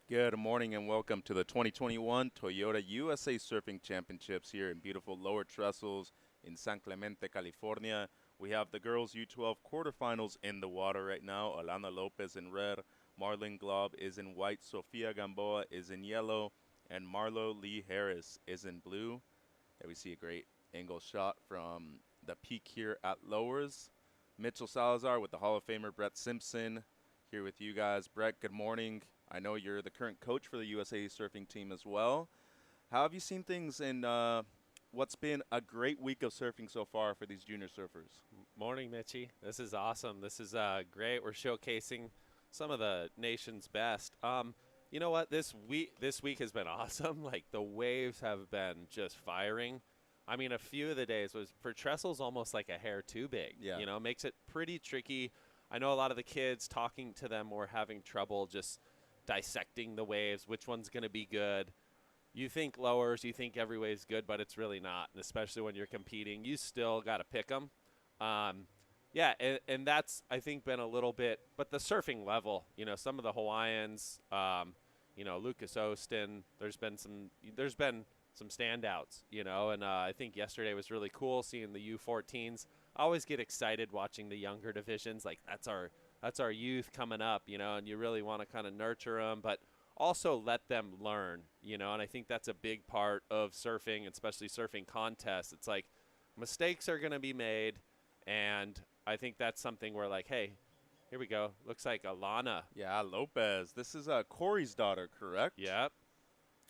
Good morning and welcome to the 2021 Toyota USA Surfing Championships here in beautiful Lower Trestles in San Clemente, California. We have the girls U12 quarterfinals in the water right now. Alana Lopez in red, Marlene Glob is in white, Sofia Gamboa is in yellow, and Marlo Lee Harris is in blue. There we see a great angle shot from the peak here at Lowers. Mitchell Salazar with the Hall of Famer Brett Simpson here with you guys. Brett, good morning. I know you're the current coach for the USA surfing team as well. How have you seen things in what's been a great week of surfing so far for these junior surfers? Morning, Mitchie. This is awesome. This is great. We're showcasing some of the nation's best. You know what? This week has been awesome. Like the waves have been just firing. I mean, a few of the days was for Trestles almost like a hair too big. Yeah. You know, makes it pretty tricky. I know a lot of the kids talking to them were having trouble just dissecting the waves, which one's going to be good. You think lowers, you think every wave's good, but it's really not. And especially when you're competing, you still got to pick them. Yeah, and that's, I think, been a little bit, but the surfing level, you know, some of the Hawaiians, you know, Lucas Ostin, there's been some standouts, you know, and I think yesterday was really cool seeing the U14s. I always get excited watching the younger divisions. Like that's our youth coming up, you know, and you really want to kind of nurture them, but also let them learn, you know, and I think that's a big part of surfing, especially surfing contests. It's like mistakes are going to be made, and I think that's something where like, hey, here we go. Looks like Alana. Yeah, Lopez. This is Corey's daughter, correct? Yep.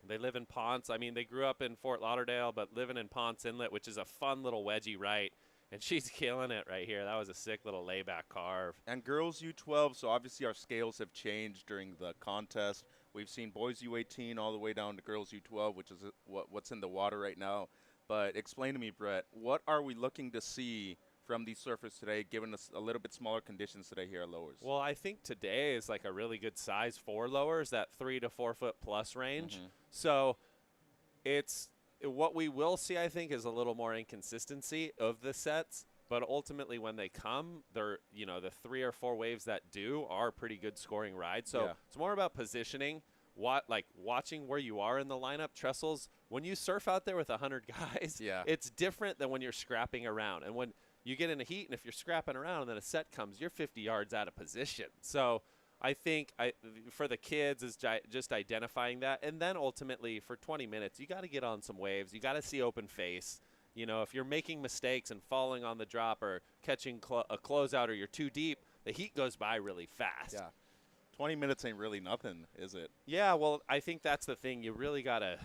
They live in Ponce. I mean, they grew up in Fort Lauderdale, but living in Ponce Inlet, which is a fun little wedgie right. And she's killing it right here. That was a sick little layback carve. And girls U12, so obviously our scales have changed during the contest. We've seen boys U18 all the way down to girls U12, which is what's in the water right now. But explain to me, Brett, what are we looking to see from these surfers today, given us a little bit smaller conditions today here at Lowers? Well, I think today is like a really good size for lowers, that 3 to 4 foot plus range. So it's what we will see, I think, is a little more inconsistency of the sets. But ultimately, when they come, they're, you know, the 3 or 4 waves that do are pretty good scoring rides. So it's more about positioning, watching where you are in the lineup. Trestles, when you surf out there with 100 guys, it's different than when you're scrapping around. And when you get in a heat, and if you're scrapping around and then a set comes, you're 50 yards out of position. So I think for the kids is just identifying that. And then ultimately for 20 minutes, you got to get on some waves. You got to see open face. You know, if you're making mistakes and falling on the drop or catching a closeout or you're too deep, the heat goes by really fast. Yeah. 20 minutes ain't really nothing, is it? Yeah, well, I think that's the thing. You really got to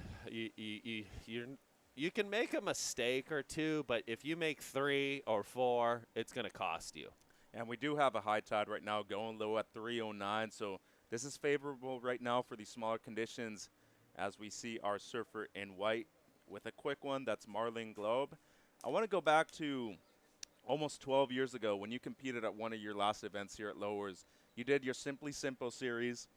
you can make a mistake or two, but if you make 3 or 4, it's going to cost you. And we do have a high tide right now going low at 309, so this is favorable right now for these smaller conditions as we see our surfer in white with a quick one. That's Marlene Globe. I want to go back to almost 12 years ago when you competed at one of your last events here at Lowers. You did your Simply Simple series.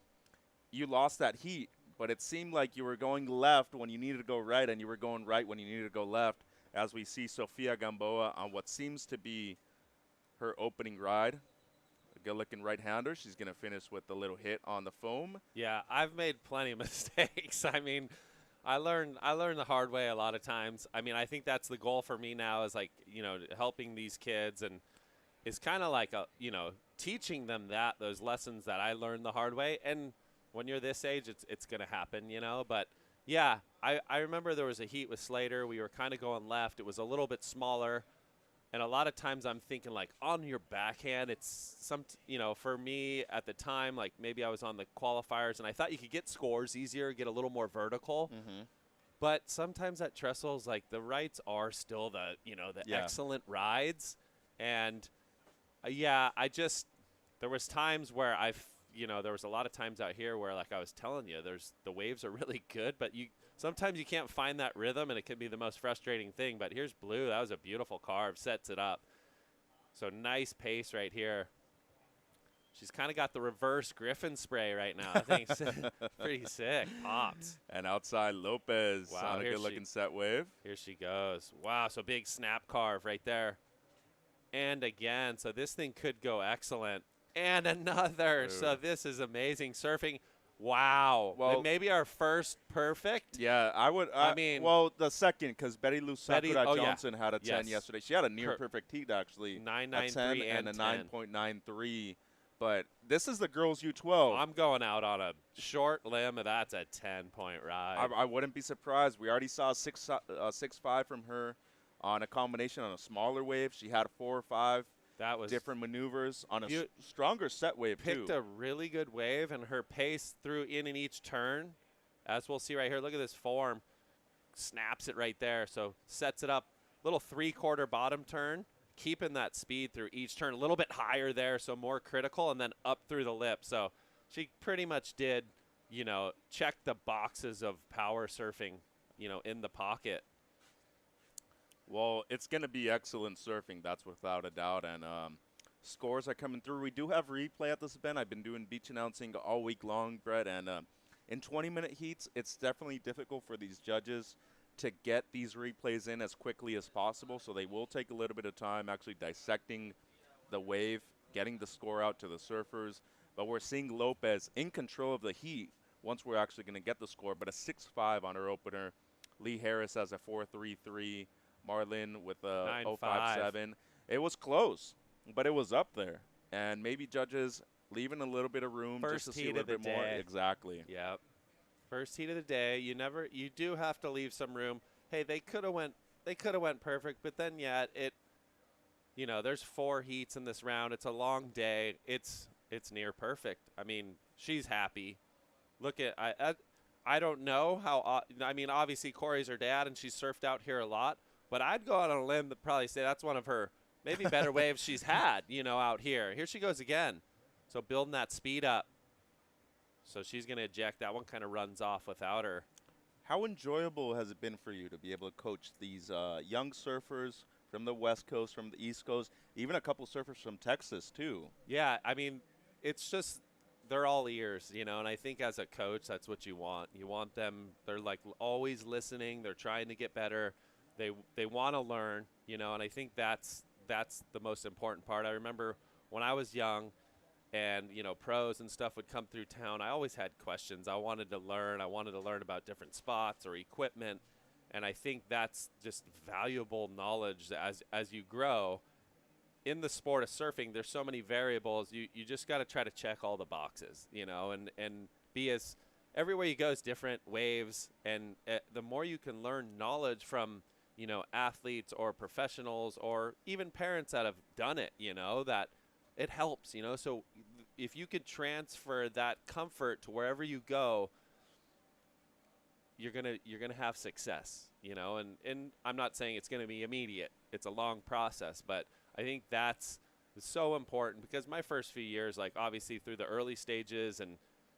You lost that heat, but it seemed like you were going left when you needed to go right, and you were going right when you needed to go left, as we see Sofia Gamboa on what seems to be her opening ride. A good-looking right-hander. She's going to finish with a little hit on the foam. Yeah, I've made plenty of mistakes. I mean, I learned the hard way a lot of times. I mean, I think that's the goal for me now is, like, you know, helping these kids, and it's kind of like, you know, teaching them those lessons that I learned the hard way. And when you're this age, it's going to happen, you know. But, yeah, I remember there was a heat with Slater. We were kind of going left. It was a little bit smaller. And a lot of times I'm thinking, like, on your backhand, it's you know, for me at the time, like, maybe I was on the qualifiers, and I thought you could get scores easier, get a little more vertical. But sometimes at Trestles, like, the rights are still the, you know, the excellent rides. And, yeah, there was times where you know, there was a lot of times out here where, like I was telling you, the waves are really good, but sometimes you can't find that rhythm, and it can be the most frustrating thing. But here's Blue. That was a beautiful carve. Sets it up. So nice pace right here. She's kind of got the reverse Griffin spray right now. I think pretty sick. Pops. And outside Lopez Wow, on a good-looking set wave. Here she goes. Wow, so big snap carve right there. And again, so this thing could go excellent. And another. Ooh. So this is amazing surfing. Wow. Well, Maybe our first perfect. yeah, I mean, well, the second, because Betty Lou Sakura oh, yeah. Johnson had a 10 Yes. yesterday. She had a near perfect heat, actually. A 10 993 and a 10. 9.93. But this is the girls U12. I'm going out on a short limb, and that's a 10-point ride. I wouldn't be surprised. We already saw 6.5 from her on a combination on a smaller wave. She had 4 or 5 That was different maneuvers on a stronger set wave, picked too. a really good wave, and her pace threw in each turn. As we'll see right here, look at this form. Snaps it right there, so sets it up. Little 3/4 bottom turn, keeping that speed through each turn. A little bit higher there, so more critical, and then up through the lip. So she pretty much did, check the boxes of power surfing, in the pocket. Well, it's going to be excellent surfing, that's without a doubt. And scores are coming through. We do have replay at this event. I've been doing beach announcing all week long, Brett. And in 20-minute heats, it's definitely difficult for these judges to get these replays in as quickly as possible. So they will take a little bit of time actually dissecting the wave, getting the score out to the surfers. But we're seeing Lopez in control of the heat once we're actually going to get the score. But a 6.5 on her opener. Lee Harris has a 4.33. Marlin with a 0.57. It was close, but it was up there. And maybe judges leaving a little bit of room just to see a little bit more. Exactly. Yep. First heat of the day. You do have to leave some room. Hey, they could have went perfect, but then there's 4 heats in this round. It's a long day. It's near perfect. I mean, she's happy. Look at I don't know how. Obviously Corey's her dad, and she's surfed out here a lot. But I'd go out on a limb and probably say that's one of her maybe better waves she's had, out here. Here she goes again. So building that speed up. So she's going to eject. That one kind of runs off without her. How enjoyable has it been for you to be able to coach these young surfers from the West Coast, from the East Coast, even a couple surfers from Texas, too? Yeah, it's just they're all ears, and I think as a coach, that's what you want. You want them, they're like always listening. They're trying to get better. They want to learn, and I think that's the most important part. I remember when I was young and, pros and stuff would come through town, I always had questions. I wanted to learn. I wanted to learn about different spots or equipment, and I think that's just valuable knowledge as you grow. In the sport of surfing, there's so many variables. You just got to try to check all the boxes, and be as – everywhere you go is different waves, and the more you can learn knowledge from – athletes or professionals or even parents that have done it, that it helps, So if you could transfer that comfort to wherever you go, you're going to have success, and I'm not saying it's going to be immediate. It's a long process, but I think that's so important because my first few years, like obviously through the early stages and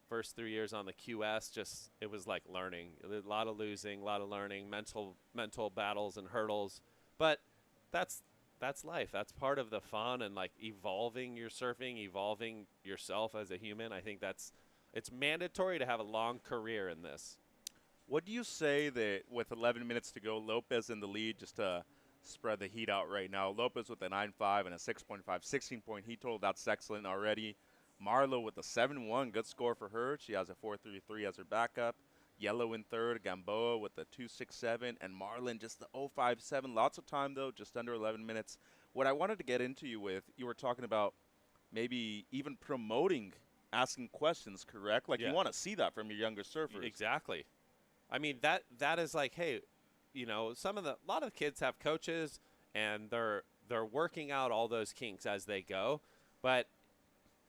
first 3 years on the QS, just it was like learning. A lot of losing, a lot of learning, mental battles and hurdles. But that's life. That's part of the fun and like evolving your surfing, evolving yourself as a human. I think it's mandatory to have a long career in this. What do you say that with 11 minutes to go, Lopez in the lead, just to spread the heat out right now? Lopez with a 9.5 and a 6.5, 16-point heat total. That's excellent already. Marlo with a 7.1, good score for her. She has a 4.33 as her backup. Yellow in third, Gamboa with a 2.67, and Marlin just the 0.57. Lots of time, though, just under 11 minutes. What I wanted to get into you with, you were talking about maybe even promoting asking questions, correct? Like, you want to see that from your younger surfers. Exactly. I mean, that is like, hey, a lot of kids have coaches, and they're working out all those kinks as they go, but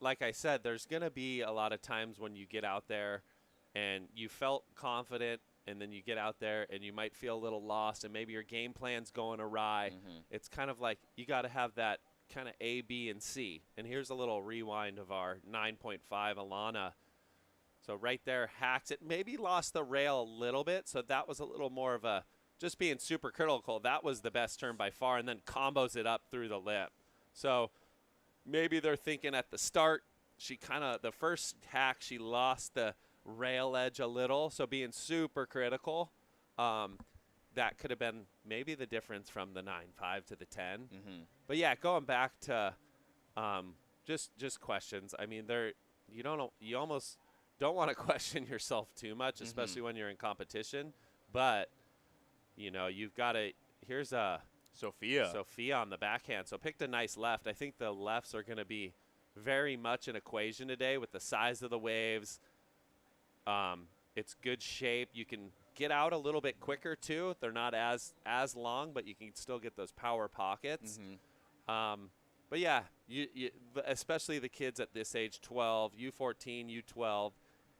like I said, there's going to be a lot of times when you get out there and you felt confident and then you get out there and you might feel a little lost and maybe your game plan's going awry. Mm-hmm. It's kind of like you got to have that kind of A, B, and C. And here's a little rewind of our 9.5 Alana. So right there, hacks it. Maybe lost the rail a little bit, so that was a little more of a just being super critical. That was the best turn by far, and then combos it up through the lip. So maybe they're thinking at the start, the first hack, she lost the rail edge a little, so being super critical, that could have been maybe the difference from the 9.5 to the 10. Mm-hmm. But yeah, going back to just questions. I mean, you don't want to question yourself too much, especially when you're in competition. But, you know, you've got to – here's Sophia on the backhand. So picked a nice left. I think the lefts are going to be very much an equation today with the size of the waves. It's good shape. You can get out a little bit quicker, too. They're not as long, but you can still get those power pockets. But, yeah, especially the kids at this age, 12, U14, U12,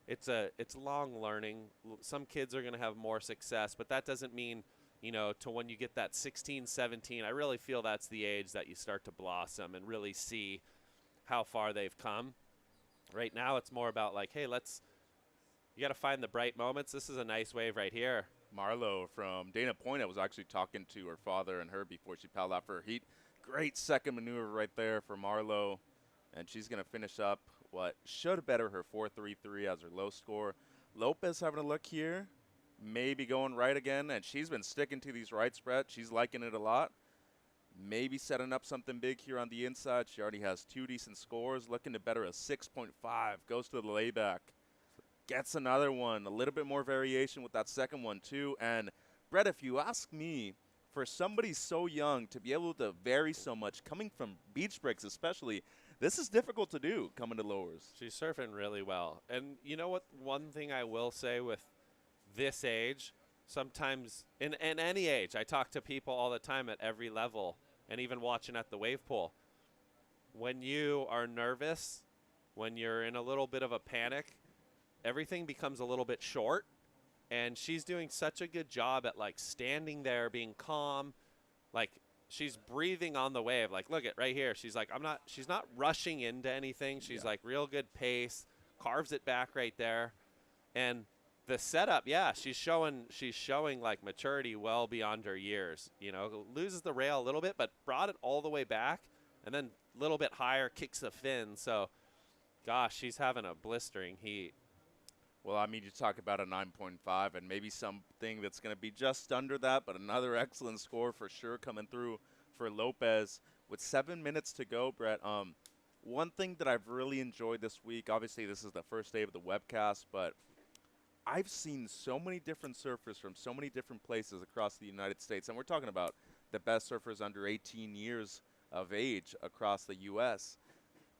it's long learning. Some kids are going to have more success, but that doesn't mean, you know, to when you get that 16, 17, I really feel that's the age that you start to blossom and really see how far they've come. Right now it's more about like, hey, you got to find the bright moments. This is a nice wave right here. Marlo from Dana Point, I was actually talking to her father and her before she paddled out for her heat. Great second maneuver right there for Marlo, and she's going to finish up what should better her 4.33 as her low score. Lopez having a look here, maybe going right again, and she's been sticking to these right spread. She's liking it a lot. Maybe setting up something big here on the inside. She already has 2 decent scores, looking to better a 6.5. Goes to the layback. Gets another one. A little bit more variation with that second one, too. And, Brett, if you ask me, for somebody so young to be able to vary so much, coming from beach breaks especially, this is difficult to do coming to lowers. She's surfing really well. And you know what? One thing I will say with this age, sometimes in any age, I talk to people all the time at every level and even watching at the wave pool. When you are nervous, when you're in a little bit of a panic, everything becomes a little bit short. And she's doing such a good job at, like, standing there, being calm. Like, she's breathing on the wave. Like, look at right here. She's like, she's not rushing into anything. She's like real good pace, carves it back right there. And the setup, yeah, she's showing like maturity well beyond her years. You know, loses the rail a little bit, but brought it all the way back, and then a little bit higher, kicks the fin. So, gosh, she's having a blistering heat. Well, I mean, you talk about a 9.5 and maybe something that's going to be just under that, but another excellent score for sure coming through for Lopez. With 7 minutes to go, Brett, one thing that I've really enjoyed this week, obviously this is the first day of the webcast, but I've seen so many different surfers from so many different places across the United States, and we're talking about the best surfers under 18 years of age across the U.S.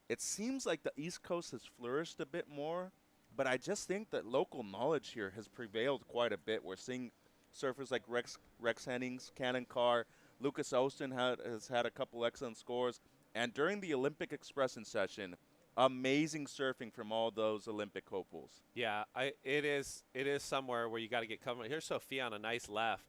It seems like the East Coast has flourished a bit more, but I just think that local knowledge here has prevailed quite a bit. We're seeing surfers like Rex Hennings, Cannon Carr, Lucas Austin has had a couple excellent scores, and during the Olympic Expression session, amazing surfing from all those Olympic hopefuls. Yeah, it is somewhere where you got to get comfortable. Here's Sophia on a nice left.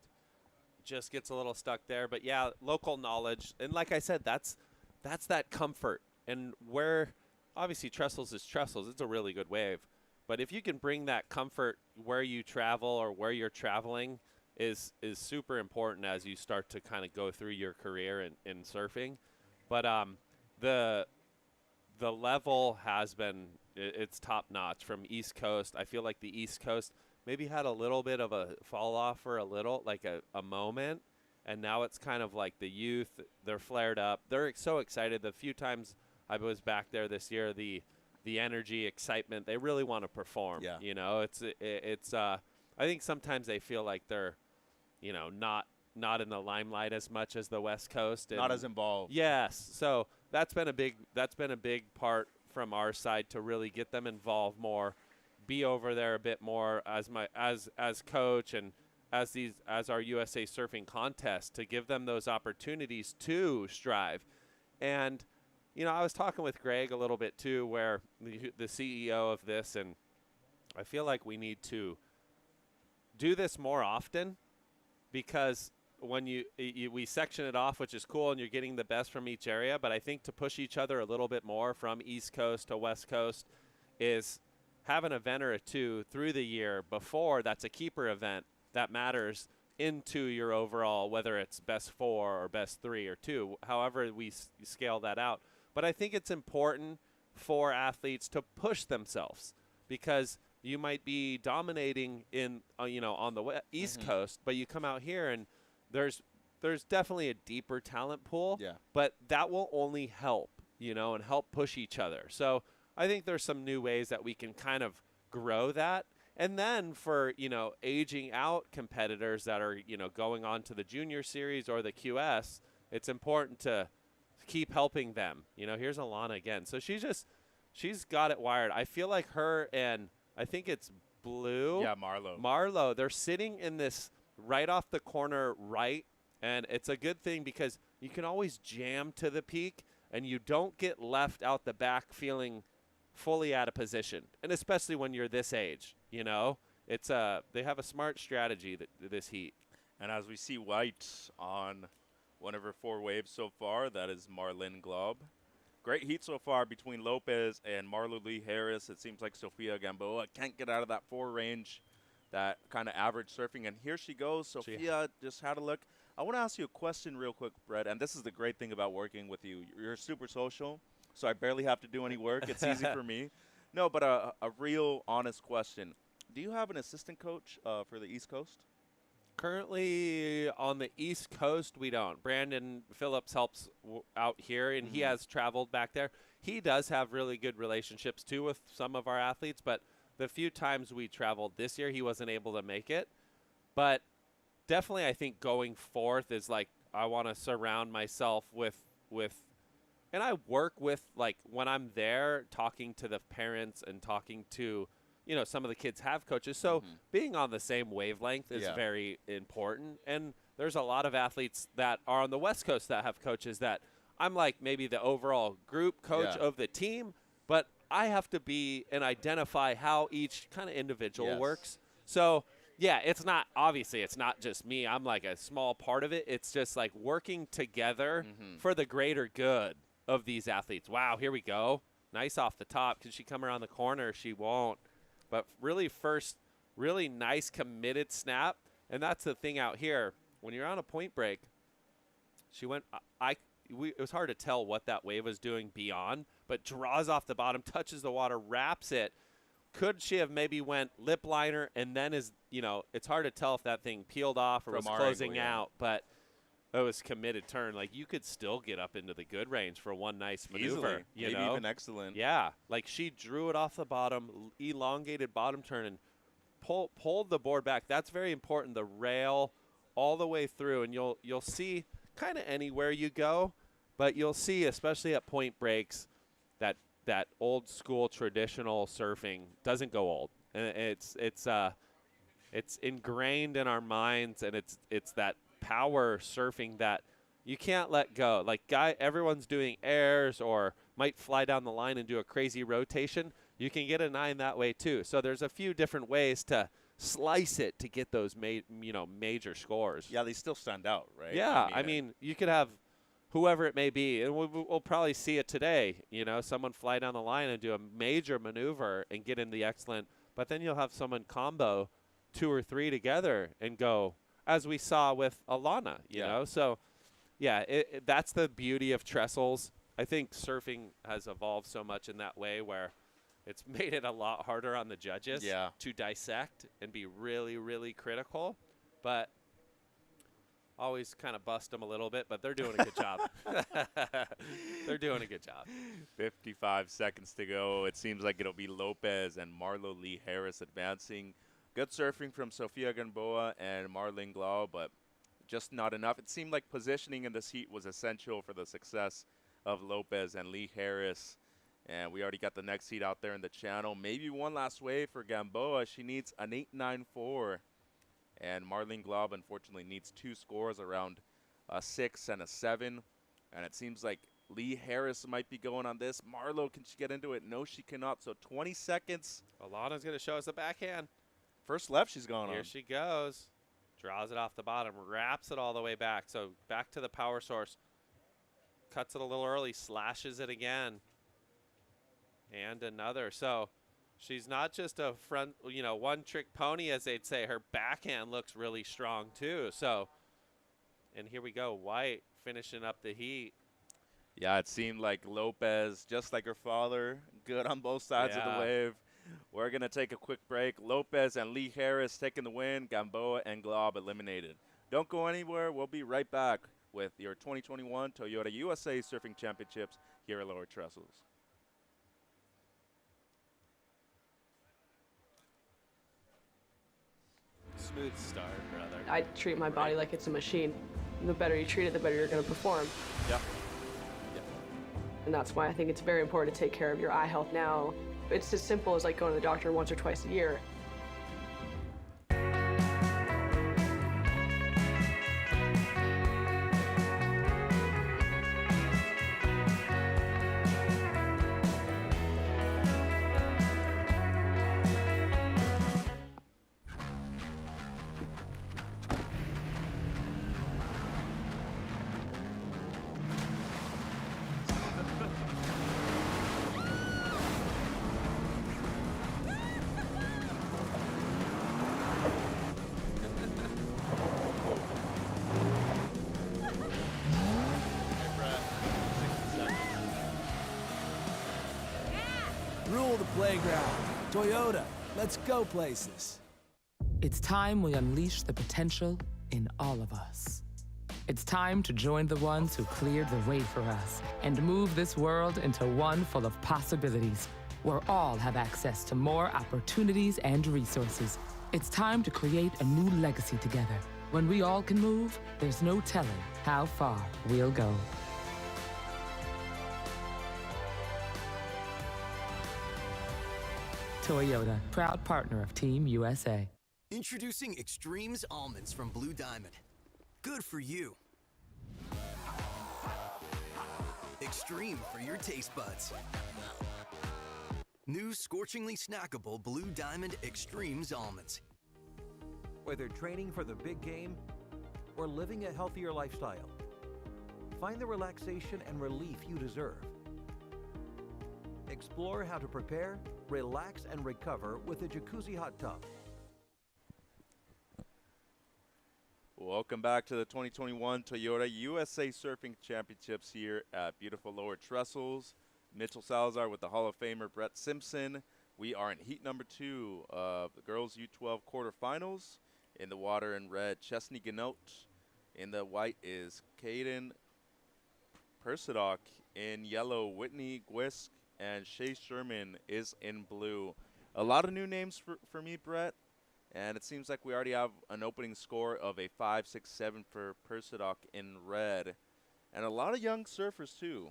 Just gets a little stuck there, but yeah, local knowledge. And like I said, that's that comfort. And where obviously Trestles is Trestles, it's a really good wave. But if you can bring that comfort where you travel or where you're traveling is super important as you start to kind of go through your career in surfing. But the level has been, it's top notch from East Coast. I feel like the East Coast maybe had a little bit of a fall off for a little, like a moment. And now it's kind of like the youth, they're flared up. They're so excited. The few times I was back there this year, the energy, excitement, they really want to perform. Yeah. You know, it's I think sometimes they feel like they're, you know, not in the limelight as much as the West Coast. Not as involved. Yes. So that's been a big part from our side to really get them involved more, be over there a bit more as coach and as our USA Surfing contest, to give them those opportunities to strive. And you know, I was talking with Greg a little bit too, where the CEO of this, and I feel like we need to do this more often, because when we section it off, which is cool, and you're getting the best from each area, but I think to push each other a little bit more from East Coast to West Coast is have an event or two through the year before that's a keeper event that matters into your overall, whether it's best 4 or best 3 or 2, however we scale that out. But I think it's important for athletes to push themselves, because you might be dominating in, you know, on the East Coast, but you come out here and there's definitely a deeper talent pool. Yeah. But that will only help, you know, and help push each other. So I think there's some new ways that we can kind of grow that. And then for, aging out competitors that are, going on to the junior series or the QS, it's important to keep helping them. Here's Alana again. So she's got it wired. I feel like her and I think it's Blue. Yeah, Marlo. Marlo, they're sitting in this right off the corner right, and it's a good thing because you can always jam to the peak and you don't get left out the back feeling fully out of position, and especially when you're this age, it's they have a smart strategy this heat. And as we see white on one of her 4 waves so far, that is Marlene Glob. Great heat so far between Lopez and Marlo Lee Harris. It seems like Sofia Gamboa can't get out of that 4 range, that kind of average surfing. And here she goes. Sofia just had a look. I want to ask you a question real quick, Brett, and this is the great thing about working with you. You're super social, so I barely have to do any work. It's easy for me. No, but a real honest question. Do you have an assistant coach for the East Coast? Currently on the East Coast, we don't. Brandon Phillips helps out here, and he has traveled back there. He does have really good relationships, too, with some of our athletes, but the few times we traveled this year, he wasn't able to make it. But definitely I think going forth is like I want to surround myself with and I work with, like, when I'm there talking to the parents and talking to – some of the kids have coaches. So being on the same wavelength is very important. And there's a lot of athletes that are on the West Coast that have coaches that I'm like maybe the overall group coach of the team, but I have to be and identify how each kind of individual works. So, it's not – obviously it's not just me. I'm like a small part of it. It's just like working together for the greater good of these athletes. Wow, here we go. Nice off the top. Can she come around the corner? She won't. But really really nice committed snap. And that's the thing out here. When you're on a point break, she went it was hard to tell what that wave was doing beyond, but draws off the bottom, touches the water, wraps it. Could she have maybe went lip liner and then it's hard to tell if that thing peeled off or was closing out, but it was committed turn. Like, you could still get up into the good range for one nice maneuver. Easily. Maybe even excellent. Yeah. Like, she drew it off the bottom, elongated bottom turn, and pulled the board back. That's very important. The rail all the way through, and you'll see kind of anywhere you go, but you'll see, especially at point breaks, that old school traditional surfing doesn't go old. And it's ingrained in our minds, and it's that power surfing that you can't let go. Like, everyone's doing airs or might fly down the line and do a crazy rotation. You can get a 9 that way too. So there's a few different ways to slice it to get those major scores. Yeah, they still stand out, right? Yeah, I mean you could have whoever it may be, and we'll probably see it today. Someone fly down the line and do a major maneuver and get in the excellent, but then you'll have someone combo 2 or 3 together and go, as we saw with Alana, you know? So, that's the beauty of Trestles. I think surfing has evolved so much in that way where it's made it a lot harder on the judges to dissect and be really, really critical. But always kind of bust them a little bit, but they're doing a good job. They're doing a good job. 55 seconds to go. It seems like it'll be Lopez and Marlo Lee Harris advancing. Good surfing from Sofia Gamboa and Marlene Glau, but just not enough. It seemed like positioning in this heat was essential for the success of Lopez and Lee Harris. And we already got the next heat out there in the channel. Maybe one last wave for Gamboa. She needs an 8.94. And Marlene Glau, unfortunately, needs 2 scores, around a 6 and a 7. And it seems like Lee Harris might be going on this. Marlo, can she get into it? No, she cannot. So 20 seconds. Alana's going to show us the backhand. First left she's going on. Here she goes. Draws it off the bottom, wraps it all the way back. So back to the power source. Cuts it a little early, slashes it again. And another. So she's not just a front, one-trick pony, as they'd say. Her backhand looks really strong, too. So, and here we go. White finishing up the heat. Yeah, it seemed like Lopez, just like her father, good on both sides of the wave. We're going to take a quick break. Lopez and Lee Harris taking the win. Gamboa and Glob eliminated. Don't go anywhere. We'll be right back with your 2021 Toyota USA Surfing Championships here at Lower Trestles. Smooth start, brother. I treat my body like it's a machine. The better you treat it, the better you're going to perform. Yeah. And that's why I think it's very important to take care of your eye health now. It's as simple as like going to the doctor once or twice a year. Rule the playground. Toyota, let's go places. It's time we unleash the potential in all of us. It's time to join the ones who cleared the way for us and move this world into one full of possibilities, where all have access to more opportunities and resources. It's time to create a new legacy together. When we all can move, there's no telling how far we'll go. Toyota, proud partner of Team USA. Introducing Extremes Almonds from Blue Diamond. Good for you. Extreme for your taste buds. New scorchingly snackable Blue Diamond Extremes Almonds. Whether training for the big game or living a healthier lifestyle, find the relaxation and relief you deserve. Explore how to prepare, relax, and recover with a jacuzzi hot tub. Welcome back to the 2021 Toyota USA Surfing Championships here at beautiful Lower Trestles. Mitchell Salazar with the Hall of Famer Brett Simpson. We are in heat number 2 of the girls U12 quarterfinals. In the water in red, Chesney Ganot. In the white is Caden Persidoc. In yellow, Whitney Gwisk. And Shay Sherman is in blue. A lot of new names for me, Brett. And it seems like we already have an opening score of a 5.67 for Persidoc in red. And a lot of young surfers, too.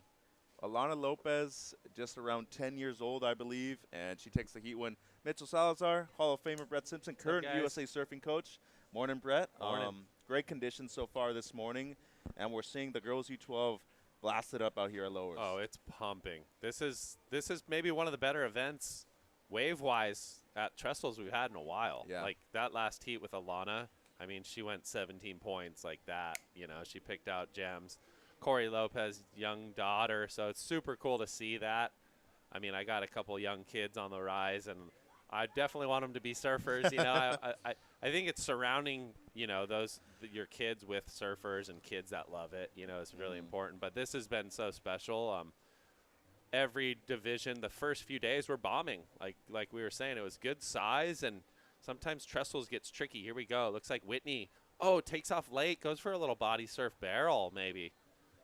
Alana Lopez, just around 10 years old, I believe. And she takes the heat win. Mitchell Salazar, Hall of Famer Brett Simpson, current USA surfing coach. Morning, Brett. Morning. Great conditions so far this morning. And we're seeing the girls U12 blasted up out here at Lowers. Oh, it's pumping. This is maybe one of the better events, wave-wise, at Trestles we've had in a while. Yeah. Like that last heat with Alana, I mean, she went 17 points like that. You know, she picked out gems. Corey Lopez, young daughter, so it's super cool to see that. I mean, I got a couple young kids on the rise, and I definitely want them to be surfers. You know, I think it's surrounding, you know, your kids with surfers and kids that love it, you know, is really important. But this has been so special. Every division, the first few days, we're bombing. Like we were saying, it was good size, and sometimes Trestles gets tricky. Here we go. It looks like Whitney, takes off late, goes for a little body surf barrel maybe.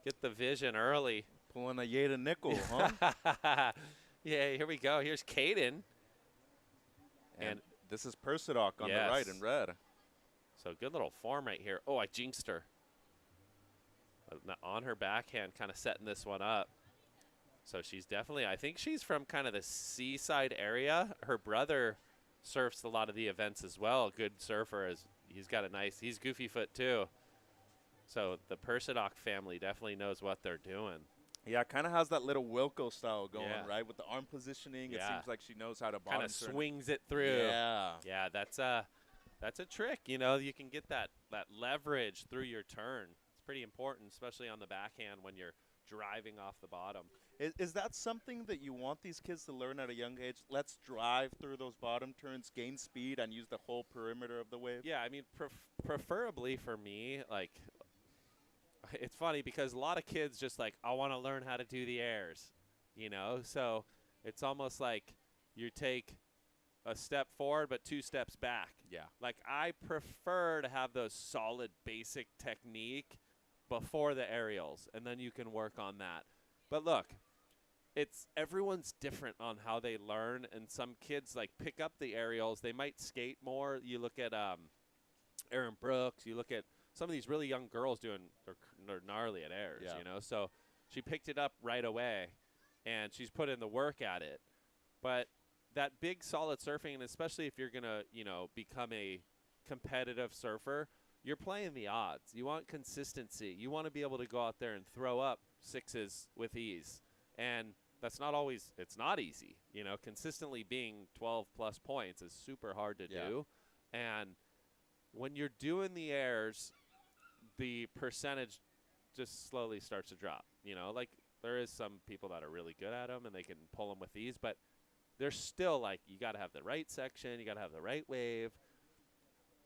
Get the vision early. Pulling a Yada nickel, huh? Yeah, here we go. Here's Caden. And this is Persidoc on the right in red. So good little form right here. Oh, I jinxed her. On her backhand, kind of setting this one up. So she's definitely, I think she's from kind of the seaside area. Her brother surfs a lot of the events as well. Good surfer. He's got he's goofy foot too. So the Persidoc family definitely knows what they're doing. Yeah, kind of has that little Wilco style going, Yeah. right? With the arm positioning, it Yeah. seems like she knows how to bottom Kind of turn. swings it through. Yeah. Yeah, that's a trick. You know, you can get that leverage through your turn. It's pretty important, especially on the backhand when you're driving off the bottom. Is that something that you want these kids to learn at a young age? Let's drive through those bottom turns, gain speed, and use the whole perimeter of the wave? Yeah, I mean, preferably for me, like, it's funny because a lot of kids just like, I want to learn how to do the airs, you know? So it's almost like you take a step forward but 2 steps back. Yeah. Like, I prefer to have those solid basic technique before the aerials, and then you can work on that. But look, everyone's different on how they learn, and some kids like pick up the aerials. They might skate more. You look at Aaron Brooks. You look at some of these really young girls they're gnarly at airs, Yeah. you know. So she picked it up right away, and she's put in the work at it. But that big, solid surfing, and especially if you're going to, you know, become a competitive surfer, you're playing the odds. You want consistency. You want to be able to go out there and throw up sixes with ease. And that's not always – it's not easy. You know, consistently being 12-plus points is super hard to do. And when you're doing the airs, the percentage just slowly starts to drop. You know, like there is some people that are really good at them and they can pull them with ease, but there's still like you got to have the right section, you got to have the right wave.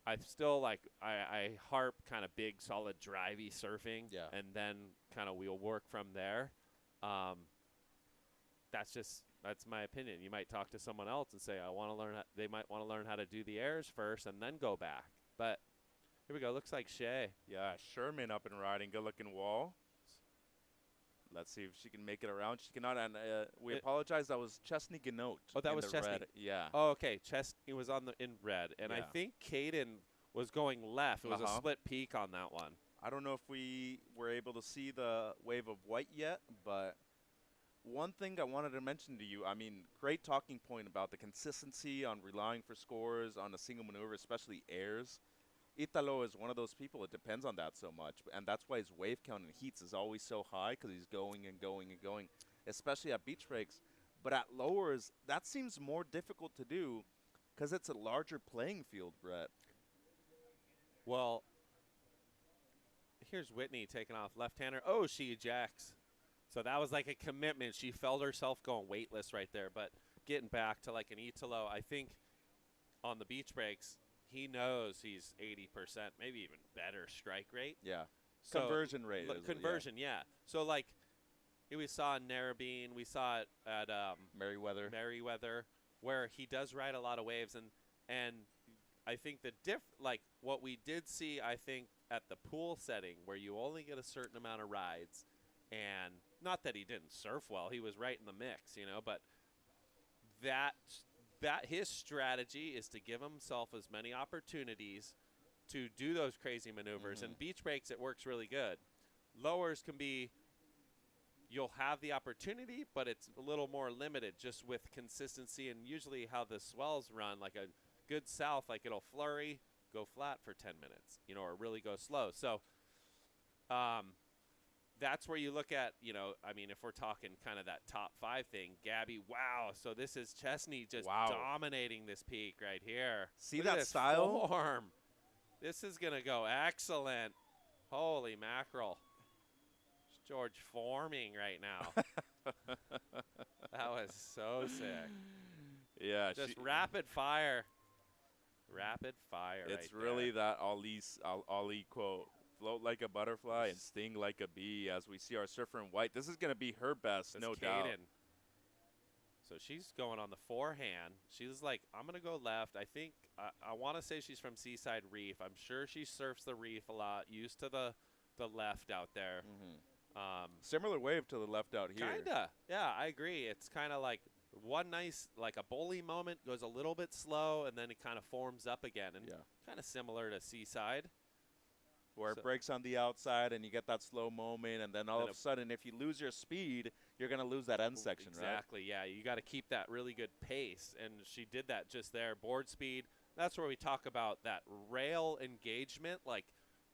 I still like I harp kind of big, solid, drivey surfing, and then kind of we'll work from there. That's my opinion. You might talk to someone else and say I want to learn. They might want to learn how to do the airs first and then go back. But here we go. Looks like Shay. Yeah, Sherman up and riding. Good-looking wall. Let's see if she can make it around. She cannot. And we apologize. That was Chesney Ganote. Oh, that in was the Chesney. red. Yeah. Oh, okay. Chesney was in red, and I think Caden was going left. It was a split peak on that one. I don't know if we were able to see the wave of white yet, but one thing I wanted to mention to you, I mean, great talking point about the consistency on relying for scores on a single maneuver, especially airs. Italo is one of those people. It depends on that so much, and that's why his wave count in heats is always so high because he's going and going and going, especially at beach breaks. But at lowers, that seems more difficult to do because it's a larger playing field, Brett. Well, here's Whitney taking off left-hander. Oh, she ejects. So that was like a commitment. She felt herself going weightless right there. But getting back to like an Italo, I think on the beach breaks, he knows he's 80%, maybe even better strike rate. Yeah. So conversion rate. Conversion, yeah. So like we saw in Narrabeen, we saw it at Merriweather, where he does ride a lot of waves, and I think like what we did see, I think at the pool setting where you only get a certain amount of rides, and not that he didn't surf well, he was right in the mix, you know, but that his strategy is to give himself as many opportunities to do those crazy maneuvers. And beach breaks, it works really good. Lowers can be, you'll have the opportunity, but it's a little more limited just with consistency and usually how the swells run. Like a good south, like it'll flurry, go flat for 10 minutes, you know, or really go slow. So that's where you look at, you know, I mean, if we're talking kind of that top 5 thing, Gabby, wow. So this is Chesney just dominating this peak right here. See Look at that this style? form. This is going to go excellent. Holy mackerel. George forming right now. That was so sick. Yeah. Just rapid fire. Rapid fire. It's right really there. that Ali quote. Float like a butterfly and sting like a bee as we see our surfer in white. This is going to be her best, That's no Caden. doubt. So she's going on the forehand. She's like, I'm going to go left. I think, I want to say she's from Seaside Reef. I'm sure she surfs the reef a lot, used to the left out there. Similar wave to the left out here. Kinda. Yeah, I agree. It's kind of like one nice, like a bowling moment, goes a little bit slow, and then it kind of forms up again. And kind of similar to Seaside. Where it breaks on the outside and you get that slow moment, and then all of a sudden, if you lose your speed, you're going to lose that end section, right? Exactly, yeah. You got to keep that really good pace, and she did that just there. Board speed, that's where we talk about that rail engagement, like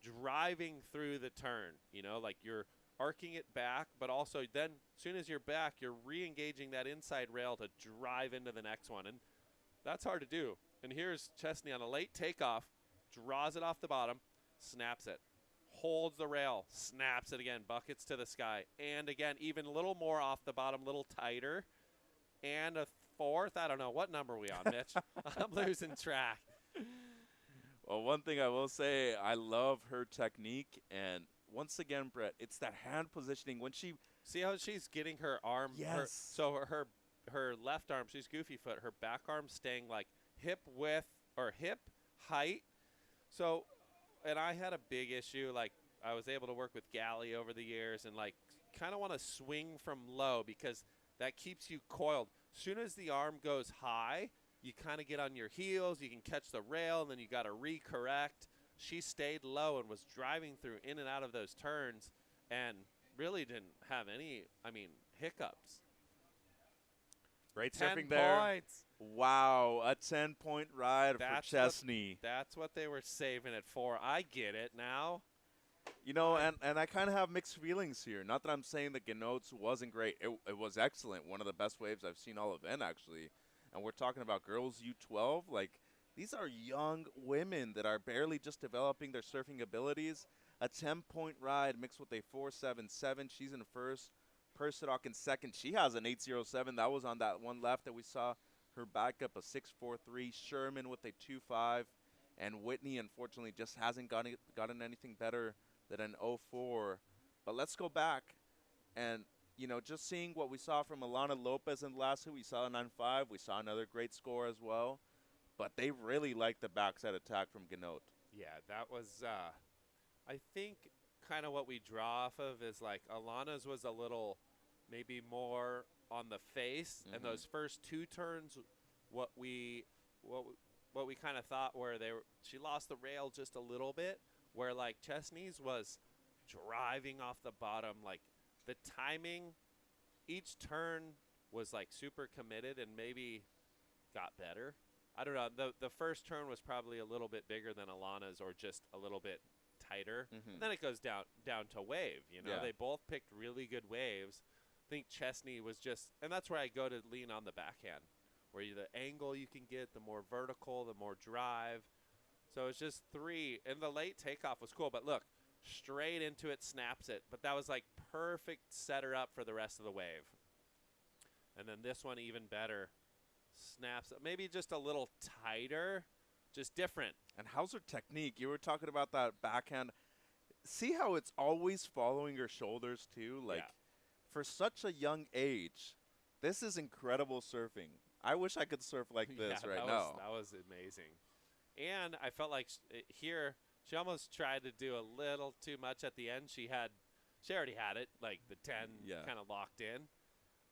driving through the turn, you know, like you're arcing it back, but also then as soon as you're back, you're re-engaging that inside rail to drive into the next one, and that's hard to do. And here's Chesney on a late takeoff, draws it off the bottom, snaps it, holds the rail, snaps it again, buckets to the sky, and again, even a little more off the bottom, a little tighter, and a fourth. I don't know. What number are we on, Mitch? I'm losing track. Well, one thing I will say, I love her technique, and once again, Brett, it's that hand positioning. When she see how she's getting her arm, so her left arm, she's goofy foot, her back arm staying like hip width or hip height. So, and I had a big issue, like I was able to work with Galley over the years and like kind of want to swing from low because that keeps you coiled. Soon as the arm goes high, you kind of get on your heels, you can catch the rail, and then you got to recorrect. she stayed low and was driving through in and out of those turns and really didn't have any, hiccups. Great 10 surfing there. points. Wow, a 10-point ride for Chesney. That's what they were saving it for. I get it now. You know, and I kind of have mixed feelings here. Not that I'm saying that Ganotes wasn't great. It was excellent. One of the best waves I've seen all event, actually. And we're talking about girls U12. Like, these are young women that are barely just developing their surfing abilities. A 10-point ride mixed with a 4.77. She's in first. Persidoc in second. She has an 8.07. That was on that one left that we saw. Her backup a 6.43. Sherman with a 2.5. And Whitney, unfortunately, just hasn't gotten anything better than an 0.4. But let's go back. And, you know, just seeing what we saw from Alana Lopez in the last two, we saw a 9.5. We saw another great score as well. But they really like the backside attack from Ganote. Yeah, that was, I think, kind of what we draw off of is like Alana's was a little maybe more on the face, and those first two turns, what we kind of thought where she lost the rail just a little bit, where like Chesney's was driving off the bottom, like the timing, each turn was like super committed and maybe got better. I don't know. The first turn was probably a little bit bigger than Alana's, or just a little bit tighter. And then it goes down to wave. You know, they both picked really good waves. I think Chesney was just, and that's where I go to lean on the backhand, where the angle you can get, the more vertical, the more drive. So it's just three, and the late takeoff was cool. But look, straight into it, snaps it. But that was like perfect setter up for the rest of the wave. And then this one even better, snaps it, maybe just a little tighter, just different. And how's her technique? You were talking about that backhand. See how it's always following her shoulders too? Like, for such a young age, this is incredible surfing. I wish I could surf like this right now. That was amazing. And I felt like here, she almost tried to do a little too much at the end. She already had it, like the 10 kind of locked in.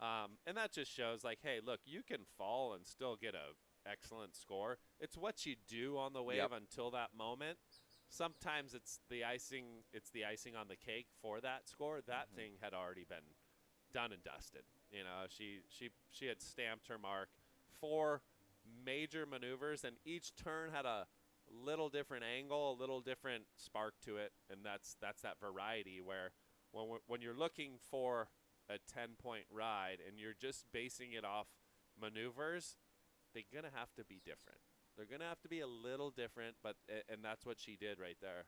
And that just shows like, hey, look, you can fall and still get a excellent score. It's what you do on the wave until that moment. Sometimes it's the icing on the cake for that score. That thing had already been done and dusted. You know, she had stamped her mark. 4 major maneuvers, and each turn had a little different angle, a little different spark to it, and that's that variety where when you're looking for a 10-point ride and you're just basing it off maneuvers, they're going to have to be different. They're going to have to be a little different, and that's what she did right there.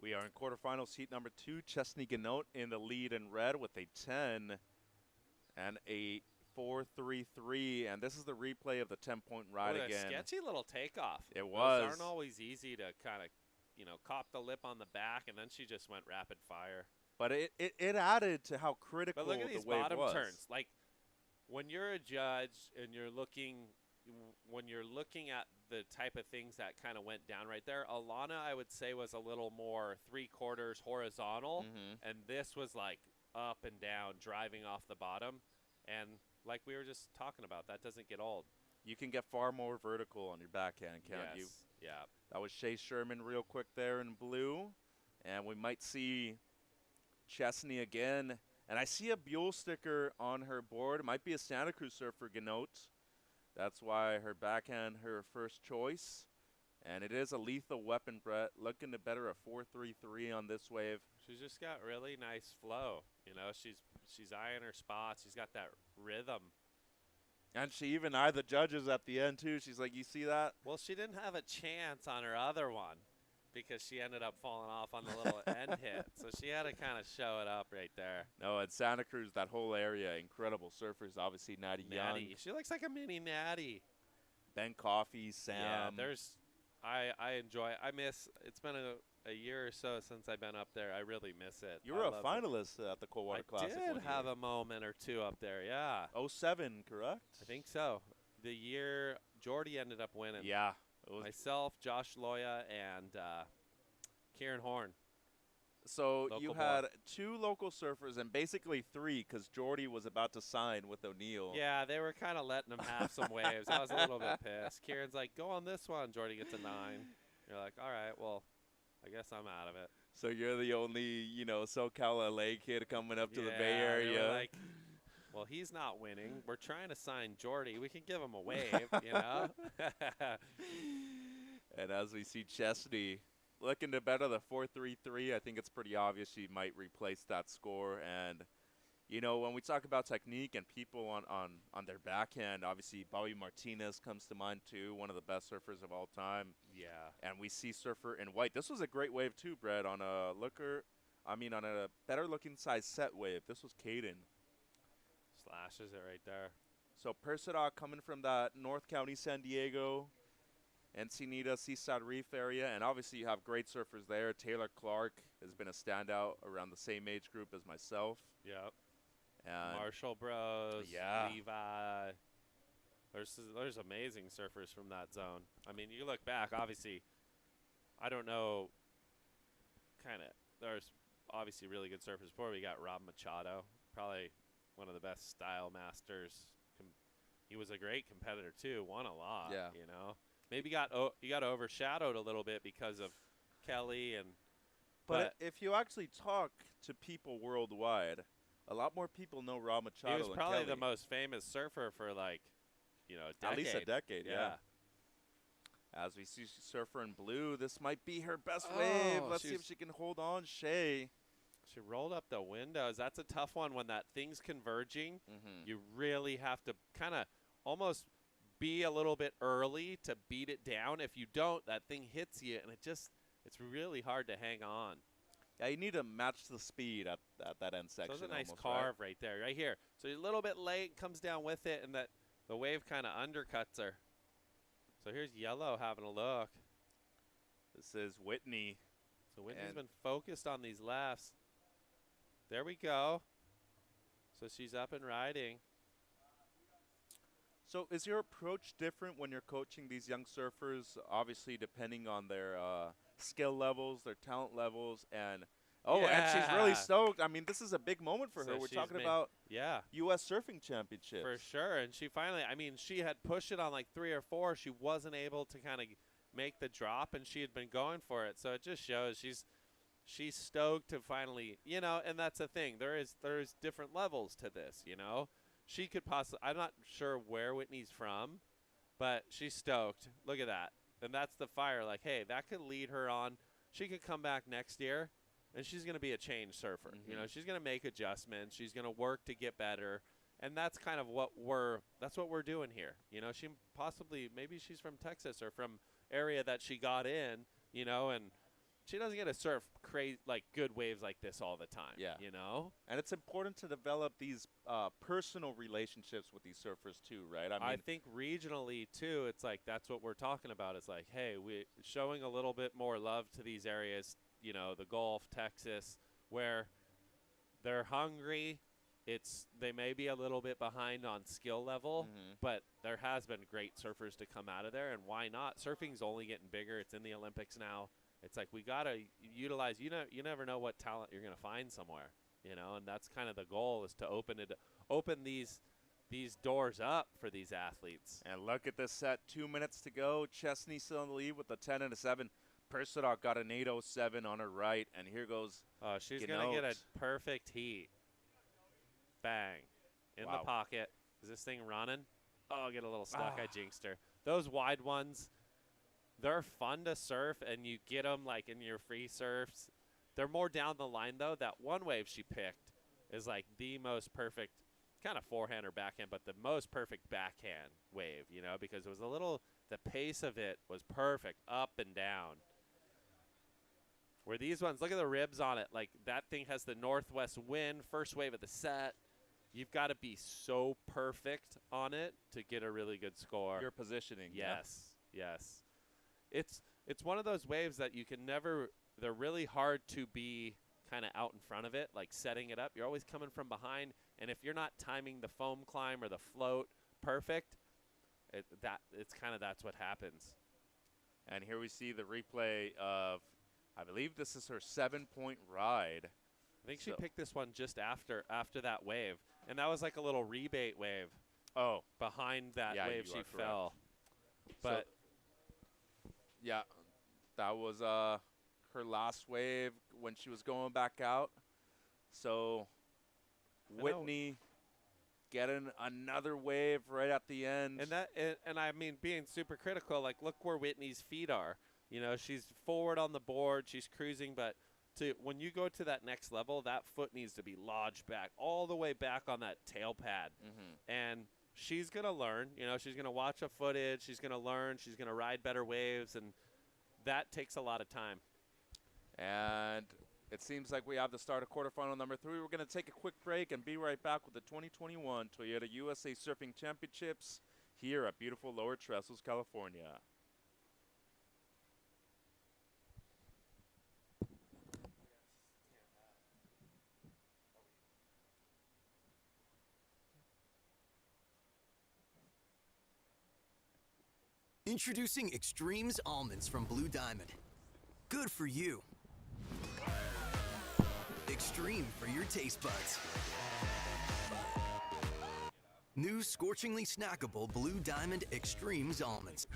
We are in quarterfinals, heat number 2. Chesney Ganote in the lead in red with a 10 and a 4.33, and this is the replay of the 10-point ride again. Sketchy little takeoff. It was. Those aren't always easy to kind of, cop the lip on the back, and then she just went rapid fire. But it added to how critical the wave was. But look at these bottom turns. Like, when you're a judge and you're looking at the type of things that kind of went down right there, Alana, I would say, was a little more 3/4 horizontal, and this was like up and down, driving off the bottom. And like we were just talking about, that doesn't get old. You can get far more vertical on your backhand, can't you? Yeah. That was Shay Sherman real quick there in blue. And we might see Chesney again. And I see a Buell sticker on her board. It might be a Santa Cruz surfer, Ganote. That's why her backhand, her first choice. And it is a lethal weapon, Brett. Looking to better a 4.33 on this wave. She's just got really nice flow. You know, she's eyeing her spots. She's got that rhythm. And she even eyed the judges at the end, too. She's like, you see that? Well, she didn't have a chance on her other one because she ended up falling off on the little end hit. So she had to kind of show it up right there. No, at Santa Cruz, that whole area, incredible surfers. Obviously, Natty Young. She looks like a mini Natty. Ben Coffey, Sam. Yeah, I enjoy it. It's been a year or so since I've been up there. I really miss it. You were a finalist at the Coldwater Classic. I did have a moment or two up there, yeah. 07, correct? I think so. The year Jordy ended up winning. Yeah. Myself, Josh Loya, and Kieran Horn. So you had 2 local surfers and basically 3 because Jordy was about to sign with O'Neill. Yeah, they were kind of letting him have some waves. I was a little bit pissed. Kieran's like, go on this one. Jordy gets a 9. You're like, all right, well, I guess I'm out of it. So you're the only, you know, SoCal LA kid coming up to the Bay They Area. were like, well, he's not winning. We're trying to sign Jordy. We can give him a wave, you know? And as we see Chesney looking to better the 4.33, I think it's pretty obvious she might replace that score. And, you know, when we talk about technique and people on their backhand, obviously Bobby Martinez comes to mind too, one of the best surfers of all time. Yeah. And we see surfer in white. This was a great wave too, Brett, on a on a better looking size set wave. This was Caden. Slashes it right there. So Persidoc coming from that North County, San Diego, Encinita, Seaside Reef area, and obviously you have great surfers there. Taylor Clark has been a standout around the same age group as myself. Yep. And Marshall Bros. Yeah. Levi. There's amazing surfers from that zone. I mean, you look back, obviously, I don't know, there's obviously really good surfers before. We got Rob Machado, probably one of the best style masters. He was a great competitor too, won a lot, Yeah. you know. Maybe he got overshadowed a little bit because of Kelly and But if you actually talk to people worldwide, a lot more people know Rob Machado he was than probably Kelly. the most famous surfer for like, you know, a decade. At least a decade, yeah. Yeah. As we see Surfer in blue, this might be her best wave. Oh, Let's see if she's- she can hold on. Shay. She rolled up the windows. That's a tough one when that thing's converging. You really have to kind of almost be a little bit early to beat it down. If you don't, that thing hits you, and it's really hard to hang on. Yeah, you need to match the speed at that end So section. it's a nice almost, carve right there, right here. So you're a little bit late, comes down with it, and that the wave kind of undercuts her. So here's Yellow having a look. This is Whitney. So Whitney's And- been focused on these lefts. There we go. So she's up and riding. So is your approach different when you're coaching these young surfers, obviously depending on their skill levels, their talent levels, and and she's really Yeah. stoked. I mean, this is a big moment for So her. We're she's talking made- about Yeah. U.S. Surfing Championships. For sure. And she finally, I mean, she had pushed it on like 3 or 4. She wasn't able to kind of make the drop, and she had been going for it. So it just shows she's stoked to finally, you know, and that's the thing. There's different levels to this, you know. She could possibly, I'm not sure where Whitney's from, but she's stoked. Look at that. And that's the fire. Like, hey, that could lead her on. She could come back next year, and she's going to be a change surfer. You know, she's going to make adjustments. She's going to work to get better. And that's kind of what we're doing here. You know, she possibly, maybe she's from Texas or from area that she got in, you know, and she doesn't get to surf like good waves like this all the time. Yeah. You know? And it's important to develop these personal relationships with these surfers too, right? I think regionally too, it's like that's what we're talking about. It's like, hey, we showing a little bit more love to these areas, you know, the Gulf, Texas, where they're hungry. They may be a little bit behind on skill level, but there has been great surfers to come out of there, and why not? Surfing's only getting bigger. It's in the Olympics now. It's like we got to utilize, you never know what talent you're going to find somewhere, you know, and that's kind of the goal, is to open these doors up for these athletes. And look at this set, 2 minutes to go. Chesney still in the lead with a 10 and a 7. Persidoc got an 8.07 on her right, and here goes. She's going to get Ganote. a perfect heat. Bang. In Wow. the pocket. Is this thing running? Oh, get a little stuck. I jinxed her. Those wide ones, they're fun to surf, and you get them like in your free surfs. They're more down the line, though. That one wave she picked is like the most perfect, kind of forehand or backhand, but the most perfect backhand wave, you know, because it was the pace of it was perfect, up and down. Where these ones, look at the ribs on it. Like, that thing has the northwest wind, first wave of the set. You've got to be so perfect on it to get a really good score. Your positioning. Yes, yes. It's one of those waves that you can never, they're really hard to be kind of out in front of it, like setting it up. You're always coming from behind, and if you're not timing the foam climb or the float perfect, that's what happens. And here we see the replay of, I believe this is her 7-point ride. I think she picked this one just after that wave, and that was like a little rebate wave. Oh, Behind that Yeah, wave, you she are correct. fell. But yeah, That was her last wave when she was going back out. So Whitney getting another wave right at the end. And I mean, being super critical, like, look where Whitney's feet are. You know, she's forward on the board, she's cruising, but when you go to that next level, that foot needs to be lodged back, all the way back on that tail pad. And she's going to learn. You know, she's going to watch a footage, she's going to learn, she's going to ride better waves, and that takes a lot of time. And it seems like we have the start of quarterfinal number 3. We're going to take a quick break and be right back with the 2021 Toyota USA Surfing Championships here at beautiful Lower Trestles, California. Introducing Extremes Almonds from Blue Diamond. Good for you. Extreme for your taste buds. New scorchingly snackable Blue Diamond Extremes Almonds.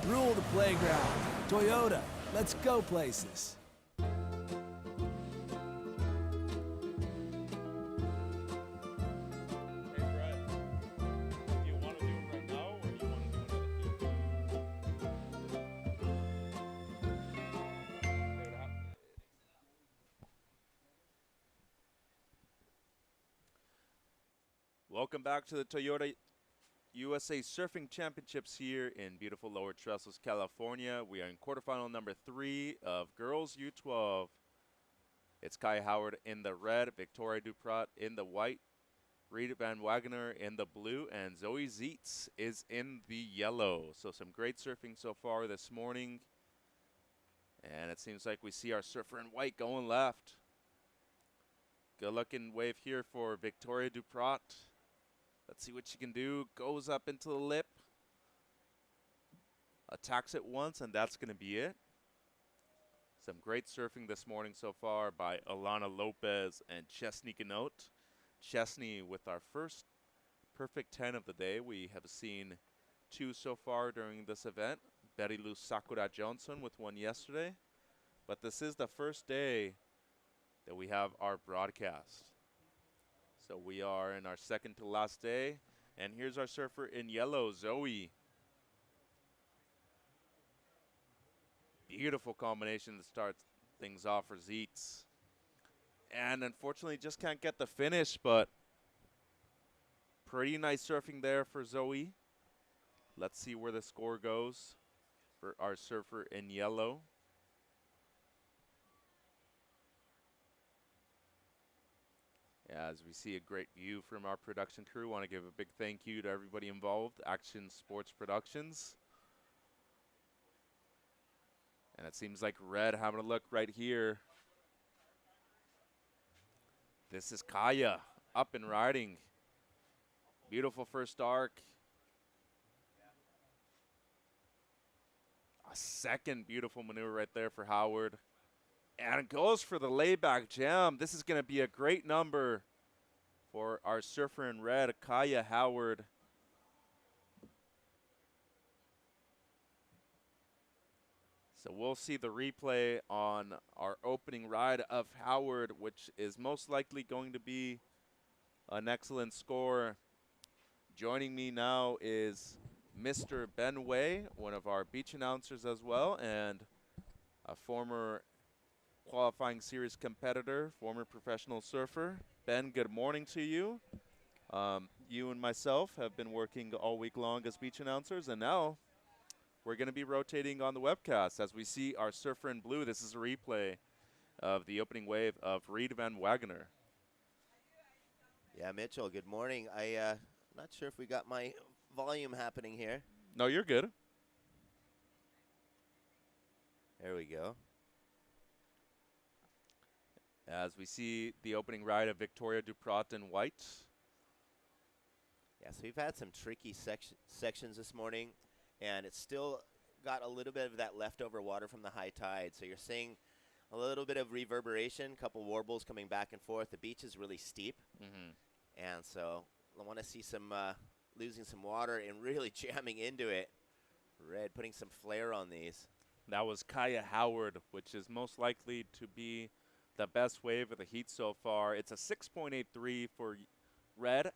Rule the playground. Toyota, let's go places. Welcome back to the Toyota USA Surfing Championships here in beautiful Lower Trestles, California. We are in quarterfinal number 3 of Girls U12. It's Kai Howard in the red, Victoria Duprat in the white, Reed Van Wagener in the blue, and Zoe Zietz is in the yellow. So some great surfing so far this morning. And it seems like we see our surfer in white going left. Good looking wave here for Victoria Duprat. Let's see what she can do. Goes up into the lip. Attacks it once, and that's going to be it. Some great surfing this morning so far by Alana Lopez and Chesney Ganot. Chesney with our first perfect 10 of the day. We have seen 2 so far during this event. Betty Lou Sakura Johnson with 1 yesterday. But this is the first day that we have our broadcast. So we are in our second to last day. And here's our surfer in yellow, Zoe. Beautiful combination to start things off for Zietz. And unfortunately just can't get the finish, but pretty nice surfing there for Zoe. Let's see where the score goes for our surfer in yellow. As we see a great view from our production crew, want to give a big thank you to everybody involved, Action Sports Productions. And it seems like red having a look right here. This is Kaya up and riding. Beautiful first arc. A second beautiful maneuver right there for Howard. And it goes for the layback jam. This is going to be a great number for our surfer in red, Kaya Howard. So we'll see the replay on our opening ride of Howard, which is most likely going to be an excellent score. Joining me now is Mr. Ben Way, one of our beach announcers as well, and a former qualifying series competitor, former professional surfer. Ben, good morning to you. You and myself have been working all week long as beach announcers, and now we're going to be rotating on the webcast as we see our surfer in blue. This is a replay of the opening wave of Reed Van Wagener. Yeah, Mitchell, good morning. I'm not sure if we got my volume happening here. No, you're good. There we go. as we see the opening ride of Victoria Duprat in white. Yeah, so we've had some tricky sections this morning, and it's still got a little bit of that leftover water from the high tide. So you're seeing a little bit of reverberation, a couple warbles coming back and forth. The beach is really steep, and so I want to see some losing some water and really jamming into it. Red putting some flair on these. That was Kaya Howard, which is most likely to be the best wave of the heat so far. It's a 6.83 for red.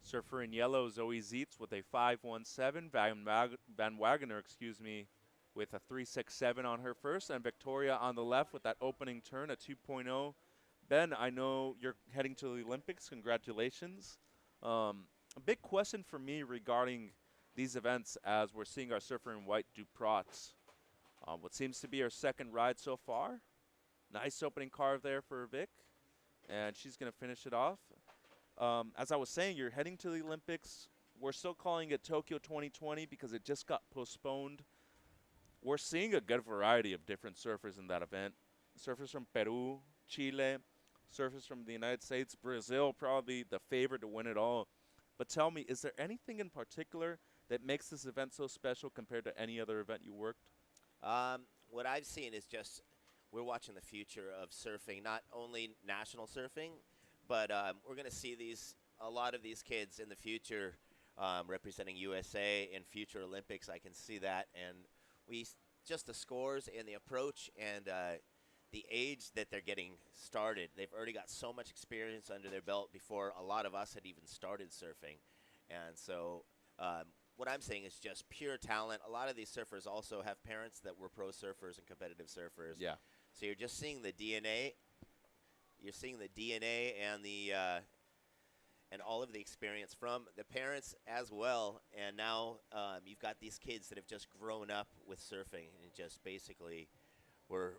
Surfer in yellow, Zoe Zietz with a 5.17. Van Wagener, with a 3.67 on her first. And Victoria on the left with that opening turn, a 2.0. Ben, I know you're heading to the Olympics. Congratulations. A big question for me regarding these events as we're seeing our surfer in white Duprat. What seems to be her second ride so far. Nice opening carve there for Vic. And she's going to finish it off. As I was saying, you're heading to the Olympics. We're still calling it Tokyo 2020 because it just got postponed. We're seeing a good variety of different surfers in that event. Surfers from Peru, Chile, surfers from the United States, Brazil, probably the favorite to win it all. But tell me, is there anything in particular that makes this event so special compared to any other event you worked? What I've seen is just we're watching the future of surfing, not only national surfing, but we're going to see a lot of these kids in the future representing USA in future Olympics. I can see that, and just the scores and the approach and the age that they're getting started. They've already got so much experience under their belt before a lot of us had even started surfing, and so what I'm saying is just pure talent. A lot of these surfers also have parents that were pro surfers and competitive surfers. Yeah. So you're just seeing the DNA. You're seeing the DNA and the and all of the experience from the parents as well. And now you've got these kids that have just grown up with surfing and just basically we're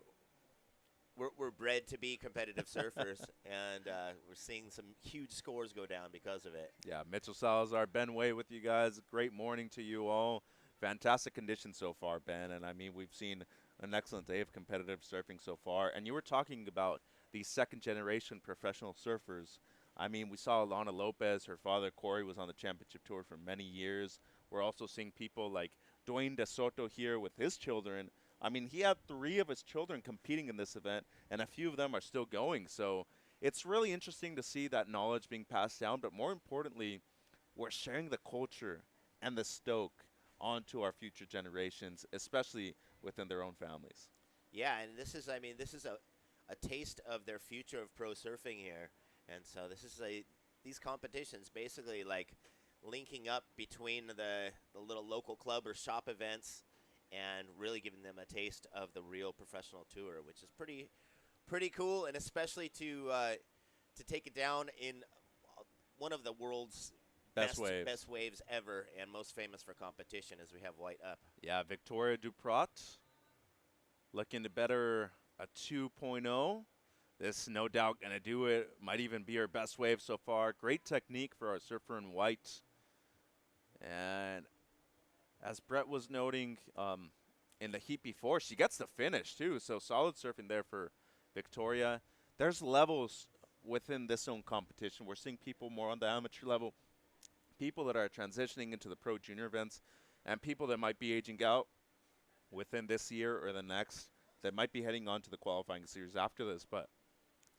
bred to be competitive surfers, and we're seeing some huge scores go down because of it. Yeah, Mitchell Salazar, Ben Way with you guys. Great morning to you all. Fantastic conditions so far, Ben. And, I mean, we've seen an excellent day of competitive surfing so far. And you were talking about these second-generation professional surfers. I mean, we saw Alana Lopez. Her father, Corey, was on the championship tour for many years. We're also seeing people like Dwayne De Soto here with his children. I mean, he had 3 of his children competing in this event, and a few of them are still going. So it's really interesting to see that knowledge being passed down. But more importantly, we're sharing the culture and the stoke onto our future generations, especially within their own families. Yeah, and this is a taste of their future of pro surfing here. And so this is these competitions basically like linking up between the little local club or shop events and really giving them a taste of the real professional tour, which is pretty cool, and especially to take it down in one of the world's best waves ever and most famous for competition as we have white up. Yeah, Victoria Duprat looking to better a 2.0. This no doubt going to do it. Might even be her best wave so far. Great technique for our surfer in white. And as Brett was noting in the heat before, she gets the finish too. So solid surfing there for Victoria. There's levels within this own competition. We're seeing people more on the amateur level, people that are transitioning into the pro junior events, and people that might be aging out within this year or the next that might be heading on to the qualifying series after this. But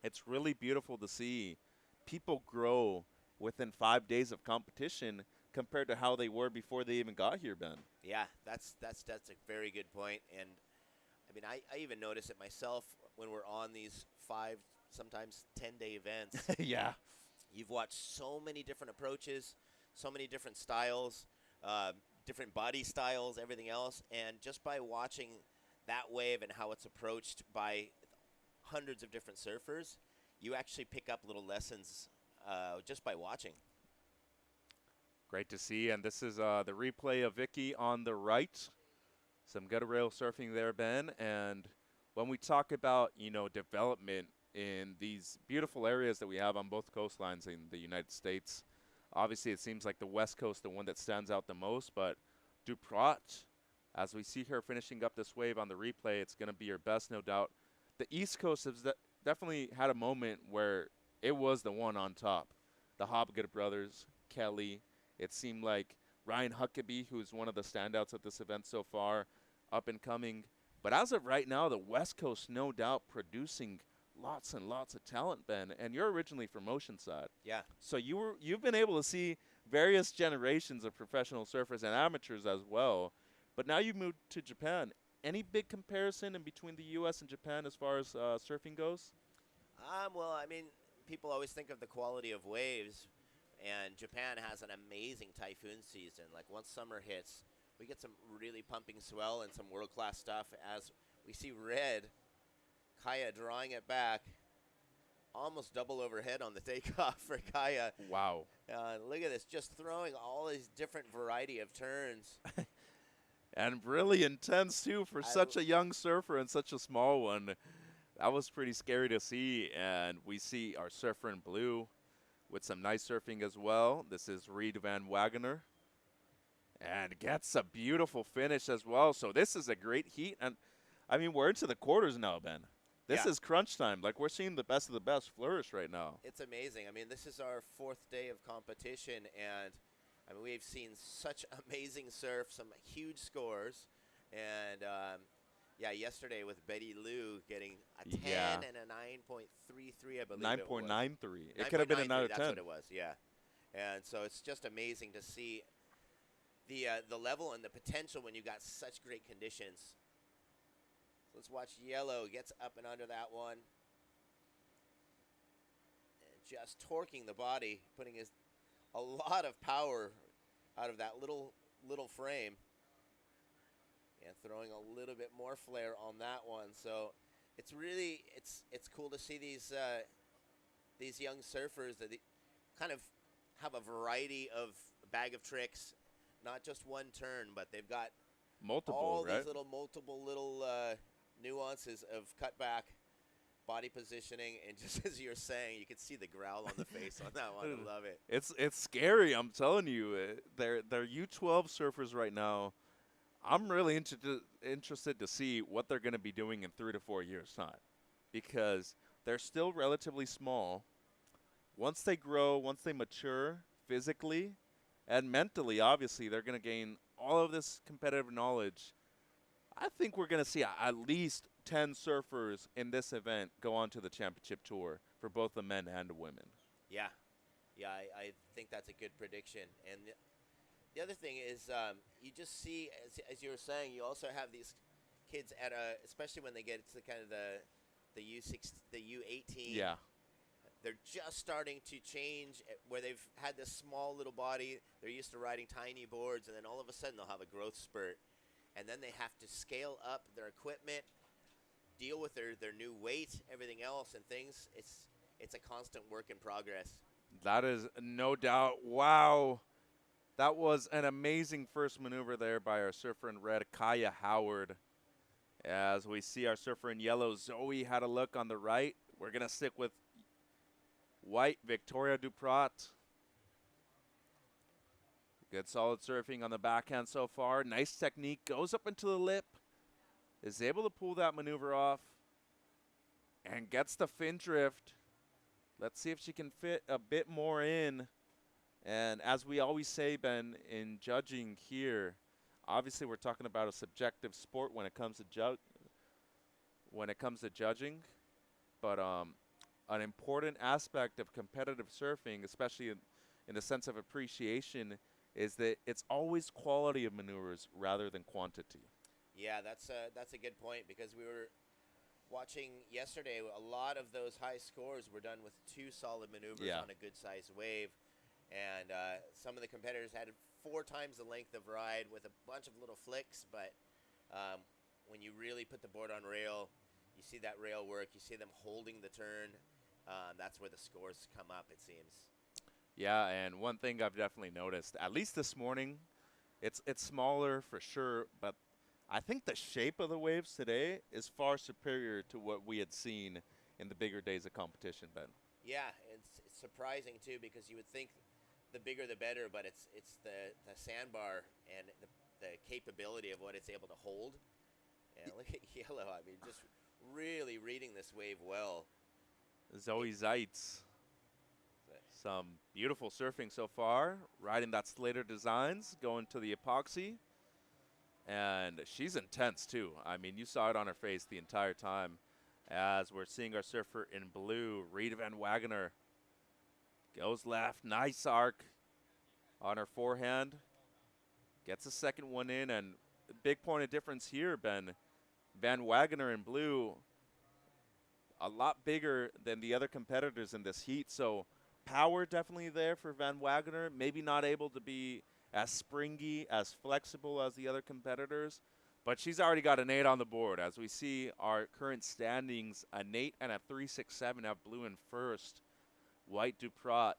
it's really beautiful to see people grow within 5 days of competition compared to how they were before they even got here, Ben. Yeah, that's a very good point. And I mean, I even notice it myself when we're on these 5, sometimes 10-day events. Yeah. You've watched so many different approaches, so many different styles, different body styles, everything else. And just by watching that wave and how it's approached by hundreds of different surfers, you actually pick up little lessons just by watching. Great to see, and this is the replay of Vicky on the right. Some good rail surfing there, Ben. And when we talk about, development in these beautiful areas that we have on both coastlines in the United States, obviously it seems like the West Coast, the one that stands out the most. But Duprat, as we see her finishing up this wave on the replay, it's going to be her best, no doubt. The East Coast definitely had a moment where it was the one on top. The Hopgood brothers, Kelly. It seemed like Ryan Huckabee, who's one of the standouts at this event so far, up and coming. But as of right now, the West Coast, no doubt, producing lots and lots of talent, Ben. And you're originally from Oceanside. Yeah. So you've been able to see various generations of professional surfers and amateurs as well. But now you've moved to Japan. Any big comparison in between the U.S. and Japan as far as surfing goes? Well, I mean, people always think of the quality of waves, and Japan has an amazing typhoon season. Like once summer hits, we get some really pumping swell and some world-class stuff. As we see red, Kaya drawing it back, almost double overhead on the takeoff for Kaya. Wow. Look at this, just throwing all these different variety of turns. And really intense, too, for such a young surfer and such a small one. That was pretty scary to see. And we see our surfer in blue with some nice surfing as well. This is Reed Van Wagener. And gets a beautiful finish as well. So this is a great heat. And, I mean, we're into the quarters now, Ben. This is crunch time. Like, we're seeing the best of the best flourish right now. It's amazing. I mean, this is our 4th day of competition, and I mean, we've seen such amazing surf, some huge scores, and yeah, yesterday with Betty Lou getting a 10 and a 9.33, I believe. 9.93. It could have been another 10. That's what it was, yeah. And so it's just amazing to see the level and the potential when you've got such great conditions. So let's watch Yellow gets up and under that one, and just torquing the body, putting a lot of power out of that little frame, and throwing a little bit more flare on that one. So it's really it's cool to see these young surfers that kind of have a variety of bag of tricks, not just one turn, but they've got all these multiple little nuances of cutback, body positioning, and just as you're saying, you can see the growl on the face on that one. I love it. It's scary. I'm telling you. They're U12 surfers right now. I'm really interested to see what they're going to be doing in 3 to 4 years' time, because they're still relatively small. Once they grow, once they mature physically and mentally, obviously, they're going to gain all of this competitive knowledge. I think we're going to see at least 10 surfers in this event go on to the championship tour for both the men and the women. Yeah. Yeah, I think that's a good prediction. And the other thing is you just see, as you were saying, you also have these kids at especially when they get to kind of the U6, the U18. Yeah. They're just starting to change where they've had this small little body. They're used to riding tiny boards, and then all of a sudden they'll have a growth spurt. And then they have to scale up their equipment, deal with their new weight, everything else, and things. It's a constant work in progress. That is no doubt. Wow. That was an amazing first maneuver there by our surfer in red, Kaya Howard. As we see our surfer in yellow, Zoe had a look on the right. We're going to stick with white, Victoria Duprat. Good solid surfing on the backhand so far. Nice technique. Goes up into the lip. Is able to pull that maneuver off. And gets the fin drift. Let's see if she can fit a bit more in. And as we always say, Ben, in judging here, obviously we're talking about a subjective sport when it comes to judging. But an important aspect of competitive surfing, especially in the sense of appreciation, is that it's always quality of maneuvers rather than quantity. Yeah, that's a good point, because we were watching yesterday, a lot of those high scores were done with 2 solid maneuvers on a good-sized wave. And some of the competitors had 4 times the length of ride with a bunch of little flicks. But when you really put the board on rail, you see that rail work. You see them holding the turn. That's where the scores come up, it seems. Yeah, and one thing I've definitely noticed, at least this morning, it's smaller for sure, but I think the shape of the waves today is far superior to what we had seen in the bigger days of competition, Ben. Yeah, it's surprising too, because you would think the bigger the better, but it's the sandbar and the capability of what it's able to hold. And look at Yellow, I mean, just really reading this wave well. Zoe Zeitz. Some beautiful surfing so far. Riding that Slater Designs, going to the epoxy. And she's intense, too. I mean, you saw it on her face the entire time. As we're seeing our surfer in blue, Rita Van Wagener. Goes left, nice arc on her forehand. Gets a second one in, and a big point of difference here, Ben. Van Wagener in blue, a lot bigger than the other competitors in this heat, so power definitely there for Van Wagener. Maybe not able to be as springy, as flexible as the other competitors, but she's already got an 8 on the board. As we see our current standings, an 8 and a 3.67 have blue in first. White Duprat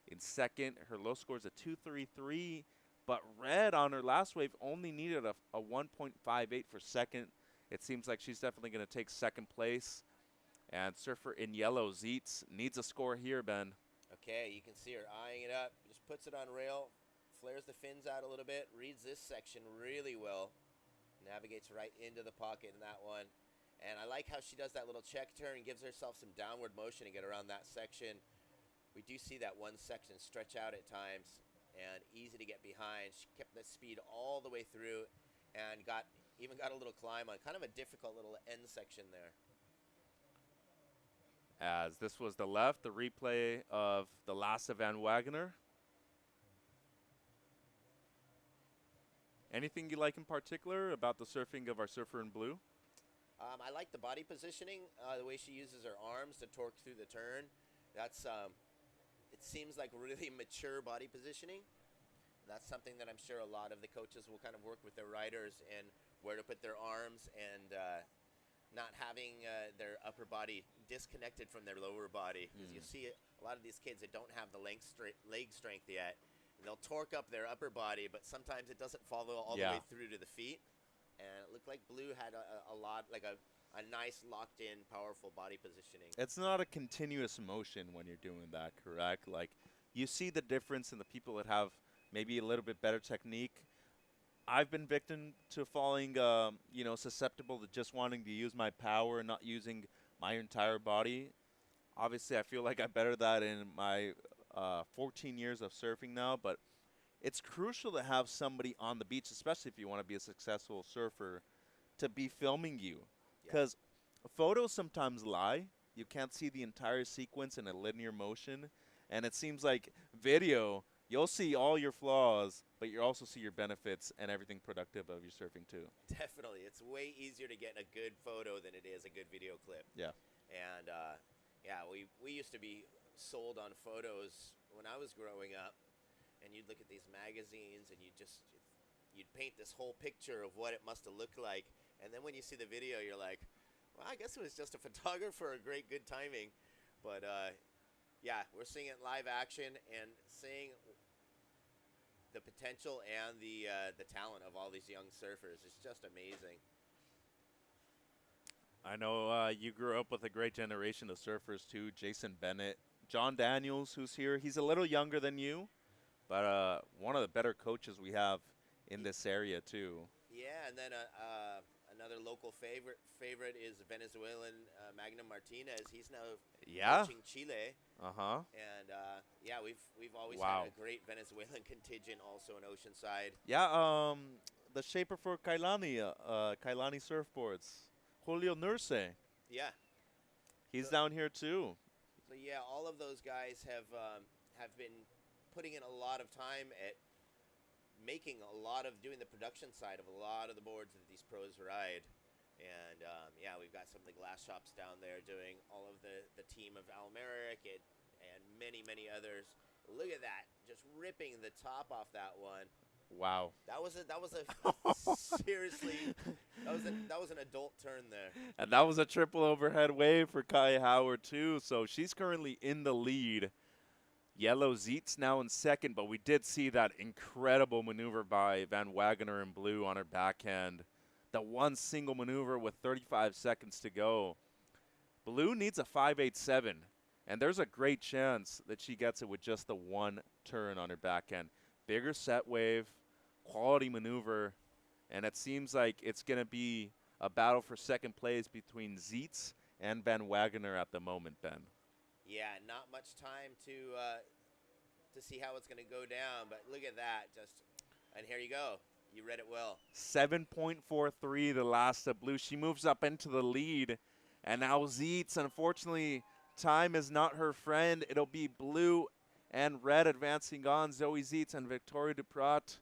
in second. Her low score is a 2.33, but red on her last wave only needed a 1.58 for second. It seems like she's definitely going to take second place. And surfer in yellow, Zeitz, needs a score here, Ben. Okay, you can see her eyeing it up. Just puts it on rail, flares the fins out a little bit, reads this section really well. Navigates right into the pocket in that one. And I like how she does that little check turn and gives herself some downward motion to get around that section. We do see that one section stretch out at times and easy to get behind. She kept the speed all the way through and even got a little climb on kind of a difficult little end section there. As this was the left, the replay of the last of Van Wagener. Anything you like in particular about the surfing of our surfer in blue? I like the body positioning, the way she uses her arms to torque through the turn. That's it seems like really mature body positioning. That's something that I'm sure a lot of the coaches will kind of work with their riders in where to put their arms and not having their upper body disconnected from their lower body. Because you see a lot of these kids that don't have the leg strength yet. They'll torque up their upper body, but sometimes it doesn't follow all the way through to the feet. And it looked like Blue had a lot, like a nice locked-in, powerful body positioning. It's not a continuous motion when you're doing that, correct? Like, you see the difference in the people that have maybe a little bit better technique. I've been victim to falling, susceptible to just wanting to use my power and not using my entire body. Obviously, I feel like I better that in my 14 years of surfing now, but it's crucial to have somebody on the beach, especially if you want to be a successful surfer, to be filming you. Because photos sometimes lie. You can't see the entire sequence in a linear motion. And it seems like video, you'll see all your flaws, but you also see your benefits and everything productive of your surfing too. Definitely. It's way easier to get a good photo than it is a good video clip. Yeah. And, we used to be sold on photos when I was growing up. And you'd look at these magazines and you'd paint this whole picture of what it must have looked like. And then when you see the video, you're like, well, I guess it was just a photographer, good timing. But, we're seeing it in live action and seeing the potential and the talent of all these young surfers. It's just amazing. I know you grew up with a great generation of surfers too. Jason Bennett, John Daniels, who's here. He's a little younger than you, but one of the better coaches we have in this area too. Yeah, and then another local favorite is Venezuelan Magnum Martinez. He's now coaching Chile. And we've always had a great Venezuelan contingent also in Oceanside. Yeah, the shaper for Kailani Surfboards, Julio Nurse. Yeah, he's down here too. So yeah, all of those guys have been putting in a lot of time at doing the production side of a lot of the boards that these pros ride. And we've got some of the glass shops down there doing all of the team of Al Merrick and many, many others. Look at that, just ripping the top off that one. Wow. That was a seriously, that was an adult turn there. And that was a triple overhead wave for Kai Howard too. So she's currently in the lead. Yellow Zeitz now in second, but we did see that incredible maneuver by Van Wagener in blue on her backhand. The one single maneuver with 35 seconds to go. Blue needs a 5.87, and there's a great chance that she gets it with just the one turn on her backhand. Bigger set wave, quality maneuver, and it seems like it's going to be a battle for second place between Zeitz and Van Wagener at the moment, Ben. Yeah, not much time to see how it's going to go down, but look at that. And here you go. You read it well. 7.43 the last of blue. She moves up into the lead. And now Zeitz, unfortunately, time is not her friend. It'll be blue and red advancing on. Zoe Zeitz and Victoria Duprat.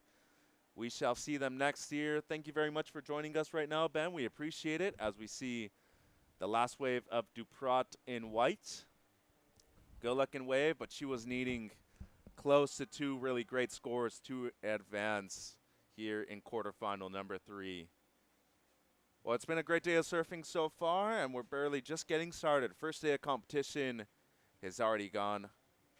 We shall see them next year. Thank you very much for joining us right now, Ben. We appreciate it as we see the last wave of Duprat in white. Good looking wave, but she was needing close to 2 really great scores to advance here in quarterfinal number 3. Well, it's been a great day of surfing so far, and we're barely just getting started. First day of competition has already gone.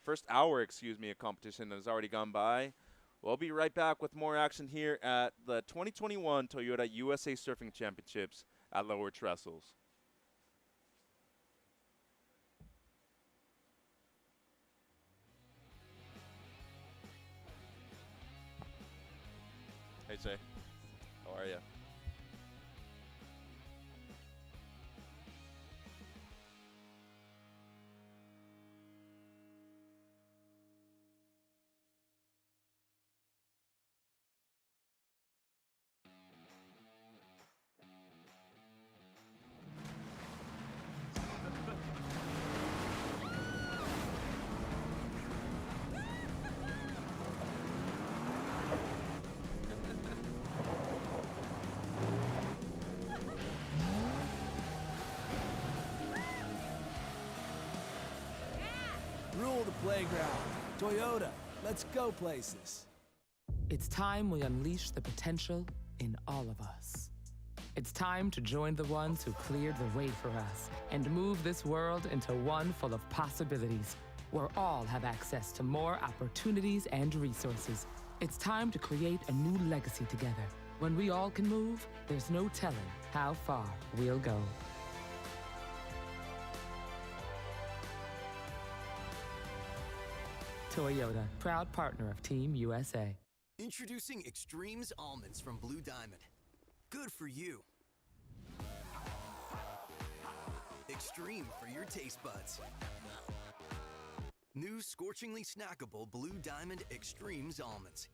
First hour, excuse me, of competition has already gone by. We'll be right back with more action here at the 2021 Toyota USA Surfing Championships at Lower Trestles. Hey, Shay. How are you? Rule the playground. Toyota, let's go places. It's time we unleash the potential in all of us. It's time to join the ones who cleared the way for us and move this world into one full of possibilities, where all have access to more opportunities and resources. It's time to create a new legacy together. When we all can move, there's no telling how far we'll go. Toyota, proud partner of Team USA. Introducing Extremes Almonds from Blue Diamond. Good for you. Extreme for your taste buds. New scorchingly snackable Blue Diamond Extremes Almonds.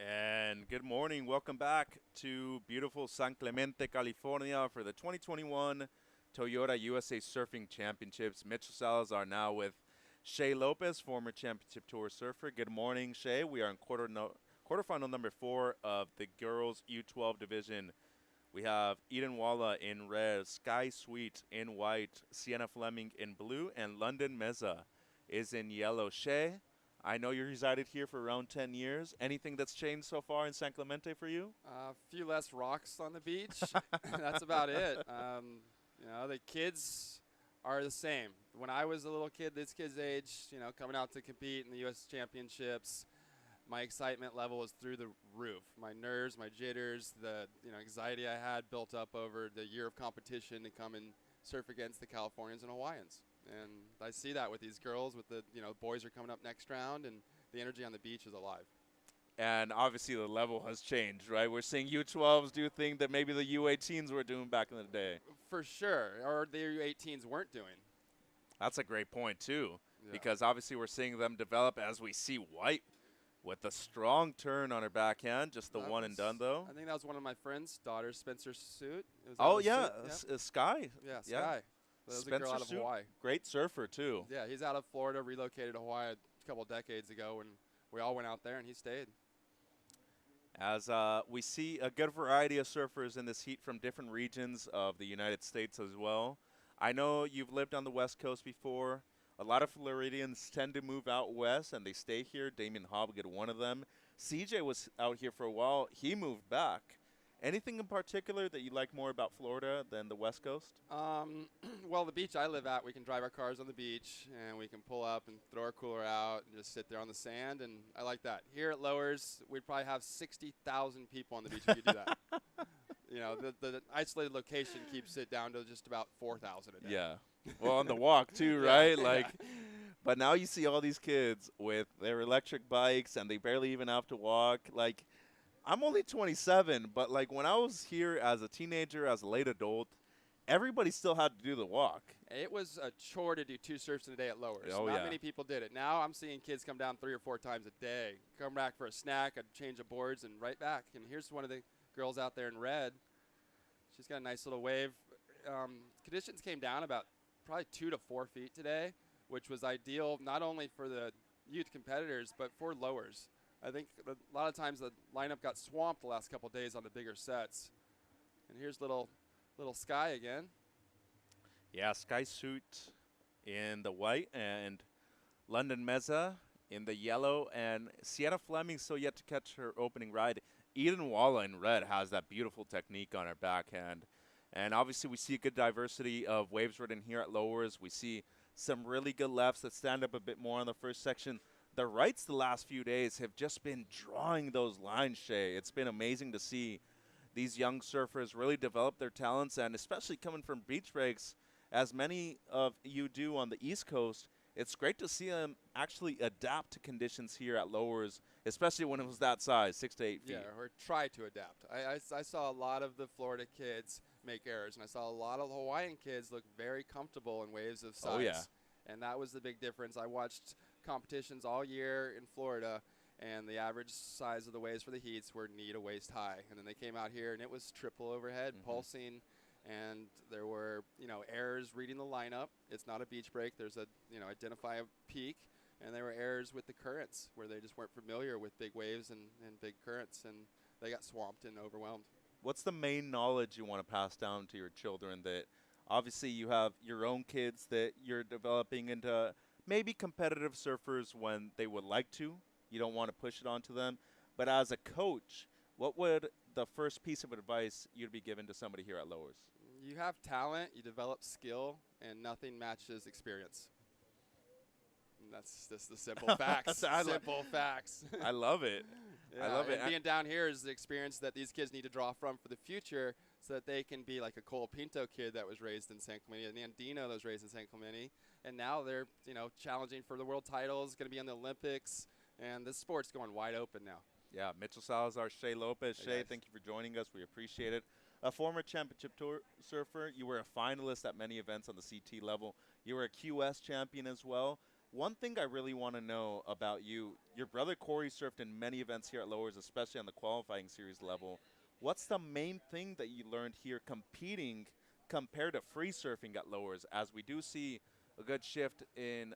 And good morning. Welcome back to beautiful San Clemente, California for the 2021 Toyota USA Surfing Championships. Mitchell Salazar now with Shay Lopez, former championship tour surfer. Good morning, Shay. We are in quarterfinal number 4 of the girls U12 division. We have Eden Walla in red, Sky Sweet in white, Sienna Fleming in blue, and London Meza is in yellow. Shay, I know you resided here for around 10 years. Anything that's changed so far in San Clemente for you? A few less rocks on the beach. That's about it. You know, the kids are the same. When I was a little kid, this kid's age, you know, coming out to compete in the U.S. Championships, my excitement level was through the roof. My nerves, my jitters, the anxiety I had built up over the year of competition to come and surf against the Californians and Hawaiians. And I see that with these girls, with the boys are coming up next round, and the energy on the beach is alive. And obviously the level has changed, right? We're seeing U12s do things that maybe the U18s were doing back in the day. For sure, or the U18s weren't doing. That's a great point, too, Yeah. because obviously we're seeing them develop as we see White with a strong turn on her backhand, just the That one and was- done, though. I think that was one of my friend's daughters, Spencer Suit. Oh, yeah, Sky. Yeah, Sky. That was a girl out of Sue, Hawaii. great surfer, too. Yeah, he's out of Florida, relocated to Hawaii a couple decades ago, and we all went out there, and he stayed. As we see a good variety of surfers in this heat from different regions of the United States as well. I know you've lived on the West Coast before. A lot of Floridians tend to move out west, and they stay here. Damien Hobgood, one of them. CJ was out here for a while. He moved back. Anything in particular that you like more about Florida than the West Coast? Well, the beach I live at, we can drive our cars on the beach, and we can pull up and throw our cooler out and just sit there on the sand, and I like that. Here at Lowers, we'd probably have 60,000 people on the beach if you do that. You know, the isolated location keeps it down to just about 4,000 a day. Yeah. Well, on the walk too, right? Like, but now you see all these kids with their electric bikes and they barely even have to walk. Like, I'm only 27, but like when I was here as a teenager, as a late adult, everybody still had to do the walk. It was a chore to do 2 surfs in a day at Lowers. Oh, Not yeah. many people did it. Now I'm seeing kids come down 3 or 4 times a day, come back for a snack, a change of boards, and right back. And here's one of the girls out there in red. She's got a nice little wave. Conditions came down about probably 2 to 4 feet today, which was ideal not only for the youth competitors, but for Lowers. I think a lot of times the lineup got swamped the last couple days on the bigger sets. And here's little Sky again. Yeah, Sky Suit in the white and London Meza in the yellow, and Sienna Fleming still yet to catch her opening ride. Eden Walla in red has that beautiful technique on her backhand. And obviously we see a good diversity of waves ridden here at Lowers. We see some really good lefts that stand up a bit more on the first section. The rights the last few days have just been drawing those lines, Shay. It's been amazing to see these young surfers really develop their talents, and especially coming from beach breaks, as many of you do on the East Coast, it's great to see them actually adapt to conditions here at Lowers, especially when it was that size, 6 to 8 feet. Yeah, or try to adapt. I saw a lot of the Florida kids make errors, and I saw a lot of the Hawaiian kids look very comfortable in waves of size. Oh, yeah. And that was the big difference. I watched competitions all year in Florida, and the average size of the waves for the heats were knee to waist high. And then they came out here, and it was triple overhead, pulsing, and there were, errors reading the lineup. It's not a beach break. There's a, identify a peak, and there were errors with the currents where they just weren't familiar with big waves and big currents, and they got swamped and overwhelmed. What's the main knowledge you want to pass down to your children? That obviously you have your own kids that you're developing into maybe competitive surfers when they would like to. You don't want to push it onto them. But as a coach, what would the first piece of advice you'd be given to somebody here at Lowers? You have talent, you develop skill, and nothing matches experience. And that's just the simple facts. Simple facts. I love it. Yeah, I love it. And being down here is the experience that these kids need to draw from for the future, so that they can be like a Cole Pinto kid that was raised in San Clemente, and Andino that was raised in San Clemente, and now they're challenging for the world titles, going to be on the Olympics, and this sport's going wide open now. Yeah, Mitchell Salazar, Shay Lopez. Hey, Shay, guys. thank you for joining us. We appreciate it. A former championship tour surfer, you were a finalist at many events on the CT level. You were a QS champion as well. One thing I really want to know about you, your brother Corey surfed in many events here at Lowers, especially on the qualifying series level. What's the main thing that you learned here competing compared to free surfing at Lowers, as we do see a good shift in,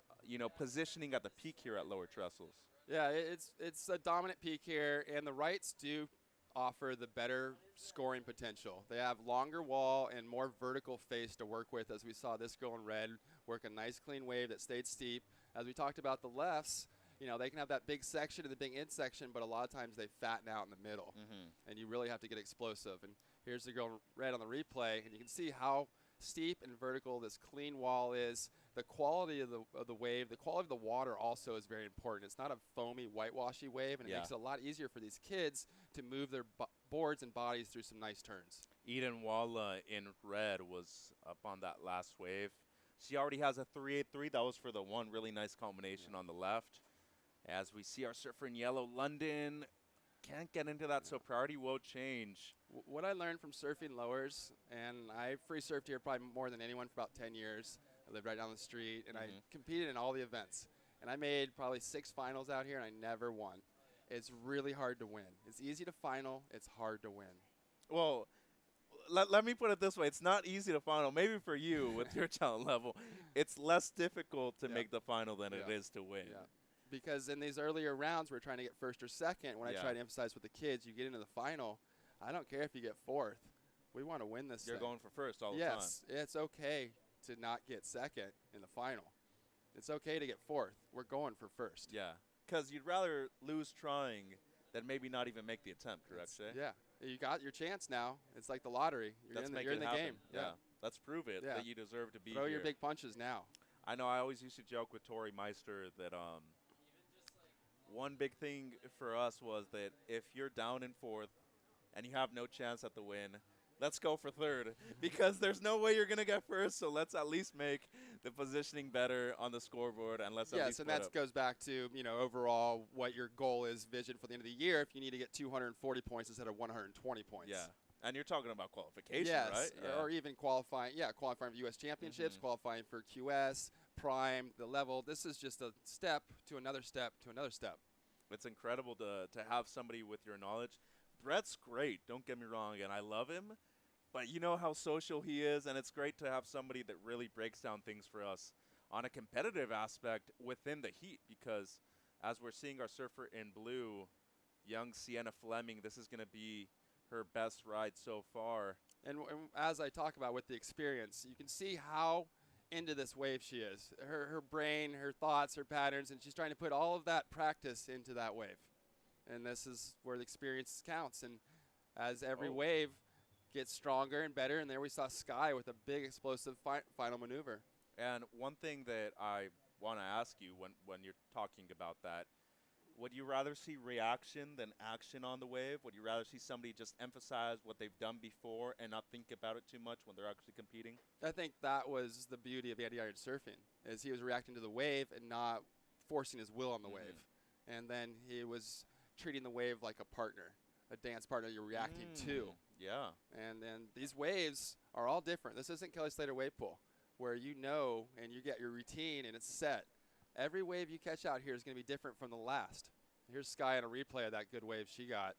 positioning at the peak here at Lower Trestles? Yeah, it's a dominant peak here, and the rights do offer the better scoring potential. They have longer wall and more vertical face to work with, as we saw this girl in red work a nice clean wave that stayed steep. As we talked about the lefts, they can have that big section and the big end section, but a lot of times they fatten out in the middle, and you really have to get explosive. And here's the girl in red on the replay, and you can see how steep and vertical this clean wall is. The quality of the wave, the quality of the water also is very important. It's not a foamy, whitewashy wave, and it makes it a lot easier for these kids to move their boards and bodies through some nice turns. Eden Walla in red was up on that last wave. She already has a 383. That was for the one really nice combination on the left. As we see our surfer in yellow, London can't get into that, so priority will change. What I learned from surfing Lowers, and I free surfed here probably more than anyone for about 10 years. I lived right down the street, and I competed in all the events. And I made probably 6 finals out here, and I never won. It's really hard to win. It's easy to final. It's hard to win. Well, let me put it this way. It's not easy to final. Maybe for you with your talent level, it's less difficult to make the final than it is to win. Yeah. Because in these earlier rounds, we're trying to get first or second. When I try to emphasize with the kids, you get into the final, I don't care if you get 4th. We want to win this You're thing. going for first all the time. Yes, it's okay to not get second in the final. It's okay to get 4th. We're going for first. Yeah, because you'd rather lose trying than maybe not even make the attempt, correct, Shay? Yeah, you got your chance now. It's like the lottery. You're in the game. Yeah, let's prove it that you deserve to be Throw here. your big punches now. I know I always used to joke with Tori Meister that one big thing for us was that if you're down in 4th and you have no chance at the win, let's go for third because there's no way you're going to get first. So let's at least make the positioning better on the scoreboard and let's at Yes, least and put that up. goes back to, overall what your goal is, vision for the end of the year. If you need to get 240 points instead of 120 points. Yeah. And you're talking about qualification, Yes, right? Yeah. or even qualifying for U.S. championships, qualifying for QS, Prime, the level. This is just a step to another step to another step. It's incredible to have somebody with your knowledge. Brett's great, don't get me wrong, and I love him. But you know how social he is, and it's great to have somebody that really breaks down things for us on a competitive aspect within the heat because as we're seeing our surfer in blue, young Sienna Fleming, this is going to be her best ride so far. And as I talk about with the experience, you can see how into this wave she is. Her brain, her thoughts, her patterns, and she's trying to put all of that practice into that wave. And this is where the experience counts. And as every wave gets stronger and better, and there we saw Sky with a big explosive final maneuver. And one thing that I want to ask you when you're talking about that, would you rather see reaction than action on the wave? Would you rather see somebody just emphasize what they've done before and not think about it too much when they're actually competing? I think that was the beauty of anti-iron surfing, is he was reacting to the wave and not forcing his will on the wave. And then he was treating the wave like a partner, a dance partner you're reacting to. Yeah. And then these waves are all different. This isn't Kelly Slater wave pool, where you know and you get your routine and it's set. Every wave you catch out here is going to be different from the last. Here's Sky on a replay of that good wave she got.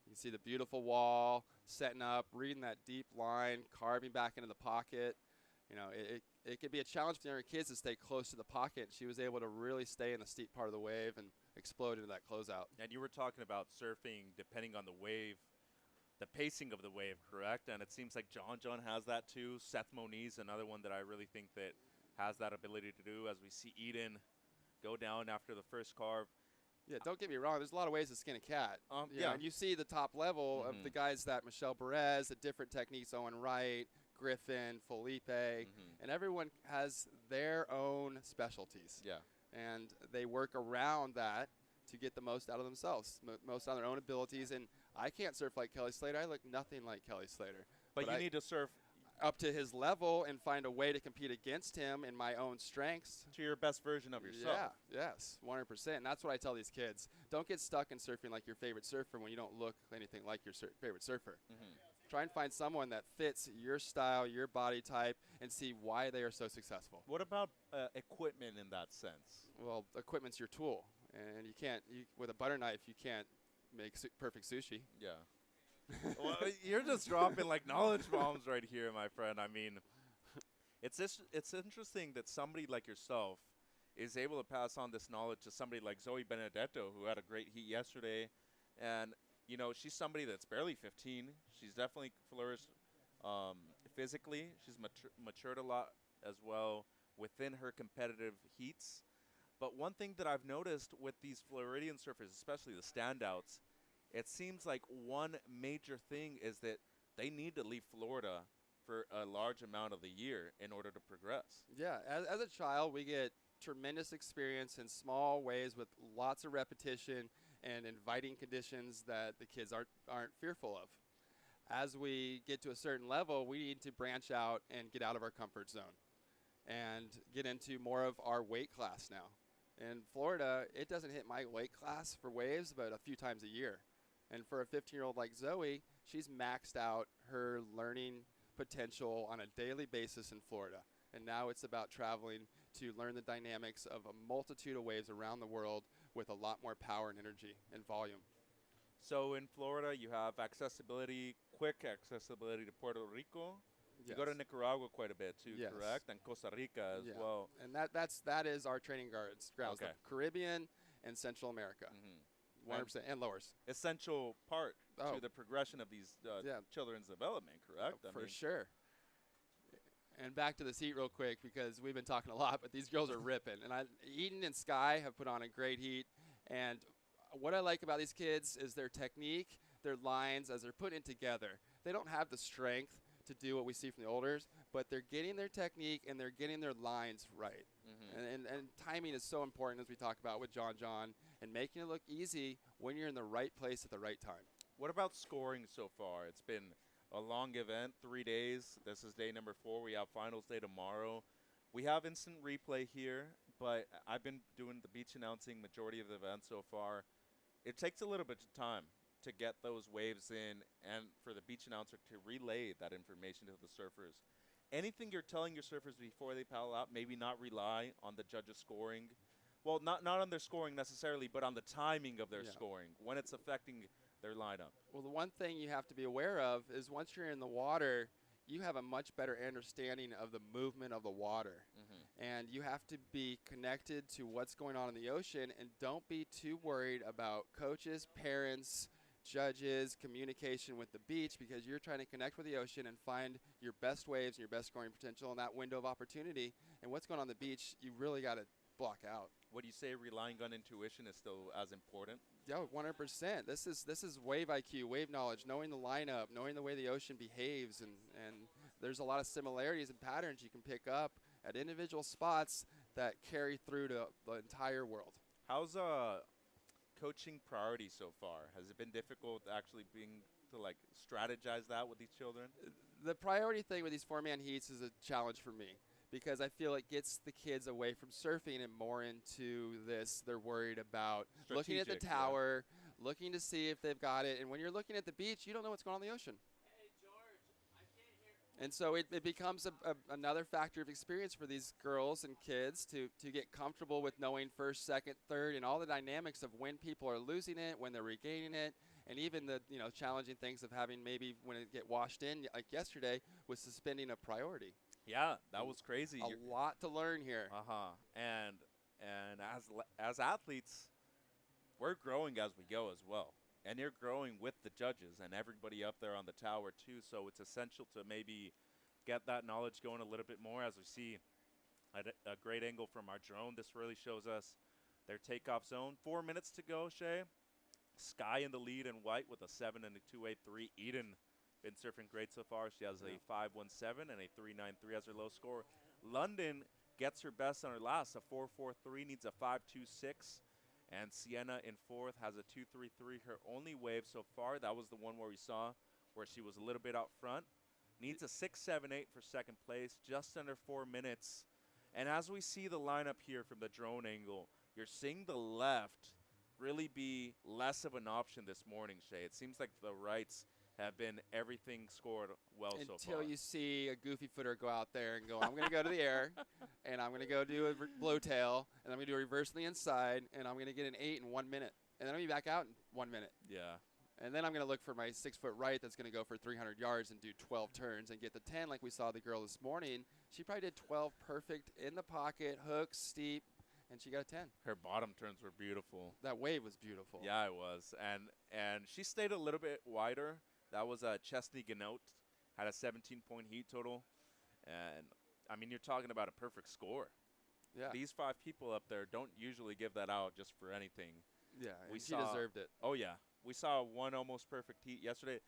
You can see the beautiful wall, setting up, reading that deep line, carving back into the pocket. It could be a challenge for the younger kids to stay close to the pocket. She was able to really stay in the steep part of the wave and explode into that closeout. And you were talking about surfing depending on the wave, the pacing of the wave, correct? And it seems like John has that too. Seth Moniz, another one that I really think that has that ability to do as we see Eden go down after the first carve. Yeah, don't get me wrong. There's a lot of ways to skin a cat. Yeah. And you see the top level of the guys that Michelle Perez, the different techniques, Owen Wright, Griffin, Felipe, and everyone has their own specialties. Yeah. And they work around that to get the most out of themselves, most out of their own abilities. And I can't surf like Kelly Slater. I look nothing like Kelly Slater. But you need to surf up to his level and find a way to compete against him in my own strengths. To your best version of yourself. Yeah, yes, 100%. And that's what I tell these kids. Don't get stuck in surfing like your favorite surfer when you don't look anything like your favorite surfer. Try and find someone that fits your style, your body type, and see why they are so successful. What about equipment in that sense? Well, equipment's your tool. And with a butter knife, you can't make perfect sushi. Yeah. Well, you're just dropping like knowledge bombs right here, my friend. I mean, it's interesting that somebody like yourself is able to pass on this knowledge to somebody like Zoe Benedetto, who had a great heat yesterday. And, she's somebody that's barely 15. She's definitely flourished physically. She's matured a lot as well within her competitive heats. But one thing that I've noticed with these Floridian surfers, especially the standouts, it seems like one major thing is that they need to leave Florida for a large amount of the year in order to progress. Yeah, as a child, we get tremendous experience in small ways with lots of repetition and inviting conditions that the kids aren't fearful of. As we get to a certain level, we need to branch out and get out of our comfort zone and get into more of our weight class now. In Florida, it doesn't hit my weight class for waves but a few times a year. And for a 15-year-old like Zoe, she's maxed out her learning potential on a daily basis in Florida. And now it's about traveling to learn the dynamics of a multitude of waves around the world with a lot more power and energy and volume. So in Florida, you have quick accessibility to Puerto Rico. You go to Nicaragua quite a bit too, correct? And Costa Rica as well. And that is our training grounds, the Caribbean and Central America. 100%, and lowers. Essential part to the progression of these children's development, correct? For sure. And back to this heat real quick because we've been talking a lot, but these girls are ripping. And Eden and Sky have put on a great heat. And what I like about these kids is their technique, their lines, as they're putting it together. They don't have the strength to do what we see from the olders, but they're getting their technique and they're getting their lines right. And timing is so important, as we talk about with John, and making it look easy when you're in the right place at the right time. What about scoring so far? It's been a long event, 3 days. This is day number 4. We have finals day tomorrow. We have instant replay here, but I've been doing the beach announcing majority of the event so far. It takes a little bit of time to get those waves in and for the beach announcer to relay that information to the surfers. Anything you're telling your surfers before they paddle out, maybe not rely on the judges' scoring. Well, not on their scoring necessarily, but on the timing of their scoring, when it's affecting their lineup. Well, the one thing you have to be aware of is once you're in the water, you have a much better understanding of the movement of the water. And you have to be connected to what's going on in the ocean, and don't be too worried about coaches, parents, judges, communication with the beach, because you're trying to connect with the ocean and find your best waves and your best scoring potential in that window of opportunity. And what's going on the beach, you really got to block out. Would you say relying on intuition is still as important? Yeah, 100%. This is wave IQ, wave knowledge, knowing the lineup, knowing the way the ocean behaves, and there's a lot of similarities and patterns you can pick up at individual spots that carry through to the entire world. How's coaching priority so far? Has it been difficult actually being to like strategize that with these children? The priority thing with these 4-man heats is a challenge for me, because I feel it gets the kids away from surfing and more into this. They're worried about looking at the tower, looking to see if they've got it. And when you're looking at the beach, you don't know what's going on in the ocean. Hey, George, I can't hear. And so it becomes another factor of experience for these girls and kids to get comfortable with knowing first, second, third, and all the dynamics of when people are losing it, when they're regaining it, and even the challenging things of having maybe when it get washed in, like yesterday, with suspending a priority. Yeah, that was crazy. A lot to learn here. And as athletes, we're growing as we go as well. And you're growing with the judges and everybody up there on the tower too. So it's essential to maybe get that knowledge going a little bit more. As we see at a great angle from our drone, this really shows us their takeoff zone. 4 minutes to go, Shay. Sky in the lead in white with a 7 and a 2.83. Eden been surfing great so far. She has a 5.17 and a 3.93 as her low score. London gets her best on her last, a 4.43, needs a 5.26. And Sienna in 4th has a 2.33. Her only wave so far, that was the one where we saw where she was a little bit out front. Needs a 6.78 for second place, just under 4 minutes. And as we see the lineup here from the drone angle, you're seeing the left really be less of an option this morning, Shay. It seems like the rights have been everything scored well so far. Until you see a goofy footer go out there and go, I'm going to go to the air, and I'm going to go do a blowtail, and I'm going to do a reverse on the inside, and I'm going to get an 8 in 1 minute. And then I'm going to be back out in 1 minute. Yeah. And then I'm going to look for my 6-foot right that's going to go for 300 yards and do 12 turns and get the 10 like we saw the girl this morning. She probably did 12 perfect in the pocket, hooks, steep, and she got a 10. Her bottom turns were beautiful. That wave was beautiful. Yeah, it was. And she stayed a little bit wider. That was Chesney Ganote, had a 17-point heat total. And, I mean, you're talking about a perfect score. Yeah. These 5 people up there don't usually give that out just for anything. Yeah, she deserved it. Oh, yeah. We saw one almost perfect heat yesterday.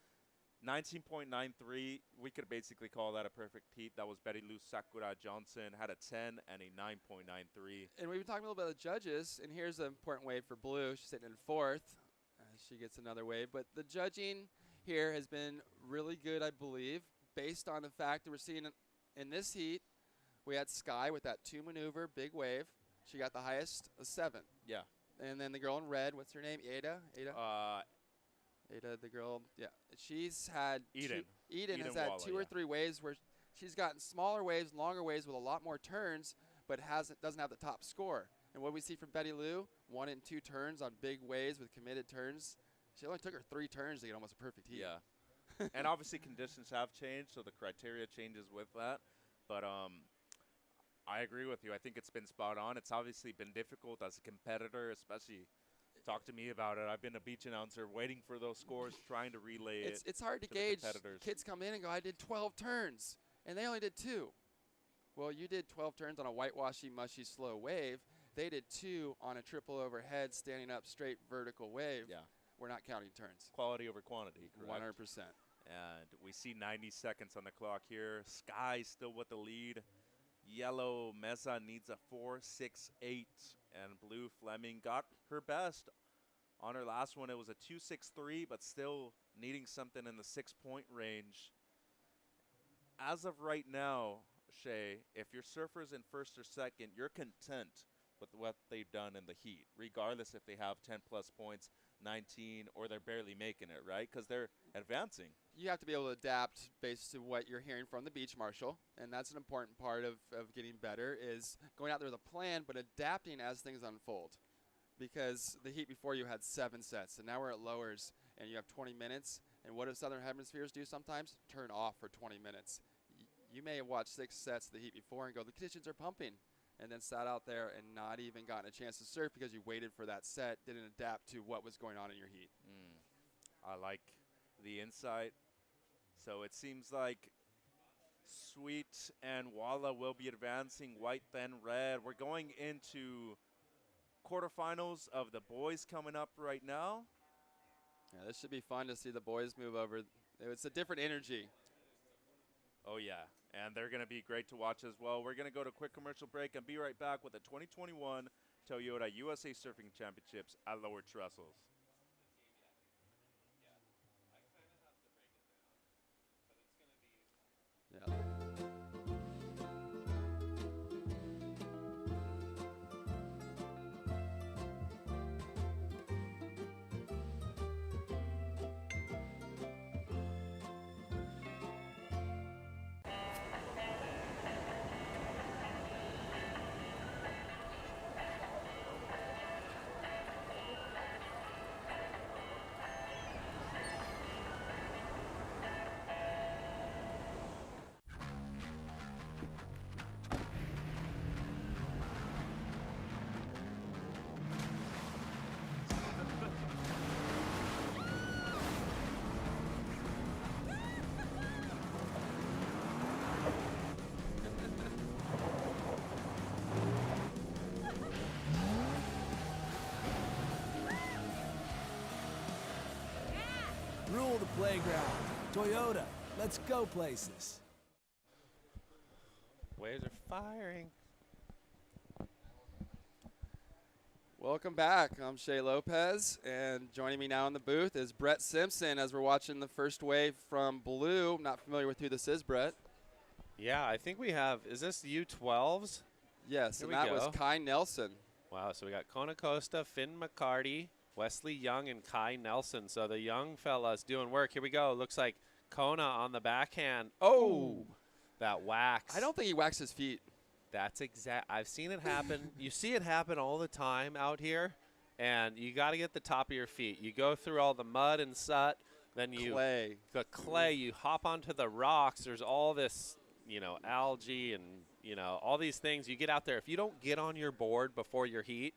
19.93. We could basically call that a perfect heat. That was Betty Lou Sakura Johnson, had a 10 and a 9.93. And we've been talking a little bit about the judges, and here's an important wave for Blue. She's sitting in 4th. She gets another wave. But the judging here has been really good, I believe, based on the fact that we're seeing in this heat, we had Sky with that 2 maneuver, big wave. She got the highest, a 7. Yeah. And then the girl in red, what's her name? Ada, the girl, yeah. She's had Eden. Eden has had Walla, 2 or 3 waves where she's gotten smaller waves, longer waves with a lot more turns, but doesn't have the top score. And what we see from Betty Lou, 1 and 2 turns on big waves with committed turns. She only took her 3 turns to get almost a perfect heat. Yeah. And obviously conditions have changed, so the criteria changes with that. But I agree with you. I think it's been spot on. It's obviously been difficult as a competitor, especially talk to me about it. I've been a beach announcer waiting for those scores, trying to relay it. It's hard to gauge. Kids come in and go, I did 12 turns, and they only did 2. Well, you did 12 turns on a whitewashy, mushy, slow wave. They did 2 on a triple overhead, standing up straight vertical wave. Yeah. We're not counting turns. Quality over quantity, correct? 100%. And we see 90 seconds on the clock here. Sky still with the lead. Yellow Meza needs a 4.68. And Blue Fleming got her best. On her last one, it was a 2.63, but still needing something in the 6-point range. As of right now, Shay, if your surfer's in first or second, you're content with what they've done in the heat, regardless if they have 10-plus points, 19, or they're barely making it, right? Because they're advancing. You have to be able to adapt based to what you're hearing from the beach marshal, and that's an important part of getting better is going out there with a plan, but adapting as things unfold. Because the heat before you had 7 sets, and now we're at lowers, and you have 20 minutes, and what do Southern Hemispheres do sometimes? Turn off for 20 minutes. You may have watched 6 sets of the heat before and go, the conditions are pumping, and then sat out there and not even gotten a chance to surf because you waited for that set, didn't adapt to what was going on in your heat. I like the insight. So it seems like Sweet and Walla will be advancing, white then red. We're going into quarterfinals of the boys coming up right now. Yeah, this should be fun to see the boys move over. It's a different energy. Oh, yeah, and they're going to be great to watch as well. We're going to go to a quick commercial break and be right back with the 2021 Toyota USA Surfing Championships at Lower Trestles. Yeah. Rule the playground. Toyota, let's go places. Waves are firing. Welcome back. I'm Shay Lopez, and joining me now in the booth is Brett Simpson as we're watching the first wave from blue. Not familiar with who this is, Brett. Yeah, I think we have, is this the U12s? Yes, Here and that we was go. Kai Nelson. Wow, so we got Kona Costa, Finn McCarty, Wesley Young, and Kai Nelson. So the young fellas doing work. Here we go. Looks like Kona on the backhand. Oh, that wax. I don't think he waxed his feet. That's exact. I've seen it happen. You see it happen all the time out here, and you got to get the top of your feet. You go through all the mud and soot, then the clay. You hop onto the rocks. There's all this, algae and all these things. You get out there. If you don't get on your board before your heat,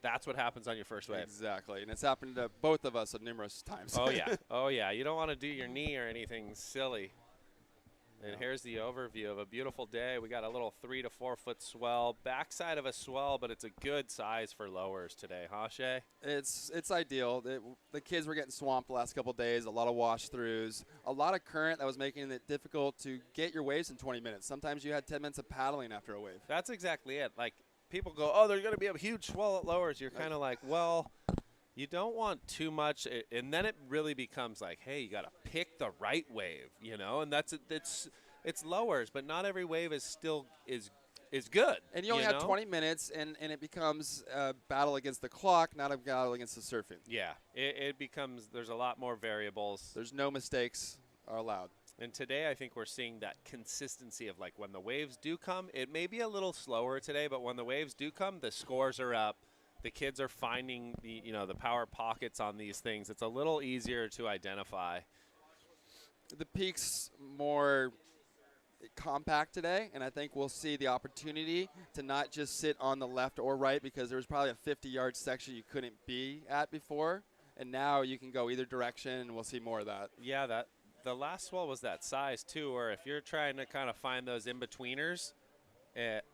that's what happens on your first wave. Exactly, and it's happened to both of us numerous times. Oh yeah, oh yeah. You don't want to do your knee or anything silly. And here's the overview of a beautiful day. We got a little 3 to 4 foot swell, backside of a swell, but it's a good size for lowers today, huh, Shay? It's ideal. The kids were getting swamped the last couple of days, a lot of wash throughs, a lot of current that was making it difficult to get your waves in 20 minutes. Sometimes you had 10 minutes of paddling after a wave. That's exactly it. Like, people go, oh, there's going to be a huge swell at lowers. You're kind of like, well, you don't want too much, and then it really becomes like, hey, you got to pick the right wave, and it's lowers, but not every wave is still is good. And you only have 20 minutes, and it becomes a battle against the clock, not a battle against the surfing. Yeah, it becomes, there's a lot more variables. There's no mistakes are allowed. And today I think we're seeing that consistency of, like, when the waves do come, it may be a little slower today, but when the waves do come, the scores are up. The kids are finding the power pockets on these things. It's a little easier to identify. The peak's more compact today, and I think we'll see the opportunity to not just sit on the left or right, because there was probably a 50-yard section you couldn't be at before, and now you can go either direction, and we'll see more of that. Yeah, the last swell was that size too, where if you're trying to kind of find those in-betweeners,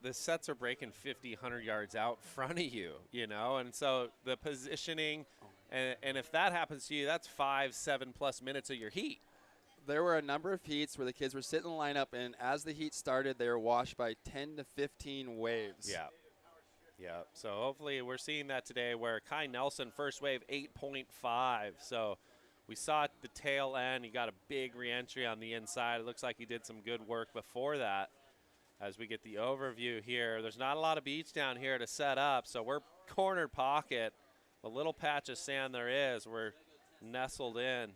the sets are breaking 50, 100 yards out front of you, and so the positioning, and if that happens to you, that's 5-7+ minutes of your heat. There were a number of heats where the kids were sitting in the lineup, and as the heat started, they were washed by 10 to 15 waves. Yeah. So hopefully we're seeing that today, where Kai Nelson, first wave, 8.5. So We saw at the tail end, he got a big re-entry on the inside. It looks like he did some good work before that. As we get the overview here, there's not a lot of beach down here to set up, so we're cornered pocket. The little patch of sand there is, we're nestled in.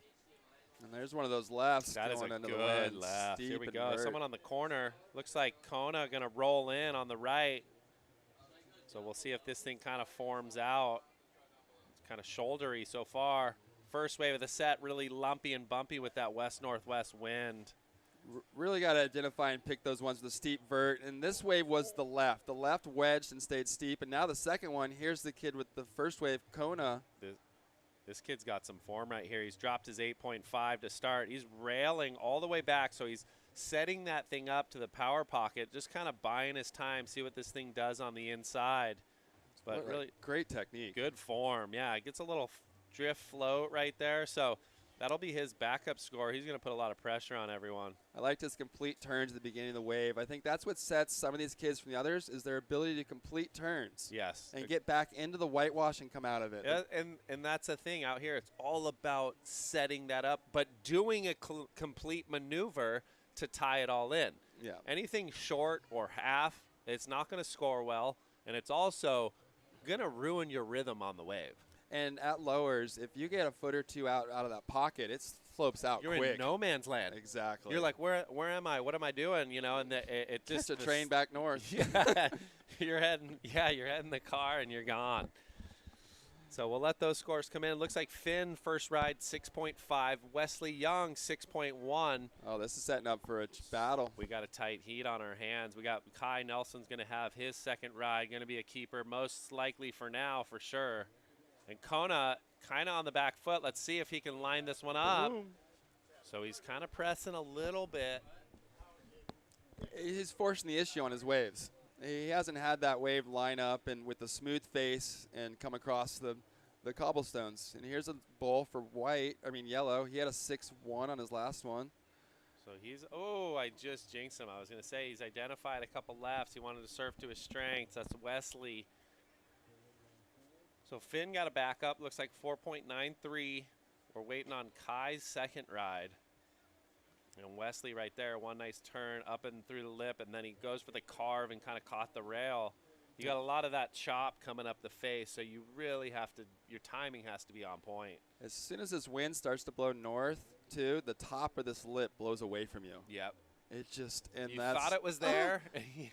And there's one of those lefts That is going a into the good wind. left. Steep Here we and go. vert. Someone on the corner. Looks like Kona going to roll in on the right. So we'll see if this thing kind of forms out. It's kind of shouldery so far. First wave of the set, really lumpy and bumpy with that west-northwest wind. Really got to identify and pick those ones with the steep vert. And this wave was the left. The left wedged and stayed steep. And now the second one, here's the kid with the first wave, Kona. This kid's got some form right here. He's dropped his 8.5 to start. He's railing all the way back, so he's setting that thing up to the power pocket, just kind of buying his time, see what this thing does on the inside. But really great technique. Good form. Yeah, it gets a little drift float right there, so that'll be his backup score. He's going to put a lot of pressure on everyone. I liked his complete turns at the beginning of the wave. I think that's what sets some of these kids from the others is their ability to complete turns. Yes. And get back into the whitewash and come out of it. Yeah, and that's the thing out here. It's all about setting that up, but doing a complete maneuver to tie it all in. Yeah. Anything short or half, it's not going to score well, and it's also going to ruin your rhythm on the wave. And at lowers, if you get a foot or two out of that pocket, it slopes out You're quick. in no man's land. Exactly. You're like, where am I? What am I doing? You know, and it just a train back north. Yeah, you're heading the car and you're gone. So we'll let those scores come in. Looks like Finn first ride 6.5, Wesley Young 6.1. Oh, this is setting up for a battle. We got a tight heat on our hands. We got Kai Nelson's going to have his second ride, going to be a keeper, most likely for now, for sure. And Kona kind of on the back foot. Let's see if he can line this one up. Boom. So he's kind of pressing a little bit. He's forcing the issue on his waves. He hasn't had that wave line up and with the smooth face and come across the cobblestones. And here's a bull for yellow. He had a 6-1 on his last one. So I just jinxed him. I was going to say he's identified a couple lefts. He wanted to surf to his strengths. That's Wesley. So Finn got a backup. Looks like 4.93. We're waiting on Kai's second ride. And Wesley right there, one nice turn up and through the lip, and then he goes for the carve and kind of caught the rail. You got a lot of that chop coming up the face, so you really have to, your timing has to be on point. As soon as this wind starts to blow north, too, the top of this lip blows away from you. Yep. It just, and you that's. thought it was there.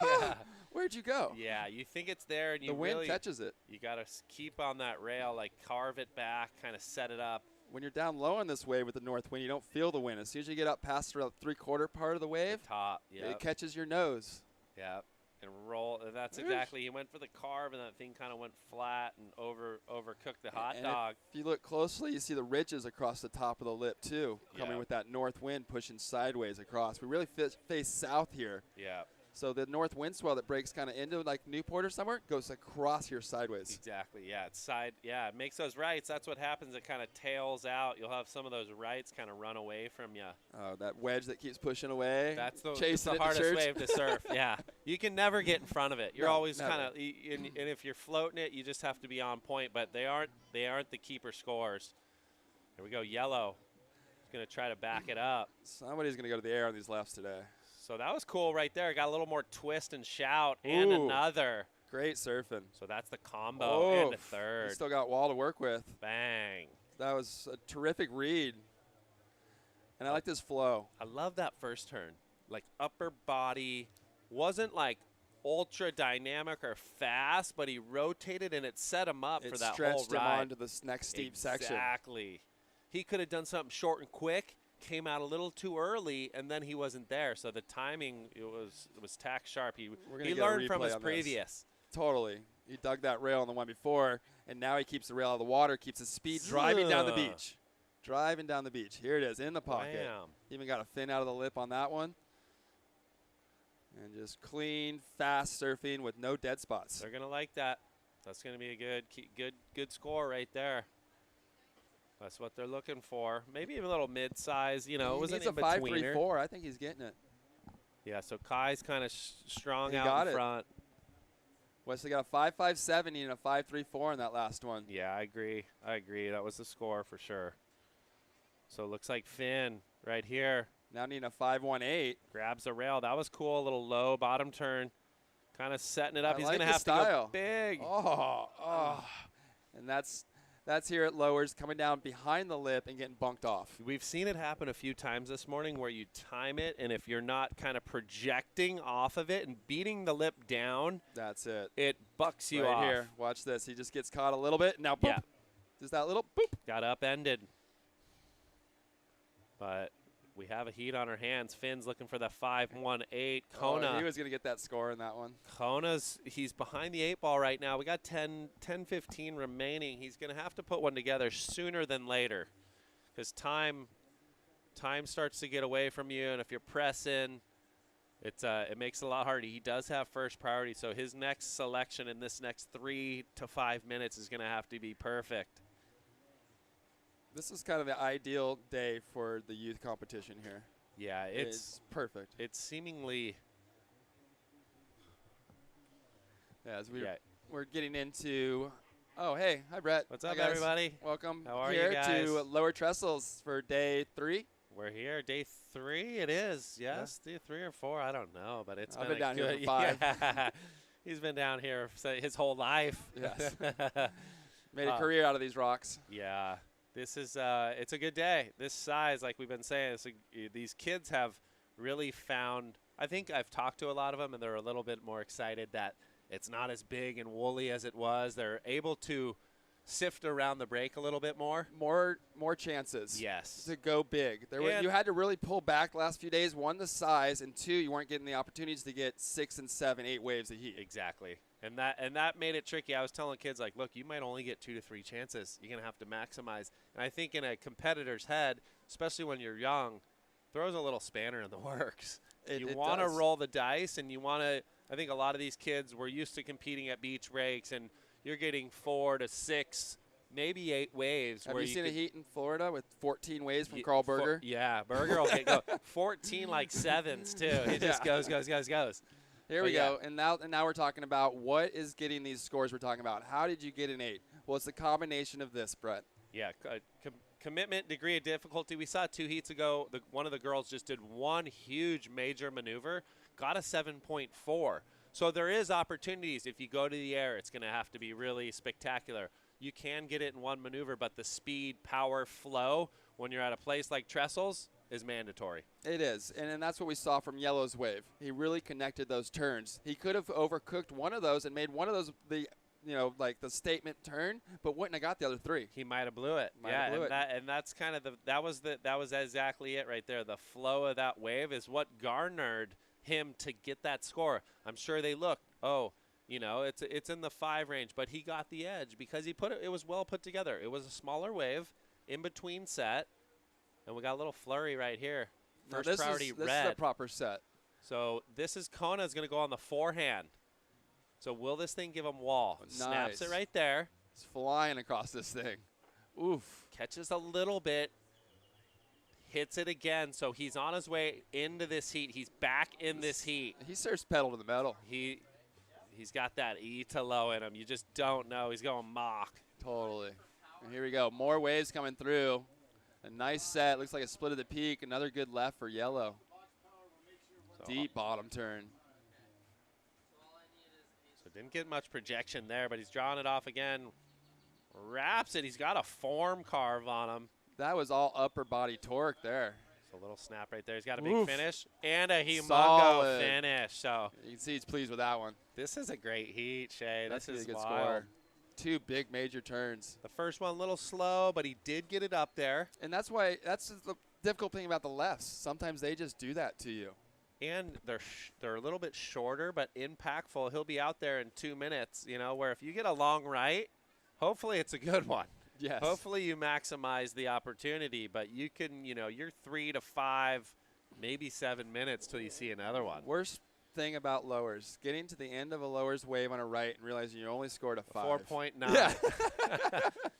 Yeah. Where'd you go? Yeah, you think it's there, and you the wind really catches it. You got to keep on that rail, like carve it back, kind of set it up. When you're down low on this wave with the north wind, you don't feel the wind. As soon as you get up past the 3/4 part of the wave, top, it catches your nose. Yeah, and roll. That's exactly. He went for the carve, and that thing kind of went flat and overcooked the hot dog. If you look closely, you see the ridges across the top of the lip too, coming with that north wind pushing sideways across. We really face south here. Yeah. So the north wind swell that breaks kind of into like Newport or somewhere goes across here sideways. Exactly. Yeah. It's side. Yeah. It makes those rights. That's what happens. It kind of tails out. You'll have some of those rights kind of run away from you. Oh, that wedge that keeps pushing away. That's the chasing hardest wave to surf. Yeah. You can never get in front of it. You're always never. kind of, and if you're floating it, you just have to be on point. But they aren't the keeper scores. Here we go. Yellow. He's going to try to back it up. Somebody's going to go to the air on these lefts today. So that was cool right there. Got a little more twist and shout, and another. Great surfing. So that's the combo and the third. He's still got wall to work with. Bang. That was a terrific read. And I like this flow. I love that first turn. Like upper body, wasn't like ultra dynamic or fast, but he rotated and it set him up for that whole ride. It stretched him onto this next steep section. Exactly. He could have done something short and quick. Came out a little too early, and then he wasn't there. So the timing it was tack sharp. He learned from his previous. Totally. He dug that rail on the one before, and now he keeps the rail out of the water, keeps his speed driving down the beach. Driving down the beach. Here it is in the pocket. Bam. Even got a fin out of the lip on that one. And just clean, fast surfing with no dead spots. They're gonna like that. That's gonna be a good score right there. That's what they're looking for. Maybe even a little mid-size. You know, it was an in-betweener. He's a 5.34. I think he's getting it. Yeah, so Kai's kind of strong he out got in it. front. Wesley got a 5.57 and a 5.34 in that last one. Yeah, I agree. That was the score for sure. So it looks like Finn right here Now needing a 5.18. grabs the rail. That was cool. A little low bottom turn. Kind of setting it up. I He's like going to his have to style. go big. And that's here at Lowers, coming down behind the lip and getting bunked off. We've seen it happen a few times this morning where you time it, and if you're not kind of projecting off of it and beating the lip down, That's it. it bucks you right off. here. Watch this. He just gets caught a little bit. Now, boop. Yeah. Just that little boop. Got upended. But we have a heat on our hands. Finn's looking for the 5.18. Kona. Oh, he was going to get that score in that one. He's behind the 8 ball right now. We got 10-15 remaining. He's going to have to put one together sooner than later because time starts to get away from you, and if you're pressing, it makes it a lot harder. He does have first priority, so his next selection in this next 3 to 5 minutes is going to have to be perfect. This is kind of the ideal day for the youth competition here. Yeah, It's perfect. It's seemingly As we're getting into. Oh, hey, hi Brett. What's up, Hi, guys. everybody? Welcome How are you here guys? to Lower Trestles for day 3. We're here, day 3. It is, yes, day 3 or 4. I don't know, but it's I've been been down here good, for 5. Yeah. He's been down here his whole life. Yes. Made a career out of these rocks. Yeah, this is it's a good day. This size, like we've been saying, these kids have really found. I think I've talked to a lot of them, and they're a little bit more excited that it's not as big and woolly as it was. They're able to sift around the break a little bit more. More chances. Yes. To go big. You had to really pull back the last few days. 1, the size, and 2, you weren't getting the opportunities to get 6 and 7, 8 waves of heat. Exactly. And that made it tricky. I was telling kids, like, look, you might only get 2 to 3 chances. You're going to have to maximize. And I think in a competitor's head, especially when you're young, throws a little spanner in the works. You want to roll the dice, and you want to – I think a lot of these kids were used to competing at beach breaks, and you're getting 4 to 6, maybe 8 waves. Have you seen a heat in Florida with 14 waves from Carl Berger? Yeah, Berger will go 14 like 7s, too. He just goes. Here we go. And now we're talking about what is getting these scores we're talking about. How did you get an 8? Well, it's a combination of this, Brett. Yeah, commitment, degree of difficulty. We saw 2 heats ago. One of the girls just did one huge major maneuver, got a 7.4. So there is opportunities. If you go to the air, it's going to have to be really spectacular. You can get it in one maneuver, but the speed, power, flow, when you're at a place like Trestles, is mandatory. It is, and that's what we saw from Yellow's wave. He really connected those turns. He could have overcooked one of those and made one of those the statement turn, but wouldn't have got the other 3. He might have blew it. And that's kind of that was exactly it right there. The flow of that wave is what garnered him to get that score. I'm sure they looked, it's in the 5 range, but he got the edge because it was well put together. It was a smaller wave in between set. And we got a little flurry right here. First priority red. This is a proper set. So this is Kona's going to go on the forehand. So will this thing give him wall? Nice. Snaps it right there. It's flying across this thing. Oof. Catches a little bit. Hits it again. So he's on his way into this heat. He's back in this heat. He serves pedal to the metal. He's got that E to low in him. You just don't know. He's going mock. Totally. And here we go. More waves coming through. A nice set. Looks like a split of the peak. Another good left for Yellow. Deep bottom turn. So didn't get much projection there, but he's drawing it off again. Wraps it. He's got a form carve on him. That was all upper body torque there. It's a little snap right there. He's got a big finish and a humongo Solid finish. So you can see he's pleased with that one. This is a great heat, Shay. That's this is a good wild. score. 2 big major turns. The first one a little slow, but he did get it up there. And that's the difficult thing about the lefts. Sometimes they just do that to you. And they're a little bit shorter, but impactful. He'll be out there in 2 minutes, where if you get a long right, hopefully it's a good one. Yes. Hopefully you maximize the opportunity, but you can, you're 3 to 5, maybe 7 minutes till you see another one. Worst thing about lowers, getting to the end of a lowers wave on a right and realizing you only scored a 5. 4.9. Yeah.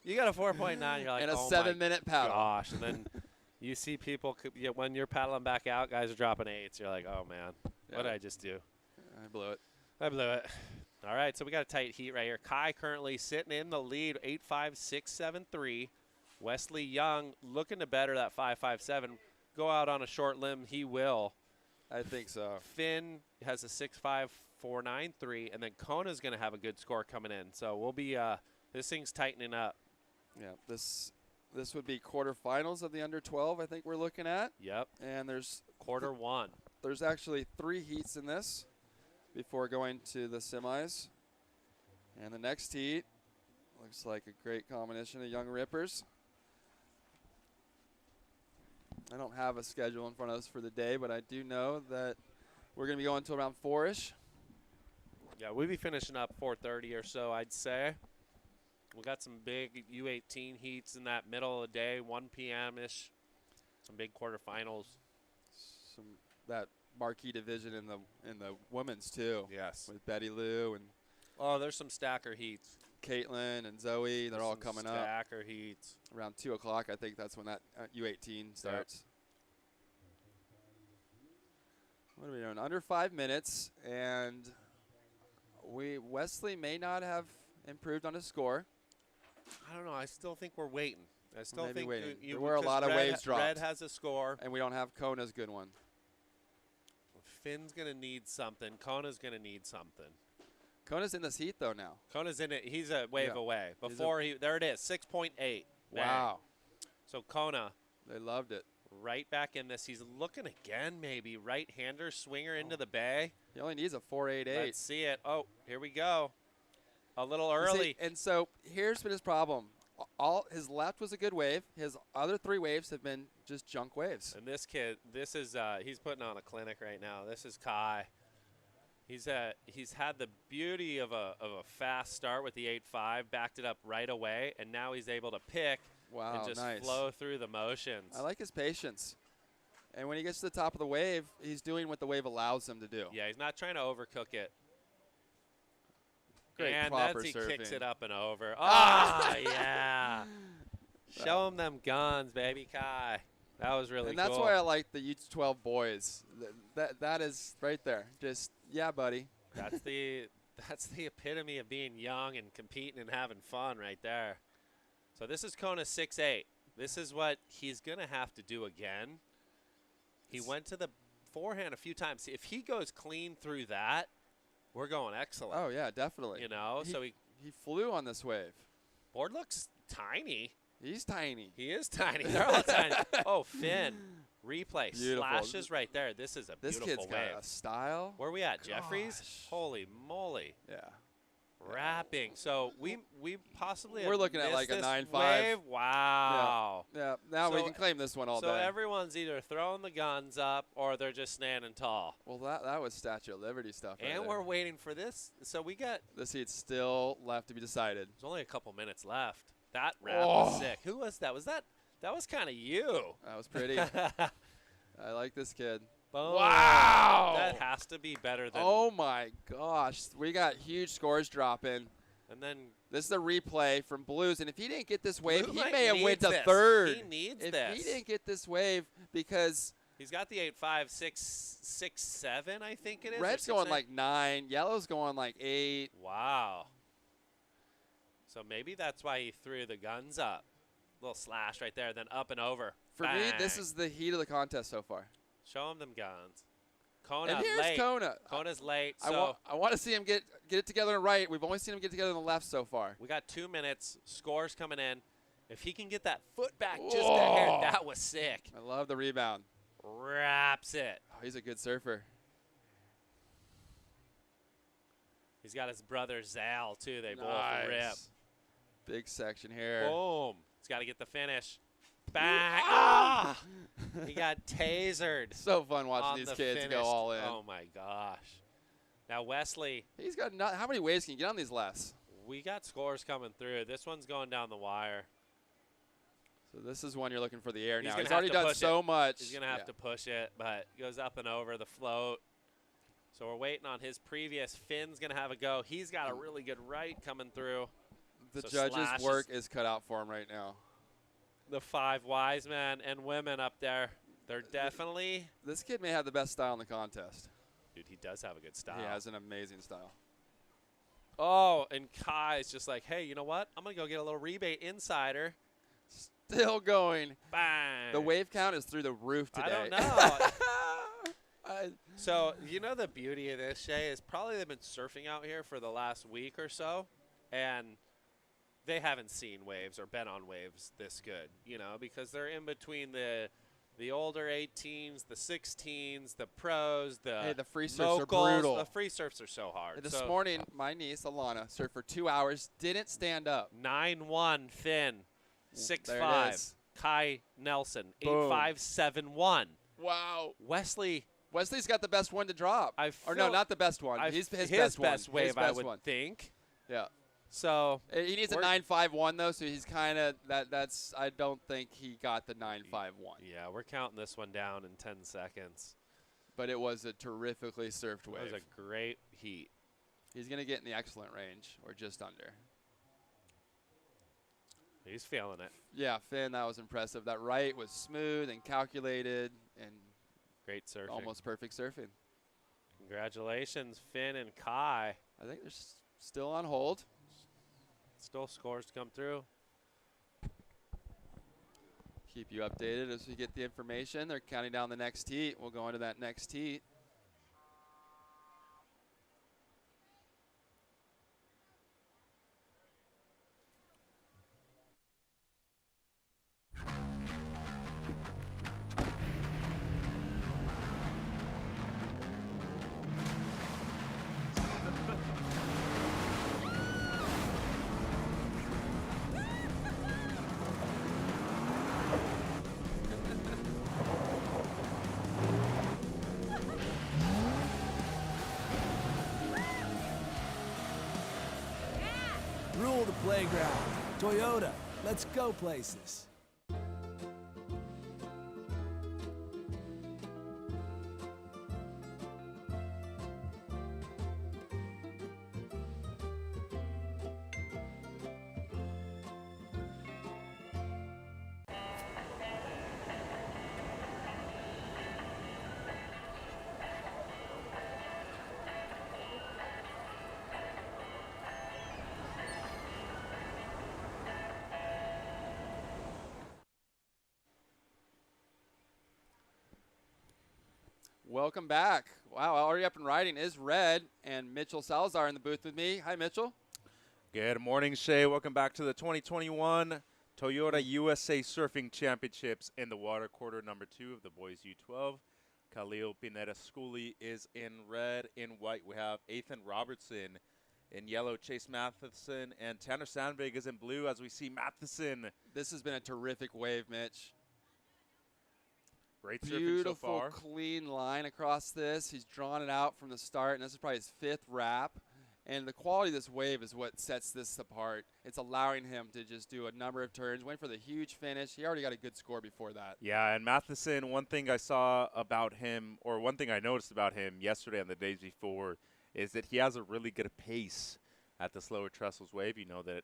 You got a 4.9. You're like, and a oh 7-minute paddle. Gosh, and then you see people when you're paddling back out, guys are dropping 8s. You're like, oh man, what did I just do? I blew it. All right, so we got a tight heat right here. Kai currently sitting in the lead, 8.5673. Wesley Young looking to better that 5.57. Go out on a short limb, he will. I think so. Finn has a 6.5493, and then Kona's going to have a good score coming in. So we'll be this thing's tightening up. Yeah, this would be quarterfinals of the under 12. I think we're looking at. Yep. And there's quarter one. There's actually 3 heats in this before going to the semis. And the next heat looks like a great combination of young rippers. I don't have a schedule in front of us for the day, but I do know that we're going to be going to around 4-ish. Yeah, we'll be finishing up 4:30 or so, I'd say. We got some big U18 heats in that middle of the day, 1 p.m.-ish. Some big quarterfinals. That marquee division in the women's too. Yes. With Betty Lou and there's some stacker heats. Caitlin and Zoe, they're all coming up. Stacker heats. Around 2 o'clock, I think that's when that U18 starts. Yep. What are we doing? Under 5 minutes, and Wesley may not have improved on his score. I don't know. I still think we're waiting. I still Maybe think waiting. You There were a lot of Red waves dropped. Red has a score. And we don't have Kona's good one. Finn's going to need something. Kona's going to need something. Kona's in this heat, though, now. Kona's in it. He's a wave Yeah. away. Before there it is, 6.8. Wow. So Kona. They loved it. Right back in this. He's looking again, maybe. Right-hander, swinger into the bay. He only needs a 4.88. Let's see it. Oh, here we go. A little early. See, and so here's been his problem. All his left was a good wave. His other 3 waves have been just junk waves. And this kid, this is he's putting on a clinic right now. This is Kai. He's had the beauty of a fast start with the 8.5, backed it up right away, and now he's able to pick and just nice. flow through the motions. I like his patience. And when he gets to the top of the wave, he's doing what the wave allows him to do. Yeah, he's not trying to overcook it. Great and proper he surfing. kicks it up and over. Ah, yeah. Show him them guns, baby, Kai. That was really cool. And that's cool. why I like the U12 boys. That is right there. Just, yeah, buddy. That's the epitome of being young and competing and having fun right there. So this is Kona 6.8. This is what he's going to have to do again. He went to the forehand a few times. If he goes clean through that, we're going excellent. Oh, yeah, definitely. You know, so he flew on this wave. Board looks tiny. He's tiny. He is tiny. They're all tiny. Oh, Finn. Replay. Beautiful. This right there. This is a This beautiful kid's wave. got a style. Where are we at, Jeffries? Holy moly. Yeah. Wrapping. So we possibly We're have looking at missed like a this 9.5. wave. Wow. Yeah. Now we So- can claim this one all So day. everyone's either throwing the guns up or they're just standing tall. Well, that was Statue of Liberty stuff. Right And there. we're waiting for this. So we got This heat's still left to be decided. there's only a couple minutes left. That wrap was sick. Who was that? That was kind of you. That was pretty. I like this kid. Boom. Wow. That has to be better than. Oh my gosh, we got huge scores dropping. And then This is a replay from Blues, and if he didn't get this wave, Blue he might may have went needs to this. third. He needs if this. he didn't get this wave, because he's got the 8.5, 6, 7, I think it is. or red's 6, going 8. like 9, yellow's going like 8. Wow. So maybe that's why he threw the guns up. Little slash right there, then up and over. For me, this Bang. is the heat of the contest so far. Show him them guns. Kona And here's late. Kona. Kona's late. So I want to see him get it together on the right. We've only seen him get together on the left so far. we got 2 minutes. Scores coming in. If he can get that foot back just a hair, that was sick. I love the rebound. Wraps it. Oh, he's a good surfer. He's got his brother Zal, too. They both rip. Nice. Big section here. Boom. He's got to get the finish. Bang. Ah! He got tasered. So fun on watching these the kids finish. go all in. Oh, my gosh. Now, Wesley, He's got how many waves can you get on these lefts? we got scores coming through. This one's going down the wire. So this is one you're looking for the air He's now. gonna He's have already to done push so it. much. He's going to have to push it, but it goes up and over the float. So we're waiting on his previous. Finn's going to have a go. He's got a really good right coming through. The So judges' Slash work is cut out for him right now. The 5 wise men and women up there. They're definitely. This kid may have the best style in the contest. Dude, he does have a good style. He has an amazing style. Oh, and Kai's just like, hey, you know what? I'm going to go get a little rebate insider. Still going. Bang. The wave count is through the roof today. I don't know. So, you know, the beauty of this, Shay, is probably they've been surfing out here for the last week or so, and they haven't seen waves or been on waves this good, you know, because they're in between the older 18s, the 16s, the pros, the the free surfs locals. are brutal. The free surfs are so hard. This So, morning, my niece, Alana, surfed for 2 hours, didn't stand up. 9-1 Finn, There it 6-5 is. Kai Nelson, Boom. 8-5, 7-1. Wow. Wesley's got the best one to drop. Or no, feel- not the best one. His best one. His wave, I best would one. think. Yeah. So He needs a 9.51 though, so he's kind of that's. I don't think he got the 9.51. Yeah, we're counting this one down in 10 seconds. But it was a terrifically surfed wave. It was a great heat. He's gonna get in the excellent range or just under. He's feeling it. Yeah, Finn, that was impressive. That right was smooth and calculated and great surfing. almost perfect surfing. Congratulations, Finn and Kai. I think they're still on hold. Still scores to come through. Keep you updated as we get the information. They're counting down the next heat. We'll go into that next heat. Rule the playground. Toyota, let's go places. Welcome back. Wow, already up and riding is Red and Mitchell Salazar in the booth with me. Hi, Mitchell. Good morning, Shay. Welcome back to the 2021 Toyota USA Surfing Championships in the water quarter number 2 of the boys U12. Khalil Pineda Schooley is in red. In white, we have Ethan Robertson. In yellow, Chase Matheson. And Tanner Sandvig is in blue as we see Matheson. This has been a terrific wave, Mitch. Great surfing so Beautiful, far. clean line across this. He's drawn it out from the start, and this is probably his 5th wrap. And the quality of this wave is what sets this apart. It's allowing him to just do a number of turns, went for the huge finish. He already got a good score before that. Yeah, and Matheson, one thing I saw about him, or one thing I noticed about him yesterday and the days before, is that he has a really good pace at this Lower Trestles wave. You know that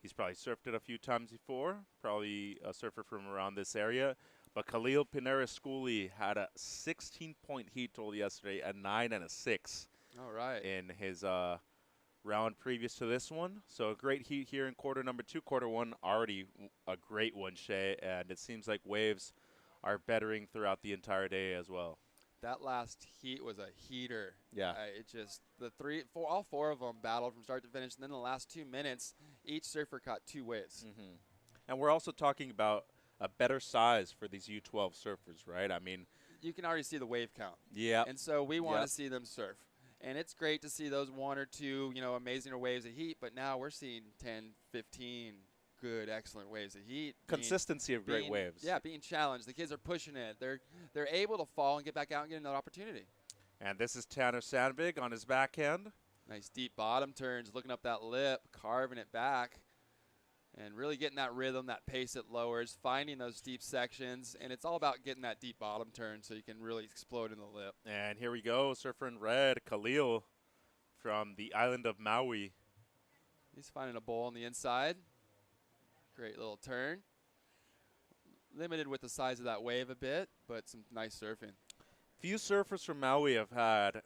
he's probably surfed it a few times before, probably a surfer from around this area. But Khalil Pinera Schooley had a 16-point heat total yesterday, a 9 and a 6. All right. In his round previous to this one. So a great heat here in quarter number 2. Quarter 1 already a great one, Shay. And it seems like waves are bettering throughout the entire day as well. That last heat was a heater. Yeah. It just, all 4 of them battled from start to finish. And then the last 2 minutes, each surfer caught 2 waves. Mm-hmm. And we're also talking about a better size for these U12 surfers, right? I mean, you can already see the wave count. Yeah. And so we want to see them surf. And it's great to see those 1 or 2, amazing waves of heat, but now we're seeing 10, 15 good, excellent waves of heat. Consistency of great waves. Yeah, being challenged. The kids are pushing it. They're able to fall and get back out and get another opportunity. And this is Tanner Sandvig on his backhand. Nice deep bottom turns, looking up that lip, carving it back. And really getting that rhythm, that pace it lowers, finding those deep sections. And it's all about getting that deep bottom turn so you can really explode in the lip. And here we go, surfer in red, Khalil from the island of Maui. He's finding a bowl on the inside. Great little turn. Limited with the size of that wave a bit, but some nice surfing. Few surfers from Maui have had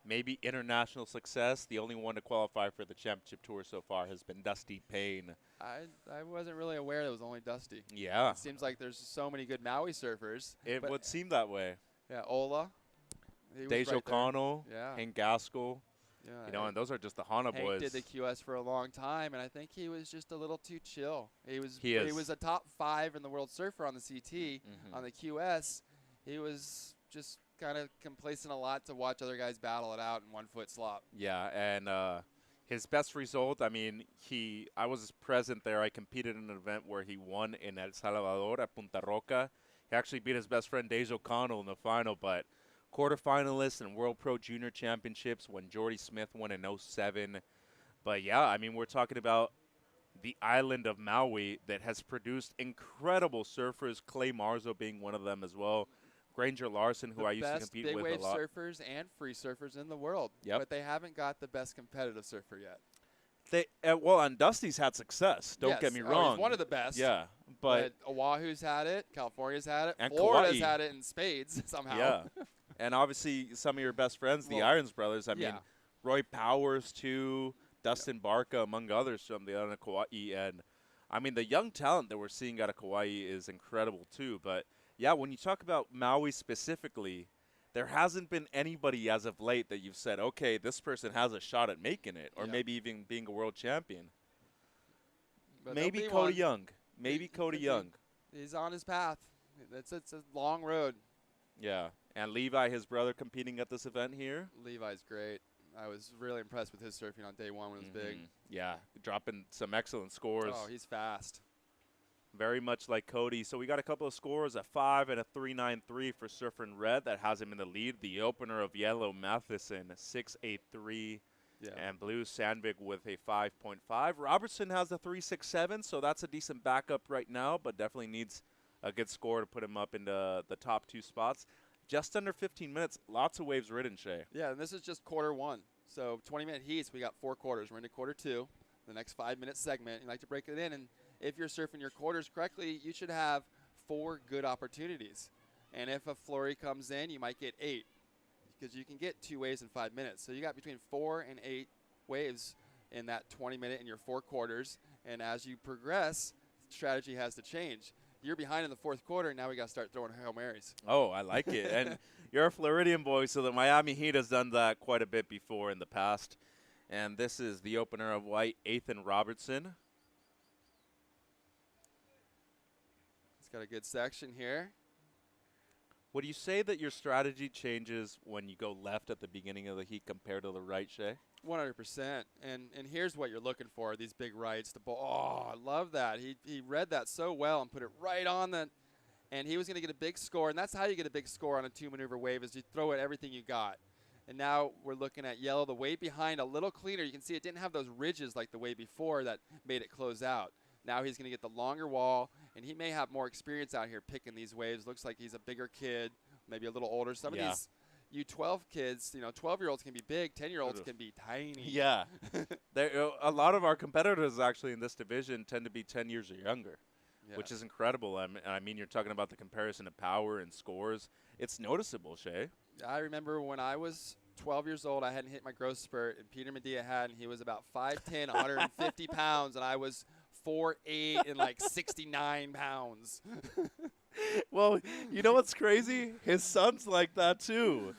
maybe international success. The only one to qualify for the championship tour so far has been Dusty Payne. I wasn't really aware it was only Dusty. Yeah. It seems like there's so many good Maui surfers. It but- would seem that way. Yeah, Ola. He was Deja right there. O'Connell, Yeah. Hank Gaskell. Yeah, You know, and those are just the Hana Hank boys. did the QS for a long time, and I think he was just a little too chill. He was He is. was a top 5 in the world surfer on the CT. On the QS, he was just kind of complacent a lot to watch other guys battle it out in 1 foot slop. Yeah, and his best result, I mean, I was present there. I competed in an event where he won in El Salvador at Punta Roca. He actually beat his best friend Deja O'Connell in the final, but quarterfinalist in World Pro Junior Championships when Jordy Smith won in 07. But yeah, I mean, we're talking about the island of Maui that has produced incredible surfers, Clay Marzo being one of them as well. Granger Larson, who I used to compete big with wave a lot. surfers and free surfers in the world. Yep. But they haven't got the best competitive surfer yet. Well, and Dusty's had success. Don't Yes. get me Oh, wrong. he's one of the best. Yeah, but Oahu's had it, California's had it, And Florida's Kauai. had it in spades somehow. yeah, and obviously some of your best friends, the Well, Irons brothers. I yeah. mean, Roy Powers too, Dustin Barca, among others from the island of Kauai. And I mean, the young talent that we're seeing out of Kauai is incredible too. But yeah, when you talk about Maui specifically, there hasn't been anybody as of late that you've said, okay, this person has a shot at making it, or Yeah. maybe even being a world champion. But Maybe there'll be Cody one. Young. Maybe Cody could be. Young. He's on his path. It's a long road. Yeah. And Levi, his brother, competing at this event here. Levi's great. I was really impressed with his surfing on day one when it was big. Yeah, dropping some excellent scores. Oh, he's fast. Very much like Cody. So we got a couple of scores, a 5 and a 3.93 for Surfer in Red. That has him in the lead. The opener of Yellow, Matheson, 6.83. Yeah. And Blue, Sandvik with a 5.5. Robertson has a 3.67, so that's a decent backup right now, but definitely needs a good score to put him up into the top 2 spots. Just under 15 minutes, lots of waves ridden, Shay. Yeah, and this is just quarter one. So 20-minute heats, we got 4 quarters. We're into quarter 2, the next 5-minute segment. You like to break it in, and if you're surfing your quarters correctly, you should have 4 good opportunities. And if a flurry comes in, you might get 8 because you can get 2 waves in 5 minutes. So you got between 4 and 8 waves in that 20-minute in your 4 quarters. And as you progress, strategy has to change. You're behind in the 4th quarter, and now we got to start throwing Hail Marys. Oh, I like it. And you're a Floridian boy, so the Miami Heat has done that quite a bit before in the past. And this is the opener of white, Ethan Robertson. It's got a good section here. Would you say that your strategy changes when you go left at the beginning of the heat compared to the right, Shay? 100%. And here's what you're looking for, these big rights. The ball. Oh, I love that. He read that so well and put it right on the – and he was going to get a big score. And that's how you get a big score on a 2-maneuver wave is you throw it everything you got. And now we're looking at Yellow, the wave behind, a little cleaner. You can see it didn't have those ridges like the wave before that made it close out. Now he's going to get the longer wall, and he may have more experience out here picking these waves. Looks like he's a bigger kid, maybe a little older. Some of these U12 kids, 12-year-olds can be big, 10-year-olds can be tiny. Yeah. A lot of our competitors actually in this division tend to be 10 years or younger, which is incredible. I mean, you're talking about the comparison of power and scores. It's noticeable, Shay. I remember when I was 12 years old, I hadn't hit my growth spurt, and Peter Medea had, and he was about 5'10", 150 pounds, and I was 4'8", and like 69 pounds. Well, you know what's crazy? His son's like that too.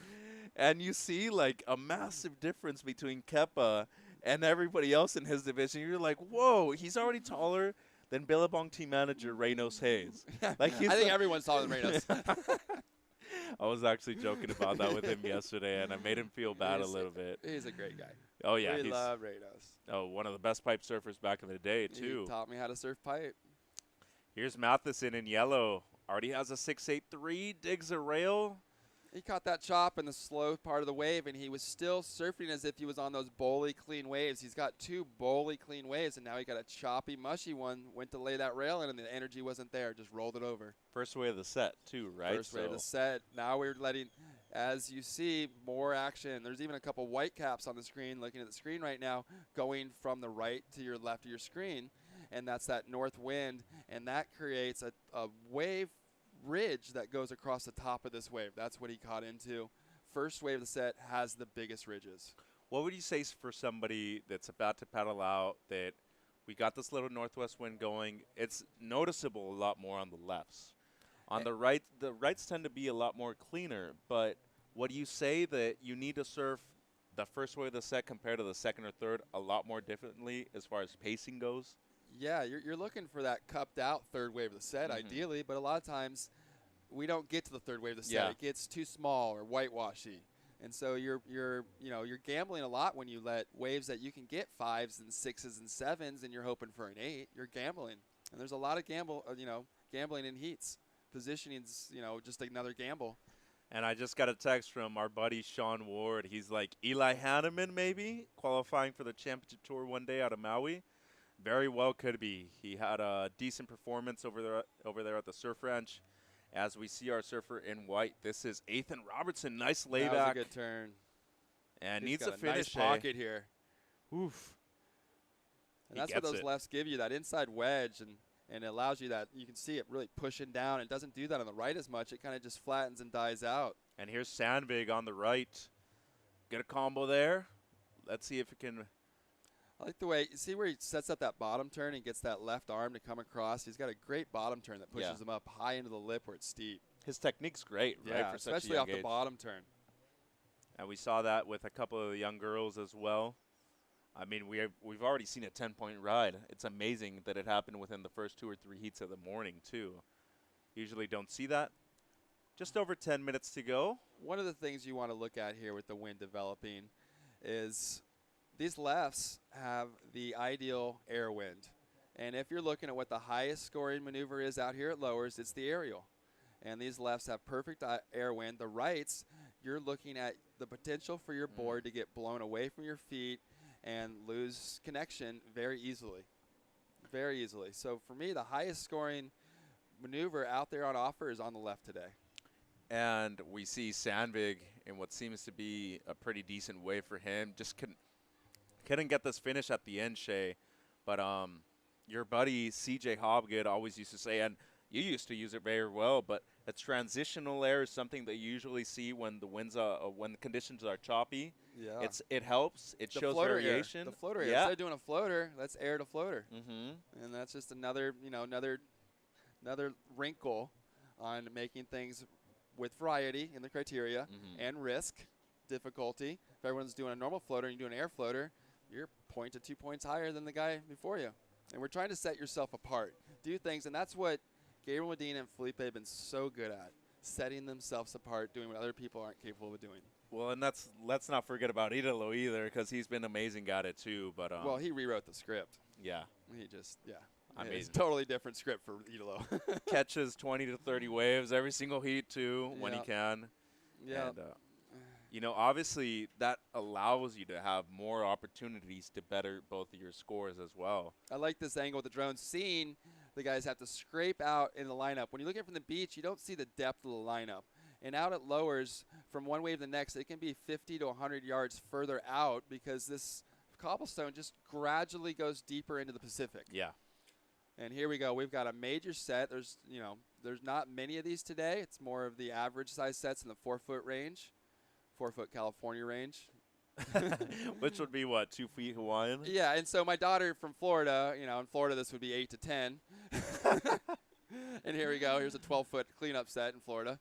And you see like a massive difference between Kepa and everybody else in his division. You're like, whoa, he's already taller than Billabong team manager Reynos Hayes. Like I think everyone's taller than Reynos. I was actually joking about that with him yesterday, and I made him feel bad a little bit. He's a great guy. Oh, yeah. We love Reynos. Oh, one of the best pipe surfers back in the day, too. He taught me how to surf pipe. Here's Matheson in yellow. Already has a 6.83, digs a rail. He caught that chop in the slow part of the wave, and he was still surfing as if he was on those bowly clean waves. He's got 2 bowly clean waves, and now he got a choppy, mushy one. Went to lay that rail in, and the energy wasn't there. Just rolled it over. First wave of the set, too, right? First wave of the set. Now we're letting, as you see, more action. There's even a couple white caps on the screen, looking at the screen right now, going from the right to your left of your screen, and that's that north wind, and that creates a wave ridge that goes across the top of this wave. That's what he caught into. first wave of the set has the biggest ridges. What would you say for somebody that's about to paddle out that we got this little northwest wind going? It's noticeable a lot more on the lefts. On the right, the rights tend to be a lot more cleaner. But what do you say that you need to surf the first wave of the set compared to the second or third a lot more differently as far as pacing goes? Yeah, you're looking for that cupped out third wave of the set, ideally, but a lot of times we don't get to the third wave of the set. Yeah. It gets too small or whitewashy. And so you're gambling a lot when you let waves that you can get 5s and 6s and 7s and you're hoping for an 8. You're gambling. And there's a lot of gambling in heats. Positioning's, just another gamble. And I just got a text from our buddy Sean Ward. He's like, Eli Hanneman maybe qualifying for the championship tour one day out of Maui. Very well could be. He had a decent performance over there at the Surf Ranch. As we see our surfer in white, this is Ethan Robertson. Nice layback. That was a good turn. And He's needs got a finish. nice pocket here. Oof. And that's what those lefts give you, that inside wedge, and it allows you that. You can see it really pushing down. It doesn't do that on the right as much. It kind of just flattens and dies out. And here's Sandvig on the right. Get a combo there. Let's see if it can. I like the way, see where he sets up that bottom turn and gets that left arm to come across. He's got a great bottom turn that pushes him up high into the lip where it's steep. His technique's great, right? Yeah, For such a especially young off the age. bottom turn. And we saw that with a couple of the young girls as well. I mean, we've already seen a 10-point ride. It's amazing that it happened within the first 2 or 3 heats of the morning, too. Usually don't see that. Just over 10 minutes to go. One of the things you want to look at here with the wind developing is these lefts have the ideal air wind. And if you're looking at what the highest scoring maneuver is out here at Lowers, it's the aerial. And these lefts have perfect air wind. The rights, you're looking at the potential for your board to get blown away from your feet and lose connection very easily. Very easily. So for me, the highest scoring maneuver out there on offer is on the left today. And we see Sandvig in what seems to be a pretty decent way for him. Just couldn't get this finish at the end, Shay. But your buddy CJ Hobgood always used to say, and you used to use it very well, but a transitional air is something that you usually see when the winds when the conditions are choppy. Yeah. It helps. It The shows floater variation. Air. The floater air. Yeah. Instead of doing a floater, let's air to floater. Mm-hmm. And that's just another wrinkle on making things with variety in the criteria and risk, difficulty. If everyone's doing a normal floater and you're doing an air floater, you're 1 to 2 points higher than the guy before you. And we're trying to set yourself apart. Do things, and that's what Gabriel Medina and Felipe have been so good at, setting themselves apart, doing what other people aren't capable of doing. Well, and let's not forget about Idolo either, because he's been amazing at it too. But well, he rewrote the script. Yeah. He just, I mean, it's a totally different script for Idolo. catches 20 to 30 waves every single heat too when he can. Yeah. And, obviously that allows you to have more opportunities to better both of your scores as well. I like this angle with the drone. Seeing the guys have to scrape out in the lineup. When you're looking from the beach, you don't see the depth of the lineup. And out at Lowers, from one wave to the next, it can be 50 to 100 yards further out because this cobblestone just gradually goes deeper into the Pacific. Yeah. And here we go. We've got a major set. There's not many of these today. It's more of the average size sets in the 4-foot range, 4-foot California range. Which would be what, 2 feet Hawaiian? Yeah, and so my daughter from Florida, in Florida this would be 8 to 10. And here we go. Here's a 12-foot cleanup set in Florida.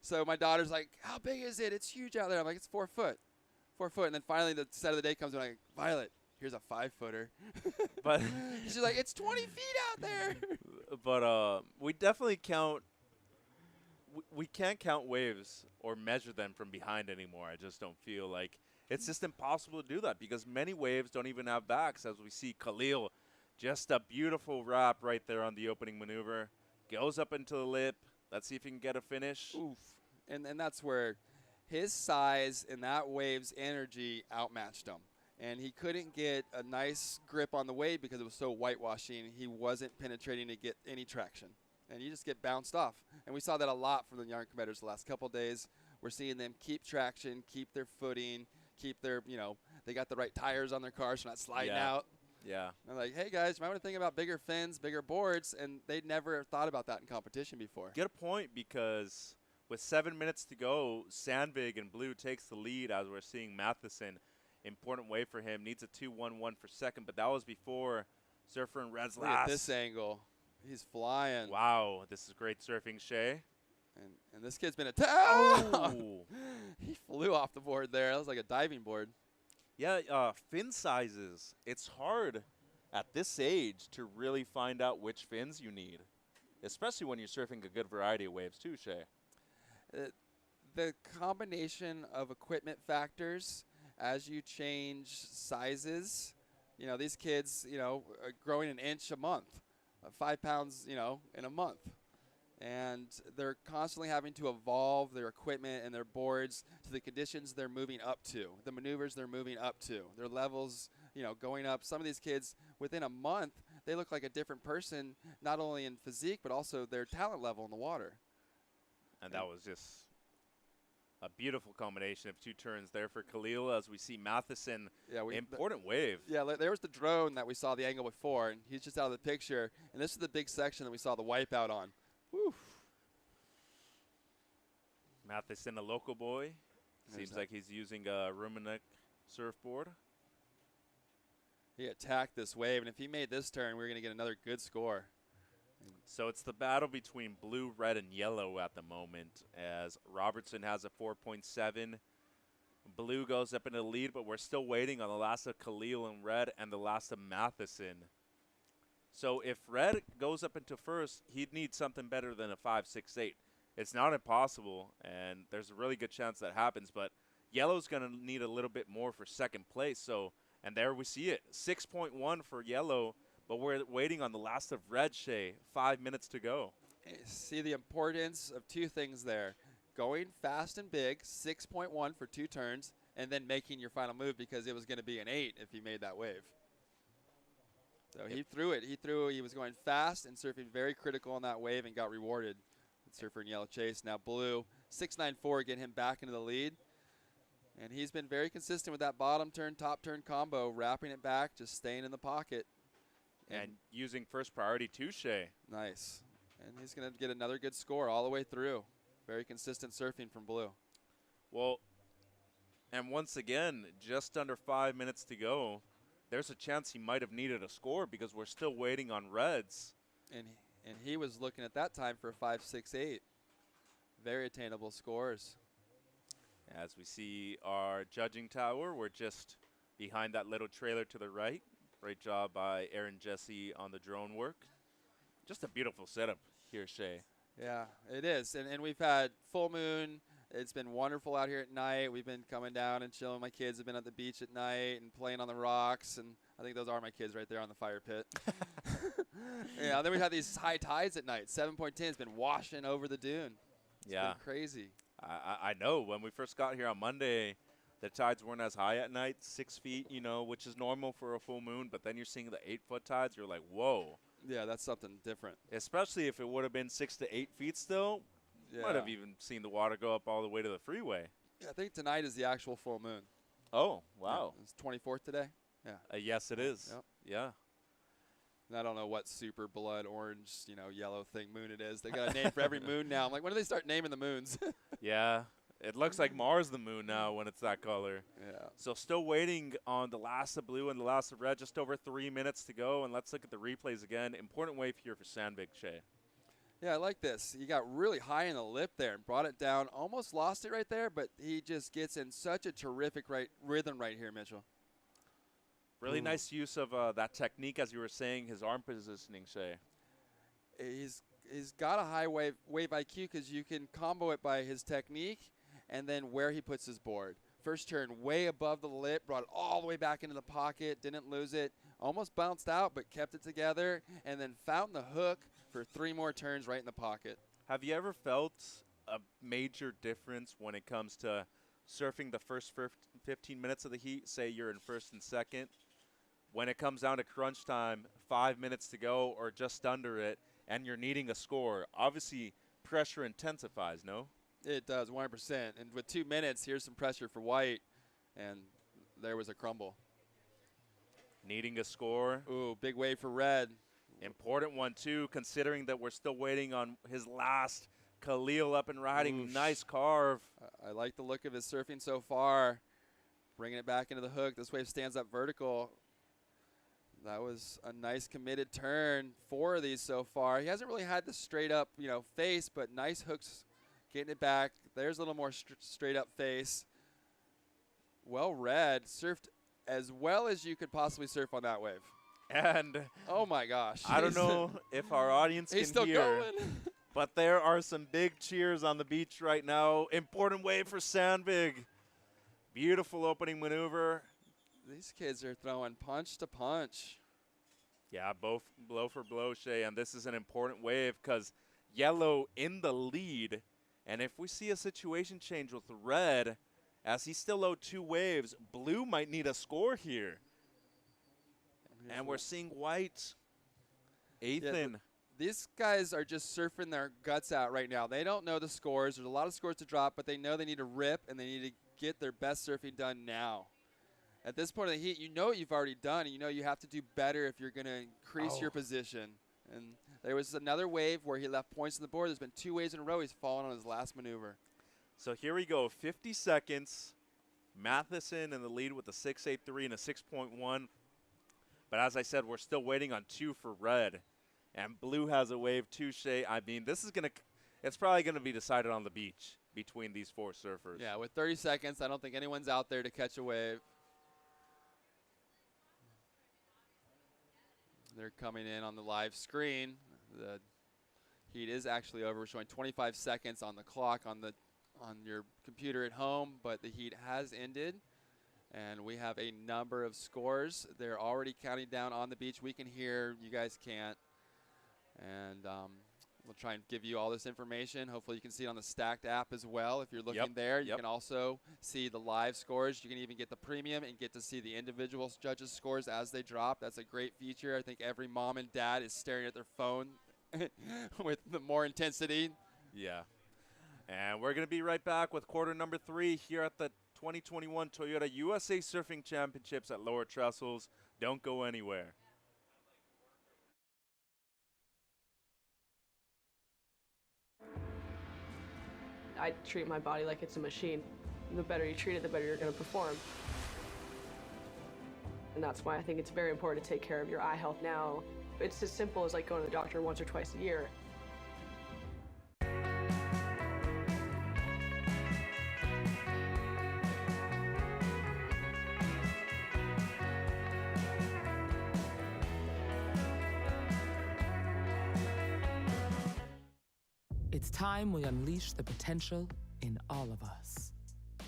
So my daughter's like, how big is it? It's huge out there. I'm like, it's 4 foot. 4 foot. And then finally the set of the day comes and I'm like, Violet, here's a 5-footer. But she's like, it's 20 feet out there. But we definitely count. We can't count waves or measure them from behind anymore. I just don't feel like it's just impossible to do that because many waves don't even have backs. As we see Khalil, just a beautiful wrap right there on the opening maneuver. Goes up into the lip. Let's see if he can get a finish. Oof. And that's where his size and that wave's energy outmatched him. And he couldn't get a nice grip on the wave because it was so whitewashing. He wasn't penetrating to get any traction. And you just get bounced off. And we saw that a lot from the young competitors the last couple of days. We're seeing them keep traction, keep their footing, keep their, they got the right tires on their cars, so not sliding out. Yeah. I'm like, hey, guys, you might want to think about bigger fins, bigger boards. And they'd never thought about that in competition before. Get a point because With 7 minutes to go, Sandvig in blue takes the lead as we're seeing Matheson. Important way for him. Needs a 2-1-1 for second, but that was before Surfer and Red's Look last. at this angle. He's flying. Wow, this is great surfing, Shea. And this kid's been attacked. Oh! He flew off the board there. That was like a diving board. Yeah, fin sizes. It's hard at this age to really find out which fins you need, especially when you're surfing a good variety of waves too, Shea. The combination of equipment factors as you change sizes, you know, these kids, you know, are growing an inch a month, 5 pounds, you know, in a month. And they're constantly having to evolve their equipment and their boards to the conditions they're moving up to, the maneuvers they're moving up to, their levels, you know, going up. Some of these kids, within a month, they look like a different person, not only in physique, but also their talent level in the water. And that was just a beautiful combination of two turns there for Khalil as we see Matheson. Yeah, important wave. Yeah, there was the drone that we saw the angle before, and he's just out of the picture. And this is the big section that we saw the wipeout on. Woo. Matheson, a local boy. Seems like he's using a Ruminek surfboard. He attacked this wave, and if he made this turn, we were going to get another good score. So it's the battle between blue, red, and yellow at the moment as Robertson has a 4.7. Blue goes up into the lead, but we're still waiting on the last of Khalil in red and the last of Matheson. So if red goes up into first, he'd need something better than a 5.68. It's not impossible, and there's a really good chance that happens, but yellow's going to need a little bit more for second place. So, and there we see it, 6.1 for yellow. But we're waiting on the last of red, Shea. 5 minutes to go. See the importance of two things there. Going fast and big, 6.1 for 2 turns, and then making your final move because it was going to be an 8 if he made that wave. So he threw it. He was going fast and surfing very critical on that wave and got rewarded. Surfer in yellow chase. Now blue, 6.94, get him back into the lead. And he's been very consistent with that bottom turn, top turn combo, wrapping it back, just staying in the pocket. And using first priority too, Shea. Nice. And he's going to get another good score all the way through. Very consistent surfing from blue. Well, and once again, just under 5 minutes to go, there's a chance he might have needed a score because we're still waiting on reds. And he was looking at that time for a 5.68. Very attainable scores. As we see our judging tower, we're just behind that little trailer to the right. Great job by Aaron Jesse on the drone work. Just a beautiful setup here, Shea. Yeah, it is. And we've had full moon. It's been wonderful out here at night. We've been coming down and chilling. My kids have been at the beach at night and playing on the rocks. And I think those are my kids right there on the fire pit. Yeah, then we had these high tides at night. 7.10 has been washing over the dune. It's been crazy. I know. When we first got here on Monday, the tides weren't as high at night, 6 feet, you know, which is normal for a full moon. But then you're seeing the 8-foot tides. You're like, whoa. Yeah, that's something different. Especially if it would have been 6 to 8 feet still. Yeah. Might have even seen the water go up all the way to the freeway. Yeah, I think tonight is the actual full moon. Oh, wow. Yeah, it's 24th today. Yeah. Yes, it is. Yep. Yeah. And I don't know what super blood orange, you know, yellow thing moon it is. They got a name for every moon now. I'm like, when do they start naming the moons? Yeah. It looks like Mars the moon now when it's that color. Yeah. So still waiting on the last of blue and the last of red. Just over 3 minutes to go. And let's look at the replays again. Important wave here for Sandvik, Shea. Yeah, I like this. He got really high in the lip there and brought it down. Almost lost it right there, but he just gets in such a terrific rhythm right here, Mitchell. Really nice use of that technique, as you were saying, his arm positioning, Shea. He's got a high wave IQ because you can combo it by his technique and then where he puts his board. First turn way above the lip, brought it all the way back into the pocket, didn't lose it, almost bounced out but kept it together, and then found the hook for 3 more turns right in the pocket. Have you ever felt a major difference when it comes to surfing the first 15 minutes of the heat, say you're in first and second, when it comes down to crunch time, 5 minutes to go or just under it, and you're needing a score? Obviously, pressure intensifies, no? It does, 100%. And with 2 minutes, here's some pressure for White, and there was a crumble. Needing a score. Ooh, big wave for Red. Important one, too, considering that we're still waiting on his last Khalil up and riding. Oosh. Nice carve. I like the look of his surfing so far. Bringing it back into the hook. This wave stands up vertical. That was a nice committed turn. 4 of these so far. He hasn't really had the straight up, face, but nice hooks getting it back. There's a little more straight up face. Well read. Surfed as well as you could possibly surf on that wave. And oh my gosh. I don't know if our audience he's can still hear, going. but there are some big cheers on the beach right now. Important wave for Sandvig. Beautiful opening maneuver. These kids are throwing punch to punch. Yeah, both blow for blow, Shay, and this is an important wave because yellow in the lead. And if we see a situation change with red, as he's still owed 2 waves, blue might need a score here. And we're seeing white. Ethan. Yeah, these guys are just surfing their guts out right now. They don't know the scores. There's a lot of scores to drop, but they know they need to rip, and they need to get their best surfing done now. At this point of the heat, you know what you've already done, and you know you have to do better if you're going to increase your position. And there was another wave where he left points on the board. There's been 2 waves in a row. He's fallen on his last maneuver. So here we go, 50 seconds. Matheson in the lead with a 6.83 and a 6.1. But as I said, we're still waiting on 2 for red. And blue has a wave too, Shay. I mean, this is going to – it's probably going to be decided on the beach between these 4 surfers. Yeah, with 30 seconds, I don't think anyone's out there to catch a wave. They're coming in on the live screen. The heat is actually over. We're showing 25 seconds on the clock on your computer at home, but the heat has ended. And we have a number of scores. They're already counting down on the beach. We can hear, you guys can't. And we'll try and give you all this information. Hopefully you can see it on the Stacked app as well. If you're looking there, you can also see the live scores. You can even get the premium and get to see the individual judges' scores as they drop. That's a great feature. I think every mom and dad is staring at their phone with the more intensity. Yeah. And we're going to be right back with quarter number 3 here at the 2021 Toyota USA Surfing Championships at Lower Trestles. Don't go anywhere. I treat my body like it's a machine. The better you treat it, the better you're going to perform. And that's why I think it's very important to take care of your eye health now. It's as simple as like going to the doctor once or twice a year. It's time we unleash the potential in all of us.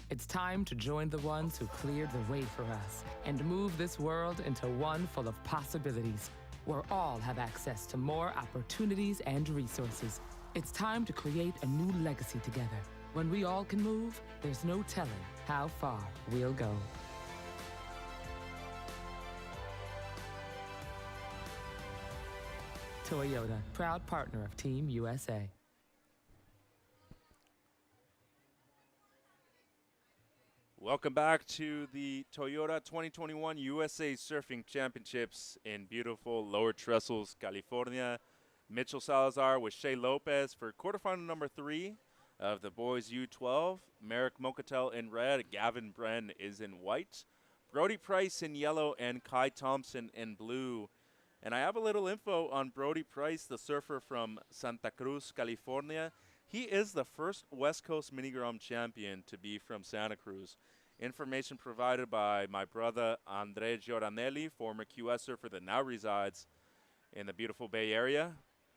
It's time to join the ones who cleared the way for us and move this world into one full of possibilities, where all have access to more opportunities and resources. It's time to create a new legacy together. When we all can move, there's no telling how far we'll go. Toyota, proud partner of Team USA. Welcome back to the Toyota 2021 USA Surfing Championships in beautiful Lower Trestles, California. Mitchell Salazar with Shea Lopez for quarterfinal number 3 of the boys U12. Merrick Mocatel in red, Gavin Bren is in white, Brody Price in yellow, and Kai Thompson in blue. And I have a little info on Brody Price, the surfer from Santa Cruz, California. He is the first West Coast Mini Grand champion to be from Santa Cruz. Information provided by my brother Andre Giordanelli, former QS surfer that now resides in the beautiful Bay Area.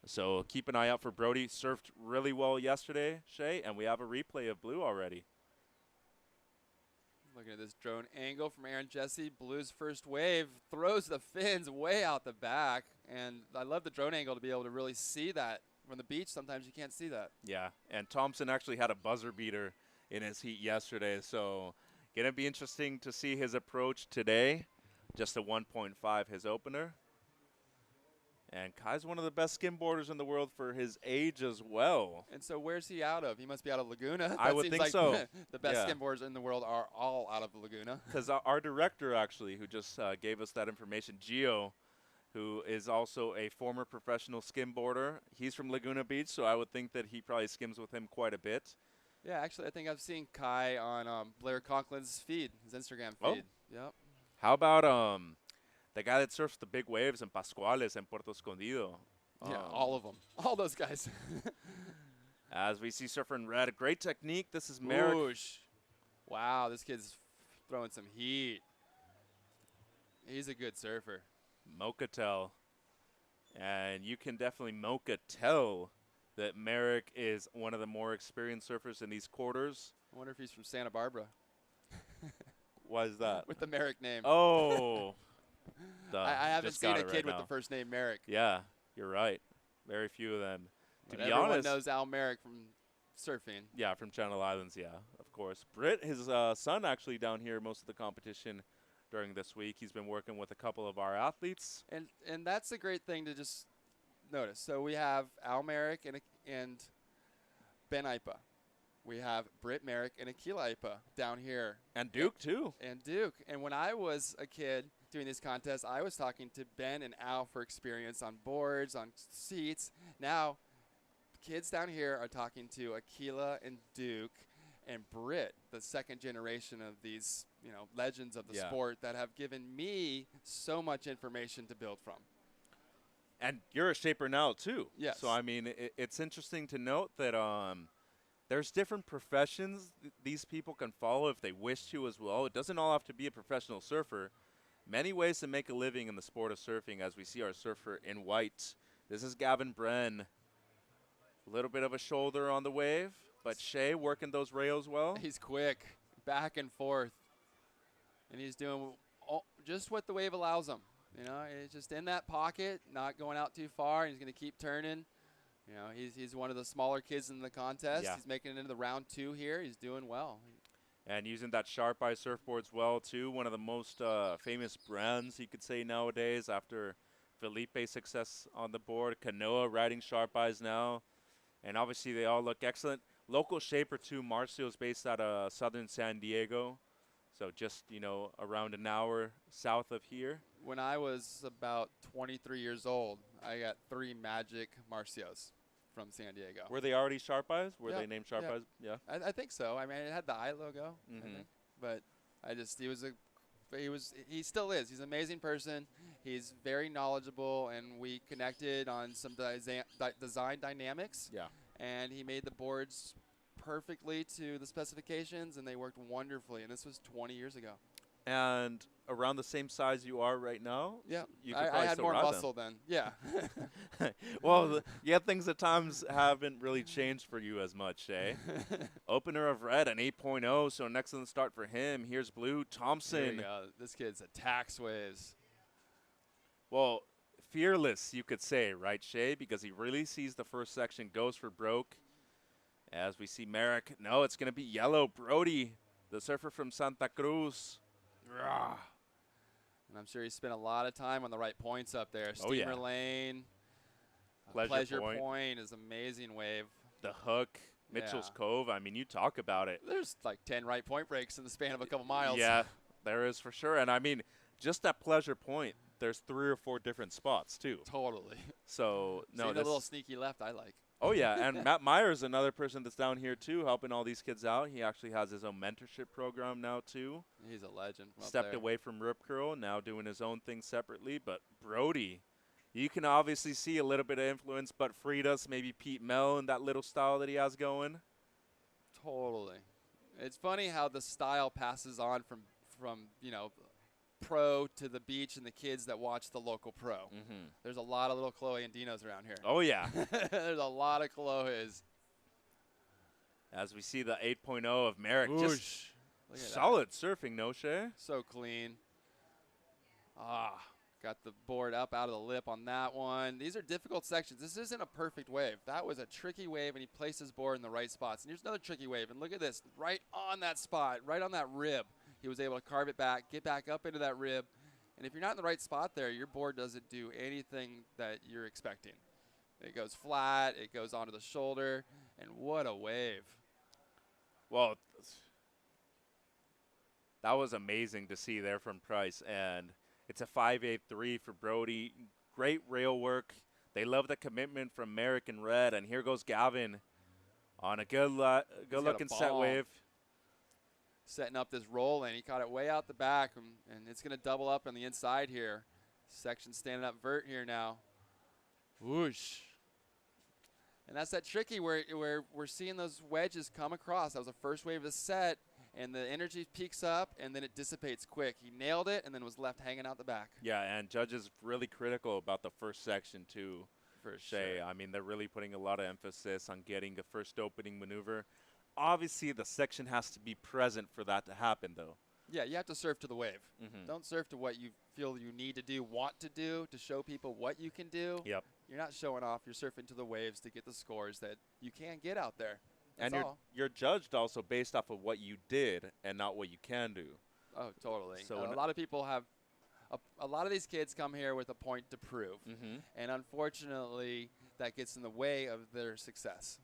So keep an eye out for Brody. Surfed really well yesterday, Shay, and we have a replay of blue already. Looking at this drone angle from Aaron Jesse. Blue's first wave throws the fins way out the back. And I love the drone angle to be able to really see that. From the beach, sometimes you can't see that. Yeah, and Thompson actually had a buzzer beater in his heat yesterday. So going to be interesting to see his approach today. Just a 1.5 his opener. And Kai's one of the best skimboarders in the world for his age as well. And so where's he out of? He must be out of Laguna. I would think so. The best skimboarders in the world are all out of Laguna. Because our director, actually, who just gave us that information, Gio, who is also a former professional skimboarder. He's from Laguna Beach, so I would think that he probably skims with him quite a bit. Yeah, actually, I think I've seen Kai on Blair Conklin's feed, his Instagram Oh. feed. Yep. How about the guy that surfs the big waves in Pascuales and Puerto Escondido? Yeah, all of them. All those guys. As we see surfer in red, great technique. This is Merrick. Whoosh. Wow, this kid's throwing some heat. He's a good surfer. Mocha tell. And you can definitely Mocha tell that Merrick is one of the more experienced surfers in these quarters. I wonder if he's from Santa Barbara. Why is that? With the Merrick name. Oh. I haven't Just seen got a it kid right with now. the first name Merrick. Yeah, you're right. Very few of them. To But be everyone honest, knows Al Merrick from surfing. yeah, from Channel Islands, yeah, of course. Britt, his son, actually down here most of the competition during this week. He's been working with a couple of our athletes. And that's a great thing to just notice. So we have Al Merrick and Ben Ipa. We have Britt Merrick and Akila Ipa down here. And Duke, too. And Duke. And when I was a kid doing these contests, I was talking to Ben and Al for experience on boards, on seats. Now, kids down here are talking to Akila and Duke and Britt, the second generation of these, legends of the Yeah. sport that have given me so much information to build from. And you're a shaper now, too. Yes. So, I mean, it's interesting to note that there's different professions these people can follow if they wish to as well. It doesn't all have to be a professional surfer. Many ways to make a living in the sport of surfing, as we see our surfer in white. This is Gavin Bren. A little bit of a shoulder on the wave, but Shea working those rails well. He's quick, back and forth, and he's doing just what the wave allows him. He's just in that pocket, not going out too far. He's going to keep turning. He's one of the smaller kids in the contest. Yeah. He's making it into the round 2 here. He's doing well. And using that Sharp Eye surfboards well, too. One of the most famous brands, you could say, nowadays after Felipe's success on the board. Kanoa riding Sharp Eyes now. And obviously they all look excellent. Local shaper, too. Marcio's based out of southern San Diego. So just, around an hour south of here. When I was about 23 years old, I got 3 Magic Marcios from San Diego. Were they already Sharp Eyes? Were Yeah, they named Sharp yeah. Eyes? Yeah. I think so. I mean, it had the eye logo, I Mhm. think. But he still is. He's an amazing person. He's very knowledgeable, and we connected on some design dynamics. Yeah. And he made the boards perfectly to the specifications, and they worked wonderfully. And this was 20 years ago. And around the same size you are right now? Yeah. You could I probably had still more ride them. muscle then. Yeah. Well, things at times haven't really changed for you as much, eh? Opener of red, an 8.0, so an excellent start for him. Here's blue, There Thompson. you go. This kid's attacks waves. Well, fearless, you could say, right, Shay? Because he really sees the first section, goes for broke. As we see Merrick, no, it's going to be yellow. Brody, the surfer from Santa Cruz. Rah. And I'm sure he spent a lot of time on the right points up there. Oh, yeah. Steamer Lane. Pleasure Point. Point. Is amazing wave. The hook, Mitchell's Yeah. Cove. I mean, you talk about it. There's like 10 right point breaks in the span of a couple miles. Yeah, there is for sure. And I mean, just at Pleasure Point, there's 3 or 4 different spots too. Totally. So no, See the this, little sneaky left I like. oh yeah, and Matt Myers, another person that's down here too, helping all these kids out. He actually has his own mentorship program now too. He's a legend. From up Stepped there. away from Rip Curl, now doing his own thing separately. But Brody, you can obviously see a little bit of influence, but Frida's, maybe Pete Mel and that little style that he has going. Totally. It's funny how the style passes on from pro to the beach and the kids that watch the local pro. Mm-hmm. There's a lot of little Chloe and Dinos around here. Oh yeah. There's a lot of Chloes. As we see the 8.0 of Merrick, Whoosh. just Look at that. solid surfing, no Shay? So clean. Got the board up out of the lip on that one. These are difficult sections. This isn't a perfect wave. That was a tricky wave, and he placed his board in the right spots. And here's another tricky wave. And look at this. Right on that spot, right on that rib. He was able to carve it back, get back up into that rib. And if you're not in the right spot there, your board doesn't do anything that you're expecting. It goes flat. It goes onto the shoulder. And what a wave. Well, that was amazing to see there from Price. And it's a 5.83 for Brody. great rail work. They love the commitment from Merrick and Red. And here goes Gavin on a good-looking set bomb. wave. Setting up this roll in. He caught it way out the back, and it's going to double up on the inside here. Section standing up vert here now. Whoosh. And that's that tricky where we're seeing those wedges come across. That was the first wave of the set, and the energy peaks up, and then it dissipates quick. He nailed it, and then was left hanging out the back. Yeah, and judges really critical about the first section, too. For Shea. sure. I mean, they're really putting a lot of emphasis on getting the first opening maneuver. Obviously, the section has to be present for that to happen, though. Yeah, you have to surf to the wave. Mhm. Don't surf to what you feel you need to do, want to do, to show people what you can do. Yep. You're not showing off. You're surfing to the waves to get the scores that you can get out there. That's And all. you're judged also based off of what you did and not what you can do. Oh, totally. So So when a lot of people have a lot of these kids come here with a point to prove, and unfortunately, that gets in the way of their success.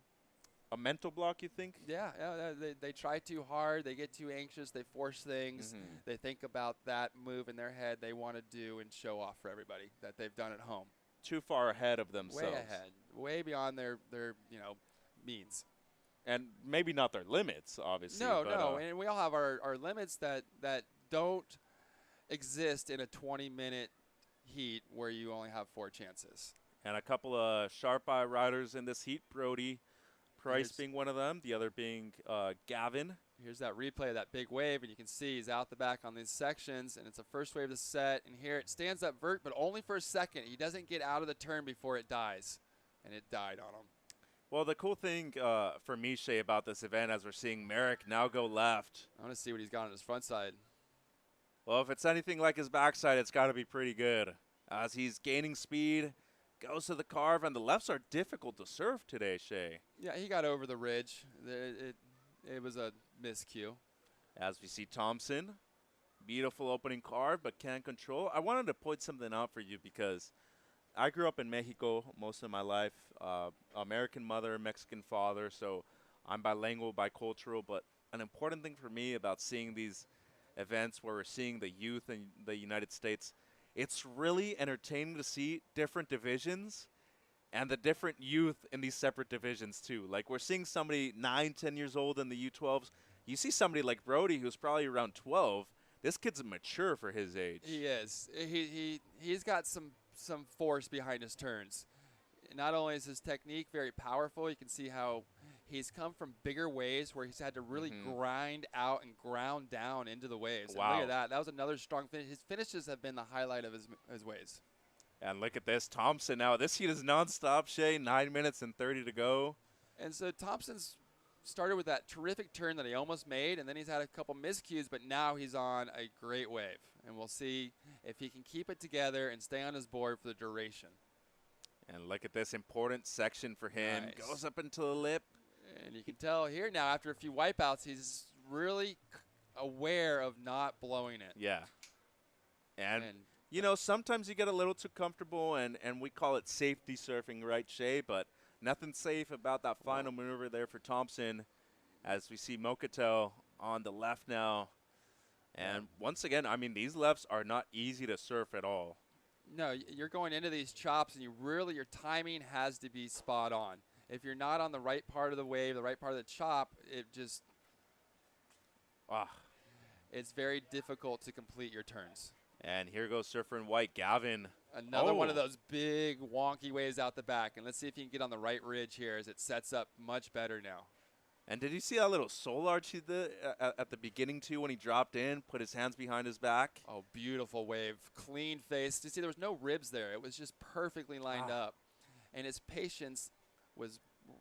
A mental block, you think? Yeah, they try too hard. They get too anxious. They force things. They think about that move in their head they want to do and show off for everybody that they've done at home. Too far ahead of themselves. Way ahead, way beyond their means. And maybe not their limits, obviously. No, but, no, and we all have our limits that don't exist in a 20-minute heat where you only have 4 chances. And a couple of sharp eye riders in this heat, Brody Price Here's- being one of them, the other being Gavin. Here's that replay of that big wave, and you can see he's out the back on these sections, and it's the first wave of the set, and here it stands up vert, but only for a second. He doesn't get out of the turn before it dies, and it died on him. Well, the cool thing for me, Shea, about this event, as we're seeing Merrick now go left. I want to see what he's got on his front side. Well, if it's anything like his backside, it's got to be pretty good. As he's gaining speed, goes to the carve, and the lefts are difficult to surf today, Shea. Yeah, he got over the ridge. It was a miscue. As we see Thompson, beautiful opening carve, but can't control. I wanted to point something out for you because I grew up in Mexico most of my life. American mother, Mexican father, so I'm bilingual, bicultural. But an important thing for me about seeing these events where we're seeing the youth in the United States, it's really entertaining to see different divisions and the different youth in these separate divisions too. Like we're seeing somebody 9, 10 years old in the U12s. You see somebody like Brody who's probably around 12. This kid's mature for his age. He is. He's got some force behind his turns. Not only is his technique very powerful, you can see how he's come from bigger waves where he's had to really grind out and ground down into the waves. And Wow. look at that. That was another strong finish. His finishes have been the highlight of his waves. And look at this, Thompson now. This heat is nonstop, Shea. 9 minutes and 30 to go. And so Thompson's started with that terrific turn that he almost made, and then he's had a couple miscues, but now he's on a great wave. And we'll see if he can keep it together and stay on his board for the duration. And look at this important section for him. Nice. Goes up into the lip. And you can tell here now, after a few wipeouts, he's really aware of not blowing it. Yeah. And, And you know, sometimes you get a little too comfortable, and we call it safety surfing, right, Shea? But nothing safe about that final maneuver there for Thompson as we see Mocatel on the left now. And once again, I mean, these lefts are not easy to surf at all. no, you're going into these chops, and your timing has to be spot on. If you're not on the right part of the wave, the right part of the chop, it's very difficult to complete your turns. And here goes surfer in white, Gavin. Another one of Oh. those big wonky waves out the back. And let's see if he can get on the right ridge here as it sets up much better now. And did you see that little soul arch he did at the beginning, too, when he dropped in, put his hands behind his back? Oh, beautiful wave. Clean face. You see, there was no ribs there. It was just perfectly lined up. And his patience was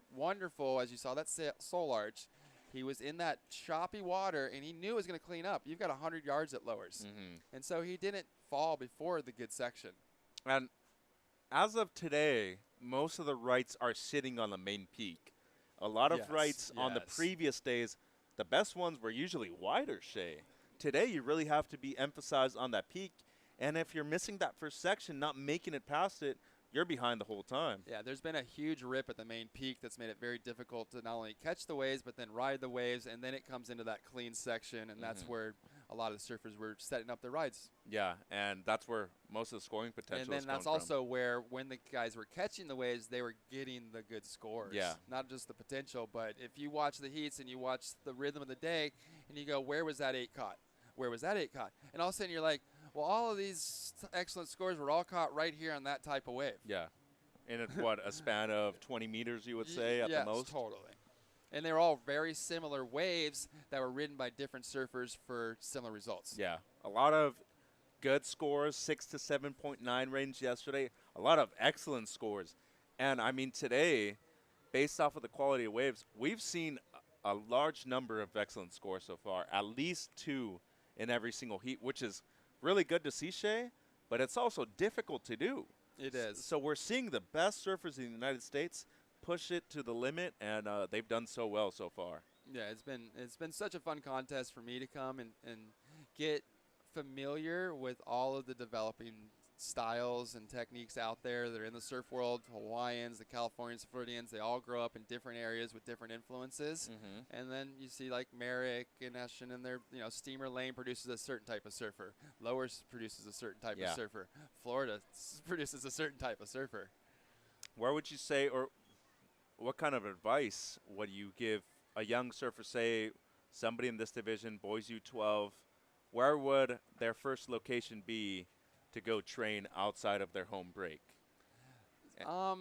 wonderful as you saw that soul arch. He was in that choppy water, and he knew it was going to clean up. You've got 100 yards at lowers. And so he didn't fall before the good section. And as of today, most of the rights are sitting on the main peak. A lot of Yes, rights on the yes. previous days, the best ones were usually wider, Shea. Today, you really have to be emphasized on that peak. And if you're missing that first section, not making it past it, you're behind the whole time. Yeah, there's been a huge rip at the main peak that's made it very difficult to not only catch the waves, but then ride the waves, and then it comes into that clean section, and that's where a lot of the surfers were setting up their rides. Yeah, and that's where most of the scoring potential And then is coming that's also where, when the guys were catching the waves, they were getting the good scores. Yeah. Not just the potential, but if you watch the heats and you watch the rhythm of the day, and you go, where was that 8 caught? Where was that 8 caught? And all of a sudden you're like, well, all of these excellent scores were all caught right here on that type of wave. Yeah. In a span of 20 meters, you would say, at yes, the most? Totally. And they were all very similar waves that were ridden by different surfers for similar results. Yeah. A lot of good scores, 6 to 7.9 range yesterday. A lot of excellent scores. And, I mean, today, based off of the quality of waves, we've seen a large number of excellent scores so far, at least 2 in every single heat, which is really good to see, Shay, but it's also difficult to do. It is. So we're seeing the best surfers in the United States push it to the limit, and they've done so well so far. Yeah, it's been such a fun contest for me to come and get familiar with all of the developing styles and techniques out there that are in the surf world. Hawaiians, the Californians, Floridians, they all grow up in different areas with different influences. And then you see like Merrick and Eshin, and their, Steamer Lane produces a certain type of surfer. Lower produces a certain type of surfer. Florida produces a certain type of surfer. Where would you say, or what kind of advice would you give a young surfer, say somebody in this division, boys U12, where would their first location be to go train outside of their home break?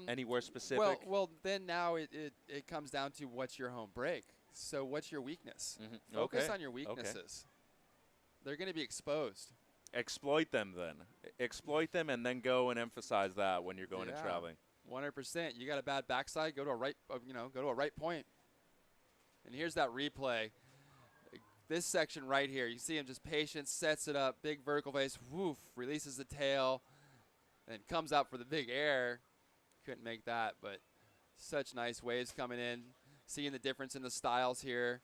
Anywhere specific? Well, then now it comes down to what's your home break. So what's your weakness? Focus on your weaknesses. They're going to be exposed. Exploit them then. Exploit them and then go and emphasize that when you're going and traveling. 100%. You got a bad backside, go to a right point. And here's that replay. This section right here, you see him just patient, sets it up, big vertical face, woof, releases the tail, and comes out for the big air. Couldn't make that, but such nice waves coming in. Seeing the difference in the styles here.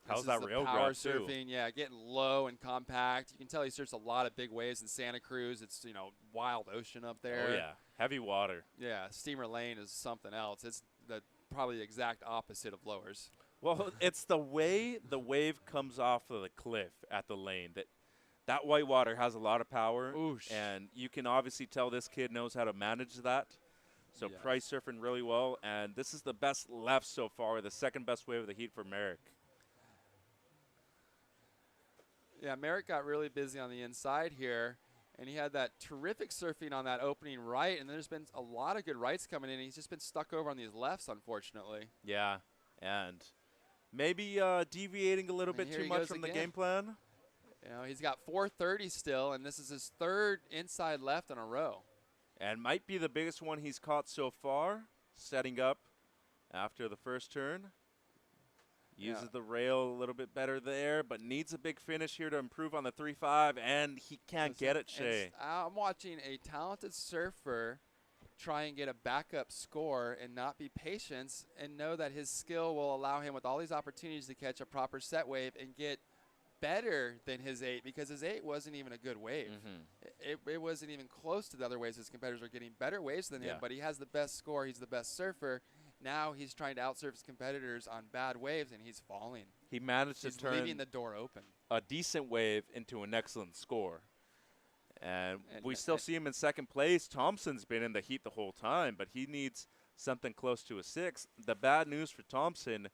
How's that rail power grab surfing, too? yeah, getting low and compact. You can tell he surfs a lot of big waves in Santa Cruz. It's, wild ocean up there. Oh, yeah. Heavy water. Yeah, Steamer Lane is something else. It's probably the exact opposite of Lowers. Well, it's the way the wave comes off of the cliff at the lane. That white water has a lot of power. Oosh. And you can obviously tell this kid knows how to manage that. So Yes. Price surfing really well. And this is the best left so far, the second best wave of the heat for Merrick. Yeah, Merrick got really busy on the inside here, and he had that terrific surfing on that opening right, and there's been a lot of good rights coming in, and he's just been stuck over on these lefts, unfortunately. Yeah, and maybe deviating a little And bit here too he much goes from the again. game plan. He's got 430 still, and this is his third inside left in a row. And might be the biggest one he's caught so far, setting up after the first turn. Uses the rail a little bit better there, but needs a big finish here to improve on the 3.5, and he can't get it, Shay. I'm watching a talented surfer try and get a backup score and not be patient and know that his skill will allow him with all these opportunities to catch a proper set wave and get better than his 8, because his 8 wasn't even a good wave. It wasn't even close to the other waves. His competitors are getting better waves than him, but he has the best score. He's the best surfer. Now he's trying to outsurf his competitors on bad waves, and he's falling. He managed He's to turn leaving the door open. a decent wave into an excellent score. And we still see him in second place. Thompson's been in the heat the whole time, but he needs something close to a 6. The bad news for Thompson,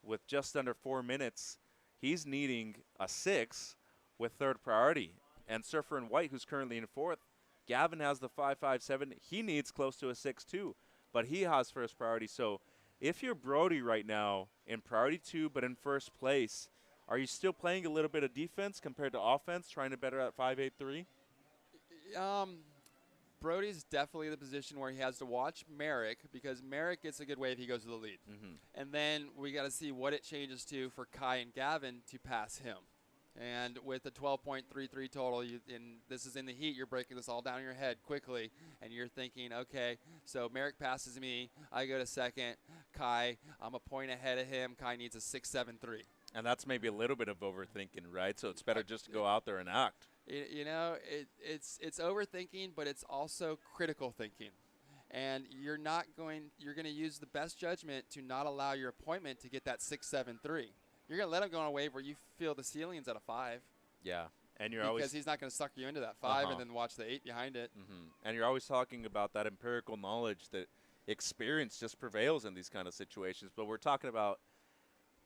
with just under 4 minutes, he's needing a 6 with third priority. And surfer in white, who's currently in 4th, Gavin has the 5.57. He needs close to a 6 too, but he has first priority. So if you're Brody right now in priority 2 but in first place, are you still playing a little bit of defense compared to offense, trying to better at 5.83? Brody's definitely in the position where he has to watch Merrick, because Merrick gets a good wave, he goes to the lead. And then we got to see what it changes to for Kai and Gavin to pass him. And with the 12.33 total, and this is in the heat, you're breaking this all down in your head quickly, and you're thinking, okay, so Merrick passes me, I go to second. Kai, I'm a point ahead of him. Kai needs a 6.73. And that's maybe a little bit of overthinking, right? So it's better just to go out there and act. It's overthinking, but it's also critical thinking. And you're going to use the best judgment to not allow your appointment to get that 6.73. you're going to let him go on a wave where you feel the ceiling's at a 5. Yeah. And you're because always he's not going to suck you into that 5 and then watch the 8 behind it. and you're always talking about that empirical knowledge that experience just prevails in these kind of situations. But we're talking about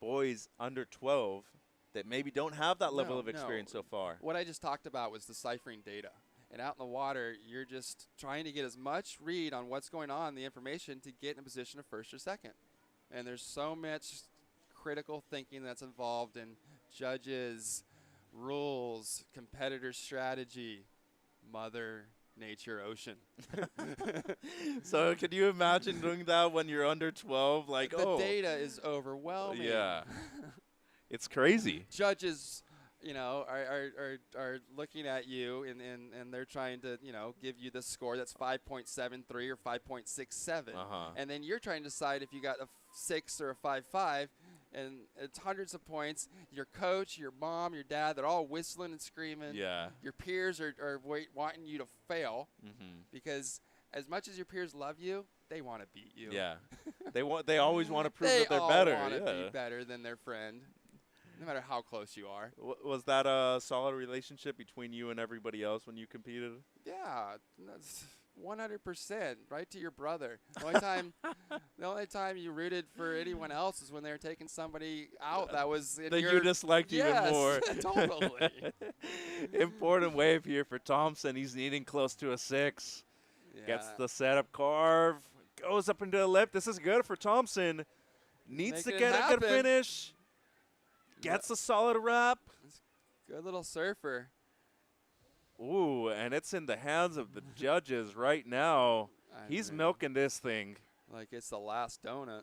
boys under 12 that maybe don't have that level of experience so far. What I just talked about was deciphering data. And out in the water, you're just trying to get as much read on what's going on, the information, to get in a position of first or second. And there's so much critical thinking that's involved in judges, rules, competitor strategy, Mother Nature, ocean. So could you imagine doing that when you're under 12? Like, the data is overwhelming. Yeah. It's crazy. Judges, you know, are looking at you and they're trying to, you know, give you the score that's 5.73 or 5.67. And then you're trying to decide if you got a 6 or a 5.5. And it's hundreds of points. Your coach, your mom, your dad, they're all whistling and screaming. Yeah. Your peers are wanting you to fail because as much as your peers love you, they want to beat you. Yeah. They always want to prove that they're better. They all want to be better than their friend, no matter how close you are. Was that a solid relationship between you and everybody else when you competed? Yeah, that's 100%, right to your brother. The only time you rooted for anyone else is when they were taking somebody out that was in that your, you disliked even more. Totally. Important wave here for Thompson. He's needing close to a 6. Gets the setup carve, goes up into the lip. This is good for Thompson. Needs to get a good finish. Gets a solid wrap. Good little surfer. Ooh, and it's in the hands of the judges right now. He's milking this thing. Like it's the last donut.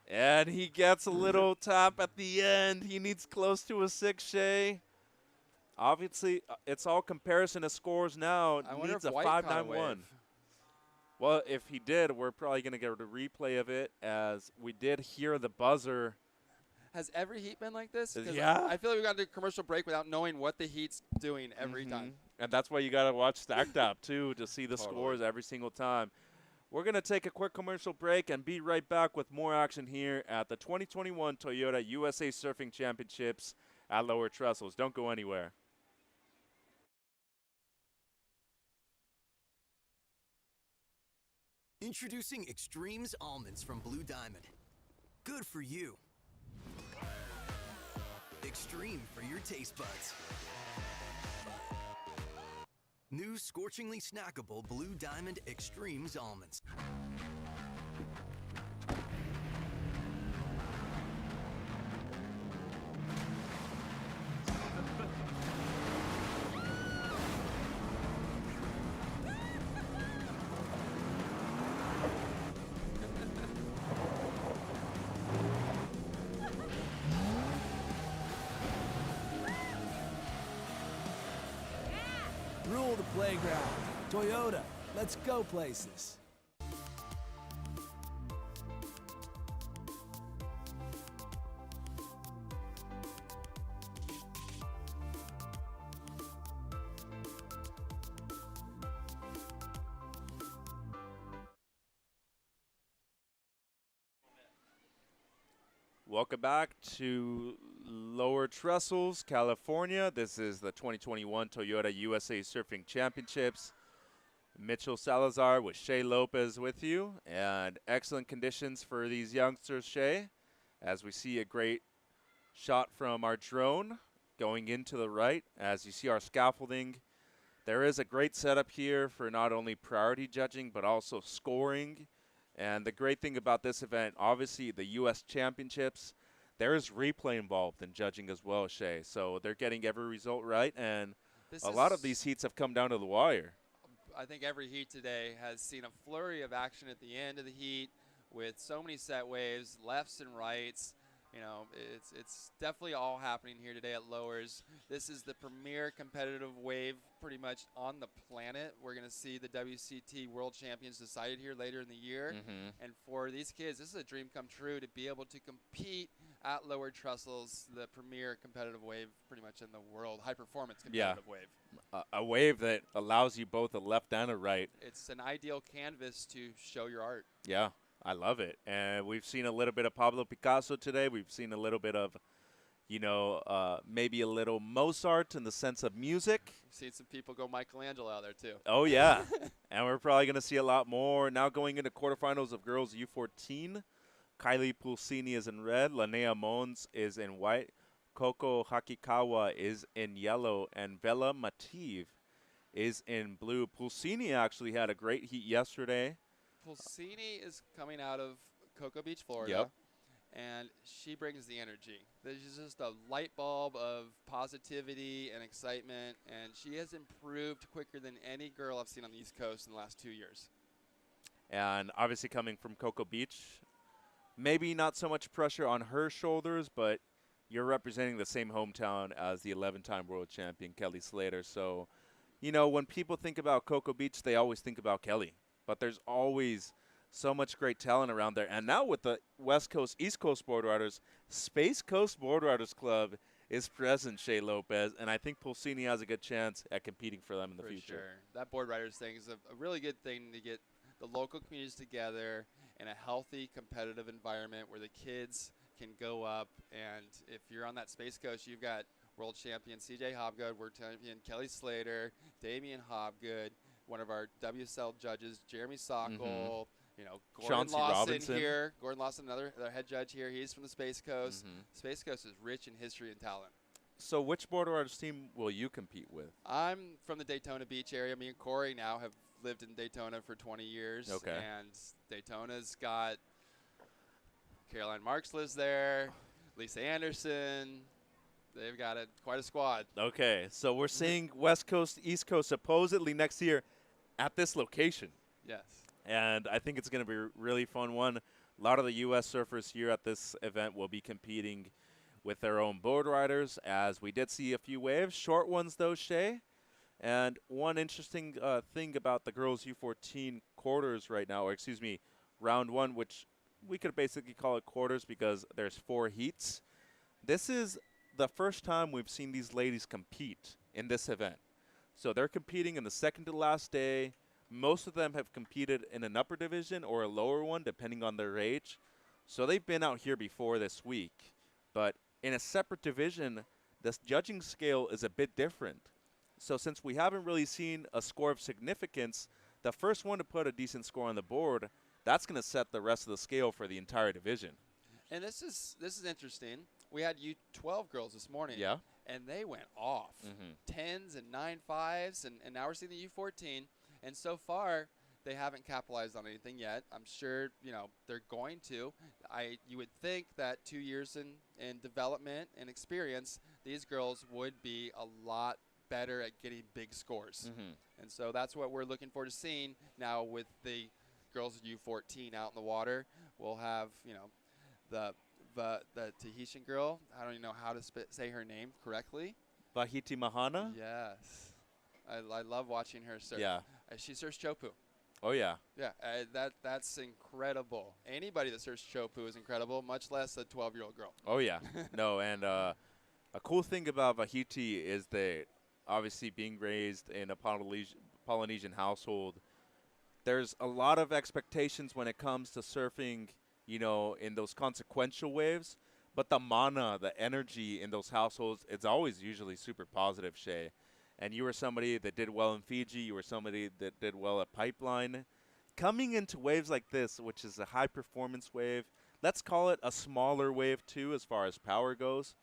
And he gets a little tap at the end. He needs close to a 6, Shay. Obviously, it's all comparison of scores now. Needs a 5.91. Well, if he did, we're probably going to get a replay of it, as we did hear the buzzer. Has every heat been like this? Yeah. I feel like we got to do a commercial break without knowing what the heat's doing every time. And that's why you got to watch Stacked Up, too, to see the scores every single time. We're going to take a quick commercial break and be right back with more action here at the 2021 Toyota USA Surfing Championships at Lower Trestles. Don't go anywhere. Introducing Extremes Almonds from Blue Diamond. Good for you. Extreme for your taste buds. New scorchingly snackable Blue Diamond Extremes Almonds. Rule the playground. Toyota, let's go places. Welcome back to Lower Trestles, California. This is the 2021 Toyota USA Surfing Championships. Mitchell Salazar with Shay Lopez with you, and excellent conditions for these youngsters, Shay, as we see a great shot from our drone going into the right. As you see our scaffolding, there is a great setup here for not only priority judging but also scoring. And the great thing about this event, obviously the U.S. Championships, there is replay involved in judging as well, Shay. So they're getting every result right, and a lot of these heats have come down to the wire. I think every heat today has seen a flurry of action at the end of the heat with so many set waves, lefts and rights. You know, it's definitely all happening here today at Lowers. This is the premier competitive wave pretty much on the planet. We're going to see the WCT World Champions decided here later in the year. And for these kids, this is a dream come true to be able to compete at Lower Trestles, the premier competitive wave pretty much in the world, high-performance competitive wave. A wave that allows you both a left and a right. It's an ideal canvas to show your art. Yeah. I love it. And we've seen a little bit of Pablo Picasso today. We've seen a little bit of, maybe a little Mozart in the sense of music. We've seen some people go Michelangelo out there too. Oh, yeah. And we're probably going to see a lot more. Now going into quarterfinals of girls U14, Kylie Pulsini is in red. Linnea Mons is in white. Coco Hakikawa is in yellow. And Bella Mativ is in blue. Pulsini actually had a great heat yesterday. Pulsini is coming out of Cocoa Beach, Florida. Yep. And she brings the energy. There's just a light bulb of positivity and excitement, and she has improved quicker than any girl I've seen on the East Coast in the last 2 years. And obviously coming from Cocoa Beach, maybe not so much pressure on her shoulders, but you're representing the same hometown as the 11-time world champion, Kelly Slater. So, when people think about Cocoa Beach, they always think about Kelly. But there's always so much great talent around there. And now with the West Coast, East Coast Board Riders, Space Coast Board Riders Club is present, Shea Lopez. And I think Pulsini has a good chance at competing for them in the future. Sure. That Board Riders thing is a really good thing to get the local communities together in a healthy, competitive environment where the kids can go up. And if you're on that Space Coast, you've got world champion C.J. Hobgood, world champion Kelly Slater, Damian Hobgood, one of our WSL judges, Jeremy Sokol, Gordon Chauncey Lawson Robinson. here. Gordon Lawson, another head judge here. He's from the Space Coast. Space Coast is rich in history and talent. So which Board Riders team will you compete with? I'm from the Daytona Beach area. Me and Corey now have lived in Daytona for 20 years. Okay. And Daytona's got Caroline Marks lives there, Lisa Anderson. They've got quite a squad. Okay, so we're seeing West Coast, East Coast supposedly next year at this location. Yes. And I think it's going to be a really fun one. A lot of the U.S. surfers here at this event will be competing with their own board riders, as we did see a few waves. Short ones, though, Shea. And one interesting thing about the girls U14 quarters right now, or excuse me, round one, which we could basically call it quarters because there's 4 heats. This is the first time we've seen these ladies compete in this event. So they're competing in the second to last day. Most of them have competed in an upper division or a lower one, depending on their age. So they've been out here before this week. But in a separate division, this judging scale is a bit different. So since we haven't really seen a score of significance, the first one to put a decent score on the board, that's going to set the rest of the scale for the entire division. And this is interesting. We had U12 girls this morning. Yeah. And they went off. 10s and 9.5s, and now we're seeing the U14. And so far, they haven't capitalized on anything yet. I'm sure, they're going to. You would think that 2 years in development and experience, these girls would be a lot better at getting big scores. And so that's what we're looking forward to seeing now with the girls U14 out in the water. We'll have, the Tahitian girl. I don't even know how to say her name correctly. Vahiti Mahana? Yes. I love watching her surf. Yeah. She surfs Chopu. Oh, yeah. Yeah, that's incredible. Anybody that surfs Chopu is incredible, much less a 12-year-old girl. Oh, yeah. No, and a cool thing about Vahiti is that obviously being raised in a Polynesian household, there's a lot of expectations when it comes to surfing, in those consequential waves. But the mana, the energy in those households, it's always usually super positive, Shea. And you were somebody that did well in Fiji. You were somebody that did well at Pipeline. Coming into waves like this, which is a high-performance wave, let's call it a smaller wave too as far as power goes,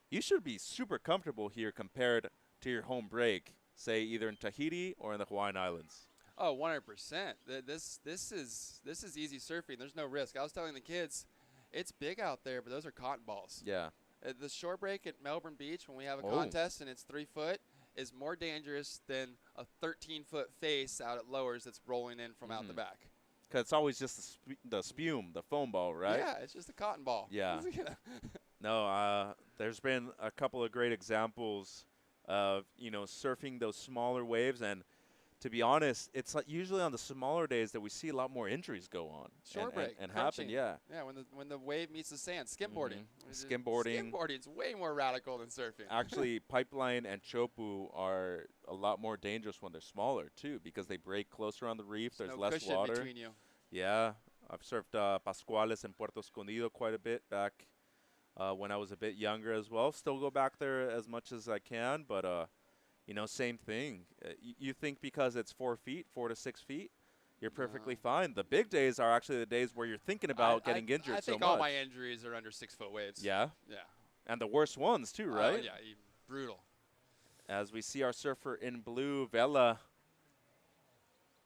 you should be super comfortable here compared to your home break, say either in Tahiti or in the Hawaiian Islands. Oh, 100%. This is easy surfing. There's no risk. I was telling the kids, it's big out there, but those are cotton balls. Yeah. The shore break at Melbourne Beach, when we have a contest and it's 3 foot, is more dangerous than a 13-foot face out at Lowers that's rolling in from out the back. Because it's always just the spume, the foam ball, right? Yeah, it's just a cotton ball. Yeah. No, there's been a couple of great examples of, surfing those smaller waves. And to be honest, it's like usually on the smaller days that we see a lot more injuries go on. Shore break. And happen, yeah. Yeah, when the wave meets the sand. Skimboarding. Skimboarding. Skimboarding's way more radical than surfing. Actually, Pipeline and Chopu are a lot more dangerous when they're smaller, too, because they break closer on the reef. There's no less cushion water. between you. Yeah. I've surfed Pascuales and Puerto Escondido quite a bit back when I was a bit younger as well. Still go back there as much as I can, but you know, same thing. You think because it's 4 feet, 4 to 6 feet, you're perfectly fine. The big days are actually the days where you're thinking about getting injured so much. I think all my injuries are under 6-foot waves. Yeah? Yeah. And the worst ones too, right? Yeah, brutal. As we see our surfer in blue, Vela.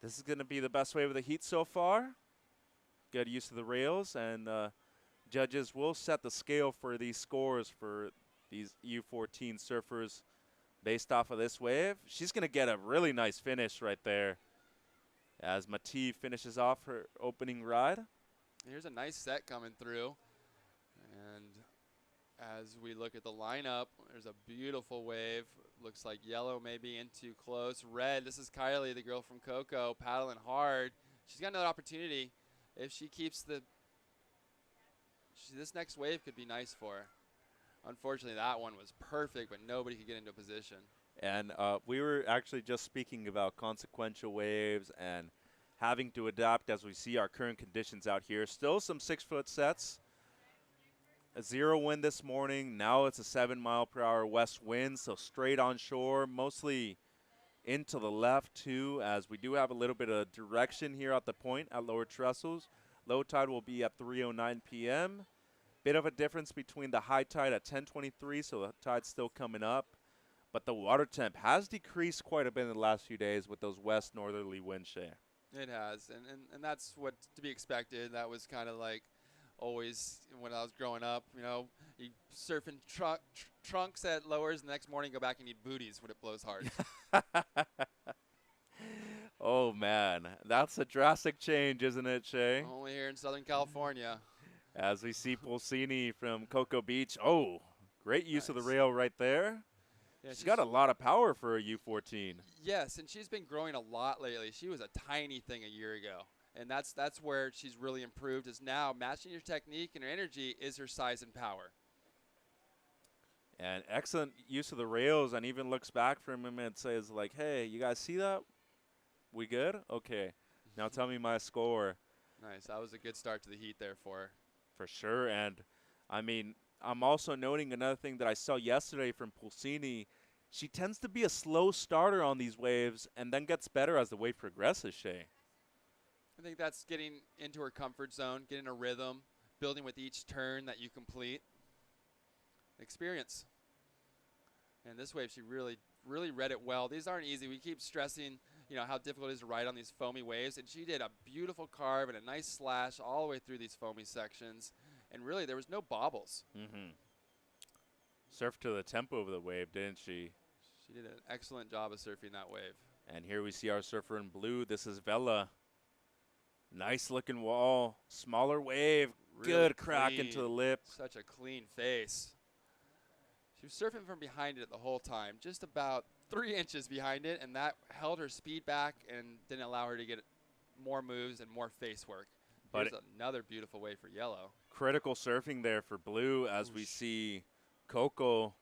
This is going to be the best wave of the heat so far. Good use of the rails, and judges will set the scale for these scores for these U14 surfers based off of this wave. She's going to get a really nice finish right there as Mati finishes off her opening ride. Here's a nice set coming through. And as we look at the lineup, there's a beautiful wave. Looks like yellow maybe in too close. Red, this is Kylie, the girl from Coco, paddling hard. She's got another opportunity. If she keeps this next wave could be nice for her. Unfortunately, that one was perfect, but nobody could get into position. And we were actually just speaking about consequential waves and having to adapt as we see our current conditions out here. Still some 6-foot sets. A 0 wind this morning. Now it's a 7-mile-per-hour west wind, so straight on shore, mostly into the left too, as we do have a little bit of direction here at the point at Lower Trestles. Low tide will be at 3:09 p.m. Bit of a difference between the high tide at 10:23, so the tide's still coming up. But the water temp has decreased quite a bit in the last few days with those west northerly winds, Shay. It has, and that's what to be expected. That was kind of like always when I was growing up, you know, you surfing trunks at lowers, and the next morning go back and eat booties when it blows hard. Oh, man. That's a drastic change, isn't it, Shay? Only here in Southern California. As we see Pulsini from Cocoa Beach. Oh, great use of the rail right there. Yeah, she's got a lot of power for a U14. Yes, and she's been growing a lot lately. She was a tiny thing a year ago. And that's where she's really improved, is now matching your technique and her energy is her size and power. And excellent use of the rails, and even looks back from him and says, like, hey, you guys see that? We good? Okay. Now tell me my score. Nice. That was a good start to the heat there for her. For sure. And, I mean, I'm also noting another thing that I saw yesterday from Pulsini. She tends to be a slow starter on these waves and then gets better as the wave progresses, Shay. I think that's getting into her comfort zone, getting a rhythm, building with each turn that you complete. Experience. And this wave, she really read it well. These aren't easy. We keep stressing, you know, how difficult it is to ride on these foamy waves. And she did a beautiful carve and a nice slash all the way through these foamy sections. And really, there was no bobbles. Mm-hmm. Surfed to the tempo of the wave, didn't she? She did an excellent job of surfing that wave. And here we see our surfer in blue. This is Vela. Nice looking wall. Smaller wave. Really good crack clean. into the lip. Such a clean face. She was surfing from behind it the whole time, just about 3 inches behind it, and that held her speed back and didn't allow her to get more moves and more face work. But here's another beautiful wave for yellow. Critical surfing there for blue as we see Coco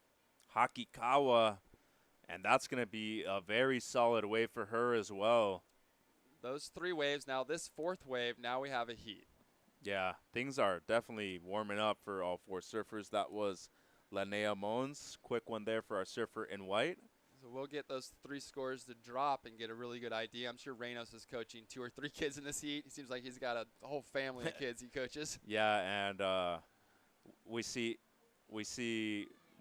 Hakikawa, and that's going to be a very solid wave for her as well. Those 3 waves, now this 4th wave, now we have a heat. Yeah, things are definitely warming up for all 4 surfers. That was Lanea Mons. Quick one there for our surfer in white. So we'll get those 3 scores to drop and get a really good idea. I'm sure Reynos is coaching 2 or 3 kids in this heat. He seems like he's got a whole family of kids he coaches. Yeah, and we see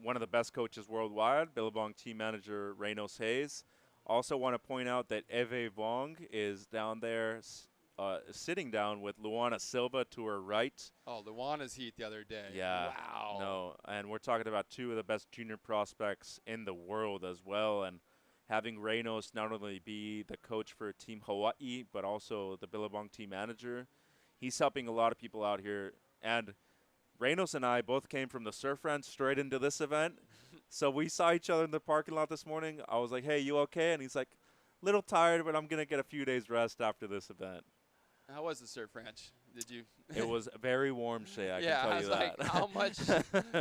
one of the best coaches worldwide, Billabong team manager Reynos Hayes. Also want to point out that Eve Vong is down there sitting down with Luana Silva to her right. Oh, Luana's heat the other day. Yeah. Wow. No, and we're talking about 2 of the best junior prospects in the world as well. And having Reynos not only be the coach for Team Hawaii, but also the Billabong team manager, he's helping a lot of people out here. And Reynos and I both came from the Surf Ranch straight into this event. So we saw each other in the parking lot this morning. I was like, hey, you okay? And he's like, little tired, but I'm going to get a few days rest after this event. How was the Surf Ranch? Did you? It was very warm, Shay, I can tell I you was that. like, how much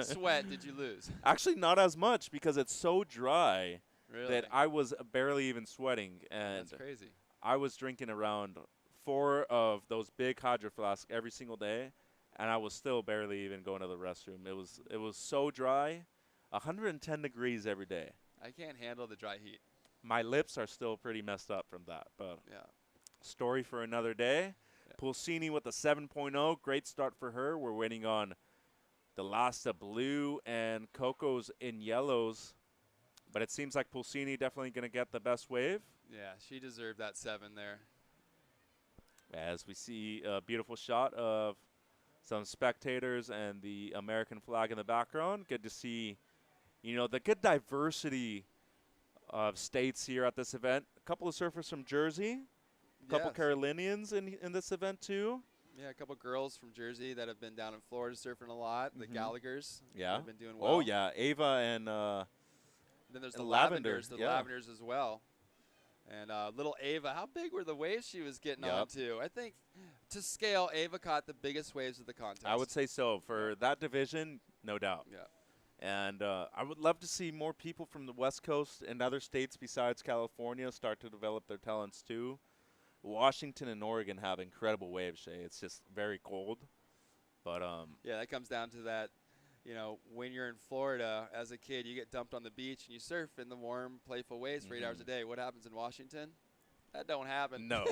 sweat did you lose? Actually, not as much because it's so dry Really? that I was barely even sweating. And That's crazy. I was drinking around 4 of those big hydro flasks every single day, and I was still barely even going to the restroom. It was so dry, 110 degrees every day. I can't handle the dry heat. My lips are still pretty messed up from that, but Yeah. story for another day. Yeah. Pulsini with a 7.0, great start for her. We're waiting on the last of blue and Coco's in yellows, but it seems like Pulsini definitely going to get the best wave. Yeah, she deserved that 7 there. As we see a beautiful shot of some spectators and the American flag in the background. Good to see, the good diversity of states here at this event. A couple of surfers from Jersey, a couple Carolinians in this event too. Yeah, a couple girls from Jersey that have been down in Florida surfing a lot. The Gallaghers. Yeah. Have been doing well. Oh, yeah. Ava and Then there's the and Lavenders. Lavender, The Lavenders as well. And little Ava, how big were the waves she was getting on to? I think to scale, Ava caught the biggest waves of the contest. I would say so. For that division, no doubt. Yeah. And I would love to see more people from the West Coast and other states besides California start to develop their talents too. Washington and Oregon have incredible waves, Shay. It's just very cold. But yeah, that comes down to that. When you're in Florida as a kid, you get dumped on the beach and you surf in the warm, playful waves for 8 hours a day. What happens in Washington? That don't happen. No.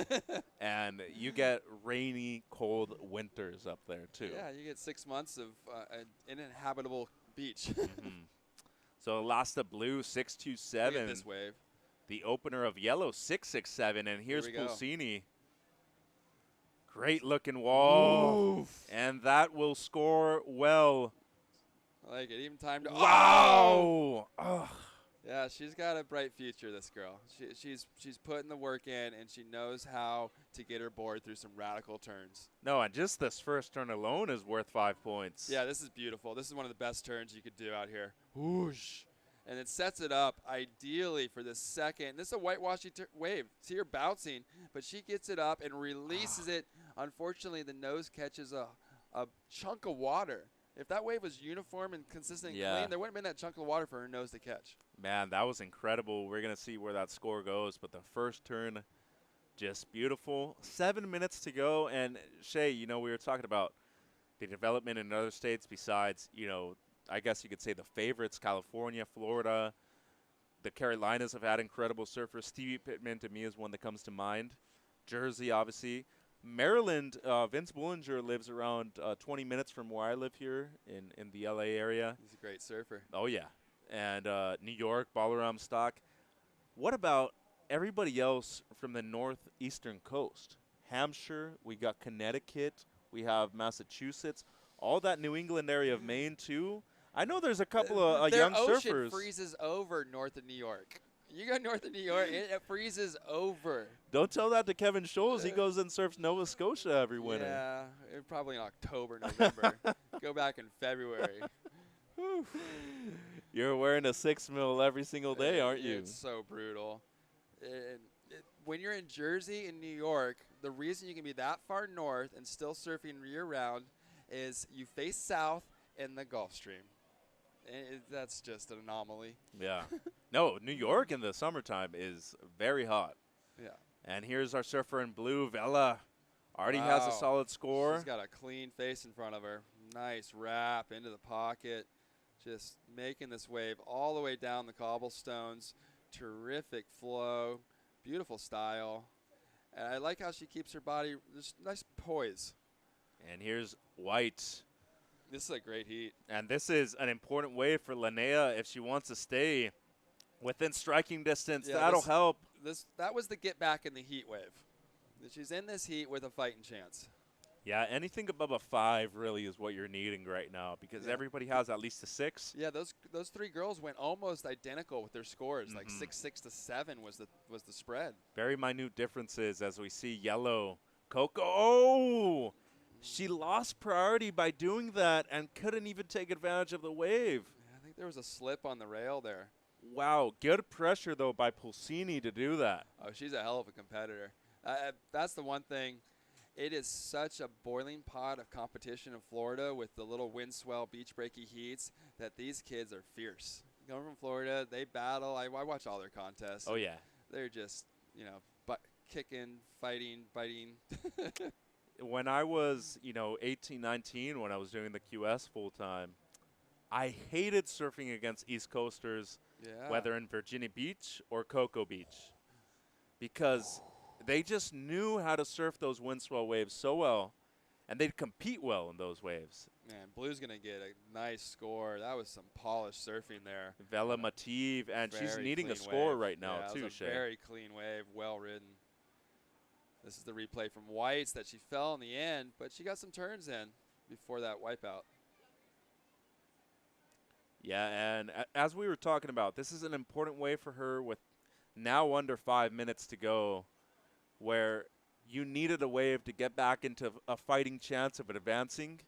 And you get rainy, cold winters up there too. Yeah, you get 6 months of an uninhabitable beach. So Lasta Blue, Look 627. at this wave. The opener of yellow, 667. And here's we go. Pulsini. Great looking wall. Oof. And that will score well. I like it. Even time to. Wow. Ugh. Yeah, she's got a bright future, this girl. She's putting the work in, and she knows how to get her board through some radical turns. No, and just this first turn alone is worth 5 points. Yeah, this is beautiful. This is one of the best turns you could do out here. Whoosh. And it sets it up ideally for the second. This is a whitewashy wave. See her bouncing, but she gets it up and releases it. Unfortunately, the nose catches a chunk of water. If that wave was uniform and consistent and clean, there wouldn't have been that chunk of water for her nose to catch. Man, that was incredible. We're going to see where that score goes, but the first turn, just beautiful. 7 minutes to go, and Shay, we were talking about the development in other states besides, I guess you could say the favorites, California, Florida. The Carolinas have had incredible surfers. Stevie Pittman, to me, is one that comes to mind. Jersey, obviously. Maryland, Vince Bullinger lives around 20 minutes from where I live here in the LA area. He's a great surfer. Oh, yeah. And New York, Balaram Stock. What about everybody else from the northeastern coast? Hampshire, we got Connecticut, we have Massachusetts, all that New England area of Maine, too. I know there's a couple of young surfers. Their ocean freezes over north of New York. You go north of New York, it freezes over. Don't tell that to Kevin Scholes. He goes and surfs Nova Scotia every winter. Yeah, probably in October, November. Go back in February. You're wearing a 6 mil every single day, aren't you? It's so brutal. When you're in Jersey and New York, the reason you can be that far north and still surfing year-round is you face south in the Gulf Stream. That's just an anomaly. Yeah. No, New York in the summertime is very hot. Yeah. And here's our surfer in blue, Vela. Already has a solid score. She's got a clean face in front of her. Nice wrap into the pocket. Just making this wave all the way down the cobblestones. Terrific flow. Beautiful style. And I like how she keeps her body, just nice poise. And here's White. This is a great heat. And this is an important wave for Linnea if she wants to stay within striking distance. Yeah, that'll help. That was the get back in the heat wave. She's in this heat with a fighting chance. Yeah, anything above a 5 really is what you're needing right now because everybody has at least a 6. Yeah, those 3 girls went almost identical with their scores. Like 6-6 to 7 was the spread. Very minute differences as we see yellow. Coco. Oh! She lost priority by doing that and couldn't even take advantage of the wave. Yeah, I think there was a slip on the rail there. Wow, good pressure, though, by Pulsini to do that. Oh, she's a hell of a competitor. That's the one thing. It is such a boiling pot of competition in Florida with the little wind swell beach breaky heats that these kids are fierce. Coming from Florida, they battle. I watch all their contests. Oh, yeah. They're just, kicking, fighting, biting. When I was, 18, 19, when I was doing the QS full time, I hated surfing against East Coasters, Yeah. whether in Virginia Beach or Cocoa Beach, because they just knew how to surf those wind swell waves so well, and they'd compete well in those waves. Man, Blue's going to get a nice score. That was some polished surfing there. Vela Mativ, and she's Very needing a clean score wave. right now, Yeah, too, it was a Shay. very clean wave, well ridden. This is the replay from White's that she fell in the end, but she got some turns in before that wipeout. Yeah, and as we were talking about, this is an important way for her with now under 5 minutes to go, where you needed a wave to get back into a fighting chance of it advancing.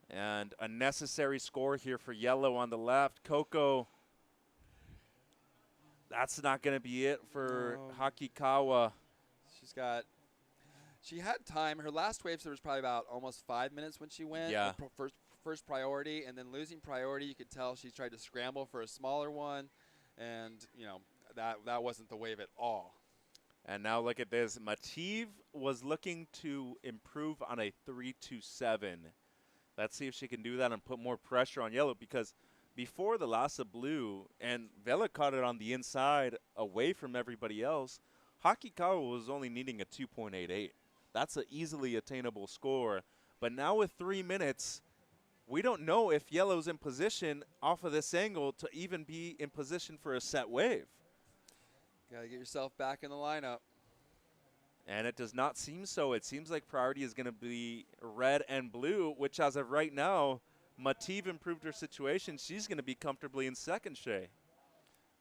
And a necessary score here for yellow on the left. Coco, that's not going to be it for No. Hakikawa. She had time. Her last wave, there was probably about almost 5 minutes when she went. Yeah. First priority, and then losing priority, you could tell she tried to scramble for a smaller one, and that wasn't the wave at all. And now look at this. Mativ was looking to improve on a 3-2-7. Let's see if she can do that and put more pressure on yellow, because before the loss of blue, and Vela caught it on the inside away from everybody else, Hakikawa was only needing a 2.88. That's an easily attainable score. But now with 3 minutes, we don't know if yellow's in position off of this angle to even be in position for a set wave. Got to get yourself back in the lineup. And it does not seem so. It seems like priority is going to be red and blue, which as of right now, Mativ improved her situation. She's going to be comfortably in second, Shay.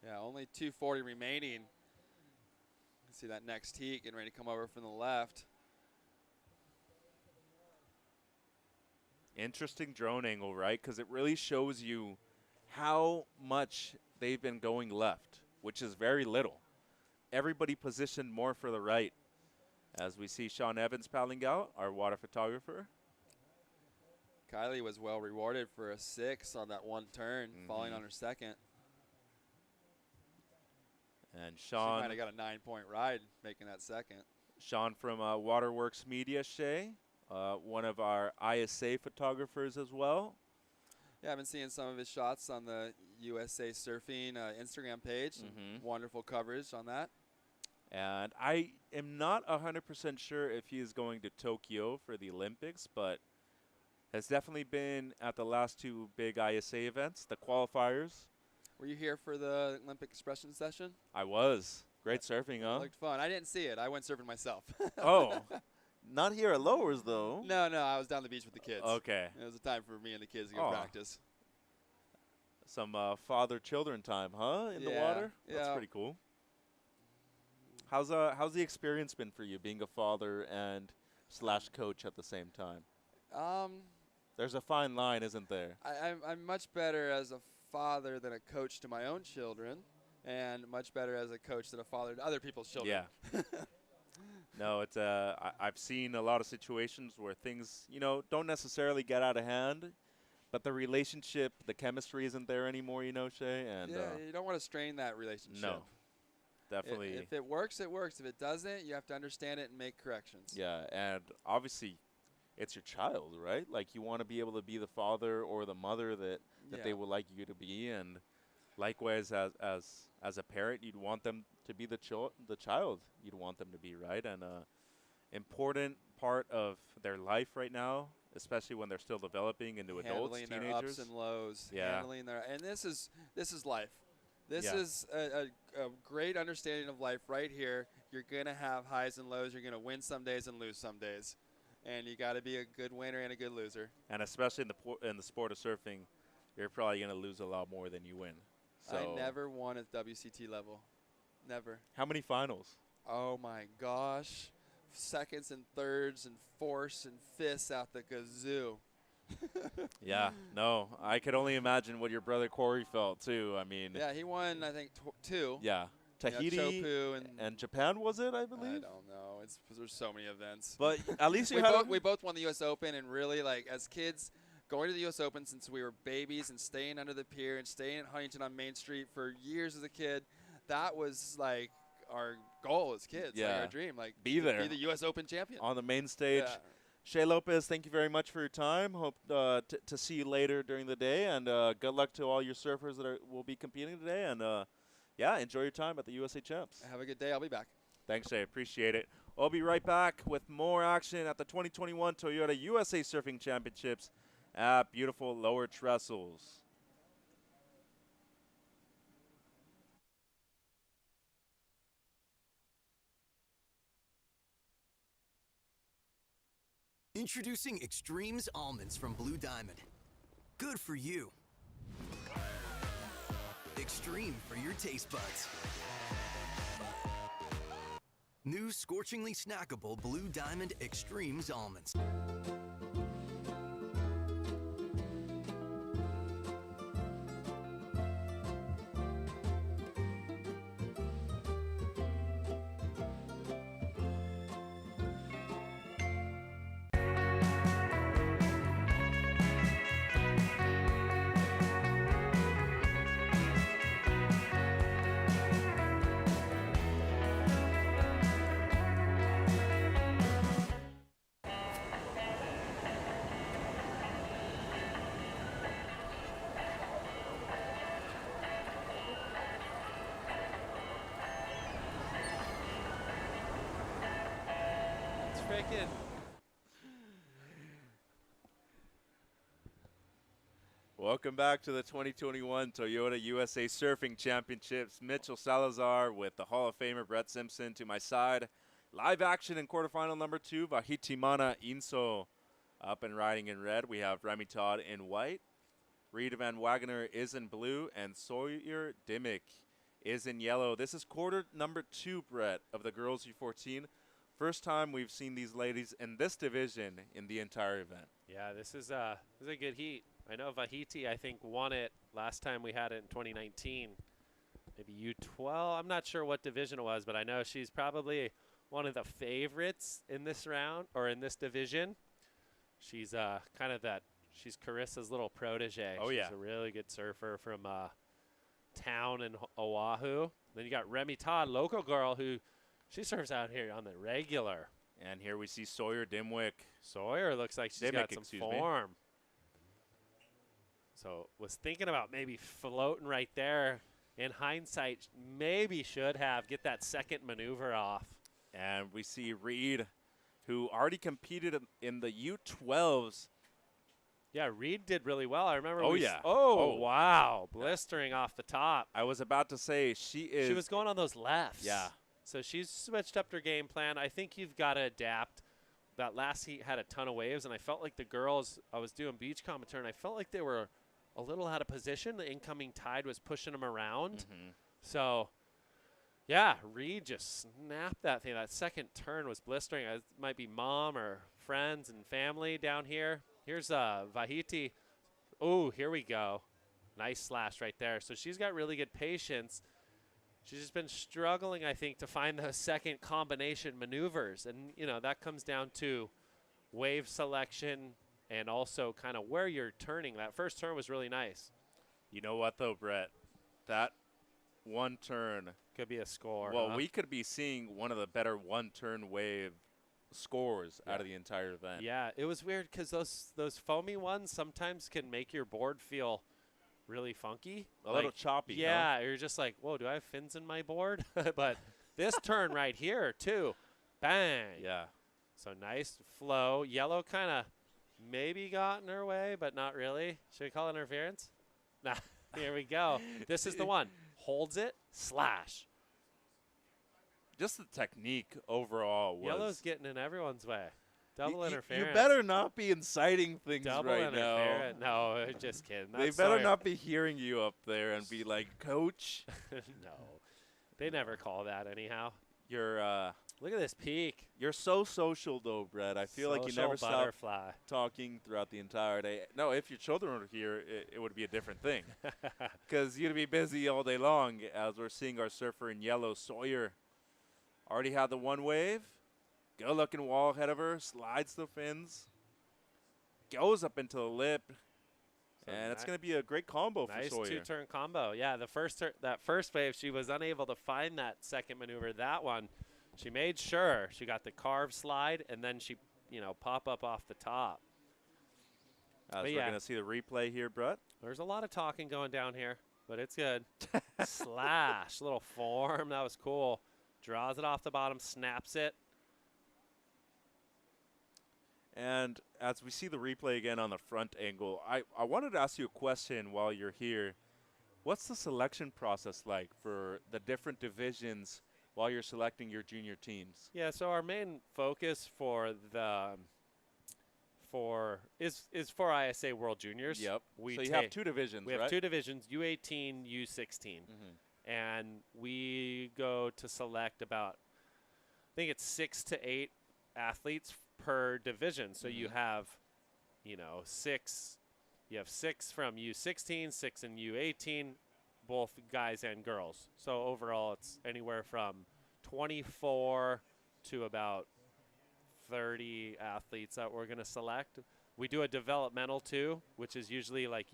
Yeah, only 240 remaining. See that next heat getting ready to come over from the left. Interesting drone angle, right? Because it really shows you how much they've been going left, which is very little. Everybody positioned more for the right. As we see Sean Evans paddling out, our water photographer. Kylie was well rewarded for a 6 on that one turn, falling on her second. And She Sean, might have got a 9-point ride making that second. Sean from Waterworks Media, Shay, one of our ISA photographers as well. Yeah, I've been seeing some of his shots on the USA Surfing Instagram page. Wonderful coverage on that. And I am not 100% sure if he is going to Tokyo for the Olympics, but has definitely been at the last 2 big ISA events, the qualifiers. Were you here for the Olympic expression session? I was. Great surfing, huh? Looked fun. I didn't see it. I went surfing myself. Oh, not here at Lowers, though. No, I was down the beach with the kids. Okay. It was a time for me and the kids to go practice. Some father-children time, huh, in the Yeah, water? That's yeah. pretty cool. How's the experience been for you, being a father and / coach at the same time? There's a fine line, isn't there? I'm much better as a father than a coach to my own children, and much better as a coach than a father to other people's children. Yeah. No, it's I've seen a lot of situations where things, don't necessarily get out of hand, but the relationship, the chemistry isn't there anymore, Shay. And yeah, you don't want to strain that relationship. No, definitely. If it works, it works. If it doesn't, you have to understand it and make corrections. Yeah, and obviously, it's your child, right? Like, you want to be able to be the father or the mother that they would like you to be, and likewise, as a parent, you'd want them to be the child you'd want them to be, right? And important part of their life right now, especially when they're still developing into adults, Handling teenagers. their ups and lows. Yeah. And this is life. This is a great understanding of life right here. You're going to have highs and lows. You're going to win some days and lose some days. And you got to be a good winner and a good loser. And especially in the sport of surfing, you're probably going to lose a lot more than you win. So I never won at WCT level. Never. How many finals? Oh, my gosh. Seconds and thirds and fourths and fifths out the kazoo. Yeah, no, I could only imagine what your brother Corey felt, too. I mean. Yeah, he won, I think, 2. Yeah. Tahiti Chopu and Japan, was it, I believe? I don't know. There's so many events. But at least you we both won the U.S. Open, and really, like, as kids, going to the U.S. Open since we were babies and staying under the pier and staying at Huntington on Main Street for years as a kid, that was, like, our goal as kids. Yeah. Like our dream. Like Be there. Be the U.S. Open champion. On the main stage. Yeah. Shea Lopez, thank you very much for your time. Hope to see you later during the day, and good luck to all your surfers that will be competing today. And yeah, enjoy your time at the USA Champs. Have a good day. I'll be back. Thanks, Shea. Appreciate it. I'll be right back with more action at the 2021 Toyota USA Surfing Championships at beautiful Lower Trestles. Introducing Extremes Almonds from Blue Diamond. Good for you. Extreme for your taste buds. New scorchingly snackable Blue Diamond Extremes Almonds. It's freaking. Welcome back to the 2021 Toyota USA Surfing Championships. Mitchell Salazar with the Hall of Famer Brett Simpson to my side. Live action in quarterfinal number 2, Vahitimana Inso up and riding in red. We have Remy Todd in white. Reed Van Wagener is in blue, and Sawyer Dimmick is in yellow. This is quarter number 2, Brett, of the girls U14. First time we've seen these ladies in this division in the entire event. Yeah, this is a good heat. I know Vahiti, I think, won it last time we had it in 2019. Maybe U12. I'm not sure what division it was, but I know she's probably one of the favorites in this round or in this division. She's kind of that. She's Carissa's little protege. Oh, yeah. She's a really good surfer from town in Oahu. Then you got Remy Todd, local girl, who she surfs out here on the regular. And here we see Sawyer Dimwick. Sawyer looks like she's Dimmick, got some excuse me. form. So was thinking about maybe floating right there. In hindsight, maybe should have get that second maneuver off. And we see Reed, who already competed in the U12s. Yeah, Reed did really well. I remember. Oh, yeah. Oh, wow. Blistering off the top. I was about to say she was going on those lefts. Yeah. So she's switched up her game plan. I think you've got to adapt. That last heat had a ton of waves, and I felt like the girls, I was doing beach commentary, and I felt like they were a little out of position. The incoming tide was pushing them around. Mm-hmm. So, yeah, Reed just snapped that thing. That second turn was blistering. It might be mom or friends and family down here. Here's Vahiti. Oh, here we go. Nice slash right there. So she's got really good patience. She's just been struggling, I think, to find those second combination maneuvers. And, you know, that comes down to wave selection and also kind of where you're turning. That first turn was really nice. You know what, though, Brett? That one turn. Could be a score. Well, huh? we could be seeing one of the better one-turn wave scores out of the entire event. Yeah, it was weird because those foamy ones sometimes can make your board feel really funky. A little choppy. Yeah, huh? you're just like, whoa, do I have fins in my board? But this turn right here, too, bang. Yeah. So nice flow. Yellow kind of maybe got in her way, but not really. Should we call it interference? Nah, here we go. This is the one. Holds it, slash. Just the technique overall was. Yellow's getting in everyone's way. Double interference. You better not be inciting things Double right now. interference. No, just kidding. They That's better Sawyer. not be hearing you up there and be like, Coach, No, they never call that anyhow. you're Look at this peak. you're so social though, Brett. I feel like you never Social stop butterfly. talking throughout the entire day. No, if your children were here, it would be a different thing. Because you'd be busy all day long, as we're seeing our surfer in yellow, Sawyer. Already had the one wave. Good looking wall ahead of her. Slides the fins. Goes up into the lip. And it's going to be a great combo nice for Sawyer. two-turn combo. Yeah, that first wave, she was unable to find that second maneuver. That one, she made sure she got the carve slide, and then she, pop up off the top. As we're going to see the replay here, Brett. There's a lot of talking going down here, but it's good. Slash, little form. That was cool. Draws it off the bottom, snaps it. And as we see the replay again on the front angle, I wanted to ask you a question while you're here. What's the selection process like for the different divisions while you're selecting your junior teams? Yeah, so our main focus is for ISA World Juniors. Yep. So you have two divisions, We have right? two divisions, U18, U16. And we go to select about, I think it's 6 to 8 athletes per division. So you have, 6. You have 6 from U16, 6 in U18, both guys and girls. So overall, it's anywhere from 24 to about 30 athletes that we're going to select. We do a developmental too, which is usually like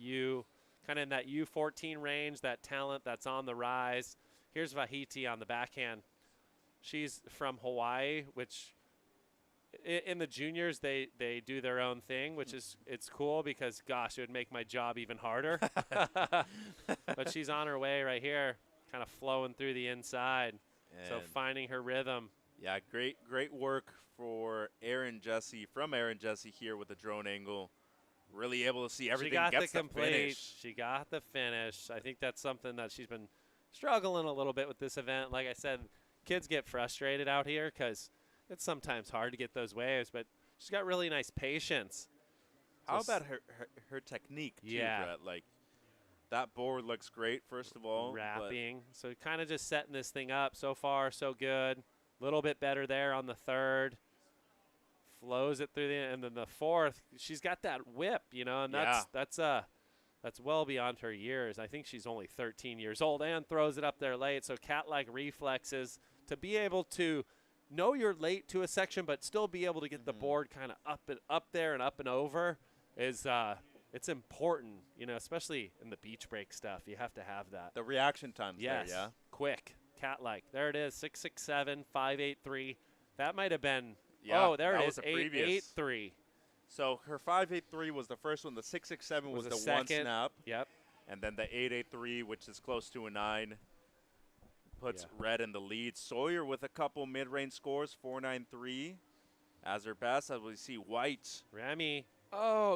kind of in that U14 range, that talent that's on the rise. Here's Vahiti on the backhand. She's from Hawaii, which in the juniors they do their own thing, which is it's cool because gosh, it would make my job even harder. But she's on her way right here, kind of flowing through the inside. So finding her rhythm. Yeah, great work for Aaron Jesse here with the drone angle. Really able to see everything. She got gets the complete. finish. She got the finish. I think that's something that she's been struggling a little bit with this event. Like I said, kids get frustrated out here because it's sometimes hard to get those waves, but she's got really nice patience. How about her technique too, Yeah. Brett? Like that board looks great, first of all. Wrapping. So kind of just setting this thing up. So far, so good. A little bit better there on the third. Flows it through and then the fourth, she's got that whip, and that's well beyond her years. I think she's only 13 years old and throws it up there late. So cat-like reflexes to be able to know you're late to a section, but still be able to get the board kind of up there and up and over is it's important, especially in the beach break stuff. You have to have that. The reaction times Yes. there, yeah? Quick, cat-like. There it is, 667, 583. That might have been. Yeah, oh, there that it was is, the previous. 883. So her 583 was the first one. The 667 was the one second. snap. Yep. And then the 883, which is close to a 9, puts Red in the lead. Sawyer with a couple mid-range scores, 493 as her best. As we see White. Remy,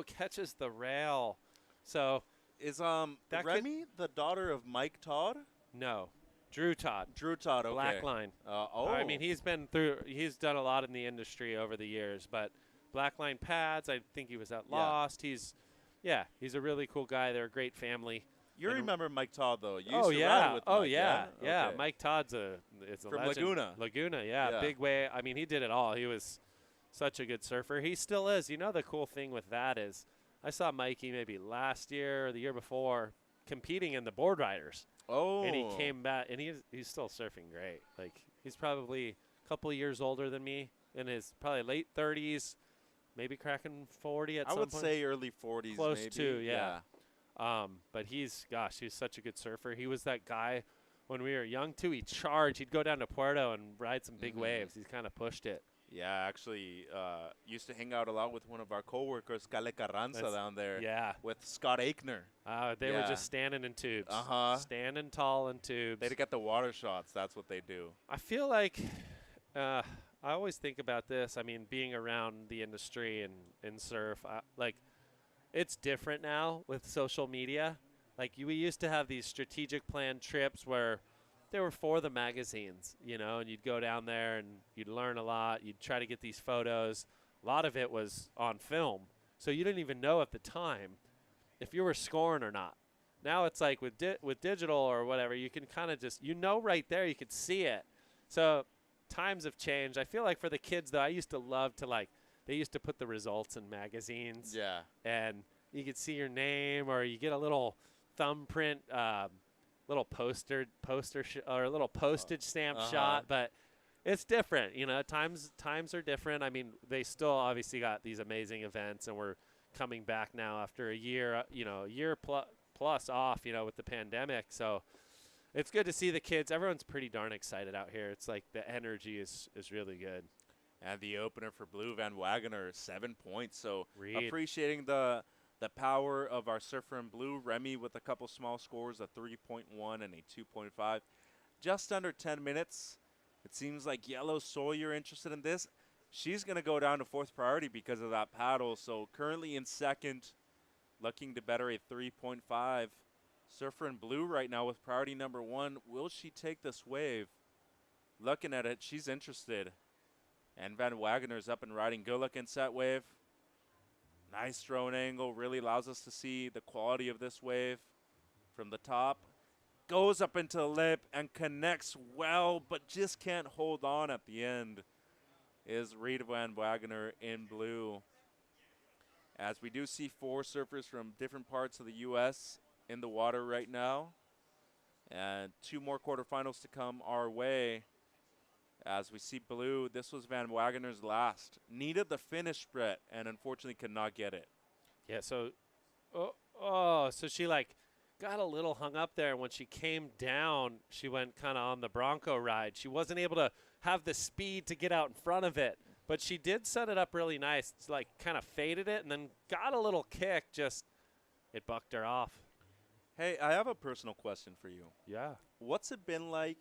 catches the rail. So is that Remy the daughter of Mike Todd? No. Drew Todd. Drew Todd, okay. Blackline. I mean, he's done a lot in the industry over the years, but Blackline pads, I think he was at Lost. He's a really cool guy. They're a great family. You remember Mike Todd, though. You Oh, used to yeah. ride with Oh, Mike, yeah. yeah? Okay. Mike Todd's a From legend. Laguna. Laguna, yeah. Big way. I mean, he did it all. He was such a good surfer. He still is. The cool thing with that is I saw Mikey maybe last year or the year before competing in the board riders. Oh. And he came back, and he's still surfing great. Like, he's probably a couple of years older than me, in his probably late 30s, maybe cracking 40 at some point. I would say early 40s, Close maybe. to, yeah. But he's such a good surfer. He was that guy when we were young, too. He'd go down to Puerto and ride some big waves. He's kind of pushed it. Yeah, actually, used to hang out a lot with one of our coworkers, Kale Carranza, down there. Yeah. With Scott Aikner. They were just standing in tubes. Standing tall in tubes. They get the water shots. That's what they do. I feel like I always think about this. I mean, being around the industry and surf, it's different now with social media. Like, we used to have these strategic planned trips where they were for the magazines, and you'd go down there and you'd learn a lot. You'd try to get these photos. A lot of it was on film. So you didn't even know at the time if you were scoring or not. Now it's like with digital or whatever, you can kind of just, right there, you could see it. So times have changed. I feel like for the kids, though, I used to love to, they used to put the results in magazines. Yeah. And you could see your name, or you get a little thumbprint, little or a little postage stamp shot, but it's different. Times are different. I mean, they still obviously got these amazing events, and we're coming back now after a year, a year plus off, with the pandemic. So it's good to see the kids. Everyone's pretty darn excited out here. It's like the energy is really good. And the opener for Blue, Van Wagener, 7 points. So Reed. appreciating the power of our surfer in blue. Remy with a couple small scores, a 3.1 and a 2.5. Just under 10 minutes. It seems like Yellow Sawyer interested in this. She's going to go down to 4th priority because of that paddle. So currently in 2nd, looking to better a 3.5. Surfer in blue right now with priority number 1. Will she take this wave? Looking at it, she's interested. And Van Wagener's up and riding. Good looking set wave. Nice drone angle. Really allows us to see the quality of this wave from the top. Goes up into the lip and connects well, but just can't hold on at the end. Is Reed Van Wagener in blue. As we do see 4 surfers from different parts of the U.S. in the water right now. And 2 more quarterfinals to come our way. As we see blue, this was Van Wagener's last. Needed the finish, Brett, and unfortunately could not get it. Yeah, so so she got a little hung up there. When she came down, she went kind of on the Bronco ride. She wasn't able to have the speed to get out in front of it, but she did set it up really nice. It's kind of faded it and then got a little kick. Just it bucked her off. Hey, I have a personal question for you. Yeah. What's it been like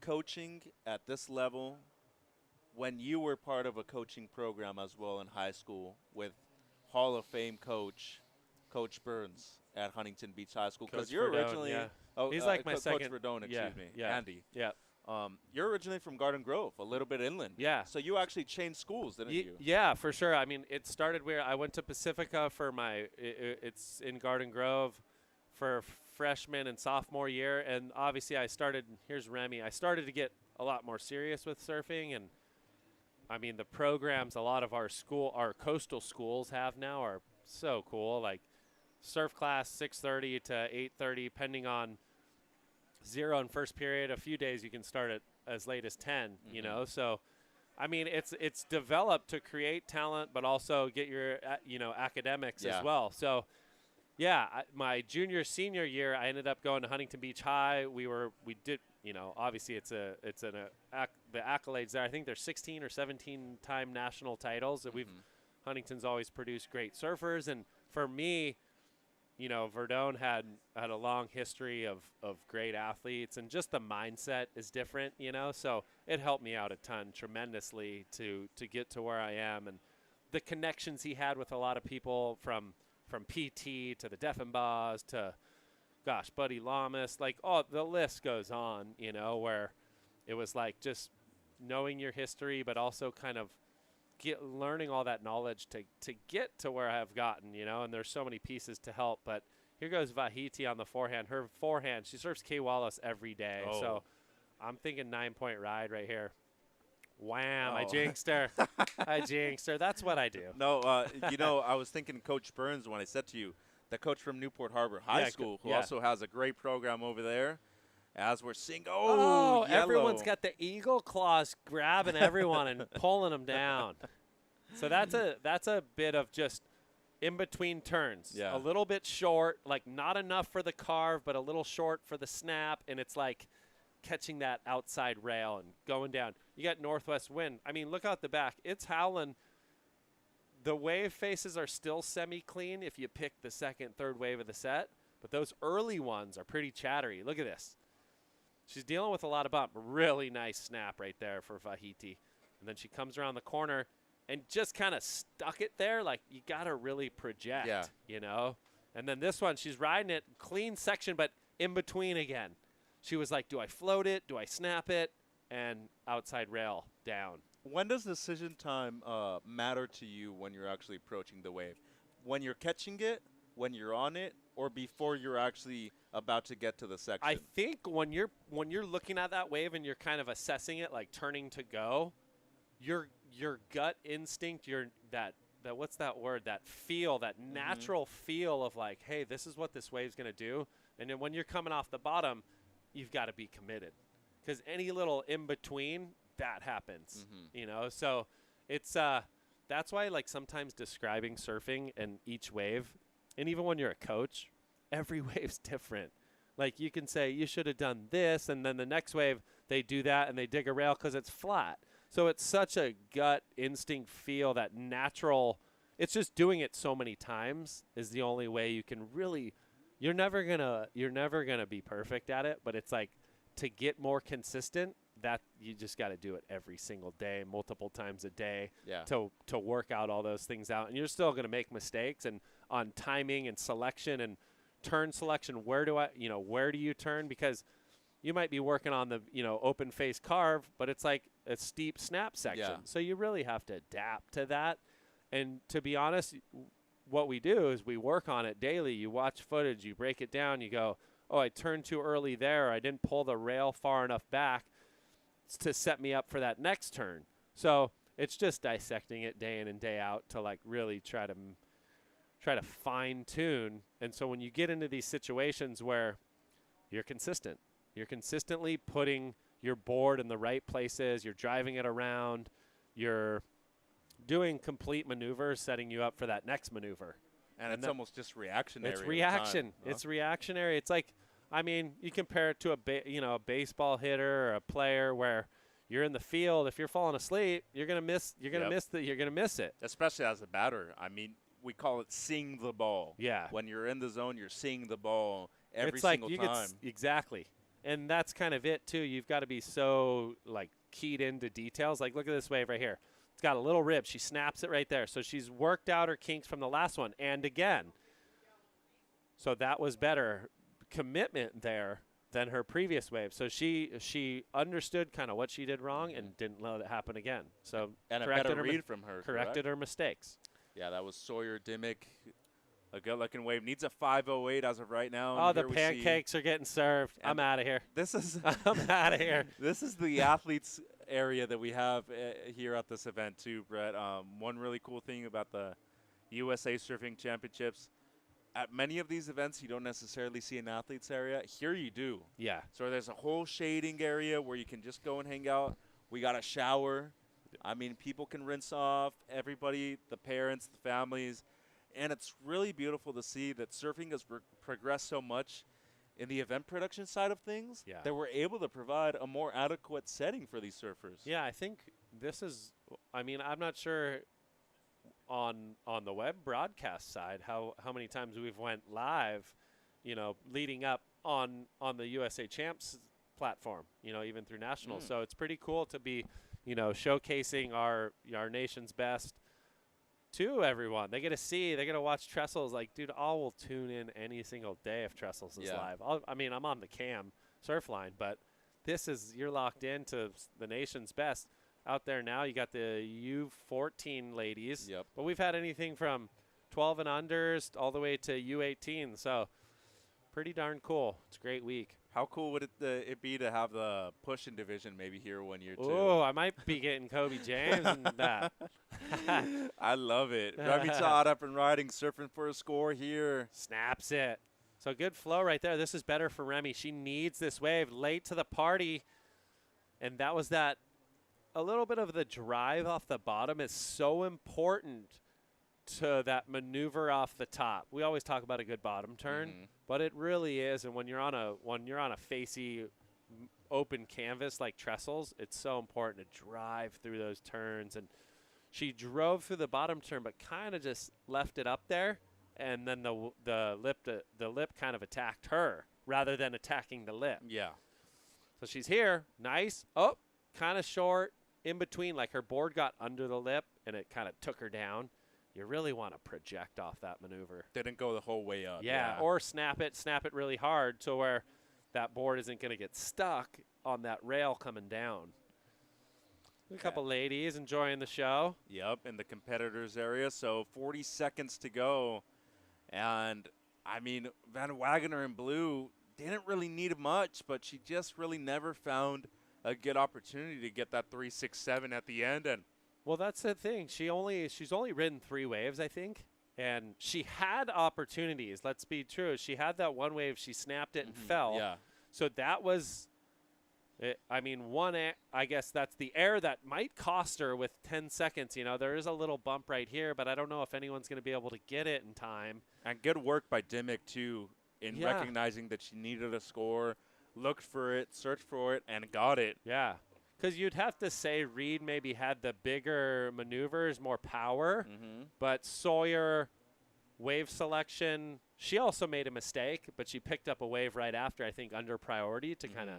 coaching at this level when you were part of a coaching program as well in high school with Hall of Fame coach Burns at Huntington Beach High School? Because you're Verdone, originally yeah. He's like my second. Coach Verdone, yeah, excuse me, yeah, Andy. Yeah. You're originally from Garden Grove, a little bit inland. Yeah. So you actually changed schools, didn't you? Yeah, for sure. I mean, it started where I went to Pacifica for it's in Garden Grove for freshman and sophomore year. And obviously here's Remy. I started to get a lot more serious with surfing. And I mean, the programs a lot of our coastal schools have now are so cool. Like surf class 6:30 to 8:30, depending on 0 in first period. A few days you can start at as late as 10, So, I mean, it's developed to create talent, but also get your, academics as well. So, yeah, my senior year, I ended up going to Huntington Beach High. We did, obviously the accolades there. I think there's 16 or 17 time national titles that Huntington's always produced great surfers. And for me, Verdone had a long history of great athletes, and just the mindset is different, so it helped me out a ton tremendously to get to where I am. And the connections he had with a lot of people from PT to the Deffenbaugh to, Buddy Lamas, the list goes on, where it was just knowing your history, but also kind of learning all that knowledge to get to where I've gotten, and there's so many pieces to help. But here goes Vahiti on the forehand. Her forehand, she serves Kay Wallace every day. Oh. So I'm thinking 9-point ride right here. Wham, I jinxed her. I jinxed her. That's what I do. No, I was thinking Coach Burns when I said to you, the coach from Newport Harbor High School, who also has a great program over there. As we're seeing, yellow. Everyone's got the eagle claws grabbing everyone and pulling them down. So that's a bit of just in between turns. Yeah. A little bit short, not enough for the carve, but a little short for the snap, and it's catching that outside rail and going down. You got northwest wind. I mean, look out the back. It's howling. The wave faces are still semi-clean if you pick the second, third wave of the set, but those early ones are pretty chattery. Look at this. She's dealing with a lot of bump. Really nice snap right there for Vahiti. And then she comes around the corner and just kind of stuck it there. You got to really project, And then this one, she's riding it, clean section, but in between again. She was like, do I float it? Do I snap it? And outside rail down. When does decision time matter to you when you're actually approaching the wave? When you're catching it, when you're on it, or before you're actually about to get to the section? I think when you're looking at that wave and you're kind of assessing it, turning to go, your gut instinct, that what's that word? That feel, that natural feel of hey, this is what this wave's gonna do. And then when you're coming off the bottom, you've got to be committed, because any little in between that happens. So it's that's why, like, sometimes describing surfing and each wave, and even when you're a coach, every wave's different. Like, you can say you should have done this, and then the next wave they do that and they dig a rail because it's flat. So it's such a gut instinct feel, that natural. It's just doing it so many times is the only way you can really. You're never gonna be perfect at it, but it's like, to get more consistent, that you just got to do it every single day, multiple times a day, to work out all those things out. And you're still going to make mistakes, and on timing and selection and turn selection. Where do you turn? Because you might be working on the, open face carve, but it's like a steep snap section. Yeah. So you really have to adapt to that. And to be honest, what we do is we work on it daily. You watch footage, you break it down, you go, oh, I turned too early there. I didn't pull the rail far enough back to set me up for that next turn. So it's just dissecting it day in and day out to, like, really try to fine tune. And so when you get into these situations where you're consistent, you're consistently putting your board in the right places, you're driving it around, you're doing complete maneuvers, setting you up for that next maneuver. And it's almost just reactionary. It's at the reaction. time, huh? It's reactionary. It's like, I mean, you compare it to a baseball hitter or a player where you're in the field. If you're falling asleep, you're gonna miss. You're gonna miss it. Especially as a batter. I mean, we call it seeing the ball. Yeah. When you're in the zone, you're seeing the ball every It's like single you time. Exactly. And that's kind of it too. You've got to be so, like, keyed into details. Like, look at this wave right here. It's got a little rib. She snaps it right there. So she's worked out her kinks from the last one. And again. So that was better commitment there than her previous wave. So she understood kind of what she did wrong and didn't let it happen again. So and a corrected better her read from her. corrected her mistakes. Yeah, that was Sawyer Dimmick. A good-looking wave. Needs a 508 as of right now. Oh, and the here we pancakes are getting served. I'm out of here. This is I'm out of here. This is the athletes area that we have here at this event too, Brett. One really cool thing about the USA Surfing Championships, at many of these events you don't necessarily see an athletes area. Here you do. Yeah. So there's a whole shading area where you can just go and hang out. We got a shower. I mean, people can rinse off. Everybody, the parents, the families. And it's really beautiful to see that surfing has progressed so much in the event production side of things that we're able to provide a more adequate setting for these surfers. Yeah, I think this is, I mean, I'm not sure on the web broadcast side how many times we've went live, leading up on the USA Champs platform, even through nationals. So it's pretty cool to be, showcasing our nation's best to everyone. They get to see, they get to watch Trestles. Like, dude, I will tune in any single day if Trestles is live. I'm on the cam surf line, but you're locked into the nation's best out there now. You got the U14 ladies, but we've had anything from 12 and unders all the way to U18. So pretty darn cool. It's a great week. How cool would it be to have the pushing division maybe here 1 year too? Oh, I might be getting Kobe James and that. I love it. Remy Todd up and riding, surfing for a score here. Snaps it. So good flow right there. This is better for Remy. She needs this wave late to the party. And that was that. A little bit of the drive off the bottom is so important to that maneuver off the top. We always talk about a good bottom turn, but it really is. And when you're on a facey open canvas like Trestles, it's so important to drive through those turns. And she drove through the bottom turn, but kind of just left it up there, and then the lip kind of attacked her rather than attacking the lip. Yeah. So she's here, nice. Oh, kind of short in between. Like, her board got under the lip, and it kind of took her down. You really want to project off that maneuver. Didn't go the whole way up. Yeah, or snap it really hard to where that board isn't going to get stuck on that rail coming down. A couple ladies enjoying the show. Yep, in the competitors area. So 40 seconds to go. And, I mean, Van Wagner in blue didn't really need much, but she just really never found a good opportunity to get that 3.67 at the end. And well, that's the thing. She's only ridden 3 waves, I think, and she had opportunities. Let's be true. She had that one wave. She snapped it and fell. Yeah. So that was I mean, I guess that's the air that might cost her with 10 seconds. You know, there is a little bump right here, but I don't know if anyone's going to be able to get it in time. And good work by Dimmick, too, in Yeah. recognizing that she needed a score, looked for it, searched for it, and got it. Yeah. Because you'd have to say Reed maybe had the bigger maneuvers, more power, but Sawyer, wave selection, she also made a mistake, but she picked up a wave right after, I think, under priority to kind of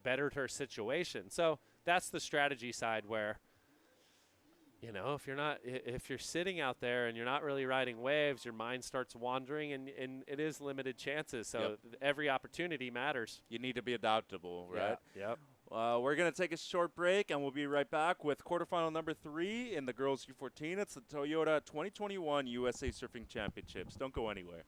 bettered her situation. So that's the strategy side where, you know, if you're sitting out there and you're not really riding waves, your mind starts wandering, and it is limited chances. So every opportunity matters. You need to be adaptable, right? Yeah. Yep. We're going to take a short break, and we'll be right back with quarterfinal number 3 in the girls U14. It's the Toyota 2021 USA Surfing Championships. Don't go anywhere.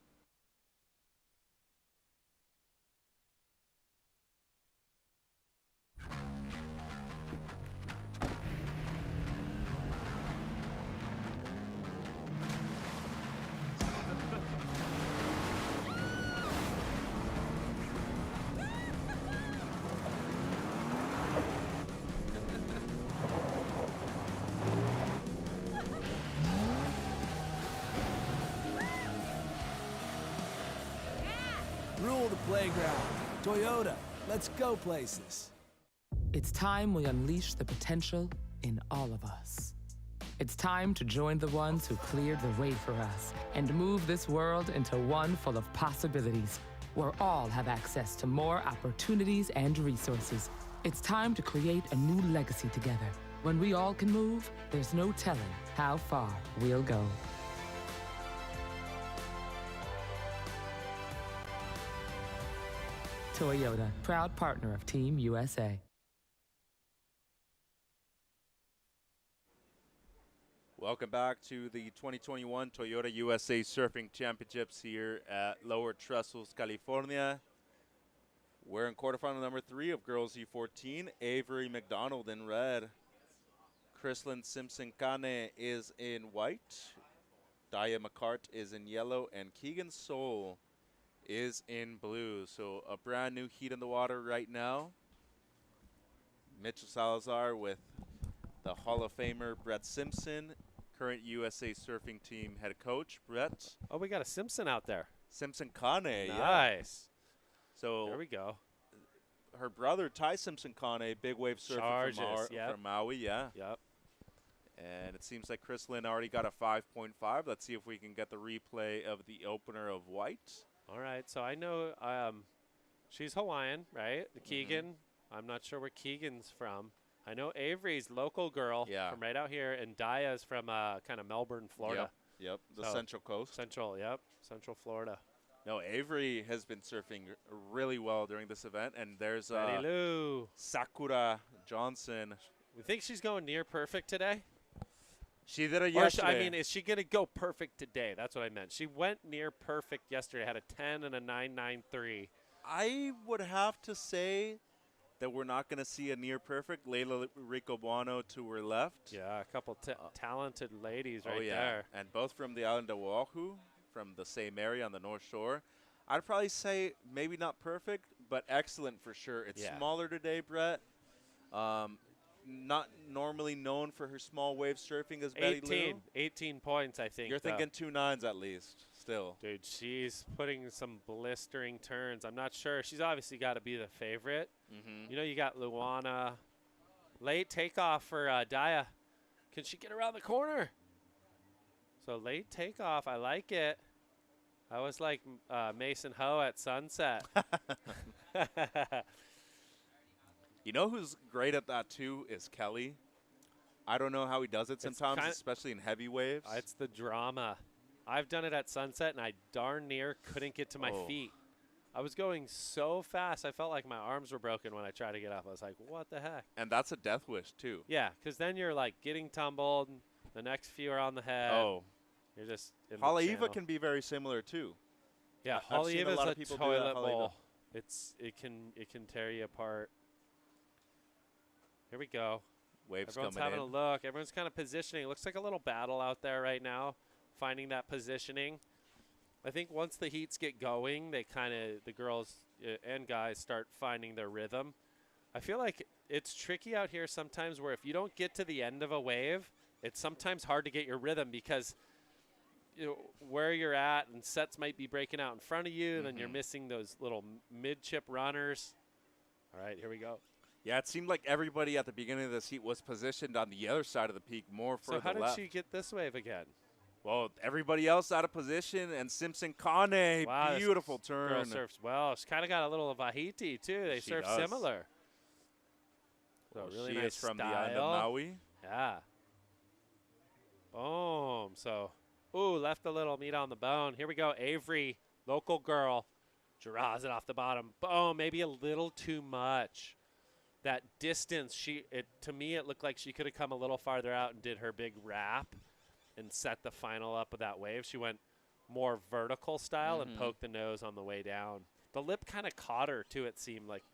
Rule the playground. Toyota, let's go places. It's time we unleash the potential in all of us. It's time to join the ones who cleared the way for us and move this world into one full of possibilities, where all have access to more opportunities and resources. It's time to create a new legacy together. When we all can move, there's no telling how far we'll go. Toyota, proud partner of Team USA. Welcome back to the 2021 Toyota USA Surfing Championships here at Lower Trestles, California. We're in quarterfinal number 3 of girls U14. Avery McDonald in red. Chrislyn Simpson-Kane is in white. Daya McCart is in yellow. And Keegan Soul is in blue. So a brand new heat in the water right now. Mitchell Salazar with the Hall of Famer Brett Simpson, current USA Surfing Team head coach. Brett. Oh, we got a Simpson out there. Simpson-Kane, yeah. Nice. So there we go. Her brother, Ty Simpson-Kane, big wave surfer from Maui, yeah. Yep. And it seems like Chrislyn already got a 5.5. Let's see if we can get the replay of the opener of white. All right, so I know she's Hawaiian, right? Keegan, I'm not sure where Keegan's from. I know Avery's local girl from right out here, and Daya's from kind of Melbourne, Florida. Yep, the Central Coast. Central Florida. No, Avery has been surfing really well during this event, and there's Sakura Johnson. We think she's going near perfect today? She did it yesterday. I mean, is she going to go perfect today? That's what I meant. She went near perfect yesterday, had a 10 and a 9.93. I would have to say that we're not going to see a near perfect. Leila Ricobuano to her left. Yeah, a couple talented ladies there. And both from the island of Oahu, from the same area on the North Shore. I'd probably say maybe not perfect, but excellent for sure. It's smaller today, Brett. Not normally known for her small wave surfing as Betty Lou. 18 points, I think. You're thinking 2 9s at least, still. Dude, she's putting some blistering turns. I'm not sure. She's obviously got to be the favorite. You know, you got Luana. Late takeoff for Daya. Can she get around the corner? So late takeoff. I like it. I was like Mason Ho at sunset. You know who's great at that, too, is Kelly. I don't know how he does it sometimes, especially in heavy waves. It's the drama. I've done it at sunset, and I darn near couldn't get to my feet. I was going so fast, I felt like my arms were broken when I tried to get up. I was like, what the heck? And that's a death wish, too. Yeah, because then you're, like, getting tumbled. The next few are on the head. Oh. You're just in Haleiwa can be very similar, too. Yeah, Haleiwa's a toilet bowl. It can tear you apart. Here we go. Waves Everyone's coming having a look. Everyone's kind of positioning. It looks like a little battle out there right now, finding that positioning. I think once the heats get going, the girls and guys start finding their rhythm. I feel like it's tricky out here sometimes where if you don't get to the end of a wave, it's sometimes hard to get your rhythm because where you're at and sets might be breaking out in front of you, and then you're missing those little mid-chip runners. All right, here we go. Yeah, it seemed like everybody at the beginning of this heat was positioned on the other side of the peak, more So further how did left. she get this wave again? Well, everybody else out of position, and Simpson Kane, Wow, this beautiful Girl turn. surfs well. She's kind of got a little of Vahiti, too. They She surf does. similar. So Well, really she nice is from style. the island of Maui. Yeah. Boom. So, ooh, left a little meat on the bone. Here we go. Avery, local girl, draws it off the bottom. Boom. Maybe a little too much. That distance, to me, it looked like she could have come a little farther out and did her big wrap and set the final up of that wave. She went more vertical style and poked the nose on the way down. The lip kind of caught her, too, it seemed like.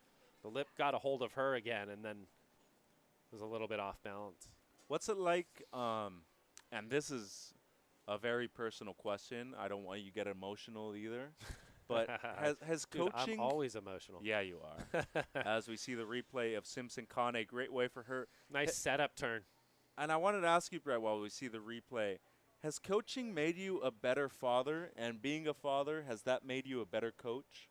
The lip got a hold of her again and then was a little bit off balance. What's it like, and this is a very personal question. I don't want you to get emotional either. But has Dude, coaching... I'm always emotional. Yeah, you are. As we see the replay of Simpson Kane, a great way for her. Nice setup turn. And I wanted to ask you, Brett, while we see the replay, has coaching made you a better father? And being a father, has that made you a better coach?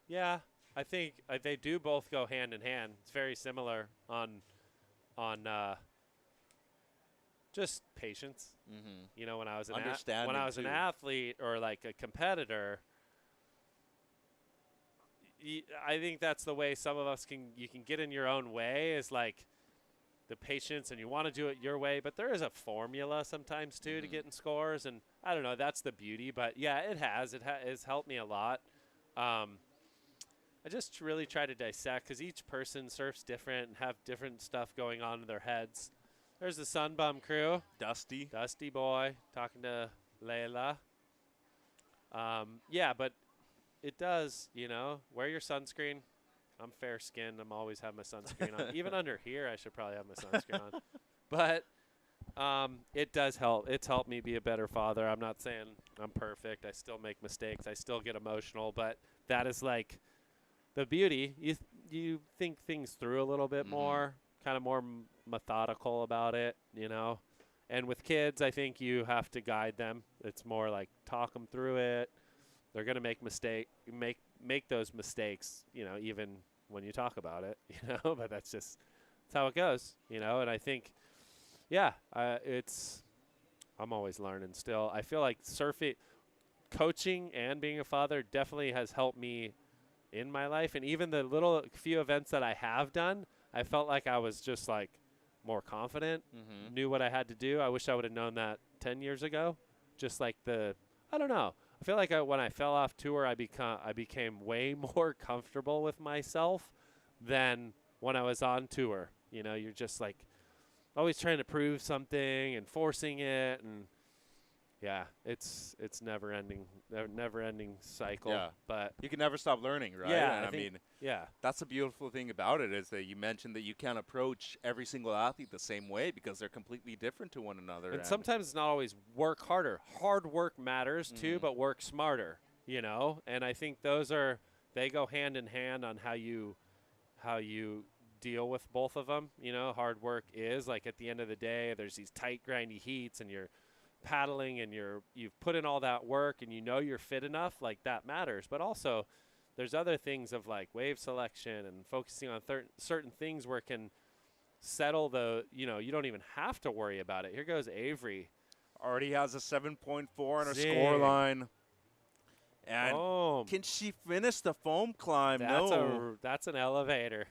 Yeah, I think they do both go hand in hand. It's very similar on just patience. You know, when I was an athlete or like a competitor, I think that's the way some of us you can get in your own way, is like the patience, and you want to do it your way, but there is a formula sometimes too to getting scores, and I don't know, that's the beauty. But yeah, it has helped me a lot. I just really try to dissect, because each person surfs different and have different stuff going on in their heads. There's the Sunbum crew. Dusty boy talking to Layla. Yeah, but it does, wear your sunscreen. I'm fair-skinned. I'm always have my sunscreen on. Even under here, I should probably have my sunscreen on. But it does help. It's helped me be a better father. I'm not saying I'm perfect. I still make mistakes. I still get emotional. But that is like the beauty. You think things through a little bit more, kind of more methodical about it, And with kids, I think you have to guide them. It's more like talk them through it. They're going to make those mistakes, even when you talk about it, but that's how it goes, and I think, yeah, I'm always learning still. I feel like surfing, coaching and being a father definitely has helped me in my life. And even the little few events that I have done, I felt like I was just like more confident, knew what I had to do. I wish I would have known that 10 years ago. Just like I don't know. I feel like when I fell off tour, I became way more comfortable with myself than when I was on tour. You're just like always trying to prove something and forcing it, and yeah, it's never ending cycle. Yeah. But you can never stop learning, right? Yeah, And yeah, that's the beautiful thing about it, is that you mentioned that you can't approach every single athlete the same way because they're completely different to one another. And sometimes it's not always work harder. Hard work matters too, but work smarter, And I think they go hand in hand on how you deal with both of them. Hard work is like, at the end of the day, there's these tight, grindy heats, and you're paddling and you've put in all that work, and you're fit enough, like that matters. But also there's other things of like wave selection and focusing on certain things where it can settle you don't even have to worry about it. Here goes Avery. Already has a 7.4 on her Zing. score line. And Boom. can she finish the foam climb? That's an elevator.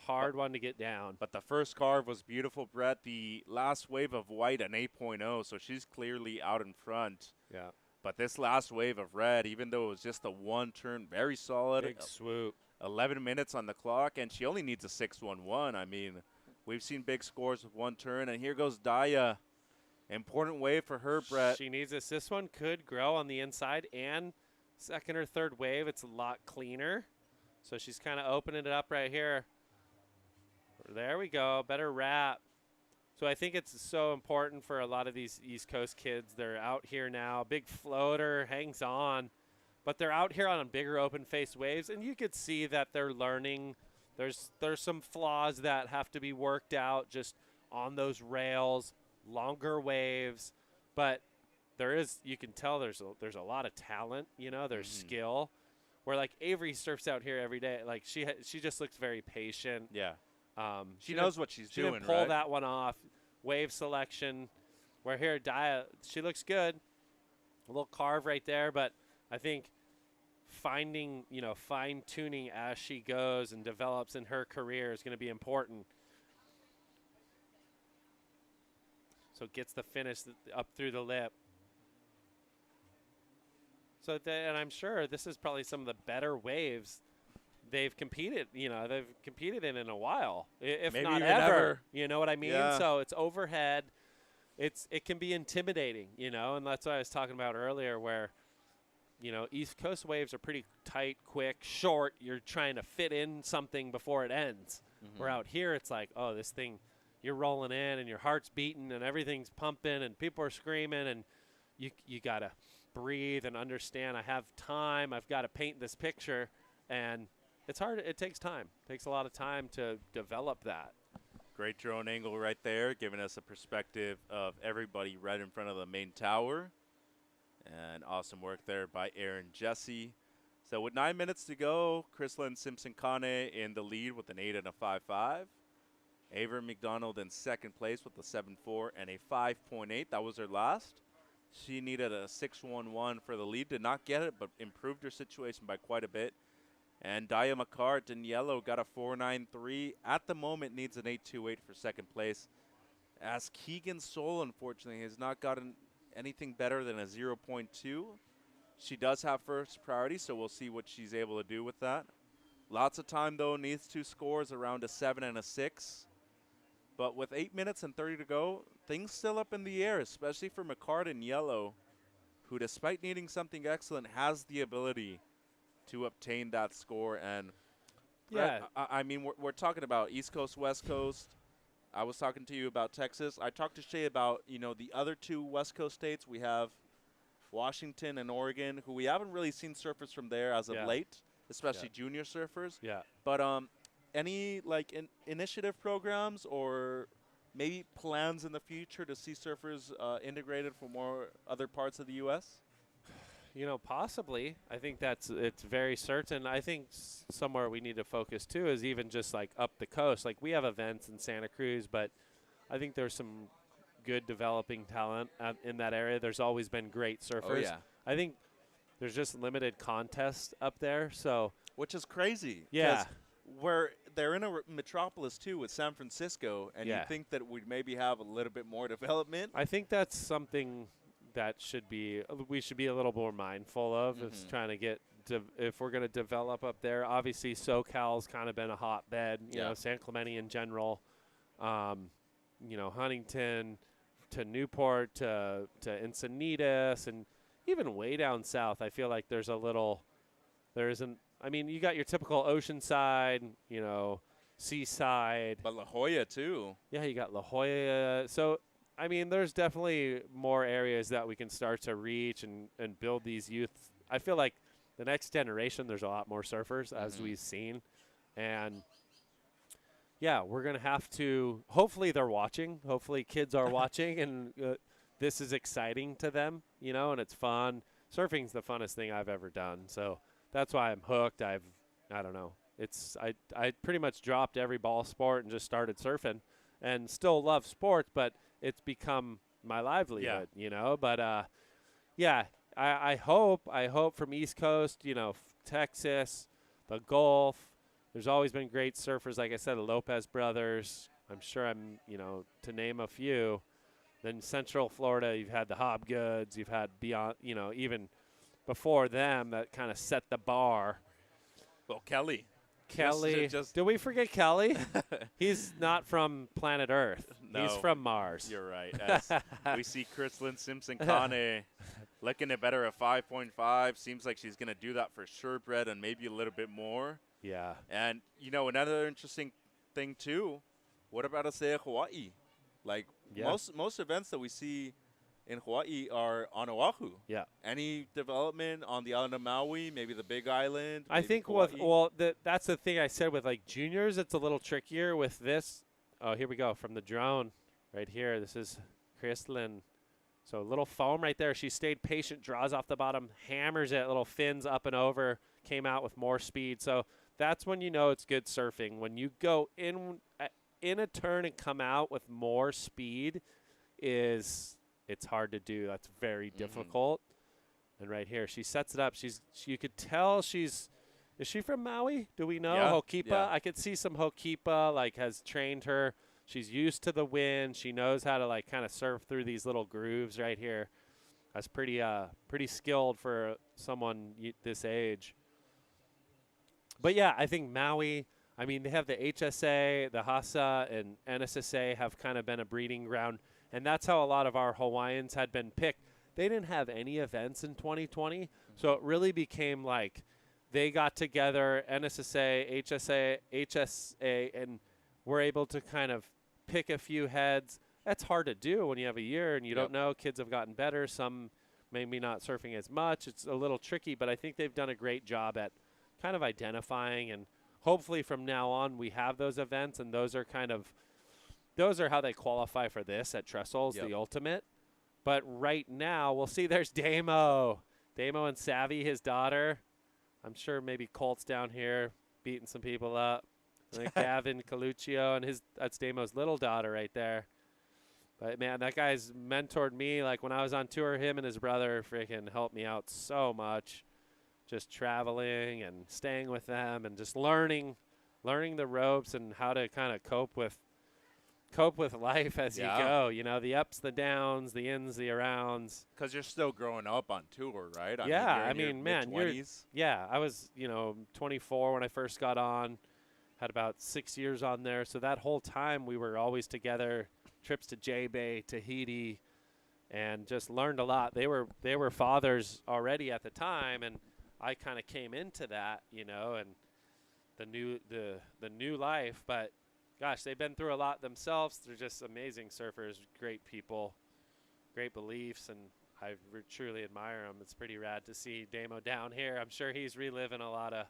Hard one to get down. But the first carve was beautiful, Brett. The last wave of white, an 8.0, so she's clearly out in front. Yeah. But this last wave of red, even though it was just a one turn, very solid. Big swoop. 11 minutes on the clock, and she only needs a 6.11. I mean, we've seen big scores with one turn, and here goes Daya. Important wave for her, Brett. She needs this. This one could grow on the inside, and second or third wave, it's a lot cleaner. So she's kind of opening it up right here. There we go. Better wrap. So I think it's so important for a lot of these East Coast kids. They're out here now. Big floater, hangs on. But they're out here on bigger open face waves, and you could see that they're learning There's some flaws that have to be worked out just on those rails, longer waves, but you can tell there's a lot of talent, there's skill. Where like Avery surfs out here every day, like she just looks very patient. Yeah. She didn't- knows what she's she doing, didn't pull right? that one off. Wave selection, where here Dia, she looks good. A little carve right there, but I think finding, fine tuning as she goes and develops in her career is going to be important. So gets the finish up through the lip. So and I'm sure this is probably some of the better waves they've competed in a while, if Maybe not even ever. ever. You know what I mean? Yeah. So it's overhead. It can be intimidating, and that's what I was talking about earlier, where East Coast waves are pretty tight, quick, short. You're trying to fit in something before it ends. Where out here it's like, oh, this thing, you're rolling in and your heart's beating and everything's pumping and people are screaming and you gotta breathe and understand. I have time. I've got to paint this picture, and it's hard. It takes time. It takes a lot of time to develop that. Great drone angle right there, giving us a perspective of everybody right in front of the main tower. And awesome work there by Aaron Jesse. So with 9 minutes to go, Chrislyn Simpson-Kane in the lead with an 8 and a 5.5. Avery McDonald in second place with a 7.4 and a 5.8. That was her last. She needed a 6.11 for the lead. Did not get it, but improved her situation by quite a bit. And Dia McCart in yellow got a 4.93. At the moment, needs an 8.28 for second place. As Keegan Soul, unfortunately, has not gotten anything better than a 0.2. She does have first priority, so we'll see what she's able to do with that. Lots of time, though. Needs 2 scores, around a 7 and a 6. But with 8 minutes and 30 to go, things still up in the air, especially for McCart in yellow, who, despite needing something excellent, has the ability to obtain that score. And Yeah. Brett, I mean, we're talking about East Coast, West Coast. I was talking to you about Texas. I talked to Shay about, the other 2 West Coast states. We have Washington and Oregon, who we haven't really seen surfers from there as of late, especially junior surfers. Yeah. But any initiative programs or maybe plans in the future to see surfers integrated from more other parts of the U.S.? Possibly. I think it's very certain. I think somewhere we need to focus too is even just like up the coast. Like we have events in Santa Cruz, but I think there's some good developing talent in that area. There's always been great surfers. Oh, yeah. I think there's just limited contests up there. So which is crazy. Yeah. Where they're in a metropolis too with San Francisco, and you think that we'd maybe have a little bit more development. I think that's something that we should be a little more mindful of. Is trying to get if we're going to develop up there. Obviously, SoCal's kind of been a hotbed. You know, San Clemente in general. Huntington to Newport to Encinitas, and even way down south. I feel like there isn't. I mean, you got your typical Oceanside, Seaside. But La Jolla, too. Yeah, you got La Jolla. So, I mean, there's definitely more areas that we can start to reach and build these youth. I feel like the next generation, there's a lot more surfers, as we've seen. And, yeah, we're going to have to – hopefully they're watching. Hopefully kids are watching, and this is exciting to them, and it's fun. Surfing's the funnest thing I've ever done. So – that's why I'm hooked. I don't know. I pretty much dropped every ball sport and just started surfing, and still love sports, but it's become my livelihood, But I hope from East Coast, Texas, the Gulf. There's always been great surfers, like I said, the Lopez brothers. I'm sure to name a few. Then Central Florida, you've had the Hobgoods, you've had beyond, even before them that kind of set the bar. Well, Kelly. Did we forget Kelly? He's not from planet Earth. No, he's from Mars. You're right. As we see Chrislyn Simpson-Kane looking at better at 5.5. Seems like she's going to do that for sure, Brett, and maybe a little bit more. Yeah. And, another interesting thing, too, what about, say, Hawaii? Like, most events that we see in Hawaii are on Oahu. Yeah. Any development on the island of Maui, maybe the Big Island? I maybe think Kauai? that's the thing I said with like juniors. It's a little trickier with this. Oh, here we go from the drone right here. This is Kristlyn. So a little foam right there. She stayed patient, draws off the bottom, hammers it, little fins up and over, came out with more speed. So that's when you know it's good surfing. When you go in a turn and come out with more speed, it's hard to do. That's very difficult. And right here, she sets it up. You could tell is she from Maui? Do we know? Yeah, Hokipa? yeah. I could see some Hokipa, like, has trained her. She's used to the wind. She knows how to, like, kind of surf through these little grooves right here. That's pretty skilled for someone this age. But, yeah, I think Maui, I mean, they have the HSA, the HASA, and NSSA have kind of been a breeding ground. And that's how a lot of our Hawaiians had been picked. They didn't have any events in 2020, so it really became like they got together, NSSA, HSA, and were able to kind of pick a few heads. That's hard to do when you have a year and you don't know. Kids have gotten better. Some maybe not surfing as much. It's a little tricky, but I think they've done a great job at kind of identifying. And hopefully from now on we have those events, and those are how they qualify for this at Trestles, the ultimate. But right now, we'll see. There's Damo and Savvy, his daughter. I'm sure maybe Colt's down here beating some people up. Like Gavin Coluccio, and that's Damo's little daughter right there. But, man, that guy's mentored me. Like, when I was on tour, him and his brother freaking helped me out so much. Just traveling and staying with them and just learning the ropes and how to kind of cope with life as you go. You know, the ups, the downs, the ins, the arounds. Because you're still growing up on tour, right? I mean, man, I was, 24 when I first got on. Had about 6 years on there. So that whole time we were always together, trips to J-Bay, Tahiti, and just learned a lot. They were fathers already at the time, and I kind of came into that, and the new life. But gosh, they've been through a lot themselves. They're just amazing surfers, great people, great beliefs, and I truly admire them. It's pretty rad to see Damo down here. I'm sure he's reliving a lot of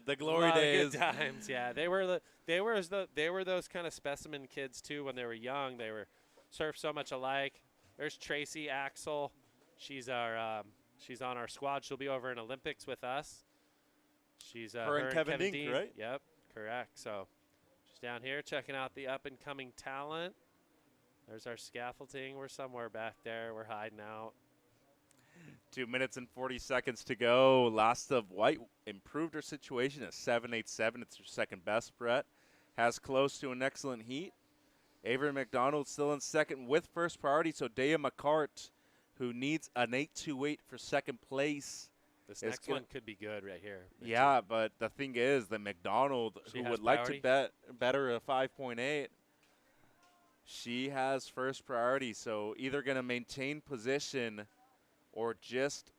the glory days. Good times. Yeah, they were those kind of specimen kids too when they were young. They were surf so much alike. There's Tracy Axel. She's on our squad. She'll be over in Olympics with us. She's her and Kevin Dink, Dean. right? Yep, correct. So she's down here checking out the up and coming talent. There's our scaffolding. We're somewhere back there. We're hiding out. 2 minutes and 40 seconds to go. Last of White improved her situation at 7.87. It's her second best, Brett. Has close to an excellent heat. Avery McDonald still in second with first priority. So Dea McCart, who needs an 8.28 for second place. This next one could be good right here. Yeah, but the thing is that McDonald, who would like to better a 5.8, she has first priority. So either going to maintain position or just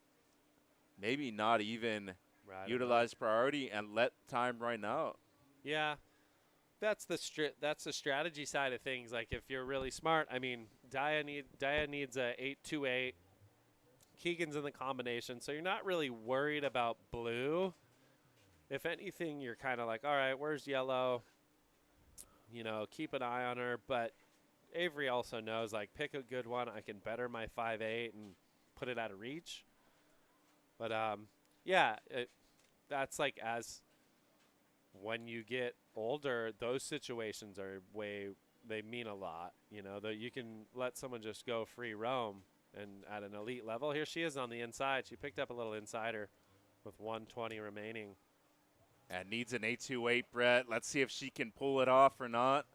maybe not even utilize priority and let time run out. Yeah, that's the strategy side of things. Like if you're really smart, I mean, Daya needs a 8.28. Keegan's in the combination, so you're not really worried about blue. If anything, you're kind of like, all right, where's yellow? Keep an eye on her. But Avery also knows, like, pick a good one. I can better my 5.8 and put it out of reach. But, that's like as when you get older, those situations are they mean a lot. That you can let someone just go free roam. And at an elite level, here she is on the inside. She picked up a little insider with 120 remaining. And needs an 8.28, Brett. Let's see if she can pull it off or not.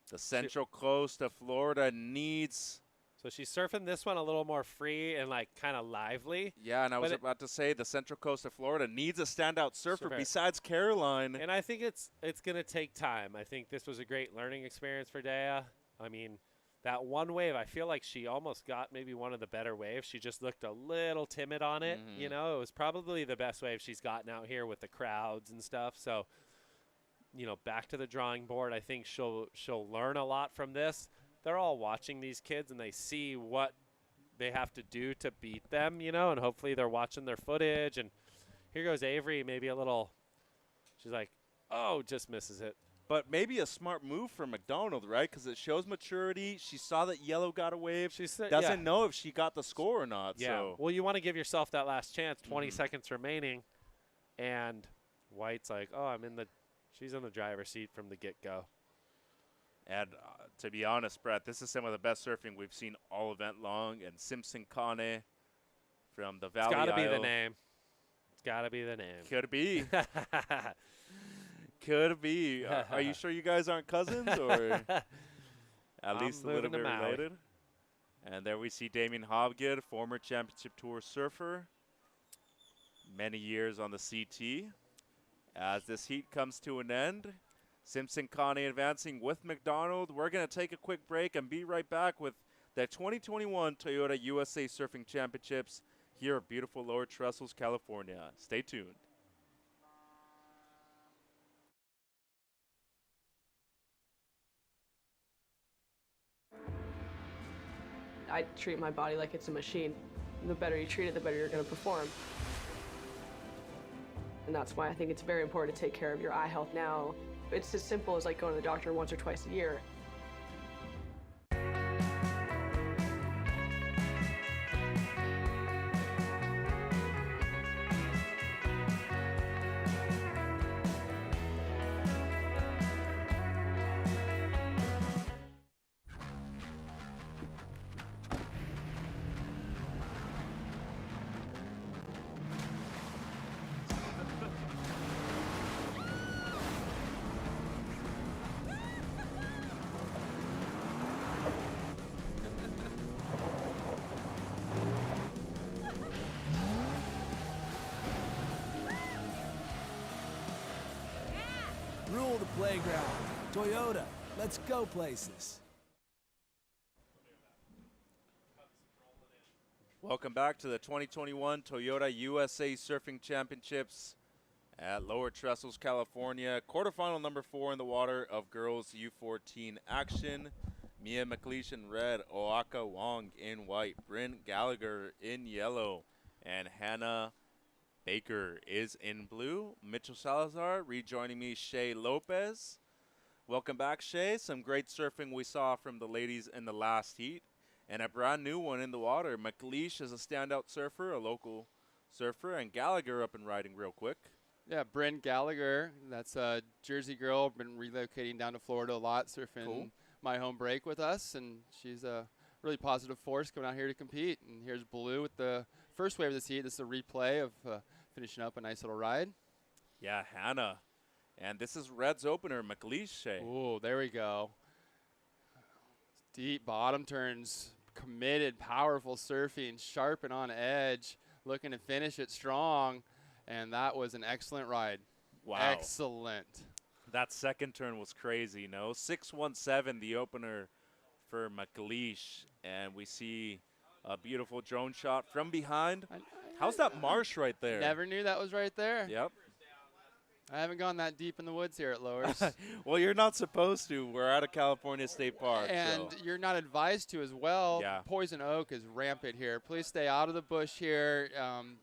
The Central Coast of Florida needs. So she's surfing this one a little more free and like kind of lively. Yeah, and I was about to say the Central Coast of Florida needs a standout surfer besides Caroline. And I think it's going to take time. I think this was a great learning experience for Dea. I mean, that one wave, I feel like she almost got maybe one of the better waves. She just looked a little timid on it. It was probably the best wave she's gotten out here with the crowds and stuff. So, back to the drawing board. I think she'll learn a lot from this. they're all watching these kids and they see what they have to do to beat them, you know, and hopefully they're watching their footage. And here goes Avery, maybe a little. She's like, oh, just misses it. But maybe a smart move from McDonald, right? Because it shows maturity. She saw that yellow got a wave. She doesn't know if she got the score or not. Yeah. So. Well, you want to give yourself that last chance. 20 seconds remaining, and White's like, oh, she's in the driver's seat from the get-go. And to be honest, Brett, this is some of the best surfing we've seen all event long. And Simpson Kane from the Valley It's got to be the Isle. name. It's got to be the name. Could be. Could be. Are you sure you guys aren't cousins, or at least a little bit related? And there we see Damien Hobgood, former Championship Tour surfer, many years on the CT. As this heat comes to an end, Simpson Kane advancing with McDonald. We're going to take a quick break and be right back with the 2021 Toyota USA Surfing Championships here at beautiful Lower Trestles, California. Stay tuned. I treat my body like it's a machine. The better you treat it, the better you're going to perform. And that's why I think it's very important to take care of your eye health now. It's as simple as like going to the doctor once or twice a year. Rule the playground. Toyota, let's go places. Welcome back to the 2021 Toyota USA Surfing Championships at Lower Trestles, California. Quarterfinal number 4 in the water of girls U14 action. Mia McLeish in red, Oaka Wong in white, Bryn Gallagher in yellow, and Hannah Baker is in blue. Mitchell Salazar rejoining me, Shay Lopez. Welcome back, Shay. Some great surfing we saw from the ladies in the last heat, and a brand new one in the water. McLeish is a standout surfer, a local surfer, and Gallagher up and riding real quick. Yeah, Bryn Gallagher, that's a Jersey girl, been relocating down to Florida a lot, surfing my home break with us, and she's a really positive force coming out here to compete. And here's Blue with the first wave of this heat. This is a replay of finishing up a nice little ride. Yeah, Hannah. And this is Red's opener, McLeish. Ooh, there we go. Deep bottom turns, committed, powerful surfing, sharp and on edge, looking to finish it strong. And that was an excellent ride. Wow. Excellent. That second turn was crazy, no? 617, the opener for McLeish. And we see a beautiful drone shot from behind. How's that marsh right there? Never knew that was right there. Yep. I haven't gone that deep in the woods here at Lowers. Well, you're not supposed to. We're at a California State Park. And so. you're not advised to as well. Yeah. Poison oak is rampant here. Please stay out of the bush here.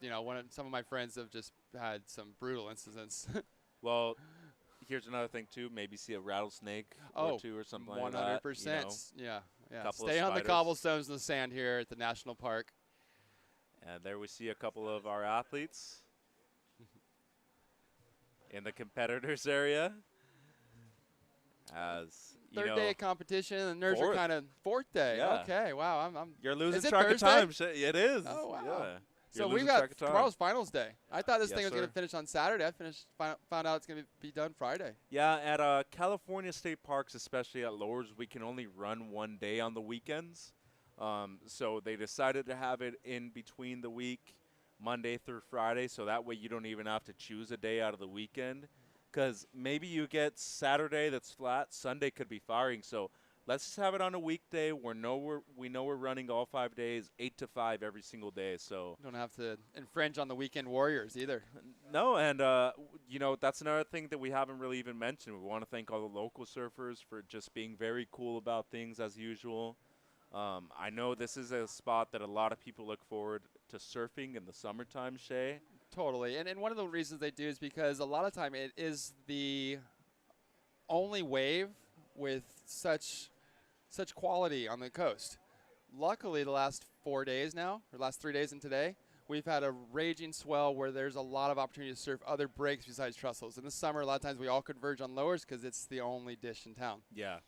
You know, some of my friends have just had some brutal incidents. Well, here's another thing, too. Maybe see a rattlesnake or two or something like that. 100%. You know? Yeah. Stay on the cobblestones in the sand here at the national park. And there we see a couple of our athletes in the competitors area. As Third day of competition, and the nerves are kind of fourth day. Yeah. Okay, wow. You're losing is it track Thursday? of time. It is. Oh, wow. Yeah. So You're we've losing got track of time. tomorrow's finals day. I thought this Yes, thing was going sir. to finish on Saturday. Found out it's going to be done Friday. Yeah, at California State Parks, especially at Lowers, we can only run one day on the weekends. So they decided to have it in between the week, Monday through Friday, so that way you don't even have to choose a day out of the weekend. Because maybe you get Saturday that's flat, Sunday could be firing. So let's just have it on a weekday. We know we're running all 5 days, 8 to 5 every single day. So Don't have to infringe on the weekend warriors either. no, and you know, that's another thing that we haven't really even mentioned. We want to thank all the local surfers for just being very cool about things as usual. I know this is a spot that a lot of people look forward to surfing in the summertime, Shay. Totally. And one of the reasons they do is because a lot of time it is the only wave with such quality on the coast. Luckily, the last 4 days now, or last 3 days and today, we've had a raging swell where there's a lot of opportunity to surf other breaks besides Trestles. In the summer, a lot of times we all converge on Lowers because it's the only dish in town. Yeah.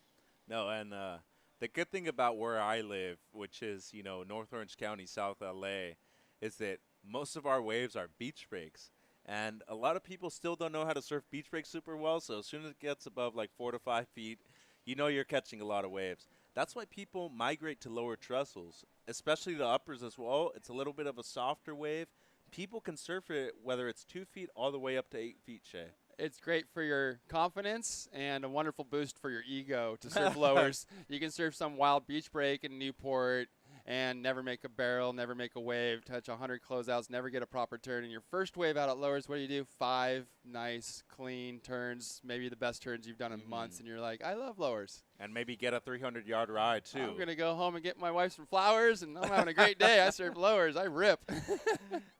No, and the good thing about where I live, which is, you know, North Orange County, South LA, is that most of our waves are beach breaks. And a lot of people still don't know how to surf beach breaks super well, so as soon as it gets above like 4 to 5 feet, you know you're catching a lot of waves. That's why people migrate to Lower Trestles, especially the uppers as well. It's a little bit of a softer wave. People can surf it whether it's 2 feet all the way up to 8 feet, Shay. It's great for your confidence and a wonderful boost for your ego to surf Lowers. You can surf some wild beach break in Newport and never make a barrel, never make a wave, touch 100 closeouts, never get a proper turn. In your first wave out at Lowers, what do? 5 nice, clean turns, maybe the best turns you've done in months, and you're like, I love Lowers. And maybe get a 300-yard ride, too. I'm going to go home and get my wife some flowers, and I'm having a great day. I surf Lowers. I rip.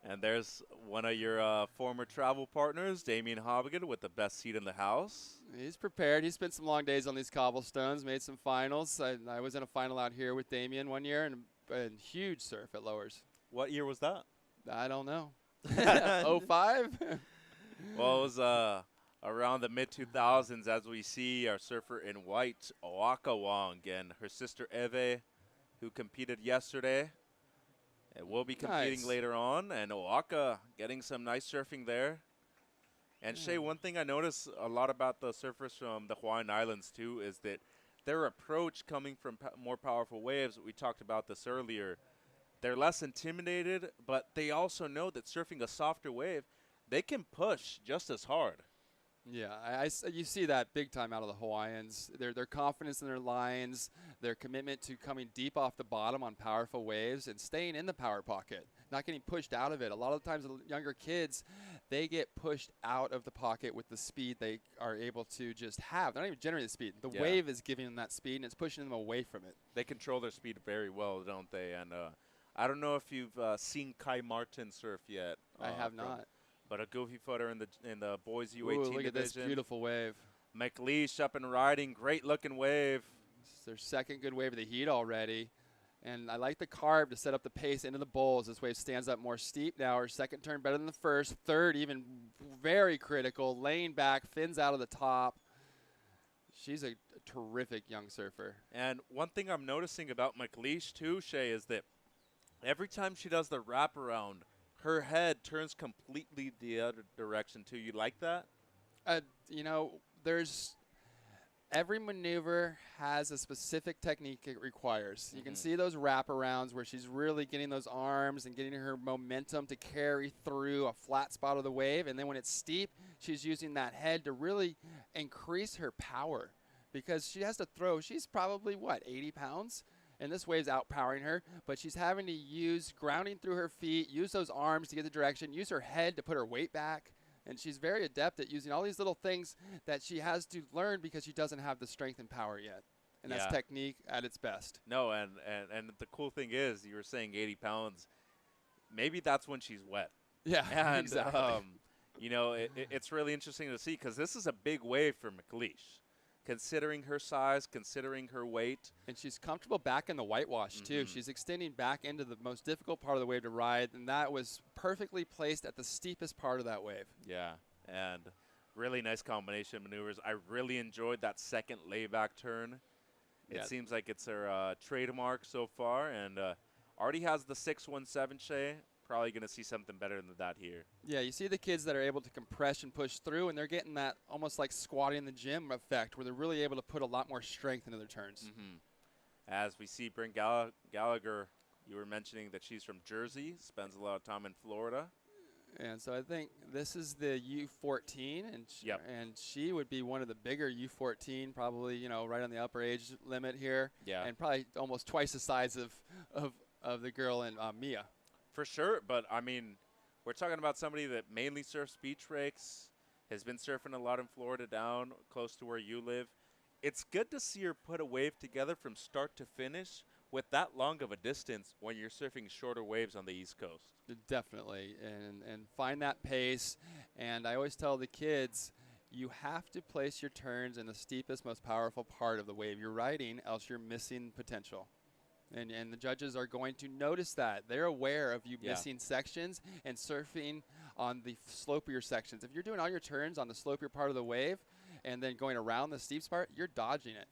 And there's one of your former travel partners, Damien Hobbigan, with the best seat in the house. He's prepared. He spent some long days on these cobblestones, made some finals. I was in a final out here with Damien one year, and huge surf at Lowers. What year was that? I don't know. 05? Well, it was around the mid-2000s as we see our surfer in white, Oaka Wong, and her sister Eve, who competed yesterday. And will be competing later on, and Oaka getting some nice surfing there. And Shay, one thing I notice a lot about the surfers from the Hawaiian Islands, too, is that their approach coming from more powerful waves, we talked about this earlier, they're less intimidated, but they also know that surfing a softer wave, they can push just as hard. Yeah, you see that big time out of the Hawaiians. Their confidence in their lines, their commitment to coming deep off the bottom on powerful waves and staying in the power pocket, not getting pushed out of it. A lot of times the younger kids, they get pushed out of the pocket with the speed they are able to just have. They're not even generating the speed. The wave is giving them that speed, and it's pushing them away from it. They control their speed very well, don't they? And I don't know if you've seen Kai Martin surf yet. I have not. But a goofy footer in the boys U18 Ooh, look division. at this beautiful wave. McLeish up and riding, great looking wave. It's their second good wave of the heat already. And I like the carve to set up the pace into the bowls. This wave stands up more steep now. Her second turn better than the first. Third even very critical. Laying back, fins out of the top. She's a terrific young surfer. And one thing I'm noticing about McLeish too, Shay, is that every time she does the wraparound, her head turns completely the other direction too. You like that? You know, every maneuver has a specific technique it requires. You can see those wraparounds where she's really getting those arms and getting her momentum to carry through a flat spot of the wave. And then when it's steep, she's using that head to really increase her power because she has to throw. She's probably, 80 pounds? And this wave's outpowering her, but she's having to use grounding through her feet, use those arms to get the direction, use her head to put her weight back. And she's very adept at using all these little things that she has to learn because she doesn't have the strength and power yet. And that's technique at its best. No, and the cool thing is, you were saying 80 pounds. Maybe that's when she's wet. Yeah, and, exactly. You know, it's really interesting to see because this is a big wave for McLeish. Considering her size, considering her weight. And she's comfortable back in the whitewash, too. She's extending back into the most difficult part of the wave to ride, and that was perfectly placed at the steepest part of that wave. Yeah, and really nice combination of maneuvers. I really enjoyed that second layback turn. It seems like it's her trademark so far, and already has the 617 Shay. Probably going to see something better than that here. Yeah, you see the kids that are able to compress and push through, and they're getting that almost like squatting in the gym effect where they're really able to put a lot more strength into their turns. As we see Brent Gallagher, you were mentioning that she's from Jersey, spends a lot of time in Florida. And so I think this is the U14, and she would be one of the bigger U14, probably, right on the upper age limit here. Yeah. And probably almost twice the size of the girl in Mia. For sure, but I mean, we're talking about somebody that mainly surfs beach breaks. has been surfing a lot in Florida down close to where you live. It's good to see her put a wave together from start to finish with that long of a distance when you're surfing shorter waves on the East Coast. Definitely, and find that pace. And I always tell the kids, you have to place your turns in the steepest, most powerful part of the wave you're riding, else you're missing potential. And the judges are going to notice that. They're aware of you missing sections and surfing on the slopier sections. If you're doing all your turns on the slopier part of the wave and then going around the steep part, you're dodging it.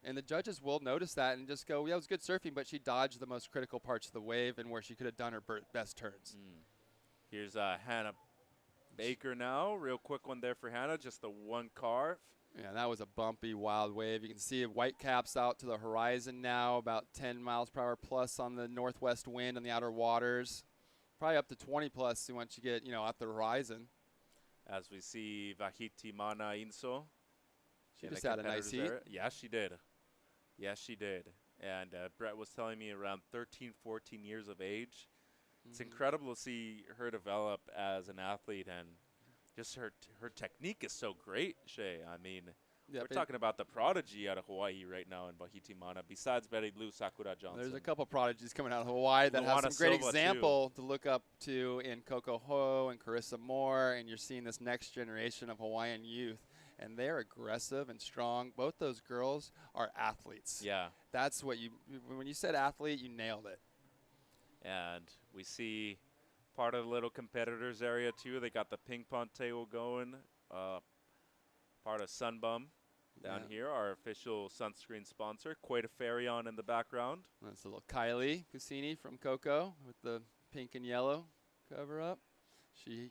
And the judges will notice that and just go, yeah, it was good surfing, but she dodged the most critical parts of the wave and where she could have done her best turns. Here's Hannah Baker now. Real quick one there for Hannah, just the one carve. Yeah, that was a bumpy, wild wave. You can see white caps out to the horizon now, about 10 miles per hour plus on the northwest wind on the outer waters. Probably up to 20 plus once you get, out the horizon. As we see Vahiti Mana Inso. She just had a nice heat. Yeah, she did. Yes, she did. And Brett was telling me around 13, 14 years of age. It's incredible to see her develop as an athlete, and just her technique is so great, Shay. I mean, we're talking about the prodigy out of Hawaii right now in Vahiti Mana, besides Betty Lou Sakura Johnson. There's a couple prodigies coming out of Hawaii that have some great example to look up to in Coco Ho and Carissa Moore, and you're seeing this next generation of Hawaiian youth. And they're aggressive and strong. Both those girls are athletes. Yeah. That's what when you said athlete, you nailed it. And we see part of the little competitors area too. They got the ping pong table going. Part of Sunbum down here, our official sunscreen sponsor. Queta Ferion in the background. That's a little Kylie Cucini from Coco with the pink and yellow cover up. She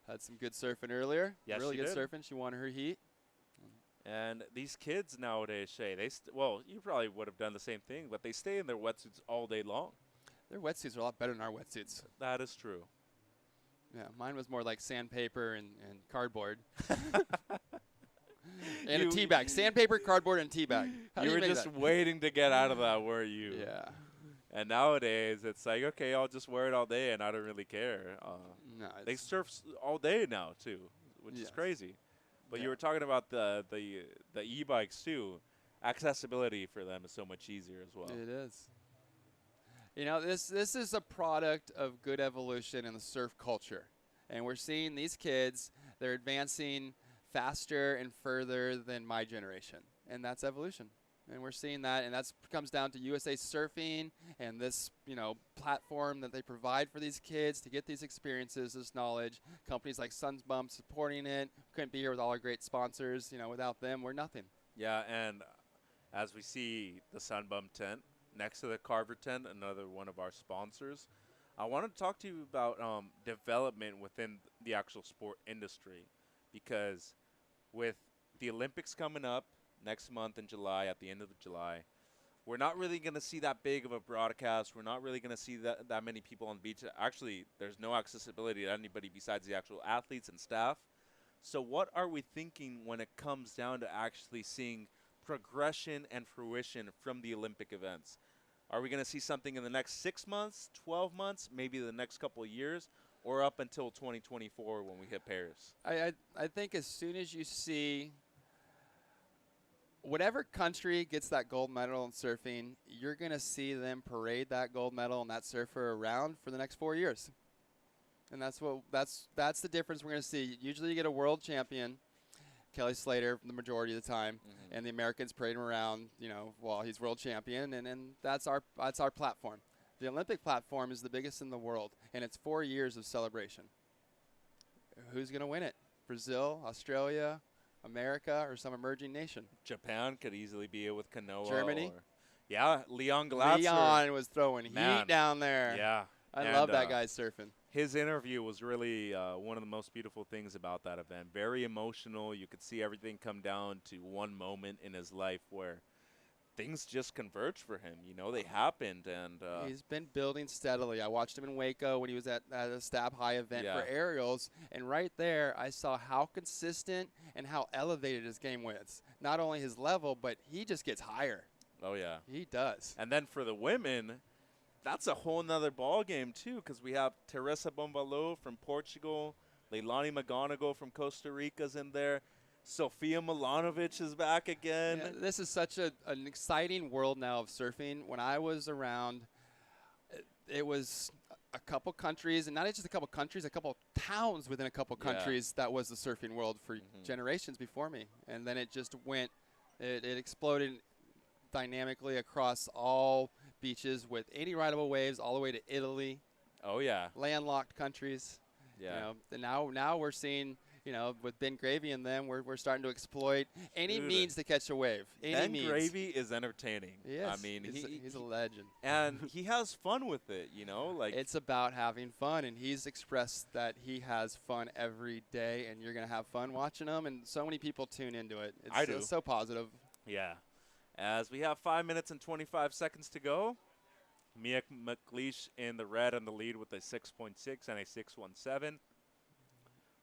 had some good surfing earlier. Yes, really she good did. surfing. She wanted her heat. And these kids nowadays, Shay, well, you probably would have done the same thing, but they stay in their wetsuits all day long. Their wetsuits are a lot better than our wetsuits. That is true. Yeah, mine was more like sandpaper and cardboard. And a tea bag. Sandpaper, cardboard, and tea bag. You were just waiting to get out of that, were you? Yeah. And nowadays, it's like, okay, I'll just wear it all day, and I don't really care. No, they surf all day now, too, which is crazy. But you were talking about the e-bikes, too. Accessibility for them is so much easier as well. It is. This is a product of good evolution in the surf culture. And we're seeing these kids, they're advancing faster and further than my generation. And that's evolution. And we're seeing that, and that comes down to USA Surfing and this, platform that they provide for these kids to get these experiences, this knowledge. Companies like Sunbum supporting it. Couldn't be here with all our great sponsors. Without them, we're nothing. Yeah, and as we see the Sunbum tent next to the Carver tent, another one of our sponsors, I want to talk to you about development within the actual sport industry, because with the Olympics coming up next month in July, at the end of July, we're not really going to see that big of a broadcast. We're not really going to see that many people on the beach. Actually, there's no accessibility to anybody besides the actual athletes and staff. So what are we thinking when it comes down to actually seeing progression and fruition from the Olympic events? Are we going to see something in the next 6 months, 12 months, maybe the next couple of years, or up until 2024 when we hit Paris? I think as soon as you see whatever country gets that gold medal in surfing, you're going to see them parade that gold medal and that surfer around for the next 4 years. And that's the difference we're going to see. Usually you get a world champion, Kelly Slater, the majority of the time, and the Americans parade him around, while he's world champion, and that's our platform. The Olympic platform is the biggest in the world, and it's 4 years of celebration. Who's going to win it? Brazil, Australia, America, or some emerging nation? Japan could easily be it with Kanoa. Germany? Yeah, Leon Glatzer. Leon was throwing heat down there. Yeah. I love that guy surfing. His interview was really one of the most beautiful things about that event. Very emotional. You could see everything come down to one moment in his life where things just converged for him. They happened. And he's been building steadily. I watched him in Waco when he was at a Stab High event for aerials. And right there, I saw how consistent and how elevated his game was. Not only his level, but he just gets higher. Oh, yeah. He does. And then for the women, that's a whole nother ball game, too, because we have Teresa Bombalo from Portugal, Leilani McGonigal from Costa Rica's in there. Sofia Milanovic is back again. Yeah, this is such an exciting world now of surfing. When I was around, it was a couple countries, and not just a couple countries, a couple towns within a couple countries that was the surfing world for generations before me. And then it just went, it exploded dynamically across all beaches with 80 rideable waves all the way to Italy. Oh, yeah. Landlocked countries. Yeah. You know, and now we're seeing, you know, with Ben Gravy and them, we're starting to exploit any means to catch a wave. Ben Gravy is entertaining. Yes, I mean, he's a legend. And he has fun with it, you know? Like, it's about having fun, and he's expressed that he has fun every day, and you're going to have fun watching him, and so many people tune into it. I do. It's so positive. Yeah. As we have 5 minutes and 25 seconds to go, Mia McLeish in the red on the lead with a 6.6 and a 6.17.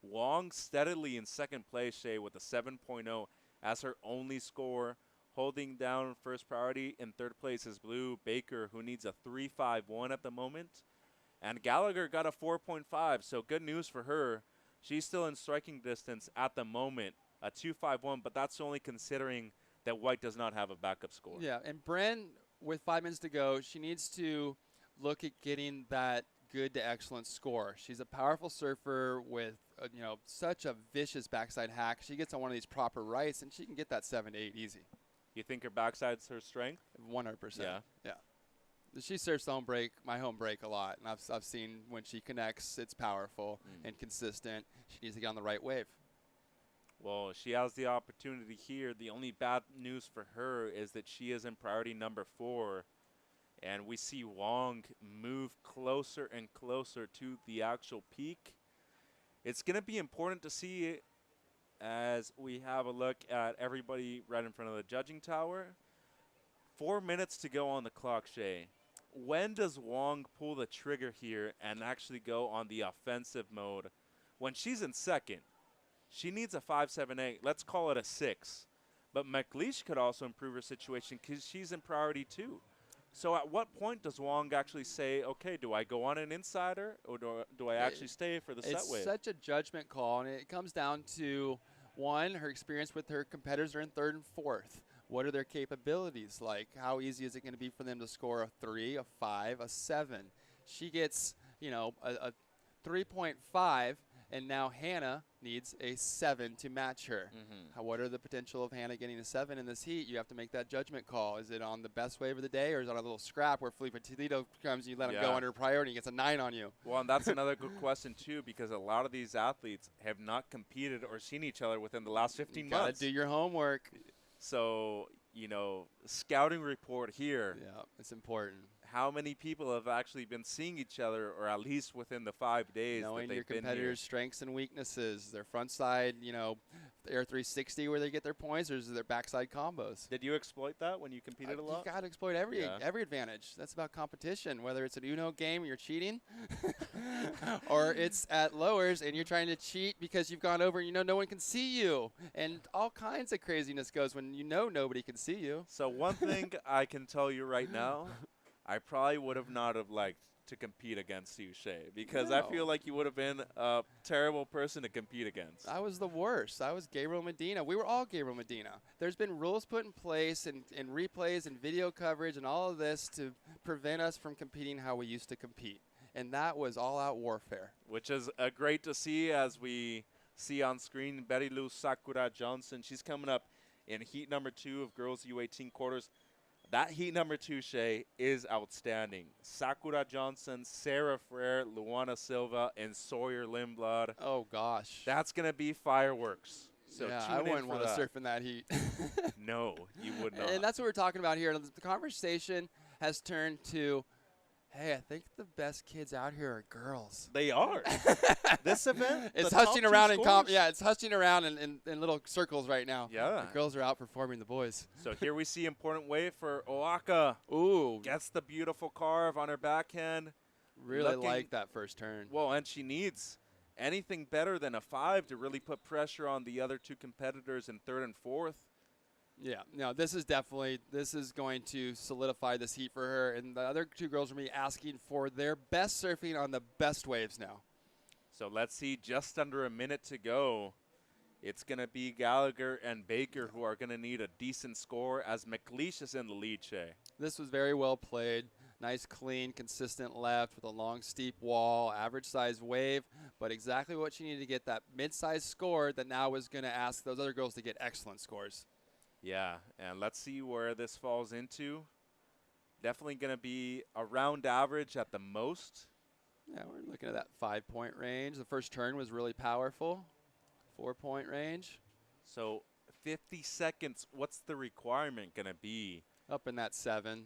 Wong steadily in second place, Shay, with a 7.0 as her only score. Holding down first priority in third place is Blue Baker, who needs a 3.51 at the moment. And Gallagher got a 4.5, so good news for her. She's still in striking distance at the moment, a 2.51, but that's only considering that White does not have a backup score. Yeah, and Bren, with 5 minutes to go, she needs to look at getting that good to excellent score. She's a powerful surfer with you know, such a vicious backside hack. She gets on one of these proper rights, and she can get that 7 to 8 easy. You think her backside's her strength? 100%. Yeah. She surfs the home break, my home break, a lot, and I've seen when she connects, it's powerful and consistent. She needs to get on the right wave. Well, she has the opportunity here. The only bad news for her is that she is in priority number 4. And we see Wong move closer and closer to the actual peak. It's going to be important to see it as we have a look at everybody right in front of the judging tower. 4 minutes to go on the clock, Shay. When does Wong pull the trigger here and actually go on the offensive mode? When she's in second, she needs a 5.78. Let's call it a 6. But McLeish could also improve her situation because she's in priority 2. So at what point does Wong actually say, okay, do I go on an insider or do I actually stay for the set wave? It's such a judgment call, and it comes down to, one, her experience with her competitors are in third and fourth. What are their capabilities like? How easy is it going to be for them to score a 3, a 5, a 7? She gets, you know, a 3.5, and now Hannah needs a 7 to match her. What are the potential of Hannah getting a 7 in this heat? You have to make that judgment call. Is it on the best wave of the day, or is it on a little scrap where Felipe Toledo comes and you let him go under priority and gets a 9 on you? Well, and that's another good question, too, because a lot of these athletes have not competed or seen each other within the last 15 months. Gotta do your homework. So, you know, scouting report here. Yeah, it's important. How many people have actually been seeing each other, or at least within the 5 days Knowing that your they've been competitors' strengths and weaknesses, their front side, you know, Air 360 where they get their points, or is it their backside combos? Did you exploit that when you competed a lot? You got to exploit every advantage. That's about competition, whether it's an Uno game and you're cheating, or it's at lowers and you're trying to cheat because you've gone over and you know no one can see you. And all kinds of craziness goes when you know nobody can see you. So one thing I can tell you right now, I probably would have not have liked to compete against you, Shay, because I feel like you would have been a terrible person to compete against. I was the worst. I was Gabriel Medina. We were all Gabriel Medina. There's been rules put in place and replays and video coverage and all of this to prevent us from competing how we used to compete. And that was all-out warfare. Which is great to see as we see on screen Betty Lou Sakura Johnson. She's coming up in heat number 2 of girls U18 quarters. That heat number 2, Shay, is outstanding. Sakura Johnson, Sarah Frere, Luana Silva, and Sawyer Lindblad. Oh, gosh. That's going to be fireworks. So yeah, tune I in wouldn't for want to that. surf in that heat. No, you would not. And that's what we're talking about here. The conversation has turned to, hey, I think the best kids out here are girls. They are. This event, it's the hushing top around two in scores. it's hushing around in little circles right now. Yeah. The girls are outperforming the boys. So here we see important wave for Oaka. Ooh. Gets the beautiful carve on her backhand. Really like that first turn. Well, and she needs anything better than a 5 to really put pressure on the other two competitors in third and fourth. Yeah, no, this is going to solidify this heat for her. And the other two girls will be asking for their best surfing on the best waves now. So let's see, just under a minute to go. It's going to be Gallagher and Baker who are going to need a decent score as McLeish is in the lead, Shay. This was very well played. Nice, clean, consistent left with a long, steep wall, average size wave, but exactly what you need to get that mid-sized score that now is going to ask those other girls to get excellent scores. Yeah, and let's see where this falls into. Definitely going to be around average at the most. Yeah, we're looking at that 5-point range. The first turn was really powerful. 4-point range. So 50 seconds, what's the requirement going to be? Up in that 7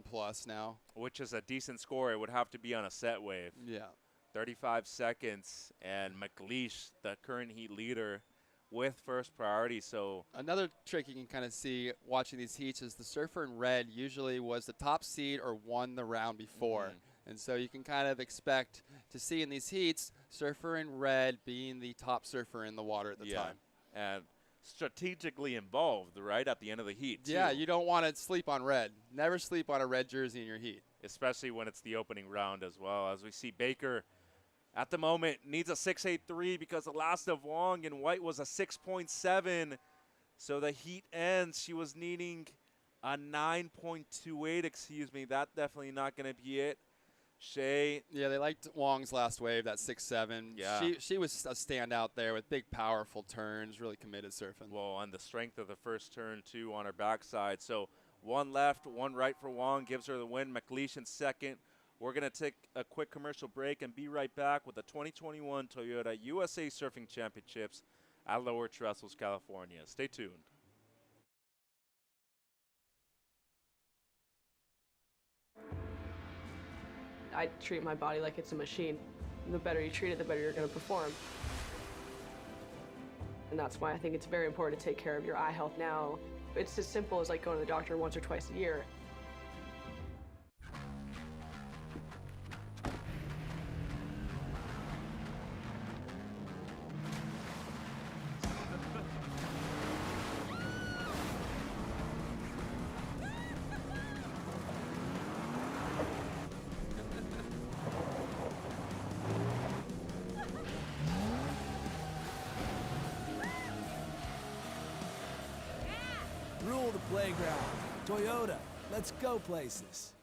plus now. Which is a decent score. It would have to be on a set wave. Yeah. 35 seconds, and McLeish, the current heat leader, with first priority. So another trick you can kind of see watching these heats is the surfer in red usually was the top seed or won the round before. And so you can kind of expect to see in these heats surfer in red being the top surfer in the water at the time. And strategically involved, right, at the end of the heat, too. Yeah, you don't want to sleep on red. Never sleep on a red jersey in your heat. Especially when it's the opening round as well. As we see Baker at the moment needs a 6.83 because the last of Wong in white was a 6.7. So the heat ends. She was needing a 9.28, excuse me. That's definitely not going to be it. Shay. Yeah, they liked Wong's last wave, that 6.7. Yeah. She was a standout there with big, powerful turns, really committed surfing. Well, on the strength of the first turn, too, on her backside. So one left, one right for Wong, gives her the win. McLeish in second. We're going to take a quick commercial break and be right back with the 2021 Toyota USA Surfing Championships at Lower Trestles, California. Stay tuned. I treat my body like it's a machine. The better you treat it, the better you're going to perform. And that's why I think it's very important to take care of your eye health now. It's as simple as like going to the doctor once or twice a year. Rule the playground. Toyota, let's go places.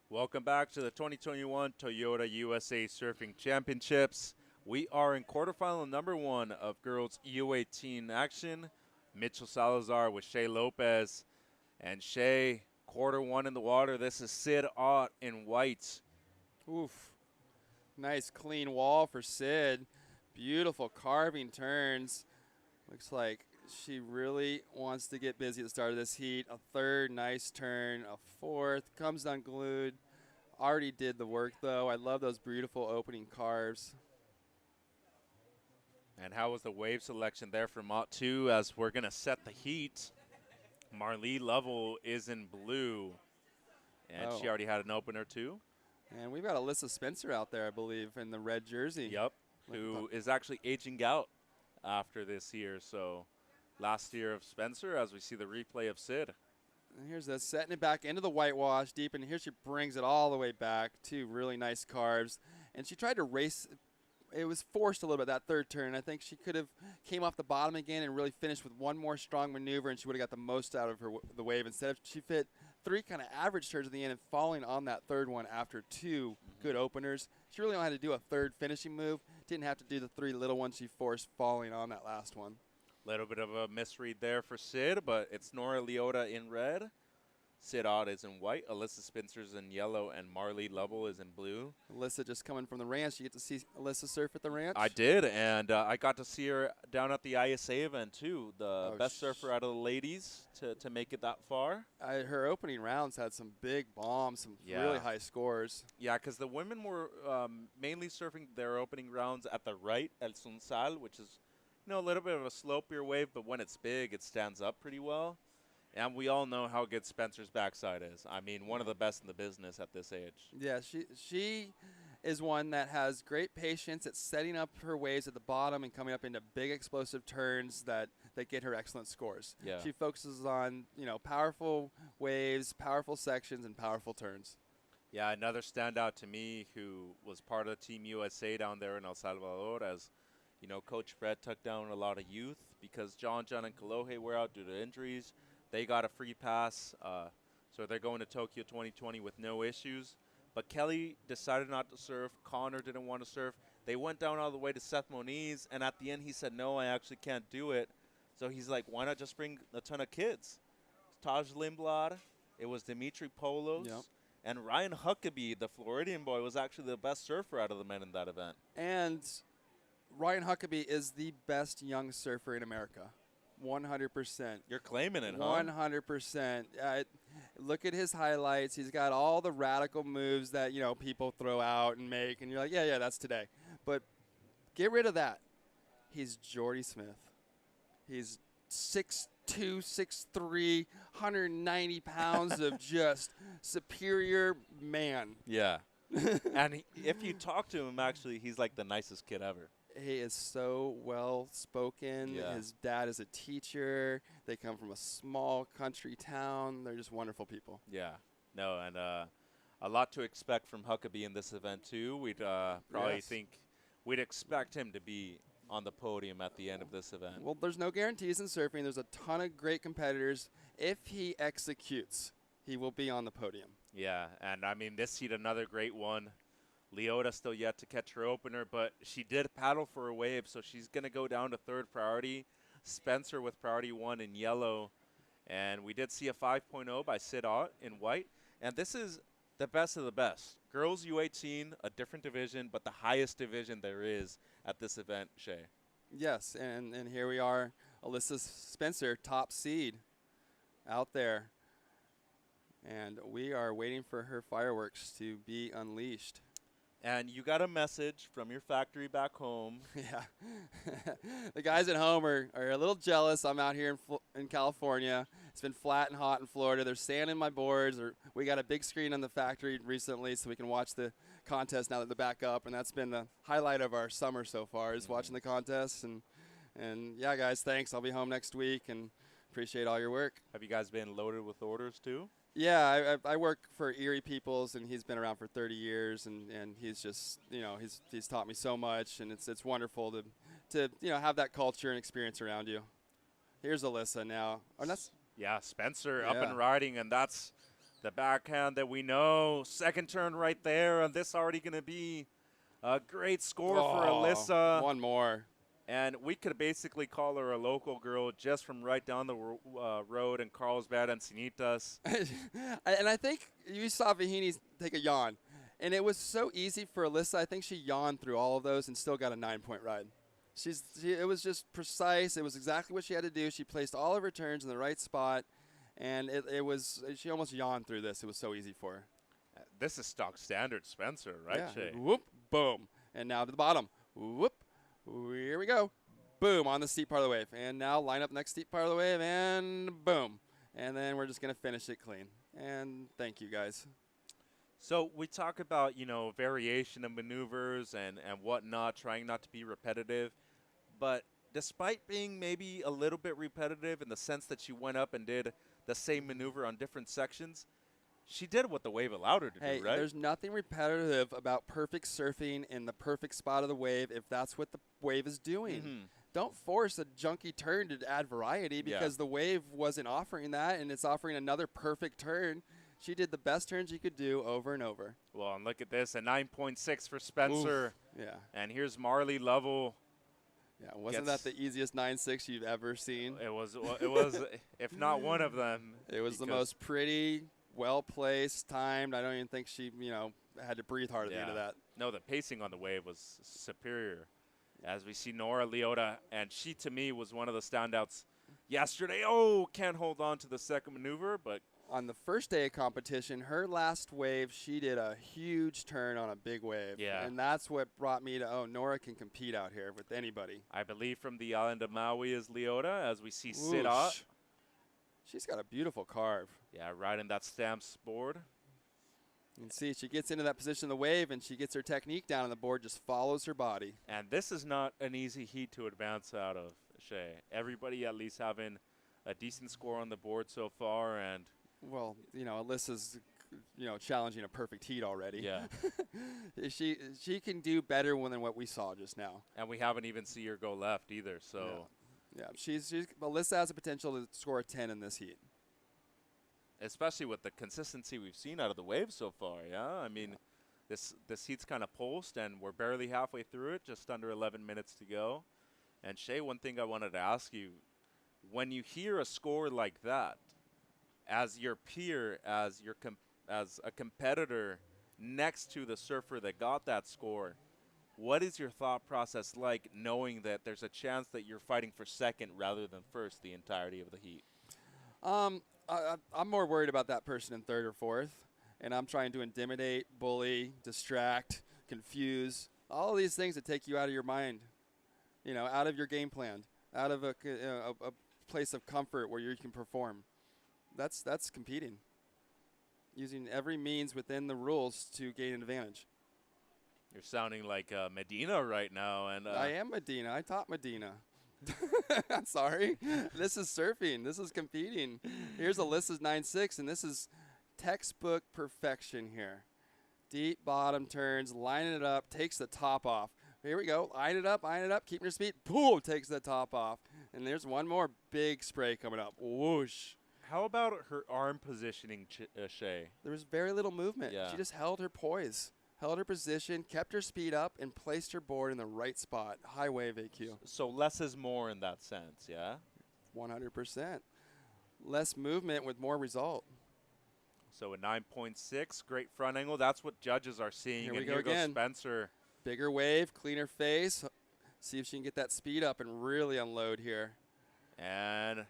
Welcome back to the 2021 Toyota USA Surfing Championships. We are in quarterfinal number 1 of girls U18 action. Mitchell Salazar with Shay Lopez. And Shay, quarter 1 in the water. This is Sid Ott in white. Oof. Nice clean wall for Sid. Beautiful carving turns. Looks like she really wants to get busy at the start of this heat. A third nice turn, a fourth, comes unglued. Already did the work though. I love those beautiful opening carves. And how was the wave selection there for Mott 2 as we're going to set the heat? Marlee Lovell is in blue. And she already had an opener too. And we've got Alyssa Spencer out there, I believe, in the red jersey. Yep, who is actually aging out after this year. So last year of Spencer as we see the replay of Sid. And here's this, setting it back into the whitewash deep, and here she brings it all the way back. 2 really nice carves. And she tried to race. It was forced a little bit, that third turn. I think she could have came off the bottom again and really finished with one more strong maneuver, and she would have got the most out of the wave. Instead of she fit 3 kind of average turns at the end and falling on that third one after 2 good openers. She really only had to do a third finishing move. Didn't have to do the 3 little ones she forced falling on that last one. Little bit of a misread there for Sid, but it's Nora Leota in red. Sid Ott is in white, Alyssa Spencer's in yellow, and Marley Lovell is in blue. Alyssa just coming from the ranch. You get to see Alyssa surf at the ranch? I did, and I got to see her down at the ISA event, too. The best surfer out of the ladies to make it that far. Her opening rounds had some big bombs, some really high scores. Yeah, because the women were mainly surfing their opening rounds at the right, El Sunsal, which is, a little bit of a slopier wave, but when it's big, it stands up pretty well. And we all know how good Spencer's backside is. I mean, one of the best in the business at this age. Yeah, she is one that has great patience at setting up her waves at the bottom and coming up into big explosive turns that get her excellent scores. Yeah. She focuses on, powerful waves, powerful sections, and powerful turns. Yeah, another standout to me who was part of Team USA down there in El Salvador, as Coach Fred took down a lot of youth because John and Kalohe were out due to injuries. They got a free pass, so they're going to Tokyo 2020 with no issues. But Kelly decided not to surf. Connor didn't want to surf. They went down all the way to Seth Moniz, and at the end he said, no, I actually can't do it. So he's like, why not just bring a ton of kids? Taj Lindblad, it was Dimitri Polos, and Ryan Huckabee, the Floridian boy, was actually the best surfer out of the men in that event. And Ryan Huckabee is the best young surfer in America. 100%. You're claiming it, huh? 100%. Look at his highlights. He's got all the radical moves that, people throw out and make, and you're like, yeah, that's today. But get rid of that. He's Jordy Smith. He's 6'2", 6'3", 190 pounds of just superior man. Yeah. And if you talk to him, actually, he's like the nicest kid ever. He is so well-spoken. Yeah. His dad is a teacher. They come from a small country town. They're just wonderful people. Yeah. No, and a lot to expect from Huckabee in this event, too. We'd probably think we'd expect him to be on the podium at the end of this event. Well, there's no guarantees in surfing. There's a ton of great competitors. If he executes, he will be on the podium. Yeah, and, I mean, this heat, another great one. Leota still yet to catch her opener, but she did paddle for a wave, so she's going to go down to third priority. Spencer with priority 1 in yellow. And we did see a 5.0 by Sid Ott in white. And this is the best of the best. Girls U18, a different division, but the highest division there is at this event, Shay. Yes, and here we are, Alyssa Spencer, top seed out there. And we are waiting for her fireworks to be unleashed. And you got a message from your factory back home. Yeah. The guys at home are a little jealous. I'm out here in California. It's been flat and hot in Florida. They're sanding my boards. We got a big screen on the factory recently so we can watch the contest now that they're back up. And that's been the highlight of our summer so far is watching the contest. And yeah, guys, thanks. I'll be home next week and appreciate all your work. Have you guys been loaded with orders, too? Yeah, I work for Erie Peoples, and he's been around for 30 years, and he's just, he's taught me so much, and it's wonderful to have that culture and experience around you. Here's Alyssa now. Oh, yeah, Spencer up and riding, and that's the backhand that we know. Second turn right there, and this already going to be a great score for Alyssa. One more. And we could basically call her a local girl just from right down the road in Carlsbad and Encinitas. And I think you saw Vahini take a yawn. And it was so easy for Alyssa. I think she yawned through all of those and still got a 9-point ride. It was just precise. It was exactly what she had to do. She placed all of her turns in the right spot. And she almost yawned through this. It was so easy for her. This is stock standard Spencer, right, Shay? Whoop, boom. And now to the bottom. Whoop. Here we go. Boom, on the steep part of the wave. And now line up next steep part of the wave, and boom. And then we're just going to finish it clean. And thank you, guys. So we talk about, variation of maneuvers and whatnot, trying not to be repetitive. But despite being maybe a little bit repetitive in the sense that she went up and did the same maneuver on different sections, she did what the wave allowed her to do, right? There's nothing repetitive about perfect surfing in the perfect spot of the wave if that's what the wave is doing. Mm-hmm. Don't force a junky turn to add variety because the wave wasn't offering that, and it's offering another perfect turn. She did the best turn she could do over and over. Well, and look at this, a 9.6 for Spencer. Oof. Yeah. And here's Marley Lovell Yeah, wasn't that the easiest 9.6 you've ever seen? It was, if not one of them. It was the most pretty, well-placed, timed. I don't even think she, had to breathe hard at the end of that. No, the pacing on the wave was superior. As we see Nora Leota, and she, to me, was one of the standouts yesterday. Oh, can't hold on to the second maneuver, but on the first day of competition, her last wave, she did a huge turn on a big wave. Yeah. And that's what brought me to, Nora can compete out here with anybody. I believe from the island of Maui is Leota, as we see Sidat. She's got a beautiful carve. Yeah, riding that stamps board. You can see she gets into that position of the wave, and she gets her technique down on the board, just follows her body. And this is not an easy heat to advance out of, Shay. Everybody at least having a decent score on the board so far, and well, Alyssa's, challenging a perfect heat already. Yeah. she can do better than what we saw just now. And we haven't even seen her go left either, so. Yeah, Alyssa has the potential to score a 10 in this heat. Especially with the consistency we've seen out of the wave so far, yeah? I mean, this heat's kind of pulsed, and we're barely halfway through it, just under 11 minutes to go. And Shay, one thing I wanted to ask you, when you hear a score like that, as your peer, as a competitor next to the surfer that got that score, what is your thought process like, knowing that there's a chance that you're fighting for second rather than first the entirety of the heat? I'm more worried about that person in third or fourth, and I'm trying to intimidate, bully, distract, confuse, all of these things that take you out of your mind, out of your game plan, out of a place of comfort where you can perform. That's competing, using every means within the rules to gain an advantage. You're sounding like Medina right now, and I am Medina. I taught Medina. I'm sorry. This is surfing. This is competing. Here's Alyssa's 9.6, and this is textbook perfection here. Deep bottom turns, lining it up, takes the top off. Here we go. Line it up, keeping her speed. Boom, takes the top off. And there's one more big spray coming up. Whoosh. How about her arm positioning, Shay? There was very little movement. Yeah. She just held her poise, held her position, kept her speed up, and placed her board in the right spot. High wave AQ. So less is more in that sense, yeah? 100%. Less movement with more result. So a 9.6, great front angle. That's what judges are seeing. Here and we go here again. goes Spencer. Bigger wave, cleaner face. See if she can get that speed up and really unload here. And,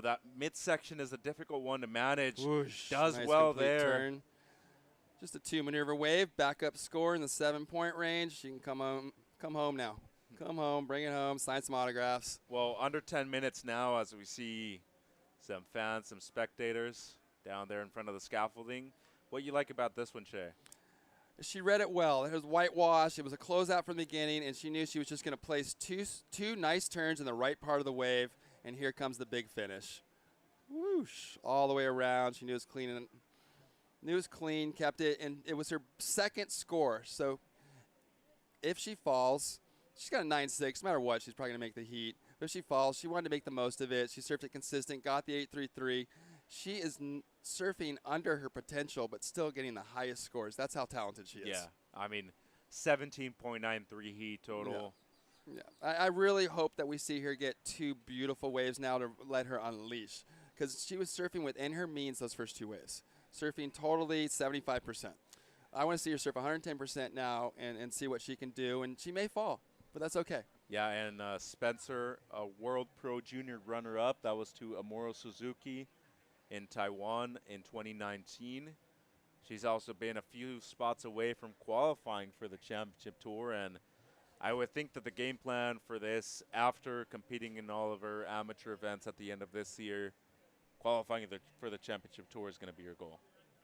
that midsection is a difficult one to manage. Whoosh, Does nice well complete there. Turn. Just a 2-maneuver wave, backup score in the 7-point range. She can come home now. Come home, bring it home, sign some autographs. Well, under 10 minutes now as we see some fans, some spectators down there in front of the scaffolding. What you like about this one, Shay? She read it well. It was whitewash. It was a closeout from the beginning, and she knew she was just going to place two nice turns in the right part of the wave, and here comes the big finish. Whoosh, all the way around. She knew it was clean. Knew it was clean, kept it, and it was her second score. So if she falls, she's got a 9.6. No matter what, she's probably going to make the heat. But if she falls, she wanted to make the most of it. She surfed it consistent, got the 8.33. She is surfing under her potential, but still getting the highest scores. That's how talented she is. Yeah, I mean, 17.93 heat total. Yeah. I really hope that we see her get 2 beautiful waves now to let her unleash, because she was surfing within her means those first 2 waves. Surfing totally 75%. I want to see her surf 110% now and see what she can do, and she may fall, but that's okay. Yeah, and Spencer, a World Pro Junior runner-up. That was to Amuro Suzuki in Taiwan in 2019. She's also been a few spots away from qualifying for the championship tour, and I would think that the game plan for this, after competing in all of her amateur events at the end of this year, qualifying for the championship tour is going to be her goal.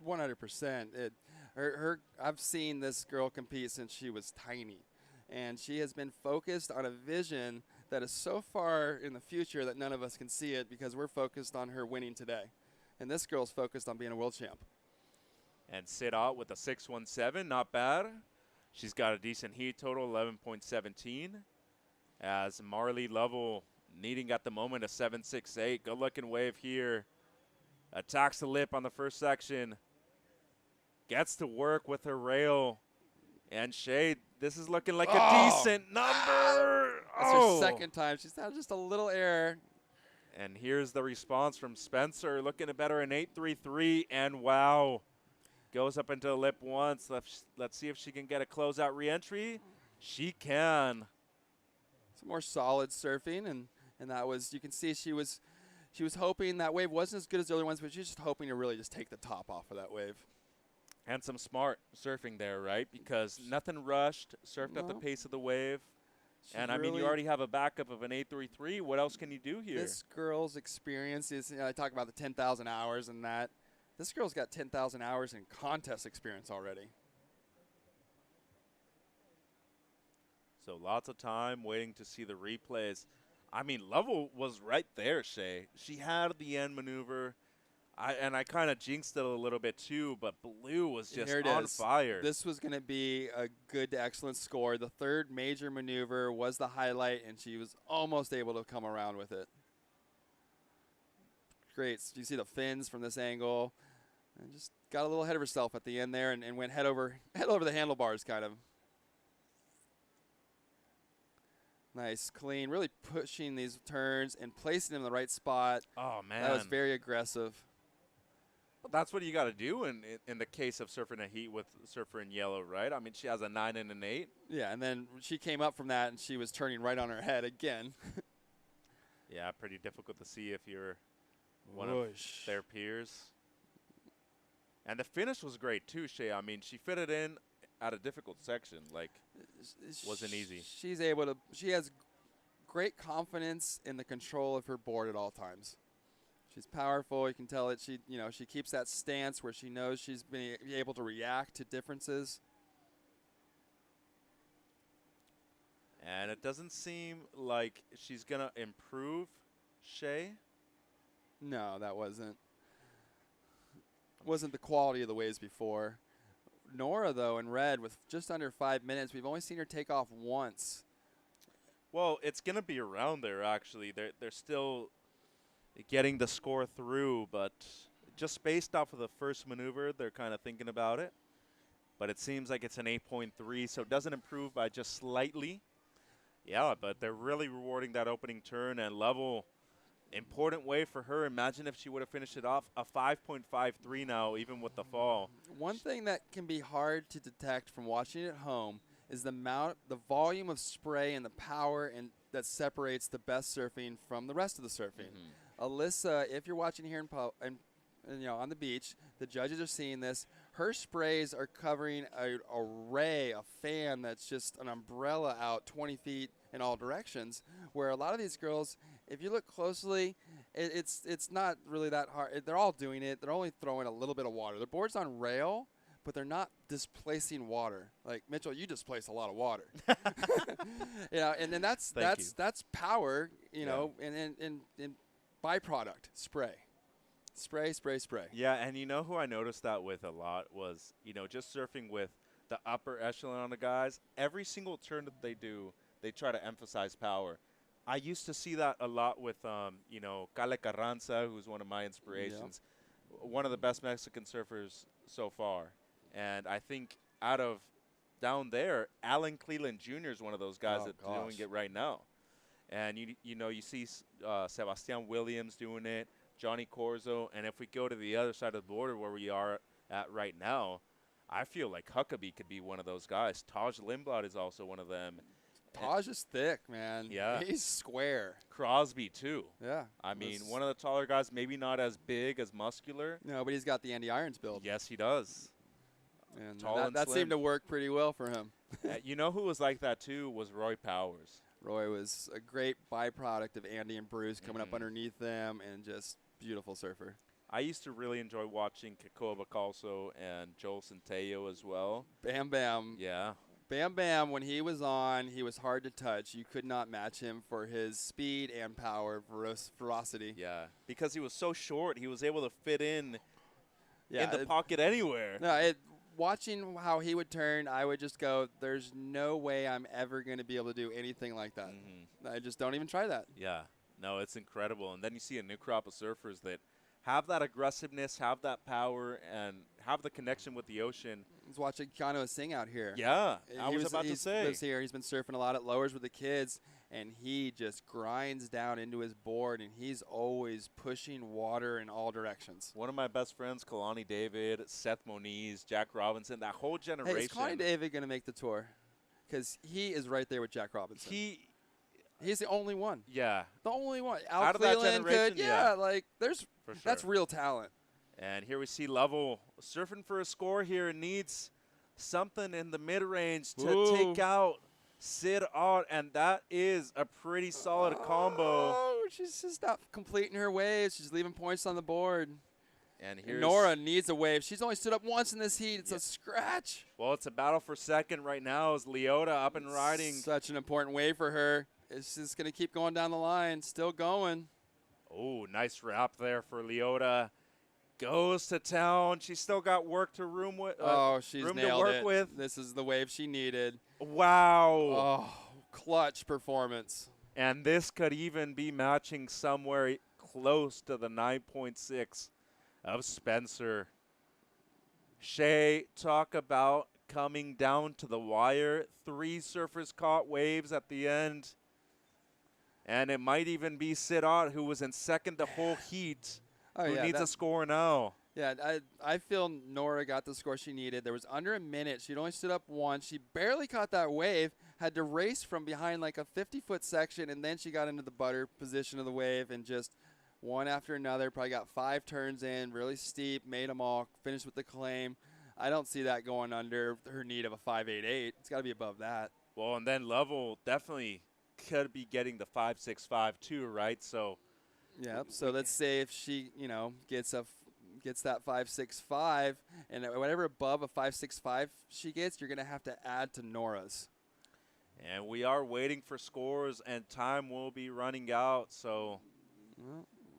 100%. I've seen this girl compete since she was tiny, and she has been focused on a vision that is so far in the future that none of us can see it because we're focused on her winning today. And this girl's focused on being a world champ. And Sidat with a 6.17, not bad. She's got a decent heat total, 11.17. As Marley Lovell needing at the moment a 7.68. Good looking wave here. Attacks the lip on the first section. Gets to work with her rail. And Shay, this is looking like a decent number. That's her second time. She's had just a little error. And here's the response from Spencer, looking to better an 8.33, and wow. Goes up into the lip once. Let's see if she can get a closeout reentry. She can. Some more solid surfing, and that was, you can see she was hoping that wave wasn't as good as the other ones, but she was just hoping to really just take the top off of that wave. And some smart surfing there, right? Because nothing rushed, surfed at the pace of the wave. And, I mean, you already have a backup of an 8.33. What else can you do here? This girl's experience is, I talk about the 10,000 hours and that. This girl's got 10,000 hours in contest experience already. So lots of time waiting to see the replays. I mean, Lovell was right there, Shay. She had the end maneuver. I kind of jinxed it a little bit too, but Blue was just on fire. This was going to be a good to excellent score. The third major maneuver was the highlight, and she was almost able to come around with it. Great. So you see the fins from this angle. And just got a little ahead of herself at the end there and went head over the handlebars kind of. Nice, clean, really pushing these turns and placing them in the right spot. Oh, man. That was very aggressive. Well, that's what you got to do in the case of surfing a heat with Surfer in Yellow, right? I mean, she has a 9 and an 8. Yeah, and then she came up from that, and she was turning right on her head again. Yeah, pretty difficult to see if you're one of their peers. And the finish was great, too, Shay. I mean, she fit it in at a difficult section. Like, wasn't easy. She's able to – she has great confidence in the control of her board at all times. She's powerful. You can tell that she keeps that stance where she knows she's been able to react to differences. And it doesn't seem like she's going to improve, Shay. No, that wasn't the quality of the waves before. Nora, though, in red with just under 5 minutes, we've only seen her take off once. Well, it's going to be around there, actually. They're still getting the score through, but just based off of the first maneuver, they're kind of thinking about it. But it seems like it's an 8.3, so it doesn't improve by just slightly. Yeah, but they're really rewarding that opening turn and level. Important wave for her. Imagine if she would have finished it off a 5.53 now, even with the fall. One thing that can be hard to detect from watching it at home is the volume of spray and the power and that separates the best surfing from the rest of the surfing. Alyssa, if you're watching here on the beach, the judges are seeing this. Her sprays are covering an array, a fan that's just an umbrella out 20 feet in all directions, where a lot of these girls, if you look closely, it's not really that hard. They're all doing it. They're only throwing a little bit of water. Their board's on rail, but they're not displacing water. Like, Mitchell, you displace a lot of water. And then that's power, and byproduct, spray. Spray, spray, spray. Yeah, and you know who I noticed that with a lot was, just surfing with the upper echelon of guys. Every single turn that they do, they try to emphasize power. I used to see that a lot with, Kale Carranza, who's one of my inspirations, one of the best Mexican surfers so far. And I think down there, Alan Cleland Jr. is one of those guys that's doing it right now. And, you see Sebastian Williams doing it, Johnny Corzo, and if we go to the other side of the border where we are at right now, I feel like Huckabee could be one of those guys. Taj Lindblad is also one of them. Taj is thick, man. Yeah. He's square. Crosby, too. Yeah. I mean, one of the taller guys, maybe not as big, as muscular. No, but he's got the Andy Irons build. Yes, he does. And Tall that seemed to work pretty well for him. You know who was like that, too, was Roy Powers. Roy was a great byproduct of Andy and Bruce coming up underneath them, and just beautiful surfer. I used to really enjoy watching Kekoa Bacalso and Joel Centello as well. Bam Bam. Yeah. Bam Bam, when he was on, he was hard to touch. You could not match him for his speed and power, ferocity. Yeah, because he was so short, he was able to fit in the pocket anywhere. No, watching how he would turn, I would just go, there's no way I'm ever going to be able to do anything like that. I just don't even try that. Yeah. No, it's incredible. And then you see a new crop of surfers that have that aggressiveness, have that power, and have the connection with the ocean. I was watching Keanu sing out here. Yeah, I was about to say. He lives here. He's been surfing a lot at Lowers with the kids, and he just grinds down into his board, and he's always pushing water in all directions. One of my best friends, Kalani David, Seth Moniz, Jack Robinson, that whole generation. Hey, is Kalani David going to make the tour? Because he is right there with Jack Robinson. He's the only one. Yeah. The only one. Out of that Cleland generation, could, yeah, like there's for sure. that's real talent. And here we see Lovell surfing for a score here and needs something in the mid-range to take out Sid Ott, and that is a pretty solid combo. Oh, she's just not completing her waves. She's leaving points on the board. And here's Nora needs a wave. She's only stood up once in this heat. It's a scratch. Well, it's a battle for second right now as Leota up and riding. Such an important wave for her. It's just going to keep going down the line. Still going. Oh, nice wrap there for Leota. Goes to town. She's still got work to room with. She's room nailed to work it. with. This is the wave she needed. Wow. Oh, clutch performance. And this could even be matching somewhere close to the 9.6 of Spencer. Shay, talk about coming down to the wire. 3 surfers caught waves at the end. And it might even be Sid Ott, who was in second the whole heat, who needs a score now. Yeah, I feel Nora got the score she needed. There was under a minute. She'd only stood up once. She barely caught that wave, had to race from behind like a 50-foot section, and then she got into the butter position of the wave and just one after another. Probably got 5 turns in, really steep, made them all, finished with the claim. I don't see that going under her need of a 5.88. It's got to be above that. Well, and then Lovell definitely could be getting the 5.65 too, right? So, yeah. So let's say if she, gets that 5.65, and whatever above a 5.65 she gets, you're gonna have to add to Nora's. And we are waiting for scores, and time will be running out. So,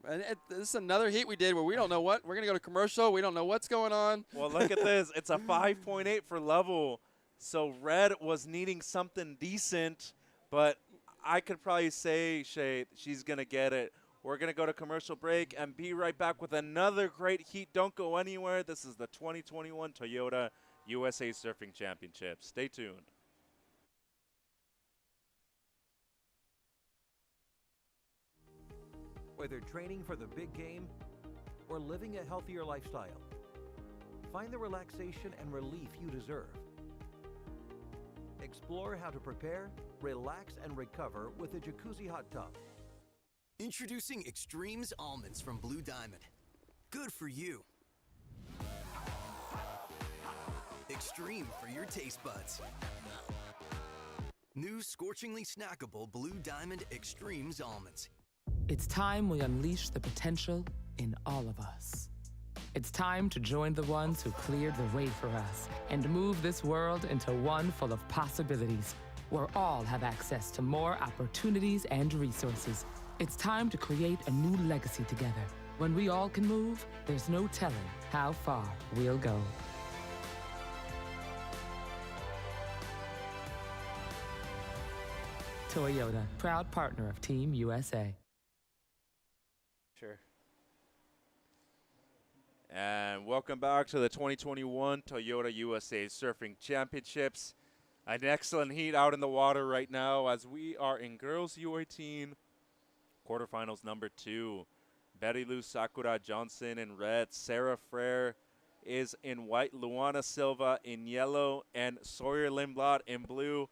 and this is another heat we did where we don't know what we're gonna go to commercial. We don't know what's going on. Well, look at this. It's a 5.8 for Lovell. So Red was needing something decent, but I could probably say, Shay, she's going to get it. We're going to go to commercial break and be right back with another great heat. Don't go anywhere. This is the 2021 Toyota USA Surfing Championship. Stay tuned. Whether training for the big game or living a healthier lifestyle, find the relaxation and relief you deserve. Explore how to prepare, relax, and recover with a jacuzzi hot tub. Introducing Extremes Almonds from Blue Diamond. Good for you. Extreme for your taste buds. New scorchingly snackable Blue Diamond Extremes Almonds. It's time we unleash the potential in all of us. It's time to join the ones who cleared the way for us and move this world into one full of possibilities, where all have access to more opportunities and resources. It's time to create a new legacy together. When we all can move, there's no telling how far we'll go. Toyota, proud partner of Team USA. Sure. And welcome back to the 2021 Toyota USA Surfing Championships. An excellent heat out in the water right now as we are in Girls U18 quarterfinals number 2. Betty Lou Sakura Johnson in red. Sarah Frere is in white. Luana Silva in yellow. And Sawyer Lindblad in blue.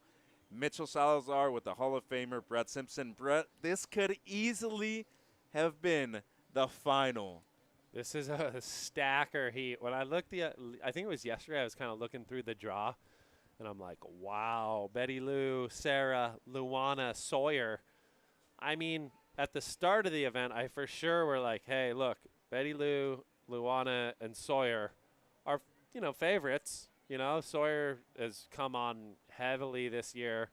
Mitchell Salazar with the Hall of Famer Brett Simpson. Brett, this could easily have been the final. This is a stacker heat. When I looked I think it was yesterday, I was kind of looking through the draw, and I'm like, wow, Betty Lou, Sarah, Luana, Sawyer. I mean, at the start of the event, I for sure were like, hey, look, Betty Lou, Luana, and Sawyer are, favorites. Sawyer has come on heavily this year.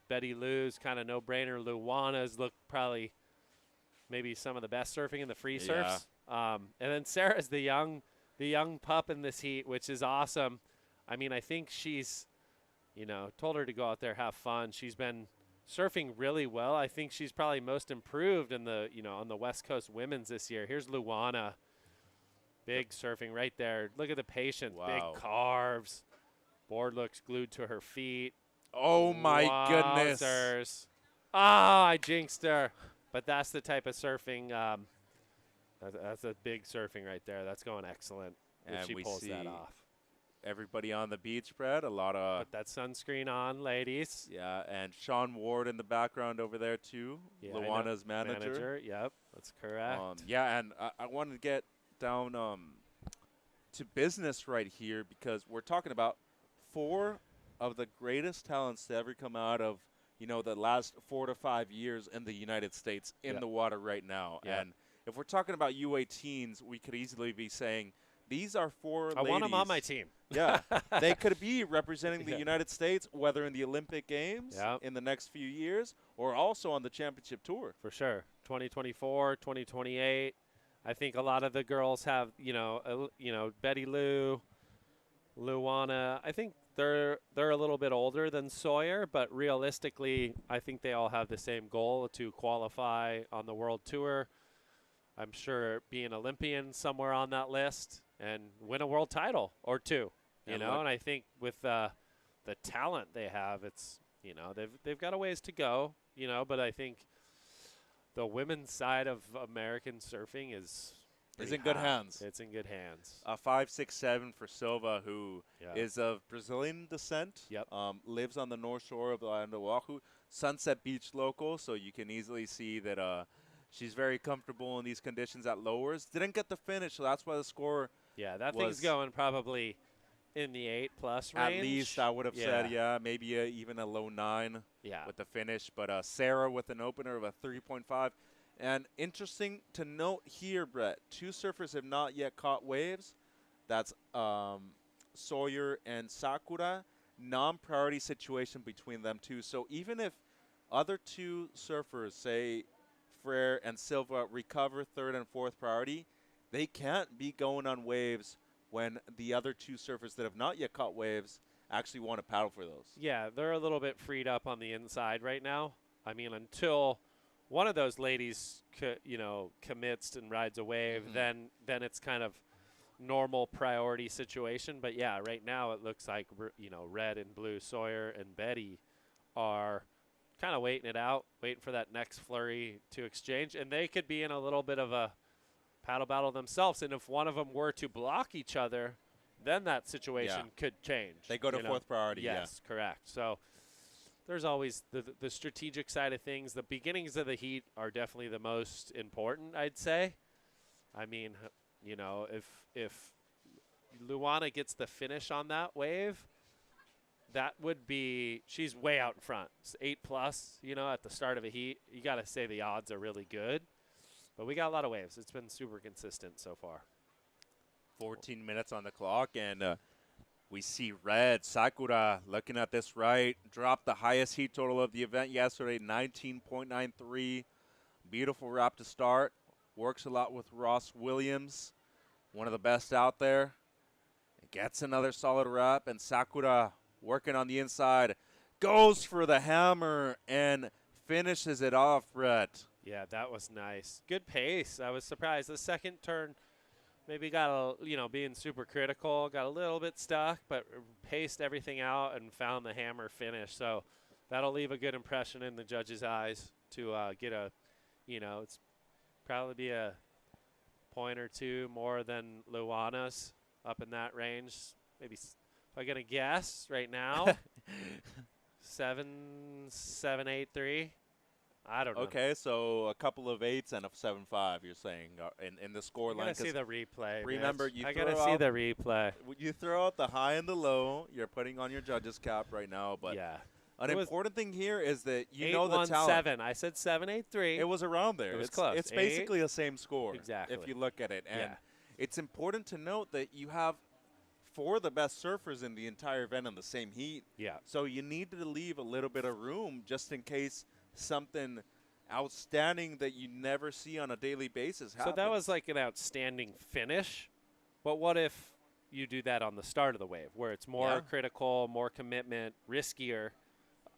Betty Lou's kind of no-brainer. Luana's looked probably maybe some of the best surfing in the free surfs. And then Sarah's the young pup in this heat, which is awesome. I mean, I think she's, told her to go out there, have fun. She's been surfing really well. I think she's probably most improved in the, on the West Coast women's this year. Here's Luana. Big surfing right there. Look at the patience. Wow. Big carves. Board looks glued to her feet. Oh, my goodness. Wowzers. I jinxed her. But that's the type of surfing. That's a big surfing right there. That's going excellent. If And she we pulls see that off. everybody on the beach, Brett. A lot of Put that sunscreen on, ladies. yeah, and Sean Ward in the background over there too. Yeah, I know. Luana's manager. Yep, that's correct. Yeah, and I wanted to get down to business right here because we're talking about 4 of the greatest talents to ever come out of the last 4 to 5 years in the United States in the water right now. Yep. And if we're talking about U18s, we could easily be saying these are 4 I ladies. want them on my team. Yeah, they could be representing the Yeah. United States, whether in the Olympic Games Yep. in the next few years or also on the championship tour. For sure. 2024, 2028. I think a lot of the girls have, Betty Lou, Luana. I think they're a little bit older than Sawyer, but realistically, I think they all have the same goal to qualify on the World Tour. I'm sure be an Olympian somewhere on that list and win a world title or 2. And I think with the talent they have, it's they've got a ways to go. But I think the women's side of American surfing is in good hands. It's in good hands. 5'6'7" for Silva, who is Yeah. of Brazilian descent. Yep. Lives on the north shore of the island of Oahu. Sunset Beach local, so you can easily see that she's very comfortable in these conditions at lowers. Didn't get the finish, so that's why the score. Yeah, that was thing's going probably in the 8+ range. At least I would have said, maybe even a low 9 with the finish. But Sarah with an opener of a 3.5. And interesting to note here, Brett, 2 surfers have not yet caught waves. That's Sawyer and Sakura. Non-priority situation between them two. So even if other 2 surfers, say Frere and Silva, recover 3rd and 4th priority, they can't be going on waves when the other 2 surfers that have not yet caught waves actually want to paddle for those. Yeah, they're a little bit freed up on the inside right now. I mean, until one of those ladies, commits and rides a wave, then it's kind of normal priority situation. But yeah, right now it looks like Red and Blue, Sawyer and Betty are kind of waiting it out, waiting for that next flurry to exchange, and they could be in a little bit of a paddle battle themselves. And if one of them were to block each other, then that situation could change. They go to 4th priority. Yes, correct. So there's always the strategic side of things. The beginnings of the heat are definitely the most important, I'd say. I mean, if Luana gets the finish on that wave, that would be, she's way out in front. It's 8+, at the start of a heat. You got to say the odds are really good. But we got a lot of waves. It's been super consistent so far. 14 minutes on the clock, and we see Red Sakura looking at this right. Dropped the highest heat total of the event yesterday, 19.93. Beautiful wrap to start. Works a lot with Ross Williams, one of the best out there. Gets another solid wrap, and Sakura working on the inside. Goes for the hammer and finishes it off, Brett. Yeah, that was nice. Good pace. I was surprised. The second turn maybe got being super critical, got a little bit stuck, but paced everything out and found the hammer finish. So that'll leave a good impression in the judges' eyes to get a, it's probably be a point or 2 more than Luana's up in that range. Maybe, if I'm going to guess right now, 7.8 I don't know. Okay, so a couple of 8s and a 7.5, you're saying, in the score line. I gotta see the replay. Remember, Mitch. you I throw gotta see out- the replay. You throw out the high and the low. You're putting on your judge's cap right now. But Yeah. an It was important thing here is that you know the talent. 8-1-7. I said 7-8-3. It was around there. It was it's, close. It's basically the same score. Exactly. If you look at it. And Yeah. it's important to note that you have 4 of the best surfers in the entire event in the same heat. Yeah. So you need to leave a little bit of room just in case something outstanding that you never see on a daily basis happens. So that was like an outstanding finish. But what if you do that on the start of the wave, where it's more critical, more commitment, riskier?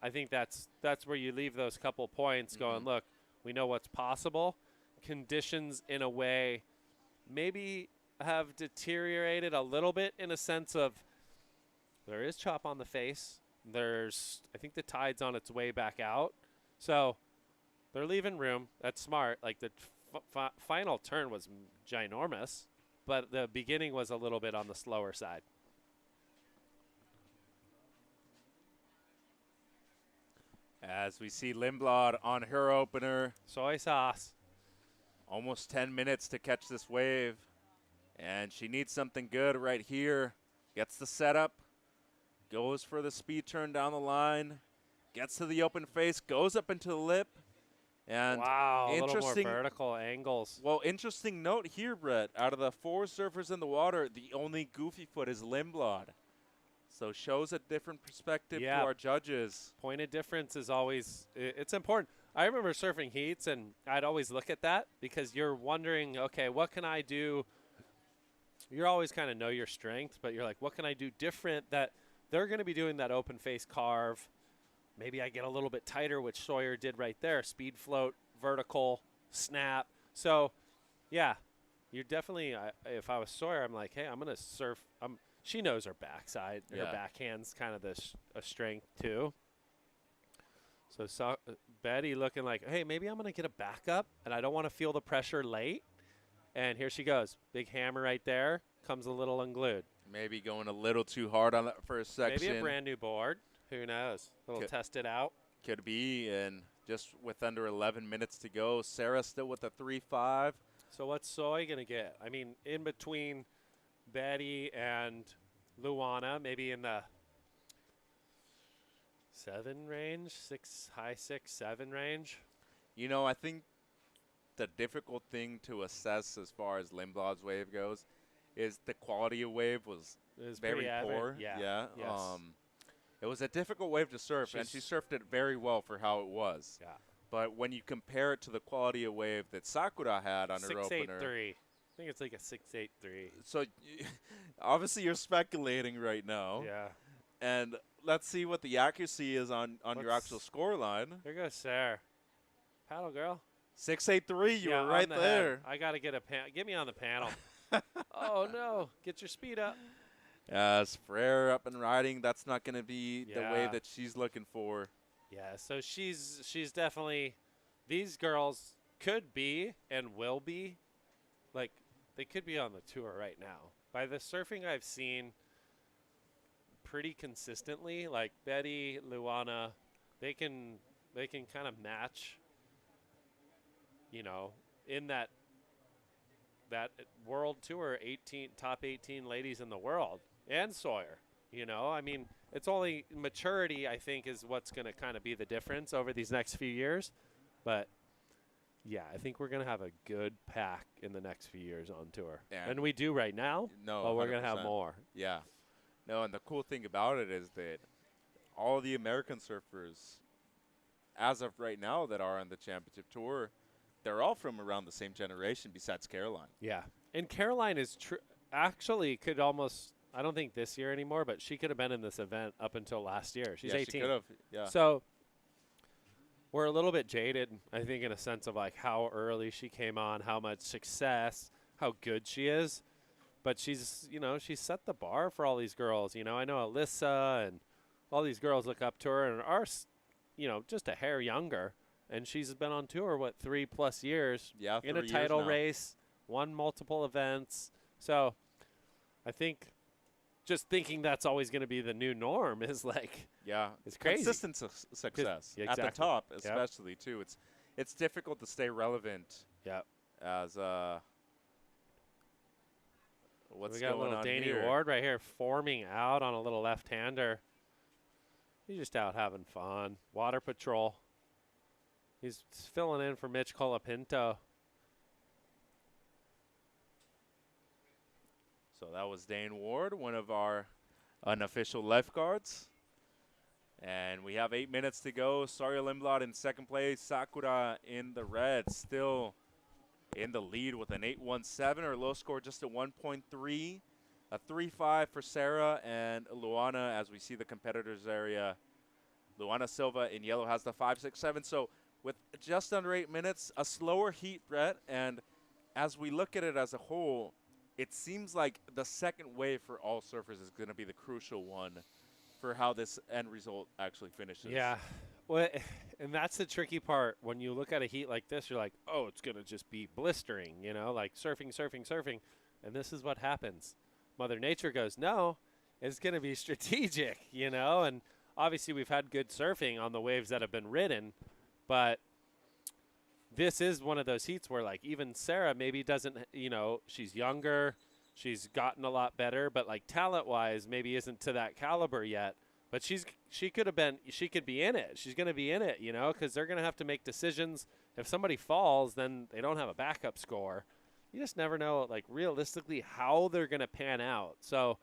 I think that's where you leave those couple points going, look, we know what's possible. Conditions in a way maybe have deteriorated a little bit in a sense of there is chop on the face. I think the tide's on its way back out. So they're leaving room. That's smart. Like the final turn was ginormous, but the beginning was a little bit on the slower side. As we see Lindblad on her opener. Soy sauce. Almost 10 minutes to catch this wave. And she needs something good right here. Gets the setup. Goes for the speed turn down the line. Gets to the open face. Goes up into the lip. And wow, a little more interesting vertical angles. Well, interesting note here, Brett. Out of the 4 surfers in the water, the only goofy foot is Lindblad. So shows a different perspective to our judges. Point of difference is always, it's important. I remember surfing heats, and I'd always look at that because you're wondering, okay, what can I do? You're always kind of know your strength, but you're like, what can I do different that they're going to be doing that open face carve? Maybe I get a little bit tighter, which Sawyer did right there. Speed float, vertical, snap. So, yeah, you're definitely, if I was Sawyer, I'm like, hey, I'm going to surf. She knows her backside. Her backhand's kind of a strength, too. So Betty looking like, hey, maybe I'm going to get a backup, and I don't want to feel the pressure late. And here she goes. Big hammer right there. Comes a little unglued. Maybe going a little too hard on that first section. Maybe a brand new board. Who knows? We'll test it out. Could be. And just with under 11 minutes to go, Sarah still with a 3.5. So what's Soy going to get? I mean, in between Betty and Luana, maybe in the 7 range, high 6, 7 range. You know, I think the difficult thing to assess as far as Lindblad's wave goes is the quality of wave was very poor. Yeah. Yes. It was a difficult wave to surf, and she surfed it very well for how it was. Yeah. But when you compare it to the quality of wave that Sakura had on her opener. 6.83. I think it's like a 6.83. So obviously you're speculating right now. Yeah. And let's see what the accuracy is on your actual score line. Here goes Sarah. Paddle girl. 6.83, you were right there. Head. I got to get get me on the panel. Oh, no. Get your speed up. As Frere up and riding, that's not going to be the wave that she's looking for. Yeah, so she's definitely, these girls could be and will be, like, they could be on the tour right now. By the surfing I've seen pretty consistently, like Betty, Luana, they can kind of match, you know, in that world tour, top 18 ladies in the world, and Sawyer. You know, I mean, it's only maturity, I think, is what's going to kind of be the difference over these next few years. But, yeah, I think we're going to have a good pack in the next few years on tour. And we do right now, but we're going to have more. Yeah. No, and the cool thing about it is that all the American surfers, as of right now, that are on the championship tour, they're all from around the same generation besides Caroline. Yeah. And Caroline is actually could almost, I don't think this year anymore, but she could have been in this event up until last year. She's 18. She could have, yeah. So we're a little bit jaded, I think, in a sense of like how early she came on, how much success, how good she is. But she's, you know, she's set the bar for all these girls. You know, I know Alyssa and all these girls look up to her and are, you know, just a hair younger. And she's been on tour, 3+ years? Yeah, in a title race, won multiple events. So I think just thinking that's always going to be the new norm is like, it's crazy. Consistent success at the top, especially too. It's difficult to stay relevant. Yep. As what's we got going a little on Danny here? Ward right here forming out on a little left-hander. He's just out having fun. Water patrol. He's filling in for Mitch Colapinto. So that was Dane Ward, one of our unofficial lifeguards. And we have 8 minutes to go. Sawyer Lindblad in second place. Sakura in the red, still in the lead with an 8.17. Her low score just a 1.3. A 3.5 for Sarah and Luana as we see the competitors area. Luana Silva in yellow has the 5.67. So with just under 8 minutes, a slower heat, Brett. And as we look at it as a whole, it seems like the second wave for all surfers is going to be the crucial one for how this end result actually finishes. Yeah. Well, and that's the tricky part. When you look at a heat like this, you're like, oh, it's going to just be blistering, you know, like surfing, surfing, surfing. And this is what happens. Mother Nature goes, no, it's going to be strategic, you know. And obviously we've had good surfing on the waves that have been ridden. But this is one of those heats where, like, even Sarah maybe doesn't, you know, she's younger. She's gotten a lot better. But, like, talent-wise, maybe isn't to that caliber yet. But she could be in it. She's going to be in it, you know, because they're going to have to make decisions. If somebody falls, then they don't have a backup score. You just never know, like, realistically how they're going to pan out. So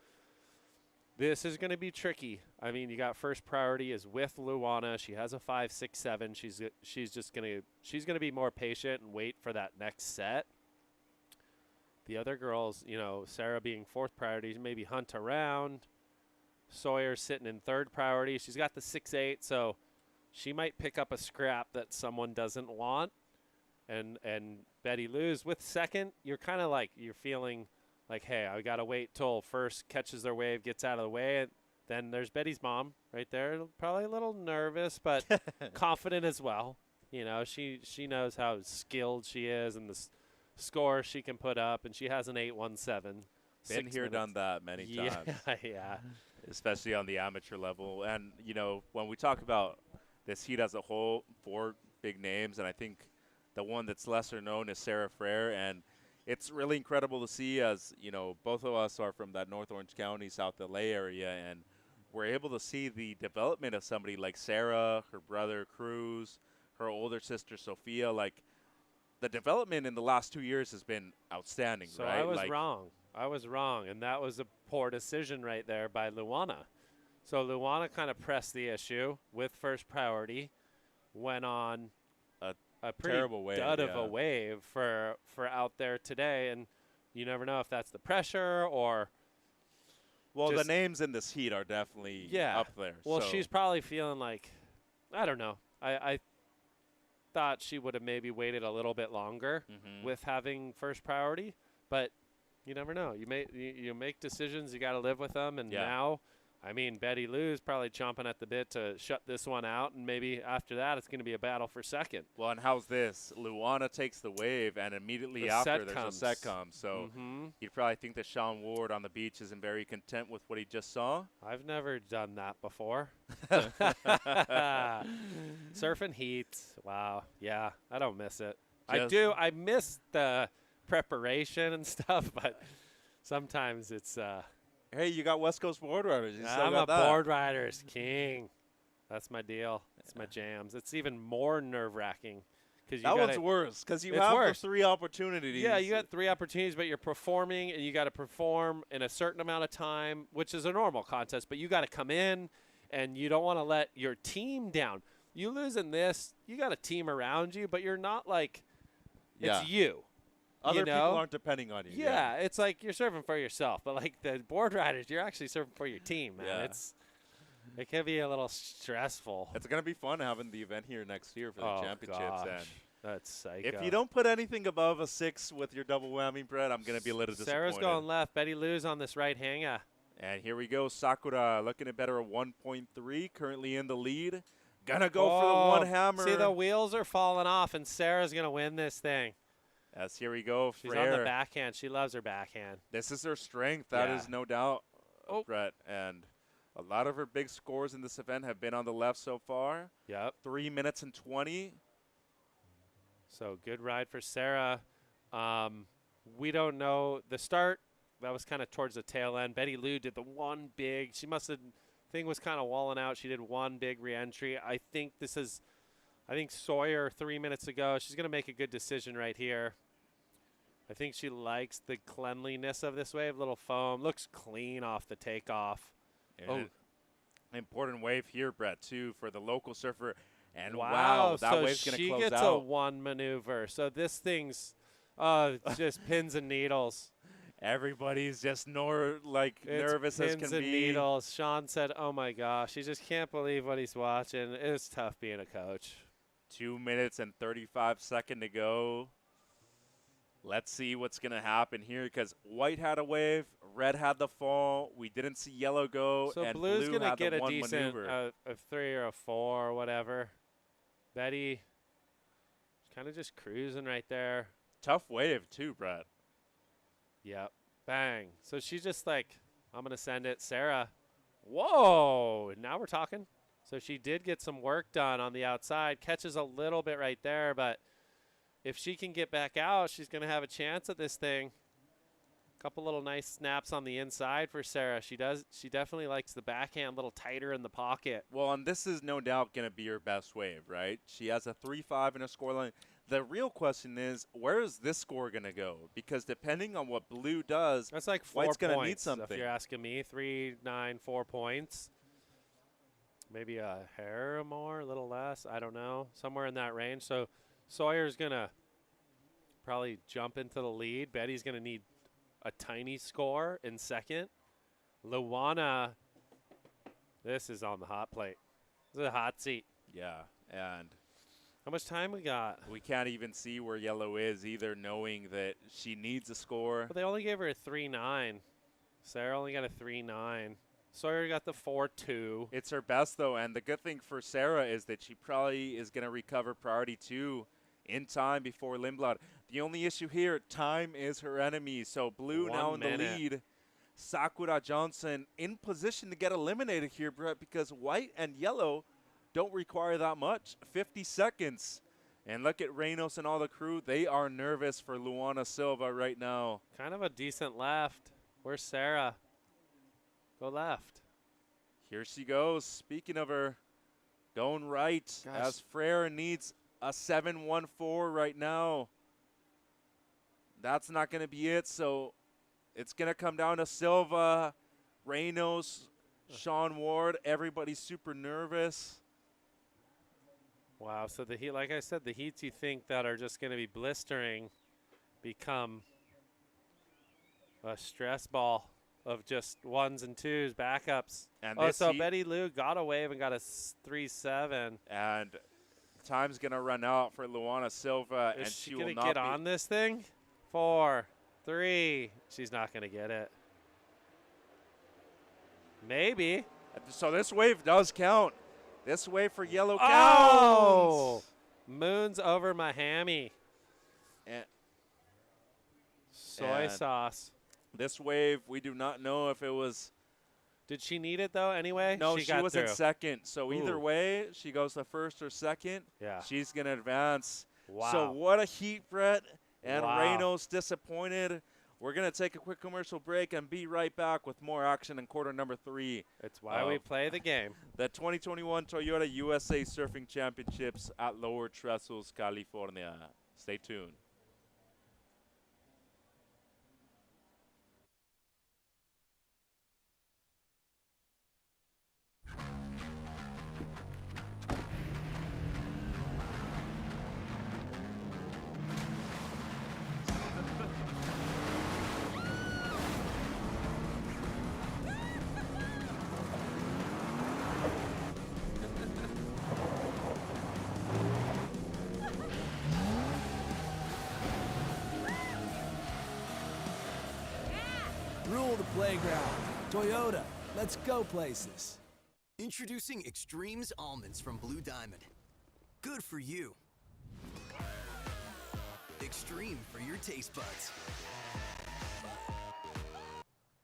this is going to be tricky. I mean, you got first priority is with Luana. She has a 5, 6, 7. She's going to be more patient and wait for that next set. The other girls, you know, Sarah being fourth priority, maybe hunt around. Sawyer's sitting in third priority. She's got the 6-8, so she might pick up a scrap that someone doesn't want. And Betty Lou's with second, you're kind of like, you're feeling like, hey, I got to wait till first catches their wave, gets out of the way. And then there's Betty's mom right there, probably a little nervous, but confident as well. You know, she knows how skilled she is and the score she can put up, and she has an 8.17. Been here, done that many times. Yeah. Especially on the amateur level. And, you know, when we talk about this heat as a whole, 4 big names, and I think the one that's lesser known is Sarah Frere. And it's really incredible to see, as, you know, both of us are from that North Orange County, South LA area, and we're able to see the development of somebody like Sarah, her brother Cruz, her older sister Sophia. Like, the development in the last 2 years has been outstanding, so right? I was wrong, and that was a poor decision right there by Luana. So Luana kind of pressed the issue with first priority, went on a pretty terrible wave, dud of a wave for out there today, and you never know if that's the pressure or. Well, the names in this heat are definitely up there. Well, so. she's probably feeling like, I don't know. I thought she would have maybe waited a little bit longer with having first priority, but you never know. You make decisions. You got to live with them. And now, I mean, Betty Lou's probably chomping at the bit to shut this one out, and maybe after that it's going to be a battle for second. Well, and how's this? Luana takes the wave, and immediately after there's a set comes. So you'd probably think that Sean Ward on the beach isn't very content with what he just saw. I've never done that before. Surfing heat. Wow. Yeah, I don't miss it. I do. I miss the preparation and stuff, but sometimes it's hey, you got West Coast board riders. I'm a board riders king. That's my deal. It's my jams. It's even more nerve-wracking because that one's worse because you have the 3 opportunities. Yeah, you got 3 opportunities, but you're performing, and you got to perform in a certain amount of time, which is a normal contest. But you got to come in, and you don't want to let your team down. You lose in this, you got a team around you, but you're not like it's you. Other people aren't depending on you. Yeah, it's like you're serving for yourself, but like the board riders, you're actually serving for your team, man. Yeah. It can be a little stressful. It's going to be fun having the event here next year for the championships. Gosh. And that's psycho. if you don't put anything above a 6 with your double whammy, Brett, I'm going to be a little disappointed. Sarah's going left. Betty Lou's on this right hanger. And here we go. Sakura looking at better at 1.3, currently in the lead. Gonna go for the one hammer. See, the wheels are falling off, and Sarah's going to win this thing. As here we go. She's on the backhand. She loves her backhand. This is her strength. That is no doubt, Brett. And a lot of her big scores in this event have been on the left so far. Yep. 3 minutes and 20. So good ride for Sarah. We don't know the start. That was kind of towards the tail end. Betty Lou did the one big. She must have. Thing was kind of walling out. She did one big re-entry. I think Sawyer 3 minutes ago. She's going to make a good decision right here. I think she likes the cleanliness of this wave. Little foam. Looks clean off the takeoff. And important wave here, Brett, too, for the local surfer. And wow, that so wave's going to close out. She gets a one maneuver. So this thing's just pins and needles. Everybody's just nervous as can pins and be. Needles. Sean said, oh, my gosh, he just can't believe what he's watching. It's tough being a coach. 2 minutes and 35 seconds to go. Let's see what's going to happen here because white had a wave, red had the fall. We didn't see yellow go, So and blue's blue going to had get the a one decent maneuver. a 3 or a 4 or whatever. Betty kind of just cruising right there. Tough wave too, Brett. Yep. Bang. So she's just like, I'm going to send it. Sarah. Whoa. Now we're talking. So she did get some work done on the outside. Catches a little bit right there, but if she can get back out, she's going to have a chance at this thing. Couple little nice snaps on the inside for Sarah. She definitely likes the backhand a little tighter in the pocket. Well, and this is no doubt going to be her best wave, right? She has a 3-5 in her scoreline. The real question is, where is this score going to go? Because depending on what blue does, That's like 4 white's points. going to need something. If you're asking me, 3, 9, 4 points. Maybe a hair more, a little less. I don't know. Somewhere in that range. So Sawyer's going to probably jump into the lead. Betty's going to need a tiny score in second. Luana, this is on the hot plate. This is a hot seat. Yeah, and how much time we got? we can't even see where yellow is either, knowing that she needs a score. But they only gave her a 3-9. Sarah only got a 3-9. Sawyer got the 4-2. It's her best, though, and the good thing for Sarah is that she probably is going to recover priority 2 in time before Lindblad. The only issue here, time is her enemy. So blue 1 now in minute. the lead. Sakura Johnson in position to get eliminated here, Brett, because white and yellow don't require that much. 50 seconds. And look at Reynos and all the crew. They are nervous for Luana Silva right now. Kind of a decent left. Where's Sarah? Go left. Here she goes. Speaking of her, going right as Frere needs a 7-1-4 right now. That's not going to be it, so it's going to come down to Silva, Reynos, Sean Ward. Everybody's super nervous. Wow, so the heat, like I said, the heats you think that are just going to be blistering become a stress ball of just 1s and 2s, backups. And oh, this so heat- Betty Lou got a wave and got a 3-7. And time's going to run out for Luana Silva, Is and she she will going to not get be. on this thing? 4, 3. She's not going to get it. Maybe. So this wave does count. This wave for yellow Oh! counts. Moons over Miami. And Soy And- sauce. this wave, we do not know if it was. Did she need it, though, anyway? No, she got was through. in second. So either Ooh. way, she goes to first or second. Yeah. She's going to advance. Wow. So what a heat, Brett. And Wow. Reynos disappointed. We're going to take a quick commercial break and be right back with more action in quarter number 3. It's why we of play the game. The 2021 Toyota USA Surfing Championships at Lower Trestles, California. Stay tuned. Rule the playground. Toyota, let's go places. Introducing Extremes Almonds from Blue Diamond. Good for you. Extreme for your taste buds.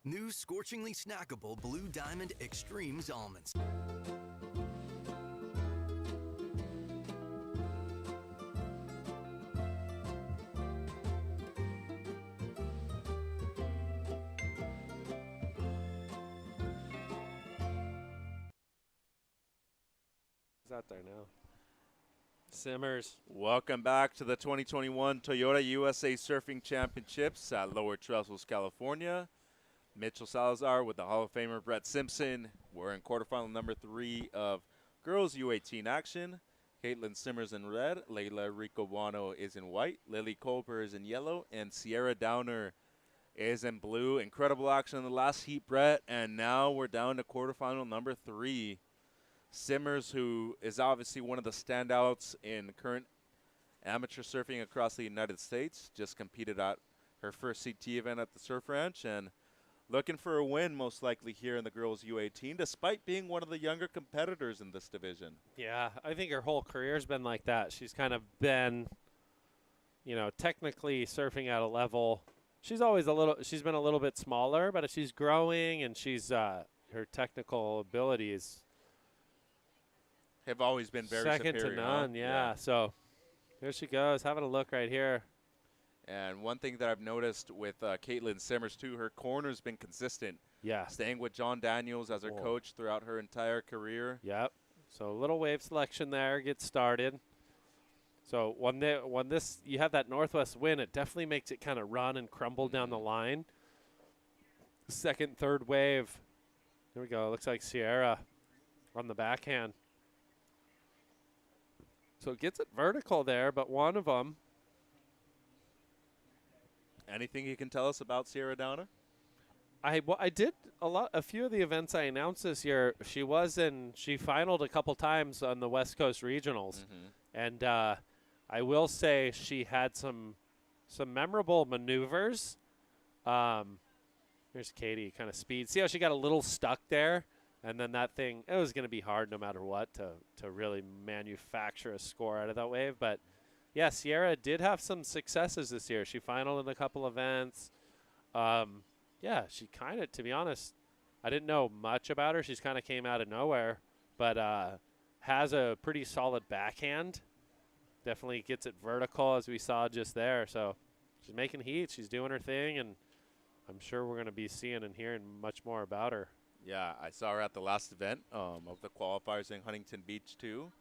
New scorchingly snackable Blue Diamond Extremes Almonds. It's out there now. Simmers. Welcome back to the 2021 Toyota USA Surfing Championships at Lower Trestles, California. Mitchell Salazar with the Hall of Famer Brett Simpson. We're in quarterfinal number 3 of girls U18 action. Caitlin Simmers in red, Layla Ricobuano is in white, Lily Colper is in yellow, and Sierra Downer is in blue. Incredible action in the last heat, Brett, and now we're down to quarterfinal number 3. Simmers, who is obviously one of the standouts in current amateur surfing across the United States. Just competed at her first CT event at the Surf Ranch and looking for a win most likely here in the girls U18 despite being one of the younger competitors in this division. Yeah, I think her whole career's been like that. She's kind of been, you know, technically surfing at a level. She's been a little bit smaller, but she's growing, and she's her technical abilities Have always been very second superior, to none. huh? Yeah. So here she goes, having a look right here. And one thing that I've noticed with Caitlin Simmers too, her corner's been consistent. Yeah. Staying with John Daniels as her Whoa. coach throughout her entire career. Yep. So a little wave selection there gets started. So when you have that northwest wind, it definitely makes it kind of run and crumble down the line. Second, third wave. There we go. Looks like Sierra on the backhand. So it gets it vertical there, but one of them. Anything you can tell us about Sierra Downer? I did a few of the events I announced this year. She finaled a couple times on the West Coast Regionals, and I will say she had some memorable maneuvers. Here's Katie, kind of speed. See how she got a little stuck there, and then that thing. It was going to be hard no matter what to really manufacture a score out of that wave, but. Yeah, Sierra did have some successes this year. She finaled in a couple events. Yeah, she kind of, to be honest, I didn't know much about her. She's kind of came out of nowhere, but has a pretty solid backhand. Definitely gets it vertical, as we saw just there. So she's making heat. She's doing her thing, and I'm sure we're going to be seeing and hearing much more about her. Yeah, I saw her at the last event of the qualifiers in Huntington Beach too.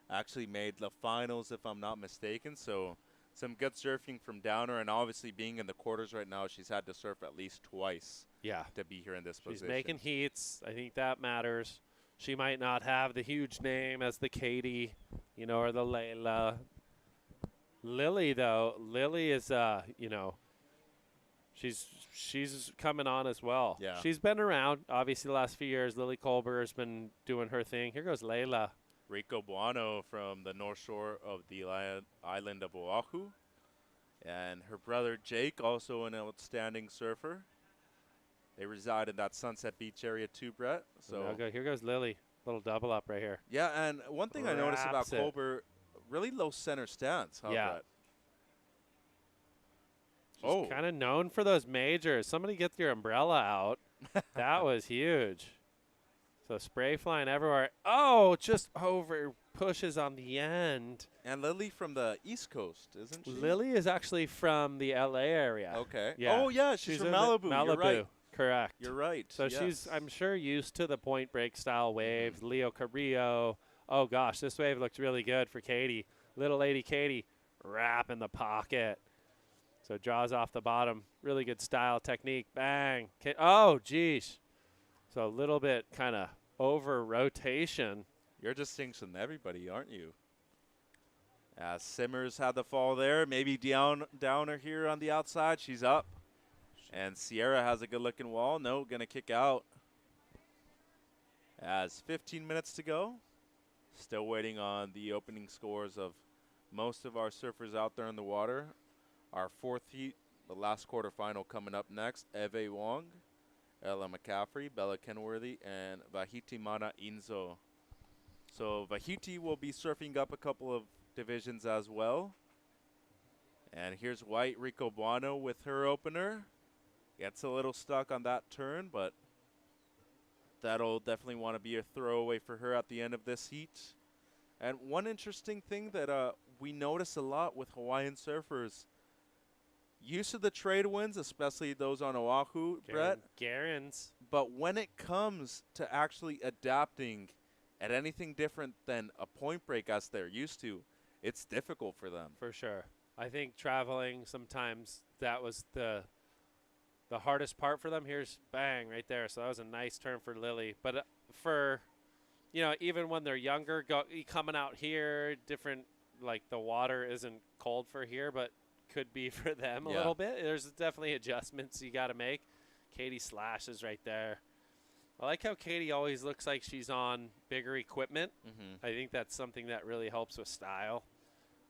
Actually made the finals, if I'm not mistaken. So some good surfing from Downer, and obviously being in the quarters right now, she's had to surf at least twice. Yeah, to be here in this position. She's making heats. I think that matters. She might not have the huge name as the Katie, you know, or the Layla. Lily, though, is, you know, she's coming on as well. Yeah. She's been around, obviously, the last few years. Lily Colbert has been doing her thing. Here goes Layla. Rico Buono from the North Shore of the island of Oahu. And her brother Jake, also an outstanding surfer. They reside in that Sunset Beach area too, Brett. So here goes Lily. Little double up right here. Yeah, and one thing I noticed about Wraps it. Colbert, really low center stance. Huh, Yeah. Brett? She's kind of known for those majors. Somebody get your umbrella out. That was huge. So spray flying everywhere. Oh, just over pushes on the end. And Lily from the East Coast, isn't she? Lily is actually from the LA area. Okay. Yeah. Oh, yeah, she's from in Malibu. Malibu. You're right. Correct. You're right. So she's, I'm sure, used to the point break style waves. Leo Carrillo. Oh, gosh, this wave looks really good for Katie. Little lady Katie, wrap in the pocket. So draws off the bottom. Really good style, technique. Bang. Oh, geez. So a little bit kind of over rotation. You're just jinxing everybody, aren't you? Simmers had the fall there. Maybe Downer here on the outside. She's up. And Sierra has a good-looking wall. No, going to kick out. As 15 minutes to go. Still waiting on the opening scores of most of our surfers out there in the water. Our fourth heat, the last quarterfinal coming up next. Eve Wong, Ella McCaffrey, Bella Kenworthy, and Vahiti Mana Inzo. So Vahiti will be surfing up a couple of divisions as well. And here's White Rico Buono with her opener. Gets a little stuck on that turn, but that'll definitely want to be a throwaway for her at the end of this heat. And one interesting thing that we notice a lot with Hawaiian surfers, used to the trade winds, especially those on Oahu, Brett. Garens. But when it comes to actually adapting at anything different than a point break as they're used to, it's difficult for them. For sure. I think traveling sometimes that was the hardest part for them. Here's bang right there. So that was a nice turn for Lily. But for, you know, even when they're younger, coming out here, different, like the water isn't cold for here, but could be for them a little bit. There's definitely adjustments you got to make. Katie slashes right there. I like how Katie always looks like she's on bigger equipment. I think that's something that really helps with style.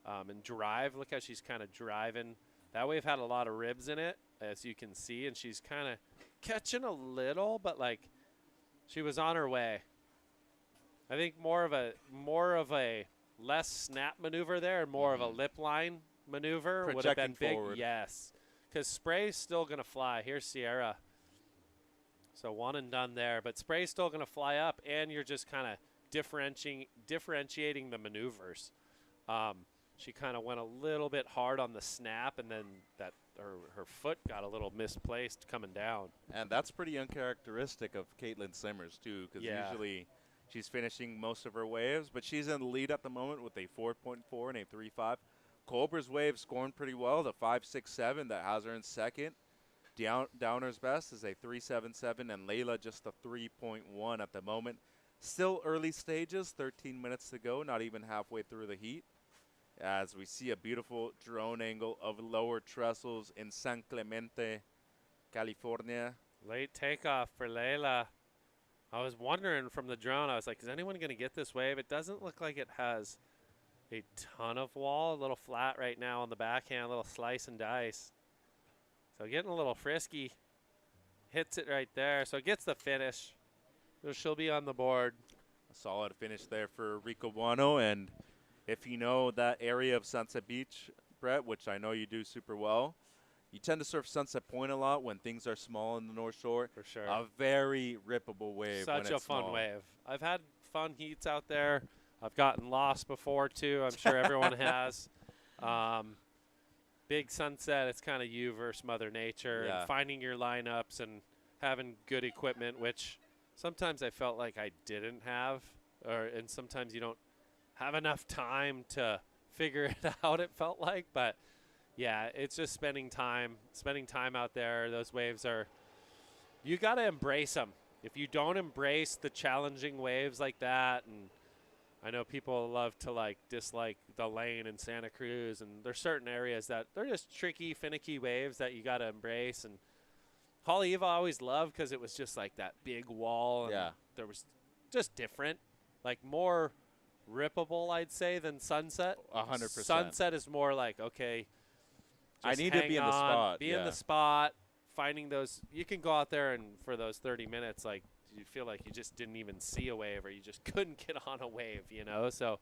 and drive. Look how she's kind of driving. That wave had a lot of ribs in it, as you can see, and she's kind of catching a little, but like she was on her way. I think more of a less snap maneuver there and more of a lip line maneuver would have been Projecting big. forward. Yes, because Spray's still going to fly. Here's Sierra. So one and done there, but Spray's still going to fly up, and you're just kind of differentiating the maneuvers. She kind of went a little bit hard on the snap, and then her foot got a little misplaced coming down. And that's pretty uncharacteristic of Caitlin Simmers, too, because usually she's finishing most of her waves, but she's in the lead at the moment with a 4.4 and a 3.5. Colber's wave scoring pretty well, the 5.67 that has her in second. Downer's best is a 3.77, and Layla just a 3.1 at the moment. Still early stages, 13 minutes to go, not even halfway through the heat. As we see a beautiful drone angle of Lower Trestles in San Clemente, California. Late takeoff for Layla. I was wondering from the drone, I was like, is anyone going to get this wave? It doesn't look like it has a ton of wall. A little flat right now on the backhand, a little slice and dice. So getting a little frisky. Hits it right there. So it gets the finish. So she'll be on the board. A solid finish there for Rico Buono. And if you know that area of Sunset Beach, Brett, which I know you do super well, you tend to surf Sunset Point a lot when things are small in the North Shore. For sure. A very rippable wave. Such when a it's fun small. wave. I've had fun heats out there. I've gotten lost before, too. I'm sure everyone has. Big sunset, it's kind of you versus Mother Nature. Yeah. And finding your lineups and having good equipment, which sometimes I felt like I didn't have. And sometimes you don't have enough time to figure it out, it felt like. But, yeah, it's just spending time out there. Those waves are – you got to embrace them. If you don't embrace the challenging waves like that, and I know people love to dislike the lane in Santa Cruz, and there's certain areas that they're just tricky, finicky waves that you got to embrace. And Haleiwa I always loved because it was just like that big wall. And there was just different, like more rippable, I'd say, than Sunset. 100%. Sunset is more like, okay, I just need to hang be in the on, spot. Be in the spot, finding those. You can go out there and for those 30 minutes, like you feel like you just didn't even see a wave or you just couldn't get on a wave, So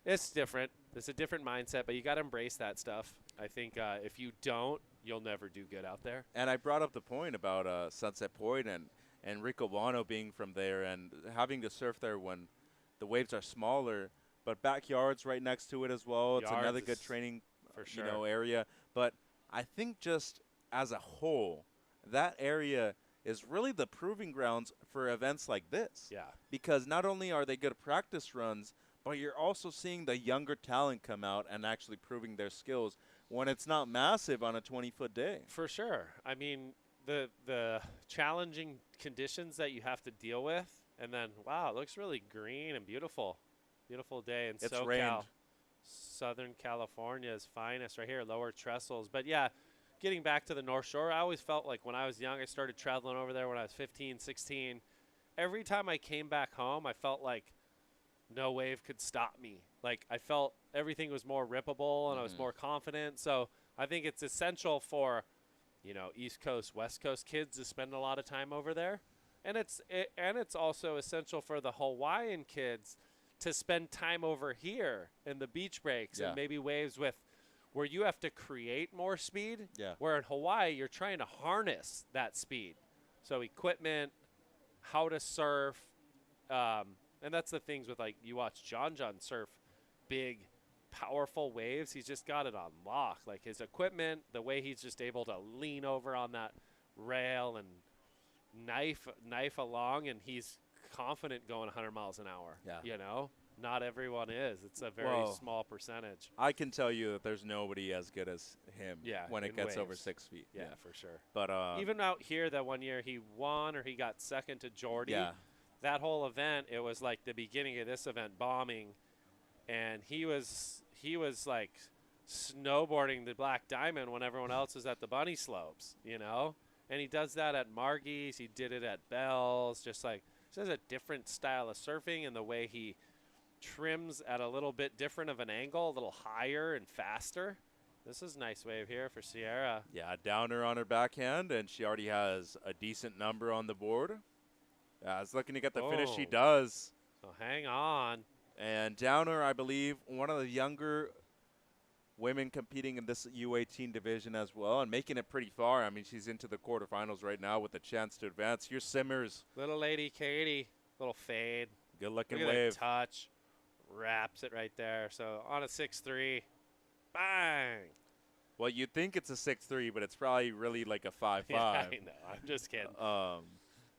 it's different. It's a different mindset, but you got to embrace that stuff. I think if you don't, you'll never do good out there. And I brought up the point about Sunset Point and Rico Buono being from there and having to surf there when the waves are smaller, but backyard's right next to it as well. It's another good training for sure. area. But I think just as a whole, that area is really the proving grounds for events like this. Yeah. Because not only are they good practice runs, but you're also seeing the younger talent come out and actually proving their skills when it's not massive on a 20-foot day. For sure. I mean, the challenging conditions that you have to deal with, and then, wow, it looks really green and beautiful. Beautiful day in It's SoCal. rained. Southern California's finest right here, Lower Trestles. But, yeah, getting back to the North Shore, I always felt like when I was young, I started traveling over there when I was 15, 16. Every time I came back home, I felt like no wave could stop me. Like, I felt everything was more rippable and I was more confident. So I think it's essential for, East Coast, West Coast kids to spend a lot of time over there. And it's also essential for the Hawaiian kids to spend time over here in the beach breaks and maybe waves where you have to create more speed. Yeah. Where in Hawaii, you're trying to harness that speed. So equipment, how to surf, and that's the things with, like, you watch John surf big, powerful waves. He's just got it on lock. Like, his equipment, the way he's just able to lean over on that rail and knife along, and he's confident going 100 miles an hour. Yeah. Not everyone is. It's a very small percentage. I can tell you that there's nobody as good as him when it in gets over waves. 6 feet. Yeah, for sure. But even out here that one year he won or he got second to Jordy. Yeah. That whole event, it was like the beginning of this event bombing, and he was like snowboarding the Black Diamond when everyone else was at the bunny slopes, And he does that at Margie's. He did it at Bell's. Just a different style of surfing and the way he trims at a little bit different of an angle, a little higher and faster. This is a nice wave here for Sierra. Yeah, downer on her backhand, and she already has a decent number on the board. I was looking to get the finish. She Oh. does. So hang on. And downer, I believe, one of the younger women competing in this U18 division as well, and making it pretty far. I mean, she's into the quarterfinals right now with a chance to advance. Here's Simmers. Little lady Katie, little fade. Good looking Look at wave. that touch. Wraps it right there. So on a 6-3. Bang. Well, you'd think it's a 6-3, but it's probably really like a 5-5. Yeah, I know. I'm just kidding.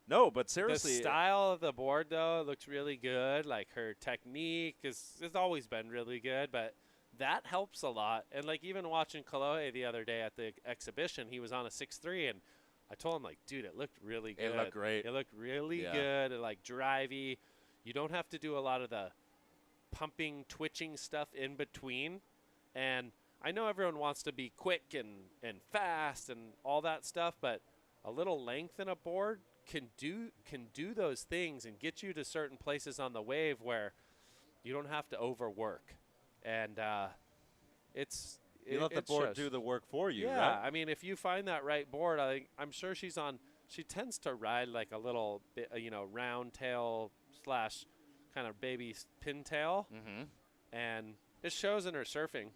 No, but seriously. The style of the board, though, looks really good. Like, her technique has always been really good, but that helps a lot. And, like, even watching Kalohe the other day at the exhibition, he was on a 6-3, and I told him, like, dude, it looked really good. It looked great. It looked really Yeah. good and, like, drivey. You don't have to do a lot of the pumping, twitching stuff in between. And I know everyone wants to be quick and fast and all that stuff, but a little length in a board can do those things and get you to certain places on the wave where you don't have to overwork. And You let the it board shows. do the work for you, Yeah, right? I mean, if you find that right board, I'm sure she's on. She tends to ride like a little bit, round tail / kind of baby pintail, and it shows in her surfing.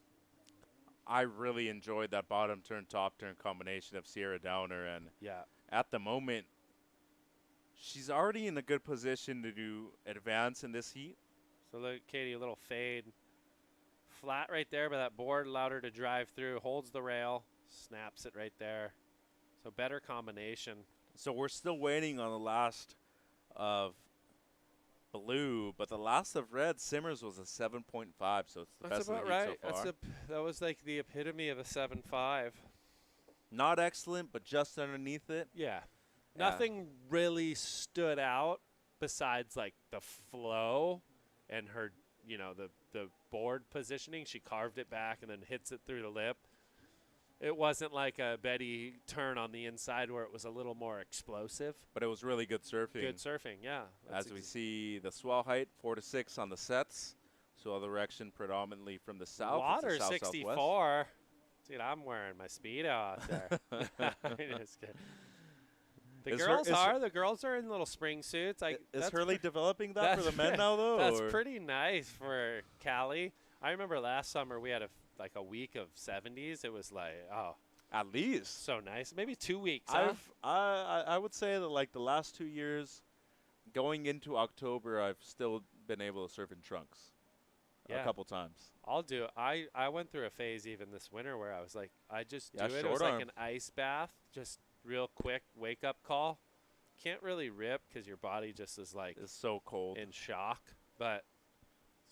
I really enjoyed that bottom turn, top turn combination of Sierra Downer, and Yeah. at the moment, she's already in a good position to do advance in this heat. So look, Katie, a little fade. Flat right there, but that board allowed her to drive through, holds the rail, snaps it right there. So better combination. So we're still waiting on the last of blue, but the last of red, Simmers was a 7.5, so it's the That's best of about the heat right. so far. That was like the epitome of a 7.5. Not excellent, but just underneath it. Yeah. Yeah. Nothing really stood out besides like the flow and her, the board positioning. She carved it back and then hits it through the lip. It wasn't like a Betty turn on the inside where it was a little more explosive. But it was really good surfing. Good surfing, yeah. As we see the swell height, 4 to 6 on the sets. Swell direction predominantly from the south. Water It's the 64. Dude, I'm wearing my Speedo out there. Just kidding. The girls are in little spring suits. Is Hurley developing that for the men now, though? That's or? pretty nice for Cali. I remember last summer we had a week of 70s. It was like, At least. so nice. Maybe 2 weeks. Huh? I would say that like the last 2 years, going into October, I've still been able to surf in trunks a couple times. I'll do it. I went through a phase even this winter where I was like, I just do it. It short was arm. like an ice bath, just real quick wake up call. Can't really rip because your body just is like It's so cold. in shock, but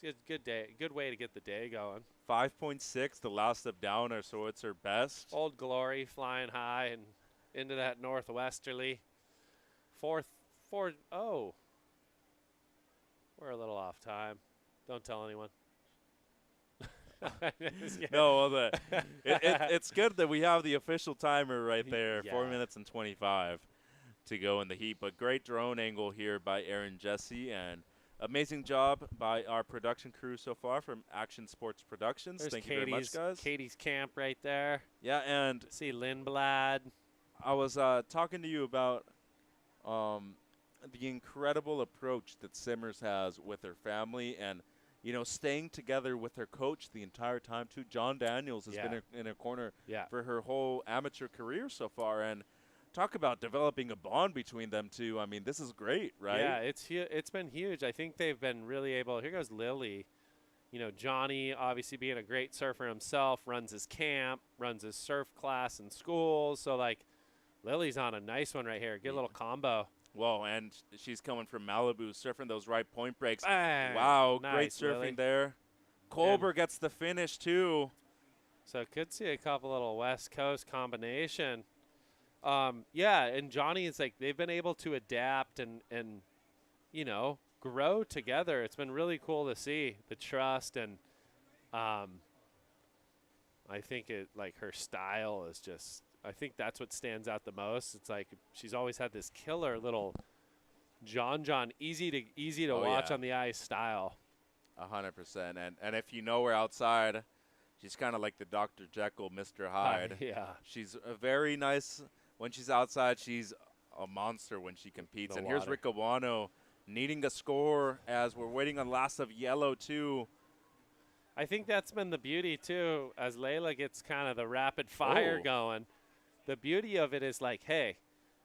it's a good day, good way to get the day going. 5.6, the last of Downer, so it's her best. Old Glory flying high and into that northwesterly. We're a little off time. Don't tell anyone. No, well, it's good that we have the official timer right there, Yeah. 4 minutes and 25 to go in the heat. But great drone angle here by Aaron Jesse, and amazing job by our production crew so far from Action Sports Productions. There's Thank you very much, guys. Katie's camp right there. Yeah, and See Lindblad. I was talking to you about the incredible approach that Simmers has with her family, and staying together with her coach the entire time too. John Daniels has been in her corner for her whole amateur career so far, and talk about developing a bond between them two. I mean, this is great, right? Yeah, it's been huge. I think they've been really able. Here goes Lily. Johnny, obviously being a great surfer himself, runs his camp, runs his surf class in schools. So, like, Lily's on a nice one right here. Get a little combo. Whoa, and she's coming from Malibu, surfing those right point breaks. Bang. Wow, great Nice, surfing Lily. there. Colbert gets the finish, too. So could see a couple little West Coast combination. And Johnny is like, they've been able to adapt and grow together. It's been really cool to see the trust, and I think her style is just, I think that's what stands out the most. It's like she's always had this killer little John easy to watch on the ice style. 100%. And if you know her outside, she's kind of like the Dr. Jekyll, Mr. Hyde. Yeah. She's a very nice when she's outside. She's a monster when she competes. The And here's water. Rick Obano needing a score as we're waiting on last of yellow too. I think that's been the beauty too, as Layla gets kind of the rapid fire Oh. going. The beauty of it is like, hey,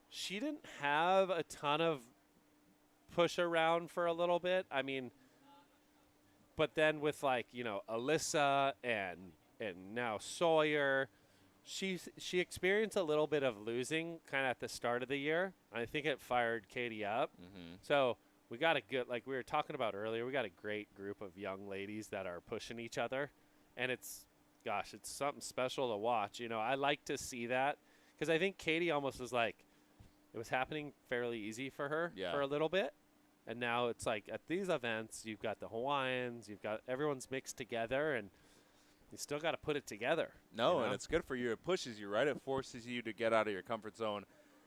she didn't have a ton of push around for a little bit. I mean, but then with like, you know, Alyssa and now Sawyer, she experienced a little bit of losing kind of at the start of the year. I think it fired Katie up. So we got a good, like we were talking about earlier, we got a great group of young ladies that are pushing each other. And it's something special to watch. You know, I like to see that because I think Katie almost was like, it was happening fairly easy for her for a little bit. And now it's like at these events, you've got the Hawaiians, you've got everyone's mixed together, and you still got to put it together. No, you know? and it's good for you. It pushes you, right? It forces you to get out of your comfort zone,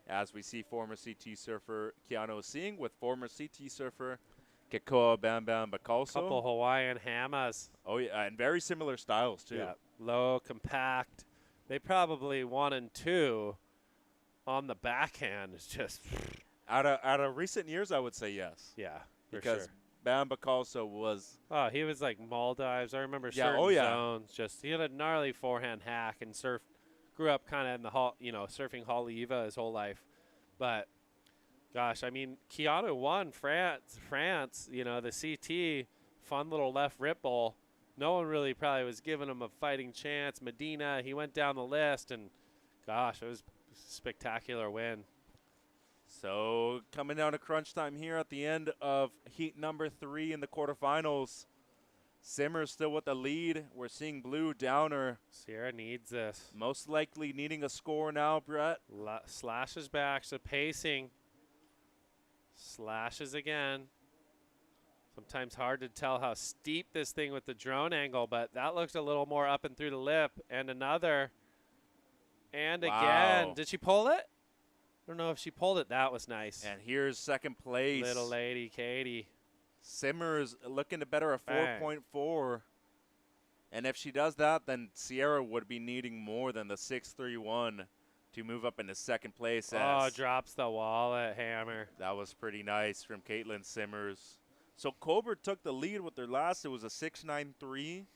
as we see former CT surfer Keanu Singh with former CT surfer Kekoa Bam Bam Bakalso. Couple Hawaiian hamas. Oh, yeah, and very similar styles, too. Yeah, low, compact. They probably 1 and 2 on the backhand is just. Out of recent years, I would say yes. Yeah, for because sure. Bam Bakalso was. Oh, he was like Maldives. I remember Yeah, certain zones. Just he had a gnarly forehand hack and grew up kind of in the surfing Haleiwa his whole life. But gosh, I mean, Keanu won France. You know, the CT, fun little left rip bowl. No one really probably was giving him a fighting chance. Medina, he went down the list, and gosh, it was a spectacular win. So coming down to crunch time here at the end of heat number 3 in the quarterfinals. Simmer's still with the lead. We're seeing blue downer. Sierra needs this. Most likely needing a score now, Brett. Slashes back, so pacing. Slashes again. Sometimes hard to tell how steep this thing with the drone angle, but that looks a little more up and through the lip. And another. And again. Did she pull it? I don't know if she pulled it. That was nice. And here's second place. Little lady, Katie. Simmer's looking to better a 4.4. And if she does that, then Sierra would be needing more than the 6.31 to move up into second place. Oh, drops the wallet, hammer. That was pretty nice from Caitlin Simmers. So Colbert took the lead with their last. It was a 6.93.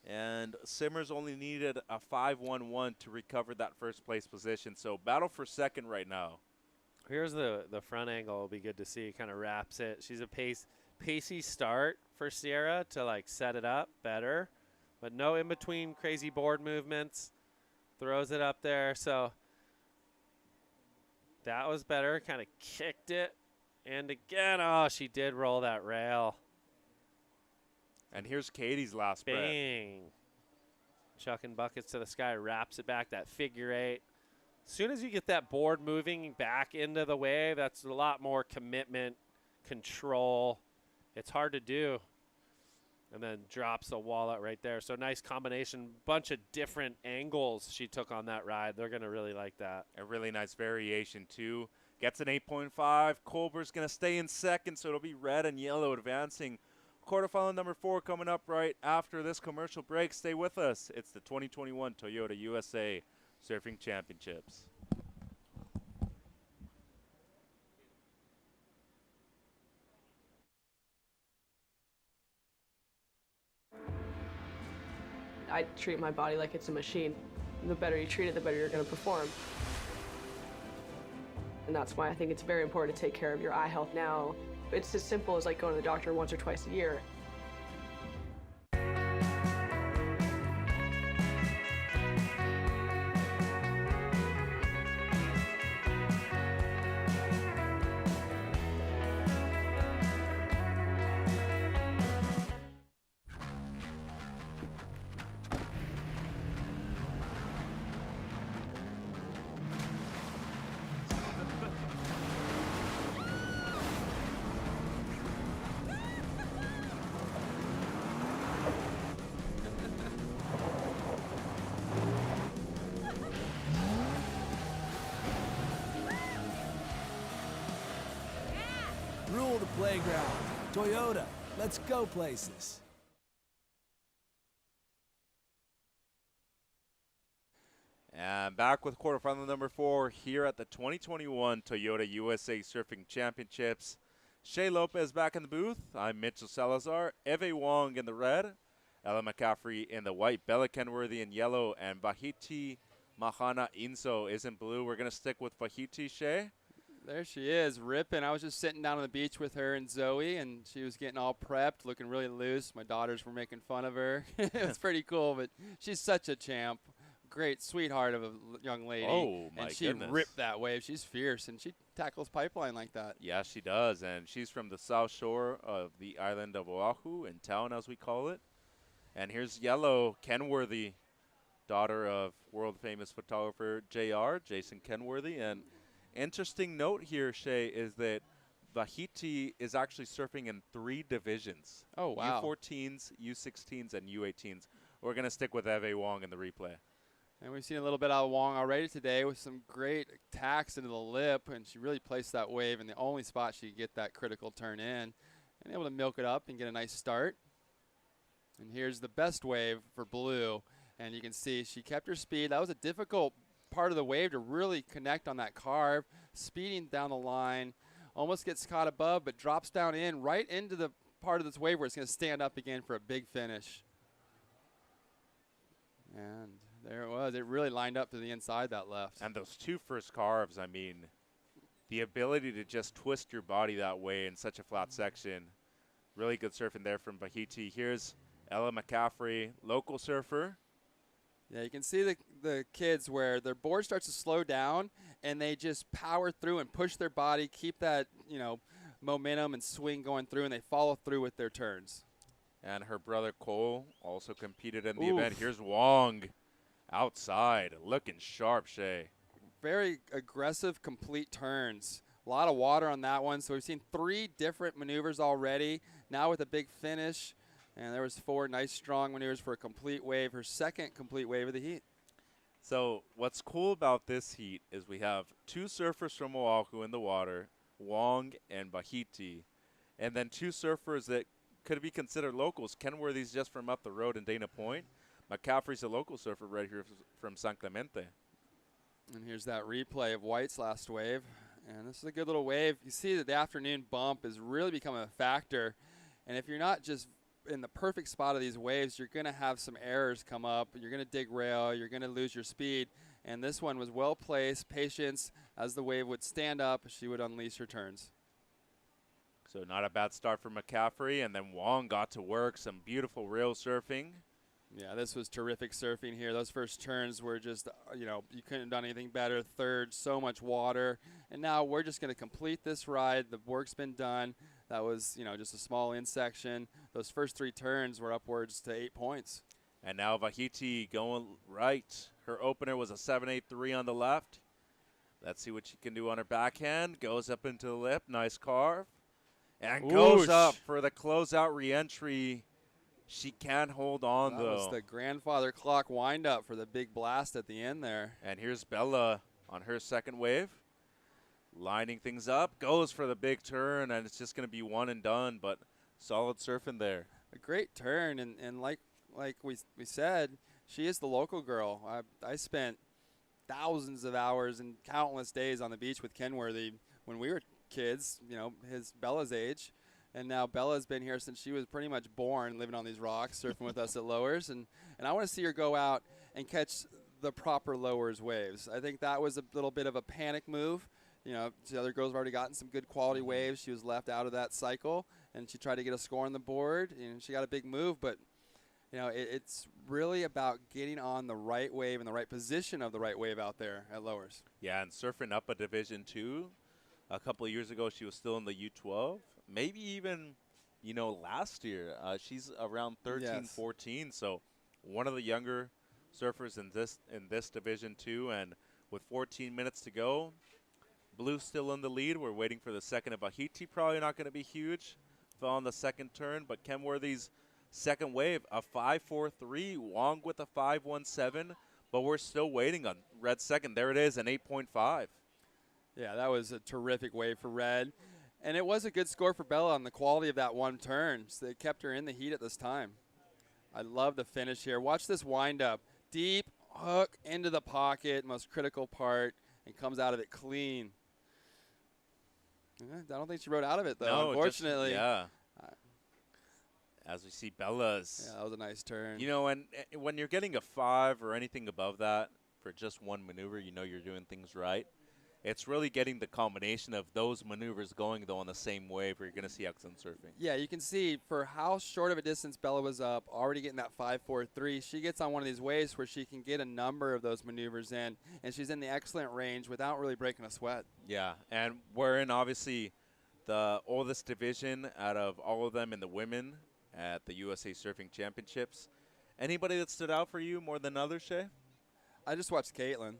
And Simmers only needed a 5.11 to recover that first place position. So battle for second right now. Here's the front angle. It'll be good to see. Kind of wraps it. She's a pacey start for Sierra to like set it up better, but no in between crazy board movements. Throws it up there. So that was better. Kind of kicked it. And again, oh, she did roll that rail. And here's Katie's last Brett. Bang. Chucking buckets to the sky, wraps it back, that figure 8. As soon as you get that board moving back into the wave, that's a lot more commitment, control. It's hard to do. And then drops the wallet right there. So nice combination, bunch of different angles she took on that ride. They're going to really like that. A really nice variation, too. Gets an 8.5. Colbert's going to stay in second, so it'll be red and yellow advancing. Quarterfinal number 4 coming up right after this commercial break. Stay with us. It's the 2021 Toyota USA Surfing Championships. I treat my body like it's a machine. The better you treat it, the better you're going to perform. And that's why I think it's very important to take care of your eye health now. It's as simple as like going to the doctor once or twice a year. Rule the playground. Toyota, Let's go places. And back with quarterfinal number 4 here at the 2021 Toyota USA Surfing Championships. Shea Lopez back in the booth. I'm Mitchell Salazar. Eve Wong in the red. Ella McCaffrey in the white. Bella Kenworthy in yellow. And Vahiti Mahana Inso is in blue. We're going to stick with Vahiti, Shea. There she is, ripping. I was just sitting down on the beach with her and Zoe, and she was getting all prepped, looking really loose. My daughters were making fun of her. It was pretty cool, but she's such a champ. Great sweetheart of a young lady. Oh, my And she goodness. ripped that wave. She's fierce, and she tackles pipeline like that. Yeah, she does. And she's from the south shore of the island of Oahu, in town as we call it. And here's yellow, Kenworthy, daughter of world-famous photographer JR, Jason Kenworthy. And interesting note here, Shea, is that Vahiti is actually surfing in 3 divisions. Oh, wow. U14s, U16s, and U18s. We're going to stick with Eve Wong in the replay. And we've seen a little bit out of Wong already today with some great tacks into the lip, and she really placed that wave in the only spot she could get that critical turn in, and able to milk it up and get a nice start. And here's the best wave for blue, and you can see she kept her speed. That was a difficult part of the wave to really connect on that carve, speeding down the line, almost gets caught above, but drops down in right into the part of this wave where it's going to stand up again for a big finish. And there it was. It really lined up to the inside that left. And those 2 first carves, I mean, the ability to just twist your body that way in such a flat section. Really good surfing there from Vahiti. Here's Ella McCaffrey, local surfer. Yeah, you can see the kids where their board starts to slow down, and they just power through and push their body, keep that, momentum and swing going through, and they follow through with their turns. And her brother Cole also competed in the Oof. event. Here's Wong outside, looking sharp, Shea. Very aggressive, complete turns. A lot of water on that one. So we've seen 3 different maneuvers already. Now with a big finish. And there was 4 nice, strong maneuvers for a complete wave. Her second complete wave of the heat. So what's cool about this heat is we have 2 surfers from Oahu in the water, Wong and Vahiti, and then 2 surfers that could be considered locals. Kenworthy's just from up the road in Dana Point. McCaffrey's a local surfer right here from San Clemente. And here's that replay of White's last wave. And this is a good little wave. You see that the afternoon bump is really becoming a factor. And if you're not just in the perfect spot of these waves, you're going to have some errors come up. You're going to dig rail. You're going to lose your speed. And this one was well placed, patience. As the wave would stand up, she would unleash her turns. So not a bad start for McCaffrey. And then Wong got to work, some beautiful rail surfing. Yeah, this was terrific surfing here. Those first turns were just, you couldn't have done anything better. Third, so much water. And now we're just going to complete this ride. The work's been done. That was, just a small in section. Those first 3 turns were upwards to 8 points. And now Vahiti going right. Her opener was a 7.83 on the left. Let's see what she can do on her backhand. Goes up into the lip. Nice carve. And goes up for the closeout reentry. She can't hold on, that though. That was the grandfather clock wind-up for the big blast at the end there. And here's Bella on her second wave. Lining things up. Goes for the big turn, and it's just going to be one and done, but solid surfing there. A great turn, and like we said, she is the local girl. I spent thousands of hours and countless days on the beach with Kenworthy when we were kids, Bella's age. And now Bella's been here since she was pretty much born, living on these rocks, surfing with us at Lowers. And I want to see her go out and catch the proper Lowers waves. I think that was a little bit of a panic move. The other girls have already gotten some good quality waves. She was left out of that cycle, and she tried to get a score on the board. And she got a big move, but it's really about getting on the right wave and the right position of the right wave out there at Lowers. Yeah, and surfing up a Division II. A couple of years ago, she was still in the U12. Maybe even, last year. She's around 13, Yes. 14. So one of the younger surfers in this Division II. And with 14 minutes to go, Blue's still in the lead. We're waiting for the second of Vahiti. Probably not going to be huge. Fell on the second turn. But Kenworthy's second wave, a 5.43. Wong with a 5.17. But we're still waiting on Red's second. There it is, an 8.5. Yeah, that was a terrific wave for Red. And it was a good score for Bella on the quality of that one turn. So it kept her in the heat at this time. I love the finish here. Watch this wind up. Deep hook into the pocket, most critical part, and comes out of it clean. I don't think she rode out of it, though, No, unfortunately. yeah. As we see Bella's. Yeah, that was a nice turn. You know, and when you're getting a 5 or anything above that for just one maneuver, you know you're doing things right. It's really getting the combination of those maneuvers going, though, on the same wave where you're going to see excellent surfing. Yeah, you can see for how short of a distance Bella was up, already getting that 5.43, she gets on one of these waves where she can get a number of those maneuvers in, and she's in the excellent range without really breaking a sweat. Yeah, and we're in, obviously, the oldest division out of all of them in the women at the USA Surfing Championships. Anybody that stood out for you more than others, Shay? I just watched Caitlin.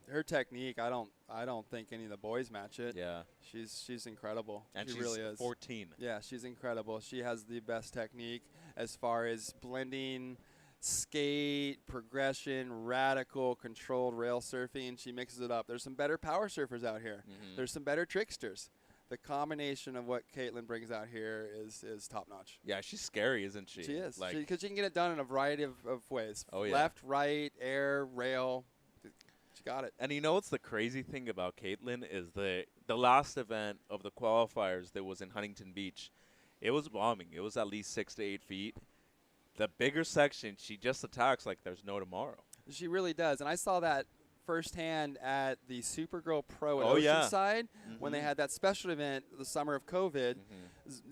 Her technique, I don't think any of the boys match it. Yeah. She's incredible. And she she's really is. 14. Yeah, she's incredible. She has the best technique as far as blending skate, progression, radical, controlled rail surfing. She mixes it up. There's some better power surfers out here. There's some better tricksters. The combination of what Caitlin brings out here is top notch. Yeah, she's scary, isn't she? She is. Like, Because she can get it done in a variety of ways. Oh, yeah. Left, right, air, rail. She got it. and you know what's the crazy thing about Caitlin is the last event of the qualifiers that was in Huntington Beach, it was bombing. It was at least 6 to 8 feet. The bigger section, she just attacks like there's no tomorrow. She really does. And I saw that firsthand at the Supergirl Pro at Oh, yeah. Oceanside when they had that special event the summer of COVID.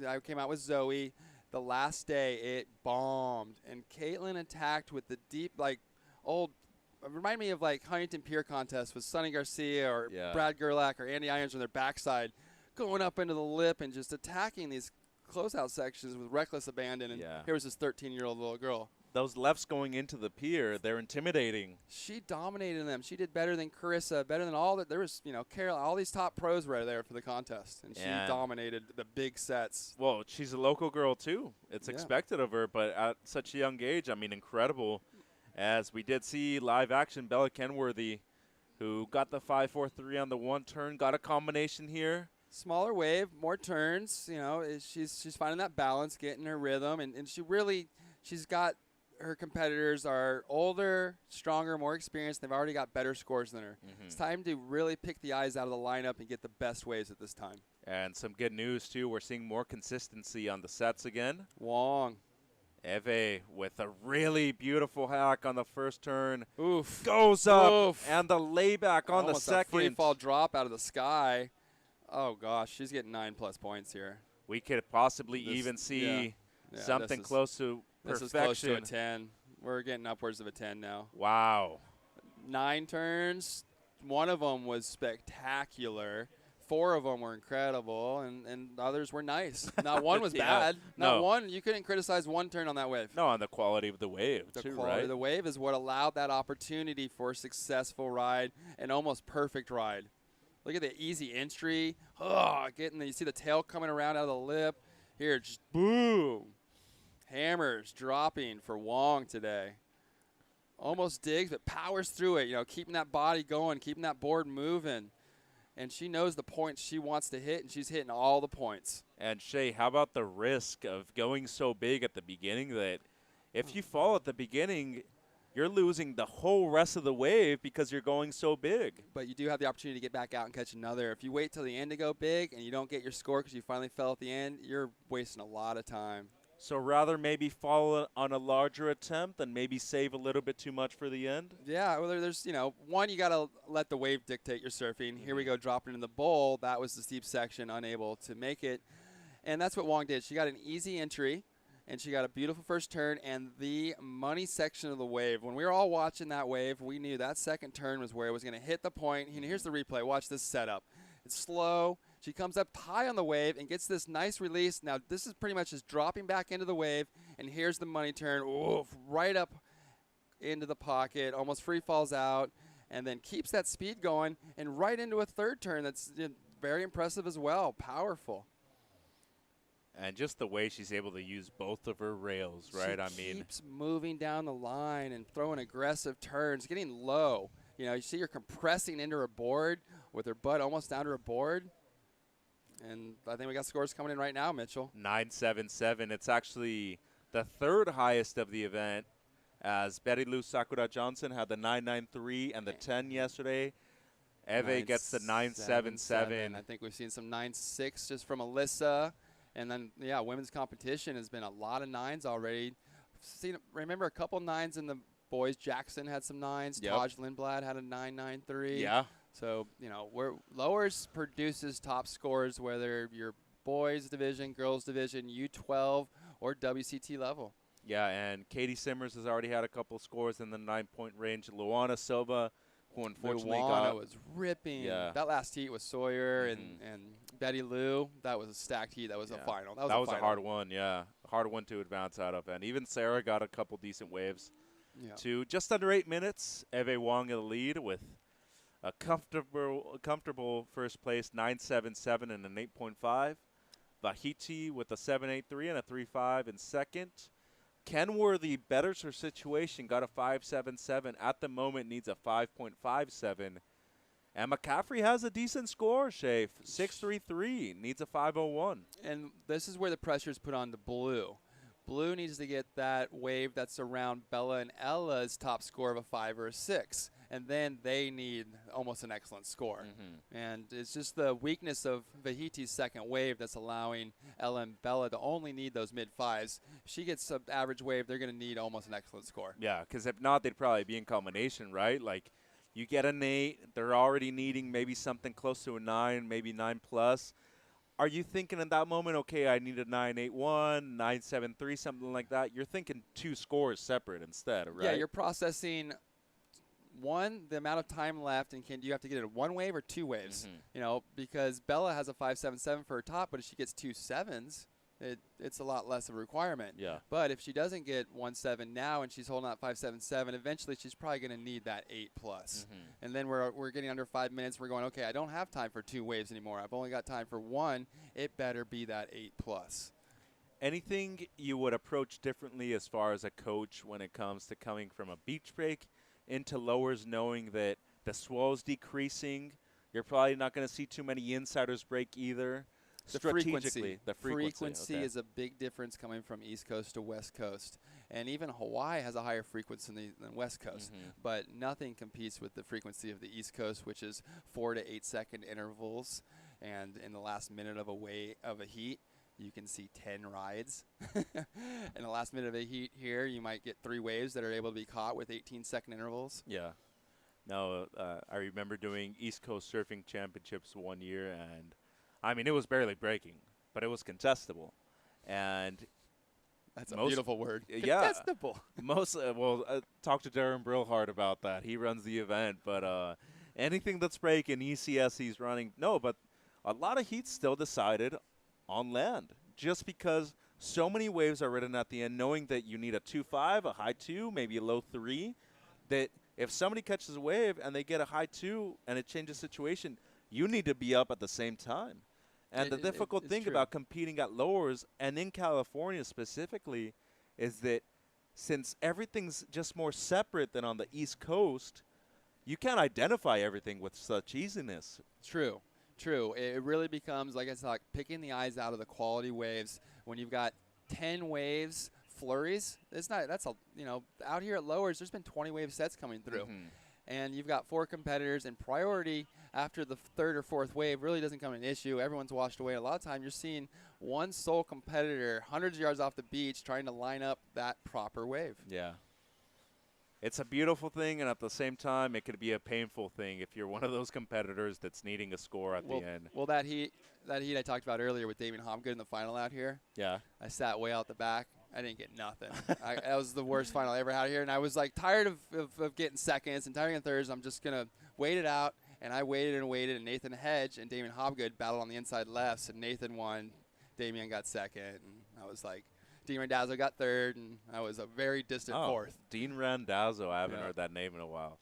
I came out with Zoe. The last day, it bombed. And Caitlin attacked with the deep, like, old – remind me of, like, Huntington Pier contest with Sonny Garcia or Brad Gerlach or Andy Irons on their backside, going up into the lip and just attacking these closeout sections with reckless abandon. And here was this 13-year-old little girl. Those lefts going into the pier, they're intimidating. She dominated them. She did better than Carissa, better than all that. There was, you know, Carol, all these top pros were there for the contest, and she dominated the big sets. Well, she's a local girl, too. It's expected of her, but at such a young age, I mean, incredible. As we did see live action, Bella Kenworthy, who got the 5.43 on the one turn, got a combination here. Smaller wave, more turns. You know, she's finding that balance, getting her rhythm, and she's got her competitors are older, stronger, more experienced. They've already got better scores than her. It's time to really pick the eyes out of the lineup and get the best waves at this time. And some good news, too. We're seeing more consistency on the sets again. Wong. Eve with a really beautiful hack on the first turn. Oof. Goes up. Oof. And the layback on Almost the second. a free fall drop out of the sky. Oh, gosh. She's getting 9+ points here. We could possibly even see something close to perfection. This is close to a 10. We're getting upwards of a 10 now. Wow. 9 turns. One of them was spectacular. 4 of them were incredible, and the others were nice. Not one was bad. Not one. You couldn't criticize one turn on that wave. No, on the quality of the wave, the too, quality right? of the wave is what allowed that opportunity for a successful ride, an almost perfect ride. Look at the easy entry. Oh, you see the tail coming around out of the lip. Here, just boom. Hammers dropping for Wong today. Almost digs, but powers through it. You know, keeping that body going, keeping that board moving. And she knows the points she wants to hit, and she's hitting all the points. And, Shay, how about the risk of going so big at the beginning that if you fall at the beginning, you're losing the whole rest of the wave because you're going so big. But you do have the opportunity to get back out and catch another. If you wait till the end to go big and you don't get your score because you finally fell at the end, you're wasting a lot of time. So rather maybe fall on a larger attempt than maybe save a little bit too much for the end? Yeah, well, there's, you know, one, you got to let the wave dictate your surfing. Here we go, dropping in the bowl. That was the steep section, unable to make it. And that's what Wong did. She got an easy entry, and she got a beautiful first turn and the money section of the wave. When we were all watching that wave, we knew that second turn was where it was going to hit the point. And here's the replay. Watch this setup. It's slow. She comes up high on the wave and gets this nice release. Now, this is pretty much just dropping back into the wave, and here's the money turn. Oof, right up into the pocket, almost free falls out, and then keeps that speed going and right into a third turn that's very impressive as well, powerful. And just the way she's able to use both of her rails, right? She keeps moving down the line and throwing aggressive turns, getting low. You know, you see her compressing into her board with her butt almost down to her board. And I think we got scores coming in right now, Mitchell. 977. It's actually the third highest of the event, as Betty Lou Sakura Johnson had the 993 and the 10 yesterday. Eve gets the 977. I think we've seen some 9.6 just from Alyssa. And then, yeah, women's competition has been a lot of 9s already. Remember a couple 9s in the boys. Jackson had some 9s. Yep. Taj Lindblad had a 993. Yeah. So, Lowers produces top scores, whether you're boys division, girls division, U12, or WCT level. Yeah, and Katie Simmers has already had a couple scores in the 9-point range. Luana Silva, who unfortunately Luana was ripping. Yeah. That last heat was Sawyer and Betty Lou. That was a stacked heat. That was a final. That was a hard one, yeah. A hard one to advance out of. And even Sarah got a couple decent waves. Yeah. To just under 8 minutes, Eve Wong in the lead with a comfortable first place, 977 and an 8.5. Vahiti with a 783 and a 3.5 in second. Kenworthy betters her situation, got a 5.77. At the moment, needs a 5.57. And McCaffrey has a decent score, Shafe. 6.33, needs a 5.01. And this is where the pressure is put on the Blue. Blue needs to get that wave that's around Bella and Ella's top score of a 5 or a 6. And then they need almost an excellent score. And it's just the weakness of Vahiti's second wave that's allowing Ella and Bella to only need those mid-5s. If she gets an average wave, they're going to need almost an excellent score. Yeah, because if not, they'd probably be in combination, right? Like, you get an 8, they're already needing maybe something close to a 9, maybe 9+. Are you thinking in that moment, okay, I need a 9.81, 9.73, something like that? You're thinking 2 scores separate instead, right? Yeah, you're processing the amount of time left, and do you have to get it in 1 wave or 2 waves? Because Bella has a 5.77 for her top, but if she gets 2 7s, it's a lot less of a requirement. Yeah. But if she doesn't get 1 7 now and she's holding out 5.77, eventually she's probably going to need that 8+. And then we're getting under 5 minutes. We're going, okay, I don't have time for 2 waves anymore. I've only got time for 1. It better be that 8+. Anything you would approach differently as far as a coach when it comes to coming from a beach break into lowers, knowing that the swell's decreasing? You're probably not going to see too many insiders break either. The Strategically, frequency okay. is a big difference coming from East Coast to West Coast. And even Hawaii has a higher frequency than West Coast. But nothing competes with the frequency of the East Coast, which is 4 to 8 second intervals. And in the last minute of a heat, you can see 10 rides. In the last minute of a heat here, you might get 3 waves that are able to be caught with 18-second intervals. Yeah. No, I remember doing East Coast Surfing Championships one year, and I mean, it was barely breaking, but it was contestable. And that's a beautiful word. Yeah. Contestable. Talk to Darren Brillhart about that. He runs the event, but anything that's breaking, ECS he's running. No, but a lot of heats still decided on land, just because so many waves are ridden at the end, knowing that you need a 2.5, a high 2, maybe a low 3, that if somebody catches a wave and they get a high 2 and it changes situation, you need to be up at the same time. And the difficult thing about competing at lowers, and in California specifically, is that since everything's just more separate than on the East Coast, you can't identify everything with such easiness. True. It really becomes, like I said, like picking the eyes out of the quality waves. When you've got 10 waves, flurries, out here at lowers, there's been 20 wave sets coming through. And you've got 4 competitors, and priority after the 3rd or 4th wave really doesn't come an issue. Everyone's washed away. A lot of time you're seeing one sole competitor hundreds of yards off the beach trying to line up that proper wave. Yeah. It's a beautiful thing, and at the same time, it could be a painful thing if you're one of those competitors that's needing a score at the end. Well, that heat I talked about earlier with Damien Hopgood in the final out here. Yeah. I sat way out the back. I didn't get nothing. That was the worst final I ever had here, and I was like tired of getting seconds and tired of getting thirds. I'm just gonna wait it out, and I waited, and Nathan Hedge and Damien Hopgood battled on the inside lefts, and Nathan won. Damien got second, and I was like, Dean Randazzo got 3rd, and I was a very distant 4th. Dean Randazzo, I haven't heard that name in a while.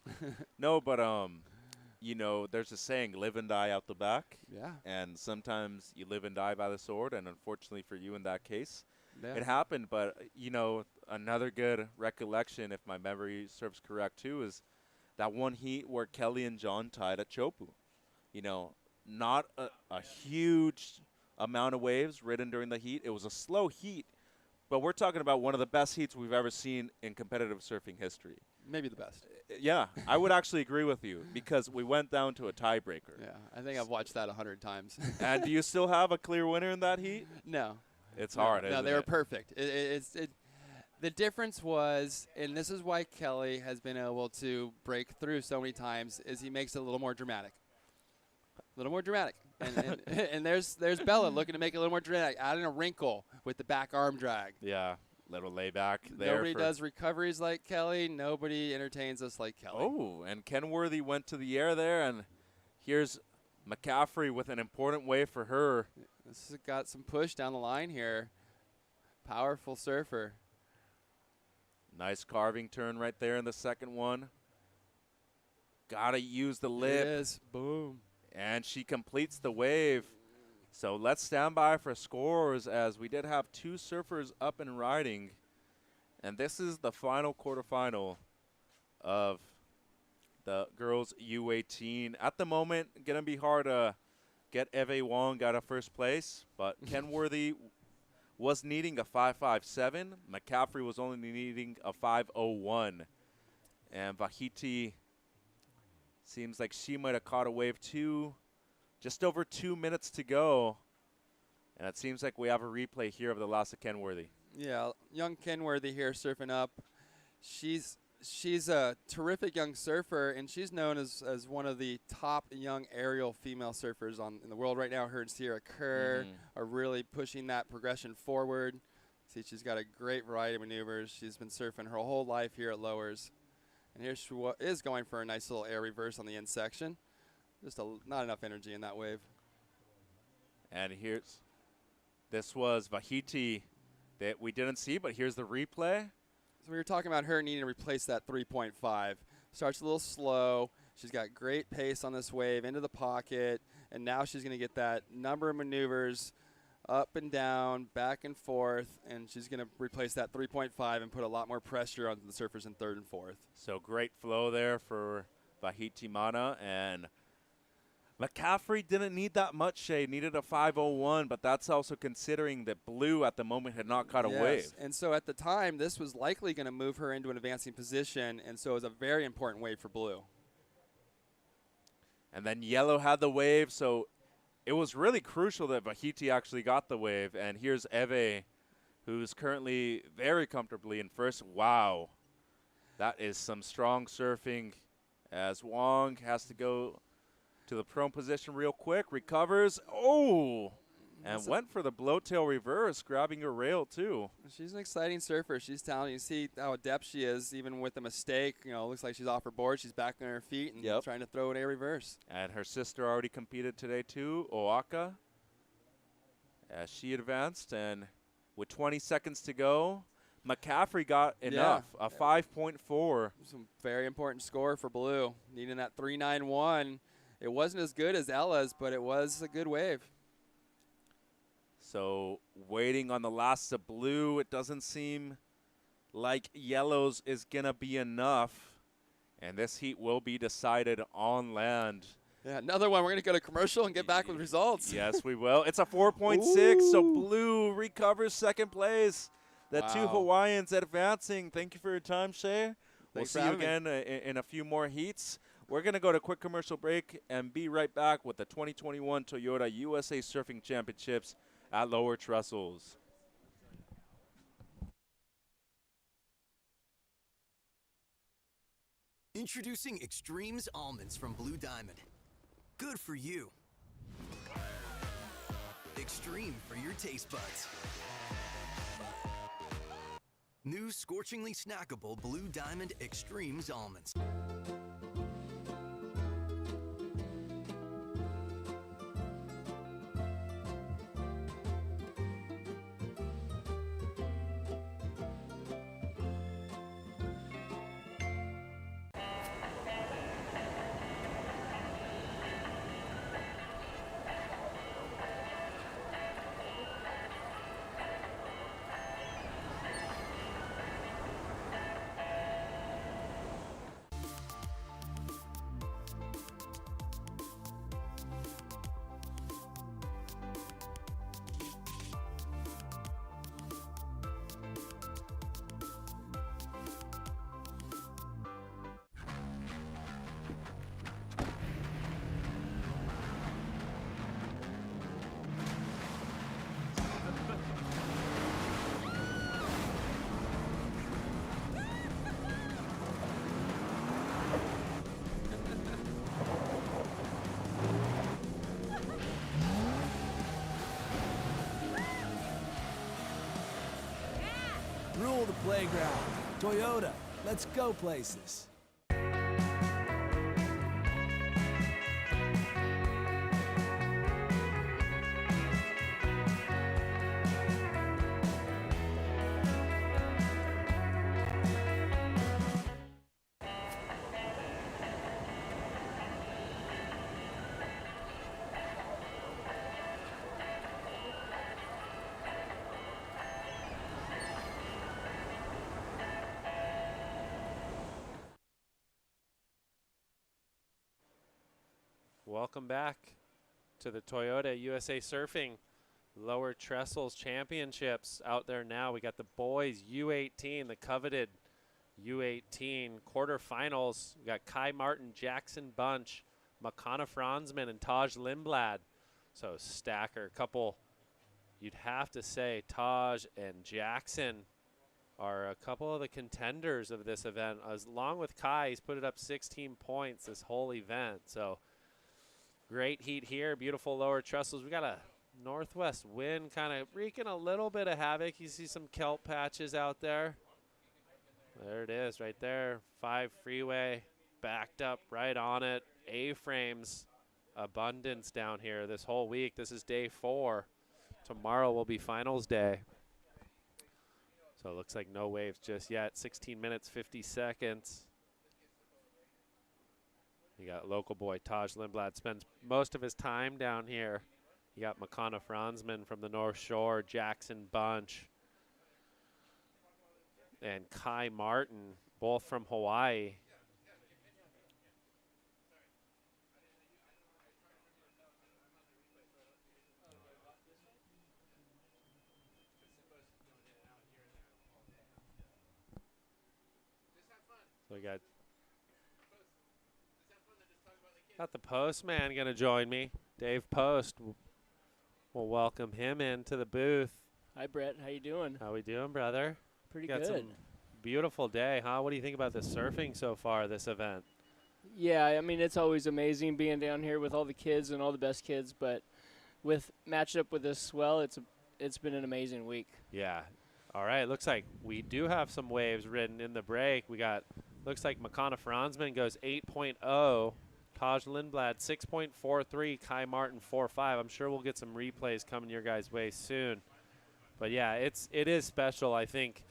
No, but there's a saying, live and die out the back. Yeah. And sometimes you live and die by the sword, and unfortunately for you in that case, yeah. It happened. But, another good recollection, if my memory serves correct too, is that one heat where Kelly and John tied at Chopu. Not a huge amount of waves ridden during the heat. It was a slow heat, but we're talking about one of the best heats we've ever seen in competitive surfing history. Maybe the best. Yeah, I would actually agree with you because we went down to a tiebreaker. Yeah, I think I've watched that 100 times. And do you still have a clear winner in that heat? No. It's hard, No, isn't they were it? perfect. The difference was, and this is why Kelly has been able to break through so many times, is he makes it a little more dramatic. A little more dramatic. And there's Bella looking to make it a little more dramatic, adding a wrinkle with the back arm drag. Yeah, little layback there. Nobody does recoveries like Kelly. Nobody entertains us like Kelly. Oh, and Kenworthy went to the air there, and here's McCaffrey with an important wave for her. This has got some push down the line here. Powerful surfer. Nice carving turn right there in the second one. Gotta use the lip. It is. Boom. And she completes the wave. So let's stand by for scores, as we did have two surfers up and riding. And this is the final quarterfinal of the girls U18. At the moment, going to be hard to get Eve Wong out of first place, but Kenworthy was needing a 5.57. McCaffrey was only needing a 5.01. And Vahiti seems like she might have caught a wave too. Just over 2 minutes to go. And it seems like we have a replay here of the loss of Kenworthy. Yeah, young Kenworthy here surfing up. She's a terrific young surfer, and she's known as one of the top young aerial female surfers in the world right now. Her and Sierra Kerr are really pushing that progression forward. See, she's got a great variety of maneuvers. She's been surfing her whole life here at Lowers. And here she is going for a nice little air reverse on the end section. Just not enough energy in that wave. And this was Vahiti that we didn't see, but here's the replay. So we were talking about her needing to replace that 3.5. Starts a little slow. She's got great pace on this wave into the pocket, and now she's going to get that number of maneuvers up and down, back and forth, and she's going to replace that 3.5 and put a lot more pressure on the surfers in third and fourth. So great flow there for Vahiti Mana, and McCaffrey didn't need that much, Shay. Needed a 5.01, but that's also considering that Blue at the moment had not caught a wave. And so at the time, this was likely going to move her into an advancing position, and so it was a very important wave for Blue. And then Yellow had the wave, so it was really crucial that Vahiti actually got the wave. And here's Eve, who's currently very comfortably in first. Wow. That is some strong surfing, as Wong has to go to the prone position real quick, recovers, and went for the blowtail reverse, grabbing a rail too. She's an exciting surfer. She's talented. You see how adept she is, even with a mistake. You know, looks like she's off her board. She's back on her feet and trying to throw an air reverse. And her sister already competed today too, Oaka, as she advanced. And with 20 seconds to go, McCaffrey got enough, a 5.4. Some very important score for Blue, needing that 3.91. It wasn't as good as Ella's, but it was a good wave. So waiting on the last of Blue, it doesn't seem like Yellow's is going to be enough. And this heat will be decided on land. Yeah, another one. We're going to go to commercial and get back with results. Yes, we will. It's a 4.6, so Blue recovers second place. The two Hawaiians advancing. Thank you for your time, Shay. We'll see you again in a few more heats. We're going to go to a quick commercial break and be right back with the 2021 Toyota USA Surfing Championships at Lower Trestles. Introducing Extremes Almonds from Blue Diamond. Good for you. Extreme for your taste buds. New scorchingly snackable Blue Diamond Extremes Almonds. Rule the playground. Toyota, let's go places. Welcome back to the Toyota USA Surfing Lower Trestles Championships. Out there now, we got the boys U18, the coveted U18 quarterfinals. We got Kai Martin, Jackson Bunch, Makana Franzman, and Taj Lindblad. So stacker, couple, you'd have to say Taj and Jackson are a couple of the contenders of this event. Along with Kai, he's put it up 16 points this whole event. So great heat here, beautiful lower trestles. We got a northwest wind kind of wreaking a little bit of havoc. You see some kelp patches out there. There it is right there. 5 freeway, backed up right on it. A-frames abundance down here this whole week. This is day 4. Tomorrow will be finals day. So it looks like no waves just yet. 16 minutes, 50 seconds. You got local boy Taj Lindblad, spends most of his time down here. You got Makana Franzman from the North Shore, Jackson Bunch, and Kai Martin, both from Hawaii. So we got the postman going to join me. Dave Post. We'll welcome him into the booth. Hi, Brett. How you doing? How we doing, brother? Pretty Got good. some beautiful day, huh? What do you think about the surfing so far this event? Yeah, I mean, it's always amazing being down here with all the kids and all the best kids, but with matched up with this swell, it's been an amazing week. Yeah. All right. Looks like we do have some waves ridden in the break. We got, looks like Makana Franzman goes 8.0. Taj Lindblad 6.43, Kai Martin 4.5. I'm sure we'll get some replays coming your guys' way soon. But yeah, it is special. I think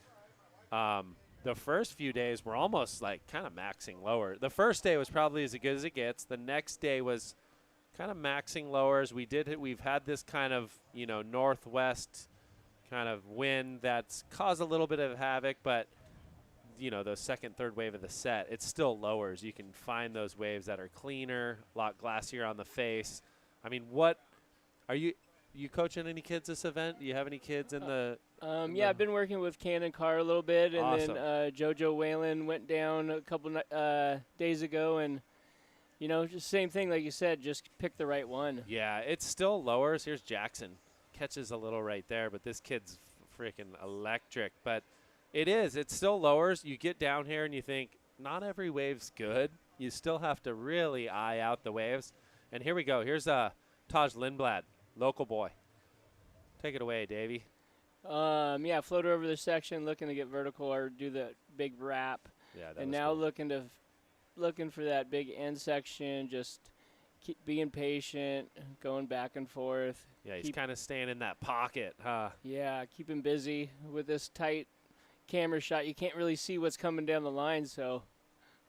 the first few days were almost like kind of maxing lower. The first day was probably as good as it gets. The next day was kind of maxing lowers. We've had this kind of, northwest kind of wind that's caused a little bit of havoc, but the second, third wave of the set, it still lowers. You can find those waves that are cleaner, a lot glassier on the face. I mean, what are you coaching any kids this event? Do you have any kids in the? Yeah, I've been working with Cannon Carr a little bit, and awesome. then JoJo Whalen went down a couple days ago, and just same thing like you said, just pick the right one. Yeah, it still lowers. Here's Jackson, catches a little right there, but this kid's freaking electric. But it still lowers. You get down here and you think, not every wave's good. You still have to really eye out the waves. And here we go. Here's Taj Lindblad, local boy. Take it away, Davey. Yeah, floater over the section, looking to get vertical or do the big wrap. Yeah, that and was now cool. looking for that big end section, just keep being patient, going back and forth. Yeah, he's kind of staying in that pocket, huh? Yeah, keep him busy with this tight camera shot. You can't really see what's coming down the line, so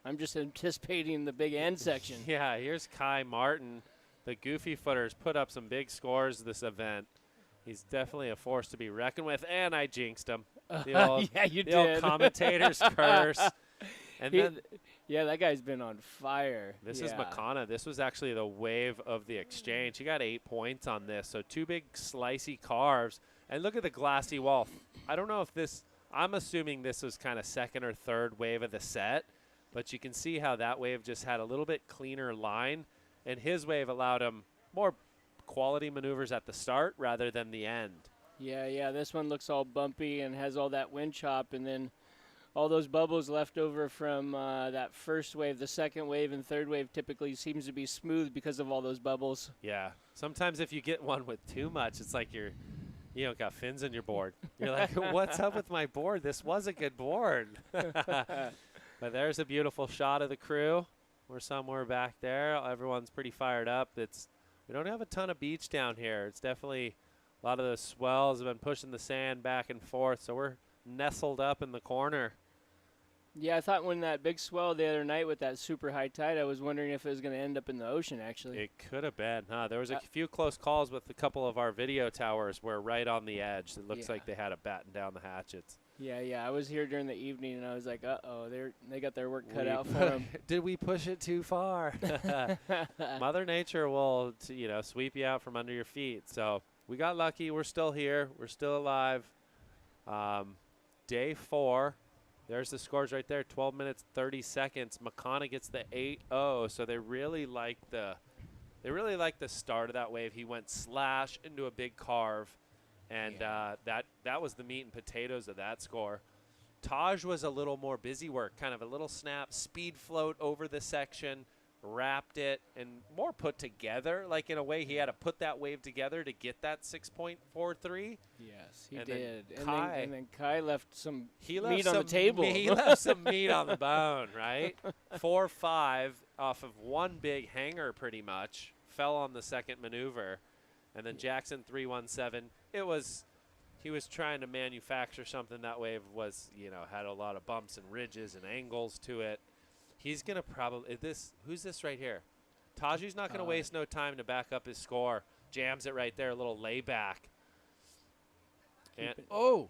I'm just anticipating the big end section. Yeah, here's Kai Martin. The Goofy Footers put up some big scores this event. He's definitely a force to be reckoned with, and I jinxed him. The old, yeah, you the did. old commentator's curse. And then yeah, that guy's been on fire. This is Makana. This was actually the wave of the exchange. He got 8 points on this, so 2 big slicey carves. And look at the glassy wall. I don't know if this – I'm assuming this was kind of second or third wave of the set, but you can see how that wave just had a little bit cleaner line, and his wave allowed him more quality maneuvers at the start rather than the end. Yeah, this one looks all bumpy and has all that wind chop, and then all those bubbles left over from that first wave. The second wave and third wave typically seems to be smooth because of all those bubbles. Yeah. Sometimes if you get one with too much, it's like you're You don't got fins in your board. You're like, what's up with my board? This was a good board. But there's a beautiful shot of the crew. We're somewhere back there. Everyone's pretty fired up. We don't have a ton of beach down here. It's definitely a lot of the swells have been pushing the sand back and forth, so we're nestled up in the corner. Yeah, I thought when that big swell the other night with that super high tide, I was wondering if it was going to end up in the ocean, actually. It could have been, huh? There was a few close calls with a couple of our video towers where right on the edge. It looks like they had to batten down the hatchets. Yeah. I was here during the evening, and I was like, uh-oh, they got their work cut out for them. Did we push it too far? Mother Nature will, sweep you out from under your feet. So we got lucky. We're still here. We're still alive. Day 4. There's the scores right there, 12 minutes, 30 seconds. McConnell gets the 8-0, so they really like the start of that wave. He went slash into a big carve, and that was the meat and potatoes of that score. Taj was a little more busy work, kind of a little snap, speed float over the section, wrapped it, and more put together. Like, in a way, he had to put that wave together to get that 6.43. Yes, he and did. Then And then Kai left some meat on the table. He left some meat on the bone, right? 4-5 off of one big hanger, pretty much. Fell on the second maneuver. And then Jackson 3-1-7. He was trying to manufacture something. That wave was, had a lot of bumps and ridges and angles to it. He's going to probably – who's this right here? Taji's not going to waste no time to back up his score. Jams it right there, a little layback. And so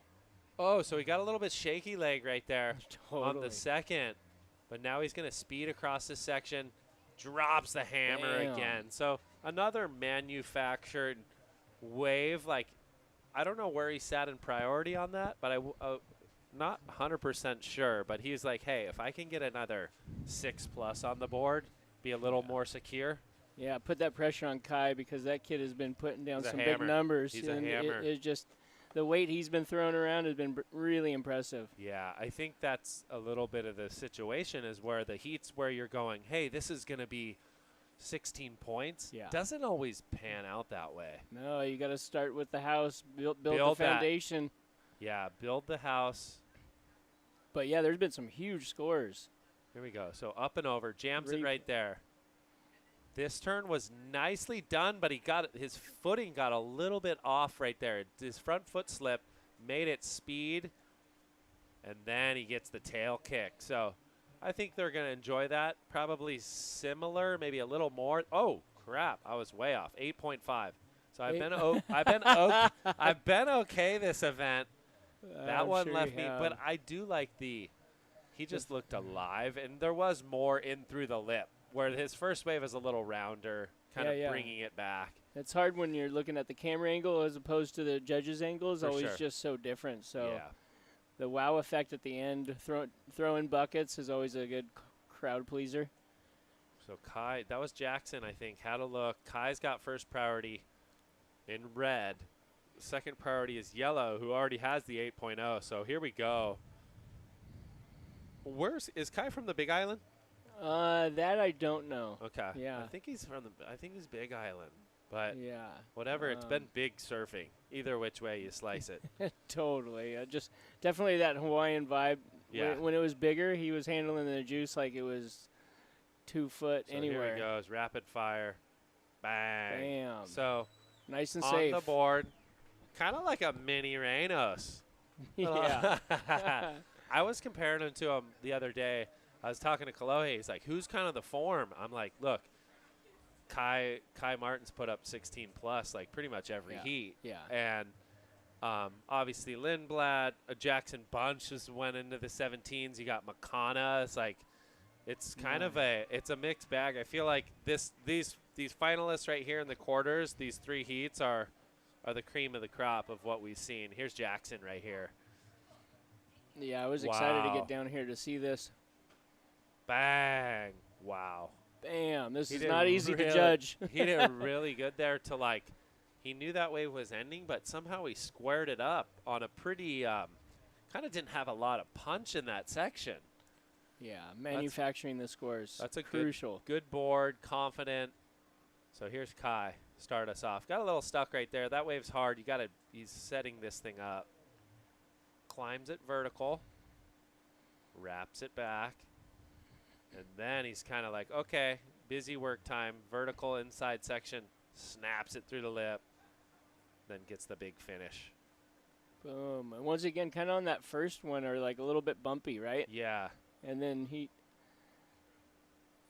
he got a little bit shaky leg right there on the second. But now he's going to speed across this section, drops the hammer again. So another manufactured wave. Like, I don't know where he sat in priority on that, but not 100% sure, but he's like, hey, if I can get another 6+ on the board, be a little more secure. Yeah, put that pressure on Kai because that kid has been putting down some big numbers. He's a hammer. It's just the weight he's been throwing around has been really impressive. Yeah, I think that's a little bit of the situation is where the heats where you're going, hey, this is going to be 16 points. Yeah. Doesn't always pan out that way. No, you got to start with the house, build the foundation. Yeah, build the house. But, yeah, there's been some huge scores. Here we go. So up and over. Jams it right there. This turn was nicely done, but his footing got a little bit off right there. His front foot slip made it speed, and then he gets the tail kick. So I think they're going to enjoy that. Probably similar, maybe a little more. Oh, crap. I was way off. 8.5. So I've been okay this event. That one sure left me, but I do like he just looked alive, and there was more in through the lip, where his first wave is a little rounder, kind of bringing it back. It's hard when you're looking at the camera angle as opposed to the judge's angle is always just so different. So the wow effect at the end, throwing buckets is always a good crowd pleaser. So Kai, that was Jackson, I think, had a look. Kai's got first priority in red. Second priority is yellow, who already has the 8.0. So here we go. Is Kai from the Big Island? That I don't know. Okay. Yeah. I think he's Big Island. But whatever, it's been big surfing. Either which way you slice it. Totally. Just definitely that Hawaiian vibe. Yeah. When it was bigger, he was handling the juice like it was 2 foot anywhere. Here he goes, rapid fire. Bang. Bam. So nice and on safe. the board. Kind of like a mini Reynos. Yeah. I was comparing him to him the other day. I was talking to Kalohe. He's like, who's kind of the form? I'm like, look, Kai Martin's put up 16+ like pretty much every heat. Yeah. And obviously Lindblad, Jackson Bunch just went into the 17s. You got Makana. It's like it's kind of a mixed bag. I feel like these finalists right here in the quarters, these 3 heats are the cream of the crop of what we've seen. Here's Jackson right here. Yeah, I was excited to get down here to see this. Bang. Wow. Bam. This is not easy to judge. He did really good there he knew that wave was ending, but somehow he squared it up on a pretty, kind of didn't have a lot of punch in that section. Yeah, manufacturing the scores. That's a crucial. Good board, confident. So here's Kai. start us off. Got a little stuck right there. That wave's hard. He's setting this thing up. Climbs it vertical. Wraps it back. And then he's kind of like, okay, busy work time. Vertical inside section. Snaps it through the lip. Then gets the big finish. Boom. And once again, kind of on that first one, or like a little bit bumpy, right? Yeah. And then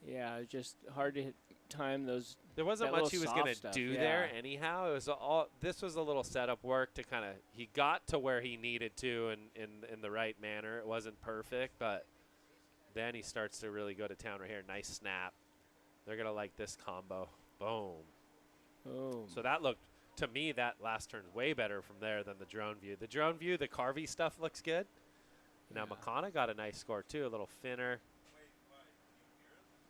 it's just hard to time those. There wasn't much he was going to do yeah. there anyhow. It was this was a little setup work to kind of, he got to where he needed to in the right manner. It wasn't perfect, but then he starts to really go to town right here. Nice snap. They're going to like this combo. Boom. Boom. So that looked, to me, that last turn's way better from there than the drone view. The drone view, the Carvey stuff looks good. Now McConnell got a nice score too, a little finner.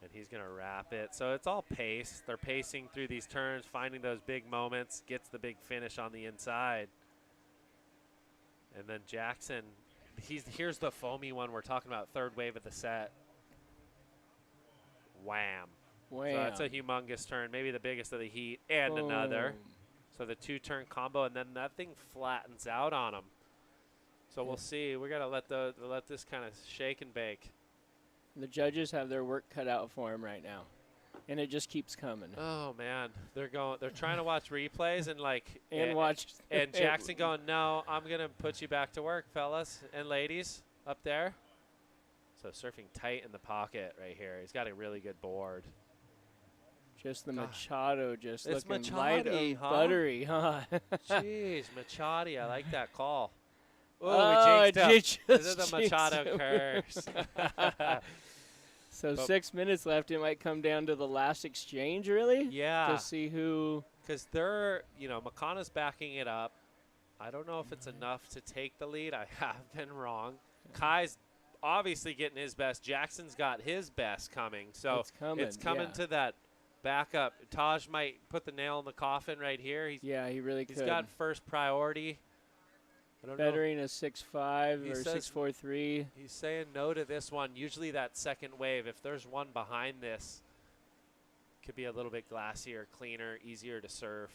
And he's going to wrap it. So it's all pace. They're pacing through these turns, finding those big moments, gets the big finish on the inside. And then Jackson, here's the foamy one we're talking about, third wave of the set. Wham. Wham. So that's a humongous turn, maybe the biggest of the heat, and another. So the 2-turn combo, and then that thing flattens out on him. So we'll see. We got to let this kind of shake and bake. The judges have their work cut out for him right now, and it just keeps coming. Oh man, they're trying to watch replays and and Jackson going, no, I'm gonna put you back to work, fellas and ladies up there. So surfing tight in the pocket right here. He's got a really good board. Just the Machado, just it's looking light and buttery, huh? Jeez, Machado, I like that call. Oh, we jinxed him. This is the Machado curse. So 6 minutes left. It might come down to the last exchange, really? Yeah. To see who. Because they're, McConnell's backing it up. I don't know if it's enough to take the lead. I have been wrong. Kai's obviously getting his best. Jackson's got his best coming. So it's coming to that backup. Taj might put the nail in the coffin right here. He really could. He's got first priority. Bettering a 6.5 or 6.43. He's saying no to this one. Usually that second wave, if there's one behind this, could be a little bit glassier, cleaner, easier to surf.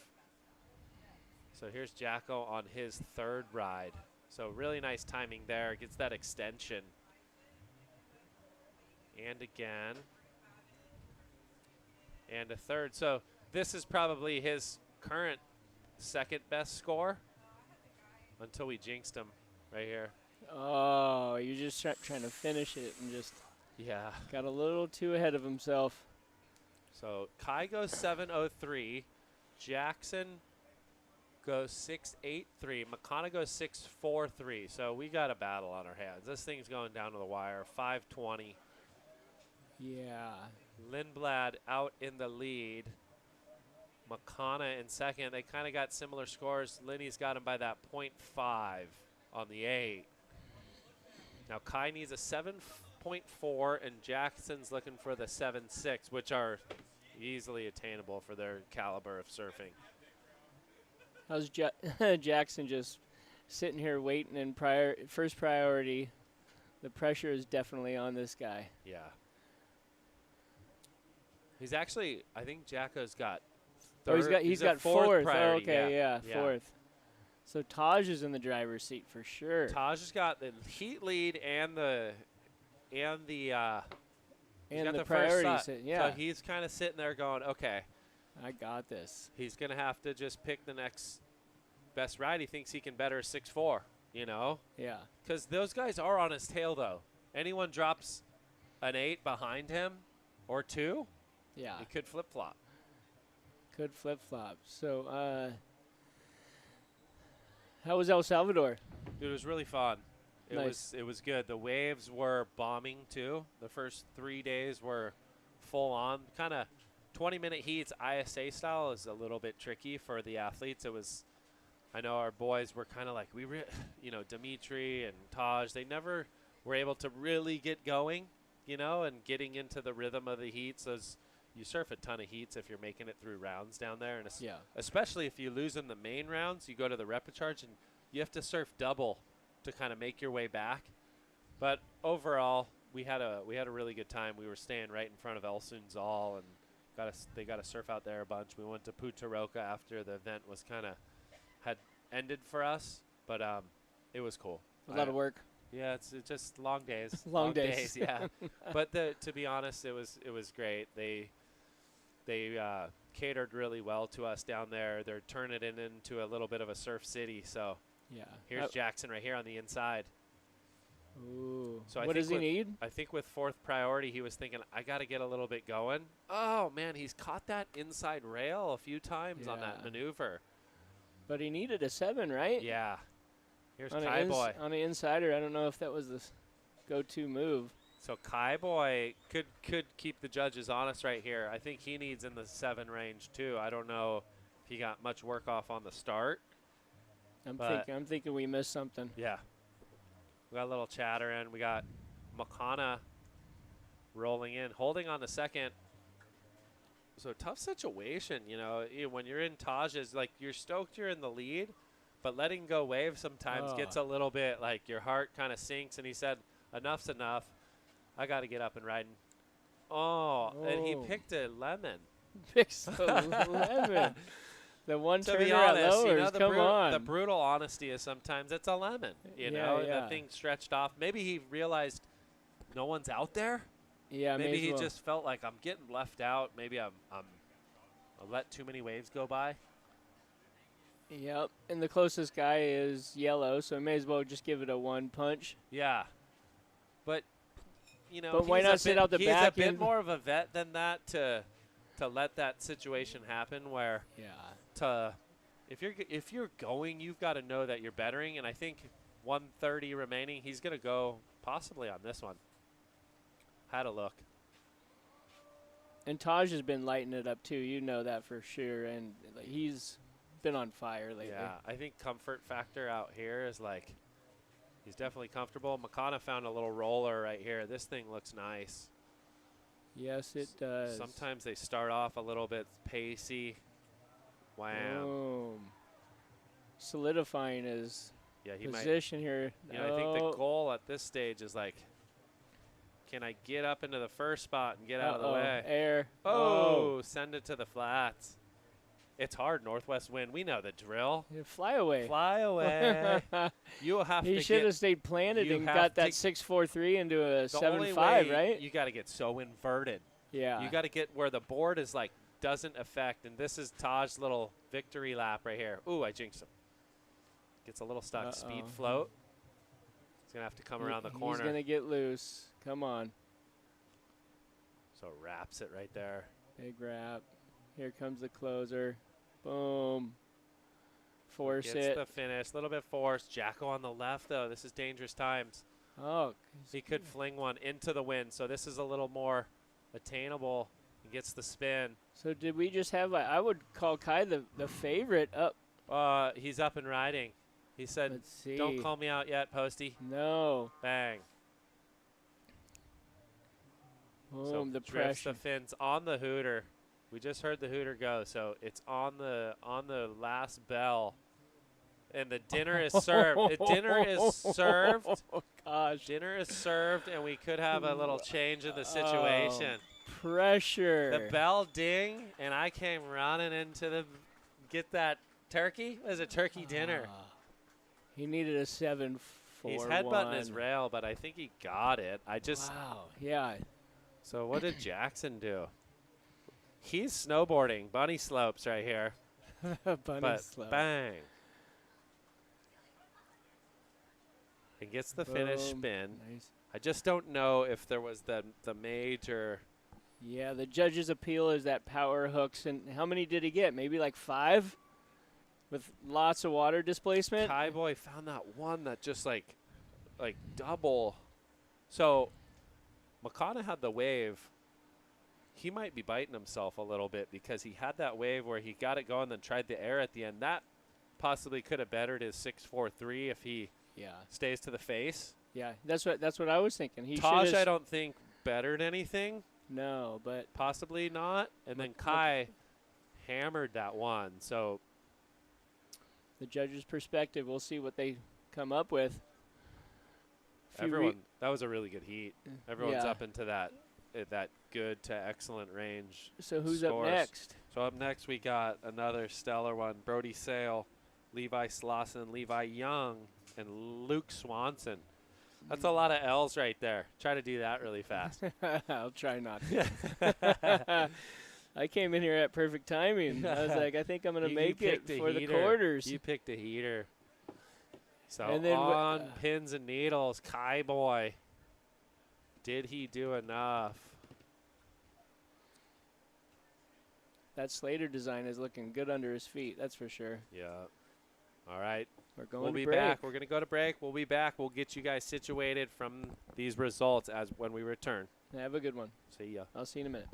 So here's Jacko on his third ride. So really nice timing there. Gets that extension. And again. And a third. So this is probably his current second best score. Until we jinxed him right here. Oh, you're just trying to finish it and just got a little too ahead of himself. So Kai goes 7.03. Jackson goes 6.83. McConnell goes 6.43. So we got a battle on our hands. This thing's going down to the wire. 5.20. Yeah. Lindblad out in the lead. McConnell in second. They kind of got similar scores. Linney's got him by that 0.5 on the 8. Now Kai needs a 7.4, and Jackson's looking for the 7.6, which are easily attainable for their caliber of surfing. How's Jackson just sitting here waiting in first priority? The pressure is definitely on this guy. Yeah. He's actually, I think Jacko's got third. He's got fourth. Oh, okay, fourth. So Taj is in the driver's seat for sure. Taj has got the heat lead and the priority. So he's kind of sitting there going, okay, I got this. He's gonna have to just pick the next best ride. He thinks he can better 6.4. Yeah. Because those guys are on his tail though. Anyone drops an 8 behind him or 2, it could flip flop. Could flip-flop. So, how was El Salvador? Dude, it was really fun. Nice. It was good. The waves were bombing too. The first 3 days were full on. Kind of 20-minute heats, ISA style, is a little bit tricky for the athletes. I know our boys were kind of like, Dimitri and Taj, they never were able to really get going, and getting into the rhythm of the heats. You surf a ton of heats if you're making it through rounds down there, and especially if you lose in the main rounds, you go to the repechage and you have to surf double to kind of make your way back. But overall, we had a really good time. We were staying right in front of El Sunzal, and They got to surf out there a bunch. We went to Putaroka after the event was had ended for us, but it was cool. A lot of work. Yeah, it's just long days. long days. Yeah. But to be honest, it was great. They catered really well to us down there. They're turning it into a little bit of a surf city. So yeah, here's Jackson right here on the inside. Ooh. So what does he need? I think with fourth priority, he was thinking, I got to get a little bit going. Oh, man, he's caught that inside rail a few times on that maneuver. But he needed a 7, right? Yeah. Here's Kai Boy. On the insider, I don't know if that was the go-to move. So Kai Boy could keep the judges honest right here. I think he needs in the 7 range, too. I don't know if he got much work off on the start. I'm thinking we missed something. Yeah. We got a little chatter in. We got Makana rolling in, holding on the second. So tough situation, when you're in Taj's, like you're stoked you're in the lead, but letting go wave sometimes gets a little bit like your heart kind of sinks. And he said, enough's enough. I got to get up and riding. And he picked a lemon. Picks a lemon. The one to turner be honest, at Lowers, come on. The brutal honesty is sometimes it's a lemon. The thing stretched off. Maybe he realized no one's out there. Yeah, maybe he just felt like I'm getting left out. Maybe I let too many waves go by. Yep, and the closest guy is yellow, so may as well just give it a 1 punch. Yeah, but but why not sit out the back? He's a bit more of a vet than that to let that situation happen where. Yeah. If you're going, you've got to know that you're bettering, and I think 130 remaining, he's going to go possibly on this one. Had a look. And Taj has been lighting it up too. You know that for sure, and he's been on fire lately. Yeah, I think comfort factor out here is like he's definitely comfortable. Makana found a little roller right here. This thing looks nice. Yes, it does. Sometimes they start off a little bit pacey. Wham. Boom. Solidifying his position here. I think the goal at this stage is like, can I get up into the first spot and get out of the way? Air. Send it to the flats. It's hard, northwest wind. We know the drill. Yeah, fly away. Fly away. You have he should have stayed planted and got that 6-4-3 into a 7-5, right? You got to get so inverted. Yeah. You got to get where the board is like, doesn't affect, and this is Taj's little victory lap right here. Ooh, I jinxed him. Gets a little stuck. Speed float. He's going to have to come around the corner. He's going to get loose. Come on. So wraps it right there. Big wrap. Here comes the closer. Boom. Force it. Gets the finish. A little bit forced. Jacko on the left, though. This is dangerous times. Oh. He could fling one into the wind, so this is a little more attainable. He gets the spin. So did we just have, I would call Kai the favorite up. He's up and riding. He said, don't call me out yet, Posty. No. Bang. Boom, So the drifts pressure. the fins on the hooter. We just heard the hooter go, so it's on the last bell. And the dinner is served. Dinner is served. Oh, gosh. Dinner is served, and we could have a little change in the situation. Pressure. The bell ding, and I came running into get that turkey. It was a turkey dinner. He needed a 7-4. He's headbutting his rail, but I think he got it. Wow. Yeah. So what did Jackson do? He's snowboarding. Bunny slopes right here. Bunny slope. Bang. He gets the finish Boom. spin. Nice. I just don't know if there was the major. Yeah, the judge's appeal is that power hooks. And how many did he get? Maybe like 5? With lots of water displacement? Kai Boy found that one that just like double. So Makana had the wave. He might be biting himself a little bit because he had that wave where he got it going, then tried the air at the end. That possibly could have bettered his 6-4-3 if he stays to the face. Yeah, that's what I was thinking. He Taj, I don't think bettered anything. No, but possibly not. And then Kai hammered that one. So the judge's perspective, we'll see what they come up with. Everyone, that was a really good heat. Everyone's up into that that good to excellent range. So who's scores. up next? So up next we got another stellar one: Brody Sale, Levi Slauson, Levi Young, and Luke Swanson. That's a lot of L's right there. Try to do that really fast. I'll try not to. I came in here at perfect timing. I was like, I think I'm going to make it for the quarters. You picked a heater. So and then on pins and needles, Kai Boy. Did he do enough? That Slater design is looking good under his feet, that's for sure. Yeah. All right. We're going we'll to be break. back. We're going to go to break. We'll be back. We'll get you guys situated from these results as when we return. Have a good one. See ya. I'll see you in a minute.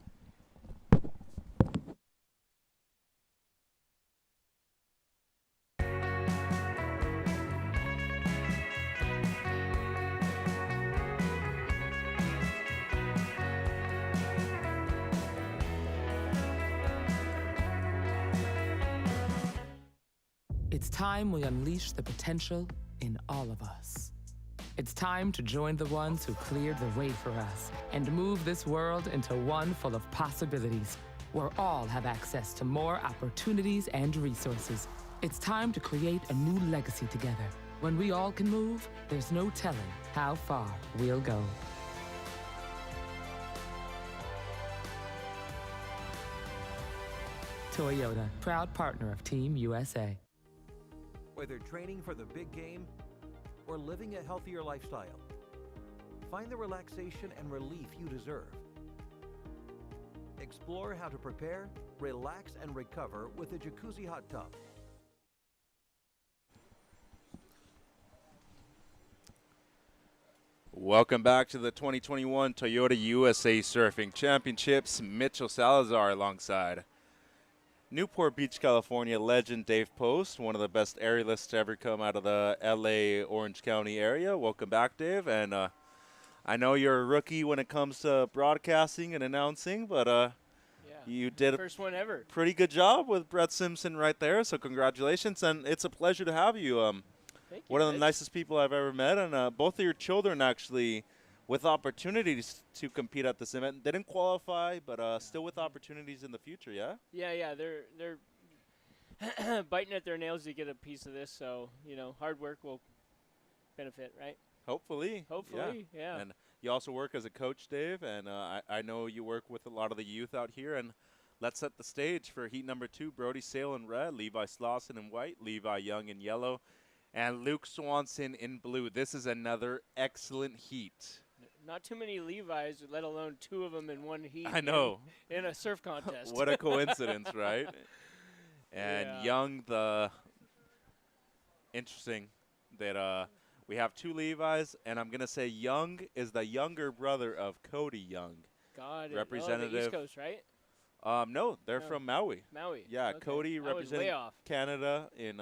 It's time we unleash the potential in all of us. It's time to join the ones who cleared the way for us and move this world into one full of possibilities, where all have access to more opportunities and resources. It's time to create a new legacy together. When we all can move, there's no telling how far we'll go. Toyota, proud partner of Team USA. Whether training for the big game or living a healthier lifestyle, find the relaxation and relief you deserve. Explore how to prepare, relax, and recover with a jacuzzi hot tub. Welcome back to the 2021 Toyota USA Surfing Championships. Mitchell Salazar alongside Newport Beach, California legend Dave Post, one of the best aerialists to ever come out of the LA Orange County area. Welcome back, Dave. And I know you're a rookie when it comes to broadcasting and announcing, but you did first one ever. Pretty good job with Brett Simpson right there. So congratulations, and it's a pleasure to have you. Thank you, one of the nicest people I've ever met, and both of your children actually with opportunities to compete at this event. They didn't qualify, but still with opportunities in the future, yeah? Yeah, they're biting at their nails to get a piece of this, so, hard work will benefit, right? Hopefully. Yeah. And you also work as a coach, Dave, and I know you work with a lot of the youth out here, and let's set the stage for heat number 2. Brody Sale in red, Levi Slauson in white, Levi Young in yellow, and Luke Swanson in blue. This is another excellent heat. Not too many Levi's, let alone 2 of them in one heat. I know. In a surf contest. What a coincidence, right? And Young, interesting that we have 2 Levi's, and I'm going to say Young is the younger brother of Cody Young. God, representative. the East Coast, right? No, they're from Maui. Maui. Yeah, okay. Cody represented Canada in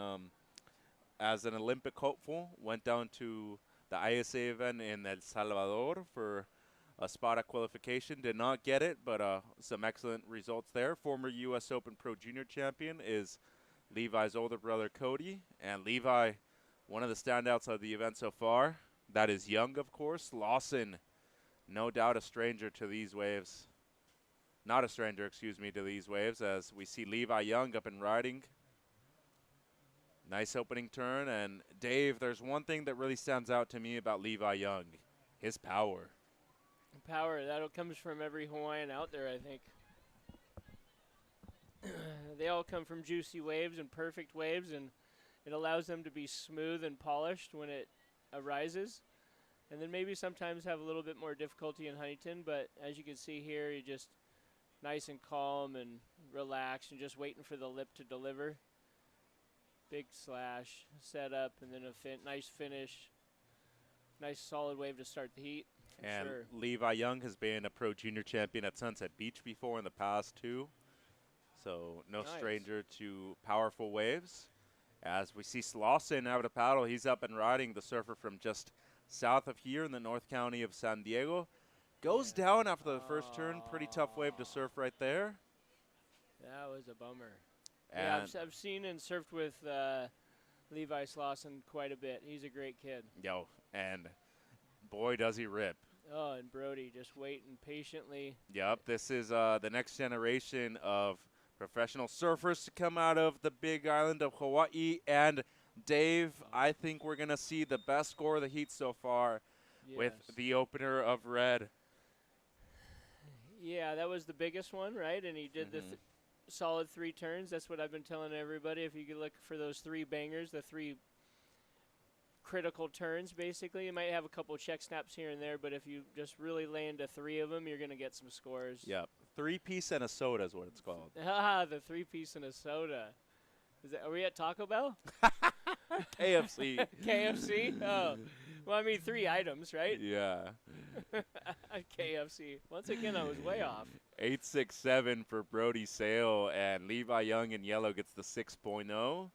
as an Olympic hopeful, went down to the ISA event in El Salvador for a spot at qualification. Did not get it, but some excellent results there. Former U.S. Open Pro Junior champion is Levi's older brother, Cody. And Levi, one of the standouts of the event so far. That is Young, of course. Lawson, no doubt a stranger to these waves. Not a stranger, excuse me, to these waves, as we see Levi Young up and riding. Nice opening turn, and Dave, there's one thing that really stands out to me about Levi Young, his power. Power, that comes from every Hawaiian out there, I think. They all come from juicy waves and perfect waves, and it allows them to be smooth and polished when it arises. And then maybe sometimes have a little bit more difficulty in Huntington, but as you can see here, you're just nice and calm and relaxed and just waiting for the lip to deliver. Big slash, set up, and then a nice finish. Nice solid wave to start the heat. And sure. Levi Young has been a Pro Junior champion at Sunset Beach before in the past, too. So no stranger to powerful waves. As we see Slauson out of paddle, he's up and riding, the surfer from just south of here in the North County of San Diego. Goes down after the first turn. Pretty tough wave to surf right there. That was a bummer. And yeah, I've seen and surfed with Levi Slauson quite a bit. He's a great kid. And boy, does he rip. Oh, and Brody just waiting patiently. Yep, this is the next generation of professional surfers to come out of the big island of Hawaii. And Dave, I think we're going to see the best score of the heat so far with Yes. the opener of red. Yeah, that was the biggest one, right? And he did the solid 3 turns. That's what I've been telling everybody. If you could look for those 3 bangers, the 3 critical turns, basically. You might have a couple check snaps here and there, but if you just really land 3 of them, you're going to get some scores. Yep, 3-piece and a soda is what it's called. Ah, the 3-piece and a soda. Are we at Taco Bell? KFC. KFC? Oh. Well, I mean, 3 items, right? Yeah. KFC. Once again, I was way off. 8.67 for Brody Sale, and Levi Young in yellow gets the 6.0.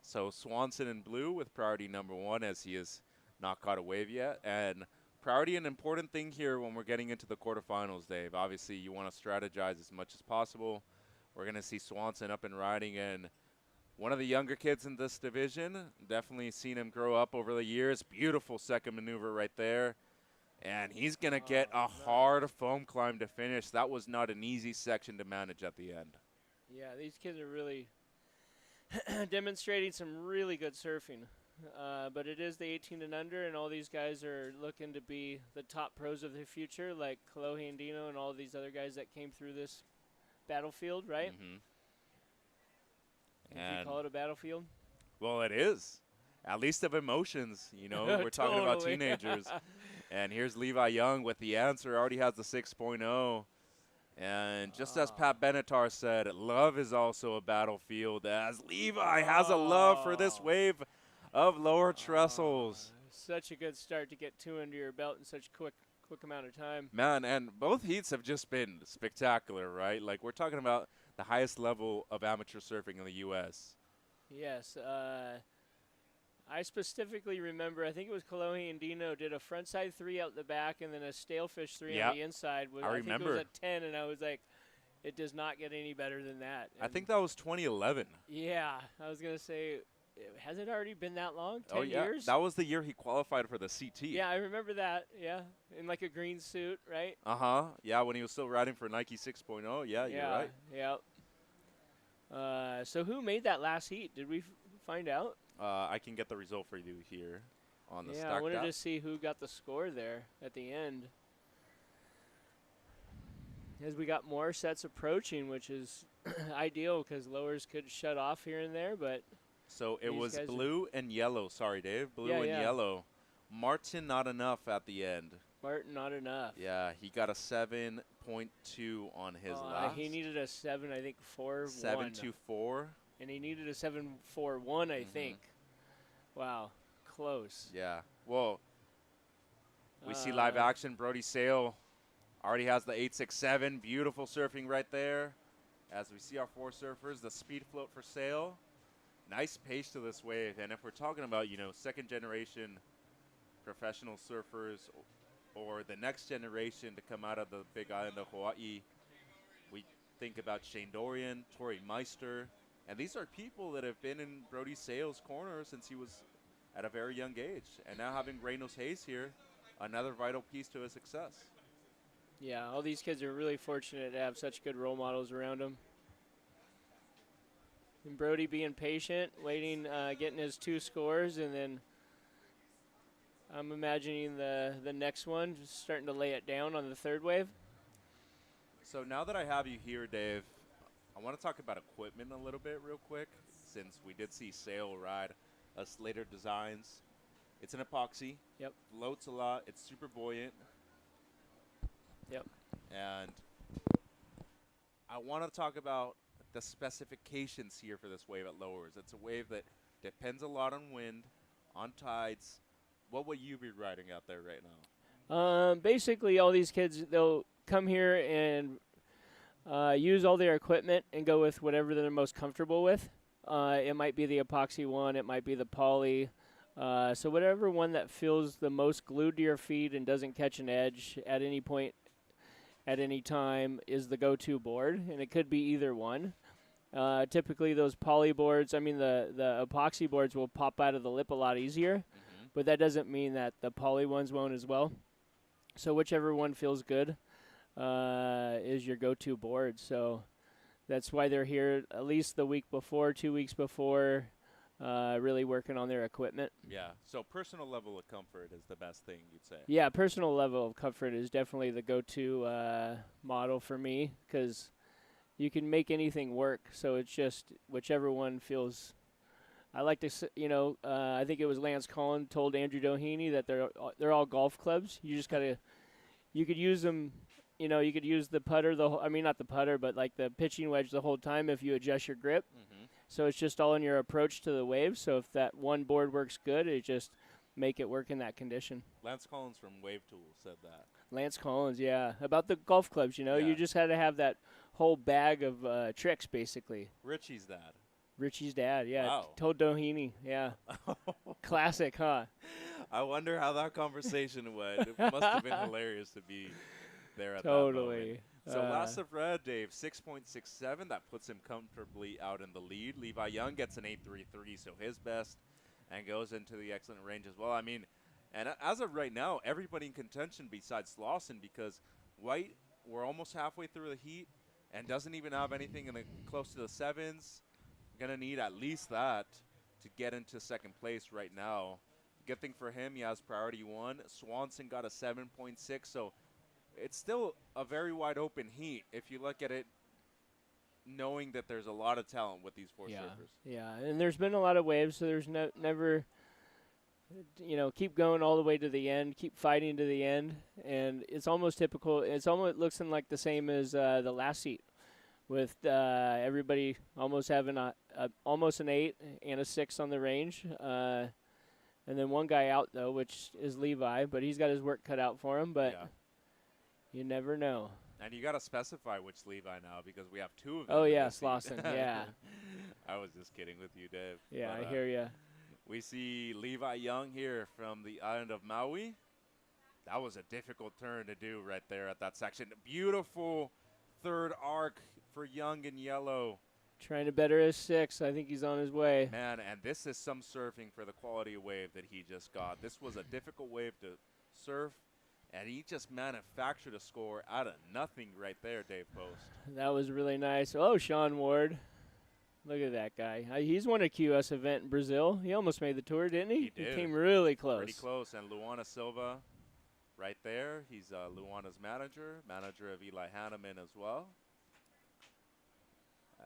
So Swanson in blue with priority number 1, as he has not caught a wave yet. And priority, an important thing here when we're getting into the quarterfinals, Dave. Obviously, you want to strategize as much as possible. We're going to see Swanson up and riding, and one of the younger kids in this division. Definitely seen him grow up over the years. Beautiful second maneuver right there. And he's going to get a hard foam climb to finish. That was not an easy section to manage at the end. Yeah, these kids are really demonstrating some really good surfing. But it is the 18 and under, and all these guys are looking to be the top pros of the future, like Kalohe and Dino and all these other guys that came through this battlefield, right? Would you call it a battlefield? Well, it is. At least of emotions, you know. We're talking about Totally. teenagers. And here's Levi Young with the answer. Already has the 6.0. And just as Pat Benatar said, love is also a battlefield, as Levi has a love for this wave of Lower Trestles. Such a good start to get 2 under your belt in such quick amount of time. Man, and both heats have just been spectacular, right? Like, we're talking about the highest level of amateur surfing in the U.S. Yes. I specifically remember, I think it was Kalohe and Dino did a frontside 3 out the back and then a stalefish 3 Yep. on the inside. I think it remember. was a 10, and I was like, it does not get any better than that. I And think that was 2011. yeah, I was going to say, has it already been that long? 10 Oh, yeah. years? That was the year he qualified for the CT. Yeah, I remember that. Yeah, in like a green suit, right? Uh-huh. Yeah, when he was still riding for Nike 6.0. Yeah, you're right. Yeah. So who made that last heat? Did we find out? I can get the result for you here on the Yeah, stacked I wanted app. to see who got the score there at the end. As we got more sets approaching, which is ideal because lowers could shut off here and there, but So it these was guys are- blue and yellow. Sorry, Dave. Blue Yeah, and yeah. yellow. Martin not enough at the end. Martin not enough. Yeah, he got a 7.2 on his last. He needed a 7, I think, 4-1. 7.24. And he needed a 7.41, I think. Wow, close. Yeah. Well, we see live Uh, action. Brody Sale already has the 8.67. Beautiful surfing right there. As we see our 4 surfers, the speed float for Sale. Nice pace to this wave. And if we're talking about, you know, second generation professional surfers or the next generation to come out of the big island of Hawaii, we think about Shane Dorian, Torrey Meister. And these are people that have been in Brody Sale's corner since he was at a very young age. And now having Reynolds Hayes here, another vital piece to his success. Yeah, all these kids are really fortunate to have such good role models around them. And Brody being patient, waiting, getting his 2 scores, and then I'm imagining the next one just starting to lay it down on the 3rd wave. So now that I have you here, Dave, I want to talk about equipment a little bit real quick, since we did see Sale ride a Slater Designs. It's an epoxy. Yep. Floats a lot. It's super buoyant. Yep. And I want to talk about the specifications here for this wave at lowers. It's a wave that depends a lot on wind, on tides. What would you be riding out there right now? Basically, all these kids, they'll come here and use all their equipment and go with whatever they're most comfortable with. It might be the epoxy one. It might be the poly. So whatever one that feels the most glued to your feet and doesn't catch an edge at any point, at any time, is the go-to board. And it could be either one. Typically, those poly boards, I mean, the epoxy boards will pop out of the lip a lot easier. But that doesn't mean that the poly ones won't as well. So whichever one feels good is your go-to board. So that's why they're here at least the week before, 2 weeks before, really working on their equipment. Yeah. So personal level of comfort is the best thing you'd say. Yeah, personal level of comfort is definitely the go-to model for me because you can make anything work. So it's just whichever one feels. I like to, I think it was Lance Collin told Andrew Doheny that they're all golf clubs. You just gotta, you could use them. You could use the putter, not the putter, but like the pitching wedge the whole time if you adjust your grip. Mm-hmm. So it's just all in your approach to the wave. So if that one board works good, it just make it work in that condition. Lance Collins from Wave Tools said that. Lance Collins, yeah. About the golf clubs, Yeah. you just had to have that whole bag of tricks, basically. Richie's dad. Richie's dad, yeah. Wow. Told Doheny, yeah. Classic, huh? I wonder how that conversation went. It must have been hilarious to be there at that Totally. moment. So last of red, Dave, 6.67. That puts him comfortably out in the lead. Levi Young gets an 8.33, so his best, and goes into the excellent range as well. I mean, and as of right now, everybody in contention besides Slauson, because White, we're almost halfway through the heat and doesn't even have anything in the close to the sevens. Gonna need at least that to get into second place right now. Good thing for him, he has priority 1. Swanson got a 7.6, so it's still a very wide open heat if you look at it knowing that there's a lot of talent with these 4 surfers. Yeah, and there's been a lot of waves, so there's never, keep going all the way to the end, keep fighting to the end, and it's almost typical. It's almost looking like the same as the last seat, with everybody almost having almost an 8 and a 6 on the range, and then one guy out though, which is Levi, but he's got his work cut out for him. But you never know. And you got to specify which Levi now because we have 2 of them. Oh in yeah, this seat. Slauson. Yeah. I was just kidding with you, Dave. Yeah, But, I hear you. We see Levi Young here from the island of Maui. That was a difficult turn to do right there at that section. Beautiful third arc for Young in yellow. Trying to better his 6. I think he's on his way. Man, and this is some surfing for the quality of wave that he just got. This was a difficult wave to surf, and he just manufactured a score out of nothing right there, Dave Post. That was really nice. Oh, Sean Ward. Look at that guy. He's won a QS event in Brazil. He almost made the tour, didn't he? He did. He came really close. Pretty close. And Luana Silva right there. He's Luana's manager of Eli Hanneman as well.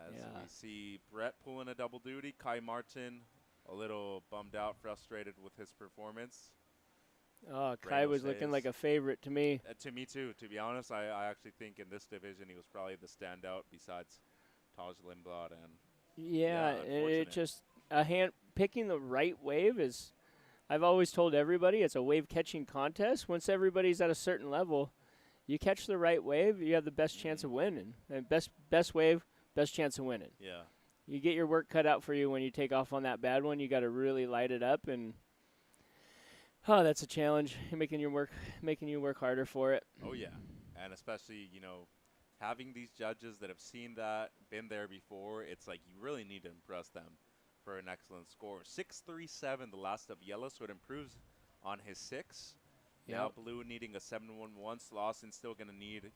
As we see Brett pulling a double duty. Kai Martin a little bummed out, frustrated with his performance. Oh, Kai was looking like a favorite to me. To me too, to be honest. I actually think in this division he was probably the standout besides Taj Lindblad. And yeah, it just picking the right wave is, I've always told everybody, it's a wave catching contest. Once everybody's at a certain level, you catch the right wave, you have the best chance of winning. And best wave, best chance of winning. Yeah. You get your work cut out for you when you take off on that bad one. You got to really light it up, and that's a challenge. Making you work harder for it. Oh yeah, and especially having these judges that have seen that, been there before. It's like you really need to impress them for an excellent score. 6.37, the last of yellow, so it improves on his 6. Yep. Now blue needing a 7.11. Slauson still going to need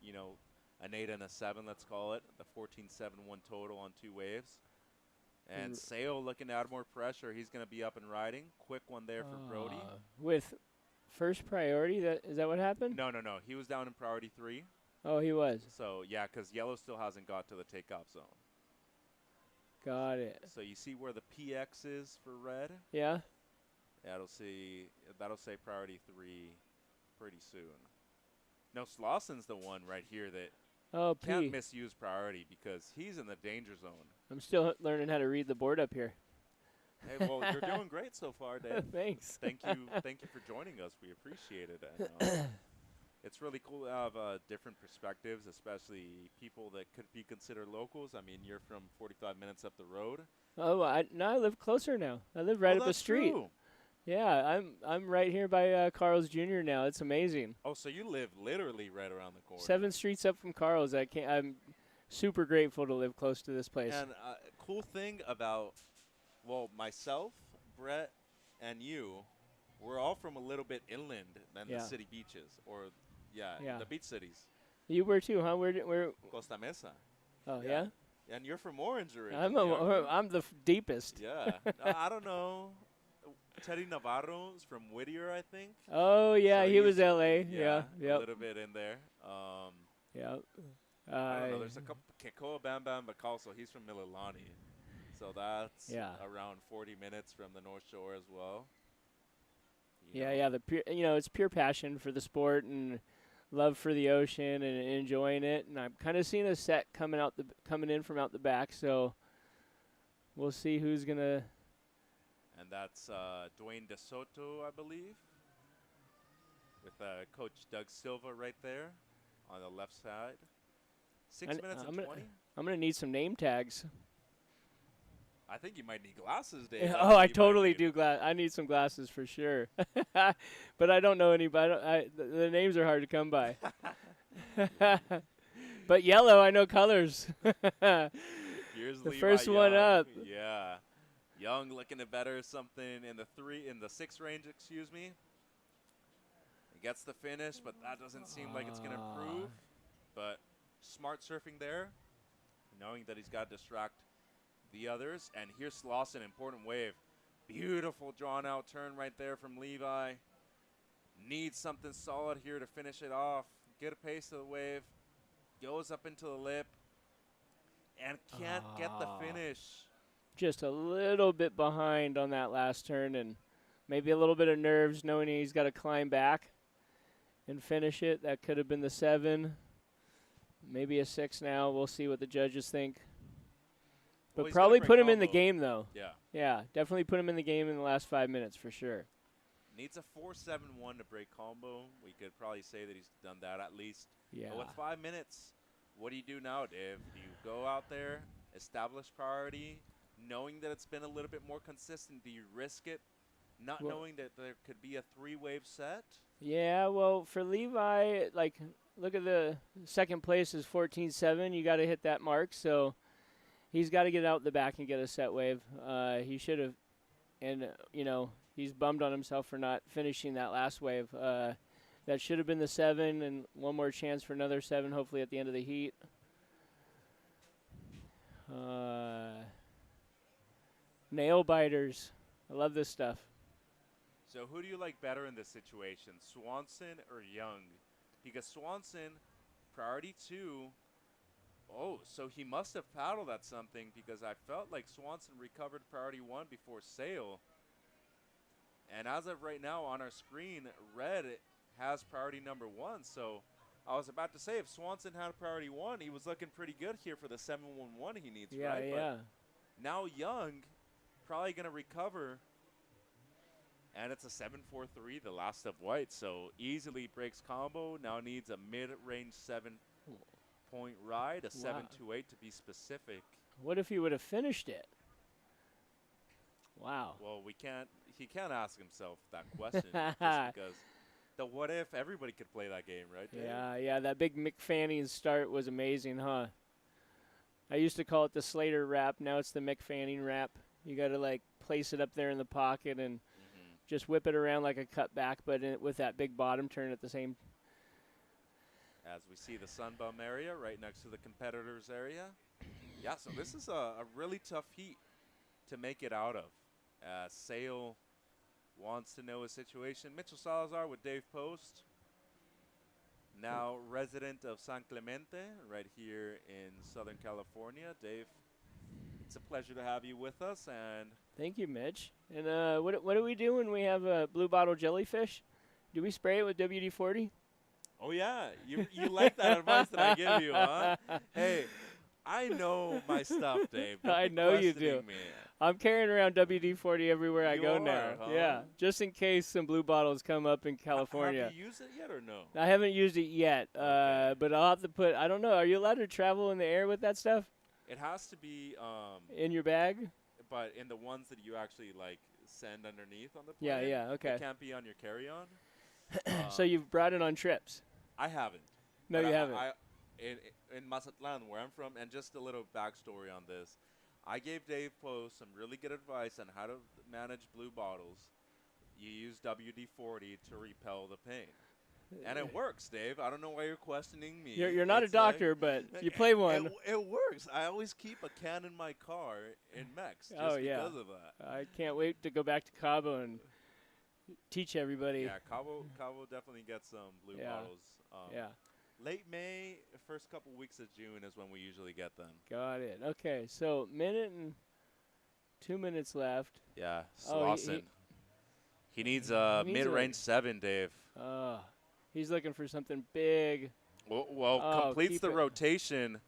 an 8 and a 7, let's call it. The 14.71 total on 2 waves. And Sale looking to add more pressure. He's going to be up and riding. Quick one there for Brody. With first priority, is that what happened? No. He was down in priority 3. Oh, he was. So, yeah, because yellow still hasn't got to the takeoff zone. Got it. So you see where the PX is for red? Yeah. That'll say priority 3 pretty soon. No, Slauson's the one right here that can't misuse priority because he's in the danger zone. I'm still learning how to read the board up here. Hey, well, you're doing great so far, Dave. Thanks. Thank you for joining us. We appreciate it. And, it's really cool to have different perspectives, especially people that could be considered locals. I mean, you're from 45 minutes up the road. Oh, I live closer now. I live right up the street. True. Yeah, I'm right here by Carl's Jr. now. It's amazing. Oh, so you live literally right around the corner. 7 streets up from Carl's. I'm super grateful to live close to this place. And cool thing about, myself, Brett, and you, we're all from a little bit inland than the city beaches or Yeah, Yeah. the beach cities. You were too, huh? Where? Costa Mesa. Oh yeah. And you're from Orange originally. I'm aren't you? I'm the deepest. Yeah. I don't know. Teddy Navarro's from Whittier, I think. Oh yeah, So he was he's- L.A. Yeah. A Yep. little bit in there. Yeah. I don't know. There's a couple. Kekoa Bam Bam Bacalso. He's from Mililani. So that's Yeah. around 40 minutes from the North Shore as well. Yeah. The pure, it's pure passion for the sport and love for the ocean and enjoying it. And I'm kind of seeing a set coming in from out the back. So we'll see who's gonna. And that's Dwayne DeSoto, I believe, with Coach Doug Silva right there on the left side. 6 minutes and 20. I'm gonna need some name tags. I think you might need glasses, Dave. That's Oh, what I you might totally need. do. I need some glasses for sure. But I don't know anybody. The names are hard to come by. But yellow, I know colors. Here's The Levi first one Young. up. Yeah. Young looking to better something in the 6 range, excuse me. He gets the finish, but that doesn't seem like it's going to improve. But smart surfing there, knowing that he's got to distract the others. And here's Slauson, important wave. Beautiful drawn out turn right there from Levi. Needs something solid here to finish it off. Get a pace of the wave. Goes up into the lip. And can't get the finish. Just a little bit behind on that last turn, and maybe a little bit of nerves knowing he's got to climb back and finish it. That could have been the 7. Maybe a 6 now. We'll see what the judges think. Well, But he's probably got a put great him in the combo. game, though. Yeah. Yeah, definitely put him in the game in the last 5 minutes for sure. Needs a 4-7-1 to break combo. We could probably say that he's done that at least. Yeah. But with 5 minutes, what do you do now, Dave? Do you go out there, establish priority, knowing that it's been a little bit more consistent? Do you risk it, not Well- knowing that there could be a 3-wave set? Yeah, well, for Levi, like, look at the second place is 14-7. You got to hit that mark, so he's got to get out the back and get a set wave. He should have, and, he's bummed on himself for not finishing that last wave. That should have been the 7, and one more chance for another 7, hopefully at the end of the heat. Nail biters. I love this stuff. So who do you like better in this situation, Swanson or Young? Because Swanson, priority 2, so he must have paddled at something, because I felt like Swanson recovered priority 1 before sail. And as of right now on our screen, red has priority number 1. So I was about to say, if Swanson had priority 1, he was looking pretty good here for the 7-1-1 he needs, Yeah, right? yeah. But now Young, probably going to recover. And it's a 7-4-3, the last of white. So easily breaks combo. Now needs a mid-range 7-point ride, a 7-2-8 to be specific. What if he would have finished it? Wow. Well, he can't ask himself that question just because the what if, everybody could play that game, right, Dave? Yeah, that big Mick Fanning start was amazing, huh? I used to call it the Slater wrap. Now it's the Mick Fanning wrap. You got to, like, place it up there in the pocket and just whip it around like a cutback, but with that big bottom turn at the same. As we see the Sunbum area right next to the competitors area. Yeah, so this is a really tough heat to make it out of. Sale wants to know his situation. Mitchell Salazar with Dave Post, now resident of San Clemente, right here in Southern California. Dave, it's a pleasure to have you with us. And Thank you, Mitch. And what do we do when we have a blue bottle jellyfish? Do we spray it with WD-40? oh yeah, you like that advice that I give you, huh? Hey, I know my stuff, Dave. Don't I be know you questioning do. me. I'm carrying around WD-40 everywhere I You go are, now. huh? Yeah, just in case some blue bottles come up in California. Have you used it yet or no? I haven't used it yet, Okay. but I'll have to put. I don't know. Are you allowed to travel in the air with that stuff It has to be, in your bag? but in the ones that you actually like send underneath on the Yeah, plane. yeah, okay. It can't be on your carry-on. So you've brought it on trips? I haven't. No, But you haven't. In Mazatlan, where I'm from, and just a little backstory on this, I gave Dave Post some really good advice on how to manage blue bottles. You use WD-40 to repel the paint. And it works, Dave. I don't know why you're questioning me. You're not a It's like- doctor, but you play one. It works. I always keep a can in my car in Mex just because of that. I can't wait to go back to Cabo and teach everybody. Yeah, Cabo definitely gets some blue Yeah. bottles. Yeah. Late May, first couple weeks of June is when we usually get them. Got it. Okay, so minute and 2 minutes left. Yeah, Oh, Slauson. He needs a he needs mid-range 7, Dave. He's looking for something big. Well, completes keep the it. rotation.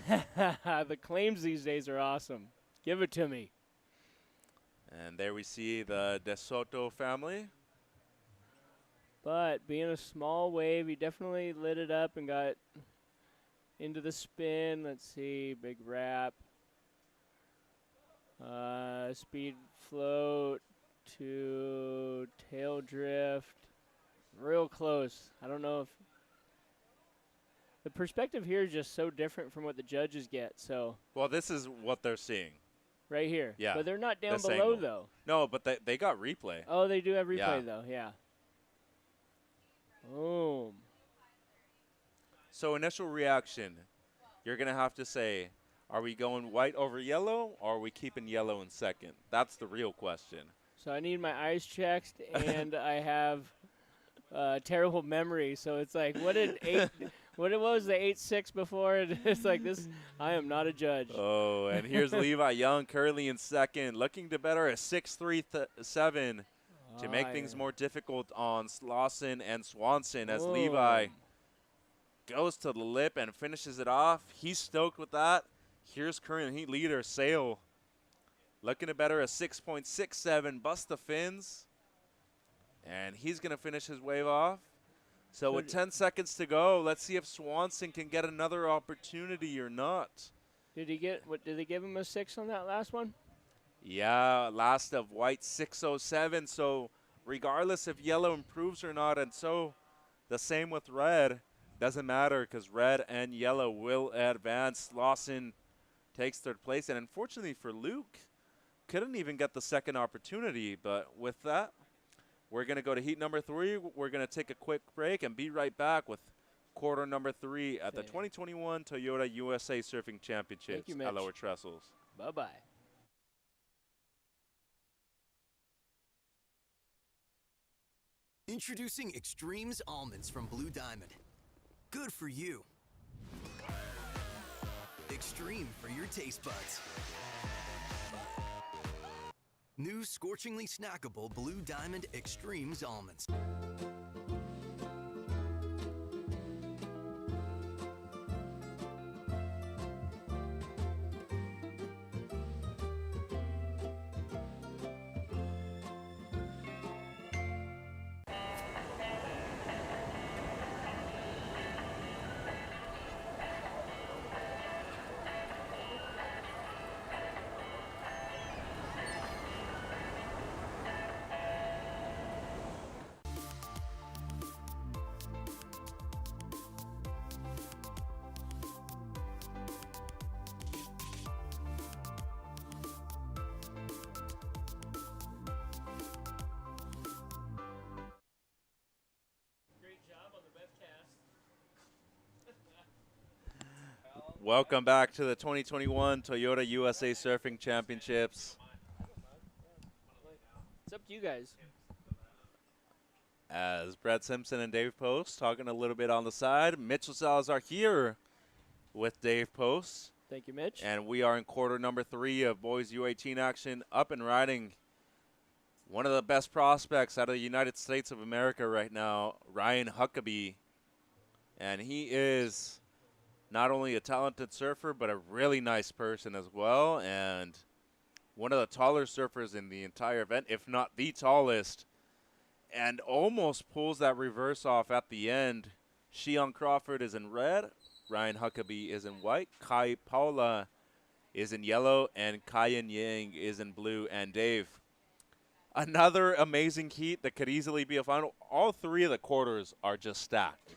The claims these days are awesome. Give it to me. And there we see the De Soto family. But being a small wave, he definitely lit it up and got into the spin. Let's see, big wrap. Speed float to tail drift. Real close. I don't know if the perspective here is just so different from what the judges get. So Well, this is what they're seeing. right here. Yeah, But they're not down this below angle. though. No, but they got replay. Oh, they do have replay Yeah. though. Yeah. Boom. So initial reaction, you're going to have to say, are we going white over yellow, or are we keeping yellow in second? That's the real question. So I need my eyes checked, and I have terrible memory. So it's like, what was the 8-6 before? And it's like this. I am not a judge. Oh, and here's Levi Young currently in second, looking to better a 6-3-7 to make things more difficult on Slauson and Swanson as Levi goes to the lip and finishes it off. He's stoked with that. Here's current heat leader Sale looking to better a 6.67, bust the fins, and he's going to finish his wave off. So with 10 seconds to go, let's see if Swanson can get another opportunity or not. Did he get what? Did they give him a 6 on that last one? Yeah, last of white 607. So regardless if yellow improves or not, and so the same with red, doesn't matter because red and yellow will advance. Lawson takes third place, and unfortunately for Luke, couldn't even get the second opportunity. But with that, we're going to go to heat number 3. We're going to take a quick break and be right back with quarter number 3 at the 2021 Toyota USA Surfing Championships at Lower Trestles. Bye-bye. Introducing Extremes Almonds from Blue Diamond. Good for you. Extreme for your taste buds. New scorchingly snackable Blue Diamond Extremes Almonds. Welcome back to the 2021 Toyota USA Surfing Championships. It's up to you guys. As Brett Simpson and Dave Post talking a little bit on the side, Mitchell Salazar here with Dave Post. Thank you, Mitch. And we are in quarter number 3 of boys U18 action, up and riding. One of the best prospects out of the United States of America right now, Ryan Huckabee. And he is not only a talented surfer, but a really nice person as well. And one of the taller surfers in the entire event, if not the tallest. And almost pulls that reverse off at the end. Shion Crawford is in red. Ryan Huckabee is in white. Kai Paula is in yellow. And Kyan Yang is in blue. And Dave, another amazing heat that could easily be a final. All 3 of the quarters are just stacked.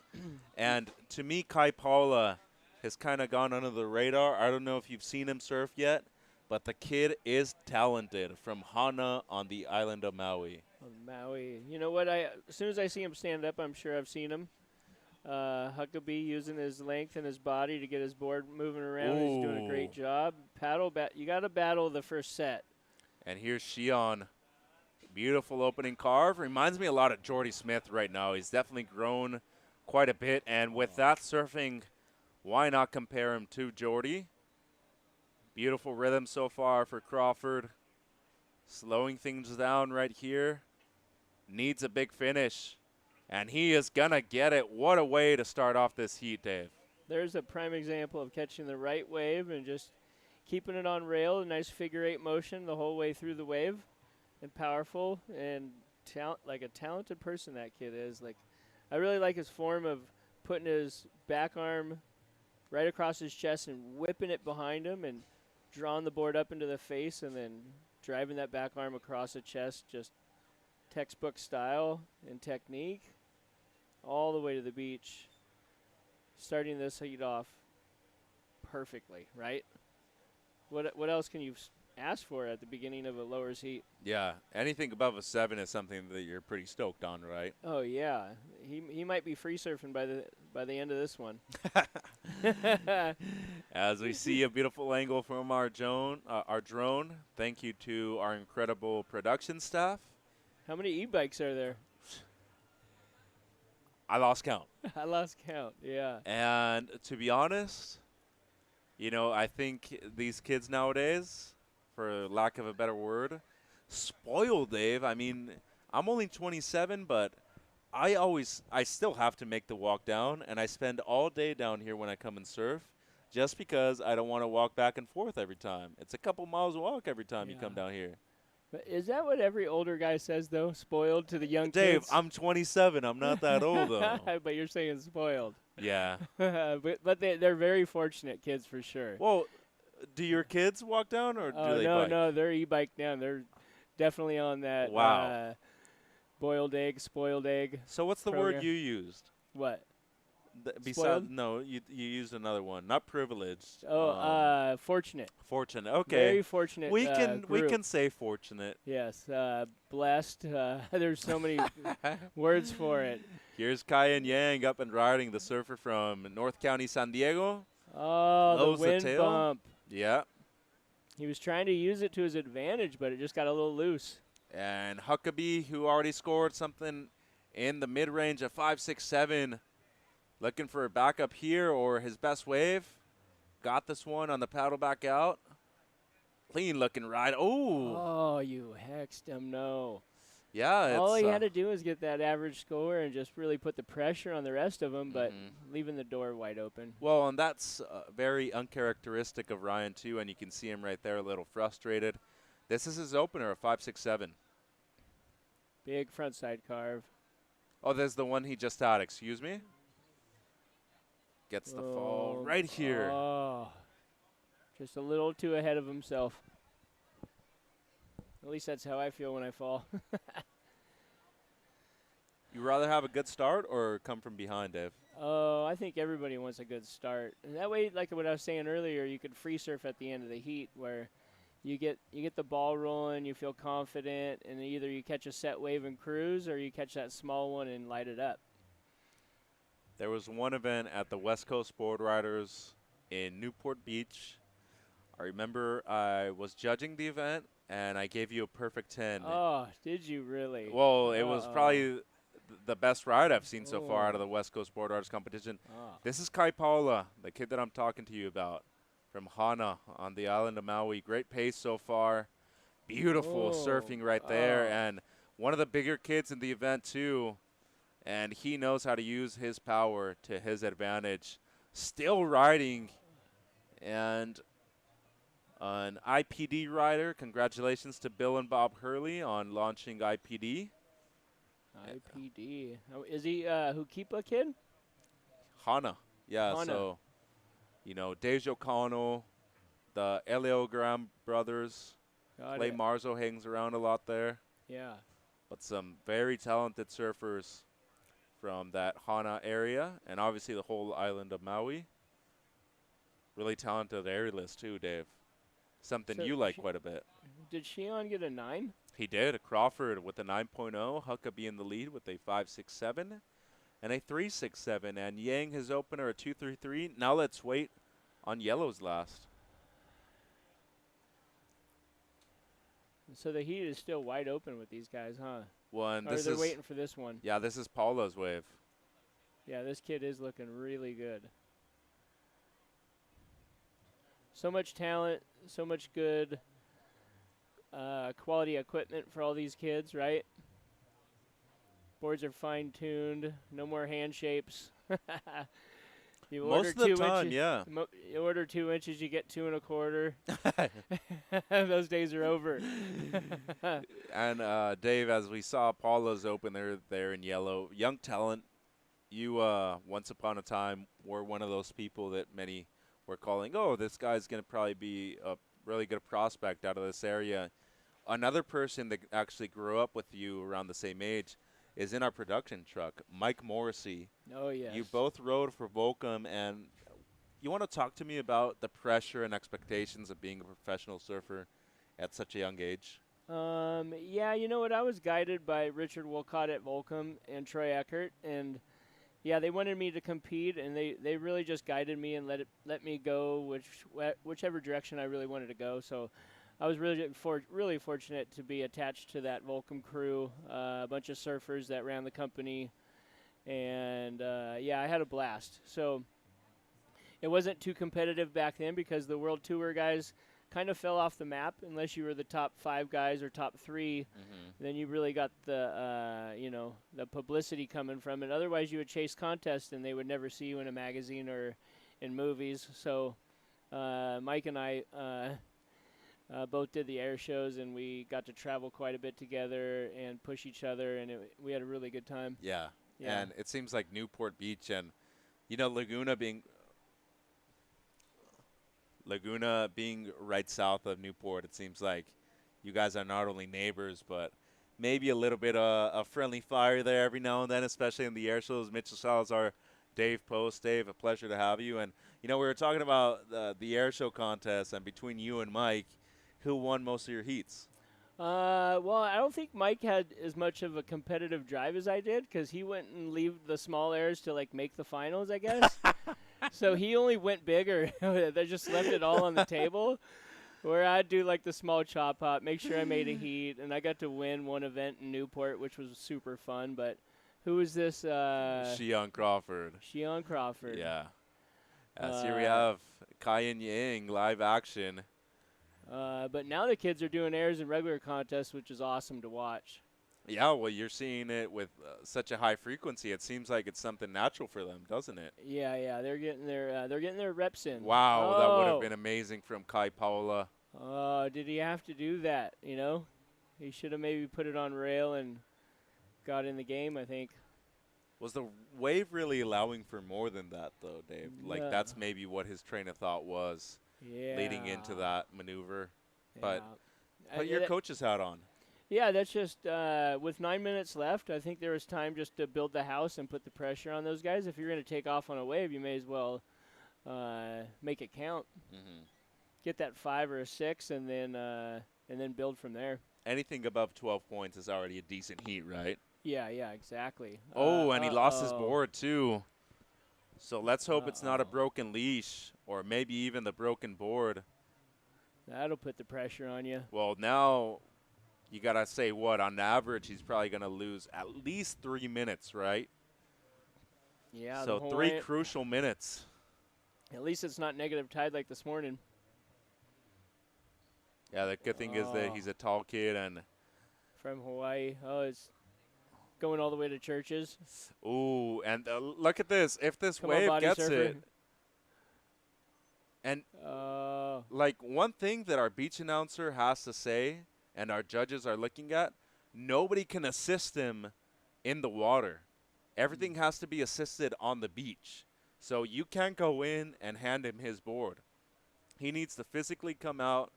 And to me, Kai Paula has kind of gone under the radar. I don't know if you've seen him surf yet, but the kid is talented from Hana on the island of Maui. On Maui. You know what? As soon as I see him stand up, I'm sure I've seen him. Huckabee using his length and his body to get his board moving around. He's doing a great Ooh. job. You got to battle the first set. And here's Shion. Beautiful opening carve. Reminds me a lot of Jordy Smith right now. He's definitely grown quite a bit. And with that surfing, why not compare him to Jordy? Beautiful rhythm so far for Crawford. Slowing things down right here. Needs a big finish. And he is going to get it. What a way to start off this heat, Dave. There's a prime example of catching the right wave and just keeping it on rail. A nice figure 8 motion the whole way through the wave. And powerful and like a talented person that kid is. Like, I really like his form of putting his back arm right across his chest and whipping it behind him and drawing the board up into the face and then driving that back arm across the chest, just textbook style and technique all the way to the beach. Starting this heat off perfectly, right? What else can you ask for at the beginning of a lowers heat? Yeah, anything above a 7 is something that you're pretty stoked on, right? Oh yeah, he might be free surfing by the end of this one. As we see a beautiful angle from our drone. Thank you to our incredible production staff. How many e-bikes are there? I lost count. I lost count. Yeah. And to be honest, you know, I think these kids nowadays, for lack of a better word, spoiled, Dave. I mean, I'm only 27, but I still have to make the walk down, and I spend all day down here when I come and surf just because I don't want to walk back and forth every time. It's a couple miles walk every time you come down here. But is that what every older guy says, though? Spoiled to the young Dave, kids? I'm 27. I'm not that old, though. But you're saying spoiled. Yeah. but they're very fortunate kids for sure. Well, do your kids walk down or do they bike? No, they're e-bike down. They're definitely on that boiled egg, spoiled egg. So what's the program. word you used? What? Besides, Spoiled? no, you used another one. Not privileged. Fortunate. Fortunate. Okay. Very fortunate. We group. can say fortunate. Yes. Blessed. There's so many words for it. Here's Kyan Yang up and riding, the surfer from North County, San Diego. Oh, Lows the wind tail. bump. Yeah. He was trying to use it to his advantage, but it just got a little loose. And Huckabee, who already scored something in the mid-range of 5.67, looking for a backup here or his best wave. Got this one on the paddle back out. Clean looking ride. Oh, you hexed him, no. Yeah. All he had to do was get that average score and just really put the pressure on the rest of them, but leaving the door wide open. Well, and that's very uncharacteristic of Ryan, too, and you can see him right there a little frustrated. This is his opener, a 5.67. Big front side carve. Oh, there's the one he just had. Excuse me. Gets the fall right here. Oh, just a little too ahead of himself. At least that's how I feel when I fall. You rather have a good start or come from behind, Dave? Oh, I think everybody wants a good start. And that way, like what I was saying earlier, you could free surf at the end of the heat where you get the ball rolling, you feel confident, and either you catch a set wave and cruise or you catch that small one and light it up. There was one event at the West Coast Board Riders in Newport Beach. I remember I was judging the event, and I gave you a perfect 10. Oh, did you really? Well, it was probably the best ride I've seen so far out of the West Coast Board Riders competition. This is Kai Paula, the kid that I'm talking to you about, from Hana on the island of Maui. Great pace so far. Beautiful surfing right there, and one of the bigger kids in the event, too. And he knows how to use his power to his advantage. Still riding. And an IPD rider. Congratulations to Bill and Bob Hurley on launching IPD. IPD. Is he Hukipa kid? Hana. Yeah, Hana. So, you know, Dejo Kano, the Elio Graham brothers. Clay Marzo hangs around a lot there. Yeah. But some very talented surfers from that Hana area, and obviously the whole island of Maui. Really talented aerialist too, Dave. Something So you like quite a bit. Did Shion get a 9? He did. Crawford with a 9.0. Huckabee in the lead with a 5.67 and a 3.67. And Yang, his opener, a 2.33. Now let's wait on Yellow's last. So the heat is still wide open with these guys, huh? Well, and Or this they're is waiting for this one. Yeah, this is Paula's wave. Yeah, this kid is looking really good. So much talent, so much good quality equipment for all these kids, right? Boards are fine-tuned. No more hand shapes. You Most order of the 2 time, inches, yeah. You order 2 inches, you get 2.25. Those days are over. And Dave, as we saw Paula's open there in yellow, young talent. You once upon a time were one of those people that many were calling, oh, this guy's going to probably be a really good prospect out of this area. Another person that actually grew up with you around the same age is in our production truck, Mike Morrissey. Oh, yes. You both rode for Volcom, and you want to talk to me about the pressure and expectations of being a professional surfer at such a young age? Yeah, you know what? I was guided by Richard Wolcott at Volcom and Troy Eckert, and yeah, they wanted me to compete, and they really just guided me and let me go whichever direction I really wanted to go. So I was really fortunate to be attached to that Volcom crew, a bunch of surfers that ran the company, and yeah, I had a blast. So it wasn't too competitive back then because the World Tour guys kind of fell off the map unless you were the top 5 guys or top 3. Then you really got the the publicity coming from it. Otherwise, you would chase contests and they would never see you in a magazine or in movies. So Mike and I both did the air shows, and we got to travel quite a bit together and push each other, and we had a really good time. Yeah. Yeah. And it seems like Newport Beach and, Laguna being right south of Newport, it seems like you guys are not only neighbors, but maybe a little bit of friendly fire there every now and then, especially in the air shows. Mitchell Salazar, Dave Post. Dave, a pleasure to have you. And, we were talking about the air show contest, and between you and Mike, who won most of your heats? Well, I don't think Mike had as much of a competitive drive as I did because he went and leave the small airs to, make the finals, I guess. So he only went bigger. They just left it all on the table. Where I'd do, the small chop hop, make sure I made a heat, and I got to win one event in Newport, which was super fun. But who is this? Shion Crawford. Shion Crawford. Yeah. Here we have Kai and Yang live action. But now the kids are doing airs and regular contests, which is awesome to watch. Yeah, well, you're seeing it with such a high frequency. It seems like it's something natural for them, doesn't it? Yeah, they're getting their reps in. Wow, that would have been amazing from Kai Paula. Oh, did he have to do that? He should have maybe put it on rail and got in the game, I think. Was the wave really allowing for more than that, though, Dave? Yeah. That's maybe what his train of thought was. Yeah. Leading into that maneuver. Yeah. But put your coach's hat on. Yeah, that's just with 9 minutes left, I think there was time just to build the house and put the pressure on those guys. If you're going to take off on a wave, you may as well make it count. Get that 5 or a 6 and then build from there. Anything above 12 points is already a decent heat, right? Yeah, exactly. And he lost his board, too. So let's hope it's not a broken leash or maybe even the broken board. That'll put the pressure on you. Well, now you got to say what? On average, he's probably going to lose at least 3 minutes, right? Yeah. So 3 crucial minutes. At least it's not negative tide like this morning. Yeah, the good thing is that he's a tall kid and from Hawaii. Oh, it's going all the way to Churches. Ooh, and look at this. If this Come on, wave body gets surfer. it. And, one thing that our beach announcer has to say and our judges are looking at, nobody can assist him in the water. Everything has to be assisted on the beach. So you can't go in and hand him his board. He needs to physically come out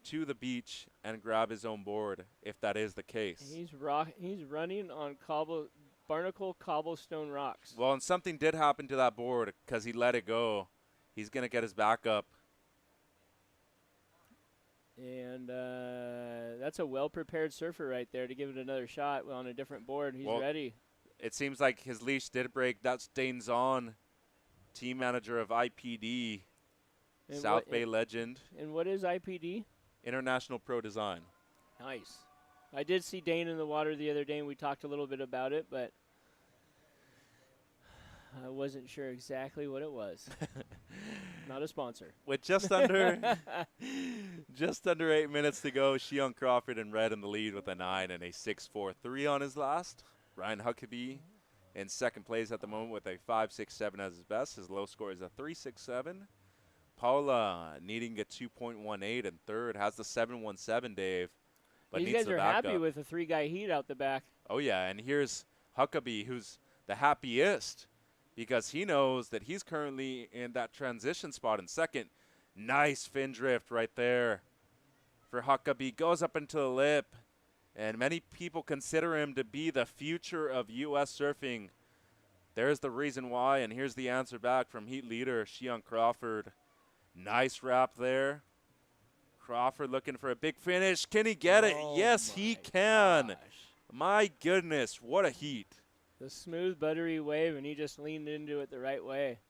to the beach and grab his own board, if that is the case. He's running on barnacle cobblestone rocks. Well, and something did happen to that board because he let it go. He's going to get his back up. And that's a well-prepared surfer right there to give it another shot on a different board. He's ready. It seems like his leash did break. That's Dane Zahn, team manager of IPD, And South Bay legend. And what is IPD? International Pro Design. Nice. I did see Dane in the water the other day, and we talked a little bit about it, but I wasn't sure exactly what it was. Not a sponsor. With just under 8 minutes to go, Shion Crawford in red in the lead with a 9 and a 6.43 on his last. Ryan Huckabee in second place at the moment with a 5.67 as his best. His low score is a 3.67. Paula needing a 2.18 in third, has the 7.17, Dave. But These needs guys the are backup. happy with a 3-guy heat out the back. Oh, yeah, and here's Huckabee, who's the happiest because he knows that he's currently in that transition spot in second. Nice fin drift right there for Huckabee. Goes up into the lip, and many people consider him to be the future of U.S. surfing. There's the reason why, and here's the answer back from heat leader Shion Crawford. Nice wrap there. Crawford looking for a big finish. Can he get it? Yes, he can. Gosh. My goodness, what a heat. The smooth, buttery wave, and he just leaned into it the right way.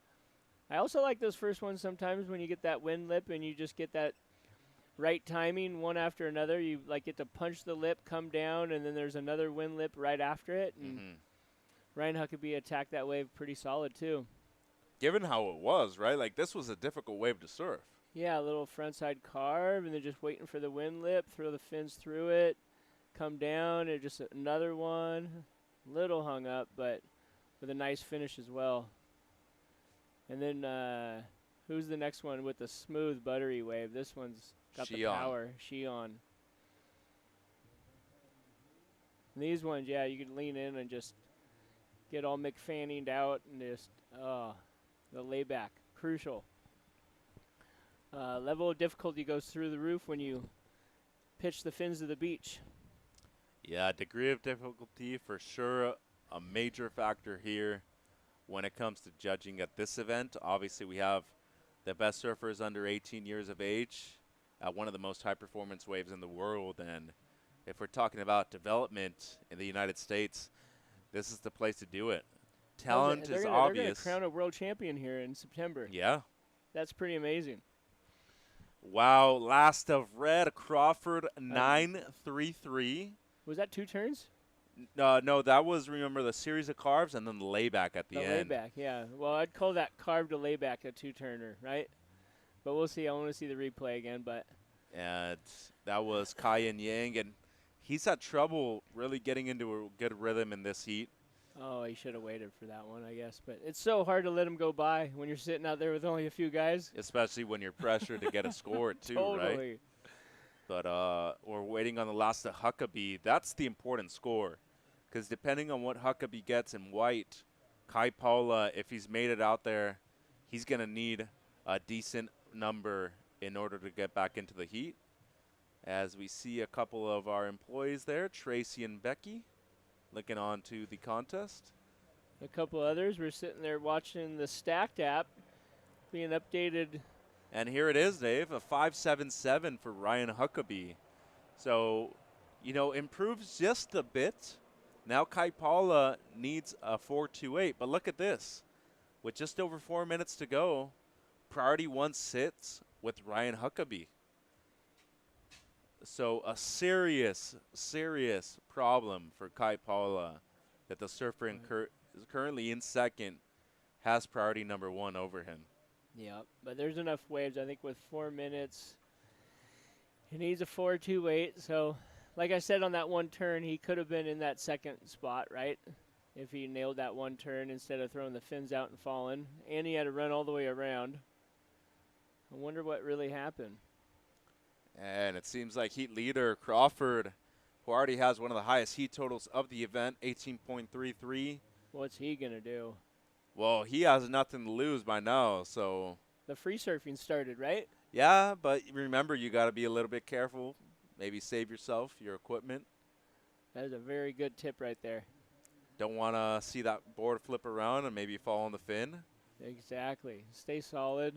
I also like those first ones sometimes when you get that wind lip and you just get that right timing one after another. You like get to punch the lip, come down, and then there's another wind lip right after it. And Ryan Huckabee attacked that wave pretty solid too. Given how it was, right? Like, this was a difficult wave to surf. Yeah, a little frontside carve, and then just waiting for the wind lip, throw the fins through it, come down, and just another one. Little hung up, but with a nice finish as well. And then who's the next one with the smooth, buttery wave? This one's got the power. Shion. And these ones, yeah, you could lean in and just get all McFanninged out and just, the layback, crucial. Level of difficulty goes through the roof when you pitch the fins to the beach. Yeah, degree of difficulty for sure a major factor here when it comes to judging at this event. Obviously, we have the best surfers under 18 years of age at one of the most high-performance waves in the world. And if we're talking about development in the United States, this is the place to do it. Talent is obvious. They're going to crown a world champion here in September. Yeah. That's pretty amazing. Wow, last of red, Crawford 9.33. Was that 2 turns? No, that was, remember, the series of carves and then the layback at the end. The layback, yeah. Well, I'd call that carved a layback a 2-turner, right? But we'll see. I want to see the replay again. But And that was Kai Yang, and he's had trouble really getting into a good rhythm in this heat. Oh, he should have waited for that one, I guess. But it's so hard to let him go by when you're sitting out there with only a few guys. Especially when you're pressured to get a score, too, Totally. right? But we're waiting on the last of Huckabee. That's the important score. Because depending on what Huckabee gets in white, Kai Paula, if he's made it out there, he's going to need a decent number in order to get back into the heat. As we see a couple of our employees there, Tracy and Becky, looking on to the contest. A couple others. We're sitting there watching the Stacked app being updated. And here it is, Dave, a 5.77 for Ryan Huckabee. So, you know, improves just a bit. Now Kai Paula needs a 4.28. But look at this. With just over 4 minutes to go, priority 1 sits with Ryan Huckabee. So a serious, serious problem for Kai Paula that the surfer is currently in second has priority number 1 over him. Yeah, but there's enough waves. I think with 4 minutes, he needs a 4.28. So, like I said on that one turn, he could have been in that second spot, right? If he nailed that one turn instead of throwing the fins out and falling. And he had to run all the way around. I wonder what really happened. And it seems like heat leader Crawford, who already has one of the highest heat totals of the event, 18.33. What's he going to do? Well, he has nothing to lose by now, so. The free surfing started, right? Yeah, but remember, you got to be a little bit careful. Maybe save yourself, your equipment. That is a very good tip right there. Don't want to see that board flip around and maybe fall on the fin. Exactly. Stay solid.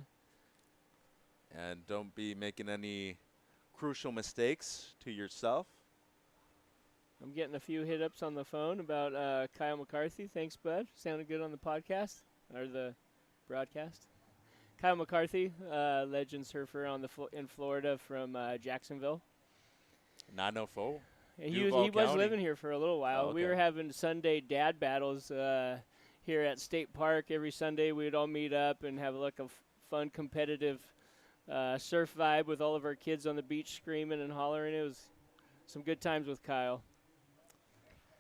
And don't be making any crucial mistakes to yourself? I'm getting a few hit-ups on the phone about Kyle McCarthy. Thanks, bud. Sounded good on the podcast or the broadcast. Kyle McCarthy, legend surfer on in Florida from Jacksonville. 904. He was living here for a little while. Oh, We okay. were having Sunday dad battles here at State Park. Every Sunday we'd all meet up and have like a fun competitive surf vibe with all of our kids on the beach screaming and hollering. It was some good times with Kyle.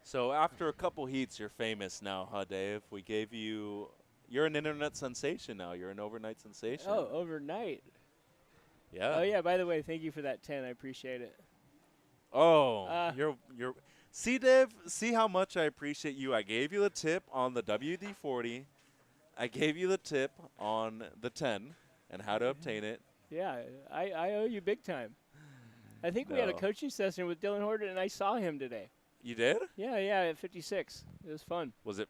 So after a couple heats, you're famous now, huh, Dave? We gave you – you're an internet sensation now. You're an overnight sensation. Oh, overnight. Yeah. Oh, yeah, by the way, thank you for that 10. I appreciate it. Oh, you're – see, Dave, see how much I appreciate you. I gave you the tip on the WD-40. I gave you the tip on the 10 and how to obtain it. Yeah, I owe you big time. I think we had a No. coaching session with Dylan Horton, and I saw him today. You did? Yeah, at 56. It was fun. Was it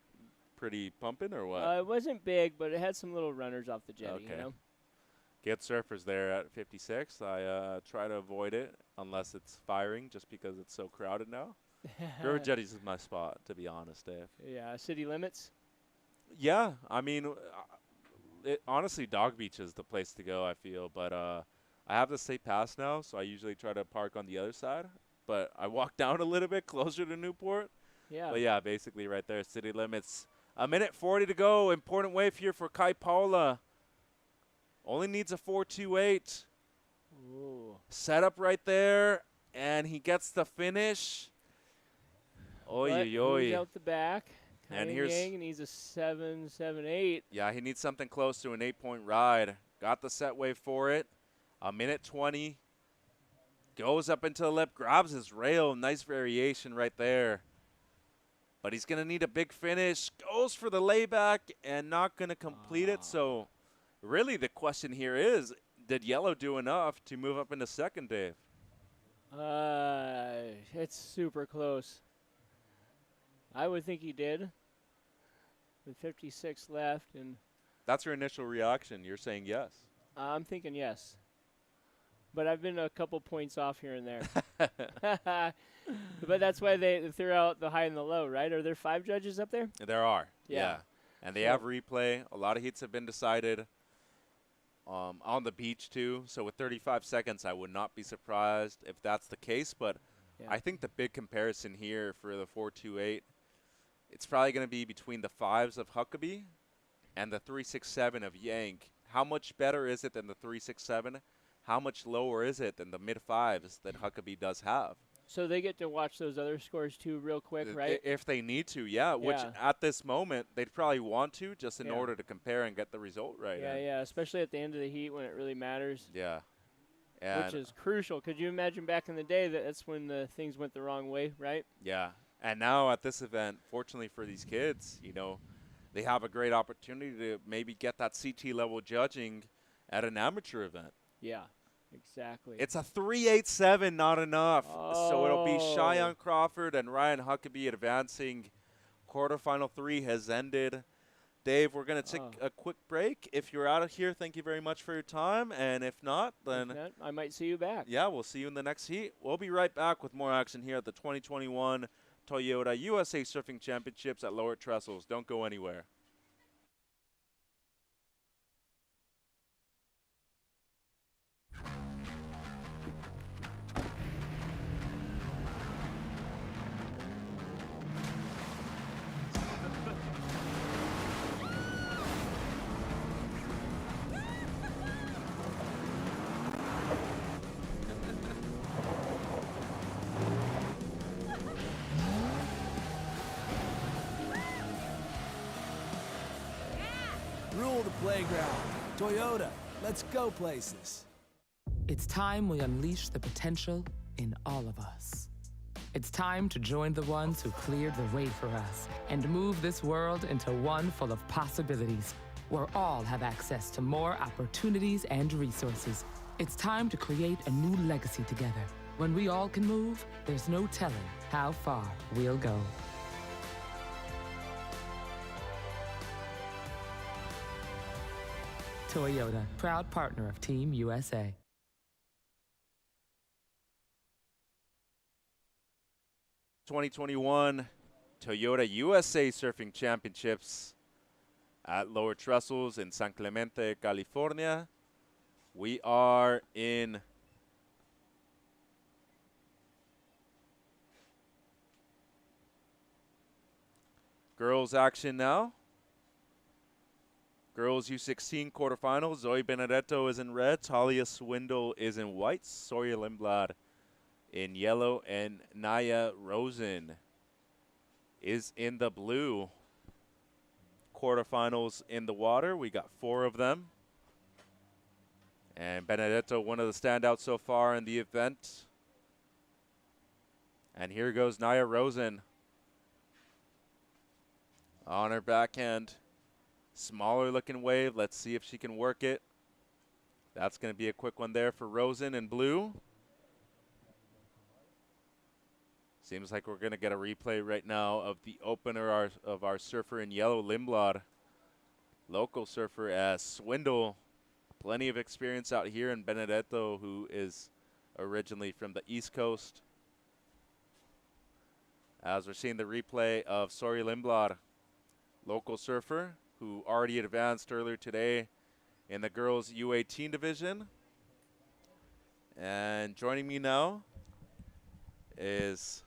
pretty pumping or what? It wasn't big, but it had some little runners off the jetty, Okay. you know? Get surfers there at 56. I try to avoid it unless it's firing just because it's so crowded now. River Jetties is my spot, to be honest, Dave. Yeah, city limits. Yeah, I mean, honestly, Dog Beach is the place to go, I feel. But I have the state pass now, so I usually try to park on the other side. But I walk down a little bit closer to Newport. Yeah. But, yeah, basically right there, city limits. A minute 40 to go. Important wave here for Kai Paula. Only needs a 4.28. Ooh. Set up right there, and he gets the finish. Oy, But oy, oy. who's out the back? And Kai here's- Yang needs a 7.78. Yeah, he needs something close to an 8-point ride. Got the set wave for it. A minute 20. Goes up into the lip, grabs his rail. Nice variation right there. But he's going to need a big finish. Goes for the layback and not going to complete it. So really the question here is, did Yellow do enough to move up into second, Dave? It's super close. I would think he did. With 56 left, and That's your initial reaction. You're saying yes. I'm thinking yes. But I've been a couple points off here and there. But that's why they threw out the high and the low, right? Are there 5 judges up there? There are. Yeah. And they have replay. A lot of heats have been decided on the beach, too. So with 35 seconds, I would not be surprised if that's the case. But Yeah. I think the big comparison here for the 4.28, it's probably going to be between the 5s of Huckabee and the 3.67 of Yank. How much better is it than the 3.67? How much lower is it than the mid-5s that Huckabee does have? So they get to watch those other scores too real quick, right? If they need to, yeah. Which Yeah. at this moment, they'd probably want to just in Yeah. order to compare and get the result right. Yeah, And- yeah, especially at the end of the heat when it really matters, Yeah. And which is crucial. Could you imagine back in the day that's when the things went the wrong way, right? yeah. And now at this event, fortunately for these kids, they have a great opportunity to maybe get that CT level judging at an amateur event. Yeah, exactly. It's a 3.87, not enough. So it'll be Oh. Cheyenne Crawford and Ryan Huckabee advancing. Quarterfinal 3 has ended. Dave, we're going to take a quick break. If you're out of here, thank you very much for your time. And if not, then If not, I might see you back. yeah, we'll see you in the next heat. We'll be right back with more action here at the 2021 Toyota USA Surfing Championships at Lower Trestles. Don't go anywhere. Rule the playground. Toyota, let's go places. It's time we unleash the potential in all of us. It's time to join the ones who cleared the way for us and move this world into one full of possibilities, where all have access to more opportunities and resources. It's time to create a new legacy together. When we all can move, there's no telling how far we'll go. Toyota, proud partner of Team USA. 2021 Toyota USA Surfing Championships at Lower Trestles in San Clemente, California. We are in girls action now. Girls U16 quarterfinals. Zoe Benedetto is in red. Talia Swindle is in white. Sawyer Lindblad in yellow. And Naya Rosen is in the blue. Quarterfinals in the water. We got 4 of them. And Benedetto, one of the standouts so far in the event. And here goes Naya Rosen on her backhand. Smaller looking wave. Let's see if she can work it. That's going to be a quick one there for Rosen in blue. Seems like we're going to get a replay right now of the opener of our surfer in yellow, Lindblad. Local surfer as Swindle. Plenty of experience out here, and Benedetto, who is originally from the East Coast. As we're seeing the replay of Sori Lindblad, local surfer, who already advanced earlier today in the girls U18 division. And joining me now is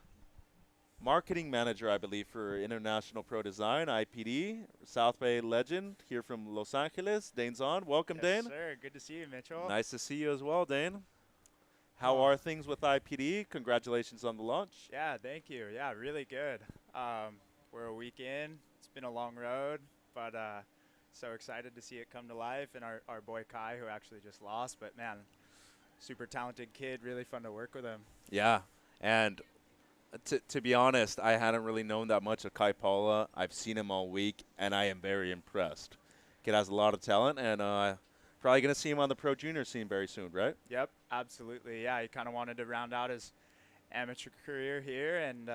marketing manager, I believe, for International Pro Design, IPD, South Bay legend here from Los Angeles, Dane Zahn. Welcome, Dane. Yes, sir. Good to see you, Mitchell. Nice to see you as well, Dane. How are things with IPD? Congratulations on the launch. Yeah, thank you. Yeah, really good. We're a week in. It's been a long road, but so excited to see it come to life. And our boy Kai, who actually just lost, but man, super talented kid, really fun to work with him. Yeah, and to be honest, I hadn't really known that much of Kai Paula. I've seen him all week, and I am very impressed. Kid has a lot of talent, and probably going to see him on the Pro Junior scene very soon, right? Yep, absolutely. Yeah, he kind of wanted to round out his amateur career here, and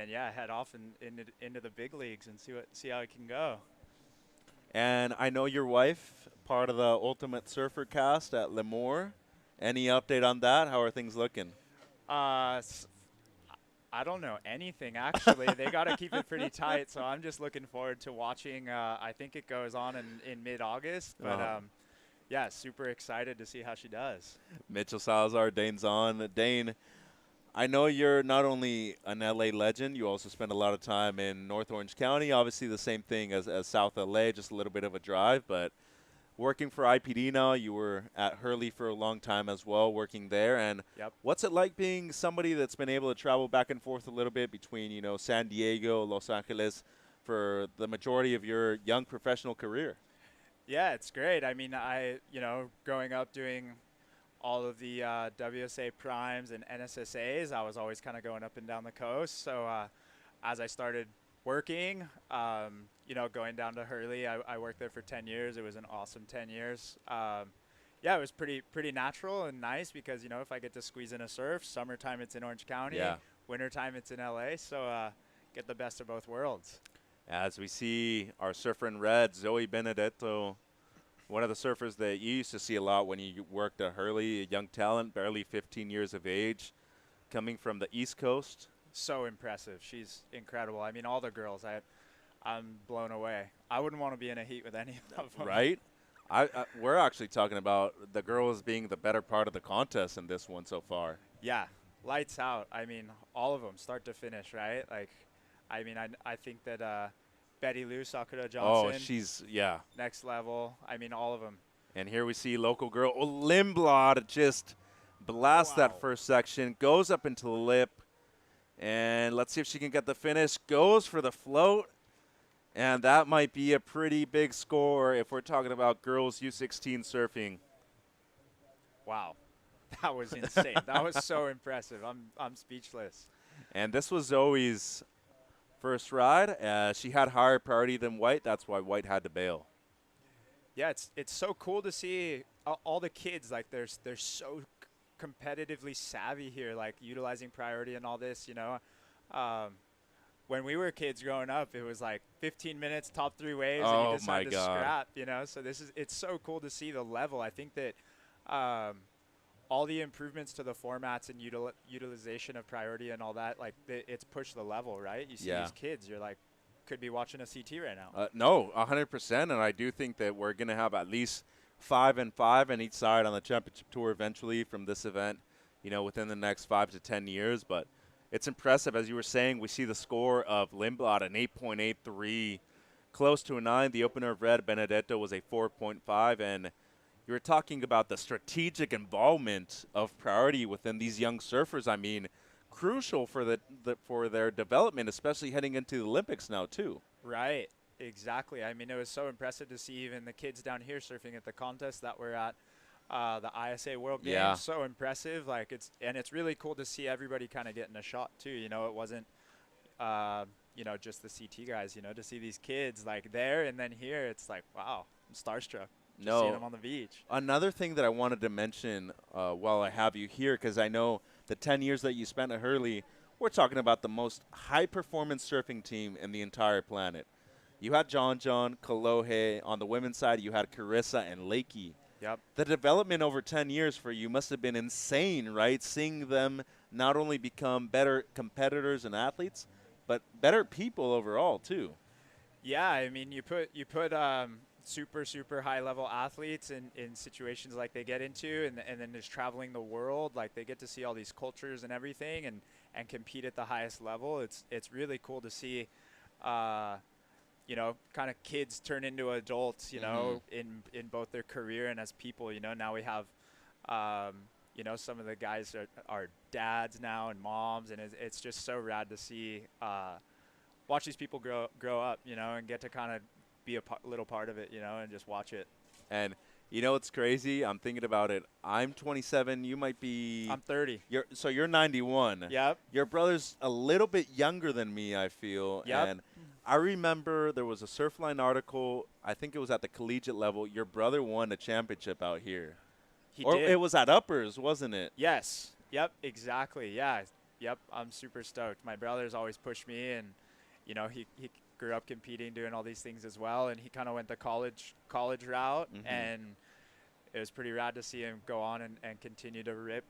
yeah, head off into the big leagues and see how he can go. And I know your wife, part of the Ultimate Surfer cast at Lemoore. Any update on that? How are things looking? I don't know anything, actually. They got to keep it pretty tight, so I'm just looking forward to watching. I think it goes on in mid-August, but yeah, super excited to see how she does. Mitchell Salazar, Dane Zahn. Dane, I know you're not only an LA legend, you also spend a lot of time in North Orange County, obviously the same thing as South LA, just a little bit of a drive, but working for IPD now, you were at Hurley for a long time as well, working there. And what's it like being somebody that's been able to travel back and forth a little bit between, you know, San Diego, Los Angeles for the majority of your young professional career? Yeah, it's great. I mean, growing up doing all of the WSA primes and NSSAs, I was always kind of going up and down the coast. So as I started working, going down to Hurley, I worked there for 10 years. It was an awesome 10 years. Yeah, it was pretty natural and nice because, if I get to squeeze in a surf, summertime it's in Orange County, wintertime it's in LA. So get the best of both worlds. As we see our surfer in red, Zoe Benedetto, one of the surfers that you used to see a lot when you worked at Hurley, a young talent, barely 15 years of age, coming from the East Coast. So impressive. She's incredible. I mean, all the girls, I'm blown away. I wouldn't want to be in a heat with any of them. Right? We're actually talking about the girls being the better part of the contest in this one so far. Yeah, lights out. I mean, all of them, start to finish, right? Like, I think that Betty Lou, Sakura Johnson. Oh, she's, yeah. Next level. I mean, all of them. And here we see local girl Lindblad just blast that first section, goes up into the lip. And let's see if she can get the finish. Goes for the float. And that might be a pretty big score if we're talking about girls U16 surfing. Wow. That was insane. That was so impressive. I'm speechless. And this was Zoe's first ride. She had higher priority than White. That's why White had to bail. Yeah, it's so cool to see all the kids. Like, they're so competitively savvy here, like utilizing priority and all this, when we were kids growing up, it was like 15 minutes, top 3 waves, and you decide to scrap, so it's so cool to see the level. I think that all the improvements to the formats and utilization of priority and all that, like it's pushed the level, right? You see Yeah. these kids, you're like, could be watching a CT right now. No, 100%, and I do think that we're going to have at least 5 and 5 on each side on the championship tour eventually from this event, within the next 5 to 10 years. But it's impressive, as you were saying. We see the score of Lindblad, an 8.83, close to a 9. The opener of Red Benedetto was a 4.5, and you were talking about the strategic involvement of priority within these young surfers. I mean, crucial for for their development, especially heading into the Olympics now too. Right, exactly. I mean, it was so impressive to see even the kids down here surfing at the contest that were at the ISA World Games. Yeah. So impressive. Like it's really cool to see everybody kind of getting a shot too. It wasn't just the CT guys. To see these kids like there and then here, it's like, wow, I'm starstruck. Just seeing them on the beach. Another thing that I wanted to mention while I have you here, because I know the 10 years that you spent at Hurley, we're talking about the most high-performance surfing team in the entire planet. You had John, Kalohe. On the women's side, you had Carissa and Lakey. Yep. The development over 10 years for you must have been insane, right? Seeing them not only become better competitors and athletes, but better people overall, too. Yeah, I mean, you put super high level athletes in situations like they get into, and then just traveling the world, like they get to see all these cultures and everything, and compete at the highest level. It's really cool to see kind of kids turn into adults, in both their career and as people. Now we have some of the guys are dads now and moms, and it's just so rad to see watch these people grow up, and get to kind of be a little part of it, and just watch it. And it's crazy. I'm thinking about it. I'm 27. You might be. I'm 30. You're 91. Yep. Your brother's a little bit younger than me, I feel. Yep. And I remember there was a Surfline article. I think it was at the collegiate level. Your brother won a championship out here. He or did. It was at Uppers, wasn't it? Yes. Yep. Exactly. Yeah. Yep. I'm super stoked. My brother's always pushed me, and he grew up competing, doing all these things as well, and he kind of went the college route, and it was pretty rad to see him go on and continue to rip.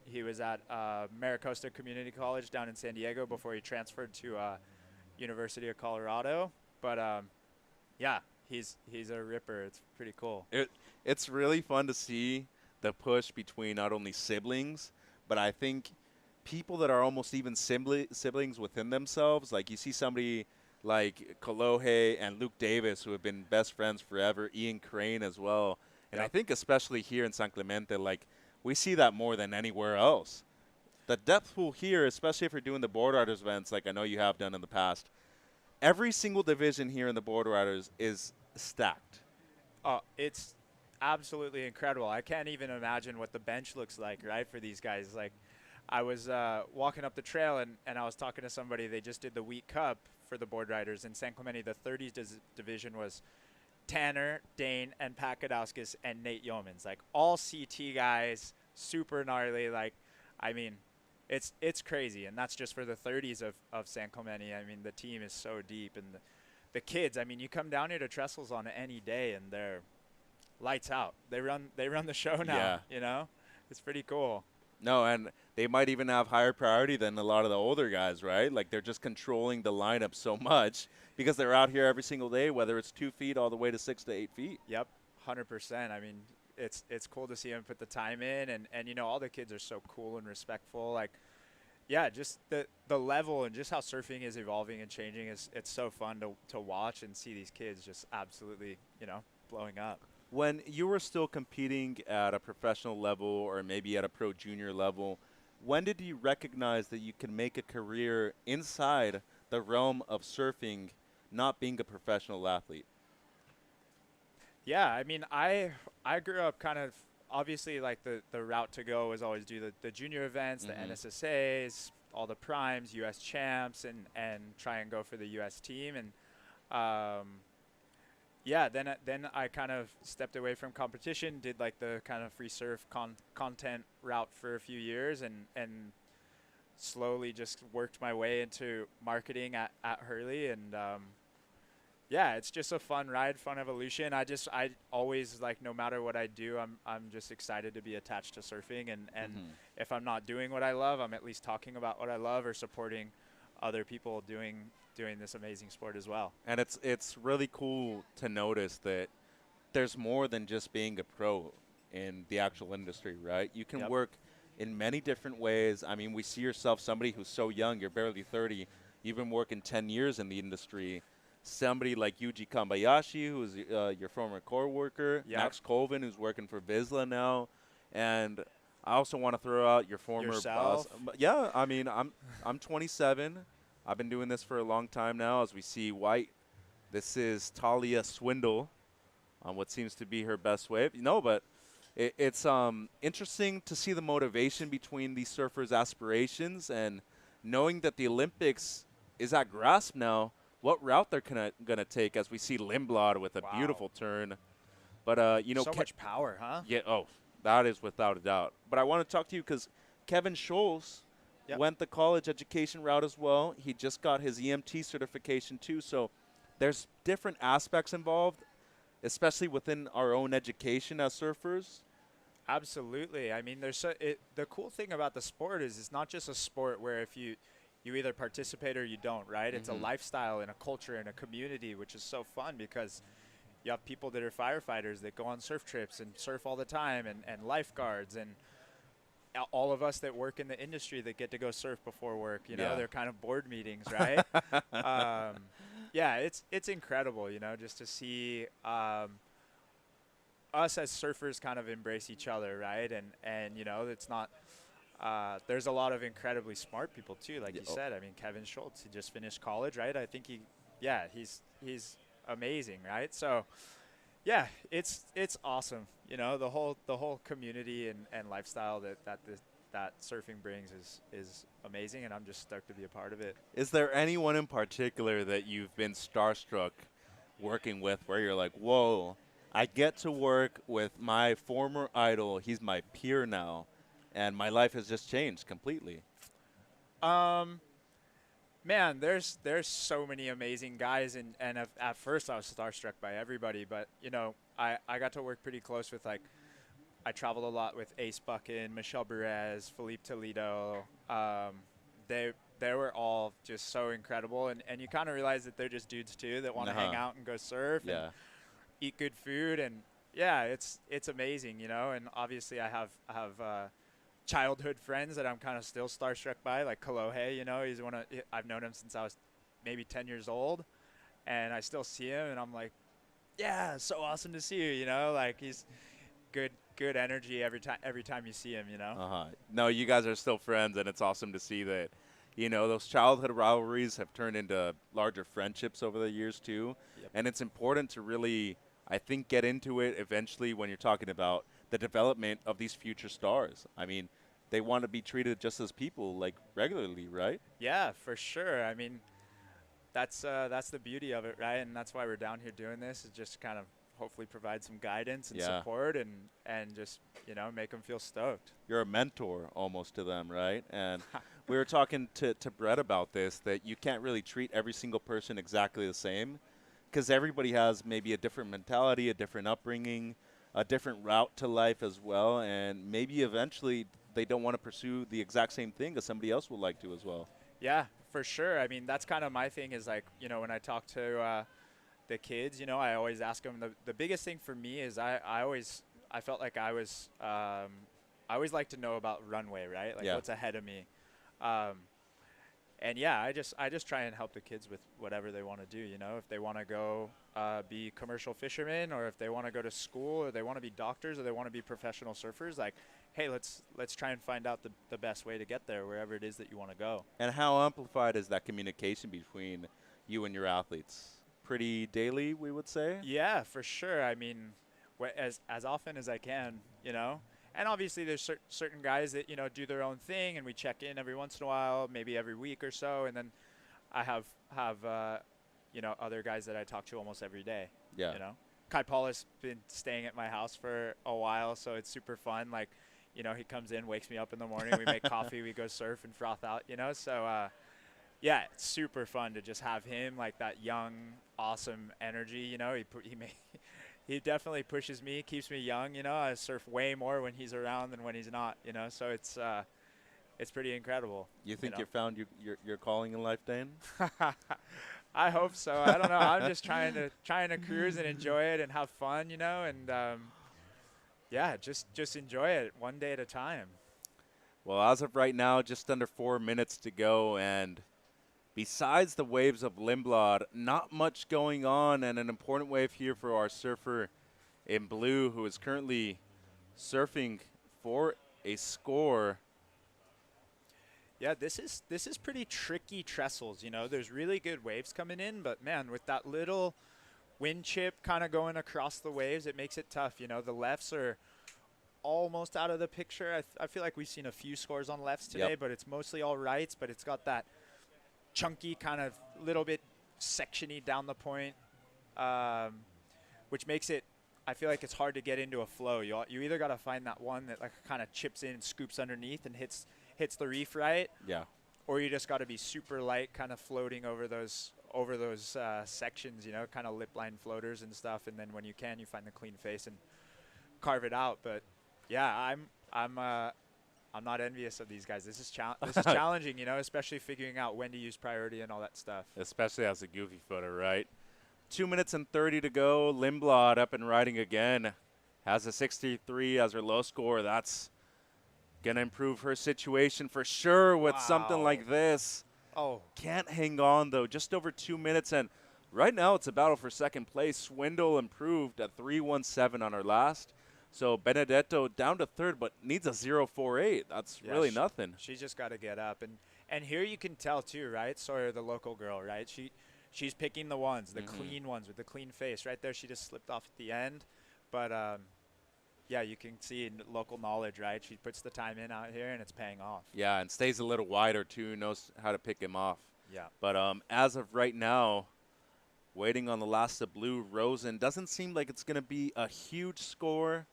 He was at Maricosta Community College down in San Diego before he transferred to University of Colorado. But yeah, he's a ripper. It's pretty cool. It's really fun to see the push between not only siblings, but I think people that are almost even siblings within themselves. Like you see somebody like Kalohe and Luke Davis, who have been best friends forever, Ian Crane as well. And I think especially here in San Clemente, like we see that more than anywhere else. The depth pool here, especially if you're doing the board riders events like I know you have done in the past, every single division here in the board riders is stacked. Oh, it's absolutely incredible. I can't even imagine what the bench looks like, right, for these guys. Like I was walking up the trail, and I was talking to somebody. They just did the Wheat Cup for the board riders in San Clemente. The 30s division was Tanner, Dane, and Pakadauskas and Nate Yeomans, like all CT guys, super gnarly. Like, I mean, it's crazy, and that's just for the 30s of San Clemente. I mean, the team is so deep, and the kids. I mean, you come down here to Trestles on any day, and they're lights out. They run the show now. Yeah. It's pretty cool. No, and they might even have higher priority than a lot of the older guys, right? Like they're just controlling the lineup so much because they're out here every single day, whether it's 2 feet all the way to 6 to 8 feet. Yep, 100%. I mean, it's cool to see them put the time in, and all the kids are so cool and respectful. Like, yeah, just the level and just how surfing is evolving and changing it's so fun to watch and see these kids just absolutely blowing up. When you were still competing at a professional level or maybe at a pro junior level, when did you recognize that you could make a career inside the realm of surfing, not being a professional athlete? Yeah, I mean, I grew up kind of, obviously, like the route to go was always do the junior events, the NSSAs, all the primes, U.S. champs, and try and go for the U.S. team. And yeah, then I kind of stepped away from competition, did like the kind of free surf content route for a few years, and slowly just worked my way into marketing at Hurley. And yeah, it's just a fun ride, fun evolution. I always, like, no matter what I do, I'm just excited to be attached to surfing, and if I'm not doing what I love, I'm at least talking about what I love or supporting other people doing this amazing sport as well. And it's really cool to notice that there's more than just being a pro in the actual industry, right? You can work in many different ways. I mean, we see yourself, somebody who's so young, you're barely 30, you've been working 10 years in the industry. Somebody like Yuji Kambayashi, who's your former core worker, Max Colvin, who's working for Vizsla now, and I also want to throw out your former boss. Yeah, I mean, I'm 27. I've been doing this for a long time now. As we see White, this is Talia Swindle on what seems to be her best wave. No, but it's interesting to see the motivation between these surfers' aspirations and knowing that the Olympics is at grasp now. What route they're gonna take, as we see Lindblad with a beautiful turn, but you know, so much power, huh? Yeah. Oh, that is without a doubt. But I want to talk to you because Kevin Scholes went the college education route as well. He just got his EMT certification too. So there's different aspects involved, especially within our own education as surfers. Absolutely. I mean, the cool thing about the sport is it's not just a sport where if you either participate or you don't, right? It's a lifestyle and a culture and a community, which is so fun because you have people that are firefighters that go on surf trips and surf all the time, and lifeguards, and all of us that work in the industry that get to go surf before work. You know, they're kind of board meetings, right? Yeah, it's incredible, you know, just to see us as surfers kind of embrace each other, right? And you know, it's not there's a lot of incredibly smart people too, like you said. I mean, Kevin Schultz, he just finished college, right? I think he's amazing, right? So yeah, it's awesome. You know, the whole community and lifestyle that surfing brings is amazing, and I'm just stoked to be a part of it. Is there anyone in particular that you've been starstruck working with where you're like, whoa, I get to work with my former idol, he's my peer now, and my life has just changed completely? Man, there's so many amazing guys, and at first I was starstruck by everybody, but you know, I got to work pretty close with, like, I traveled a lot with Ace Buchan, Michelle Perez, Felipe Toledo. They were all just so incredible, and you kind of realize that they're just dudes too that want to hang out and go surf and eat good food, and yeah, it's amazing, you know. And obviously I have childhood friends that I'm kind of still starstruck by, like Kalohe, you know. I've known him since I was maybe 10 years old, and I still see him, and I'm like, yeah, so awesome to see you, you know. Like, he's good energy every time you see him, you know. No, you guys are still friends, and it's awesome to see that, you know, those childhood rivalries have turned into larger friendships over the years too. And it's important to really, I think, get into it eventually when you're talking about the development of these future stars. I mean, they want to be treated just as people, like, regularly, right? Yeah, for sure. I mean, that's the beauty of it, right? And that's why we're down here doing this, is just kind of hopefully provide some guidance and support, and just, you know, make them feel stoked. You're a mentor almost to them, right? And we were talking to Brett about this, that you can't really treat every single person exactly the same, because everybody has maybe a different mentality, a different upbringing, a different route to life as well, and maybe eventually they don't want to pursue the exact same thing as somebody else would like to as well. Yeah, for sure. I mean, that's kind of my thing, is like, you know, when I talk to the kids, you know, I always ask them, the biggest thing for me is I felt like I always like to know about runway, right? Like, what's ahead of me. And yeah, I just try and help the kids with whatever they want to do, you know. If they want to go be commercial fishermen, or if they want to go to school, or they want to be doctors, or they want to be professional surfers, like, hey, let's try and find out the best way to get there, wherever it is that you want to go. And how amplified is that communication between you and your athletes? Pretty daily, we would say? Yeah, for sure. I mean, as often as I can, you know. And obviously there's certain guys that, you know, do their own thing, and we check in every once in a while, maybe every week or so. And then I have you know, other guys that I talk to almost every day. Yeah. You know, Kai Paulus been staying at my house for a while, so it's super fun. Like, you know, he comes in, wakes me up in the morning, we make coffee, we go surf and froth out, you know. So yeah, it's super fun to just have him, like that young, awesome energy. You know, he definitely pushes me, keeps me young. You know, I surf way more when he's around than when he's not. You know, so it's pretty incredible. You think know? you found your calling in life, Dane? I hope so. I don't know. I'm just trying to cruise and enjoy it and have fun. You know, and yeah, just enjoy it one day at a time. Well, as of right now, just under 4 minutes to go, and besides the waves of Lindblad, not much going on, and an important wave here for our surfer in blue, who is currently surfing for a score. Yeah, this is pretty tricky trestles. You know, there's really good waves coming in, but man, with that little wind chip kind of going across the waves, it makes it tough. You know, the lefts are almost out of the picture. I feel like we've seen a few scores on lefts today, but it's mostly all rights, but it's got that chunky kind of little bit sectiony down the point, which makes it, I feel like it's hard to get into a flow. You either got to find that one that like kind of chips in, scoops underneath and hits the reef right. Yeah. Or you just got to be super light, kind of floating over those sections, you know, kind of lip line floaters and stuff. And then when you can, you find the clean face and carve it out. But yeah, I'm not envious of these guys. This is challenging, you know, especially figuring out when to use priority and all that stuff. Especially as a goofy footer, right? 2 minutes and 30 to go. Lindblad up and riding again. Has a 63 as her low score. That's going to improve her situation for sure with something like this. Oh. Can't hang on, though. Just over 2 minutes. And right now it's a battle for second place. Swindle improved at 3:17 on her last. So Benedetto down to third, but needs a 0.48. That's really nothing. She's just got to get up. And here you can tell, too, right? Sawyer, the local girl, right? She's picking the ones, the clean ones with the clean face. Right there, she just slipped off at the end. But, yeah, you can see local knowledge, right? She puts the time in out here, and it's paying off. Yeah, and stays a little wider, too. Knows how to pick him off. Yeah. But as of right now, waiting on the last of blue, Rosen. Doesn't seem like it's going to be a huge score.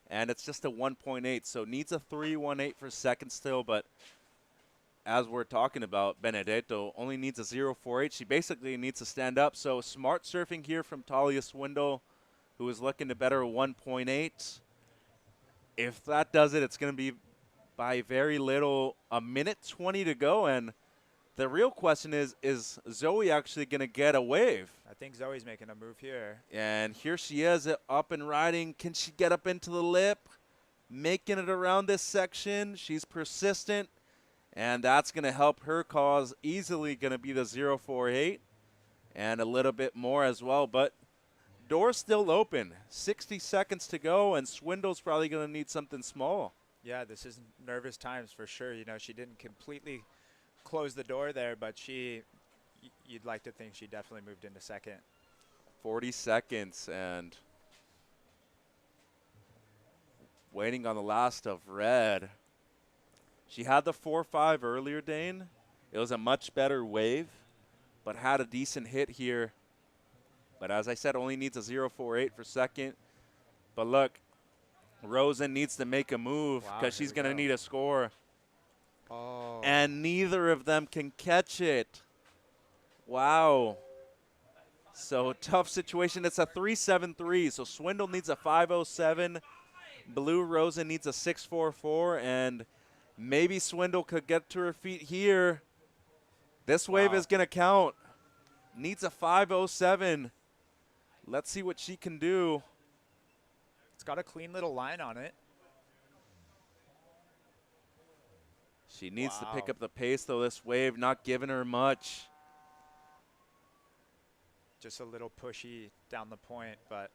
And it's just a 1.8, so needs a 3.18 for second still. But as we're talking about, Benedetto only needs a 0.48. She basically needs to stand up. So smart surfing here from Talia Swindle, who is looking to better a 1.8. If that does it, it's going to be by very little. A minute 20 to go, and the real question is Zoe actually going to get a wave? I think Zoe's making a move here. And here she is up and riding. Can she get up into the lip? Making it around this section. She's persistent. And that's going to help her cause. Easily going to be the 0.48. And a little bit more as well. But door's still open. 60 seconds to go. And Swindle's probably going to need something small. Yeah, this is nervous times for sure. You know, she didn't completely close the door there, but you'd like to think she definitely moved into second. 40 seconds and waiting on the last of red. She had the 4.5 earlier, Dane. It was a much better wave, but had a decent hit here. But as I said, only needs a 0.48 for second. But look, Rosen needs to make a move because she's going to need a score. Oh. And neither of them can catch it. Wow. So tough situation. It's a 3.73. So Swindle needs a 5.07. Blue Rosen needs a 6.44. And maybe Swindle could get to her feet here. This wave is going to count. Needs a 5.07. Let's see what she can do. It's got a clean little line on it. She needs to pick up the pace, though. This wave not giving her much. Just a little pushy down the point, but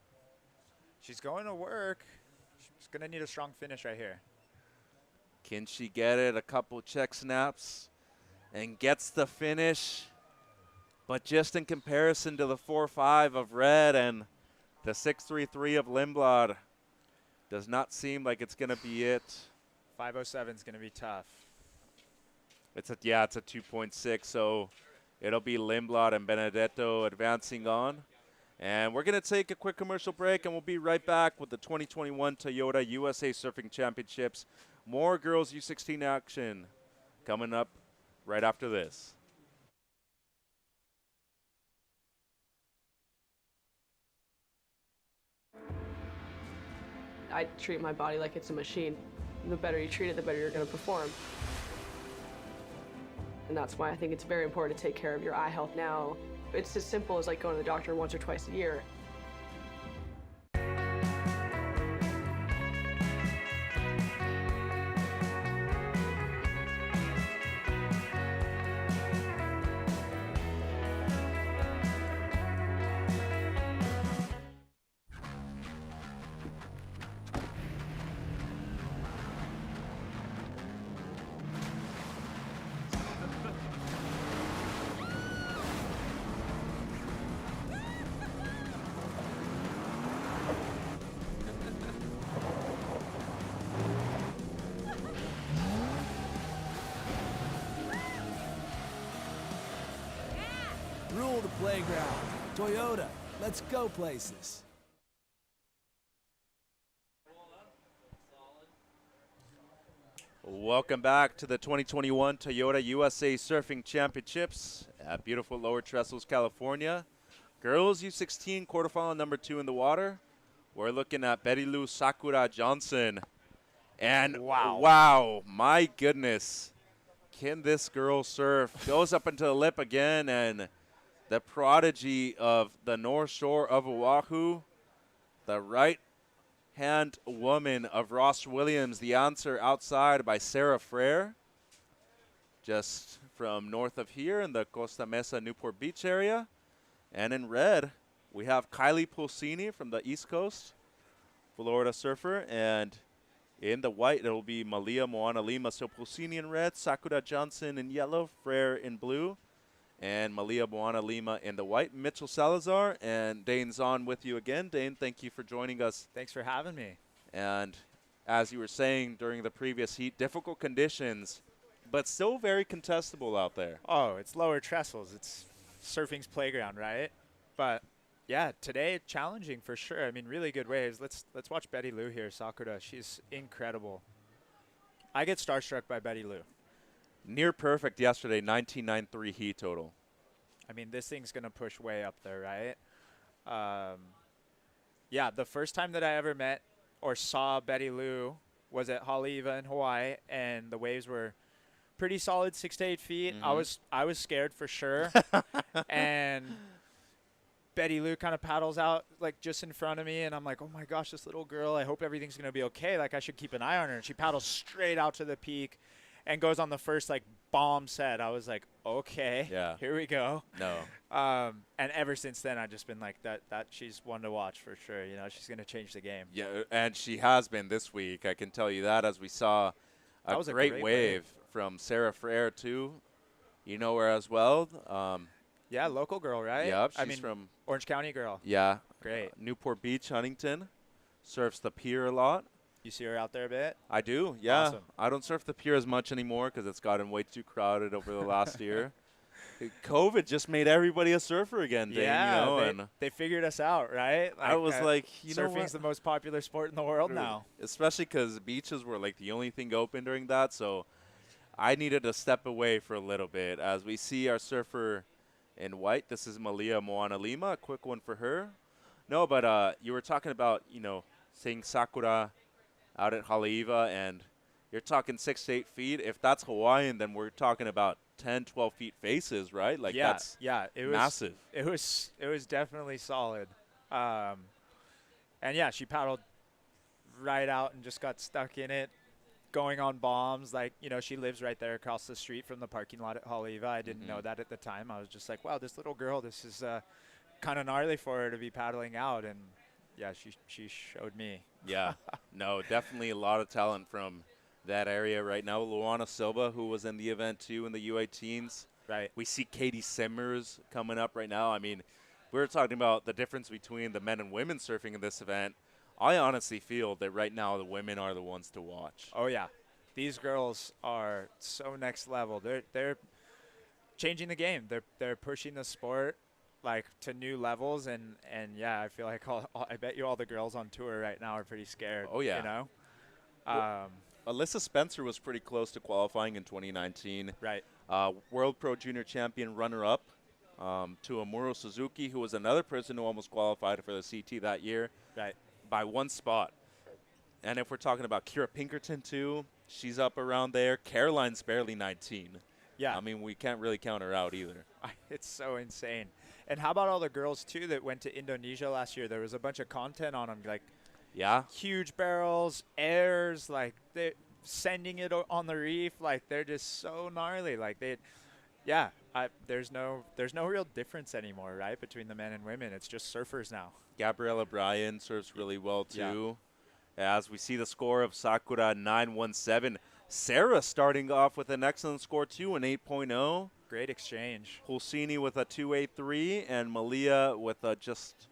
she's going to work. She's going to need a strong finish right here. Can she get it? A couple check snaps and gets the finish. But just in comparison to the 4.5 of red and the 6.33 of Lindblad, does not seem like it's going to be it. 5.07 is going to be tough. It's a 2.6, so it'll be Lindblad and Benedetto advancing on. And we're going to take a quick commercial break, and we'll be right back with the 2021 Toyota USA Surfing Championships. More girls U16 action coming up right after this. I treat my body like it's a machine. The better you treat it, the better you're going to perform. And that's why I think it's very important to take care of your eye health now. It's as simple as like going to the doctor once or twice a year. Rule the playground. Toyota, let's go places. Welcome back to the 2021 Toyota USA Surfing Championships at beautiful Lower Trestles, California. Girls U16 quarterfinal number 2 in the water. We're looking at Betty Lou Sakura Johnson. And wow, my goodness. Can this girl surf? Goes up into the lip again, and the prodigy of the North Shore of Oahu, the right-hand woman of Ross Williams, the answer outside by Sarah Frere, just from north of here in the Costa Mesa, Newport Beach area. And in red, we have Kylie Pulsini from the East Coast, Florida surfer, and in the white, it will be Malia Moana Lima. So Pulsini in red, Sakura Johnson in yellow, Frere in blue, and Malia Moana Lima in the white. Mitchell Salazar and Dane Zahn with you again. Dane, thank you for joining us. Thanks for having me. And as you were saying during the previous heat, difficult conditions, but still very contestable out there. Oh, it's Lower Trestles. It's surfing's playground, right? But yeah, today challenging for sure. I mean, really good waves. Let's watch Betty Lou here, Sakura. She's incredible. I get starstruck by Betty Lou. Near perfect yesterday, 19.93 heat total. I mean, this thing's going to push way up there, right? Yeah, the first time that I ever met or saw Betty Lou was at Haleiwa in Hawaii, and the waves were pretty solid, 6 to 8 feet. I was scared for sure. And Betty Lou kind of paddles out like just in front of me, and I'm like, oh my gosh, this little girl, I hope everything's going to be okay. Like, I should keep an eye on her. And she paddles straight out to the peak and goes on the first like bomb set. I was like, okay, yeah, here we go. No. And ever since then, I've just been like, that she's one to watch for sure. You know, she's going to change the game. Yeah, and she has been this week. I can tell you that, as we saw a great wave from Sarah Frere too. You know her as well. Yeah, local girl, right? Yep, she's I mean, from Orange County girl. Yeah. Great. Newport Beach, Huntington. Surfs the pier a lot. You see her out there a bit? I do, yeah. Awesome. I don't surf the pier as much anymore because it's gotten way too crowded over the last year. COVID just made everybody a surfer again, Dane, yeah, you know, and they figured us out, right? I was like, you know surfing's the most popular sport in the world now. Especially because beaches were like the only thing open during that, so I needed to step away for a little bit. As we see our surfer in white, this is Malia Moana Lima, a quick one for her. No, but you were talking about, you know, seeing Sakura out at Haleiwa, and you're talking 6 to 8 feet. If that's Hawaiian, then we're talking about 10, 12 feet faces, right? Like, that's it massive. It was definitely solid. And yeah, she paddled right out and just got stuck in it, going on bombs. Like, you know, she lives right there across the street from the parking lot at Haleiwa. I didn't know that at the time. I was just like, wow, this little girl, this is kind of gnarly for her to be paddling out. And yeah, she showed me. Yeah, no, definitely a lot of talent from that area right now. Luana Silva, who was in the event too in the U18s. Right. We see Katie Simmers coming up right now. I mean, we were talking about the difference between the men and women surfing in this event. I honestly feel that right now the women are the ones to watch. Oh yeah, these girls are so next level. They're changing the game. They're pushing the sport like to new levels, and yeah, I feel like I bet you all the girls on tour right now are pretty scared. Oh yeah, you know. Alyssa Spencer was pretty close to qualifying in 2019. Right. World Pro Junior Champion runner-up to Amuro Suzuki, who was another person who almost qualified for the CT that year. Right. By one spot. And if we're talking about Kira Pinkerton, too, she's up around there. Caroline's barely 19. Yeah. I mean, we can't really count her out either. It's so insane. And how about all the girls, too, that went to Indonesia last year? There was a bunch of content on them, like Yeah. huge barrels, airs, like they're sending it on the reef. Like, they're just so gnarly. Like, there's no real difference anymore, right, between the men and women. It's just surfers now. Gabriella Bryan surfs really well, too. As we see the score of Sakura 917. Sarah starting off with an excellent score, too, an 8.0. Great exchange. Pulsini with a 2.83, and Malia with just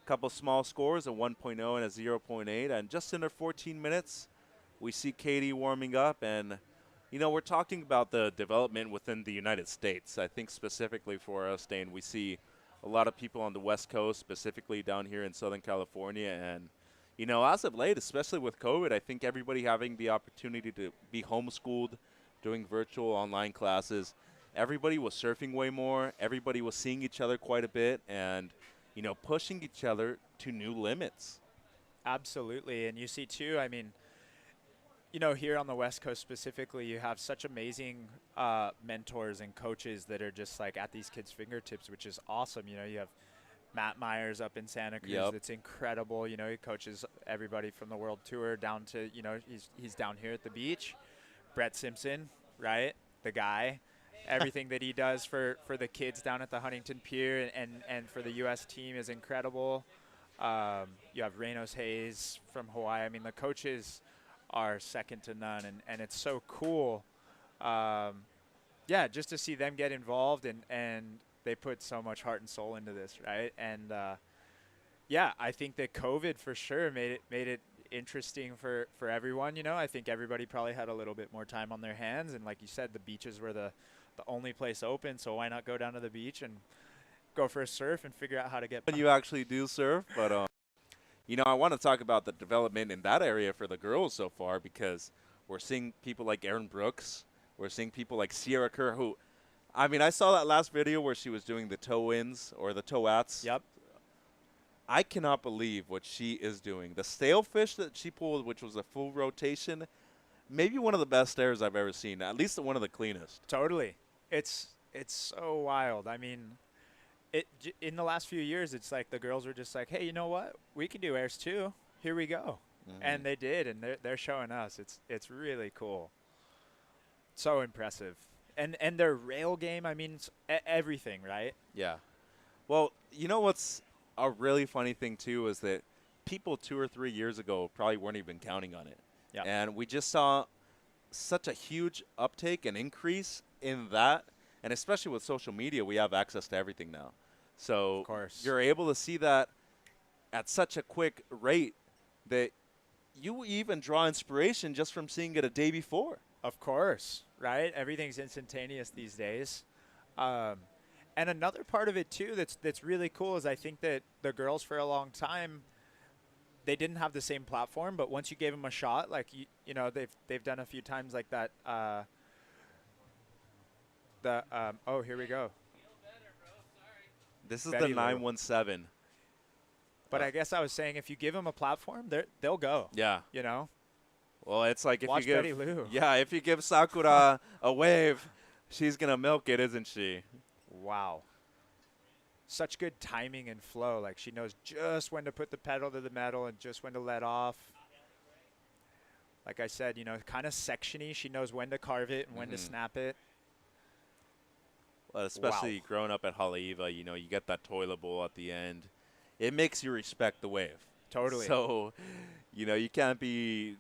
a couple small scores, a 1.0 and a 0.8. And just under 14 minutes, we see Katie warming up. And, you know, we're talking about the development within the United States. I think specifically for us, Dane, we see a lot of people on the West Coast, specifically down here in Southern California. And, you know, as of late, especially with COVID, I think everybody having the opportunity to be homeschooled, doing virtual online classes, everybody was surfing way more. Everybody was seeing each other quite a bit and, you know, pushing each other to new limits. Absolutely. And you see, too, I mean, you know, here on the West Coast specifically, you have such amazing mentors and coaches that are just, like, at these kids' fingertips, which is awesome. You know, you have Matt Myers up in Santa Cruz. Yep. That's incredible. You know, he coaches everybody from the World Tour down to, you know, he's down here at the beach. Brett Simpson, right? The guy. Everything that he does for the kids down at the Huntington Pier and for the U.S. team is incredible. You have Reynos Hayes from Hawaii. I mean, the coaches are second to none, and it's so cool. Just to see them get involved, and they put so much heart and soul into this, right? And, I think that COVID for sure made it interesting for everyone. You know, I think everybody probably had a little bit more time on their hands, and like you said, the beaches were the only place open, so why not go down to the beach and go for a surf and figure out how to get When you actually do surf, but you know, I want to talk about the development in that area for the girls so far, because we're seeing people like Erin Brooks, we're seeing people like Sierra Kerr, who, I mean, I saw that last video where she was doing the toe-ins or the toe-ats. Yep. I cannot believe what she is doing. The sailfish that she pulled, which was a full rotation, maybe one of the best airs I've ever seen, at least one of the cleanest. Totally. It's so wild. I mean, in the last few years, it's like the girls were just like, hey, you know what? We can do airs too. Here we go. Mm-hmm. And they did, and they're showing us. It's really cool. So impressive. And their rail game, I mean, everything, right? Yeah. Well, you know what's a really funny thing, too, is that people 2 or 3 years ago probably weren't even counting on it. Yeah. And we just saw such a huge uptake and increase in that. And especially with social media, we have access to everything now. So of course, you're able to see that at such a quick rate that you even draw inspiration just from seeing it a day before. Of course, right? Everything's instantaneous these days. And another part of it, too, that's really cool is I think that the girls for a long time, they didn't have the same platform, but once you gave them a shot, like, you know, they've done a few times like that. Here we go. This is Betty the 917. But I guess I was saying if you give them a platform, they'll go. Yeah. You know? Well, it's like if Watch you give Betty Lou. Yeah, if you give Sakura a wave, she's going to milk it, isn't she? Wow. Such good timing and flow. Like, she knows just when to put the pedal to the metal and just when to let off. Like I said, you know, kind of section-y. She knows when to carve it and when to snap it. Well, especially growing up at Haleiwa, you know, you get that toilet bowl at the end. It makes you respect the wave. Totally. So, you know, you can't be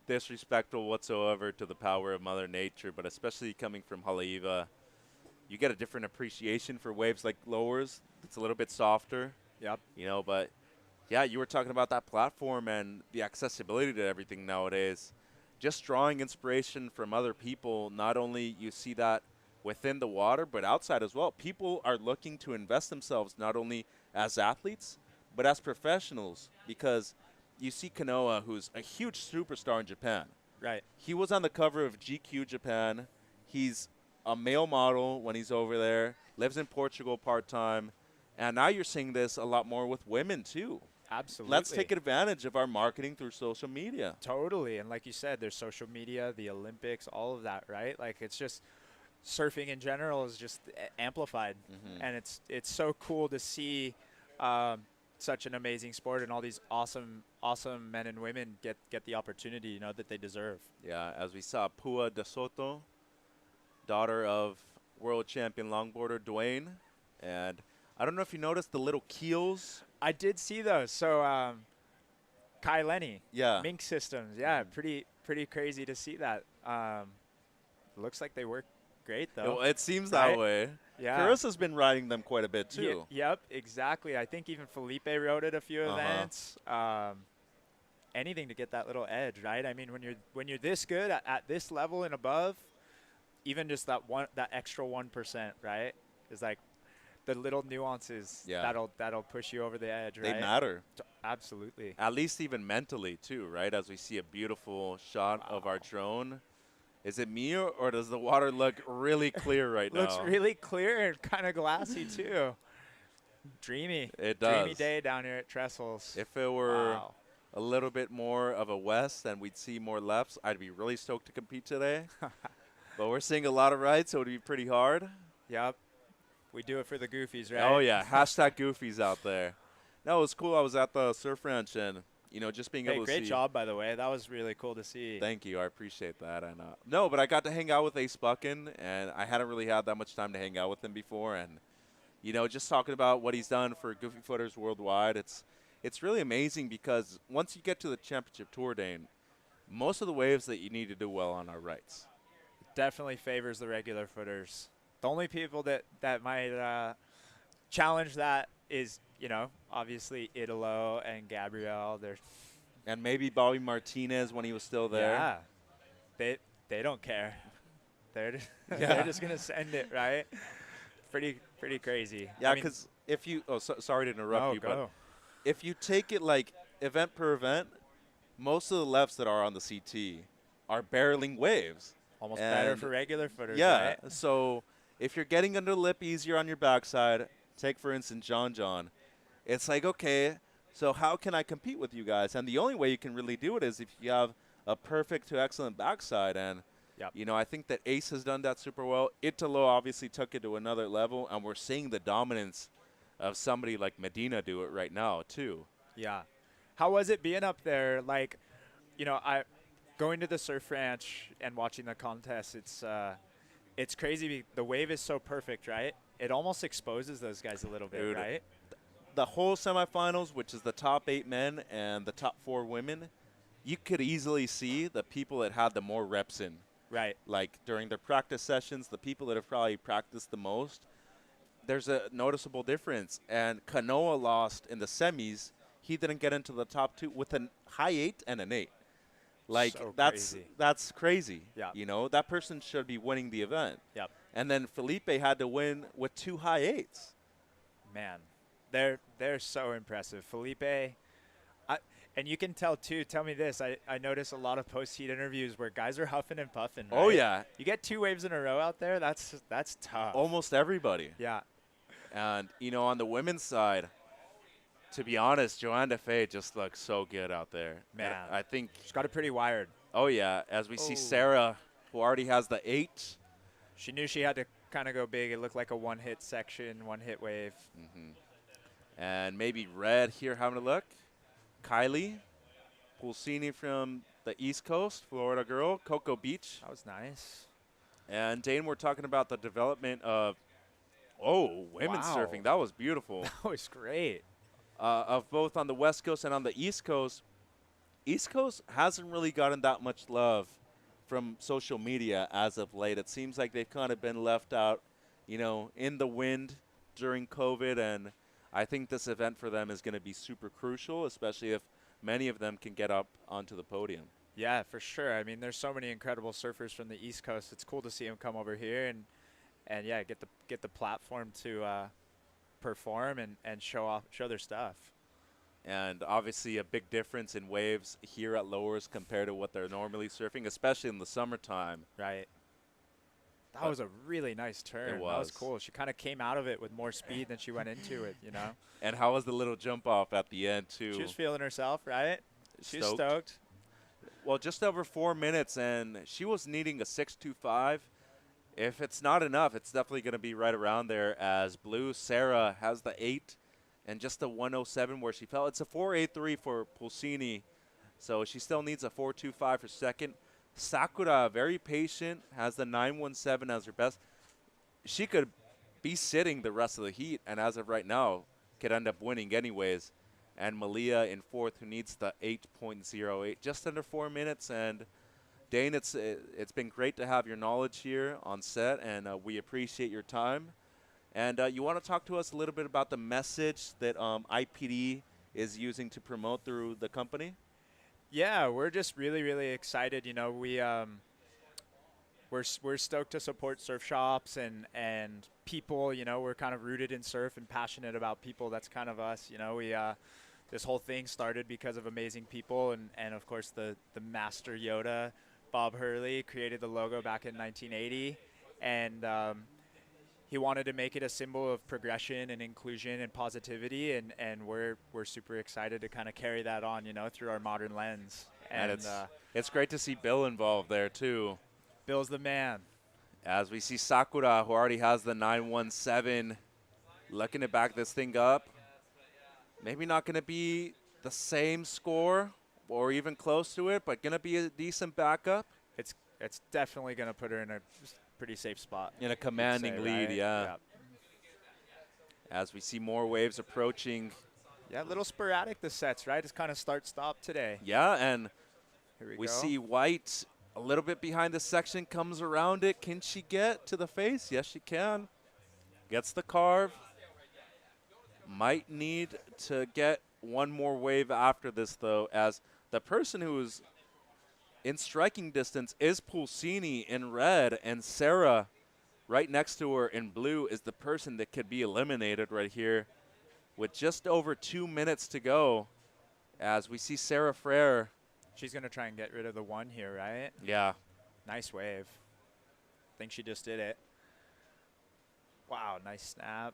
disrespectful whatsoever to the power of Mother Nature, but especially coming from Haleiwa, you get a different appreciation for waves like lowers. It's a little bit softer. Yep. You know, but yeah, you were talking about that platform and the accessibility to everything nowadays. Just drawing inspiration from other people, not only you see that within the water, but outside as well. People are looking to invest themselves not only as athletes, but as professionals, because you see Kanoa, who's a huge superstar in Japan. Right. He was on the cover of GQ Japan. He's a male model when he's over there, lives in Portugal part-time, and now you're seeing this a lot more with women too. Absolutely. let's take advantage of our marketing through social media. Totally. And like you said, there's social media, the Olympics, all of that, right? Like it's just surfing in general is just amplified. And it's so cool to see such an amazing sport and all these awesome men and women get the opportunity, you know, that they deserve. Yeah, as we saw Pua de Soto, daughter of world champion longboarder Dwayne. And I don't know if you noticed the little keels. I did see those. So Kai Lenny, Yeah. Mink Systems, yeah, pretty crazy to see that. Looks like they work great though. Well, it seems right? that way. Yeah. Carissa's been riding them quite a bit too. Yep, exactly. I think even Felipe rode at a few events. Anything to get that little edge, right? I mean, when you're this good at this level and above, even just that extra 1%, right, is like the little nuances that'll push you over the edge, right? They matter. Absolutely. At least even mentally too, right? As we see a beautiful shot of our drone. Is it me or does the water look really clear right now? Looks really clear and kind of glassy too. Dreamy. It does. Dreamy day down here at Trestles. If it were a little bit more of a west and we'd see more lefts, I'd be really stoked to compete today. But we're seeing a lot of rights, so it would be pretty hard. Yep. We do it for the goofies, right? Oh, yeah. Hashtag goofies out there. No, it was cool. I was at the surf ranch and, you know, just being able to see. Great job, by the way. That was really cool to see. Thank you. I appreciate that. And no, but I got to hang out with Ace Buckin, and I hadn't really had that much time to hang out with him before. And, you know, just talking about what he's done for Goofy Footers worldwide, it's really amazing because once you get to the championship tour, Dane, most of the waves that you need to do well on are rights. Definitely favors the regular footers. The only people that might challenge that is, you know, obviously Italo and Gabrielle. And maybe Bobby Martinez when he was still there. Yeah. They don't care. They're just going to send it, right? Pretty crazy. Yeah, because if you sorry to interrupt you, but if you take it like event per event, most of the lefts that are on the CT are barreling waves. Almost better for regular footers, yeah, right? So if you're getting under the lip easier on your backside, take, for instance, John. It's like, okay, so how can I compete with you guys? And the only way you can really do it is if you have a perfect to excellent backside. And, you know, I think that Ace has done that super well. Italo obviously took it to another level, and we're seeing the dominance of somebody like Medina do it right now, too. Yeah. How was it being up there? Like, you know, going to the surf ranch and watching the contest, it's crazy. The wave is so perfect, right? It almost exposes those guys a little bit, right? The whole semifinals, which is the top 8 men and the top 4 women, you could easily see the people that had the more reps in. Right. Like during their practice sessions, the people that have probably practiced the most, there's a noticeable difference. And Kanoa lost in the semis. He didn't get into the top 2 with a high 8 and an 8. Like, so that's crazy. Yeah. You know, that person should be winning the event. Yep. And then Felipe had to win with 2 high 8s. Man, they're so impressive. Felipe, and you can tell, too. Tell me this. I notice a lot of post-heat interviews where guys are huffing and puffing. Right? Oh, yeah. You get 2 waves in a row out there, that's tough. Almost everybody. Yeah. And, you know, on the women's side, to be honest, Joanne DeFay just looks so good out there. Man. And I think she's got it pretty wired. Oh, yeah. As we see Sarah, who already has the 8. She knew she had to kind of go big. It looked like a one-hit section, one-hit wave. And maybe Red here having a look. Kylie Pulsini from the East Coast, Florida girl, Cocoa Beach. That was nice. And Dane, we're talking about the development of, women's surfing. That was beautiful. That was great. Of both on the West Coast and on the East Coast. East Coast hasn't really gotten that much love from social media as of late. It seems like they've kind of been left out, you know, in the wind during COVID, and I think this event for them is going to be super crucial, especially if many of them can get up onto the podium. Yeah, for sure. I mean, there's so many incredible surfers from the East Coast. It's cool to see them come over here and yeah, get the platform to perform and show their stuff. And obviously a big difference in waves here at Lowers compared to what they're normally surfing, especially in the summertime. Right. That was a really nice turn. It That was was. cool. She kind of came out of it with more speed than she went into it, you know? And how was the little jump off at the end, too? She was feeling herself, right? She's stoked. Well, just over 4 minutes, and she was needing a 6.25. If it's not enough, it's definitely going to be right around there, as Blue Sarah has the 8 and just the 107 where she fell. It's a 4.83 for Pulsini, so she still needs a 4.25 for second. Sakura, very patient, has the 9.17 as her best. She could be sitting the rest of the heat, and as of right now, could end up winning anyways. And Malia in fourth, who needs the 8.08, just under 4 minutes. And Dane, it's been great to have your knowledge here on set, and we appreciate your time. And you want to talk to us a little bit about the message that IPD is using to promote through the company? Yeah, we're just really, really excited. You know, we're stoked to support surf shops and people. You know, we're kind of rooted in surf and passionate about people. That's kind of us. You know, we this whole thing started because of amazing people, and of course the master Yoda, Bob Hurley, created the logo back in 1980, and he wanted to make it a symbol of progression and inclusion and positivity, and we're super excited to kind of carry that on, you know, through our modern lens. And it's great to see Bill involved there too. Bill's the man. As we see Sakura, who already has the 9.17, looking to back this thing up. Maybe not going to be the same score or even close to it, but going to be a decent backup. It's definitely going to put her in a pretty safe spot. In a commanding lead, right? yeah. As we see more waves approaching. Yeah, a little sporadic, the sets, right? It's kind of start-stop today. Yeah, and Here we go. see White a little bit behind the section, comes around it. Can she get to the face? Yes, she can. Gets the carve. Might need to get one more wave after this, though, as the person who's in striking distance is Pulsini in red, and Sarah right next to her in blue is the person that could be eliminated right here with just over 2 minutes to go, as we see Sarah Frere. She's going to try and get rid of the one here, right? Yeah. Nice wave. I think she just did it. Wow, nice snap.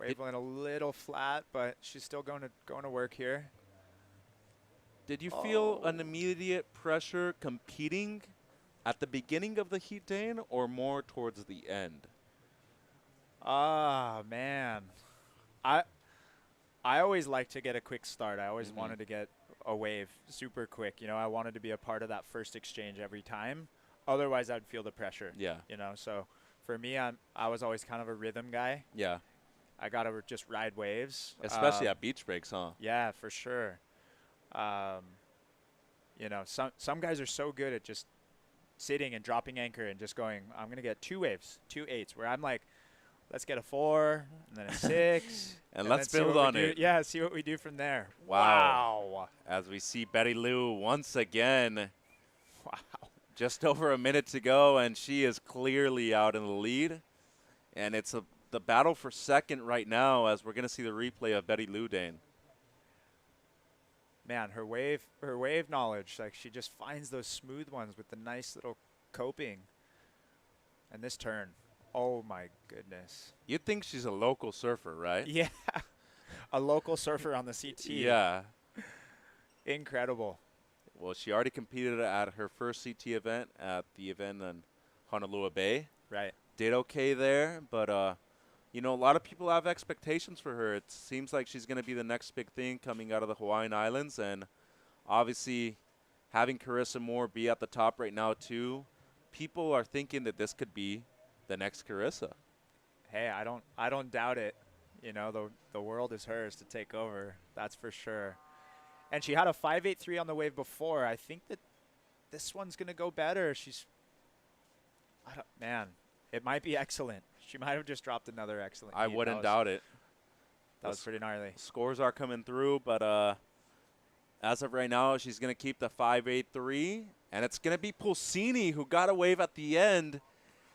Wave went a little flat, but she's still going to work here. Did you feel an immediate pressure competing at the beginning of the heat, Dane, or more towards the end? Ah, man. I always like to get a quick start. I always wanted to get a wave super quick. You know, I wanted to be a part of that first exchange every time. Otherwise, I'd feel the pressure. Yeah. You know, so for me, I was always kind of a rhythm guy. Yeah. I got to just ride waves. Especially at beach breaks, huh? Yeah, for sure. You know, some guys are so good at just sitting and dropping anchor and just going, I'm going to get 2 waves, 2 8s, where I'm like, let's get a 4 and then a 6. and let's build on it. Yeah, see what we do from there. Wow. As we see Betty Lou once again. Wow. Just over a minute to go, and she is clearly out in the lead. And it's the battle for second right now, as we're going to see the replay of Betty Lou, Dane. Man, her wave knowledge, like she just finds those smooth ones with the nice little coping. And this turn, oh my goodness. You'd think she's a local surfer, right? Yeah, a local surfer on the CT. Yeah. Incredible. Well, she already competed at her first CT event at the event in Honolulu Bay. Right. Did okay there, but you know, a lot of people have expectations for her. It seems like she's going to be the next big thing coming out of the Hawaiian Islands, and obviously having Carissa Moore be at the top right now too, people are thinking that this could be the next Carissa. Hey, I don't doubt it. You know, the world is hers to take over. That's for sure. And she had a 5.83 on the wave before. I think that this one's going to go better. Man, it might be excellent. She might have just dropped another excellent. I wouldn't doubt it. That was pretty gnarly. Scores are coming through, but as of right now, she's going to keep the 5.83, and it's going to be Pulsini who got a wave at the end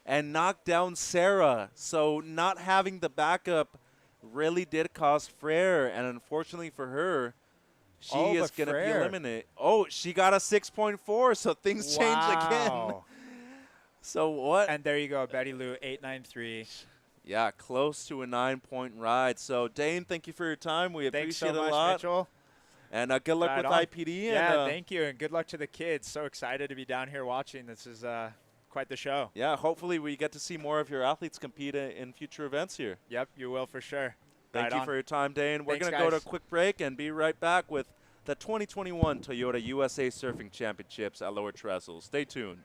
and knocked down Sarah. So not having the backup really did cost Frere, and unfortunately for her, She Oh, is but going to be Frere. eliminated. Oh, she got a 6.4, so things change again. Wow. So what? And there you go, Betty Lou, 893. Yeah, close to a 9-point ride. So, Dane, thank you for your time. We Thanks appreciate so it much, a lot. Mitchell. And good luck Right with on. IPD. Yeah, and, thank you, and good luck to the kids. So excited to be down here watching. This is quite the show. Yeah, hopefully we get to see more of your athletes compete in future events here. Yep, you will for sure. Thank Right you on. for your time, Dane. We're Thanks, going to go to a guys. quick break and be right back with the 2021 Toyota USA Surfing Championships at Lower Trestles. Stay tuned.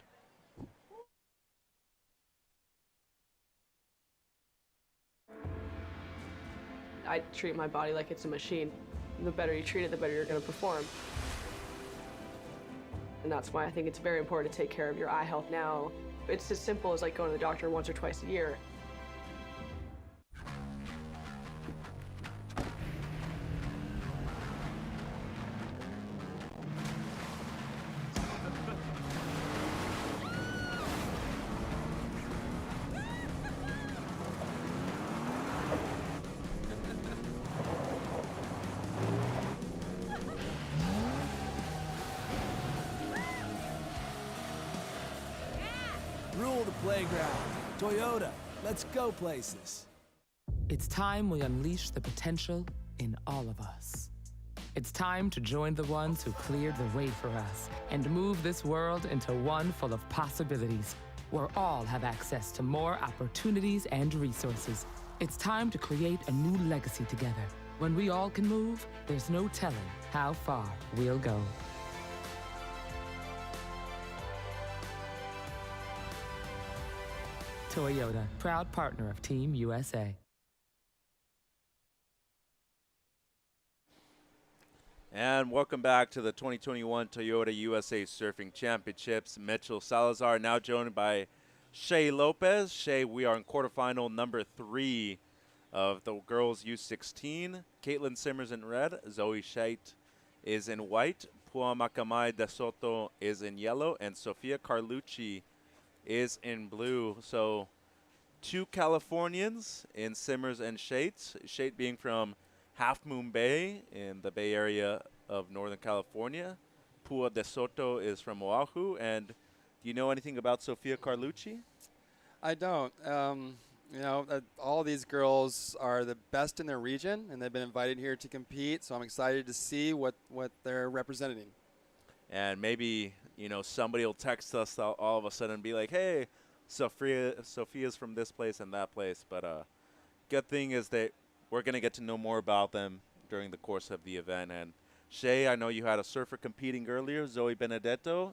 I treat my body like it's a machine. The better you treat it, the better you're going to perform. And that's why I think it's very important to take care of your eye health now. It's as simple as like going to the doctor once or twice a year. Rule the playground. Toyota, let's go places. It's time we unleash the potential in all of us. It's time to join the ones who cleared the way for us and move this world into one full of possibilities, where all have access to more opportunities and resources. It's time to create a new legacy together. When we all can move, there's no telling how far we'll go. Toyota, proud partner of Team USA. And welcome back to the 2021 Toyota USA Surfing Championships. Mitchell Salazar now joined by Shay Lopez. Shay, we are in quarterfinal number 3 of the girls U16. Caitlin Simmers in red, Zoe Scheidt is in white, Pua Makamai de Soto is in yellow, and Sofia Carlucci is in blue. So 2 Californians in Simmers and Scheidt. Scheidt being from Half Moon Bay in the Bay Area of Northern California. Pua de Soto is from Oahu. And do you know anything about Sofia Carlucci? I don't. All these girls are the best in their region, and they've been invited here to compete. So I'm excited to see what they're representing. And maybe, somebody will text us all of a sudden and be like, hey, Sophia's from this place and that place. But good thing is that we're going to get to know more about them during the course of the event. And Shay, I know you had a surfer competing earlier, Zoe Benedetto.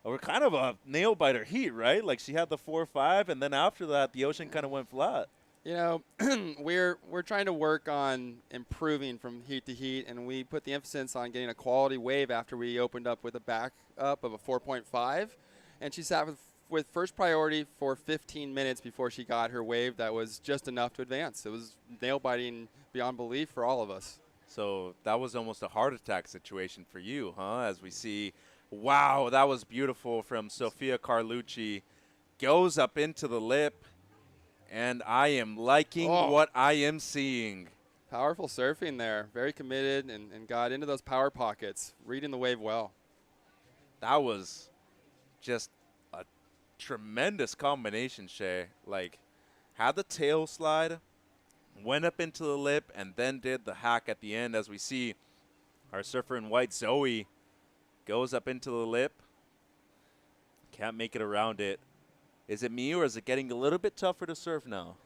We're kind of a nail-biter heat, right? Like she had the 4.5, and then after that, the ocean kind of went flat. We're trying to work on improving from heat to heat, and we put the emphasis on getting a quality wave after we opened up with a backup of a 4.5. And she sat with first priority for 15 minutes before she got her wave that was just enough to advance. It was nail-biting beyond belief for all of us. So that was almost a heart attack situation for you, huh? As we see, wow, that was beautiful from Sofia Carlucci. Goes up into the lip, and I am liking what I am seeing. Powerful surfing there. Very committed and got into those power pockets, reading the wave well. That was just a tremendous combination, Shay. Like, had the tail slide, went up into the lip, and then did the hack at the end. As we see, our surfer in white, Zoe, goes up into the lip. Can't make it around it. Is it me, or is it getting a little bit tougher to surf now?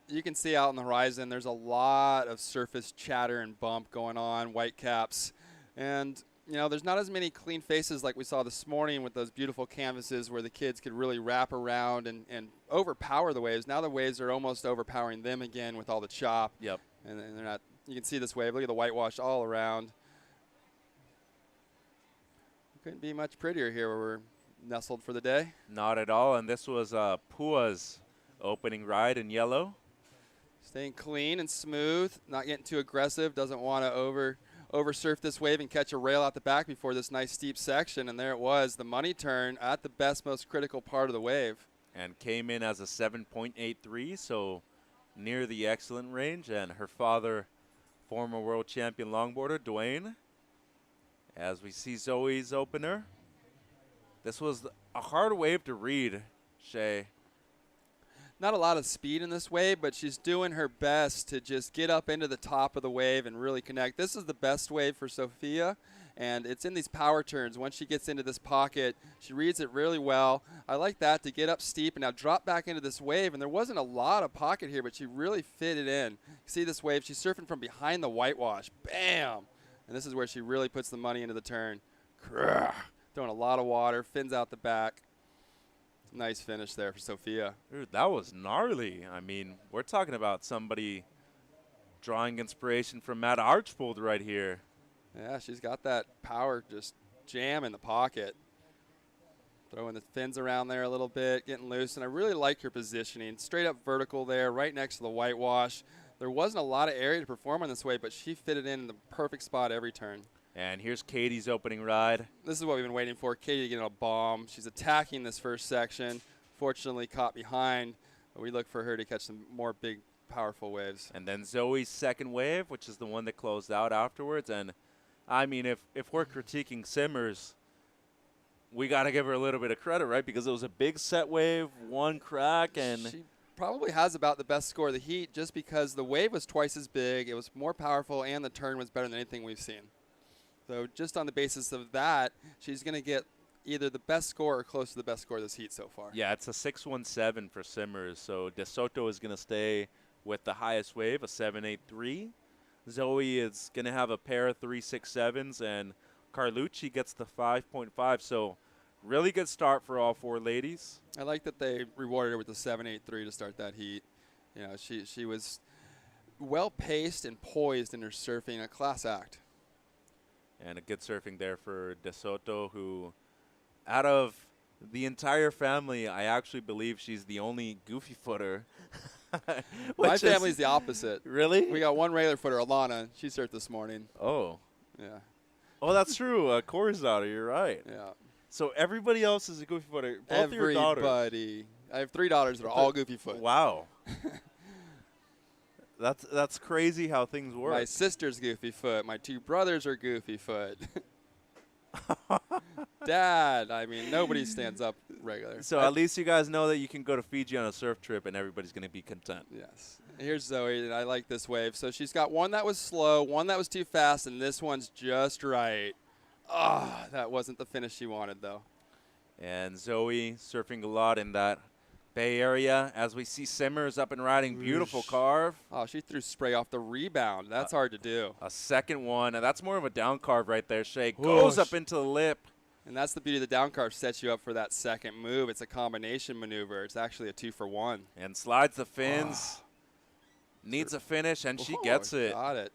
You can see out on the horizon there's a lot of surface chatter and bump going on, white caps. And, there's not as many clean faces like we saw this morning with those beautiful canvases where the kids could really wrap around and overpower the waves. Now the waves are almost overpowering them again with all the chop. Yep. And they're not. You can see this wave. Look at the whitewash all around. Couldn't be much prettier here where we're nestled for the day. Not at all, and this was Pua's opening ride in yellow. Staying clean and smooth, not getting too aggressive, doesn't want to over surf this wave and catch a rail out the back before this nice steep section, and there it was, the money turn at the best, most critical part of the wave. And came in as a 7.83, so near the excellent range, and her father former world champion longboarder, Dwayne. As we see Zoe's opener. This was a hard wave to read, Shay. Not a lot of speed in this wave, but she's doing her best to just get up into the top of the wave and really connect. This is the best wave for Sophia, and it's in these power turns. Once she gets into this pocket, she reads it really well. I like that, to get up steep and now drop back into this wave, and there wasn't a lot of pocket here, but she really fit it in. See this wave? She's surfing from behind the whitewash. Bam! And this is where she really puts the money into the turn. Throwing a lot of water, fins out the back. Nice finish there for Sophia. Dude, that was gnarly. I mean, we're talking about somebody drawing inspiration from Matt Archbold right here. Yeah, she's got that power, just jam in the pocket. Throwing the fins around there a little bit, getting loose, and I really like her positioning. Straight up vertical there, right next to the whitewash. There wasn't a lot of area to perform on this wave, but she fit it in the perfect spot every turn. And here's Katie's opening ride. This is what we've been waiting for. Katie getting a bomb. She's attacking this first section. Fortunately caught behind, but we look for her to catch some more big, powerful waves. And then Zoe's second wave, which is the one that closed out afterwards. And, I mean, if we're critiquing Simmers, we got to give her a little bit of credit, right? Because it was a big set wave, one crack, and she probably has about the best score of the heat just because the wave was twice as big, it was more powerful, and the turn was better than anything we've seen. So just on the basis of that, she's going to get either the best score or close to the best score of this heat so far. yeah, it's a 617 for Simmers. So De Soto is going to stay with the highest wave, a 783. Zoe is going to have a pair of 367s, and Carlucci gets the 5.5. So really good start for all four ladies. I like that they rewarded her with the 783 to start that heat. You know, she was well-paced and poised in her surfing, a class act. And a good surfing there for De Soto, who, out of the entire family, I actually believe she's the only goofy footer. My family's the opposite. Really? We got one regular footer, Alana. She surfed this morning. Oh. Yeah. Oh, that's true. Corey's daughter, you're right. Yeah. So everybody else is a goofy footer. Both your daughters. Everybody. I have 3 daughters that are all goofy foot. Wow. That's crazy how things work. My sister's goofy foot. My 2 brothers are goofy foot. Dad, I mean, nobody stands up regular. So at least you guys know that you can go to Fiji on a surf trip and everybody's going to be content. Yes. Here's Zoe, and I like this wave. So she's got one that was slow, one that was too fast, and this one's just right. Ah, that wasn't the finish she wanted, though. And Zoe surfing a lot in that Bay Area as we see Simmers up and riding. Beautiful carve. Oh, she threw spray off the rebound. That's hard to do. A second one, and that's more of a down carve right there, Shay. Goes up into the lip. And that's the beauty of the down carve, sets you up for that second move. It's a combination maneuver. It's actually a 2-for-1. And slides the fins. Needs a finish, and she gets it. Got it.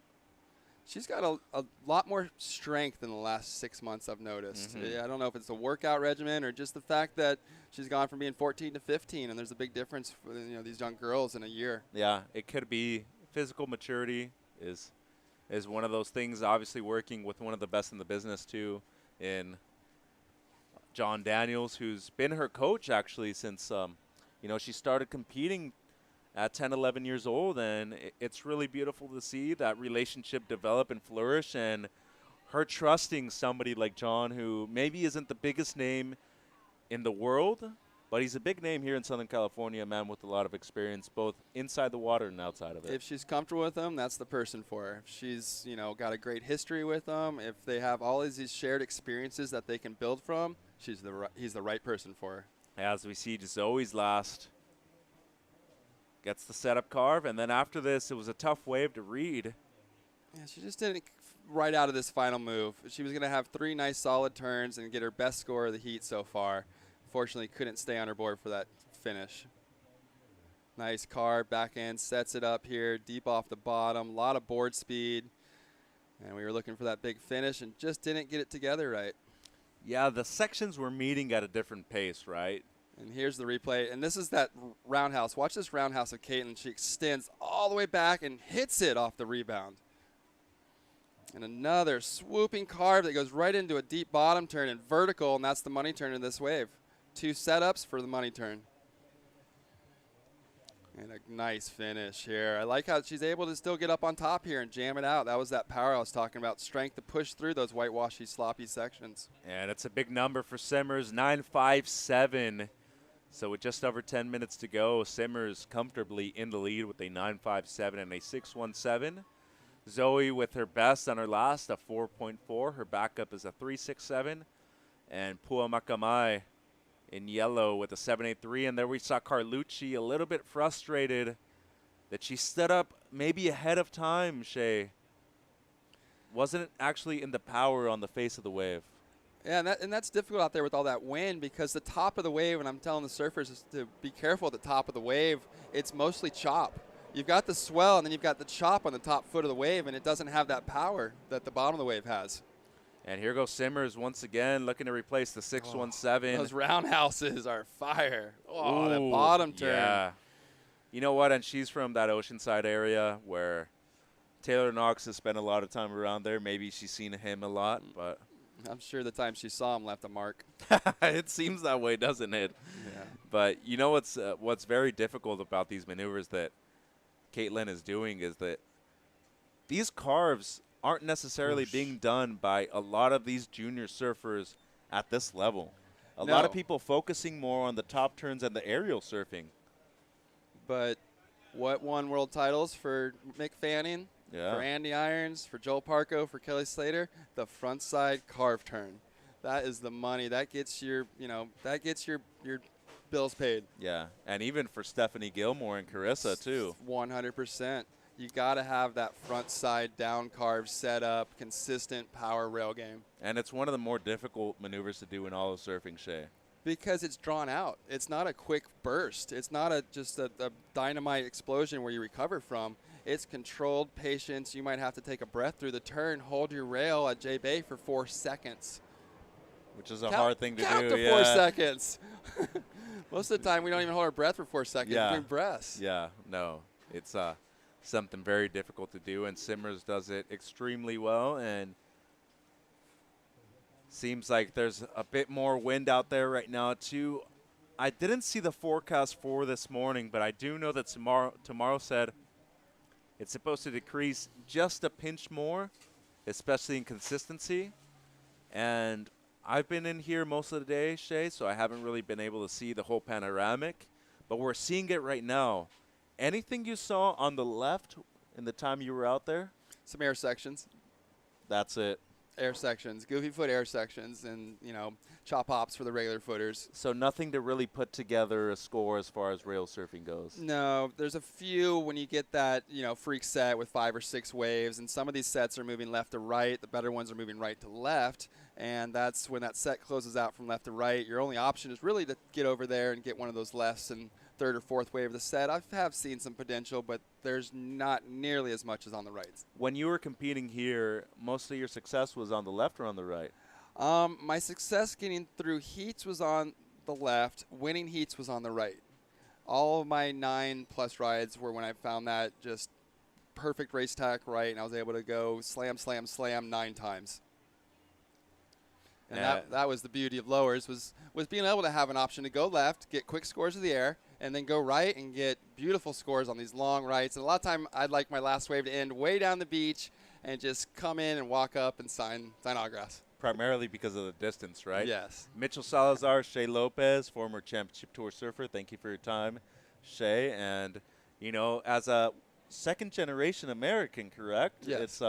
She's got a lot more strength in the last 6 months, I've noticed. I don't know if it's a workout regimen or just the fact that she's gone from being 14 to 15, and there's a big difference for these young girls in a year. Yeah, it could be physical maturity is one of those things. Obviously working with one of the best in the business, too, in John Daniels, who's been her coach, actually, since she started competing at 10, 11 years old, and it's really beautiful to see that relationship develop and flourish, and her trusting somebody like John, who maybe isn't the biggest name in the world, but he's a big name here in Southern California, a man with a lot of experience, both inside the water and outside of it. If she's comfortable with him, that's the person for her. If she's, got a great history with him, if they have all of these shared experiences that they can build from, he's the right person for her. As we see Zoe's last. Gets the setup carve, and then after this, it was a tough wave to read. Yeah, she just didn't right out of this final move. She was going to have 3 nice solid turns and get her best score of the heat so far. Fortunately, couldn't stay on her board for that finish. Nice carve, back end, sets it up here, deep off the bottom, a lot of board speed. And we were looking for that big finish and just didn't get it together right. Yeah, the sections were meeting at a different pace, right? And here's the replay. And this is that roundhouse. Watch this roundhouse of Caitlin. She extends all the way back and hits it off the rebound. And another swooping carve that goes right into a deep bottom turn and vertical, and that's the money turn in this wave. 2 setups for the money turn. And a nice finish here. I like how she's able to still get up on top here and jam it out. That was that power I was talking about, strength to push through those whitewashy, sloppy sections. And it's a big number for Simmers, 9.57. So with just over 10 minutes to go, Simmers comfortably in the lead with a 9.57 and a 6.17. Zoe with her best on her last, a 4.4. Her backup is a 3.67. And Pua Makamai in yellow with a 7.83. And there we saw Carlucci a little bit frustrated that she stood up maybe ahead of time, Shay. Wasn't actually in the power on the face of the wave. Yeah, and that's difficult out there with all that wind because the top of the wave, and I'm telling the surfers is to be careful at the top of the wave, it's mostly chop. You've got the swell, and then you've got the chop on the top foot of the wave, and it doesn't have that power that the bottom of the wave has. And here goes Simmers once again, looking to replace the 6.17. Those roundhouses are fire. Oh, Ooh, that bottom turn. Yeah. You know what? And she's from that Oceanside area where Taylor Knox has spent a lot of time around there. Maybe she's seen him a lot, but I'm sure the time she saw him left a mark. it seems that way, doesn't it? Yeah. But you know what's very difficult about these maneuvers that Caitlin is doing is that these carves aren't necessarily being done by a lot of these junior surfers at this level. A lot of people focusing more on the top turns and the aerial surfing. But what won world titles for Mick Fanning, for Andy Irons, for Joel Parko, for Kelly Slater? The front side carve turn. That is the money. That gets your bills paid. Yeah, and even for Stephanie Gilmore and Carissa too. 100%. You got to have that front side down carve set up, consistent power rail game. And it's one of the more difficult maneuvers to do in all of surfing, Shay. Because it's drawn out. It's not a quick burst. It's not just a dynamite explosion where you recover from. It's controlled patience. You might have to take a breath through the turn, hold your rail at J-Bay for 4 seconds. Which is a hard thing to do. Count to 4 seconds. Most of the time, we don't even hold our breath for 4 seconds. We're doing breaths. Yeah, no. It's something very difficult to do, and Simmers does it extremely well, and seems like there's a bit more wind out there right now, too. I didn't see the forecast for this morning, but I do know that tomorrow said it's supposed to decrease just a pinch more, especially in consistency. And I've been in here most of the day, Shay, so I haven't really been able to see the whole panoramic, but we're seeing it right now. Anything you saw on the left in the time you were out there? Some air sections. That's it. Air sections, goofy foot air sections, and, chop hops for the regular footers. So nothing to really put together a score as far as rail surfing goes? No, there's a few when you get that, freak set with 5 or 6 waves, and some of these sets are moving left to right. The better ones are moving right to left, and that's when that set closes out from left to right. Your only option is really to get over there and get one of those lefts and third or fourth wave of the set. I have seen some potential, but there's not nearly as much as on the rights. When you were competing here, most of your success was on the left or on the right? My success getting through heats was on the left. Winning heats was on the right. All of my 9+ rides were when I found that just perfect race tack right, and I was able to go slam, slam, slam 9 times. And that was the beauty of lowers, was being able to have an option to go left, get quick scores of the air, and then go right and get beautiful scores on these long rights. And a lot of time, I'd like my last wave to end way down the beach and just come in and walk up and sign autographs. Primarily because of the distance, right? Yes. Mitchell Salazar, Shay Lopez, former Championship Tour surfer. Thank you for your time, Shay. And, as a second-generation American, correct? Yes.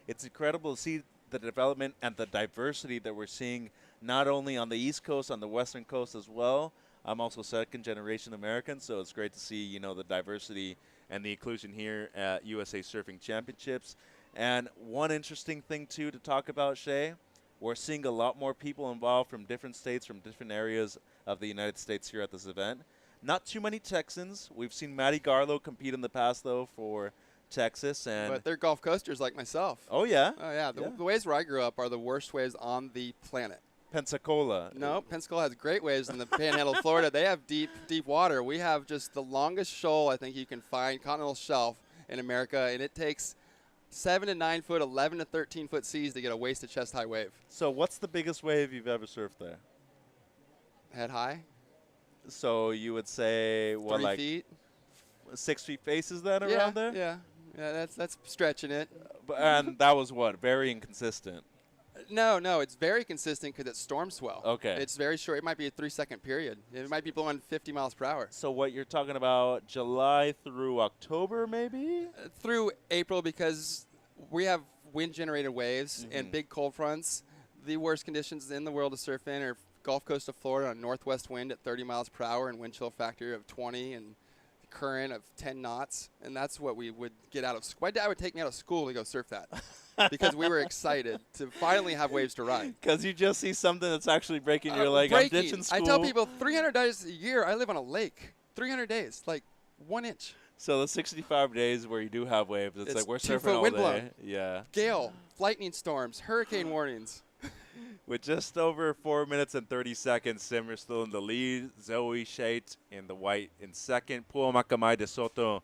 It's incredible to see the development and the diversity that we're seeing not only on the East Coast, on the Western Coast as well. I'm also second-generation American, so it's great to see, the diversity and the inclusion here at USA Surfing Championships. And one interesting thing, too, to talk about, Shay, we're seeing a lot more people involved from different states, from different areas of the United States here at this event. Not too many Texans. We've seen Matty Garlow compete in the past, though, for Texas. But they're Gulf Coasters like myself. Oh, yeah? Oh, yeah. The waves where I grew up are the worst waves on the planet. Pensacola. No, Pensacola has great waves in the Panhandle of Florida. They have deep water. We have just the longest shoal I think you can find, continental shelf in America, and it takes 7 to 9 foot, 11 to 13 foot seas to get a waist to chest high wave. So what's the biggest wave you've ever surfed there? Head high. So you would say, 3 feet. 6 feet faces then Yeah, around there? yeah. That's stretching it. And that was what? Very inconsistent. No, it's very consistent because it's storm swell. Okay. It's very short. It might be a 3-second period. It might be blowing 50 miles per hour. So what you're talking about, July through October, maybe? Through April, because we have wind-generated waves and big cold fronts. The worst conditions in the world to surf in are Gulf Coast of Florida, a northwest wind at 30 miles per hour and wind chill factor of 20 and current of 10 knots. And that's what we would get out of school. My dad would take me out of school to go surf that because we were excited to finally have waves to ride. Because you just see something that's actually breaking your leg. Breaking. I'm ditching school. I tell people 300 days a year, I live on a lake. 300 days, like 1 inch. So the 65 days where you do have waves, it's like we're 2 surfing foot all wind day. blow. Yeah. Gale, lightning storms, hurricane warnings. With just over 4 minutes and 30 seconds, Simmer still in the lead. Zoe Shate in the white in second. Pua Makamai de Soto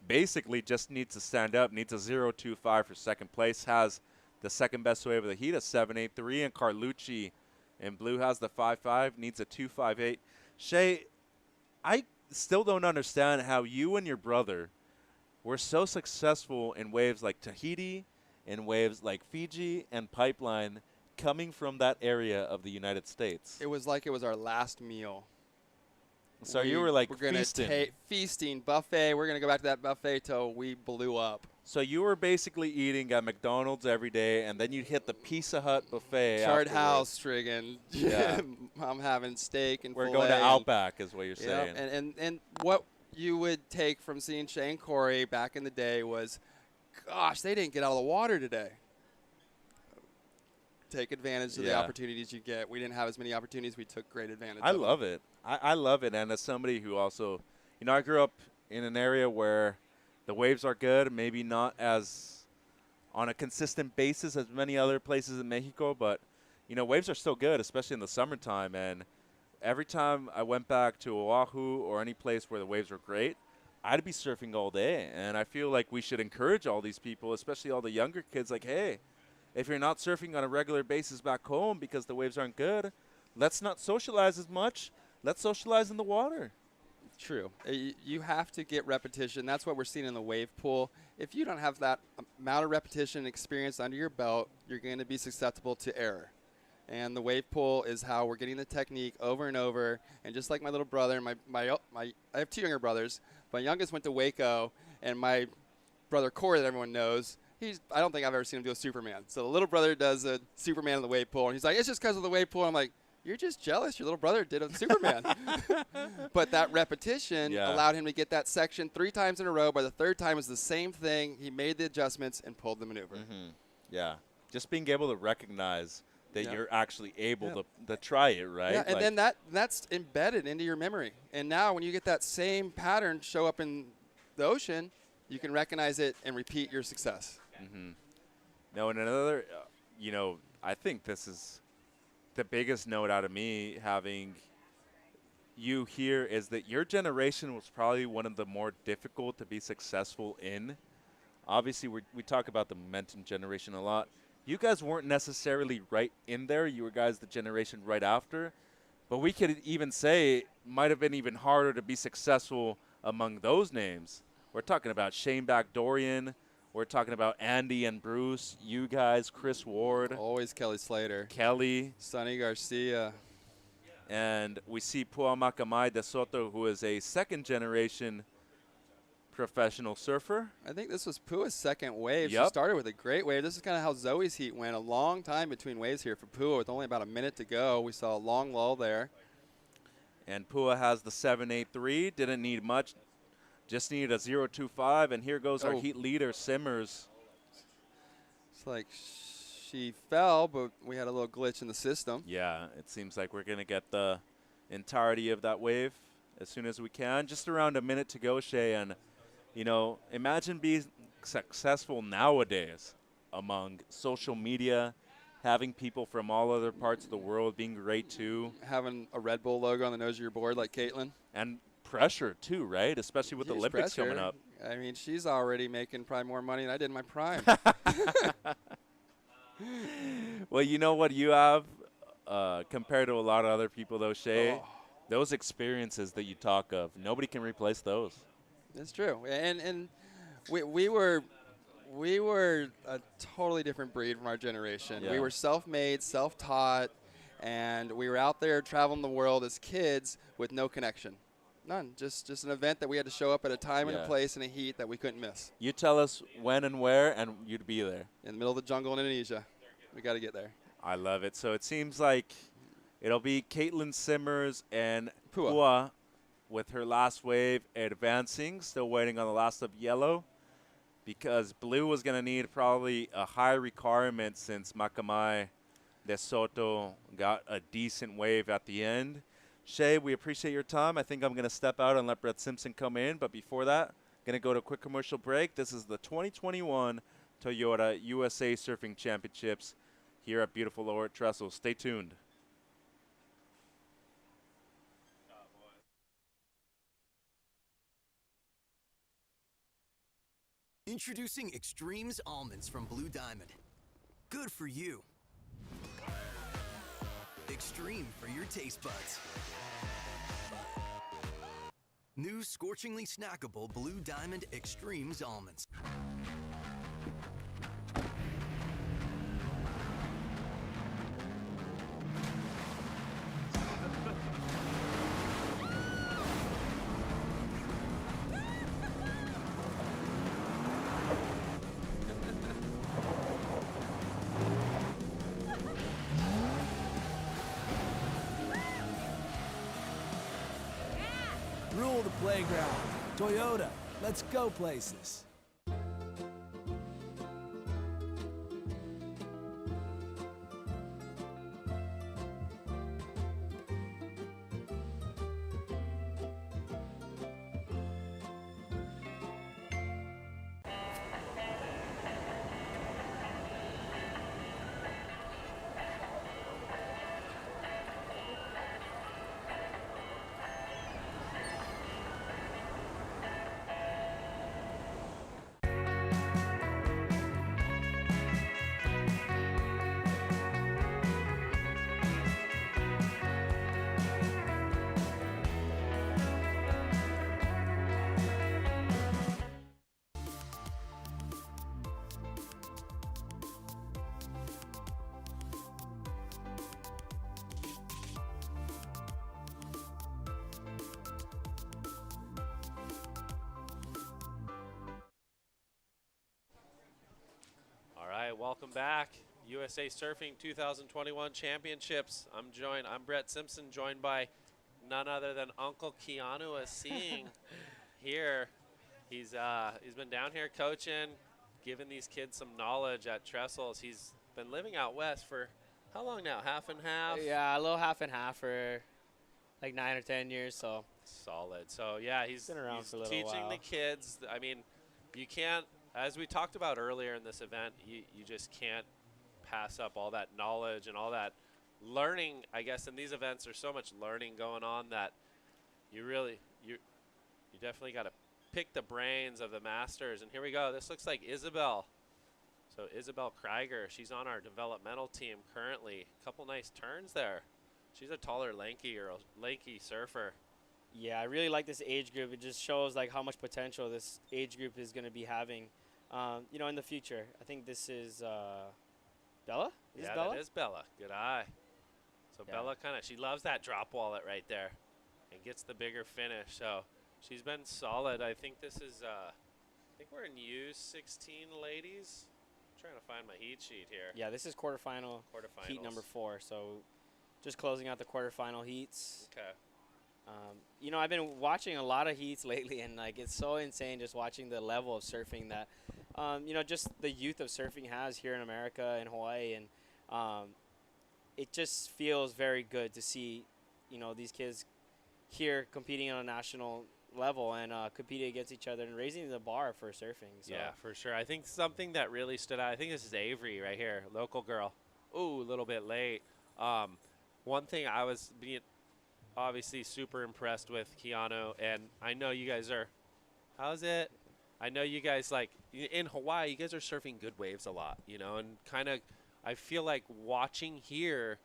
basically just needs to stand up, needs a 0.25 for second place, has the second best wave of the heat, a 7.83, and Carlucci in blue has the 5.5, needs a 2.58. Shay, I still don't understand how you and your brother were so successful in waves like Tahiti, in waves like Fiji and Pipeline, coming from that area of the United States. It was like it was our last meal. So you were like we're gonna feasting. Feasting, buffet. We're going to go back to that buffet till we blew up. So you were basically eating at McDonald's every day, and then you'd hit the Pizza Hut buffet. Chart afterwards. House, friggin'. Yeah. I'm having steak and We're filet going to and- Outback is what you're Yeah, saying. and what you would take from seeing Shane Corey back in the day was, gosh, they didn't get out of the water today. Take advantage of the Yeah. opportunities you get. We didn't have as many opportunities. We took great advantage I of love them. it. I love it. And as somebody who also, I grew up in an area where the waves are good, maybe not as on a consistent basis as many other places in Mexico, but, waves are still good, especially in the summertime. And every time I went back to Oahu or any place where the waves were great, I'd be surfing all day. And I feel like we should encourage all these people, especially all the younger kids, like, hey, if you're not surfing on a regular basis back home because the waves aren't good, let's not socialize as much. Let's socialize in the water. True. You have to get repetition. That's what we're seeing in the wave pool. If you don't have that amount of repetition and experience under your belt, you're going to be susceptible to error. And the wave pool is how we're getting the technique over and over. And just like my little brother, I have 2 younger brothers. My youngest went to Waco, and my brother Corey that everyone knows, I don't think I've ever seen him do a Superman. So the little brother does a Superman in the wave pool, and he's like, it's just because of the wave pool. I'm like, you're just jealous. Your little brother did a Superman. But that repetition allowed him to get that section 3 times in a row. By the 3rd time, it was the same thing. He made the adjustments and pulled the maneuver. Yeah. Just being able to recognize that you're actually able to try it, right? Yeah, and then that's embedded into your memory. And now when you get that same pattern show up in the ocean, you can recognize it and repeat your success. No, and another, I think this is the biggest note out of me having you here is that your generation was probably one of the more difficult to be successful in. Obviously, we talk about the momentum generation a lot. You guys weren't necessarily right in there. You were guys the generation right after. But we could even say it might have been even harder to be successful among those names. We're talking about Shane Dorian. We're talking about Andy and Bruce, you guys, Chris Ward. Always Kelly Slater. Kelly. Sonny Garcia. And we see Pua Makamai de Soto, who is a second-generation professional surfer. I think this was Pua's second wave. Yep. She started with a great wave. This is kind of how Zoe's heat went. A long time between waves here for Pua with only about a minute to go. We saw a long lull there. And Pua has the 7.83. Didn't need much. Just needed a 0.25, and here goes our heat leader, Simmers. It's like she fell, but we had a little glitch in the system. Yeah, it seems like we're going to get the entirety of that wave as soon as we can. Just around a minute to go, Shay, and, imagine being successful nowadays among social media, having people from all other parts of the world being great, too. Having a Red Bull logo on the nose of your board like Caitlin. And pressure too, right? Especially with the Olympics coming up. I mean, she's already making probably more money than I did in my prime. Well, you know what you have compared to a lot of other people, though, Shay? Those experiences that you talk of, nobody can replace those. It's true. And we were a totally different breed from our generation. Yeah. We were self-made, self-taught, and we were out there traveling the world as kids with no connection. None. Just an event that we had to show up at a time and a Yeah. place and a heat that we couldn't miss. You tell us when and where, and you'd be there. In the middle of the jungle in Indonesia. We got to get there. I love it. So it seems like it'll be Caitlin Simmers and Pua. Pua with her last wave advancing. Still waiting on the last of yellow because blue was going to need probably a high requirement since Makamai de Soto got a decent wave at the end. Shay, we appreciate your time. I think I'm going to step out and let Brett Simpson come in. But before that, going to go to a quick commercial break. This is the 2021 Toyota USA Surfing Championships here at beautiful Lower Trestles. Stay tuned. Introducing Extremes Almonds from Blue Diamond. Good for you. Extreme for your taste buds. New scorchingly snackable Blue Diamond Extremes Almonds. Rule the playground. Toyota, let's go places. All right, welcome back. USA Surfing 2021 Championships. I'm Brett Simpson, joined by none other than Uncle Keanu Asing here. He's been down here coaching, giving these kids some knowledge at Trestles. He's been living out west for how long now? Half and half? Yeah, a little half and half for like 9 or 10 years. So Solid. So yeah, he's been around for a little teaching while. the kids. I mean, you can't, as we talked about earlier in this event, you just can't pass up all that knowledge and all that learning. I guess in these events there's so much learning going on that you definitely got to pick the brains of the masters. And here we go. This looks like Isabel. So Isabel Krieger, she's on our developmental team currently. A couple nice turns there. She's a taller, lanky surfer. yeah, I really like this age group. It just shows like how much potential this age group is going to be having, in the future. I think this is Bella. Is this Yeah, Bella? that is Bella. Good eye. So Yeah. Bella she loves that drop wallet right there and gets the bigger finish. So she's been solid. I think this is, I think we're in U16 ladies. I'm trying to find my heat sheet here. Yeah, this is quarterfinal Quarterfinals. heat number 4. So just closing out the quarterfinal heats. Okay. I've been watching a lot of heats lately, and like it's so insane just watching the level of surfing that, just the youth of surfing has here in America and Hawaii, and it just feels very good to see, these kids here competing on a national level and competing against each other and raising the bar for surfing. So. Yeah, for sure. I think something that really stood out, I think this is Avery right here, local girl. Ooh, a little bit late. One thing I was being obviously super impressed with Keanu, and I know you guys are, how's it? I know you guys, like, in Hawaii, you guys are surfing good waves a lot, and kind of, I feel like watching here,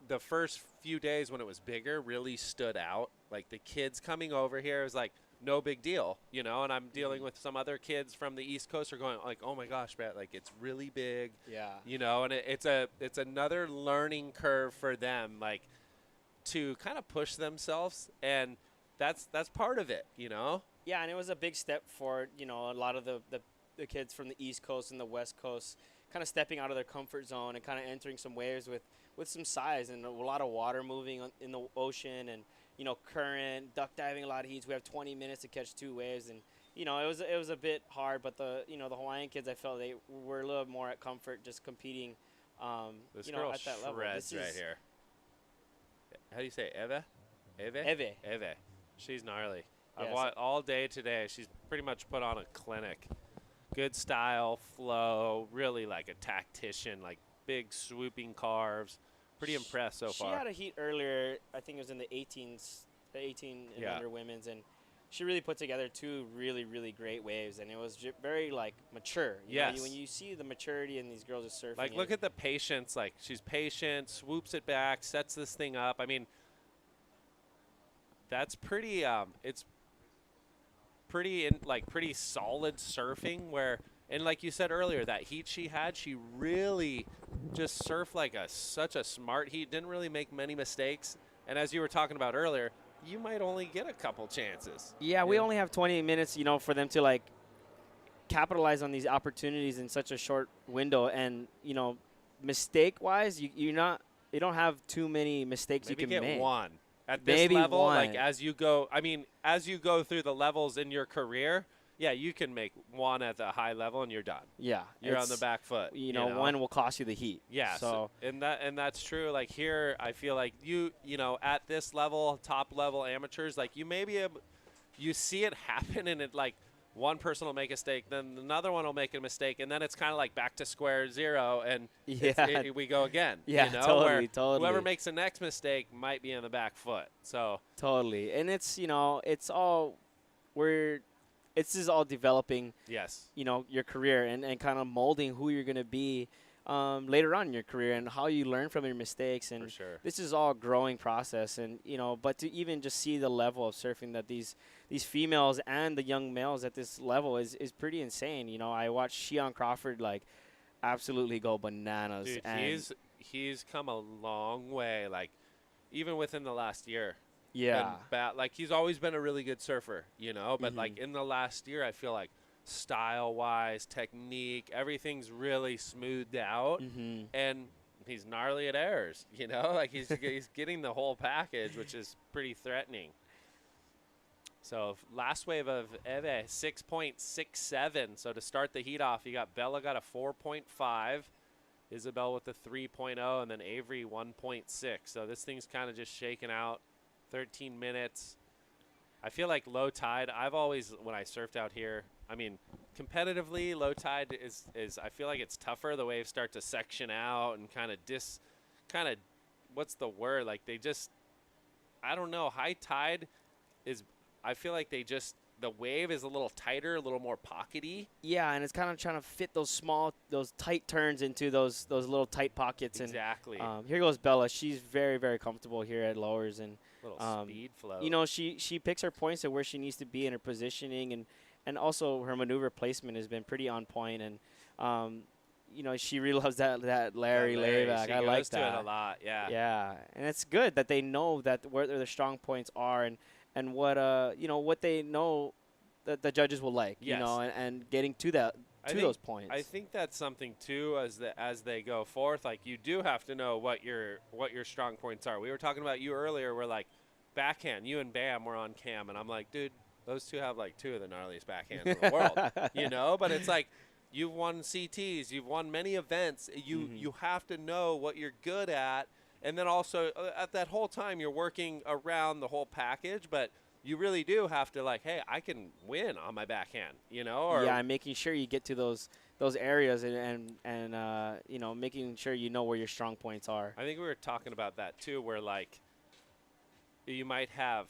the first few days when it was bigger really stood out. Like, the kids coming over here, it was like, no big deal, you know. And I'm dealing with some other kids from the East Coast who are going like, oh my gosh, Brett, like it's really big, you know. And it's another learning curve for them, like to kind of push themselves, and that's part of it, you know. Yeah, and it was a big step for, you know, a lot of the kids from the East Coast and the West Coast kind of stepping out of their comfort zone and kind of entering some waves with some size and a lot of water moving in the ocean and, you know, current, duck diving a lot of heats. We have 20 minutes to catch 2 waves, and, you know, it was a bit hard, but the Hawaiian kids, I felt they were a little more at comfort just competing, This you girl know, at that level. shreds right here. How do you say Eve? Eve. She's gnarly. Yeah, I've watched all day today. She's pretty much put on a clinic. Good style, flow, really like a tactician, like big swooping carves. Pretty impressed so far. She had a heat earlier, I think it was in the 18s, the 18 and under women's, and she really put together 2 really, really great waves, and it was very, like, mature. You know, when you see the maturity in these girls are surfing. Like, look at the patience. Like, she's patient, swoops it back, sets this thing up. I mean, that's pretty, it's pretty solid surfing where, and like you said earlier, that heat she had, she really just surfed like such a smart heat, didn't really make many mistakes. And as you were talking about earlier, you might only get a couple chances. Yeah, we only have 20 minutes, you know, for them to, like, capitalize on these opportunities in such a short window. And, you know, mistake-wise, you don't have too many mistakes Maybe you can get make. one. At this level, like as you go through the levels in your career, yeah, you can make one at the high level and you're done. Yeah. You're on the back foot. You know, one will cost you the heat. Yeah. So and that's true. Like here, I feel like you know, at this level, top level amateurs, like you see it happen, and it like one person will make a mistake, then another one will make a mistake, and then it's kind of like back to square zero, and we go again. Yeah, you know, totally. Whoever makes the next mistake might be in the back foot. So totally, and it's, you know, it's just all developing. Yes. You know, your career and kind of molding who you're gonna be later on in your career, and how you learn from your mistakes. And for sure, this is all a growing process. And, you know, but to even just see the level of surfing that these females and the young males at this level is pretty insane. You know, I watched Shion Crawford like absolutely go bananas. Dude, and he's come a long way, like even within the last year. Yeah. Like he's always been a really good surfer, you know, but like in the last year, I feel like style-wise, technique, everything's really smoothed out, and he's gnarly at airs, you know, like he's getting the whole package, which is pretty threatening. So last wave of Eve, 6.67. So to start the heat off, you got Bella got a 4.5, Isabel with the 3.0, and then Avery 1.6. So this thing's kind of just shaking out. 13 minutes. I feel like low tide, I've always, when I surfed out here, I mean, competitively, low tide is I feel like it's tougher. The waves start to section out and kind of what's the word? Like they just, I don't know. High tide is, I feel like the wave is a little tighter, a little more pockety. Yeah, and it's kind of trying to fit those tight turns into those little tight pockets. Exactly. And here goes Bella. She's very, very comfortable here at Lowers, and little speed flow. You know, she picks her points at where she needs to be in her positioning, and also her maneuver placement has been pretty on point. And you know, she really loves that Larry layback. I like that. She goes to it a lot. Yeah. Yeah, and it's good that they know that where their strong points are, and what you know, what they know that the judges will like. Yes. You know, and getting to those points. I think that's something too, as they go forth. Like you do have to know what your strong points are. We were talking about you earlier. We're like backhand. You and Bam were on cam, and I'm like, dude, those two have like 2 of the gnarliest backhands in the world. You know, but it's like you've won CTs, you've won many events. You have to know what you're good at, and then also at that whole time you're working around the whole package, but you really do have to like, hey, I can win on my backhand, you know? Or yeah, and making sure you get to those areas and you know, making sure you know where your strong points are. I think we were talking about that too, where like you might have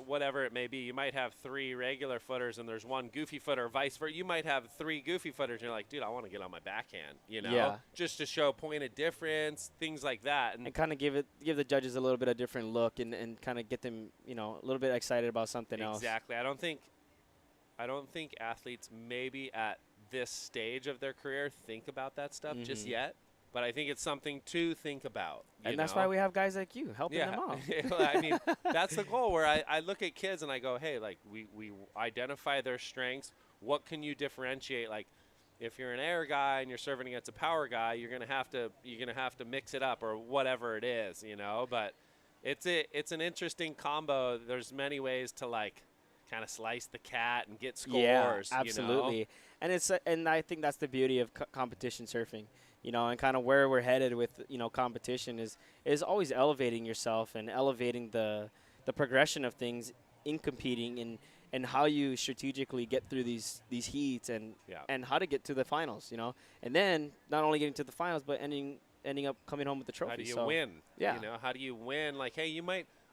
whatever it may be. You might have 3 regular footers and there's 1 goofy footer, vice versa. You might have 3 goofy footers and you're like, dude, I want to get on my backhand, you know, Yeah. just to show point of difference, things like that. And kind of give the judges a little bit of different look and kind of get them, you know, a little bit excited about something else. Exactly. I don't think athletes maybe at this stage of their career think about that stuff just yet. But I think it's something to think about. And that's why we have guys like you helping them out. I mean, that's the goal where I look at kids and I go, hey, like we identify their strengths. What can you differentiate? Like if you're an air guy and you're serving against a power guy, you're gonna have to mix it up or whatever it is, you know. But it's an interesting combo. There's many ways to like kind of slice the cat and get scores. Yeah, absolutely. You know? And I think that's the beauty of competition surfing. You know, and kind of where we're headed with, you know, competition is always elevating yourself and elevating the progression of things in competing and how you strategically get through these heats and how to get to the finals, you know. And then not only getting to the finals, but ending up coming home with the trophy. How do you win? Yeah. You know, how do you win? Like, hey,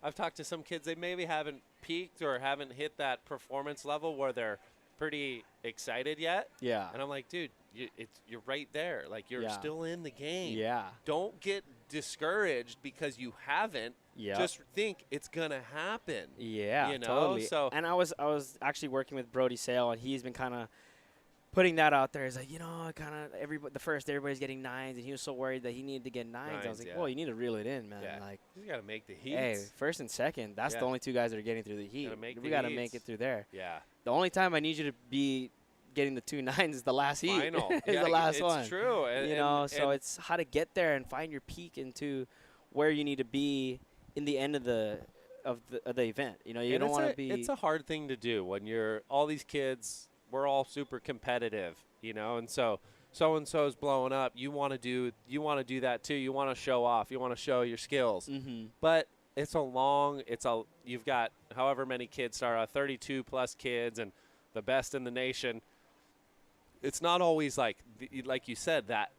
I've talked to some kids, they maybe haven't peaked or haven't hit that performance level where they're pretty excited yet. Yeah. And I'm like, dude, you're right there. Like, you're still in the game. Yeah. Don't get discouraged because you haven't. Yeah. Just think it's gonna happen. Yeah, you know? totally. So and I was actually working with Brody Sale, and he's been kind of putting that out there. He's like, you know, kind of everybody's getting 9s, and he was so worried that he needed to get 9s. I was like, well, you need to reel it in, man. Yeah. Like, you gotta make the heats. Hey, first and second, that's the only 2 guys that are getting through the heat. We gotta make it through there. Yeah. The only time I need you to be getting the 2 9s is the last heat. Final. is the last one. It's true. And, you know, so it's how to get there and find your peak into where you need to be in the end of the event. You know, you don't want to be. It's a hard thing to do when you're all these kids. We're all super competitive, you know, and so and so's blowing up. You want to do that too. You want to show off. You want to show your skills. But you've got however many kids start out, 32 plus kids, and the best in the nation. It's not always like you said that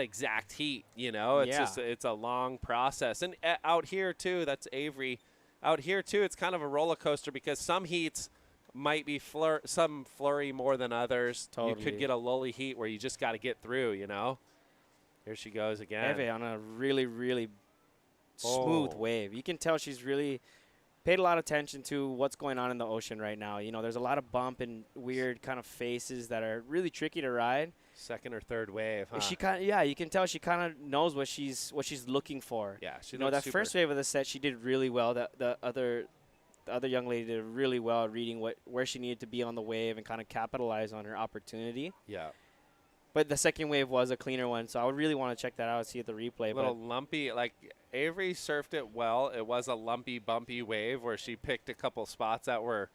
exact heat, you know. It's just it's a long process. And out here too, that's Avery. Out here too, it's kind of a roller coaster because some heats might be some flurry more than others. Totally. You could get a lully heat where you just got to get through, you know. Here she goes again. Eve on a really, really smooth wave. You can tell she's really paid a lot of attention to what's going on in the ocean right now. You know, there's a lot of bump and weird kind of faces that are really tricky to ride. Second or third wave, huh? You can tell she kind of knows what she's looking for. Yeah, she that first wave of the set she did really well. The other young lady did really well at reading where she needed to be on the wave and kind of capitalize on her opportunity. Yeah. But the second wave was a cleaner one, so I would really want to check that out and see at the replay. A little lumpy, like Avery surfed it well. It was a lumpy, bumpy wave where she picked a couple spots that were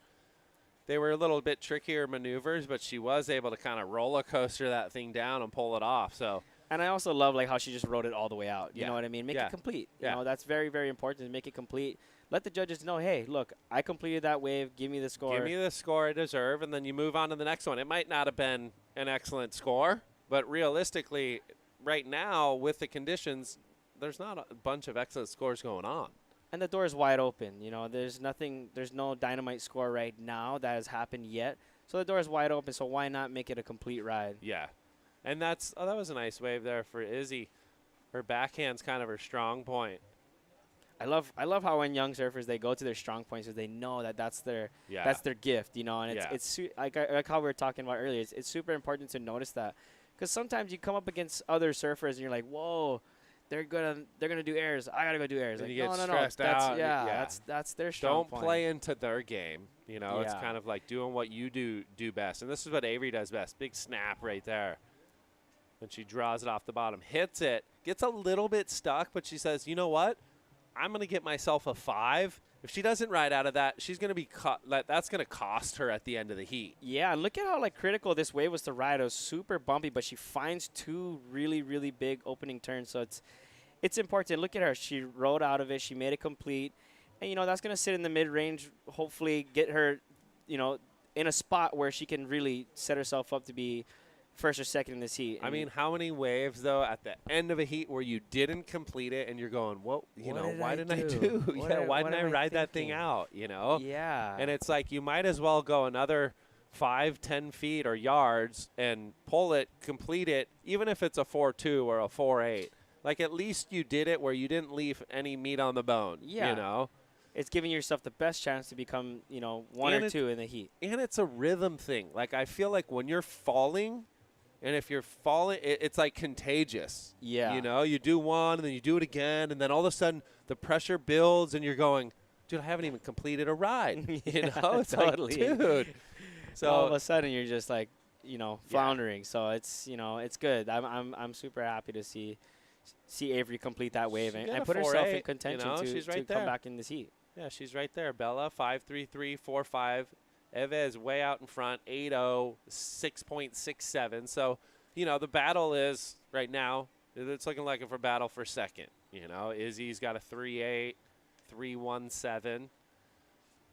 a little bit trickier maneuvers, but she was able to kind of roller coaster that thing down and pull it off. So. And I also love like how she just rode it all the way out. You know what I mean? Make it complete. You know, that's very, very important to make it complete. Let the judges know, hey, look, I completed that wave. Give me the score. Give me the score I deserve, and then you move on to the next one. It might not have been an excellent score, but realistically, right now, with the conditions, there's not a bunch of excellent scores going on. And the door is wide open. You know, there's no dynamite score right now that has happened yet. So the door is wide open, so why not make it a complete ride? Yeah. And that was a nice wave there for Izzy. Her backhand's kind of her strong point. I love how when young surfers they go to their strong points because they know that's their gift, you know, and it's like how we were talking about earlier. It's super important to notice that because sometimes you come up against other surfers and you're like, whoa, they're gonna do airs. I gotta go do airs. And like, you get no, stressed out. That's their strong point. Don't play into their game. You know, it's kind of like doing what you do best, and this is what Avery does best. Big snap right there. And she draws it off the bottom, hits it, gets a little bit stuck, but she says, you know what? I'm going to get myself a 5. If she doesn't ride out of that, she's going to be that's going to cost her at the end of the heat. Yeah, and look at how critical this wave was to ride. It was super bumpy, but she finds 2 really, really big opening turns. So it's important. Look at her. She rode out of it. She made it complete. And, you know, that's going to sit in the mid-range, hopefully get her, you know, in a spot where she can really set herself up to be first or second in this heat. I mean, how many waves, though, at the end of a heat where you didn't complete it and you're going, what, why didn't I do? Why didn't I ride that thing out, Yeah. And it's like you might as well go another 5-10 feet or yards and pull it, complete it, even if it's a 4.2 or a 4.8. Like, at least you did it where you didn't leave any meat on the bone, It's giving yourself the best chance to become, one or two in the heat. And it's a rhythm thing. Like, I feel like when you're falling, and if you're falling, it's like contagious. Yeah. You do one, and then you do it again, and then all of a sudden the pressure builds, and you're going, dude, I haven't even completed a ride. It's totally. like, dude. So all of a sudden you're just like, floundering. So it's, it's good. I'm super happy to see Avery complete that wave and put herself in contention to come back in this heat. Yeah, she's right there. Bella, 5.33, 4.5. Eve is way out in front, 8.0, 6.67. So, the battle is right now, it's looking like a battle for second. Izzy's got a 3.8, 3.17.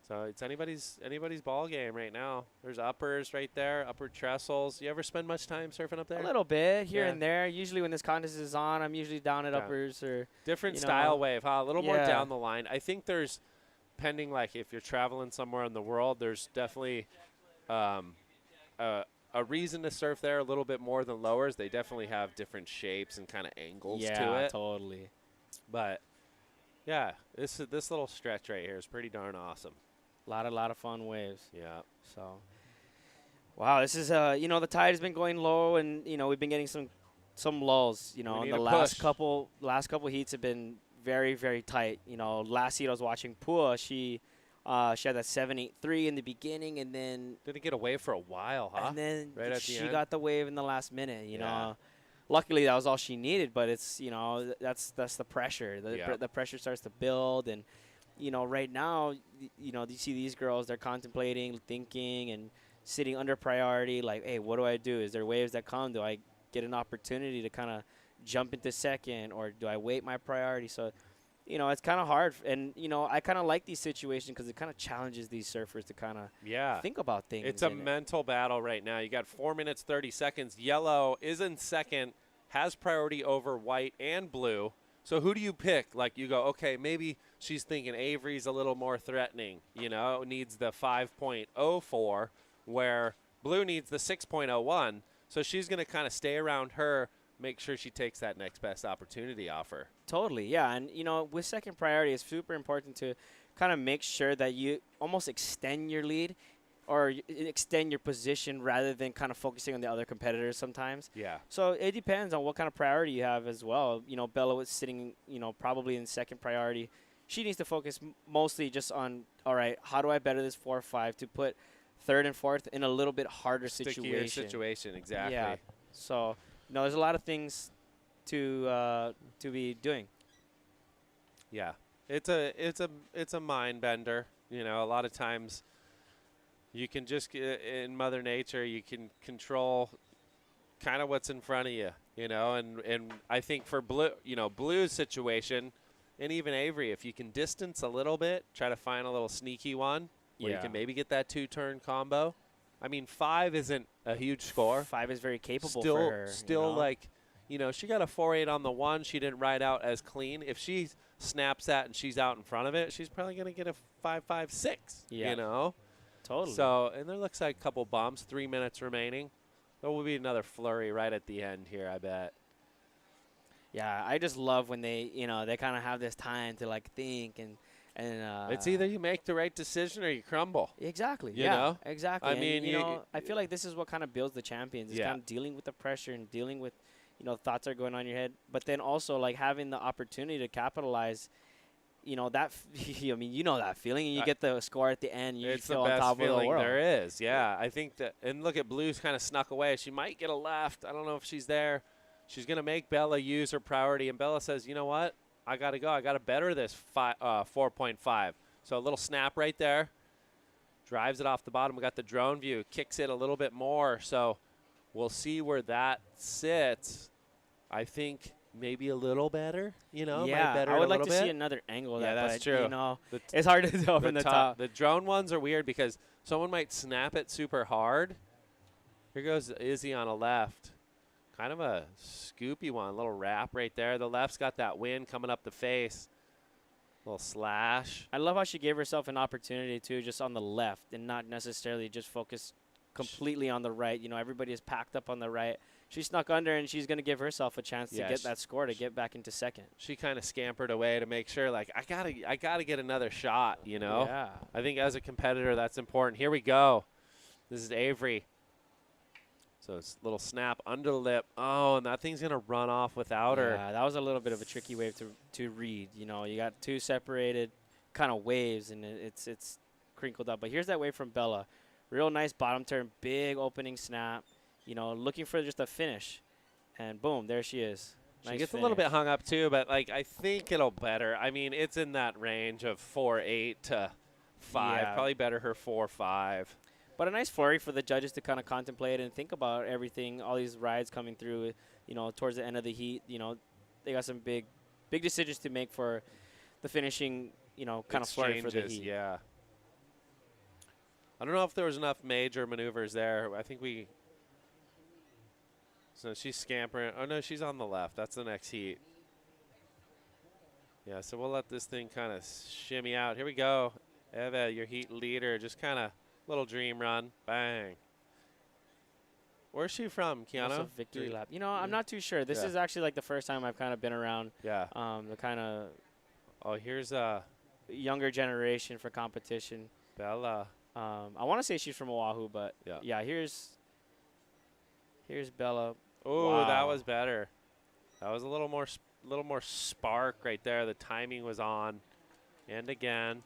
So it's anybody's ball game right now. There's uppers right there, upper trestles. You ever spend much time surfing up there? A little bit here and there. Usually when this contest is on, I'm usually down at uppers or different style wave, huh? A little more down the line. I think there's, pending like if you're traveling somewhere in the world, there's definitely a reason to surf there a little bit more than lowers. They definitely have different shapes and kind of angles to it. Yeah, totally. But yeah, this little stretch right here is pretty darn awesome. A lot of fun waves. Yeah. So, wow, this is the tide has been going low, and we've been getting some lulls. In the last couple heats have been very, very tight. Last heat I was watching Pua, she had that 7.83 in the beginning, and then didn't get a wave for a while, huh? And then right at she the end. got the wave in the last minute. Luckily that was all she needed, but it's that's the pressure. The pressure starts to build, and right now, you see these girls, they're contemplating, thinking, and sitting under priority. Like, hey, what do I do? Is there waves that come? Do I get an opportunity to kind of jump into second, or do I wait my priority? So, it's kind of hard. And, I kind of like these situations because it kind of challenges these surfers to kind of think about things. It's a mental battle right now. You got 4 minutes, 30 seconds. Yellow is in second, has priority over white and blue. So who do you pick? Like, you go, okay, maybe she's thinking Avery's a little more threatening, needs the 5.04, where blue needs the 6.01. So she's going to kind of stay around her, make sure she takes that next best opportunity off her. Totally, yeah. And, with second priority, it's super important to kind of make sure that you almost extend your lead or extend your position rather than kind of focusing on the other competitors sometimes. Yeah. So it depends on what kind of priority you have as well. Bella was sitting, probably in second priority. She needs to focus mostly just on, all right, how do I better this 4-5 to put third and fourth in a little bit harder situation, exactly. Yeah. So, there's a lot of things to be doing. Yeah. It's a mind bender. A lot of times you can just, in Mother Nature, you can control kind of what's in front of you, and I think for Blue's situation, and even Avery, if you can distance a little bit, try to find a little sneaky one where you can maybe get that 2-turn combo. I mean, 5 isn't a huge score. 5 is very capable for her. Still, like, she got a 4.8 on the one. She didn't ride out as clean. If she snaps that and she's out in front of it, she's probably going to get a 5.56, Totally. So, and there looks like a couple bumps, 3 minutes remaining. There will be another flurry right at the end here, I bet. Yeah, I just love when they, they kind of have this time to, like, think and it's either you make the right decision or you crumble. Exactly. You know? Exactly. I mean, I feel like this is what kind of builds the champions. It's kind of dealing with the pressure and dealing with, thoughts are going on in your head, but then also like having the opportunity to capitalize. That that feeling, and you get the score at the end. You it's feel the best on top feeling of the world. there is. Yeah, I think that. And look at Blue's kind of snuck away. She might get a left. I don't know if she's there. She's gonna make Bella use her priority, and Bella says, "You know what? I gotta go. I gotta better this 4.5." So a little snap right there. Drives it off the bottom. We got the drone view. Kicks it a little bit more. So we'll see where that sits. I think. Maybe a little better, Yeah, better I would like to see another angle of that. That's true. It's hard to tell from the top. The drone ones are weird because someone might snap it super hard. Here goes Izzy on a left. Kind of a scoopy one, little wrap right there. The left's got that wind coming up the face. Little slash. I love how she gave herself an opportunity too, just on the left and not necessarily just focus completely on the right. You know, everybody is packed up on the right. She snuck under, and she's going to give herself a chance to get that score to get back into second. She kind of scampered away to make sure, like, I gotta get another shot, you know? Yeah. I think as a competitor, that's important. Here we go. This is Avery. So it's a little snap under the lip. Oh, and that thing's going to run off without her. Yeah, that was a little bit of a tricky wave to read. You know, you got two separated kind of waves, and it's crinkled up. But here's that wave from Bella. Real nice bottom turn, big opening snap. You know, looking for just a finish. And boom, there she is. She gets a little bit hung up too, but like I think it'll better. I mean, it's in that range of 4.8 to 5. Yeah. Probably better her 4.5. But a nice flurry for the judges to kind of contemplate and think about everything, all these rides coming through, you know, towards the end of the heat. You know, they got some big decisions to make for the finishing, you know, kind of flurry for the heat. Yeah. I don't know if there was enough major maneuvers there. I think we. So she's scampering. Oh, no, she's on the left. That's the next heat. Yeah, so we'll let this thing kind of shimmy out. Here we go. Eva, your heat leader, just kind of little dream run. Bang. Where's she from, Keanu? That's a victory lap. You know, I'm not too sure. This is actually like the first time I've kind of been around. Yeah. The kind of. Oh, here's a younger generation for competition. Bella. I want to say she's from Oahu, but yeah, here's Bella. Oh, wow. That was better. That was a little more spark right there. The timing was on, and again.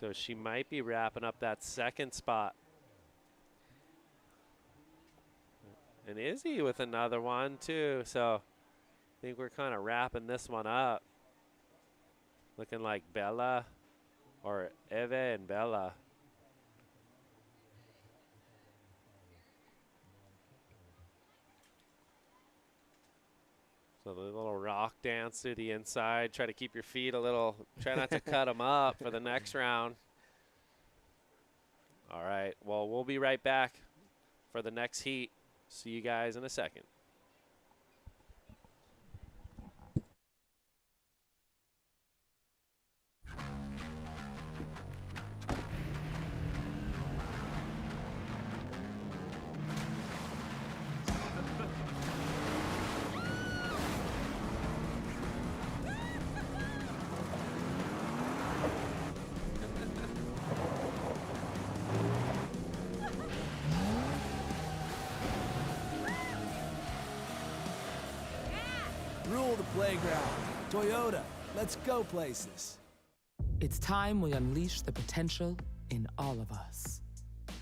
So she might be wrapping up that second spot. And Izzy with another one too. So I think we're kind of wrapping this one up. Looking like Bella or Eve and Bella. So the little rock dance through the inside. Try to keep your feet a little. Try not to cut them up for the next round. All right. Well, we'll be right back for the next heat. See you guys in a second. Rule the playground. Toyota, let's go places. It's time we unleash the potential in all of us.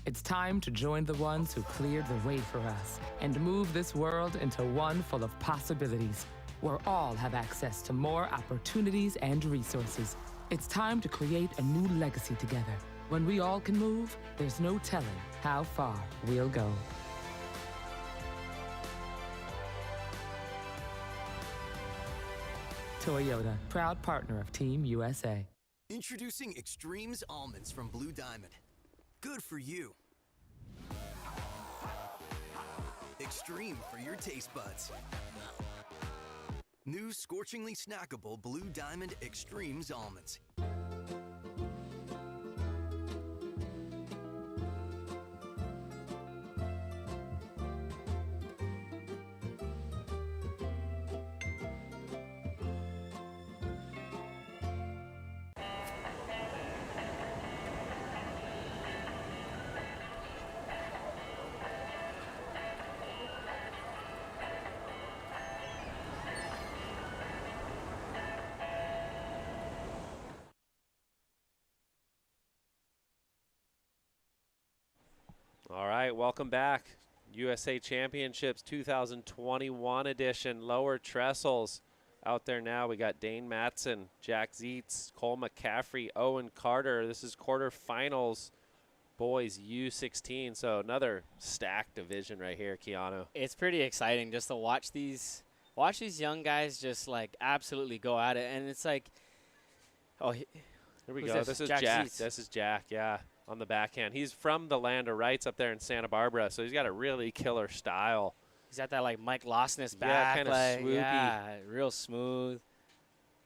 It's time to join the ones who cleared the way for us and move this world into one full of possibilities, where all have access to more opportunities and resources. It's time to create a new legacy together. When we all can move, there's no telling how far we'll go. Toyota, proud partner of Team USA. Introducing Extremes Almonds from Blue Diamond. Good for you. Extreme for your taste buds. New scorchingly snackable Blue Diamond Extremes Almonds. All right, welcome back. USA Championships 2021 edition, Lower Trestles. Out there now, we got Dane Matson, Jack Zietz, Cole McCaffrey, Owen Carter. This is quarterfinals, boys U16. So another stacked division right here, Keanu. It's pretty exciting just to watch these young guys just like absolutely go at it. And it's like, oh, here we go. This is Jack. This is Jack, yeah. on the backhand. He's from the Land of Rights up there in Santa Barbara, so he's got a really killer style. He's got that like Mike Lostness back, Yeah, kind of like, swoopy. yeah, real smooth.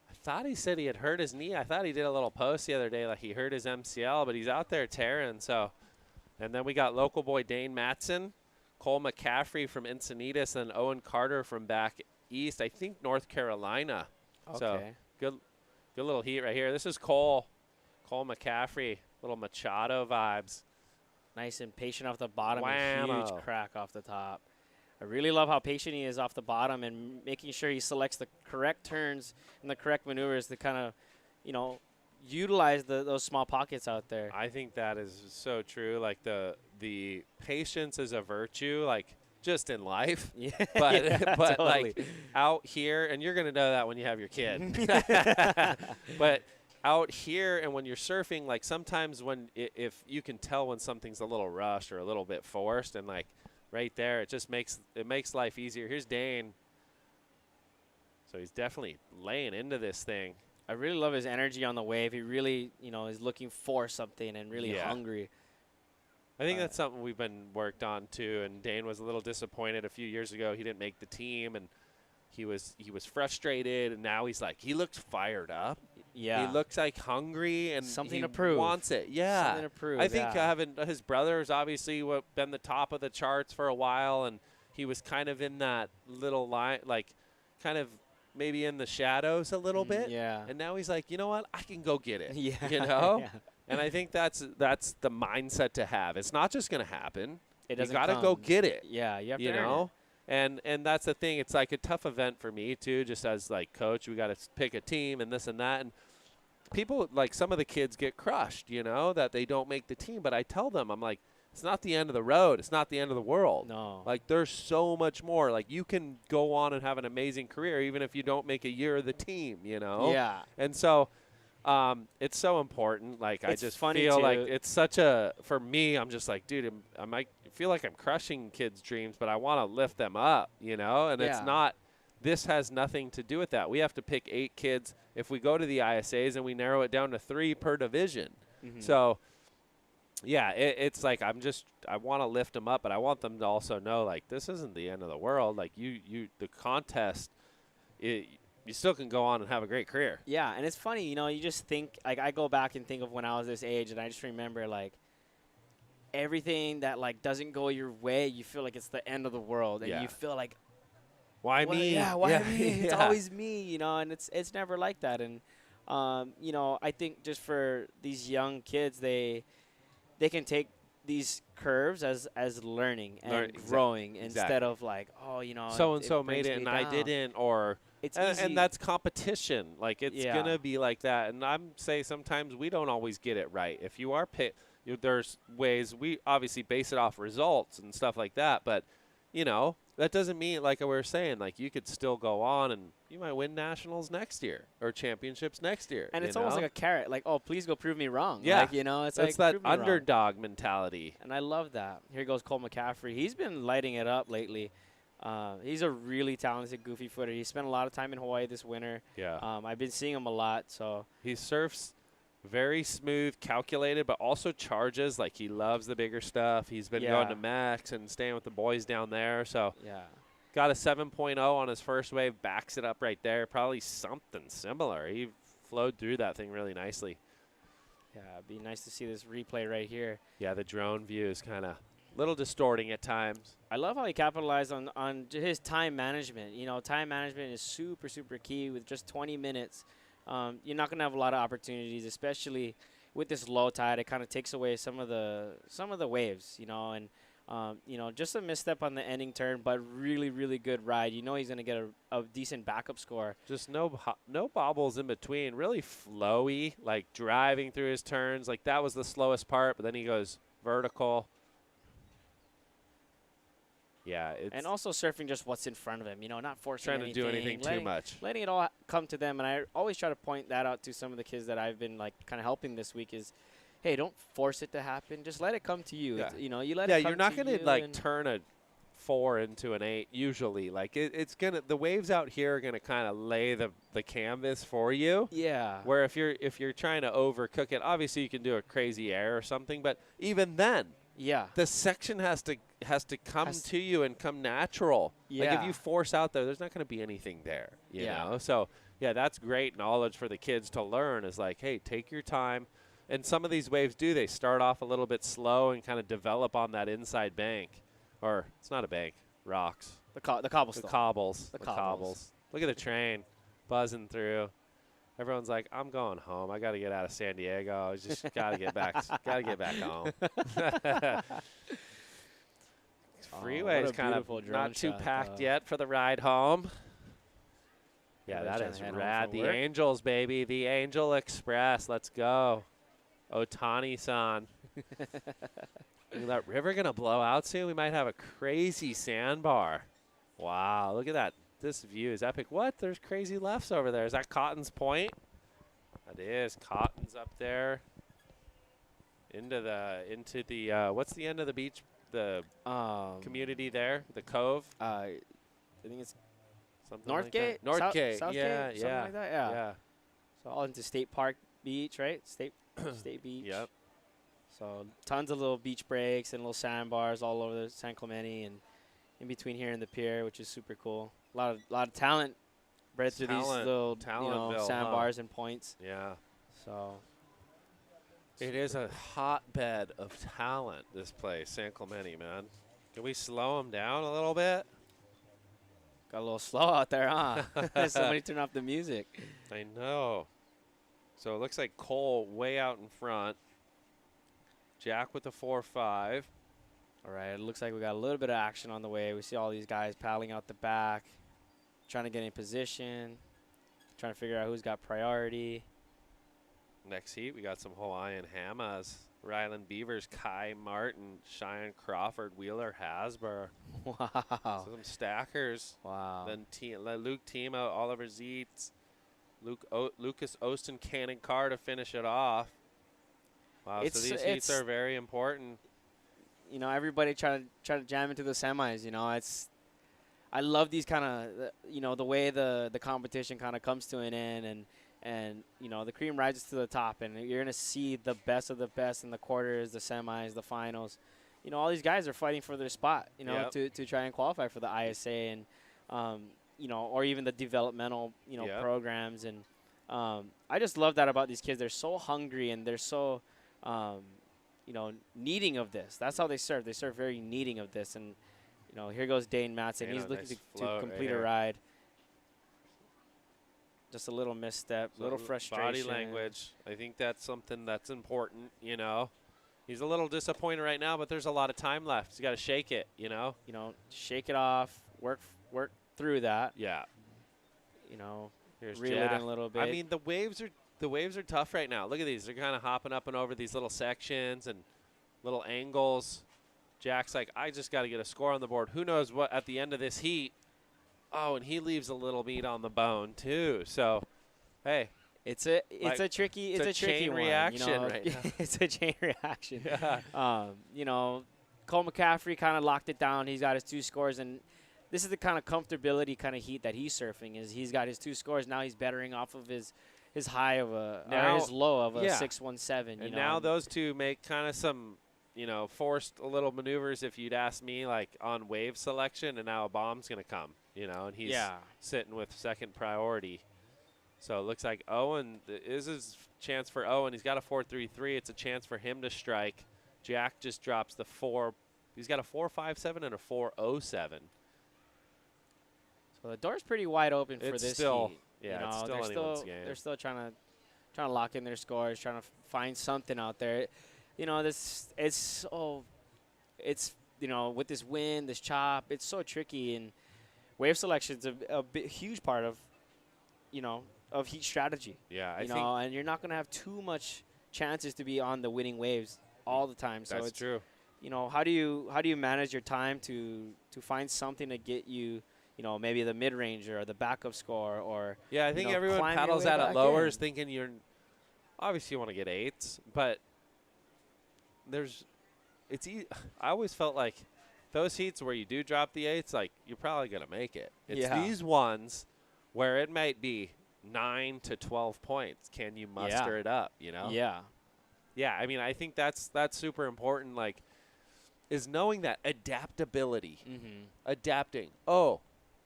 I thought he said he had hurt his knee. I thought he did a little post the other day like he hurt his MCL, but he's out there tearing. So, and then we got local boy Dane Matson, Cole McCaffrey from Encinitas, and Owen Carter from back east, I think North Carolina. Okay. So good little heat right here. This is Cole McCaffrey, little Machado vibes. Nice and patient off the bottom, Whammo. and huge crack off the top. I really love how patient he is off the bottom and making sure he selects the correct turns and the correct maneuvers to kind of, utilize those small pockets out there. I think that is so true. Like the patience is a virtue, like just in life. Yeah, But yeah, but totally. like out here, and you're gonna know that when you have your kid. But out here and when you're surfing, like sometimes when if you can tell when something's a little rushed or a little bit forced, and like right there, it just makes life easier. Here's Dane. So he's definitely laying into this thing. I really love his energy on the wave. He really, is looking for something and really hungry. I think that's something we've been worked on too. And Dane was a little disappointed a few years ago. He didn't make the team, and he was frustrated. And now he's like, he looks fired up. Yeah, he looks like hungry and something he to prove. Wants it. Yeah, something to prove. I think having his brother's obviously been the top of the charts for a while, and he was kind of in that little line, like kind of maybe in the shadows a little bit. Yeah, and now he's like, you know what, I can go get it. Yeah, Yeah. And I think that's the mindset to have. It's not just going to happen. It you doesn't got to go get it. Yeah, you have to earn know. And that's the thing. It's like a tough event for me too. Just as like coach, we got to pick a team and this and that. And people, like some of the kids get crushed, that they don't make the team. But I tell them, I'm like, it's not the end of the road. It's not the end of the world. No. Like there's so much more. Like you can go on and have an amazing career even if you don't make a year of the team. Yeah. And so. It's so important. Like it's I just funny feel too. like it's such for me, I'm just like, dude, I might feel like I'm crushing kids' dreams, but I want to lift them up, and it's not, this has nothing to do with that. We have to pick 8 kids if we go to the ISAs, and we narrow it down to 3 per division. Mm-hmm. So yeah, it's like, I want to lift them up, but I want them to also know like, this isn't the end of the world. Like the contest, you still can go on and have a great career. Yeah, and it's funny, you just think, like I go back and think of when I was this age, and I just remember like everything that like doesn't go your way, you feel like it's the end of the world, and you feel like, why me? Yeah, why me? It's always me, and it's never like that. And I think just for these young kids, they can take these curves as learning and growing instead of like, so and so made it and I didn't, or it's and that's competition. Like it's gonna be like that. And I'm say sometimes we don't always get it right. If you are there's ways we obviously base it off results and stuff like that, but that doesn't mean, like we were saying, like you could still go on and you might win nationals next year or championships next year. And it's almost like a carrot, like, oh, please go prove me wrong. Yeah, like, it's like that underdog mentality. And I love that. Here goes Cole McCaffrey. He's been lighting it up lately. He's a really talented goofy footer. He spent a lot of time in Hawaii this winter. Yeah. I've been seeing him a lot. So he surfs very smooth, calculated, but also charges. Like he loves the bigger stuff. He's been going to Max and staying with the boys down there. So got a 7.0 on his first wave, backs it up right there. Probably something similar. He flowed through that thing really nicely. Yeah, it'd be nice to see this replay right here. Yeah, the drone view is kind of a little distorting at times. I love how he capitalized on his time management. Time management is super, super key. With just 20 minutes, you're not going to have a lot of opportunities, especially with this low tide. It kind of takes away some of the waves, and just a misstep on the ending turn, but really, really good ride. He's going to get a decent backup score. Just no bobbles in between. Really flowy, like driving through his turns. Like that was the slowest part, but then he goes vertical. Yeah, and also surfing just what's in front of him, not forcing trying to do anything too much. Letting it all come to them. And I always try to point that out to some of the kids that I've been like kind of helping this week is, hey, don't force it to happen. Just let it come to you. Yeah. You let it come to you. Yeah, you're not going to like turn a 4 into an 8 usually. Like it's gonna, the waves out here are gonna kind of lay the canvas for you. Yeah. Where if you're trying to overcook it, obviously you can do a crazy air or something, but even then, yeah, the section has to come to you and come natural. Like if Yeah. you force out there's not gonna be anything there. You know? So yeah, that's great knowledge for the kids to learn. Is like, hey, take your time. And some of these waves they start off a little bit slow and kind of develop on that inside bank. Or it's not a bank, rocks. The cobblestone. The cobbles. The The cobbles. cobbles. Look at the train buzzing through. Everyone's like, I'm going home. I got to get out of San Diego. I just got to get back. Got to get back home. Freeway's kind of not too packed yet for the ride home. Yeah, that is rad. The Angels, baby. The Angel Express. Let's go. Otani-san. Is that river going to blow out soon? We might have a crazy sandbar. Wow, look at that. This view is epic. What? There's crazy lefts over there. Is that Cotton's Point? That is. Cotton's up there. Into the what's the end of the beach? The community there? The cove? I think it's something Northgate? Like that. Northgate. Southgate? Yeah, Something yeah. like that? Yeah. Yeah. So all into State Park Beach, right? State Beach. Yep. So tons of little beach breaks and little sandbars all over the San Clemente and in between here and the pier, which is super cool. A lot of talent bred through these little sandbars and points. Yeah. So it is a hotbed of talent, this place, San Clemente, man. Can we slow them down a little bit? Got a little slow out there, huh? Somebody turn off the music. I know. So it looks like Cole way out in front. Jack with the 4-5. All right, it looks like we got a little bit of action on the way. We see all these guys paddling out the back, trying to get in position, trying to figure out who's got priority. Next heat, we got some Hawaiian Hamas. Ryland Beavers, Kai Martin, Cheyenne Crawford, Wheeler Hasber. Wow. Some stackers. Wow. Then Luke Tima, Oliver Zeitz, Lucas Ostin, Cannon Carr to finish it off. Wow, so these heats are very important. You know, everybody trying to jam into the semis. You know, I love these kind of, you know, the way the competition kind of comes to an end, and you know, the cream rises to the top, and you're gonna see the best of the best in the quarters, the semis, the finals. You know, all these guys are fighting for their spot. You know, to try and qualify for the ISA and you know, or even the developmental programs. And I just love that about these kids. They're so hungry and they're so you know, needing of this. That's how they serve. They serve very needing of this. And, you know, here goes Dane Matson. He's looking to complete a ride. Just a little misstep, a little frustration. Body language. I think that's something that's important, you know. He's a little disappointed right now, but there's a lot of time left. He's got to shake it, you know. You know, shake it off, work through that. Yeah. You know, here's reel it in a little bit. I mean, the waves are tough right now. Look at these. They're kind of hopping up and over these little sections and little angles. Jack's like, I just got to get a score on the board. Who knows what at the end of this heat. Oh, and he leaves a little meat on the bone too. So, hey, it's a tricky chain one, reaction, you know? right now. It's a chain reaction. Yeah. You know, Cole McCaffrey kind of locked it down. He's got his 2 scores, and this is the kind of comfortability kind of heat that he's surfing. Is he's got his 2 scores. Now he's bettering off of his high of a or his low of a 617. And now those two make kind of some, you know, forced a little maneuvers. If you'd ask me, like on wave selection, and now a bomb's gonna come, you know, and he's sitting with second priority. So it looks like Owen is his chance for Owen. He's got a 4.33. It's a chance for him to strike. Jack just drops the 4. He's got a 4.57 and a 4.07. So the door's pretty wide open for this heat. Yeah, you know, it's still anyone's game. They're still trying to lock in their scores, trying to find something out there. You know, it's you know, with this wind, this chop, it's so tricky, and wave selection's a huge part of, you know, of heat strategy. Yeah, I think, you know, and you're not going to have too much chances to be on the winning waves all the time. So that's it's true. You know, how do you manage your time to find something to get you, you know, maybe the mid-range or the backup score, or I think everyone paddles out at lowers thinking you're obviously you want to get 8s, but it's easy. I always felt like those heats where you do drop the 8s, like, you're probably going to make it. It's Yeah. these ones where it might be 9 to 12 points. Can you muster it up, you know? Yeah. Yeah, I mean, I think that's super important, like, is knowing that adaptability. Adapting. Oh,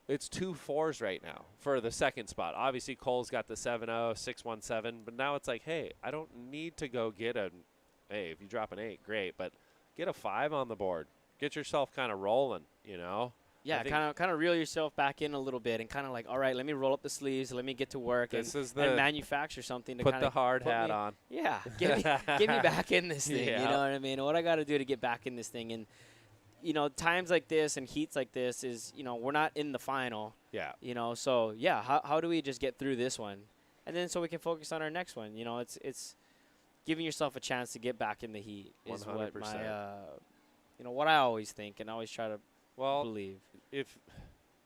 it's 2 4s right now for the second spot. Obviously, Cole's got the 7-0, 6-1-7, but now it's like, hey, I don't need to go get hey, if you drop an 8, great, but get a 5 on the board. Get yourself kind of rolling, you know? Yeah, kind of reel yourself back in a little bit and kind of like, all right, let me roll up the sleeves, let me get to work and manufacture something to put kind the of hard hat on. Yeah, get me back in this thing. Yeah. You know what I mean? What I got to do to get back in this thing, and you know, times like this and heats like this is, you know, we're not in the final. Yeah. You know, so yeah, how do we just get through this one, and then so we can focus on our next one? You know, it's giving yourself a chance to get back in the heat is 100%. what my you know, what I always think and always try to believe. If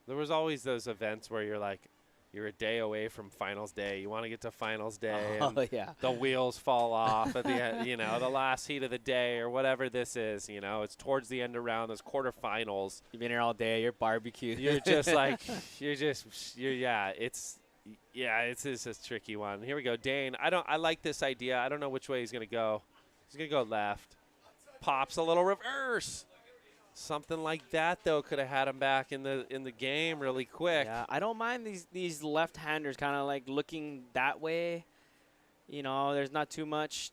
there was always those events where you're like, you're a day away from finals day. You want to get to finals day. Oh, and yeah. The wheels fall off at the end, you know, the last heat of the day or whatever this is, you know. It's towards the end around those quarterfinals. You've been here all day. You're barbecued. You're just like, it's a tricky one. Here we go. Dane, I like this idea. I don't know which way he's going to go. He's going to go left. Pops a little reverse. Something like that, though, could have had him back in the game really quick. Yeah, I don't mind these left-handers kind of like looking that way. You know, there's not too much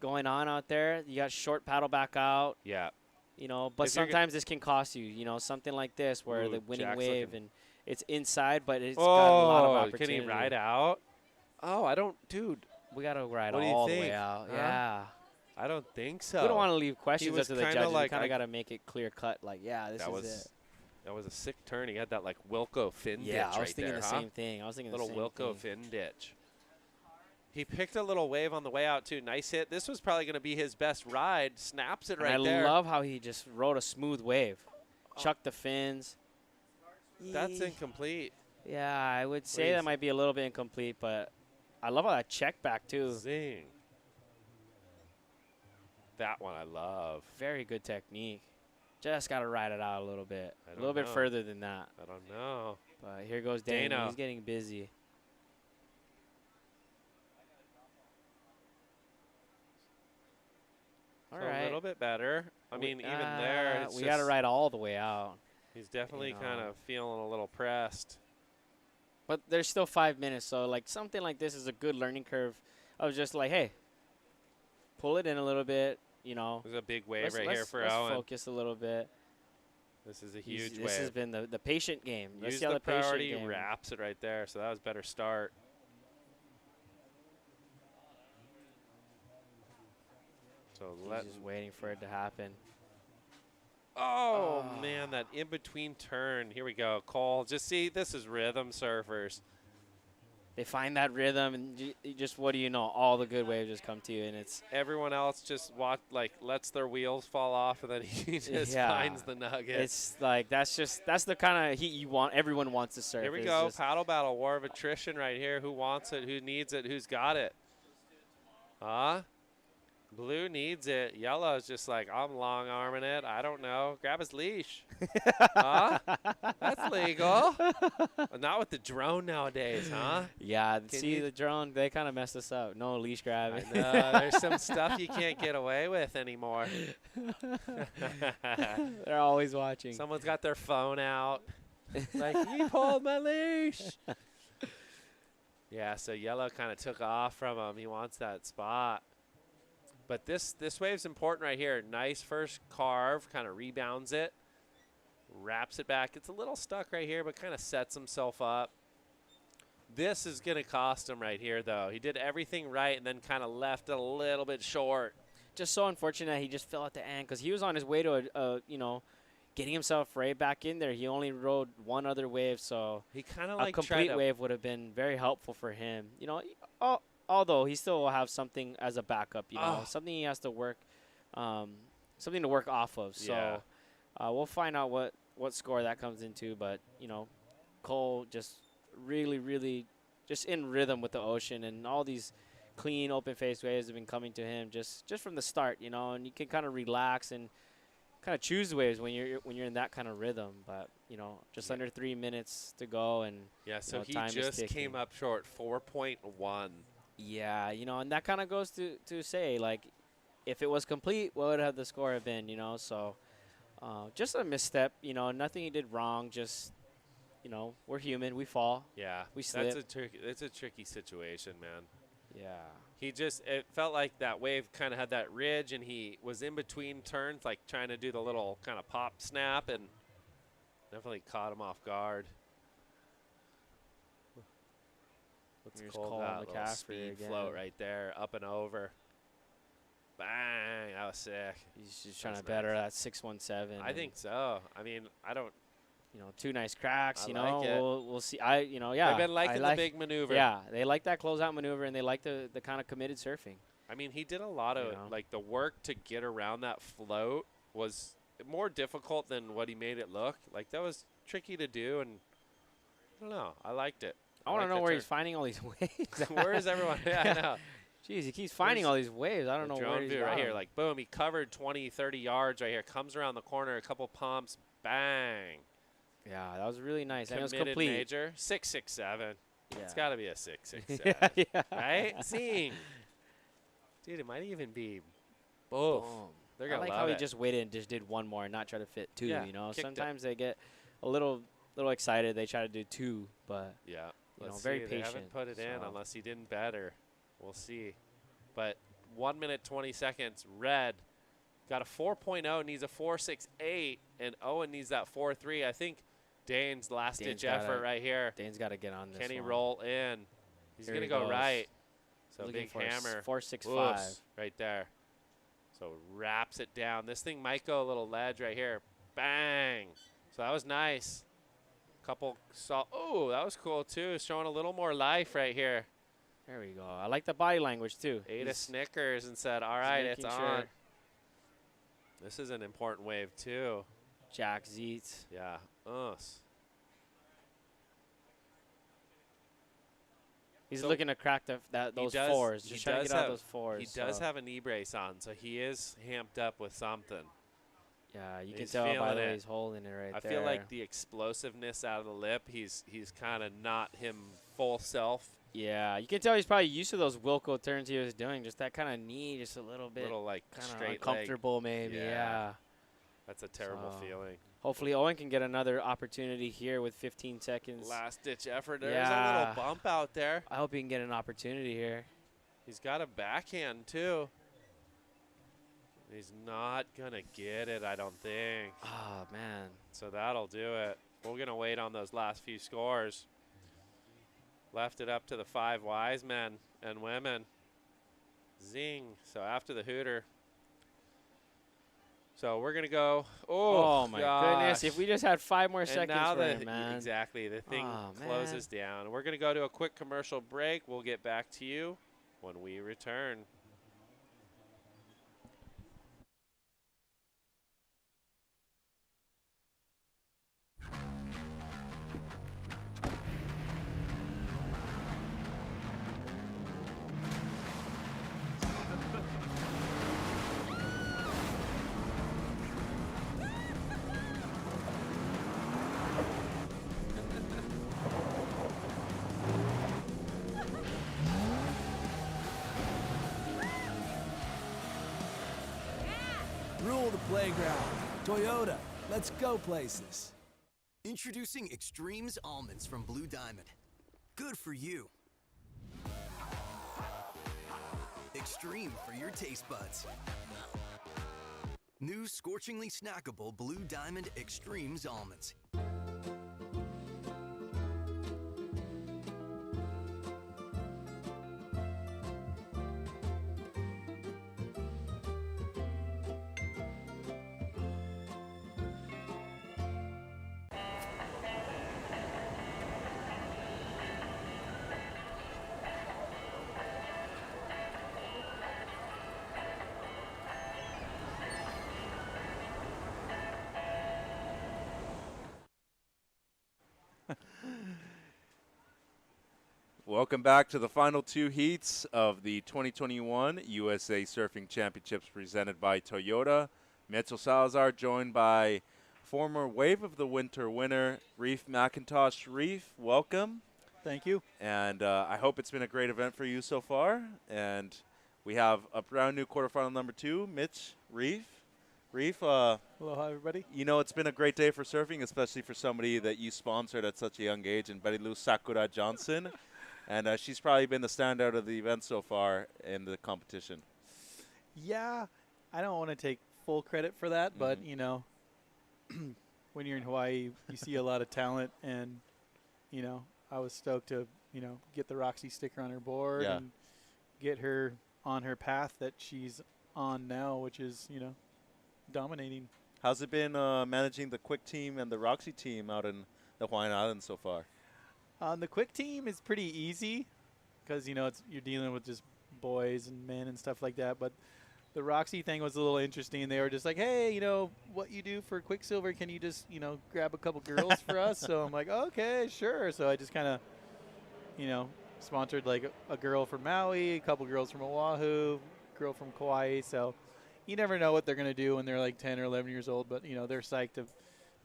going on out there. You got short paddle back out. Yeah. You know, but sometimes this can cost you. You know, something like this where the winning Jack's wave looking. and it's inside, but it's got a lot of opportunity. Can he ride out? Oh, dude. We got to ride What do you all the think? way out. Huh? Yeah. I don't think so. We don't want to leave questions up to the kinda judges. like We kind of got to make it clear cut. Like, yeah, this is it. That was a sick turn. He had that like Wilco fin ditch. Yeah, I was right thinking there, the same thing. I was thinking little the same Wilco thing. fin ditch. He picked a little wave on the way out too. Nice hit. This was probably going to be his best ride. Snaps it right there. I love how he just rode a smooth wave. Chucked the fins. That's incomplete. Yeah, I would say that might be a little bit incomplete, but I love how that check back too. Zing. That one I love. Very good technique. Just got to ride it out a little bit. I A little don't bit know. further than that. I don't know. But here goes Dana. Dana. He's getting busy. All So right. a little bit better. I mean, even there, it's we got to just- ride all the way out. He's definitely know. kind of feeling a little pressed. But there's still 5 minutes, so like something like this is a good learning curve. I was just like, hey, pull it in a little bit, you know. There's a big wave Let's- right let's- here for let's Owen. focus a little bit. This is a He's- huge wave. This has been the patient game. Let's Use see how the patient priority, game. wraps it right there. So that was a better start. So He's just waiting for it to happen. Oh, man, that in-between turn. Here we go. Cole, just see, this is rhythm surfers. They find that rhythm, and just what do you know? All the good waves just come to you, and it's Everyone else just lets their wheels fall off, and then he just finds the nugget. It's like that's the kind of heat you want. Everyone wants to surf. Here we It's go. just- Paddle battle, war of attrition right here. Who wants it? Who needs it? Who's got it? Huh? Blue needs it. Yellow is just like, I'm long arming it. I don't know. Grab his leash. Huh? That's legal. Not with the drone nowadays, huh? Yeah, Can see you- the drone, they kind of messed us up. No leash grabbing. There's some stuff you can't get away with anymore. They're always watching. Someone's got their phone out. Like, he pulled my leash. Yeah, so yellow kind of took off from him. He wants that spot. But this wave's important right here. Nice first carve, kind of rebounds it, wraps it back. It's a little stuck right here, but kind of sets himself up. This is going to cost him right here, though. He did everything right and then kind of left it a little bit short. Just so unfortunate he just fell at the end because he was on his way to, getting himself right back in there. He only rode one other wave, so he kind of a like tried complete to wave would have been very helpful for him. You know, although he still will have something as a backup, you know, something he has to work, something to work off of. So Yeah. we'll find out what score that comes into. But, you know, Cole just really, really just in rhythm with the ocean, and all these clean open face waves have been coming to him just from the start, you know, and you can kind of relax and kind of choose the waves when you're in that kind of rhythm. But you know, just under 3 minutes to go, and yeah. So he time is just ticking. came up short, 4.1. Yeah, you know, and that kind of goes to say, like, if it was complete, what would have the score have been? You know, so just a misstep. You know, nothing he did wrong. Just, you know, we're human. We fall. Yeah, we slip. It's a tricky situation, man. Yeah. It felt like that wave kind of had that ridge, and he was in between turns, like trying to do the little kind of pop snap, and definitely caught him off guard. Let's call that little speed float right there, up and over. Bang, that was sick. He's just trying to better that 617. I think so. I mean, I don't. You know, 2 nice cracks. I You know, like it. we'll see. Yeah. They've been liking the big maneuver. Yeah, they like that closeout maneuver, and they like the kind of committed surfing. I mean, he did a lot of like the work to get around that float was more difficult than what he made it look. Like that was tricky to do, and I don't know. I liked it. I want to know where he's finding all these waves. Where is everyone? Yeah, I know. Jeez, he keeps finding all these waves. I don't know where he's view right here. Like, boom, he covered 20, 30 yards right here. Comes around the corner, a couple pumps, bang. Yeah, that was really nice. And it was Committed complete. major, 667. Yeah. It's got to be a 667. Yeah. Right? Seeing. Dude, it might even be both. Boom. They're going I to like love how it. he just waited and just did one more and not try to fit 2, Yeah, you know. kicked it. Sometimes they get a little excited. They try to do 2, but yeah. you know, Let's very see. patient. They haven't put it in so. unless he didn't better. We'll see. But 1 minute, 20 seconds, red. Got a 4.0, needs a 4.68, and Owen needs that 4.3. I think Dane's last-ditch effort right here. Dane's got to get on this Can he one. roll in? He's going to go goes. right. So Looking big for a hammer. 4.65. Whoops, right there. So wraps it down. This thing might go a little ledge right here. Bang. So that was nice. Couple oh, that was cool too. Showing a little more life right here. There we go. I like the body language too. Ate a Snickers and said, all right, it's making on. sure. This is an important wave too. Jack Zeets. Yeah. He's So looking to crack those fours. Just trying to get out those fours. He does have a knee brace on, so he is hamped up with something. Yeah, you can He's tell by feeling the way it. he's holding it right I there. feel like the explosiveness out of the lip, he's kind of not him full self. Yeah, you can tell he's probably used to those Wilco turns he was doing. Just that kind of knee, just a little bit, Like kind straight of uncomfortable maybe. Yeah. That's a terrible So, feeling. Hopefully Owen can get another opportunity here with 15 seconds. Last ditch effort. There's a Yeah. little bump out there. I hope he can get an opportunity here. He's got a backhand too. He's not gonna get it, I don't think. Oh man. So that'll do it. We're gonna wait on those last few scores. Left it up to the 5 wise men and women. Zing. So after the hooter. So we're gonna go. Oh my goodness! gosh. If we just had 5 more And seconds now for him, man. exactly, the thing Oh, closes down. We're gonna go to a quick commercial break. We'll get back to you when we return. Rule the playground. Toyota, let's go places. Introducing Extremes Almonds from Blue Diamond. Good for you. Extreme for your taste buds. New scorchingly snackable Blue Diamond Extremes Almonds. Welcome back to the final 2 heats of the 2021 USA Surfing Championships presented by Toyota. Mitchell Salazar joined by former Wave of the Winter winner, Reef McIntosh. Reef, welcome. Thank you. And I hope it's been a great event for you so far. And we have a brand new quarterfinal number 2, Mitch, Reef. Reef, Aloha, everybody. you know, it's been a great day for surfing, especially for somebody that you sponsored at such a young age, and Berilu Sakura Johnson. And she's probably been the standout of the event so far in the competition. Yeah, I don't want to take full credit for that, but, you know, when you're in Hawaii, you see a lot of talent, and, you know, I was stoked to, you know, get the Roxy sticker on her board and get her on her path that she's on now, which is, you know, dominating. How's it been managing the Quick team and the Roxy team out in the Hawaiian Islands so far? The Quick team is pretty easy because, you know, you're dealing with just boys and men and stuff like that, but the Roxy thing was a little interesting. They were just like, hey, you know, what you do for Quicksilver, can you just, you know, grab a couple girls for us? So I'm like, okay, sure. So I just kind of, you know, sponsored like a girl from Maui, a couple girls from Oahu, girl from Kauai. So you never know what they're going to do when they're like 10 or 11 years old, but, you know, they're psyched to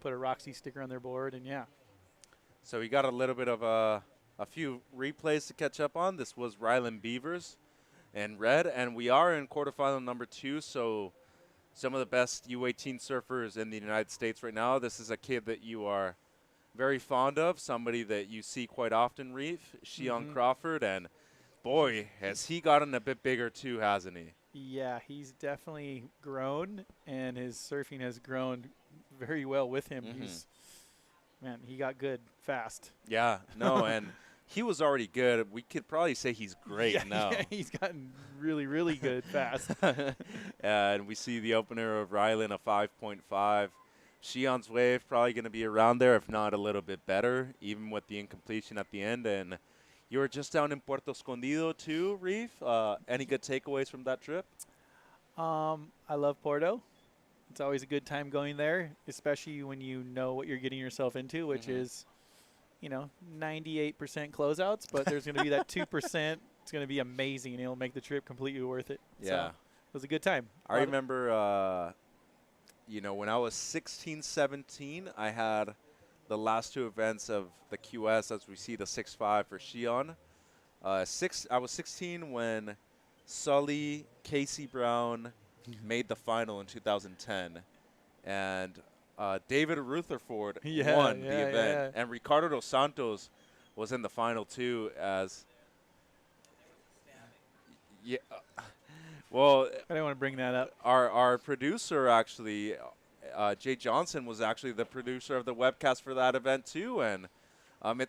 put a Roxy sticker on their board, and yeah. So we got a little bit of a few replays to catch up on. This was Rylan Beavers in red, and we are in quarterfinal number 2, so some of the best U18 surfers in the United States right now. This is a kid that you are very fond of, somebody that you see quite often, Reef, Shion Crawford, and boy, has he gotten a bit bigger too, hasn't he? Yeah, he's definitely grown, and his surfing has grown very well with him. He's, man, he got good fast. Yeah, no, and he was already good. We could probably say he's great now. Yeah, he's gotten really, really good fast. And we see the opener of Rylan, a 5.5. Shion's wave probably going to be around there, if not a little bit better, even with the incompletion at the end. And you were just down in Puerto Escondido too, Reef. Any good takeaways from that trip? I love Porto. It's always a good time going there, especially when you know what you're getting yourself into, which is, you know, 98% closeouts, but there's going to be that 2%. It's going to be amazing, and it'll make the trip completely worth it. Yeah. So it was a good time. I remember, you know, when I was 16, 17, I had the last 2 events of the QS as we see the 6.5 for Shion. I was 16 when Sully, Casey Brown made the final in 2010. And David Rutherford won the event. And Ricardo dos Santos was in the final too as well, I didn't want to bring that up. Our producer actually, Jay Johnson, was actually the producer of the webcast for that event too, and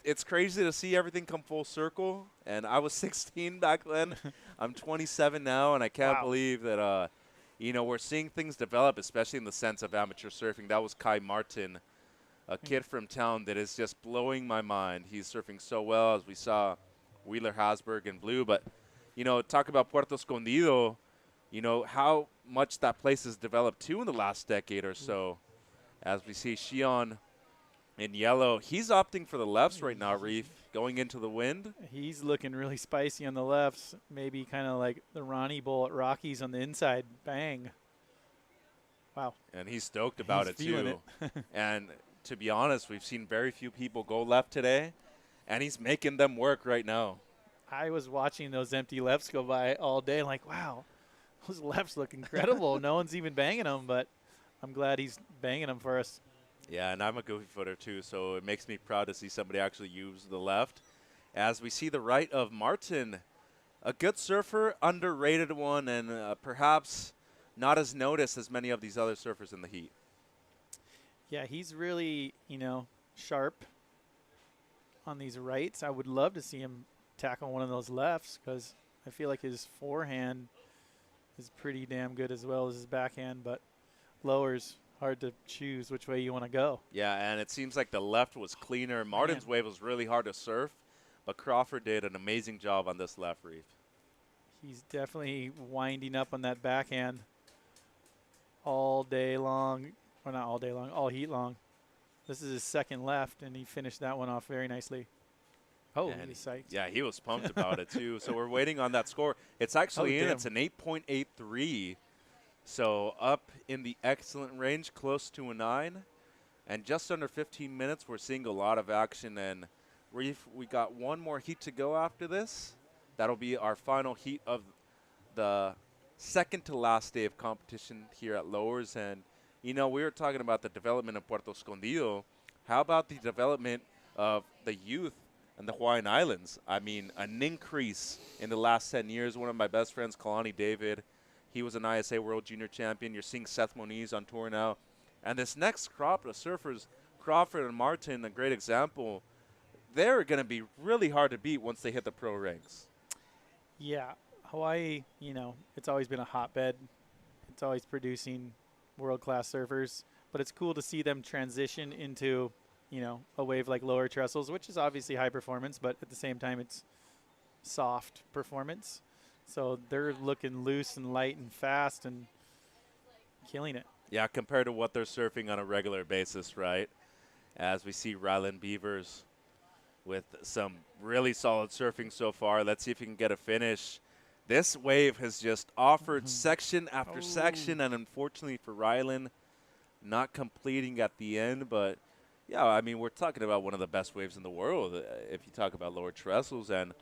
it's crazy to see everything come full circle. And I was 16 back then. I'm 27 now, and I can't believe that you know, we're seeing things develop, especially in the sense of amateur surfing. That was Kai Martin, a kid from town that is just blowing my mind. He's surfing so well, as we saw Wheeler Hasberg in blue. But, you know, talk about Puerto Escondido, you know, how much that place has developed, too, in the last decade or so. As we see Shion in yellow. He's opting for the lefts right now, Reef, going into the wind. He's looking really spicy on the lefts. Maybe kind of like the Ronnie Bowl at Rockies on the inside. Bang. Wow. And he's stoked about it, feeling too. And to be honest, we've seen very few people go left today, and he's making them work right now. I was watching those empty lefts go by all day, like, wow, those lefts look incredible. No one's even banging them, but I'm glad he's banging them for us. Yeah, and I'm a goofy footer too, so it makes me proud to see somebody actually use the left. As we see the right of Martin, a good surfer, underrated one, and perhaps not as noticed as many of these other surfers in the heat. Yeah, he's really, you know, sharp on these rights. I would love to see him tackle one of those lefts because I feel like his forehand is pretty damn good as well as his backhand, but lower's hard to choose which way you want to go. Yeah, and it seems like the left was cleaner. Martin's wave was really hard to surf, but Crawford did an amazing job on this left, Reef. He's definitely winding up on that backhand all day long. Or not all day long, all heat long. This is his second left, and he finished that one off very nicely. Oh, he's psyched. Yeah, he was pumped about it, too. So we're waiting on that score. It's actually in. It's an 8.83. So up in the excellent range, close to a 9. And just under 15 minutes, we're seeing a lot of action. And we got one more heat to go after this. That'll be our final heat of the second to last day of competition here at Lowers. And, you know, we were talking about the development of Puerto Escondido. How about the development of the youth and the Hawaiian Islands? I mean, an increase in the last 10 years. One of my best friends, Kalani David, he was an ISA World Junior Champion. You're seeing Seth Moniz on tour now. And this next crop of surfers, Crawford and Martin, a great example, they're going to be really hard to beat once they hit the pro ranks. Yeah, Hawaii, you know, it's always been a hotbed. It's always producing world-class surfers. But it's cool to see them transition into, you know, a wave like Lower Trestles, which is obviously high performance, but at the same time it's soft performance. So they're looking loose and light and fast and killing it. Yeah, compared to what they're surfing on a regular basis, right? As we see Ryland Beavers with some really solid surfing so far. Let's see if he can get a finish. This wave has just offered section after section, and unfortunately for Ryland, not completing at the end. But, yeah, I mean, we're talking about one of the best waves in the world if you talk about Lower Trestles. And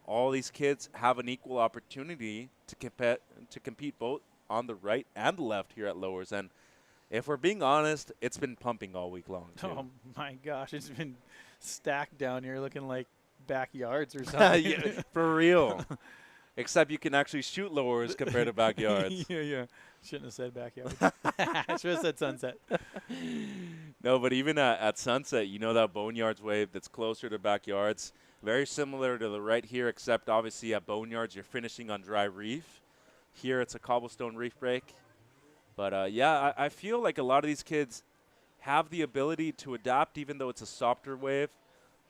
all these kids have an equal opportunity to compete both on the right and the left here at Lowers. And if we're being honest, it's been pumping all week long, too. Oh, my gosh. It's been stacked down here looking like backyards or something. Yeah, for real. Except you can actually shoot Lowers compared to backyards. Yeah. Shouldn't have said backyard. Should have said Sunset. No, but even at Sunset, you know that Boneyards wave that's closer to backyards. Very similar to the right here, except obviously at Boneyards you're finishing on dry reef. Here it's a cobblestone reef break. But, yeah, I feel like a lot of these kids have the ability to adapt even though it's a softer wave,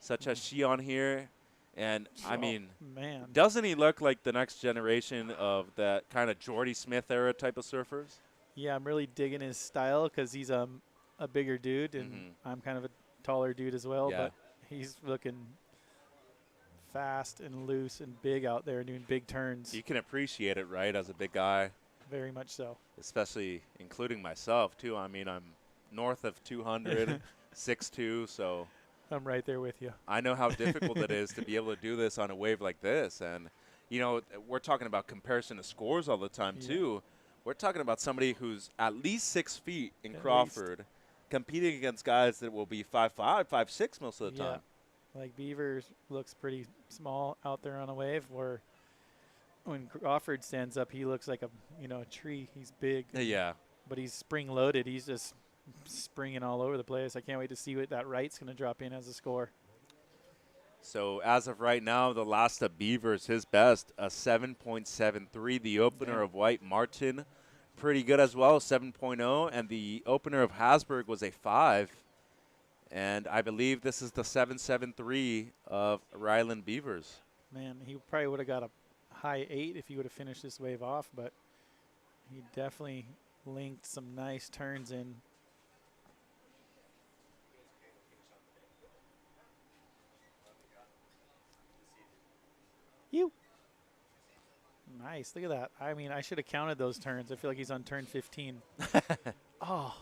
such as Shion here. And, I mean, man, doesn't he look like the next generation of that kind of Jordy Smith era type of surfers? Yeah, I'm really digging his style because he's a bigger dude, and I'm kind of a taller dude as well. Yeah. But he's looking fast and loose and big out there doing big turns. You can appreciate it, right, as a big guy. Very much so. Especially including myself, too. I mean, I'm north of 200, 6'2", so I'm right there with you. I know how difficult it is to be able to do this on a wave like this. And, you know, we're talking about comparison to scores all the time, too. We're talking about somebody who's at least 6 feet in Crawford competing against guys that will be 5'5", 5'6" most of the time. Like Beavers looks pretty small out there on a wave, where when Crawford stands up, he looks like a tree. He's big. Yeah. But he's spring loaded. He's just springing all over the place. I can't wait to see what that right's going to drop in as a score. So as of right now, the last of Beavers, his best, a 7.73. The opener of White Martin, pretty good as well, 7.0. And the opener of Hasberg was a 5. And I believe this is the 7.73 of Ryland Beavers. Man, he probably would have got a high 8 if he would have finished this wave off, but he definitely linked some nice turns in. Nice. Look at that. I mean, I should have counted those turns. I feel like he's on turn 15. Oh.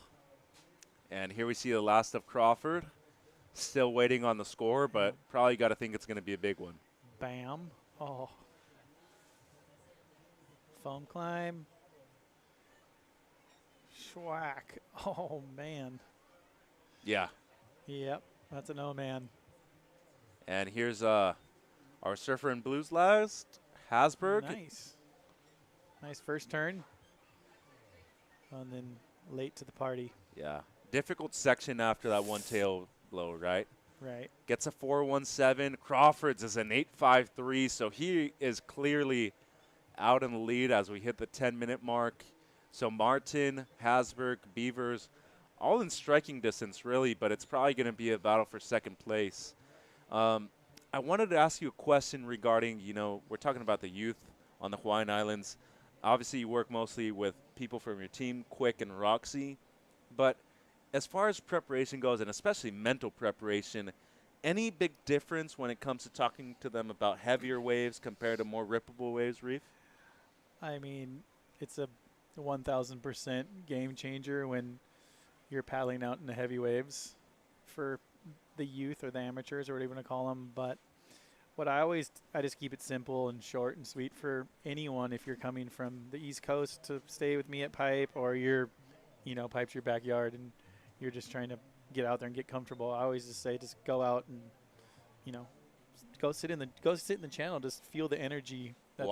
And here we see the last of Crawford. Still waiting on the score, but probably got to think it's going to be a big one. Bam. Oh. Foam climb. Schwack. Oh, man. Yeah. Yep. That's a no, man. And here's our surfer in blues last, Hasberg. Nice. Nice first turn. And then late to the party. Yeah. Difficult section after that one tail blow, right? Right. Gets a 4.17. Crawford's is an 8.53, so he is clearly out in the lead as we hit the 10-minute mark. So Martin, Hasberg, Beavers, all in striking distance, really, but it's probably going to be a battle for second place. I wanted to ask you a question regarding, we're talking about the youth on the Hawaiian Islands. Obviously, you work mostly with people from your team, Quick and Roxy. But as far as preparation goes, and especially mental preparation, any big difference when it comes to talking to them about heavier waves compared to more rippable waves, Reef? I mean, it's a 1000% game changer when you're paddling out in the heavy waves for the youth or the amateurs or whatever you want to call them. But what I just keep it simple and short and sweet for anyone. If you're coming from the East Coast to stay with me at Pipe, or you're, Pipe's your backyard and you're just trying to get out there and get comfortable, I always just say, just go out and, go sit in the channel, just feel the energy that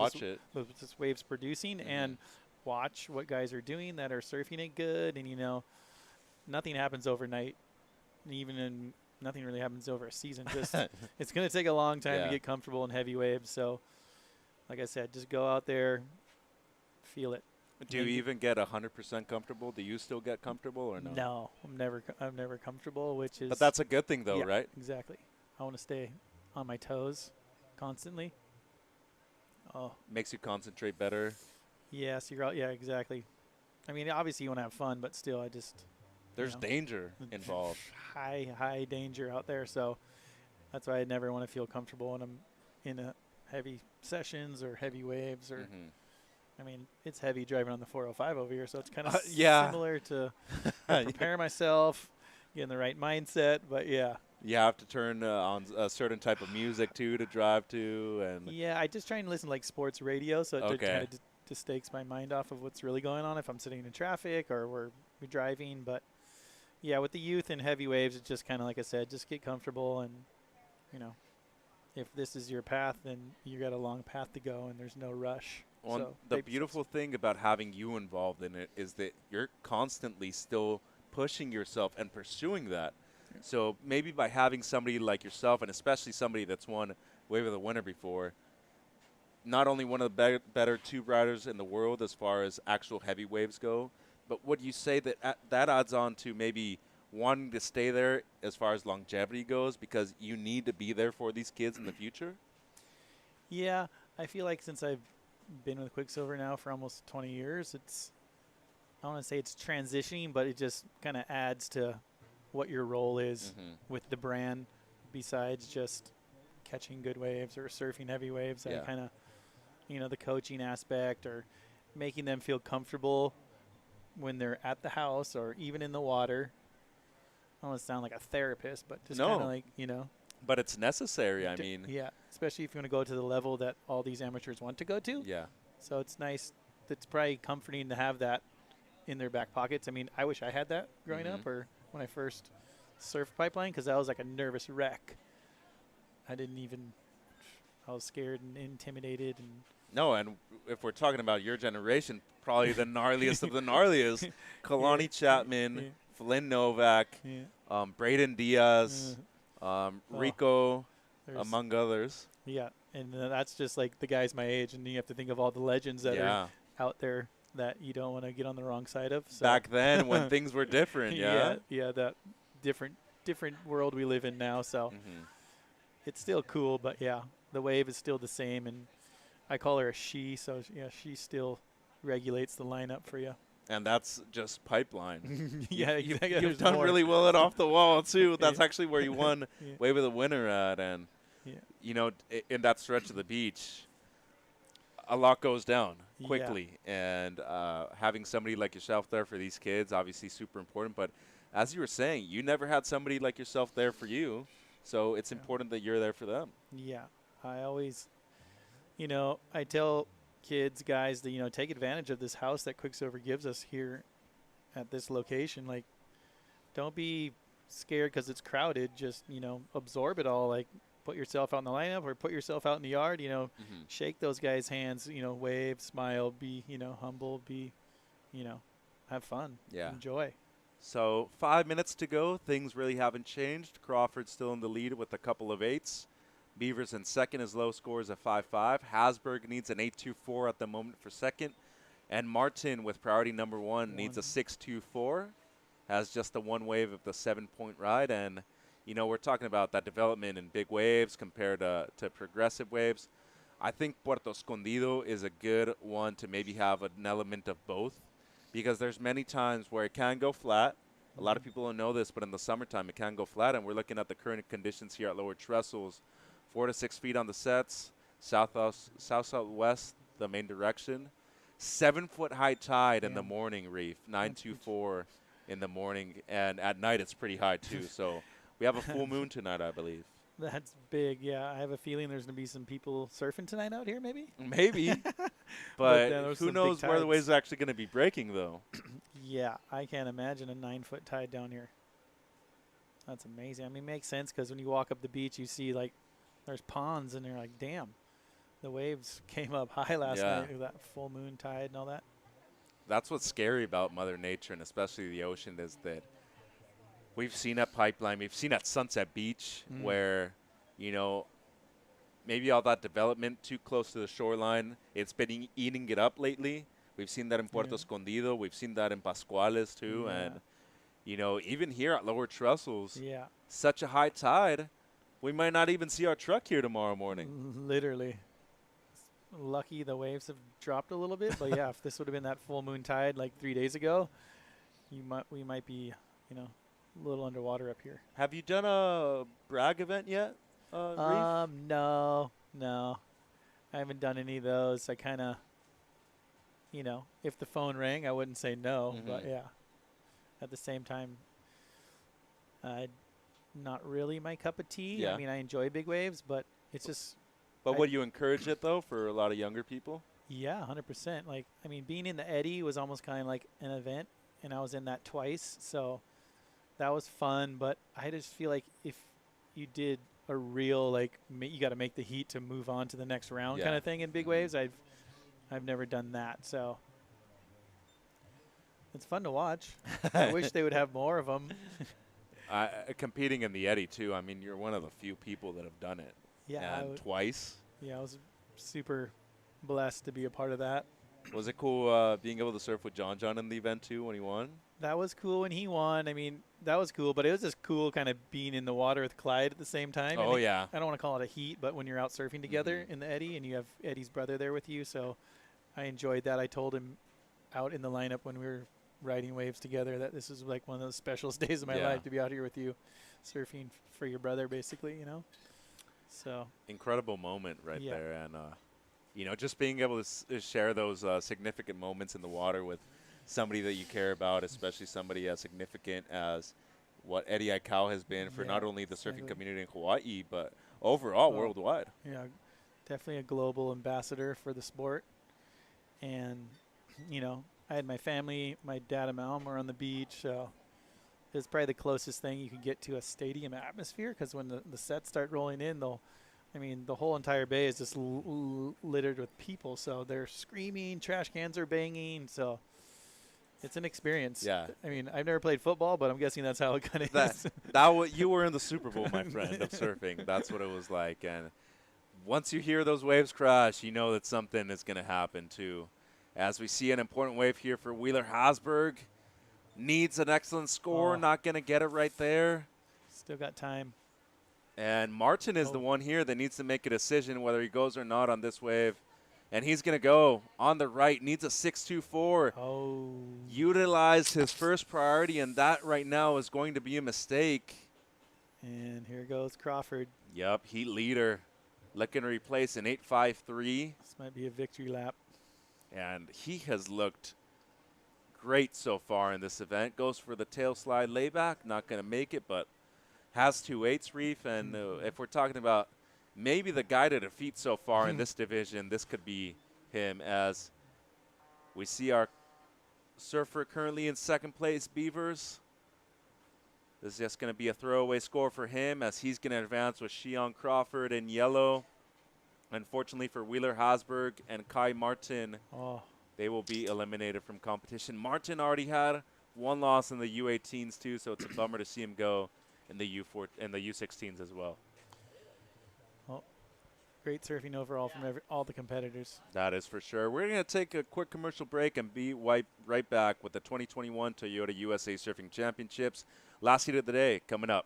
this wave's producing, and watch what guys are doing that are surfing it good. And nothing happens overnight, nothing really happens over a season. Just it's going to take a long time to get comfortable in heavy waves. So, like I said, just go out there, feel it. Do you even get 100% comfortable? Do you still get comfortable or no? No, I'm never comfortable, which is. But that's a good thing, though, right? Exactly. I want to stay on my toes constantly. Oh. Makes you concentrate better. Yes, you're out. Yeah, exactly. I mean, obviously you want to have fun, but still, there's danger involved. High danger out there. So that's why I never want to feel comfortable when I'm in a heavy sessions or heavy waves or. I mean, it's heavy driving on the 405 over here, so it's kind of similar to prepare myself, get in the right mindset. But yeah. You have to turn on a certain type of music too to drive to, and yeah, I just try and listen to like sports radio, so it kind of just takes my mind off of what's really going on if I'm sitting in traffic or we're driving. But yeah, with the youth and heavy waves, it's just kind of like I said, just get comfortable, and if this is your path, then you got a long path to go, and there's no rush. Well, the beautiful thing about having you involved in it is that you're constantly still pushing yourself and pursuing that. So maybe by having somebody like yourself, and especially somebody that's won Wave of the Winter before, not only one of the better tube riders in the world as far as actual heavy waves go, but would you say that that adds on to maybe wanting to stay there as far as longevity goes, because you need to be there for these kids in the future? Yeah, I feel like since I've been with Quicksilver now for almost 20 years, I don't want to say it's transitioning, but it just kind of adds to what your role is with the brand, besides just catching good waves or surfing heavy waves. And kind of, the coaching aspect or making them feel comfortable when they're at the house or even in the water. I don't want to sound like a therapist, but just kind of like, But it's necessary, I mean. Yeah, especially if you want to go to the level that all these amateurs want to go to. Yeah. So it's nice. It's probably comforting to have that in their back pockets. I mean, I wish I had that growing up or when I first surfed pipeline, because I was like a nervous wreck. I was scared and intimidated. No, and if we're talking about your generation, probably the gnarliest of the gnarliest. Kalani Chapman, Flynn Novak, Braden Diaz, Rico, among others. Yeah, and that's just like the guys my age, and you have to think of all the legends that are out there that you don't want to get on the wrong side of. So. Back then when things were different, yeah, that different world we live in now. So it's still cool, but yeah, the wave is still the same, and I call her a she, so yeah, she still regulates the lineup for you. And that's just pipeline. Yeah, exactly. You've done really well at Off the Wall, too. That's actually where you won Wave of the Winter at. And, in that stretch of the beach, a lot goes down quickly. And having somebody like yourself there for these kids, obviously super important. But as you were saying, you never had somebody like yourself there for you. So it's important that you're there for them. Yeah. I always, I tell kids, guys, to take advantage of this house that Quicksilver gives us here at this location. Like, don't be scared because it's crowded. Just absorb it all. Like, put yourself out in the lineup or put yourself out in the yard. Shake those guys' hands. Wave, smile, be humble, be have fun. Yeah, enjoy. So 5 minutes to go. Things really haven't changed. Crawford's still in the lead with a couple of 8s. Beavers in second, his low score is a 5.5. Hasberg needs an 8.24 at the moment for second. And Martin, with priority number 1, needs a 6.24. Has just the one wave of the 7-point ride. And, we're talking about that development in big waves compared to progressive waves. I think Puerto Escondido is a good one to maybe have an element of both, because there's many times where it can go flat. A lot of people don't know this, but in the summertime it can go flat. And we're looking at the current conditions here at Lower Trestles. 4 to 6 feet on the sets, south-southwest, the main direction. 7-foot high tide in the Damn. morning, Reef, 924 in the morning, and at night it's pretty high too. So we have a full moon tonight, I believe. That's big. Yeah, I have a feeling there's going to be some people surfing tonight out here, maybe? Maybe. But, But there's who some big knows where the tides. waves are actually going to be breaking, though. Yeah, I can't imagine a 9-foot tide down here. That's amazing. I mean, it makes sense because when you walk up the beach, you see, like, there's ponds, and you're like, damn, the waves came up high last Yeah. night with that full moon tide and all that. That's what's scary about Mother Nature, and especially the ocean, is that we've seen at Pipeline, we've seen at Sunset Beach, where, you know, maybe all that development too close to the shoreline, it's been eating it up lately. We've seen that in Puerto Escondido. We've seen that in Pascuales, too. Yeah. And, you know, even here at Lower Trestles, Yeah. such a high tide, we might not even see our truck here tomorrow morning. Literally. Lucky the waves have dropped a little bit, but yeah, if this would have been that full moon tide like 3 days ago, we might be, you know, a little underwater up here. Have you done a brag event yet, Reef? No. I haven't done any of those. I kind of, you know, if the phone rang, I wouldn't say no, but yeah. At the same time, not really my cup of tea. Yeah. I mean, I enjoy big waves, but it's just. But would you encourage it, though, for a lot of younger people? Yeah, 100%. Like, I mean, being in the eddy was almost kind of like an event, and I was in that twice, so that was fun. But I just feel like if you did a real, like, you got to make the heat to move on to the next round kind of thing in big waves, I've never done that, so it's fun to watch. I wish they would have more of them. Competing in the eddy, too. I mean, you're one of the few people that have done it. Yeah, And twice. Yeah, I was super blessed to be a part of that. Was it cool being able to surf with John in the event, too, when he won? That was cool when he won. I mean, that was cool, but it was just cool kind of being in the water with Clyde at the same time. Oh, yeah. I don't want to call it a heat, but when you're out surfing together in the eddy and you have Eddie's brother there with you, so I enjoyed that. I told him out in the lineup when we were riding waves together that this is like one of those specialest days of my life to be out here with you surfing for your brother, basically, you know. So incredible moment right there, and you know, just being able to share those significant moments in the water with somebody that you care about, especially somebody as significant as what Eddie Aikau has been for not only the surfing community in Hawaii, but overall worldwide. Yeah, definitely a global ambassador for the sport. And, you know, I had my family, my dad and my mom were on the beach, so it was probably the closest thing you could get to a stadium atmosphere, because when the sets start rolling in, the whole entire bay is just littered with people, so they're screaming, trash cans are banging, so it's an experience. Yeah. I mean, I've never played football, but I'm guessing that's how it kind of is. You were in the Super Bowl, my friend, of surfing. That's what it was like. And once you hear those waves crash, you know that something is going to happen, too. As we see an important wave here for Wheeler Hasberg. Needs an excellent score, not going to get it right there. Still got time. And Martin is the one here that needs to make a decision whether he goes or not on this wave. And he's going to go on the right, needs a 6.24. Oh. Utilized his first priority, and that right now is going to be a mistake. And here goes Crawford. Yep, heat leader. Looking to replace an 8.53. This might be a victory lap. And he has looked great so far in this event. Goes for the tail slide layback. Not going to make it, but has 2.8s, Reef. And if we're talking about maybe the guy to defeat so far in this division, this could be him, as we see our surfer currently in second place, Beavers. This is just going to be a throwaway score for him, as he's going to advance with Shion Crawford in yellow. Unfortunately for Wheeler Hasberg and Kai Martin, they will be eliminated from competition. Martin already had one loss in the U18s too, so it's a bummer to see him go in the U4 and the U16s as well. Well, great surfing overall from all the competitors. That is for sure. We're going to take a quick commercial break and be right back with the 2021 Toyota USA Surfing Championships. Last heat of the day coming up.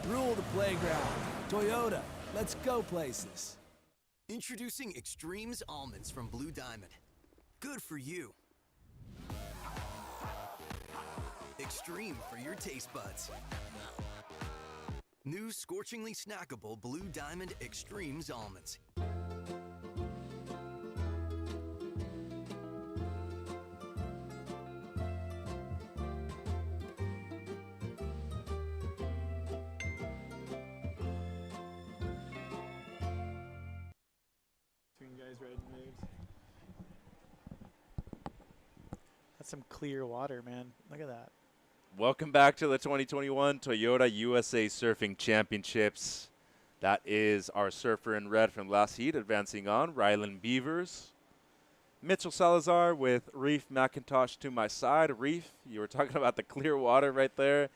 Rule the playground. Toyota, let's go places. Introducing Extremes Almonds from Blue Diamond. Good for you. Extreme for your taste buds. New scorchingly snackable Blue Diamond Extremes Almonds. That's some clear water, man. Look at that. Welcome back to the 2021 Toyota USA Surfing Championships. That is our surfer in red from last heat advancing on, Rylan Beavers. Mitchell Salazar with Reef McIntosh to my side. Reef, you were talking about the clear water right there.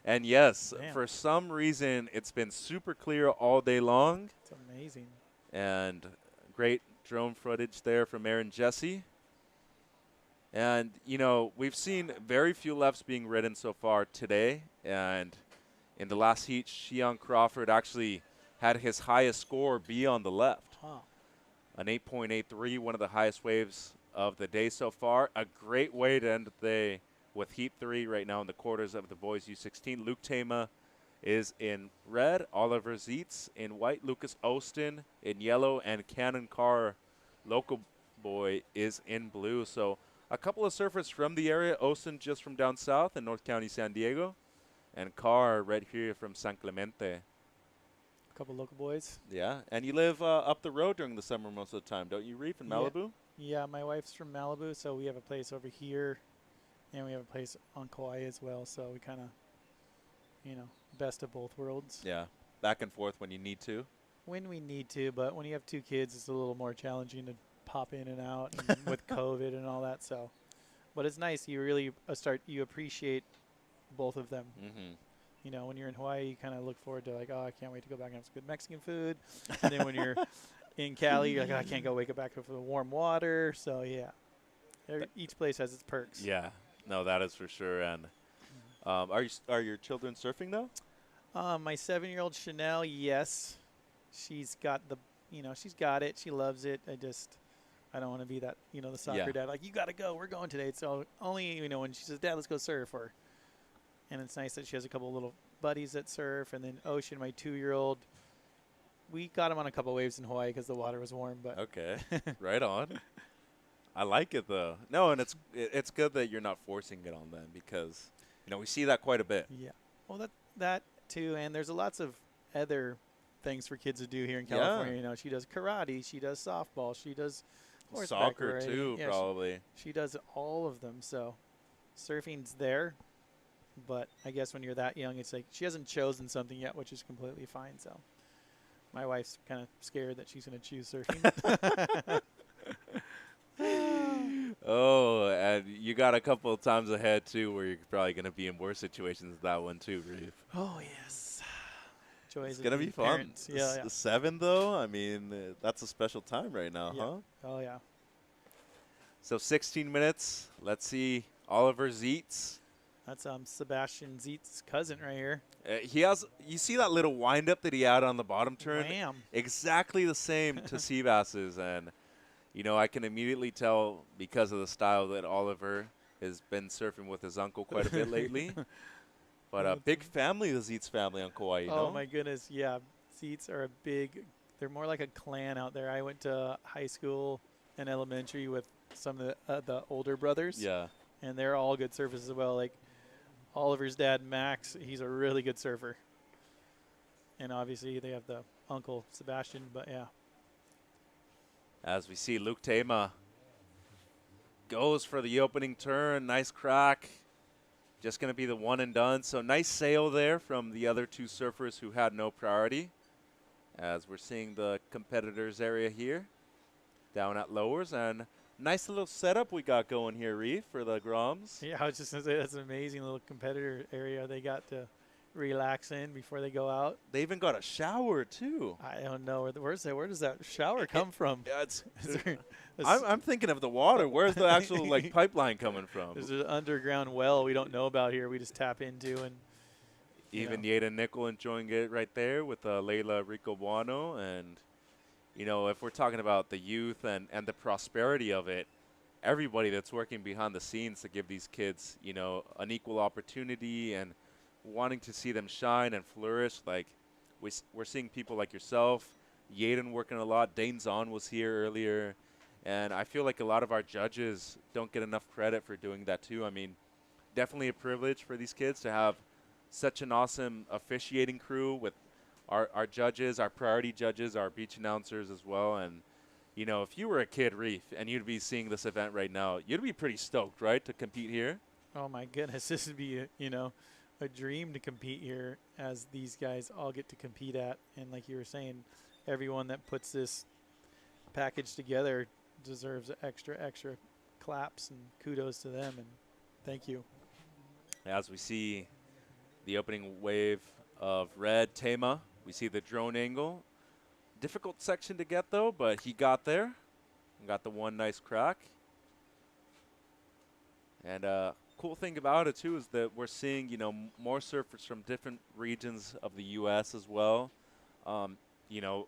And yes, Damn. for some reason, it's been super clear all day long. It's amazing. And great drone footage there from Aaron Jesse. And, you know, we've seen very few lefts being ridden so far today. And in the last heat, Shion Crawford actually had his highest score be on the left. Huh. An 8.83, one of the highest waves of the day so far. A great way to end the day with Heat 3 right now in the quarters of the boys U16. Luke Tama is in red, Oliver Zietz in white, Lucas Austin in yellow, and Cannon Carr, local boy, is in blue. So a couple of surfers from the area, Austin just from down south in North County, San Diego, and Carr right here from San Clemente. A couple local boys. Yeah, and you live up the road during the summer most of the time, don't you, Reef, in Malibu? Yeah, my wife's from Malibu, so we have a place over here, and we have a place on Kauai as well, so we kind of, you know, best of both worlds. Yeah, back and forth when you need to. When we need to, but when you have two kids, it's a little more challenging to pop in and out and with COVID and all that, so. But it's nice, you really you appreciate both of them. Mm-hmm. You know, when you're in Hawaii, you kind of look forward to like, oh, I can't wait to go back and have some good Mexican food. And then when you're in Cali, you're like, oh, I can't go wake up back up for the warm water. So, yeah, each place has its perks. Yeah, no, that is for sure. And are your children surfing now? My 7-year-old Chanel, yes. She's got she's got it. She loves it. I don't want to be that, the soccer dad. Like, you got to go. We're going today. So only, when she says, Dad, let's go surf. And it's nice that she has a couple little buddies that surf. And then Ocean, my 2-year-old, we got him on a couple waves in Hawaii because the water was warm. But okay, right on. I like it, though. No, and it's good that you're not forcing it on them because, we see that quite a bit. Yeah. Well, that too. And there's lots of other things for kids to do here in California. Yeah. She does karate. She does softball. She does soccer, riding. too, yeah, probably. She does all of them. So surfing's there. But I guess when you're that young, it's like she hasn't chosen something yet, which is completely fine. So my wife's kind of scared that she's going to choose surfing. Oh, and you got a couple of times ahead, too, where you're probably going to be in worse situations than that one, too, Reef. Oh, yes. It's going to be fun. Yeah. The 7, though, I mean, that's a special time right now, yeah. huh? Oh, yeah. So 16 minutes. Let's see Oliver Zietz. That's Sebastian Zietz's cousin right here. You see that little wind-up that he had on the bottom turn? Wham. Exactly the same to Seabass's. And, I can immediately tell because of the style that Oliver has been surfing with his uncle quite a bit lately. But a big family, the Zietz family on Kauai, Oh, my goodness, yeah. Zietz are they're more like a clan out there. I went to high school and elementary with some of the older brothers. Yeah. And they're all good surfers as well. Like Oliver's dad, Max, he's a really good surfer. And obviously they have the uncle, Sebastian, but yeah. As we see Luke Tama goes for the opening turn. Nice crack. Just going to be the one and done. So nice sail there from the other two surfers who had no priority. As we're seeing the competitors area here down at Lowers. And nice little setup we got going here, Reef, for the Groms. Yeah, I was just going to say that's an amazing little competitor area they got to relax in before they go out. They even got a shower, too. I don't know. Where does that shower come from? Yeah, I'm thinking of the water. Where's the actual pipeline coming from? There's an underground well we don't know about here we just tap into. And Even Yaden Nickel enjoying it right there with Layla Ricobuano. And, you know, if we're talking about the youth and the prosperity of it, everybody that's working behind the scenes to give these kids, you know, an equal opportunity and wanting to see them shine and flourish. Like, we're seeing people like yourself, Yaden working a lot. Dane Zahn was here earlier. And I feel like a lot of our judges don't get enough credit for doing that too. I mean, definitely a privilege for these kids to have such an awesome officiating crew with our judges, our priority judges, our beach announcers as well. And, you know, if you were a kid, Reef, and you'd be seeing this event right now, you'd be pretty stoked, right, to compete here? Oh, my goodness. This would be, a dream to compete here, as these guys all get to compete at. And like you were saying, everyone that puts this package together deserves extra claps and kudos to them. And thank you. As we see the opening wave of red Tema, we see the drone angle. Difficult section to get, though, but he got there. Got the one nice crack. And cool thing about it, too, is that we're seeing, you know, more surfers from different regions of the U.S. as well. You know,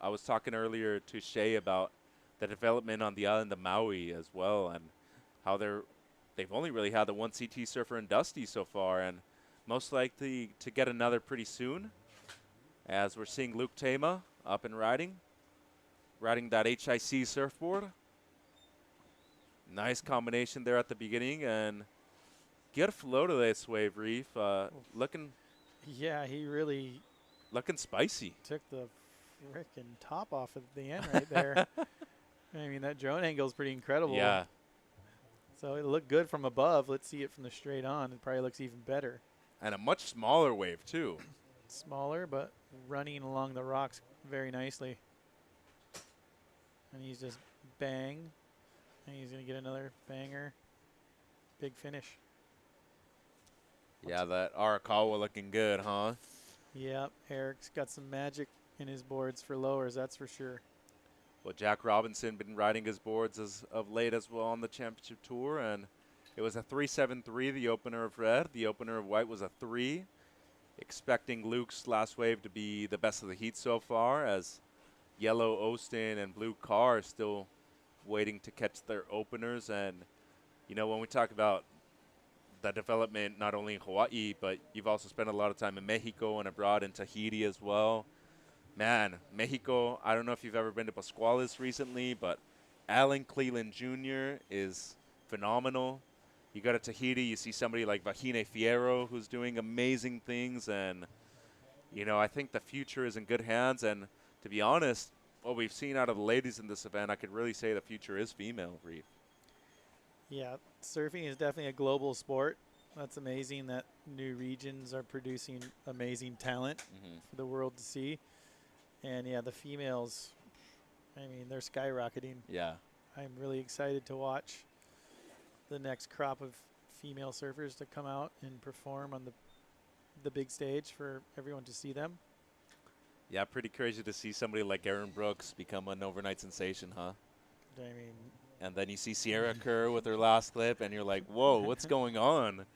I was talking earlier to Shay about the development on the island of Maui as well, and how they've only really had the one CT surfer in Dusty so far, and most likely to get another pretty soon, as we're seeing Luke Tema up and riding that HIC surfboard. Nice combination there at the beginning, and good flow to this wave, Reef. Looking. Yeah, he really. Looking spicy. Took the frickin' top off at the end right there. I mean, that drone angle is pretty incredible. Yeah. So it looked good from above. Let's see it from the straight on. It probably looks even better. And a much smaller wave, too. Smaller, but running along the rocks very nicely. And he's just bang. And he's going to get another banger. Big finish. Yeah, that Arakawa looking good, huh? Yep, Eric's got some magic in his boards for lowers, that's for sure. Well, Jack Robinson been riding his boards as of late as well on the championship tour, and it was a 3.73, the opener of red. The opener of white was a 3. Expecting Luke's last wave to be the best of the heat so far, as yellow Austin and blue Carr are still waiting to catch their openers. And, you know, when we talk about the development not only in Hawaii, but you've also spent a lot of time in Mexico and abroad in Tahiti as well. Man, Mexico, I don't know if you've ever been to Pascuales recently, but Alan Cleland Jr. is phenomenal. You go to Tahiti, you see somebody like Vahine Fierro who's doing amazing things. And, you know, I think the future is in good hands. And to be honest, what we've seen out of the ladies in this event, I could really say the future is female, Reef. Yeah, surfing is definitely a global sport. That's amazing that new regions are producing amazing talent for the world to see. And, yeah, the females, I mean, they're skyrocketing. Yeah. I'm really excited to watch the next crop of female surfers to come out and perform on the big stage for everyone to see them. Yeah, pretty crazy to see somebody like Erin Brooks become an overnight sensation, huh? I mean, and then you see Sierra Kerr with her last clip, and you're like, whoa, what's going on?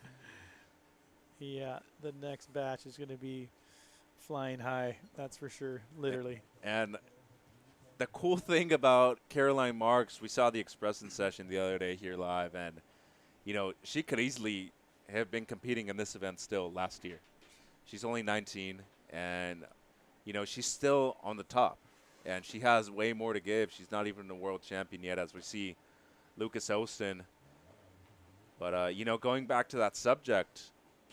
Yeah, the next batch is going to be flying high, that's for sure, literally. And the cool thing about Caroline Marks, we saw the Expression session the other day here live, and, you know, she could easily have been competing in this event still last year. She's only 19, and, you know, she's still on the top, and she has way more to give. She's not even a world champion yet, as we see Lucas Austin. But, you know, going back to that subject,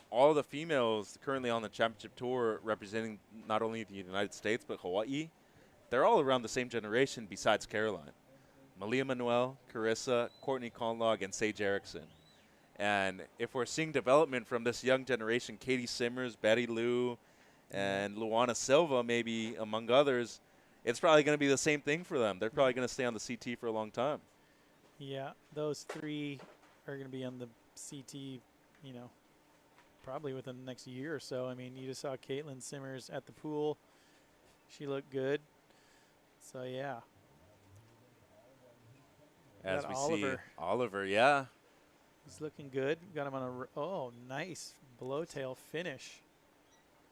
all the females currently on the championship tour representing not only the United States but Hawaii, they're all around the same generation besides Caroline. Malia Manuel, Carissa, Courtney Conlog, and Sage Erickson. And if we're seeing development from this young generation, Katie Simmers, Betty Lou, and Luana Silva, maybe among others, it's probably going to be the same thing for them. They're probably going to stay on the CT for a long time. Yeah, those three are going to be on the CT, you know, probably within the next year or so. I mean, you just saw Caitlin Simmers at the pool. She looked good. So, yeah. As we Oliver. see Oliver, yeah. He's looking good. Got him on a, oh, nice blow tail finish.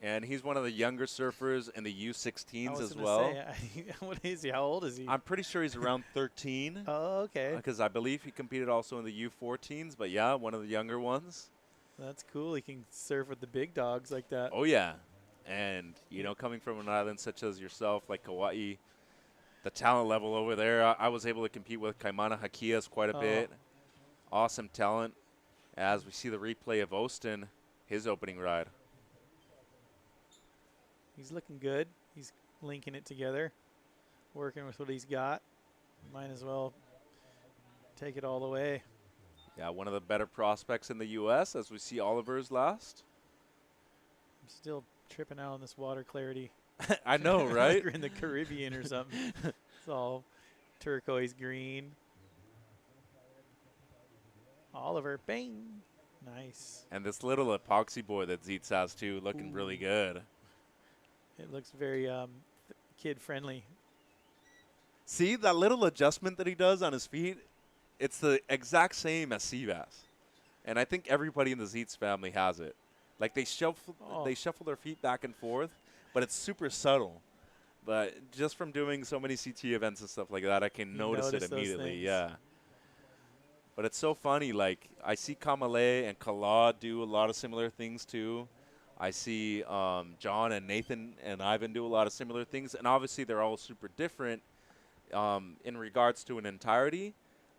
And he's one of the younger surfers in the I U16s was as gonna well. say, what is he? How old is he? I'm pretty sure he's around 13. Oh, okay. Because I believe he competed also in the U14s, but yeah, one of the younger ones. That's cool. He can surf with the big dogs like that. Oh, yeah. And, you know, coming from an island such as yourself, like Kauai, the talent level over there, I was able to compete with Kaimana Hakias quite a bit. Awesome talent. As we see the replay of Austin, his opening ride. He's looking good. He's linking it together, working with what he's got. Might as well take it all the way. Yeah, one of the better prospects in the U.S. as we see Oliver's last. I'm still tripping out on this water clarity. I know, right? Like we're in the Caribbean or something. It's all turquoise green. Oliver, bang. Nice. And this little epoxy boy that Zeitz has, too, looking really good. It looks very kid-friendly. See that little adjustment that he does on his feet? It's the exact same as Seabass. And I think everybody in the Zeitz family has it. Like they shuffle their feet back and forth, but it's super subtle. But just from doing so many CT events and stuff like that, I can notice it immediately. Yeah. But it's so funny. Like I see Kamale and Kala do a lot of similar things too. I see John and Nathan and Ivan do a lot of similar things, and obviously they're all super different in regards to an entirety.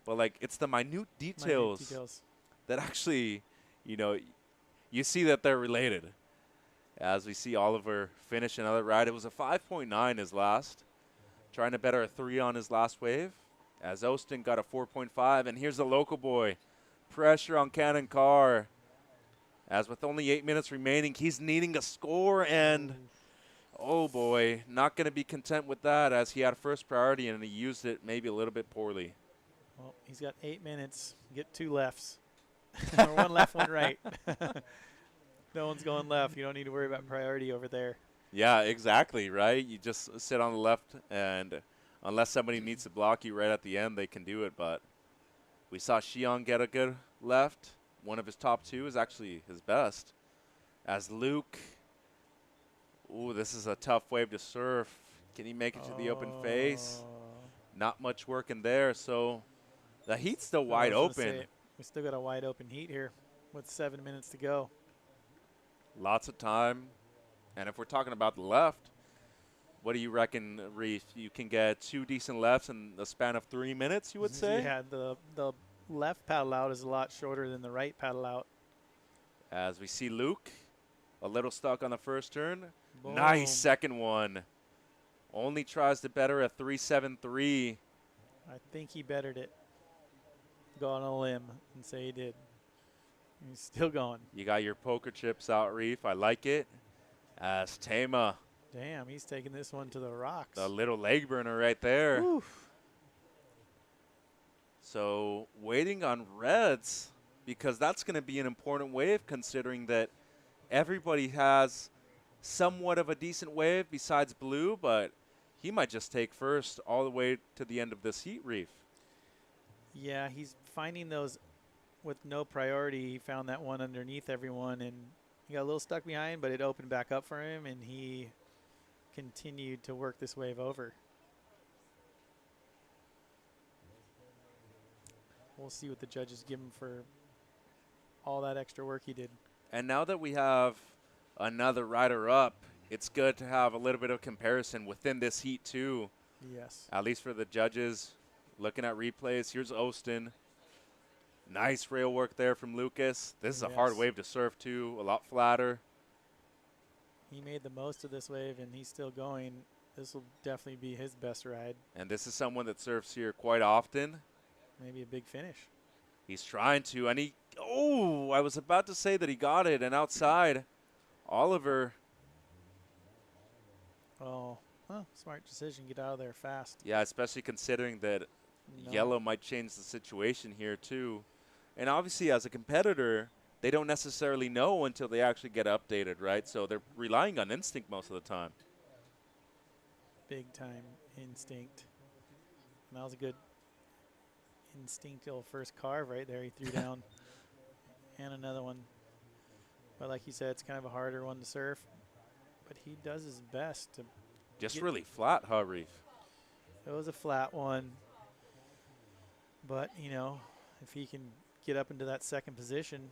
But like it's the minute details that actually, you know, you see that they're related. As we see Oliver finish another ride, it was a 5.9 his last, trying to better a 3 on his last wave. As Austin got a 4.5, and here's the local boy, pressure on Cannon Carr. As with only 8 minutes remaining, he's needing a score, and oh boy, not going to be content with that as he had first priority and he used it maybe a little bit poorly. Well, he's got 8 minutes. Get 2 lefts. Or 1 left, 1 right. No one's going left. You don't need to worry about priority over there. Yeah, exactly, right? You just sit on the left, and unless somebody needs to block you right at the end, they can do it. But we saw Xion get a good left. One of his top 2 is actually his best. As Luke, ooh, this is a tough wave to surf. Can he make it to the open face? Not much work in there, so the heat's still wide open. We still got a wide open heat here with 7 minutes to go. Lots of time. And if we're talking about the left, what do you reckon, Reef? You can get 2 decent lefts in the span of 3 minutes, you would say? Yeah, the left paddle out is a lot shorter than the right paddle out. As we see Luke, a little stuck on the first turn. Boom. Nice second one. Only tries to better a 3.73. I think he bettered it. Go on a limb and say he did. He's still going. You got your poker chips out, Reef. I like it. As Tama. Damn, he's taking this one to the rocks. The little leg burner right there. Oof. So waiting on reds, because that's going to be an important wave considering that everybody has somewhat of a decent wave besides blue, but he might just take first all the way to the end of this heat, Reef. Yeah, he's finding those with no priority. He found that one underneath everyone, and he got a little stuck behind, but it opened back up for him, and he continued to work this wave over. We'll see what the judges give him for all that extra work he did. And now that we have another rider up, it's good to have a little bit of comparison within this heat too. Yes. At least for the judges. Looking at replays, here's Austin. Nice rail work there from Lucas. This is a hard wave to surf too, a lot flatter. He made the most of this wave, and he's still going. This will definitely be his best ride. And this is someone that surfs here quite often. Maybe a big finish. He's trying to, and he, oh, I was about to say that he got it, and outside, Oliver. Oh, well, smart decision. Get out of there fast. Yeah, especially considering that yellow might change the situation here too. And obviously as a competitor, they don't necessarily know until they actually get updated, right? So they're relying on instinct most of the time. Big time instinct. And that was a good instinctual first carve right there he threw down. And another one. But like you said, it's kind of a harder one to surf. but he does his best to Just get- really flat, huh, Reef? It was a flat one. But, you know, if he can get up into that second position,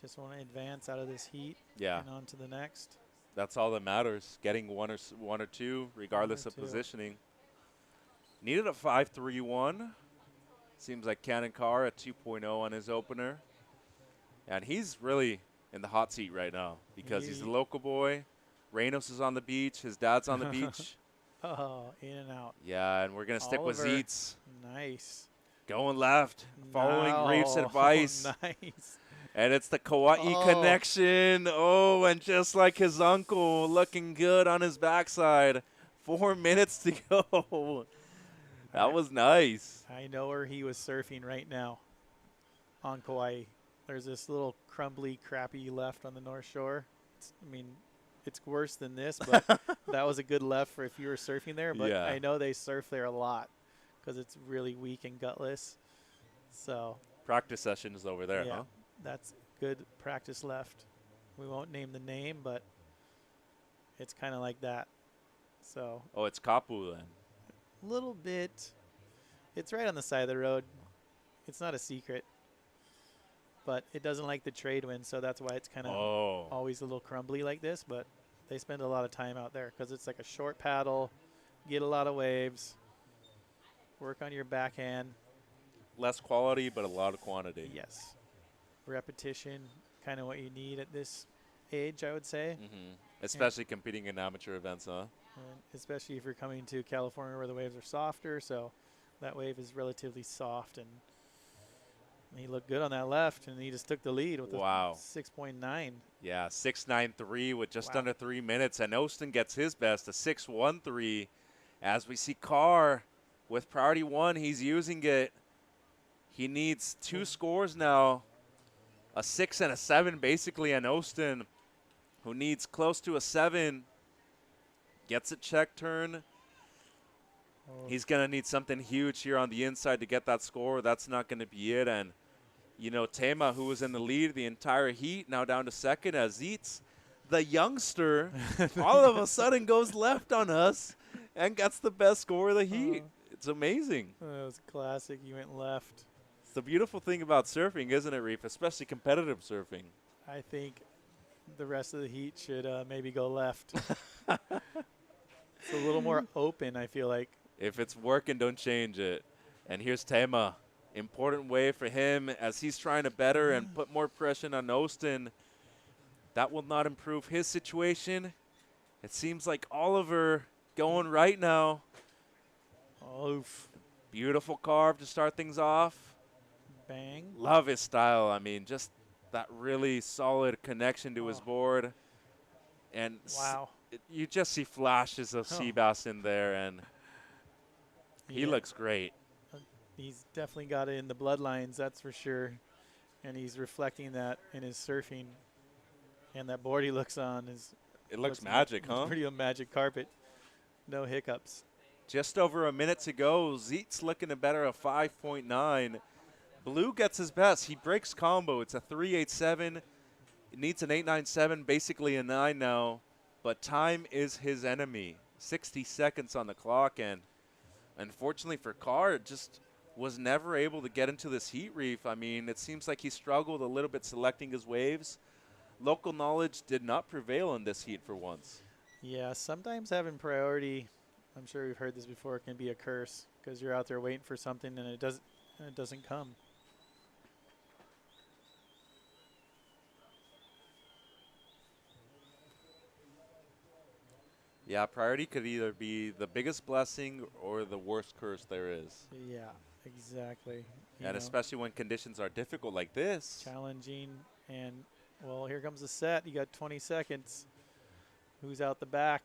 just want to advance out of this heat Yeah. and on to the next. That's all that matters. Getting one or two, regardless of two. positioning. Needed a 5.31. Seems like Cannon Carr at 2.0 on his opener. And he's really in the hot seat right now because he's a local boy. Reynos is on the beach. His dad's on the beach. Oh, in and out. Yeah, and we're going to stick with Oliver. Zeitz. Nice. Going left, following Reef's No, advice. Nice. And it's the Kauai connection. Oh, and just like his uncle, looking good on his backside. 4 minutes to go. That was nice. I know where he was surfing right now on Kauai. There's this little crumbly, crappy left on the North Shore. It's worse than this, but that was a good left for if you were surfing there. But Yeah. I know they surf there a lot because it's really weak and gutless. So Practice sessions over there, yeah, huh? that's good practice left. We won't name the name, but it's kind of like that. So Oh, it's Kapu then. a little bit. It's right on the side of the road. It's not a secret. But it doesn't like the trade wind, so that's why it's kind of always a little crumbly like this. But they spend a lot of time out there because it's like a short paddle, get a lot of waves, work on your backhand. Less quality, but a lot of quantity. Yes. Repetition, kind of what you need at this age, I would say. Especially competing in amateur events, huh? And especially if you're coming to California where the waves are softer. So that wave is relatively soft. And he looked good on that left, and he just took the lead with a 6.9. Yeah, 6.93 with just Wow. under 3 minutes. And Austin gets his best, a 6.13. As we see Carr with priority 1, he's using it. He needs 2 scores now, a 6 and a 7 basically, and Austin, who needs close to a 7, gets a check turn. He's going to need something huge here on the inside to get that score. That's not going to be it. And, you know, Tema, who was in the lead the entire heat, now down to second as Zeitz, the youngster, all of a sudden goes left on us and gets the best score of the heat. It's amazing. That was classic. He went left. It's the beautiful thing about surfing, isn't it, Reef? Especially competitive surfing. I think the rest of the heat should maybe go left. It's a little more open, I feel like. If it's working, don't change it. And here's Tema. Important way for him as he's trying to better and put more pressure on Austin. That will not improve his situation. It seems like Oliver going right now. Oof. Beautiful carve to start things off. Bang. Love his style. I mean, just that really solid connection to his board. And wow. You just see flashes of sea bass in there, and he looks great. He's definitely got it in the bloodlines, that's for sure. And he's reflecting that in his surfing. And that board he looks on is... It looks magic, huh? Pretty a magic carpet. No hiccups. Just over a minute to go. Zeitz looking to better a 5.9. Blue gets his best. He breaks combo. It's a 3.87. It needs an 8.97, basically a 9 now. But time is his enemy. 60 seconds on the clock. And unfortunately for Carr, just was never able to get into this heat, Reef. I mean, it seems like he struggled a little bit selecting his waves. Local knowledge did not prevail in this heat for once. Yeah, sometimes having priority, I'm sure we've heard this before, can be a curse because you're out there waiting for something and it doesn't come. Yeah, priority could either be the biggest blessing or the worst curse there is. Yeah, exactly. You And know, especially when conditions are difficult like this. challenging. And, well, here comes the set. You got 20 seconds. Who's out the back?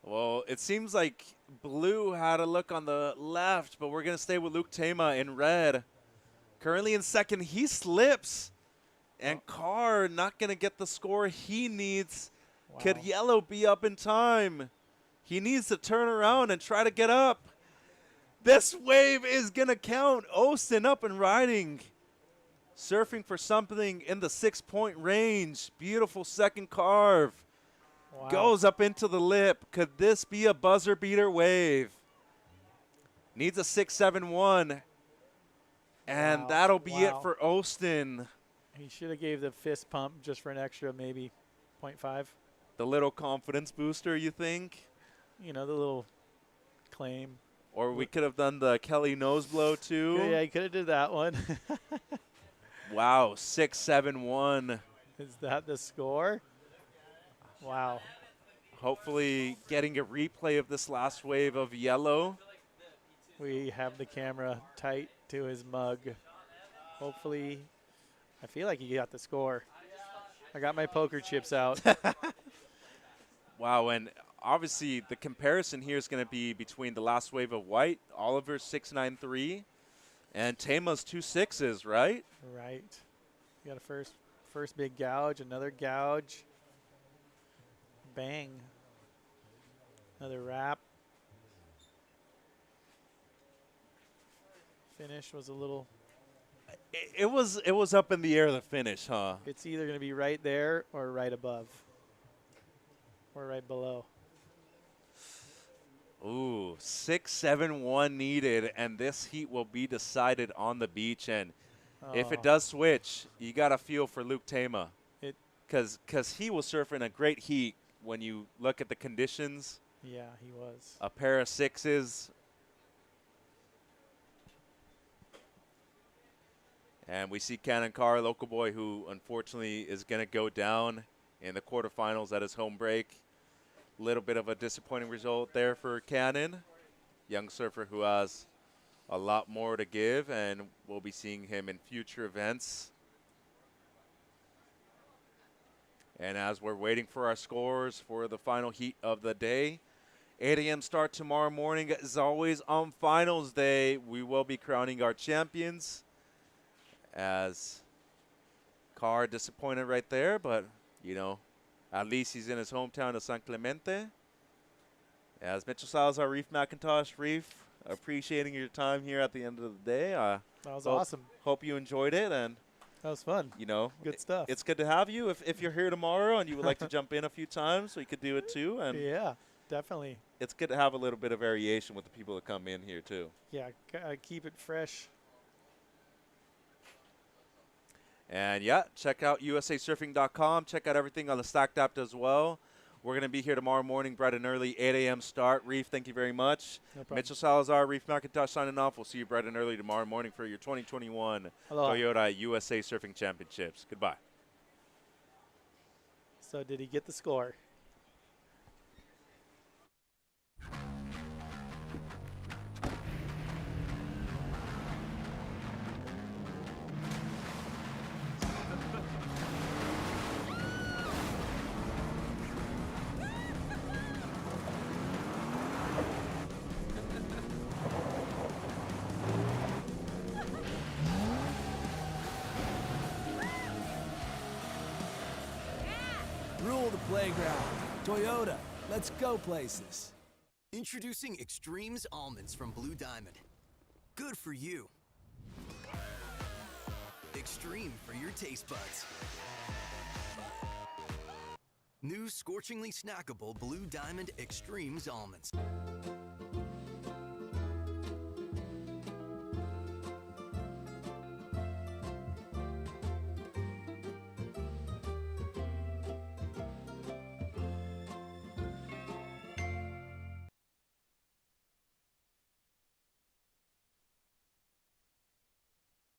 Well, it seems like Blue had a look on the left, but we're going to stay with Luke Tema in red. Currently in second, he slips. And Carr not going to get the score he needs. Could Yellow be up in time? He needs to turn around and try to get up. This wave is going to count. Austin up and riding. surfing for something in the 6-point range. Beautiful second carve. Wow. Goes up into the lip. Could this be a buzzer beater wave? Needs a 6.71. And Wow. that'll be it Wow. for Ostin. He should have gave the fist pump just for an extra maybe 0.5. The little confidence booster, you think? You know, the little claim. Or we could have done the Kelly nose blow too. Yeah, he could have did that one. Wow, 6.71. Is that the score? Wow. Hopefully getting a replay of this last wave of yellow. We have the camera tight to his mug. Hopefully, I feel like he got the score. I got my poker chips out. Wow, and obviously the comparison here is going to be between the last wave of white, Oliver's 6.93, and Tama's 2.6s, right? Right. You got a first big gouge, another gouge. Bang. Another wrap. Finish was a little. It was up in the air, the finish, huh? It's either going to be right there or right above. Or right below. Ooh, 6.71 needed, and this heat will be decided on the beach. And if it does switch, you got to feel for Luke Tama. Because he was surfing a great heat when you look at the conditions. Yeah, he was. A pair of 6s. And we see Cannon Carr, local boy, who unfortunately is going to go down in the quarterfinals at his home break. Little bit of a disappointing result there for Cannon. Young surfer who has a lot more to give, and we'll be seeing him in future events. And as we're waiting for our scores for the final heat of the day, 8 a.m. start tomorrow morning. As always, on finals day, we will be crowning our champions. As Carr disappointed right there, but, you know, at least he's in his hometown of San Clemente. As Mitchell Salazar, Reef McIntosh. Reef, appreciating your time here at the end of the day. That was awesome. Hope you enjoyed it. And that was fun. You know, good stuff. It's good to have you. If you're here tomorrow and you would like to jump in a few times, we could do it too. And yeah, definitely. It's good to have a little bit of variation with the people that come in here too. Yeah, keep it fresh. And yeah, check out usasurfing.com. Check out everything on the Stacked app as well. We're going to be here tomorrow morning, bright and early, 8 a.m. start. Reef, thank you very much. No problem. Mitchell Salazar, Reef McIntosh signing off. We'll see you bright and early tomorrow morning for your 2021 Aloha. Toyota USA Surfing Championships. Goodbye. So did he get the score? Rule the playground. Toyota, let's go places. Introducing Extremes Almonds from Blue Diamond. Good for you. Extreme for your taste buds. New scorchingly snackable Blue Diamond Extremes Almonds.